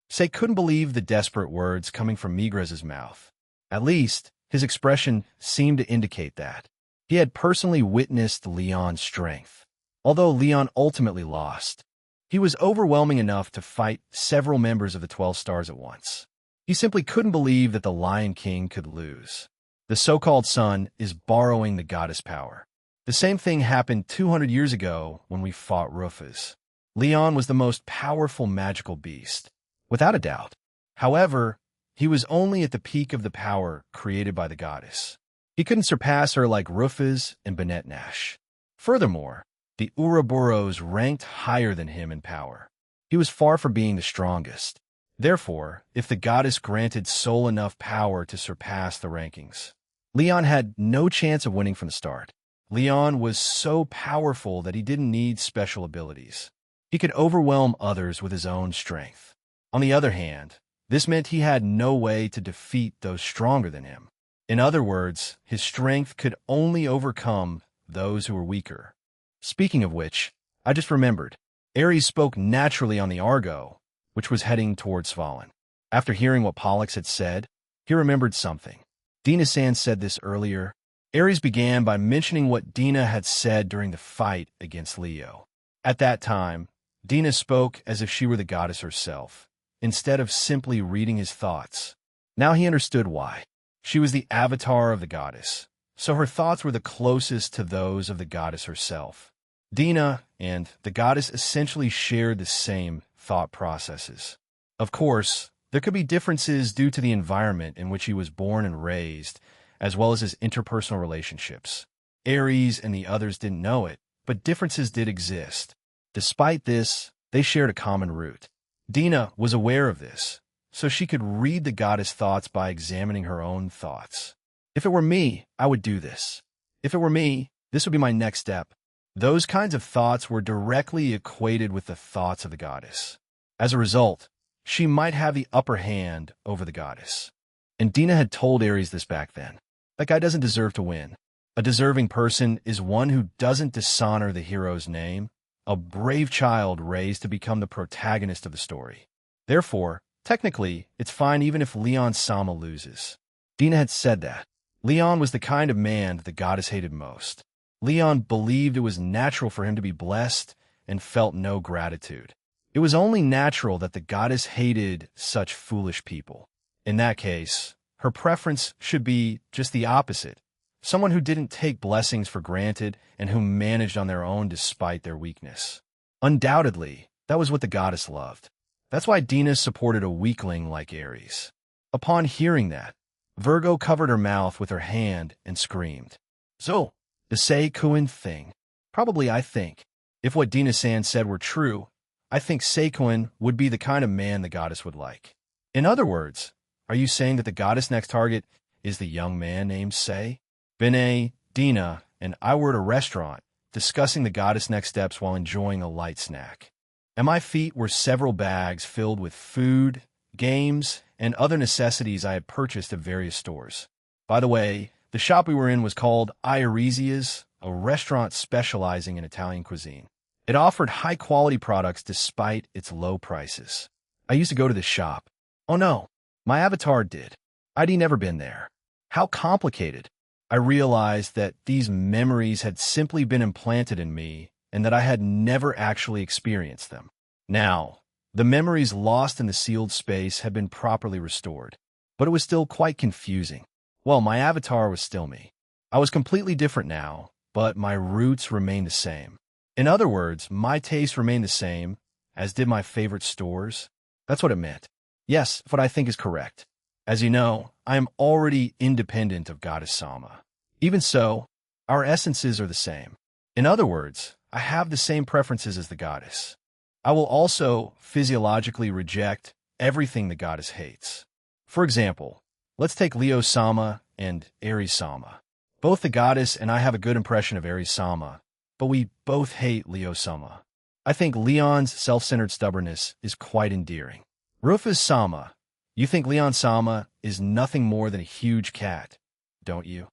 Say couldn't believe the desperate words coming from Midgard's mouth. At least, his expression seemed to indicate that. He had personally witnessed Leon's strength. although Leon ultimately lost. He was overwhelming enough to fight several members of the 12 stars at once. He simply couldn't believe that the Lion King could lose. The so-called sun is borrowing the goddess power. The same thing happened 200 years ago when we fought Rufus. Leon was the most powerful magical beast, without a doubt. However, he was only at the peak of the power created by the goddess. He couldn't surpass her like Rufus and Banette Nash. Furthermore, the Ouroboros ranked higher than him in power. He was far from being the strongest. Therefore, if the goddess granted Soul enough power to surpass the rankings, Leon had no chance of winning from the start. Leon was so powerful that he didn't need special abilities. He could overwhelm others with his own strength. On the other hand, this meant he had no way to defeat those stronger than him. In other words, his strength could only overcome those who were weaker. Speaking of which, I just remembered, Ares spoke naturally on the Argo, which was heading towards Svalin. After hearing what Pollux had said, he remembered something. Dina-san said this earlier. Ares began by mentioning what Dina had said during the fight against Leo. At that time, Dina spoke as if she were the goddess herself, instead of simply reading his thoughts. Now he understood why. She was the avatar of the goddess, so her thoughts were the closest to those of the goddess herself. Dina and the goddess essentially shared the same thought processes. Of course, there could be differences due to the environment in which he was born and raised, as well as his interpersonal relationships. Ares and the others didn't know it, but differences did exist. Despite this, they shared a common root. Dina was aware of this, so she could read the goddess' thoughts by examining her own thoughts. If it were me, I would do this. If it were me, this would be my next step. Those kinds of thoughts were directly equated with the thoughts of the goddess. As a result, she might have the upper hand over the goddess. And Dina had told Ares this back then. That guy doesn't deserve to win. A deserving person is one who doesn't dishonor the hero's name, a brave child raised to become the protagonist of the story. Therefore, technically, it's fine even if Leon Sama loses. Dina had said that. Leon was the kind of man the goddess hated most. Leon believed it was natural for him to be blessed and felt no gratitude. It was only natural that the goddess hated such foolish people. In that case, her preference should be just the opposite. Someone who didn't take blessings for granted and who managed on their own despite their weakness. Undoubtedly, that was what the goddess loved. That's why Dina supported a weakling like Ares. Upon hearing that, Virgo covered her mouth with her hand and screamed. So, the Seikuin thing. Probably I think. If what Dina-san said were true, I think Seikuin would be the kind of man the goddess would like. In other words, are you saying that the goddess' next target is the young man named Sei? Bene, Dina, and I were at a restaurant, discussing the goddess' next steps while enjoying a light snack. At my feet were several bags filled with food, games, and other necessities I had purchased at various stores. By the way, the shop we were in was called Iaresia's, a restaurant specializing in Italian cuisine. It offered high-quality products despite its low prices. I used to go to this shop. Oh no, my avatar did. I'd never been there. How complicated. I realized that these memories had simply been implanted in me and that I had never actually experienced them. Now, the memories lost in the sealed space had been properly restored, but it was still quite confusing. Well, my avatar was still me. I was completely different now, but my roots remained the same. In other words, my tastes remained the same, as did my favorite stores. That's what it meant. Yes, what I think is correct. As you know, I am already independent of Goddess Sama. Even so, our essences are the same. In other words, I have the same preferences as the goddess. I will also physiologically reject everything the goddess hates. For example, let's take Leo Sama and Ares Sama. Both the goddess and I have a good impression of Ares Sama, but we both hate Leo Sama. I think Leon's self-centered stubbornness is quite endearing. Rufus Sama, you think Leon Sama is nothing more than a huge cat, don't you?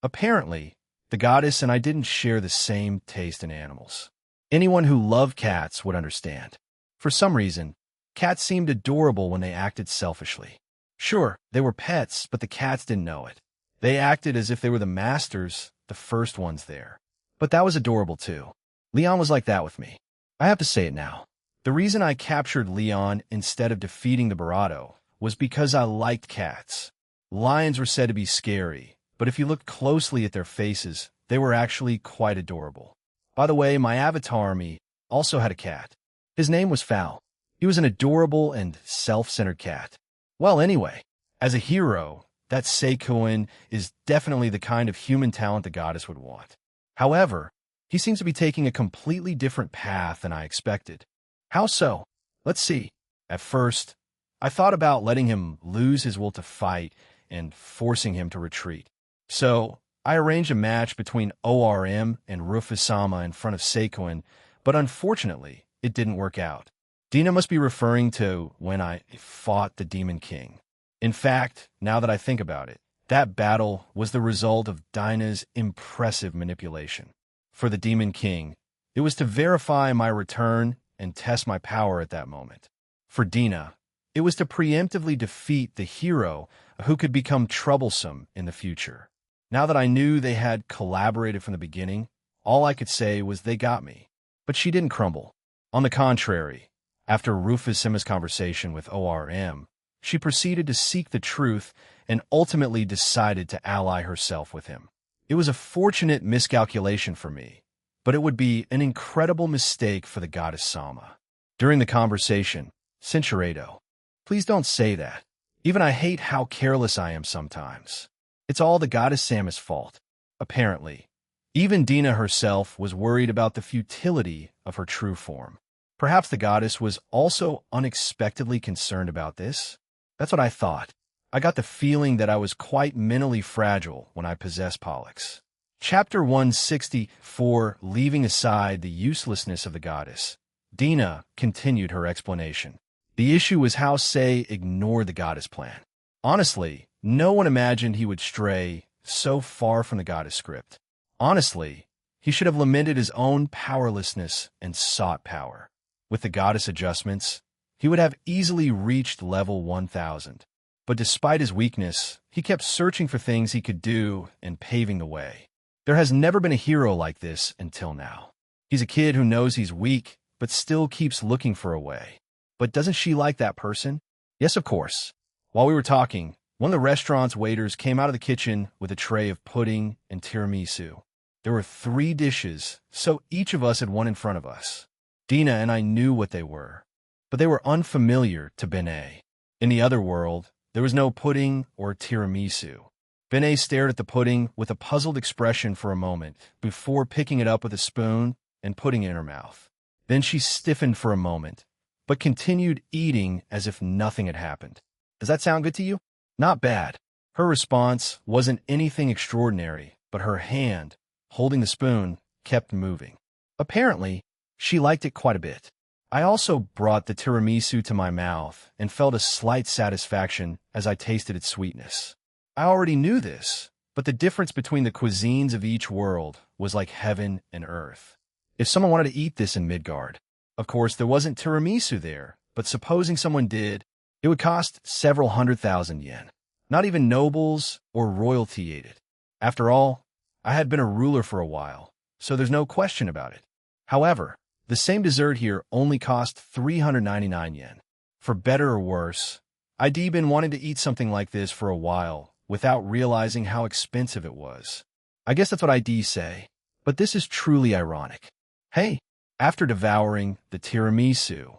Apparently, the goddess and I didn't share the same taste in animals. Anyone who loved cats would understand. For some reason, cats seemed adorable when they acted selfishly. Sure, they were pets, but the cats didn't know it. They acted as if they were the masters, the first ones there. But that was adorable too. Leon was like that with me. I have to say it now. The reason I captured Leon instead of defeating the Barado was because I liked cats. Lions were said to be scary, but if you looked closely at their faces, they were actually quite adorable. By the way, my avatar army also had a cat. His name was Fowl. He was an adorable and self-centered cat. Well, anyway, as a hero, that Seikoin is definitely the kind of human talent the goddess would want. However, he seems to be taking a completely different path than I expected. How so? Let's see. At first, I thought about letting him lose his will to fight and forcing him to retreat. So, I arranged a match between ORM and Rufus-sama in front of Seikoin, but unfortunately, it didn't work out. Dina must be referring to when I fought the Demon King. In fact, now that I think about it, that battle was the result of Dina's impressive manipulation. For the Demon King, it was to verify my return and test my power at that moment. For Dina, it was to preemptively defeat the hero who could become troublesome in the future. Now that I knew they had collaborated from the beginning, all I could say was they got me. But she didn't crumble. On the contrary, after Rufus-sama's conversation with ORM, she proceeded to seek the truth and ultimately decided to ally herself with him. It was a fortunate miscalculation for me, but it would be an incredible mistake for the goddess Sama. During the conversation, Cinchuredo, please don't say that. Even I hate how careless I am sometimes. It's all the goddess Sama's fault. Apparently, even Dina herself was worried about the futility of her true form. Perhaps the goddess was also unexpectedly concerned about this? That's what I thought. I got the feeling that I was quite mentally fragile when I possessed Pollux. Chapter 164, leaving aside the uselessness of the goddess, Dina continued her explanation. The issue was how Sei ignored the goddess plan. Honestly, no one imagined he would stray so far from the goddess script. Honestly, he should have lamented his own powerlessness and sought power. With the goddess adjustments, he would have easily reached level 1000. But despite his weakness, he kept searching for things he could do and paving the way. There has never been a hero like this until now. He's a kid who knows he's weak, but still keeps looking for a way. But doesn't she like that person? Yes, of course. While we were talking, one of the restaurant's waiters came out of the kitchen with a tray of pudding and tiramisu. There were 3 dishes, so each of us had one in front of us. Dina and I knew what they were, but they were unfamiliar to Benet. In the other world, there was no pudding or tiramisu. Benet stared at the pudding with a puzzled expression for a moment before picking it up with a spoon and putting it in her mouth. Then she stiffened for a moment, but continued eating as if nothing had happened. Does that sound good to you? Not bad. Her response wasn't anything extraordinary, but her hand, holding the spoon, kept moving. Apparently, she liked it quite a bit. I also brought the tiramisu to my mouth and felt a slight satisfaction as I tasted its sweetness. I already knew this, but the difference between the cuisines of each world was like heaven and earth. If someone wanted to eat this in Midgard, of course there wasn't tiramisu there, but supposing someone did, it would cost several 100,000 yen. Not even nobles or royalty ate it. After all, I had been a ruler for a while, so there's no question about it. However, the same dessert here only cost 399 yen. For better or worse, I'd been wanting to eat something like this for a while without realizing how expensive it was. I guess that's what I'd say, but this is truly ironic. Hey, after devouring the tiramisu,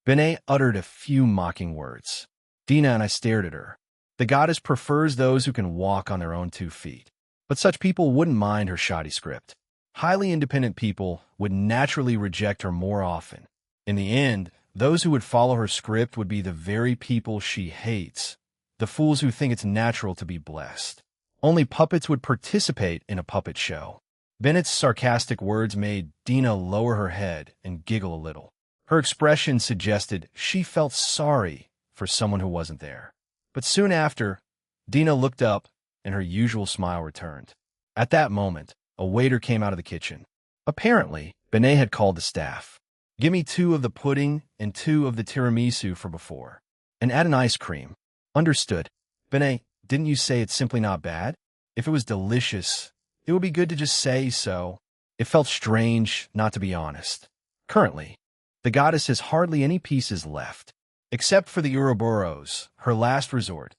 Benet uttered a few mocking words. Dina and I stared at her. The goddess prefers those who can walk on their own 2 feet, but such people wouldn't mind her shoddy script. Highly independent people would naturally reject her more often. In the end, those who would follow her script would be the very people she hates, the fools who think it's natural to be blessed. Only puppets would participate in a puppet show. Bennett's sarcastic words made Dina lower her head and giggle a little. Her expression suggested she felt sorry for someone who wasn't there. But soon after, Dina looked up and her usual smile returned. At that moment, a waiter came out of the kitchen. Apparently, Benet had called the staff. Give me 2 of the pudding and 2 of the tiramisu for before. And add an ice cream. Understood. Benet, didn't you say it's simply not bad? If it was delicious, it would be good to just say so. It felt strange, not to be honest. Currently, the goddess has hardly any pieces left. Except for the Ouroboros, her last resort.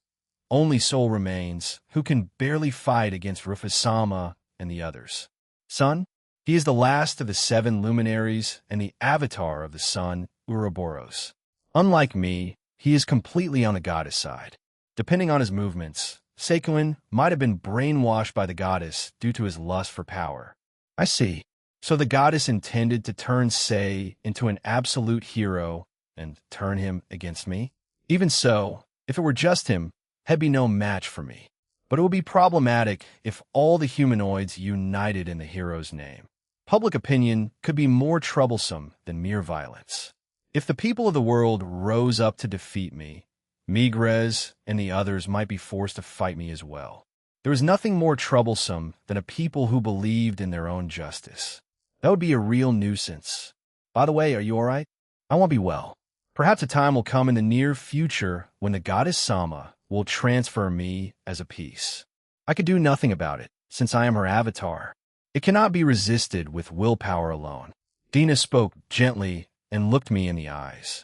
Only soul remains, who can barely fight against Rufus-sama and the others. Sun? He is the last of the 7 luminaries and the avatar of the sun, Ouroboros. Unlike me, he is completely on the goddess side. Depending on his movements, Seikuin might have been brainwashed by the goddess due to his lust for power. I see. So the goddess intended to turn Sei into an absolute hero and turn him against me? Even so, if it were just him, he'd be no match for me. But it would be problematic if all the humanoids united in the hero's name. Public opinion could be more troublesome than mere violence. If the people of the world rose up to defeat me, Midgard and the others might be forced to fight me as well. There is nothing more troublesome than a people who believed in their own justice. That would be a real nuisance. By the way, are you all right? I won't be well. Perhaps a time will come in the near future when the goddess Sama will transfer me as a piece. I could do nothing about it, since I am her avatar. It cannot be resisted with willpower alone. Dina spoke gently and looked me in the eyes.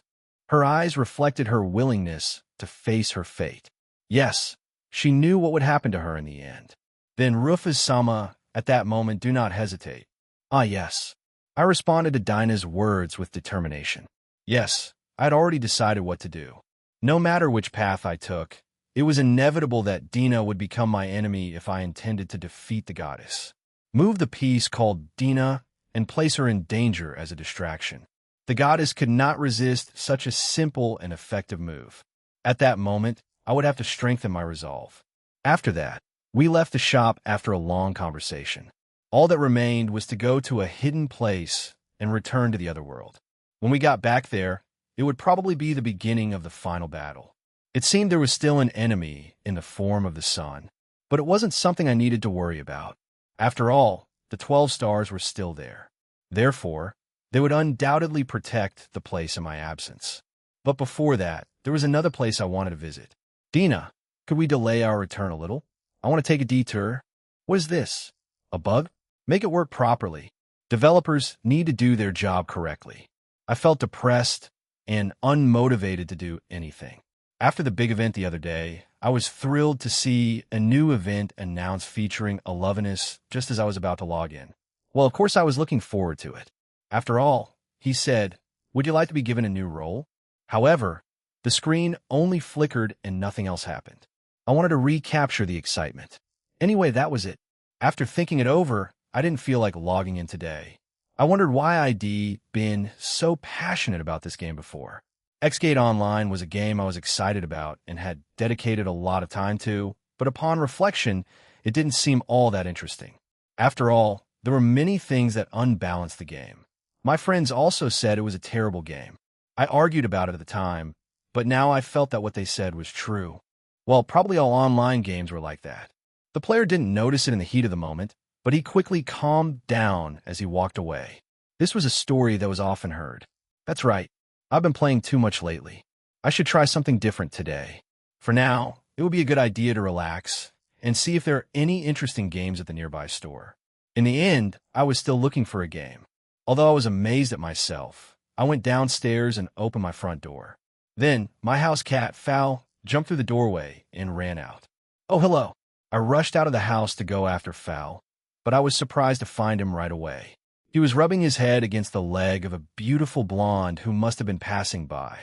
Her eyes reflected her willingness to face her fate. Yes, she knew what would happen to her in the end. Then Rufus-sama, at that moment, do not hesitate. Ah, yes. I responded to Dinah's words with determination. Yes, I had already decided what to do. No matter which path I took, it was inevitable that Dina would become my enemy if I intended to defeat the goddess. Move the piece called Dina and place her in danger as a distraction. The goddess could not resist such a simple and effective move. At that moment, I would have to strengthen my resolve. After that, we left the shop after a long conversation. All that remained was to go to a hidden place and return to the other world. When we got back there, it would probably be the beginning of the final battle. It seemed there was still an enemy in the form of the sun, but it wasn't something I needed to worry about. After all, the 12 stars were still there. Therefore, they would undoubtedly protect the place in my absence. But before that, there was another place I wanted to visit. Dina, could we delay our return a little? I want to take a detour. What is this? A bug? Make it work properly. Developers need to do their job correctly. I felt depressed and unmotivated to do anything. After the big event the other day, I was thrilled to see a new event announced featuring Alovinus just as I was about to log in. Well, of course I was looking forward to it. After all, he said, would you like to be given a new role? However, the screen only flickered and nothing else happened. I wanted to recapture the excitement. Anyway, that was it. After thinking it over, I didn't feel like logging in today. I wondered why I'd been so passionate about this game before. Xgate Online was a game I was excited about and had dedicated a lot of time to, but upon reflection, it didn't seem all that interesting. After all, there were many things that unbalanced the game. My friends also said it was a terrible game. I argued about it at the time, but now I felt that what they said was true. Well, probably all online games were like that. The player didn't notice it in the heat of the moment, but he quickly calmed down as he walked away. This was a story that was often heard. That's right. I've been playing too much lately. I should try something different today. For now, it would be a good idea to relax and see if there are any interesting games at the nearby store. In the end, I was still looking for a game. Although I was amazed at myself, I went downstairs and opened my front door. Then, my house cat, Fowl, jumped through the doorway and ran out. Oh, hello. I rushed out of the house to go after Fowl, but I was surprised to find him right away. He was rubbing his head against the leg of a beautiful blonde who must have been passing by.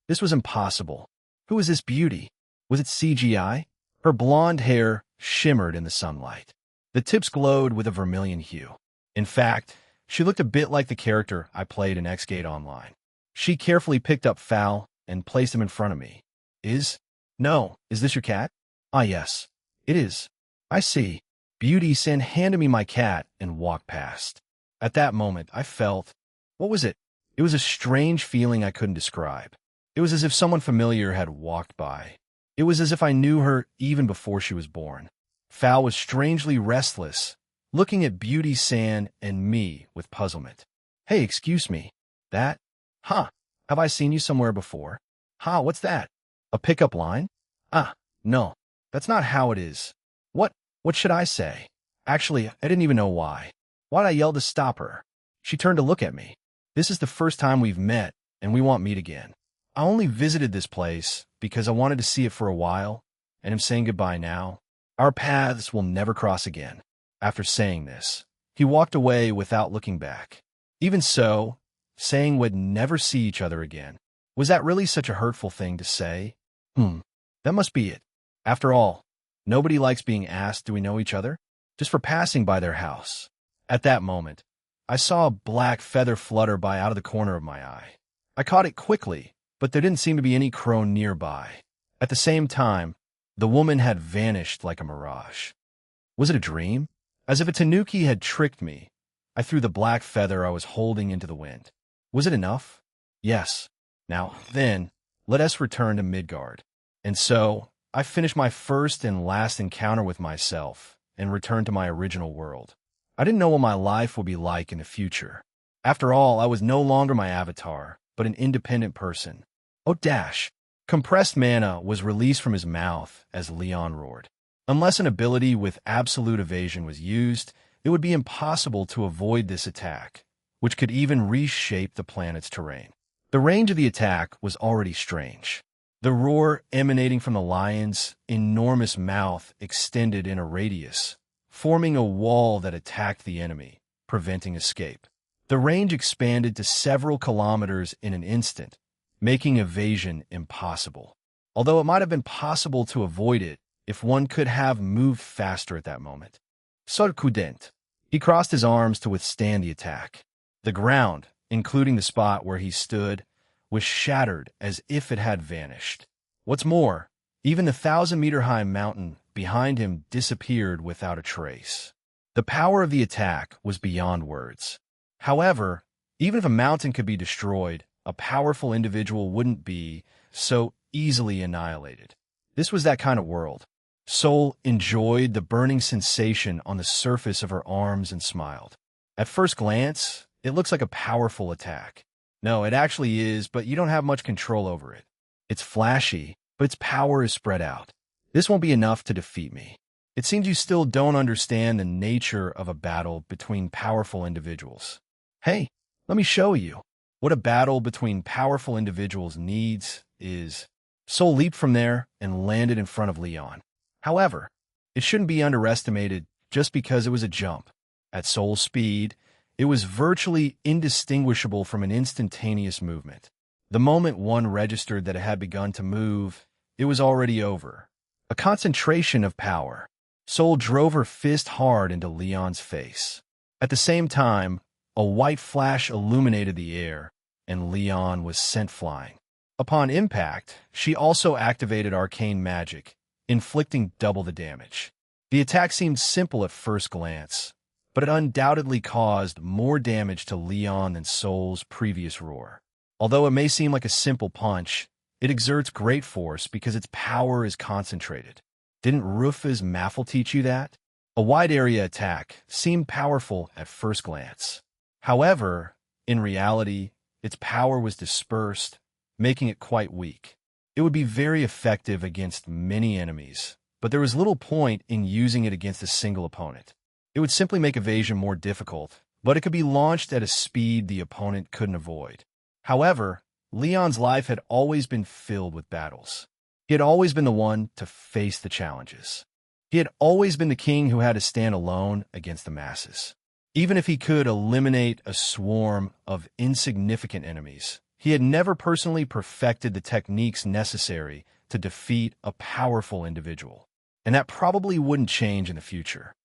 This was impossible. Who was this beauty? Was it CGI? Her blonde hair shimmered in the sunlight. The tips glowed with a vermilion hue. In fact, she looked a bit like the character I played in Xgate Online. She carefully picked up Fowl and placed him in front of me. No, is this your cat? Ah, yes, it is. I see. Beauty Sin handed me my cat and walked past. At that moment, I felt... What was it? It was a strange feeling I couldn't describe. It was as if someone familiar had walked by. It was as if I knew her even before she was born. Fowl was strangely restless, looking at Beauty San and me with puzzlement. Hey, excuse me. That? Huh. Have I seen you somewhere before? Huh, what's that? A pickup line? Ah, no. That's not how it is. What should I say? Actually, I didn't even know why. Why'd I yell to stop her? She turned to look at me. This is the first time we've met, and we won't meet again. I only visited this place because I wanted to see it for a while, and am saying goodbye now. Our paths will never cross again. After saying this, he walked away without looking back. Even so, saying we'd never see each other again. Was that really such a hurtful thing to say? That must be it. After all, nobody likes being asked, do we know each other? Just for passing by their house. At that moment, I saw a black feather flutter by out of the corner of my eye. I caught it quickly, but there didn't seem to be any crow nearby. At the same time, the woman had vanished like a mirage. Was it a dream? As if a tanuki had tricked me, I threw the black feather I was holding into the wind. Was it enough? Yes. Now, then, let us return to Midgard. And so, I finished my first and last encounter with myself and returned to my original world. I didn't know what my life would be like in the future. After all, I was no longer my avatar, but an independent person. Oh, dash! Compressed mana was released from his mouth as Leon roared. Unless an ability with absolute evasion was used, it would be impossible to avoid this attack, which could even reshape the planet's terrain. The range of the attack was already strange. The roar emanating from the lion's enormous mouth extended in a radius, forming a wall that attacked the enemy, preventing escape. The range expanded to several kilometers in an instant, making evasion impossible. Although it might have been possible to avoid it if one could have moved faster at that moment. So couldn't. He crossed his arms to withstand the attack. The ground, including the spot where he stood, was shattered as if it had vanished. What's more, even the 1,000-meter-high mountain behind him disappeared without a trace. The power of the attack was beyond words. However, even if a mountain could be destroyed, a powerful individual wouldn't be so easily annihilated. This was that kind of world. Sol enjoyed the burning sensation on the surface of her arms and smiled. At first glance, it looks like a powerful attack. No, it actually is, but you don't have much control over it. It's flashy, but its power is spread out. This won't be enough to defeat me. It seems you still don't understand the nature of a battle between powerful individuals. Hey, let me show you. What a battle between powerful individuals needs is... Sol leaped from there and landed in front of Leon. However, it shouldn't be underestimated just because it was a jump. At Sol's speed, it was virtually indistinguishable from an instantaneous movement. The moment one registered that it had begun to move, it was already over. A concentration of power. Sol drove her fist hard into Leon's face. At the same time, a white flash illuminated the air, and Leon was sent flying. Upon impact, she also activated arcane magic, inflicting double the damage. The attack seemed simple at first glance, but it undoubtedly caused more damage to Leon than Sol's previous roar. Although it may seem like a simple punch, it exerts great force because its power is concentrated. Didn't Rufa's Maffle teach you that? A wide-area attack seemed powerful at first glance. However, in reality, its power was dispersed, making it quite weak. It would be very effective against many enemies, but there was little point in using it against a single opponent. It would simply make evasion more difficult, but it could be launched at a speed the opponent couldn't avoid. However, Leon's life had always been filled with battles. He had always been the one to face the challenges. He had always been the king who had to stand alone against the masses. Even if he could eliminate a swarm of insignificant enemies, he had never personally perfected the techniques necessary to defeat a powerful individual. And that probably wouldn't change in the future.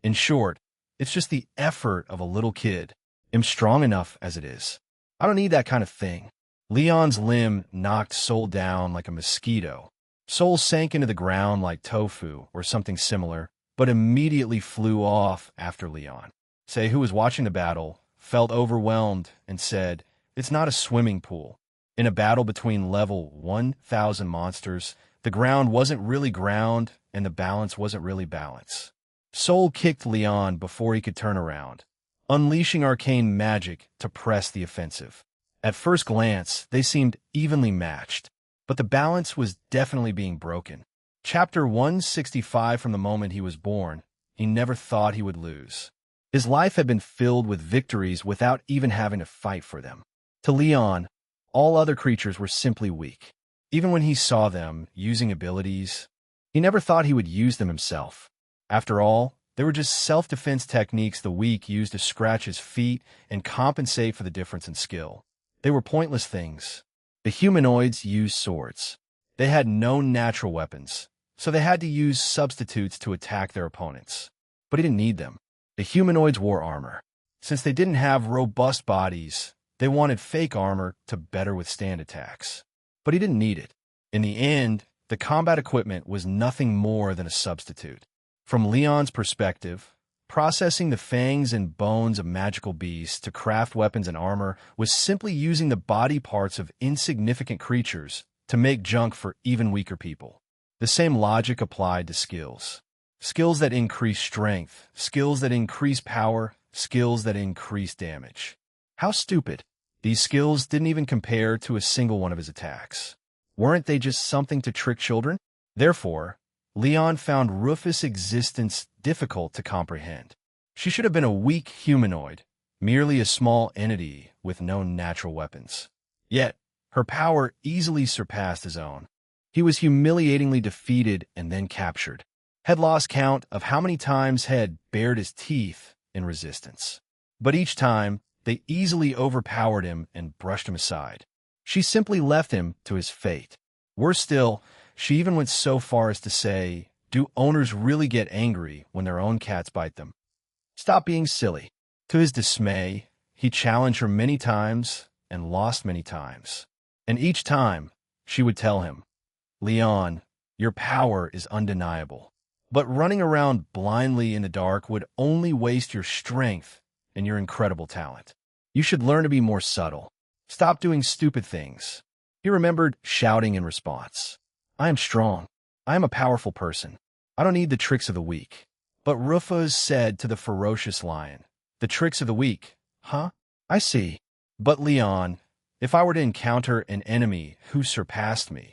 In short, it's just the effort of a little kid. I'm strong enough as it is. I don't need that kind of thing. Leon's limb knocked Sol down like a mosquito. Sol sank into the ground like tofu or something similar, but immediately flew off after Leon. Say, who was watching the battle, felt overwhelmed and said, "It's not a swimming pool." In a battle between level 1,000 monsters, the ground wasn't really ground and the balance wasn't really balance. Sol kicked Leon before he could turn around, unleashing arcane magic to press the offensive. At first glance, they seemed evenly matched, but the balance was definitely being broken. Chapter 165. From the moment he was born, he never thought he would lose. His life had been filled with victories without even having to fight for them. To Leon, all other creatures were simply weak. Even when he saw them using abilities, he never thought he would use them himself. After all, they were just self-defense techniques the weak used to scratch his feet and compensate for the difference in skill. They were pointless things. The humanoids used swords. They had no natural weapons, so they had to use substitutes to attack their opponents. But he didn't need them. The humanoids wore armor. Since they didn't have robust bodies, they wanted fake armor to better withstand attacks. But he didn't need it. In the end, the combat equipment was nothing more than a substitute. From Leon's perspective, processing the fangs and bones of magical beasts to craft weapons and armor was simply using the body parts of insignificant creatures to make junk for even weaker people. The same logic applied to skills. Skills that increase strength, skills that increase power, skills that increase damage. How stupid. These skills didn't even compare to a single one of his attacks. Weren't they just something to trick children? Therefore, Leon found Rufus' existence difficult to comprehend. She should have been a weak humanoid, merely a small entity with no natural weapons. Yet, her power easily surpassed his own. He was humiliatingly defeated and then captured. Had lost count of how many times had bared his teeth in resistance. But each time, they easily overpowered him and brushed him aside. She simply left him to his fate. Worse still, she even went so far as to say, "Do owners really get angry when their own cats bite them? Stop being silly." To his dismay, he challenged her many times and lost many times. And each time, she would tell him, "Leon, your power is undeniable. But running around blindly in the dark would only waste your strength and your incredible talent. You should learn to be more subtle. Stop doing stupid things." He remembered shouting in response, "I am strong. I am a powerful person. I don't need the tricks of the weak." But Rufus said to the ferocious lion, "The tricks of the weak, huh? I see. But Leon, if I were to encounter an enemy who surpassed me,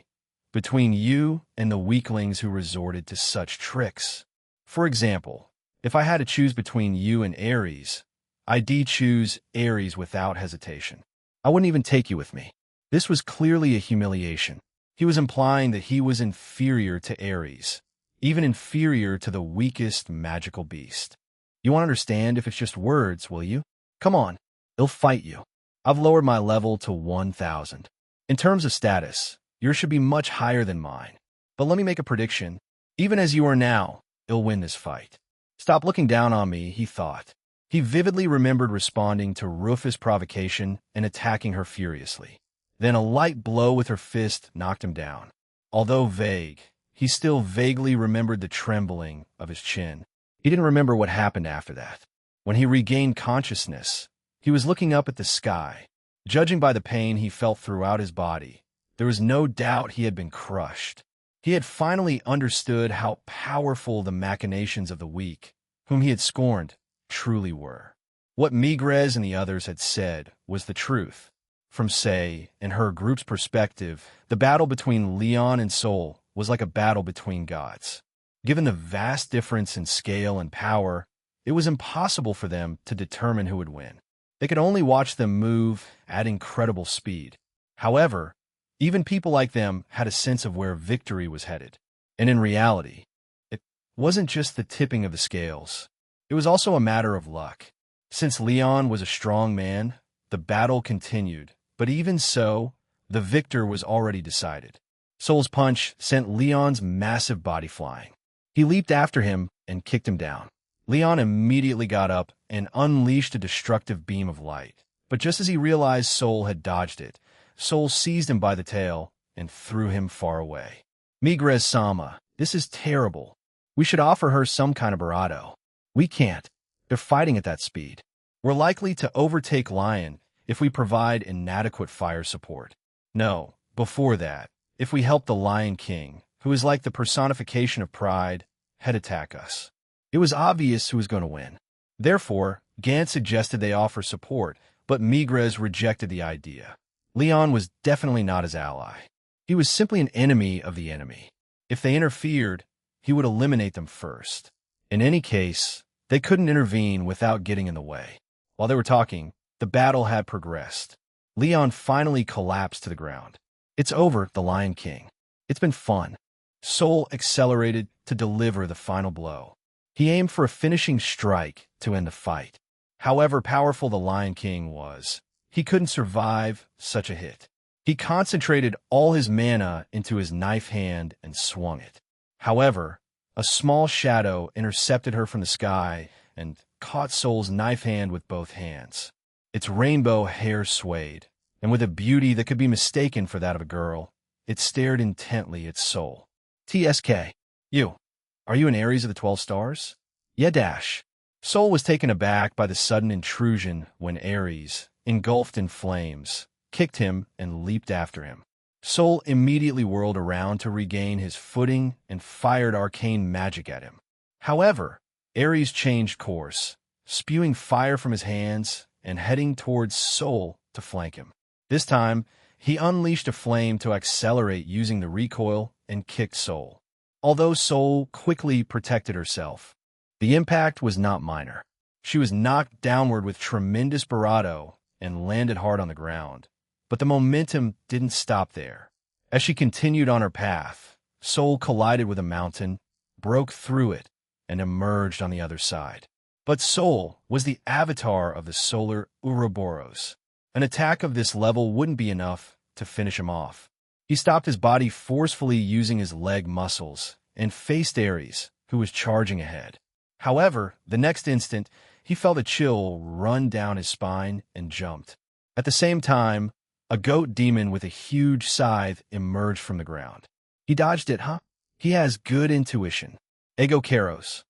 between you and the weaklings who resorted to such tricks. For example, if I had to choose between you and Ares, I'd choose Ares without hesitation. I wouldn't even take you with me." This was clearly a humiliation. He was implying that he was inferior to Ares, even inferior to the weakest magical beast. "You won't understand if it's just words, will you? Come on, they'll fight you. I've lowered my level to 1,000. In terms of status, yours should be much higher than mine. But let me make a prediction. Even as you are now, you'll win this fight. Stop looking down on me," he thought. He vividly remembered responding to Rufus' provocation and attacking her furiously. Then a light blow with her fist knocked him down. Although vague, he still vaguely remembered the trembling of his chin. He didn't remember what happened after that. When he regained consciousness, he was looking up at the sky. Judging by the pain he felt throughout his body, there was no doubt he had been crushed. He had finally understood how powerful the machinations of the weak, whom he had scorned, truly were. What Midgard and the others had said was the truth. From Say and her group's perspective, the battle between Leon and Sol was like a battle between gods. Given the vast difference in scale and power, it was impossible for them to determine who would win. They could only watch them move at incredible speed. However, even people like them had a sense of where victory was headed. And in reality, it wasn't just the tipping of the scales. It was also a matter of luck. Since Leon was a strong man, the battle continued. But even so, the victor was already decided. Sol's punch sent Leon's massive body flying. He leaped after him and kicked him down. Leon immediately got up and unleashed a destructive beam of light. But just as he realized Sol had dodged it, Sol seized him by the tail and threw him far away. "Midgard-sama, this is terrible. We should offer her some kind of bravado. We can't. They're fighting at that speed. We're likely to overtake Lion if we provide inadequate fire support. No, before that, if we help the Lion King, who is like the personification of pride, head attack us." It was obvious who was going to win. Therefore, Gant suggested they offer support, but Migres rejected the idea. Leon was definitely not his ally. He was simply an enemy of the enemy. If they interfered, he would eliminate them first. In any case, They couldn't intervene without getting in the way. While they were talking, the battle had progressed. Leon finally collapsed to the ground. "It's over, the Lion King. It's been fun." Sol accelerated to deliver the final blow. He aimed for a finishing strike to end the fight. However powerful the Lion King was, he couldn't survive such a hit. He concentrated all his mana into his knife hand and swung it. However, a small shadow intercepted her from the sky and caught Sol's knife hand with both hands. Its rainbow hair swayed, and with a beauty that could be mistaken for that of a girl, it stared intently at Sol. "TSK. You. Are you an Aries of the 12 stars? Yeah dash." Sol was taken aback by the sudden intrusion when Ares, engulfed in flames, kicked him and leaped after him. Sol immediately whirled around to regain his footing and fired arcane magic at him. However, Ares changed course, spewing fire from his hands and heading towards Sol to flank him. This time, he unleashed a flame to accelerate using the recoil and kicked Sol. Although Sol quickly protected herself, the impact was not minor. She was knocked downward with tremendous bravado and landed hard on the ground. But the momentum didn't stop there. As she continued on her path, Sol collided with a mountain, broke through it, and emerged on the other side. But Sol was the avatar of the solar Ouroboros. An attack of this level wouldn't be enough to finish him off. He stopped his body forcefully using his leg muscles and faced Ares, who was charging ahead. However, the next instant, he felt a chill run down his spine and jumped. At the same time, a goat demon with a huge scythe emerged from the ground. He dodged it, huh? He has good intuition. Ego Karos.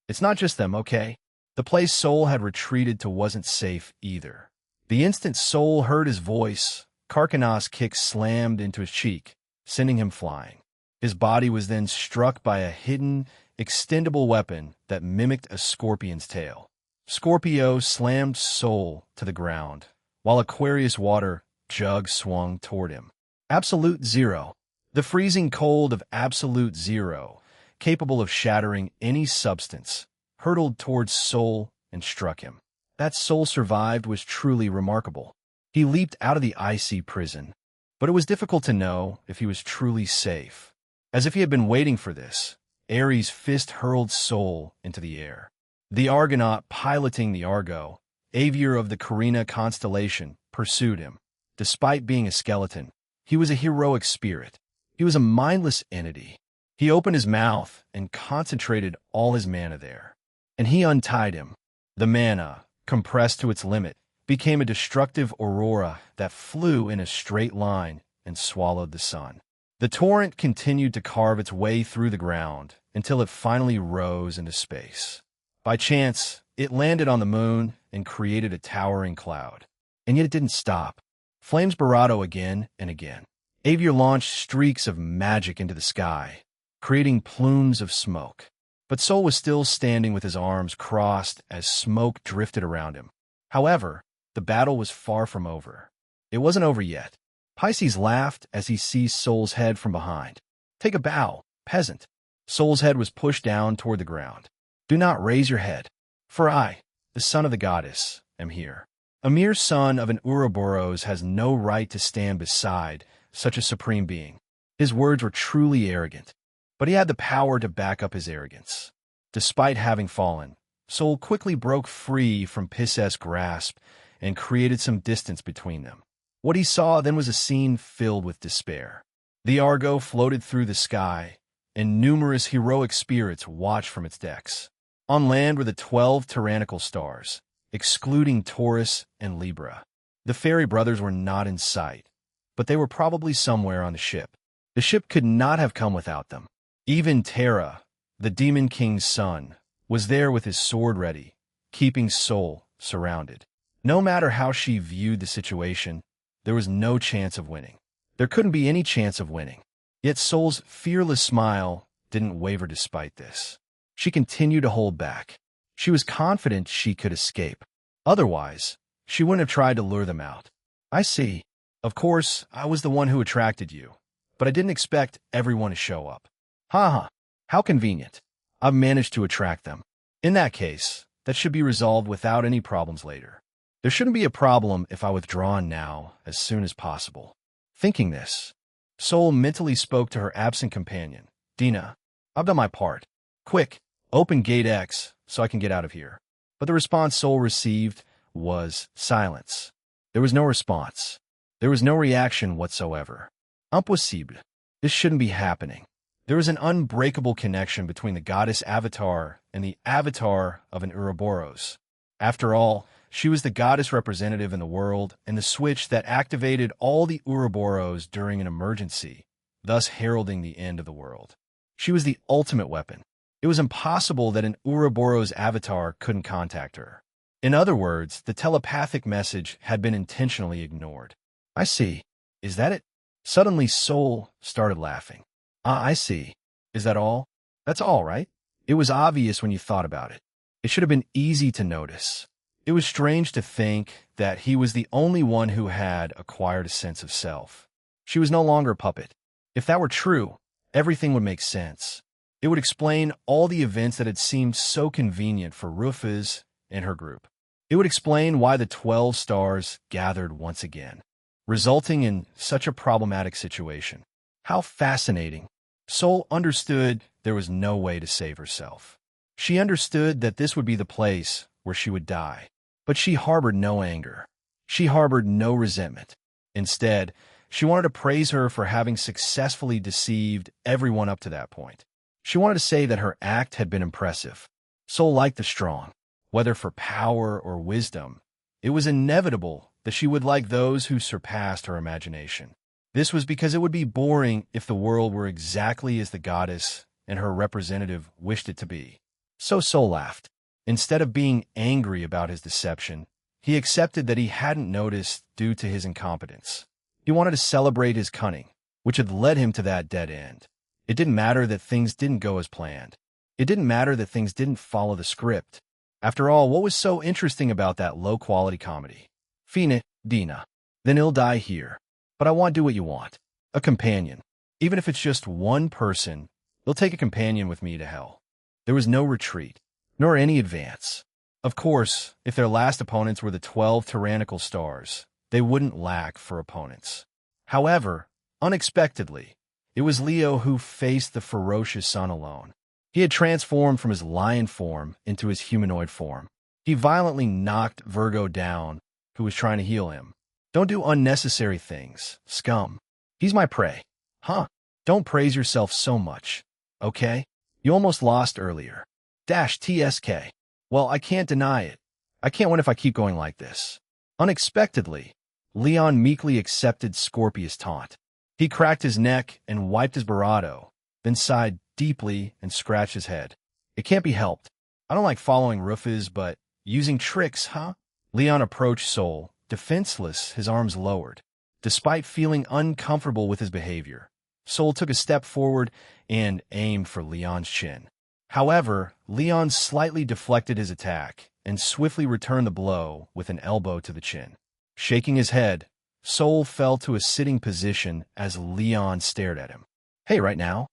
It's not just them, okay? The place Sol had retreated to wasn't safe either. The instant Sol heard his voice, Karkanos' kick slammed into his cheek, sending him flying. His body was then struck by a hidden, extendable weapon that mimicked a scorpion's tail. Scorpio slammed Sol to the ground, while Aquarius water jug swung toward him. Absolute Zero. The freezing cold of Absolute Zero, capable of shattering any substance, hurtled towards Sol and struck him. That Sol survived was truly remarkable. He leaped out of the icy prison, but it was difficult to know if he was truly safe. As if he had been waiting for this, Ares' fist hurled Sol into the air. The Argonaut piloting the Argo, aviator of the Carina constellation, pursued him. Despite being a skeleton, he was a heroic spirit. He was a mindless entity. He opened his mouth and concentrated all his mana there. And he untied him. The mana, compressed to its limit, became a destructive aurora that flew in a straight line and swallowed the sun. The torrent continued to carve its way through the ground until it finally rose into space. By chance, it landed on the moon and created a towering cloud. And yet it didn't stop. Flames bravado again and again. Aviator launched streaks of magic into the sky, creating plumes of smoke. But Sol was still standing with his arms crossed as smoke drifted around him. However, the battle was far from over. It wasn't over yet. Pisces laughed as he seized Sol's head from behind. "Take a bow, peasant." Sol's head was pushed down toward the ground. "Do not raise your head, for I, the son of the goddess, am here." A mere son of an Ouroboros has no right to stand beside such a supreme being. His words were truly arrogant, but he had the power to back up his arrogance. Despite having fallen, Sol quickly broke free from Pisces' grasp and created some distance between them. What he saw then was a scene filled with despair. The Argo floated through the sky, and numerous heroic spirits watched from its decks. On land were the 12 tyrannical stars, excluding Taurus and Libra. The fairy brothers were not in sight, but they were probably somewhere on the ship. The ship could not have come without them. Even Terra, the Demon King's son, was there with his sword ready, keeping Sol surrounded. No matter how she viewed the situation, there was no chance of winning. There couldn't be any chance of winning. Yet Sol's fearless smile didn't waver despite this. She continued to hold back. She was confident she could escape. Otherwise, she wouldn't have tried to lure them out. "I see. Of course, I was the one who attracted you, but I didn't expect everyone to show up. Ha ha, how convenient. I've managed to attract them. In that case, that should be resolved without any problems later. There shouldn't be a problem if I withdraw now as soon as possible. Thinking this, Sol mentally spoke to her absent companion. Dina, I've done my part. Quick, open gate X so I can get out of here. But the response Sol received was silence. There was no response. There was no reaction whatsoever. Impossible. This shouldn't be happening. There was an unbreakable connection between the goddess avatar and the avatar of an Ouroboros. After all, she was the goddess representative in the world and the switch that activated all the Ouroboros during an emergency, thus heralding the end of the world. She was the ultimate weapon. It was impossible that an Ouroboros avatar couldn't contact her. In other words, the telepathic message had been intentionally ignored. I see. Is that it? Suddenly, Sol started laughing. I see. Is that all? That's all, right? It was obvious when you thought about it. It should have been easy to notice. It was strange to think that he was the only one who had acquired a sense of self. She was no longer a puppet. If that were true, everything would make sense. It would explain all the events that had seemed so convenient for Rufus and her group. It would explain why the 12 stars gathered once again, resulting in such a problematic situation. How fascinating. Sol understood there was no way to save herself. She understood that this would be the place where she would die. But she harbored no anger. She harbored no resentment. Instead, she wanted to praise her for having successfully deceived everyone up to that point. She wanted to say that her act had been impressive. Sol liked the strong. Whether for power or wisdom, it was inevitable that she would like those who surpassed her imagination. This was because it would be boring if the world were exactly as the goddess and her representative wished it to be. So Sol laughed. Instead of being angry about his deception, he accepted that he hadn't noticed due to his incompetence. He wanted to celebrate his cunning, which had led him to that dead end. It didn't matter that things didn't go as planned. It didn't matter that things didn't follow the script. After all, what was so interesting about that low-quality comedy? Fine, Dina. Then he'll die here. But I want to do what you want. A companion. Even if it's just one person, they'll take a companion with me to hell. There was no retreat, nor any advance. Of course, if their last opponents were the 12 tyrannical stars, they wouldn't lack for opponents. However, unexpectedly, it was Leo who faced the ferocious sun alone. He had transformed from his lion form into his humanoid form. He violently knocked Virgo down, who was trying to heal him. Don't do unnecessary things, scum. He's my prey. Huh? Don't praise yourself so much, okay? You almost lost earlier. TSK. Well, I can't deny it. I can't win if I keep going like this. Unexpectedly, Leon meekly accepted Scorpius' taunt. He cracked his neck and wiped his bravado, then sighed deeply and scratched his head. It can't be helped. I don't like following Rufus, but using tricks, huh? Leon approached Sol, defenseless, his arms lowered. Despite feeling uncomfortable with his behavior, Sol took a step forward and aimed for Leon's chin. However, Leon slightly deflected his attack and swiftly returned the blow with an elbow to the chin. Shaking his head, Sol fell to a sitting position as Leon stared at him. Hey, right now?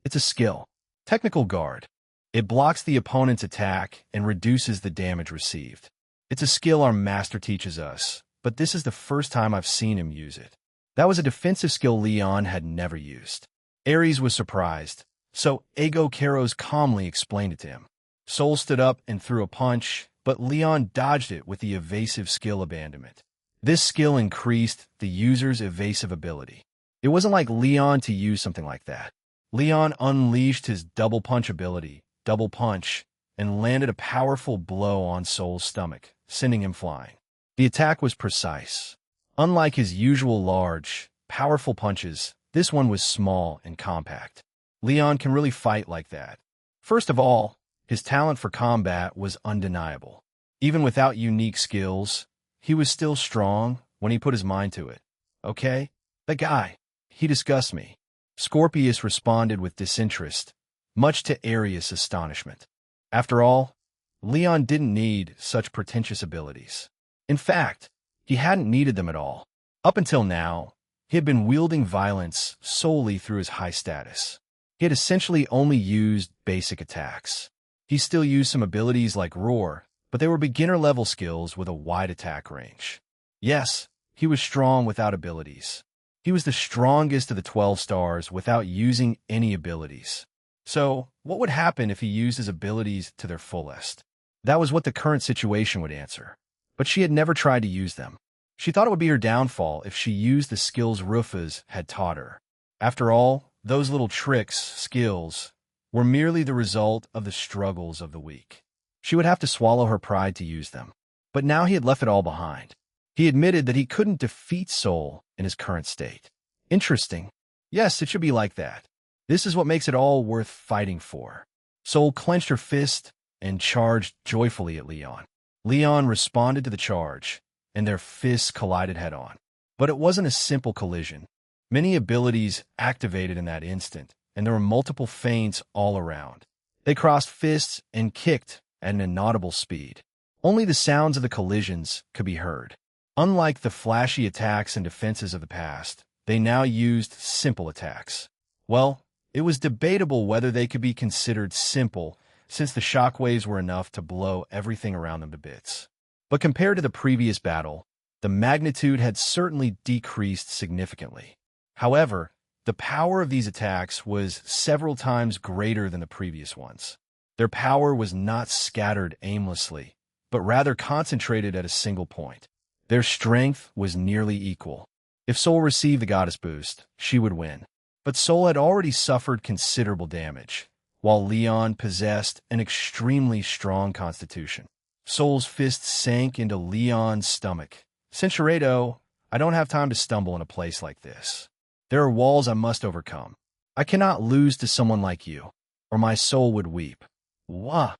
It's a skill. Technical guard. It blocks the opponent's attack and reduces the damage received. It's a skill our master teaches us, but this is the first time I've seen him use it. That was a defensive skill Leon had never used. Ares was surprised, so Ego Karos calmly explained it to him. Sol stood up and threw a punch, but Leon dodged it with the evasive skill abandonment. This skill increased the user's evasive ability. It wasn't like Leon to use something like that. Leon unleashed his double punch ability, double punch, and landed a powerful blow on Sol's stomach, sending him flying. The attack was precise. Unlike his usual large, powerful punches, this one was small and compact. Leon can really fight like that. First of all, his talent for combat was undeniable. Even without unique skills, he was still strong when he put his mind to it. Okay? That guy. He disgusts me. Scorpius responded with disinterest, much to Ares' astonishment. After all, Leon didn't need such pretentious abilities. In fact, he hadn't needed them at all. Up until now, he had been wielding violence solely through his high status. He had essentially only used basic attacks. He still used some abilities like Roar, but they were beginner-level skills with a wide attack range. Yes, he was strong without abilities. He was the strongest of the 12 stars without using any abilities. So, what would happen if he used his abilities to their fullest? That was what the current situation would answer. But she had never tried to use them. She thought it would be her downfall if she used the skills Rufus had taught her. After all, those little tricks, skills, were merely the result of the struggles of the week. She would have to swallow her pride to use them. But now he had left it all behind. He admitted that he couldn't defeat Soul in his current state. Interesting. Yes, it should be like that. This is what makes it all worth fighting for. Soul clenched her fist and charged joyfully at Leon. Leon responded to the charge, and their fists collided head-on. But it wasn't a simple collision. Many abilities activated in that instant, and there were multiple feints all around. They crossed fists and kicked at an inaudible speed. Only the sounds of the collisions could be heard. Unlike the flashy attacks and defenses of the past, they now used simple attacks. Well, it was debatable whether they could be considered simple, since the shockwaves were enough to blow everything around them to bits. But compared to the previous battle, the magnitude had certainly decreased significantly. However, the power of these attacks was several times greater than the previous ones. Their power was not scattered aimlessly, but rather concentrated at a single point. Their strength was nearly equal. If Soul received the Goddess Boost, she would win. But Soul had already suffered considerable damage, while Leon possessed an extremely strong constitution. Soul's fist sank into Leon's stomach. Cinchuredo, I don't have time to stumble in a place like this. There are walls I must overcome. I cannot lose to someone like you, or my soul would weep. Wah!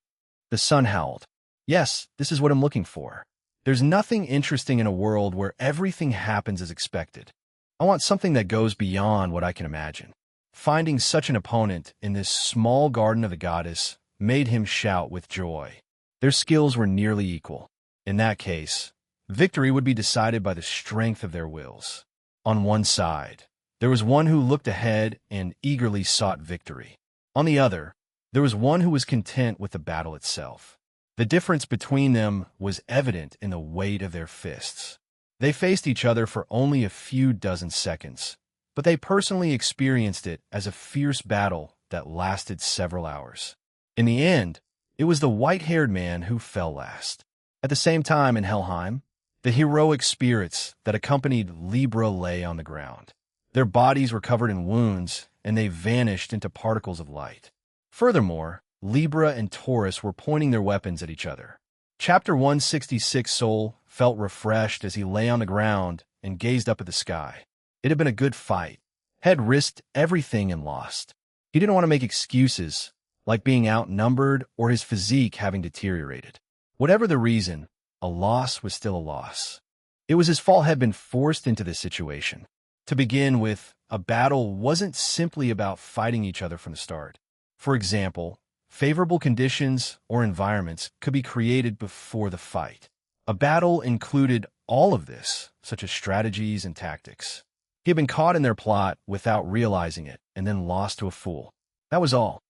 The sun howled. Yes, this is what I'm looking for. There's nothing interesting in a world where everything happens as expected. I want something that goes beyond what I can imagine. Finding such an opponent in this small garden of the goddess made him shout with joy. Their skills were nearly equal. In that case, victory would be decided by the strength of their wills. On one side, there was one who looked ahead and eagerly sought victory. On the other, there was one who was content with the battle itself. The difference between them was evident in the weight of their fists. They faced each other for only a few dozen seconds, but they personally experienced it as a fierce battle that lasted several hours. In the end, it was the white-haired man who fell last. At the same time in Helheim, the heroic spirits that accompanied Libra lay on the ground. Their bodies were covered in wounds, and they vanished into particles of light. Furthermore, Libra and Taurus were pointing their weapons at each other. Chapter 166 Soul felt refreshed as he lay on the ground and gazed up at the sky. It had been a good fight. Had risked everything and lost. He didn't want to make excuses, like being outnumbered or his physique having deteriorated. Whatever the reason, a loss was still a loss. It was his fault had been forced into this situation. To begin with, a battle wasn't simply about fighting each other from the start. For example, favorable conditions or environments could be created before the fight. A battle included all of this, such as strategies and tactics. He had been caught in their plot without realizing it and then lost to a fool. That was all.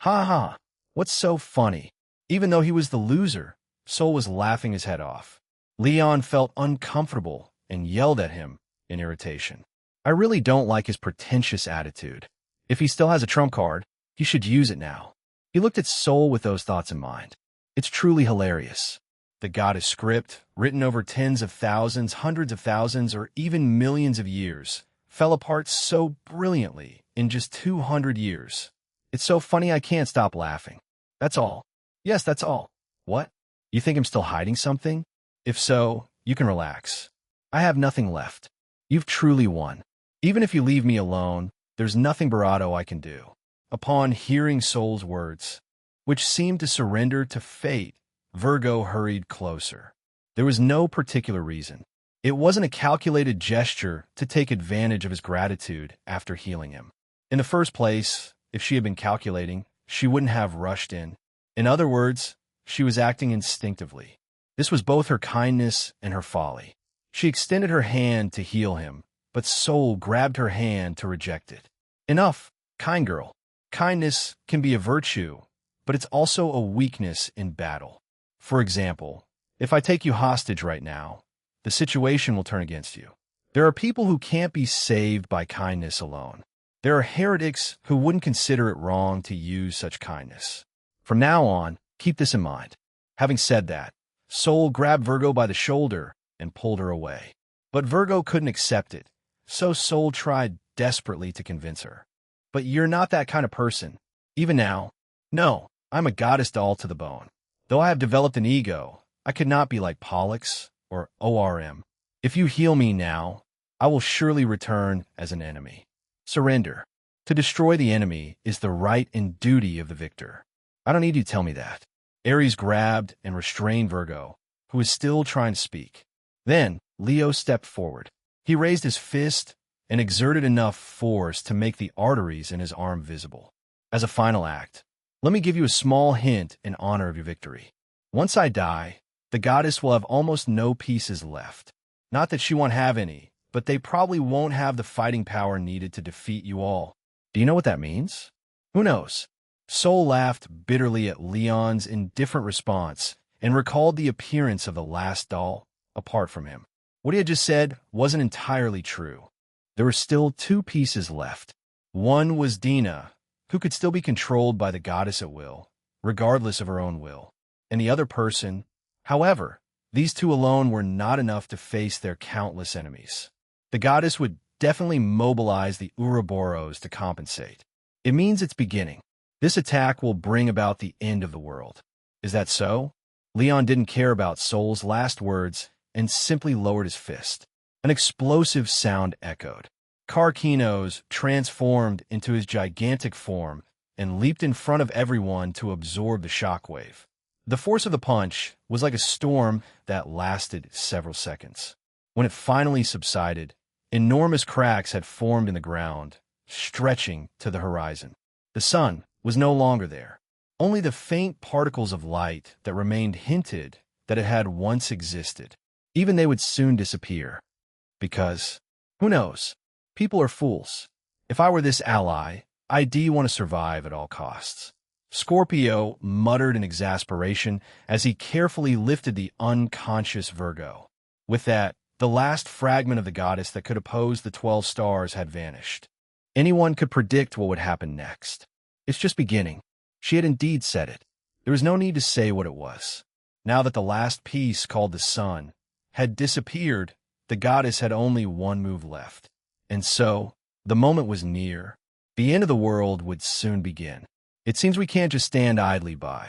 Ha ha. What's so funny? Even though he was the loser, Soul was laughing his head off. Leon felt uncomfortable and yelled at him in irritation. I really don't like his pretentious attitude. If he still has a trump card, he should use it now. He looked at Soul with those thoughts in mind. It's truly hilarious. The goddess script, written over tens of thousands, hundreds of thousands, or even millions of years, fell apart so brilliantly in just 200 years. It's so funny I can't stop laughing. That's all. Yes, that's all. What? You think I'm still hiding something? If so, you can relax. I have nothing left. You've truly won. Even if you leave me alone, there's nothing bravado I can do. Upon hearing Soul's words, which seemed to surrender to fate, Virgo hurried closer. There was no particular reason. It wasn't a calculated gesture to take advantage of his gratitude after healing him. In the first place, if she had been calculating, she wouldn't have rushed in. In other words, she was acting instinctively. This was both her kindness and her folly. She extended her hand to heal him, but Soul grabbed her hand to reject it. Enough, kind girl. Kindness can be a virtue, but it's also a weakness in battle. For example, if I take you hostage right now, the situation will turn against you. There are people who can't be saved by kindness alone. There are heretics who wouldn't consider it wrong to use such kindness. From now on, keep this in mind. Having said that, Sol grabbed Virgo by the shoulder and pulled her away. But Virgo couldn't accept it, so Sol tried desperately to convince her. But you're not that kind of person. Even now, no, I'm a goddess doll to the bone. Though I have developed an ego, I could not be like Pollux or ORM. If you heal me now, I will surely return as an enemy. Surrender. To destroy the enemy is the right and duty of the victor. I don't need you to tell me that. Ares grabbed and restrained Virgo, who was still trying to speak. Then, Leo stepped forward. He raised his fist and exerted enough force to make the arteries in his arm visible. As a final act, let me give you a small hint in honor of your victory. Once I die, the goddess will have almost no pieces left. Not that she won't have any, but they probably won't have the fighting power needed to defeat you all. Do you know what that means? Who knows? Sol laughed bitterly at Leon's indifferent response and recalled the appearance of the last doll apart from him. What he had just said wasn't entirely true. There were still two pieces left. One was Dina, who could still be controlled by the goddess at will, regardless of her own will. And the other person, however, these two alone were not enough to face their countless enemies. The goddess would definitely mobilize the Ouroboros to compensate. It means it's beginning. This attack will bring about the end of the world. Is that so? Leon didn't care about Sol's last words and simply lowered his fist. An explosive sound echoed. Karkinos transformed into his gigantic form and leaped in front of everyone to absorb the shockwave. The force of the punch was like a storm that lasted several seconds. When it finally subsided, enormous cracks had formed in the ground, stretching to the horizon. The sun was no longer there. Only the faint particles of light that remained hinted that it had once existed. Even they would soon disappear. Because, who knows? People are fools. If I were this ally, I'd want to survive at all costs. Scorpio muttered in exasperation as he carefully lifted the unconscious Virgo. With that, the last fragment of the goddess that could oppose the 12 stars had vanished. Anyone could predict what would happen next. It's just beginning. She had indeed said it. There was no need to say what it was. Now that the last piece, called the sun, had disappeared, the goddess had only one move left. And so, the moment was near. The end of the world would soon begin. It seems we can't just stand idly by.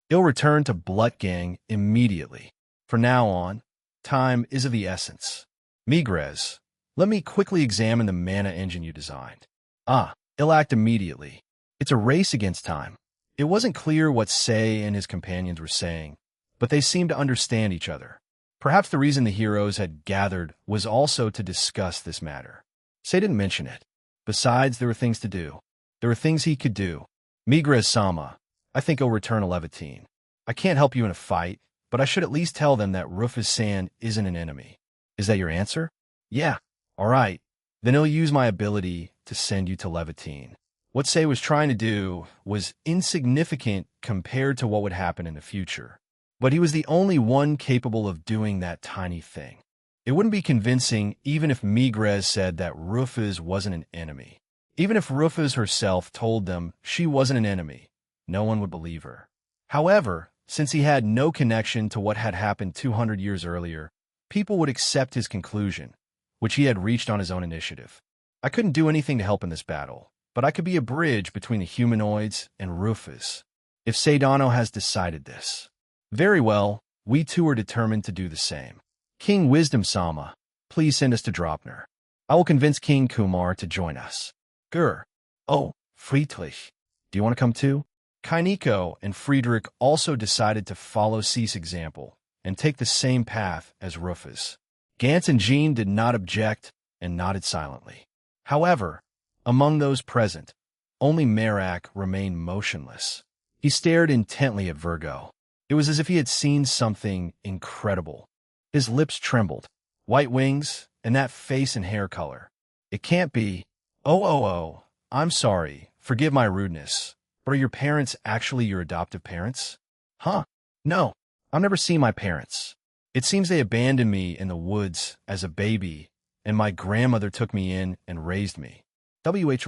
It'll return to Blutgang immediately. From now on, time is of the essence. Migres, let me quickly examine the mana engine you designed. It'll act immediately. It's a race against time. It wasn't clear what Say and his companions were saying, but they seemed to understand each other. Perhaps the reason the heroes had gathered was also to discuss this matter. Say didn't mention it. Besides, there were things to do. There were things he could do. Migres-sama, I think he'll return 11. I can't help you in a fight, but I should at least tell them that Rufus-san isn't an enemy. Is that your answer? Yeah. All right. Then he'll use my ability to send you to Levitine. What Say was trying to do was insignificant compared to what would happen in the future. But he was the only one capable of doing that tiny thing. It wouldn't be convincing even if Migres said that Rufus wasn't an enemy. Even if Rufus herself told them she wasn't an enemy, no one would believe her. However, since he had no connection to what had happened 200 years earlier, people would accept his conclusion, which he had reached on his own initiative. I couldn't do anything to help in this battle, but I could be a bridge between the humanoids and Rufus, if Seidano has decided this. Very well, we two are determined to do the same. King Wisdom-sama, please send us to Dropner. I will convince King Kumar to join us. Gur. Oh, Friedrich. Do you want to come too? Kainiko and Friedrich also decided to follow Cease example and take the same path as Rufus. Gantz and Jean did not object and nodded silently. However, among those present, only Merak remained motionless. He stared intently at Virgo. It was as if he had seen something incredible. His lips trembled, white wings, and that face and hair color. It can't be. Oh, I'm sorry, Forgive my rudeness, but are your parents actually your adoptive parents? Huh? No, I've never seen my parents. It seems they abandoned me in the woods as a baby, and my grandmother took me in and raised me. W.H.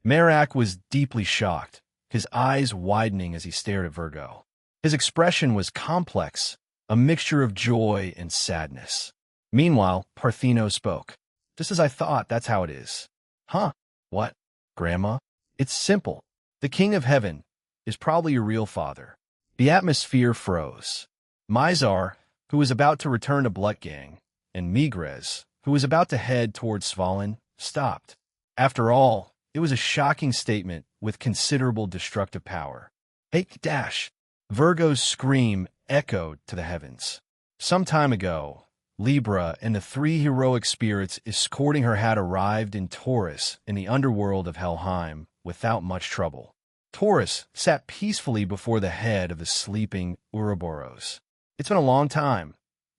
Merak was deeply shocked, his eyes widening as he stared at Virgo. His expression was complex, a mixture of joy and sadness. Meanwhile, Partheno spoke. Just as I thought, that's how it is. Huh? What? Grandma? It's simple. The King of Heaven is probably your real father. The atmosphere froze. Mizar, who was about to return to Blutgang, and Migres, who was about to head towards Svalin, stopped. After all, it was a shocking statement with considerable destructive power. Hey, dash! Virgo's scream echoed to the heavens. Some time ago, Libra and the 3 heroic spirits escorting her had arrived in Taurus in the underworld of Helheim without much trouble. Taurus sat peacefully before the head of the sleeping Ouroboros. It's been a long time.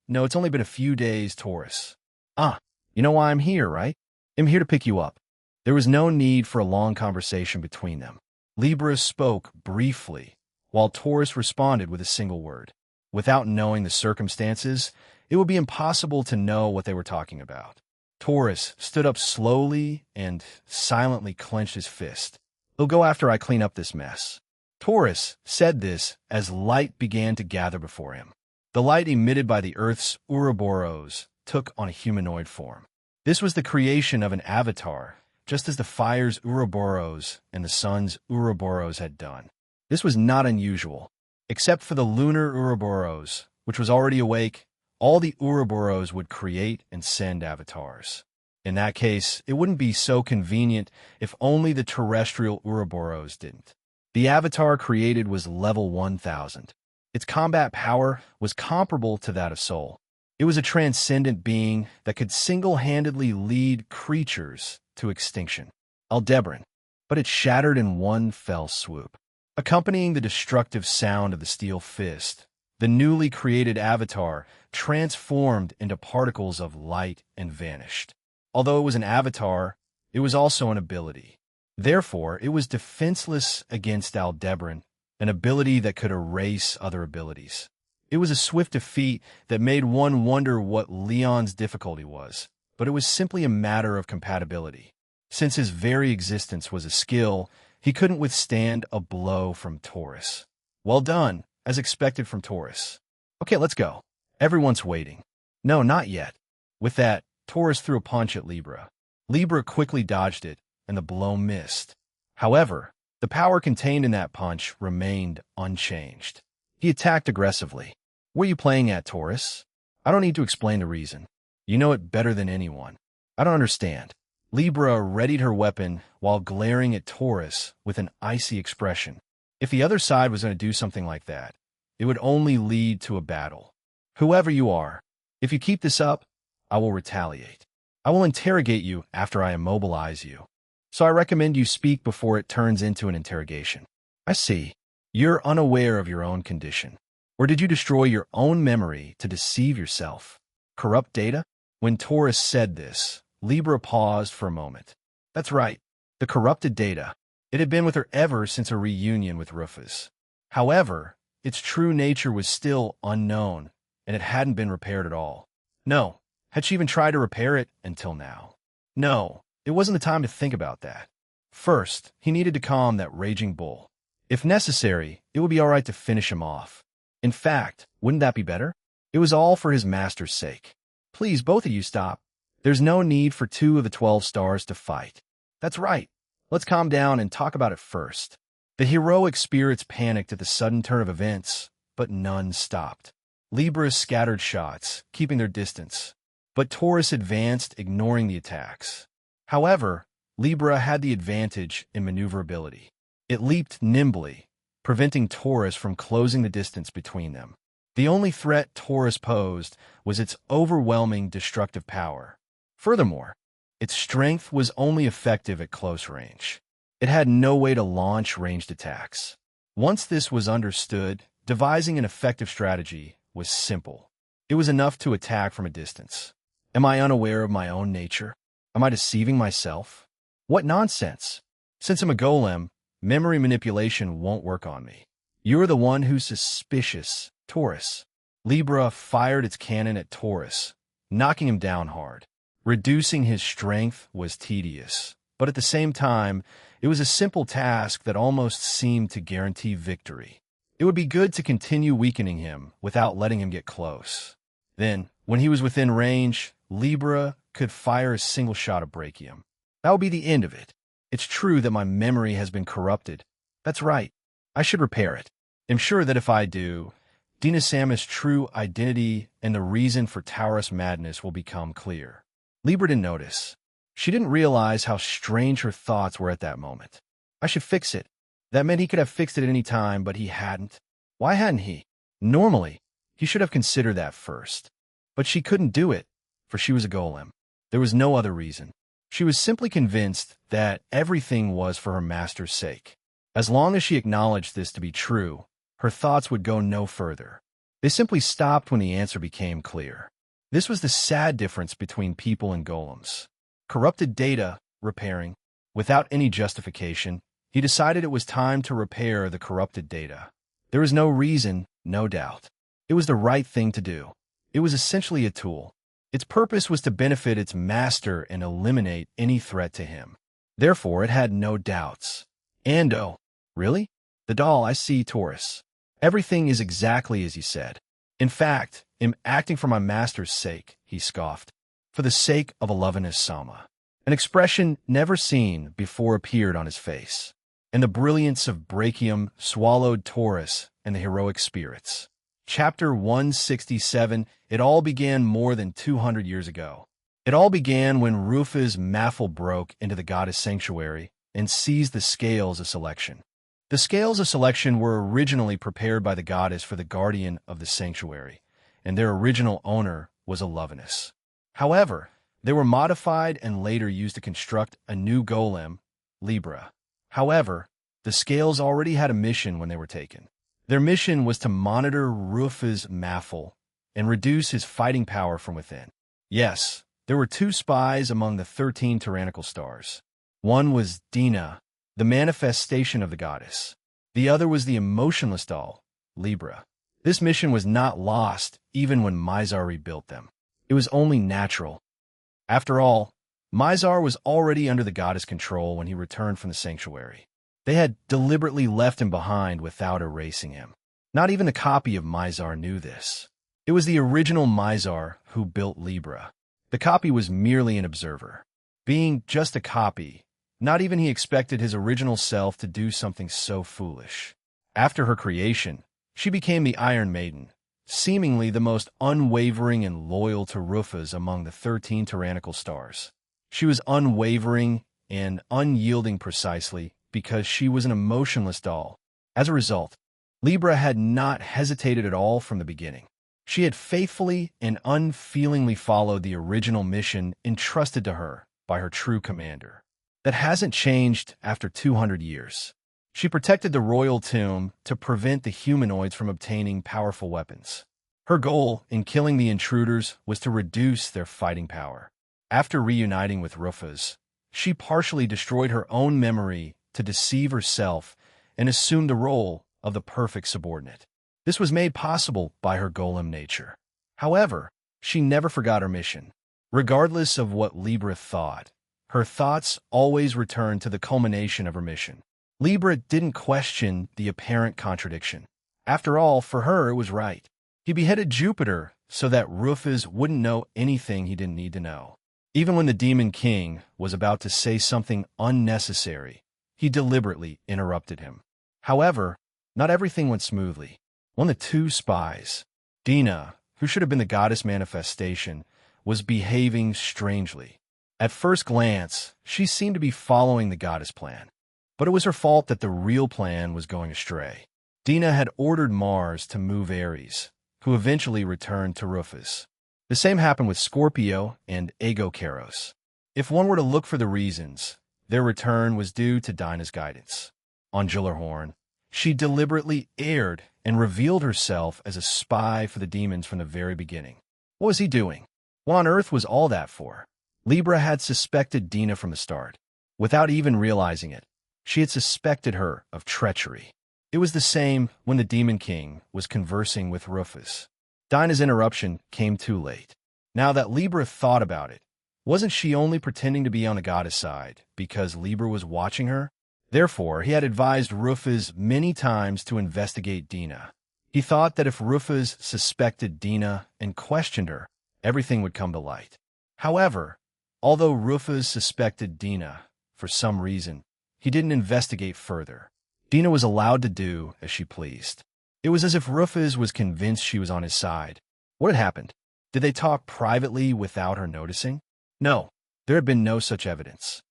No, it's only been a few days, Taurus. Ah, you know why I'm here, right? I'm here to pick you up. There was no need for a long conversation between them. Libra spoke briefly, while Taurus responded with a single word. Without knowing the circumstances, it would be impossible to know what they were talking about. Taurus stood up slowly and silently clenched his fist. He'll go after I clean up this mess. Taurus said this as light began to gather before him. The light emitted by the Earth's Ouroboros took on a humanoid form. This was the creation of an avatar, just as the fire's Ouroboros and the sun's Ouroboros had done. This was not unusual. Except for the lunar Ouroboros, which was already awake, all the Ouroboros would create and send avatars. In that case, it wouldn't be so convenient if only the terrestrial Ouroboros didn't. The avatar created was level 1000. Its combat power was comparable to that of Sol. It was a transcendent being that could single-handedly lead creatures to extinction. Aldebaran, but it shattered in one fell swoop. Accompanying the destructive sound of the steel fist, the newly created avatar transformed into particles of light and vanished. Although it was an avatar, it was also an ability. Therefore, it was defenseless against Aldebaran, an ability that could erase other abilities. It was a swift defeat that made one wonder what Leon's difficulty was, but it was simply a matter of compatibility. Since his very existence was a skill, he couldn't withstand a blow from Taurus. Well done, as expected from Taurus. Okay, let's go. Everyone's waiting. No, not yet. With that, Taurus threw a punch at Libra. Libra quickly dodged it, and the blow missed. However, the power contained in that punch remained unchanged. He attacked aggressively. Where are you playing at, Taurus? I don't need to explain the reason. You know it better than anyone. I don't understand. Libra readied her weapon while glaring at Taurus with an icy expression. If the other side was going to do something like that, it would only lead to a battle. Whoever you are, if you keep this up, I will retaliate. I will interrogate you after I immobilize you. So I recommend you speak before it turns into an interrogation. I see. You're unaware of your own condition. Or did you destroy your own memory to deceive yourself? Corrupt data? When Taurus said this, Libra paused for a moment. That's right. The corrupted data. It had been with her ever since her reunion with Rufus. However, its true nature was still unknown, and it hadn't been repaired at all. No. Had she even tried to repair it until now? No. It wasn't the time to think about that. First, he needed to calm that raging bull. If necessary, it would be all right to finish him off. In fact, wouldn't that be better? It was all for his master's sake. Please, both of you stop. There's no need for 2 of the 12 stars to fight. That's right. Let's calm down and talk about it first. The heroic spirits panicked at the sudden turn of events, but none stopped. Libra scattered shots, keeping their distance, but Taurus advanced, ignoring the attacks. However, Libra had the advantage in maneuverability. It leaped nimbly, preventing Taurus from closing the distance between them. The only threat Taurus posed was its overwhelming destructive power. Furthermore, its strength was only effective at close range. It had no way to launch ranged attacks. Once this was understood, devising an effective strategy was simple. It was enough to attack from a distance. Am I unaware of my own nature? Am I deceiving myself? What nonsense! Since I'm a golem, Memory manipulation won't work on me. You're the one who's suspicious, Taurus. Libra fired its cannon at Taurus, knocking him down hard. Reducing his strength was tedious, but at the same time, it was a simple task that almost seemed to guarantee victory. It would be good to continue weakening him without letting him get close. Then, when he was within range, Libra could fire a single shot of brachium. That would be the end of it. It's true that my memory has been corrupted. That's right. I should repair it. I'm sure that if I do, Dina Samus' true identity and the reason for Taurus madness will become clear. Libra didn't notice. She didn't realize how strange her thoughts were at that moment. I should fix it. That meant he could have fixed it at any time, but he hadn't. Why hadn't he? Normally, he should have considered that first. But she couldn't do it, for she was a golem. There was no other reason. She was simply convinced that everything was for her master's sake. As long as she acknowledged this to be true, her thoughts would go no further. They simply stopped when the answer became clear. This was the sad difference between people and golems. Corrupted data, repairing. Without any justification, he decided it was time to repair the corrupted data. There was no reason, no doubt. It was the right thing to do. It was essentially a tool. Its purpose was to benefit its master and eliminate any threat to him. Therefore, it had no doubts. And oh, really? The doll, I see, Taurus. Everything is exactly as he said. In fact, I'm acting for my master's sake, he scoffed. For the sake of Alovinus Sama. An expression never seen before appeared on his face. And the brilliance of brachium swallowed Taurus and the heroic spirits. Chapter 167, it all began more than 200 years ago. It all began when Rufa's Maffle broke into the goddess sanctuary and seized the scales of selection. The scales of selection were originally prepared by the goddess for the guardian of the sanctuary, and their original owner was Alovinus. However, they were modified and later used to construct a new golem, Libra. However, the scales already had a mission when they were taken. Their mission was to monitor Rufa's Maffle and reduce his fighting power from within. Yes, there were two spies among the 13 tyrannical stars. One was Dina, the manifestation of the goddess. The other was the emotionless doll, Libra. This mission was not lost even when Mizar rebuilt them. It was only natural. After all, Mizar was already under the goddess' control when he returned from the sanctuary. They had deliberately left him behind without erasing him. Not even the copy of Mizar knew this. It was the original Mizar who built Libra. The copy was merely an observer. Being just a copy, not even he expected his original self to do something so foolish. After her creation, she became the Iron Maiden, seemingly the most unwavering and loyal to Rufus among the 13 tyrannical stars. She was unwavering and unyielding precisely because she was an emotionless doll. As a result, Libra had not hesitated at all from the beginning. She had faithfully and unfeelingly followed the original mission entrusted to her by her true commander. That hasn't changed after 200 years. She protected the royal tomb to prevent the humanoids from obtaining powerful weapons. Her goal in killing the intruders was to reduce their fighting power. After reuniting with Rufus, she partially destroyed her own memory to deceive herself and assumed the role of the perfect subordinate. This was made possible by her golem nature. However, she never forgot her mission. Regardless of what Libra thought, her thoughts always returned to the culmination of her mission. Libra didn't question the apparent contradiction. After all, for her, it was right. He beheaded Jupiter so that Rufus wouldn't know anything he didn't need to know. Even when the Demon King was about to say something unnecessary, he deliberately interrupted him. However, not everything went smoothly. One of the two spies, Dina, who should have been the goddess manifestation, was behaving strangely. At first glance, she seemed to be following the goddess plan. But it was her fault that the real plan was going astray. Dina had ordered Mars to move Ares, who eventually returned to Rufus. The same happened with Scorpio and Aegocaros. If one were to look for the reasons, their return was due to Dinah's guidance. On Gjallarhorn, she deliberately erred and revealed herself as a spy for the demons from the very beginning. What was he doing? What on earth was all that for? Libra had suspected Dina from the start. Without even realizing it, She had suspected her of treachery. It was the same when the Demon King was conversing with Rufus. Dinah's interruption came too late. Now that Libra thought about it, wasn't she only pretending to be on the goddess side because Libra was watching her? Therefore, he had advised Rufus many times to investigate Dinah. He thought that if Rufus suspected Dinah and questioned her, everything would come to light. However, although Rufus suspected Dinah, for some reason, he didn't investigate further. Dinah was allowed to do as she pleased. It was as if Rufus was convinced she was on his side. What had happened? Did they talk privately without her noticing? No, there had been no such evidence.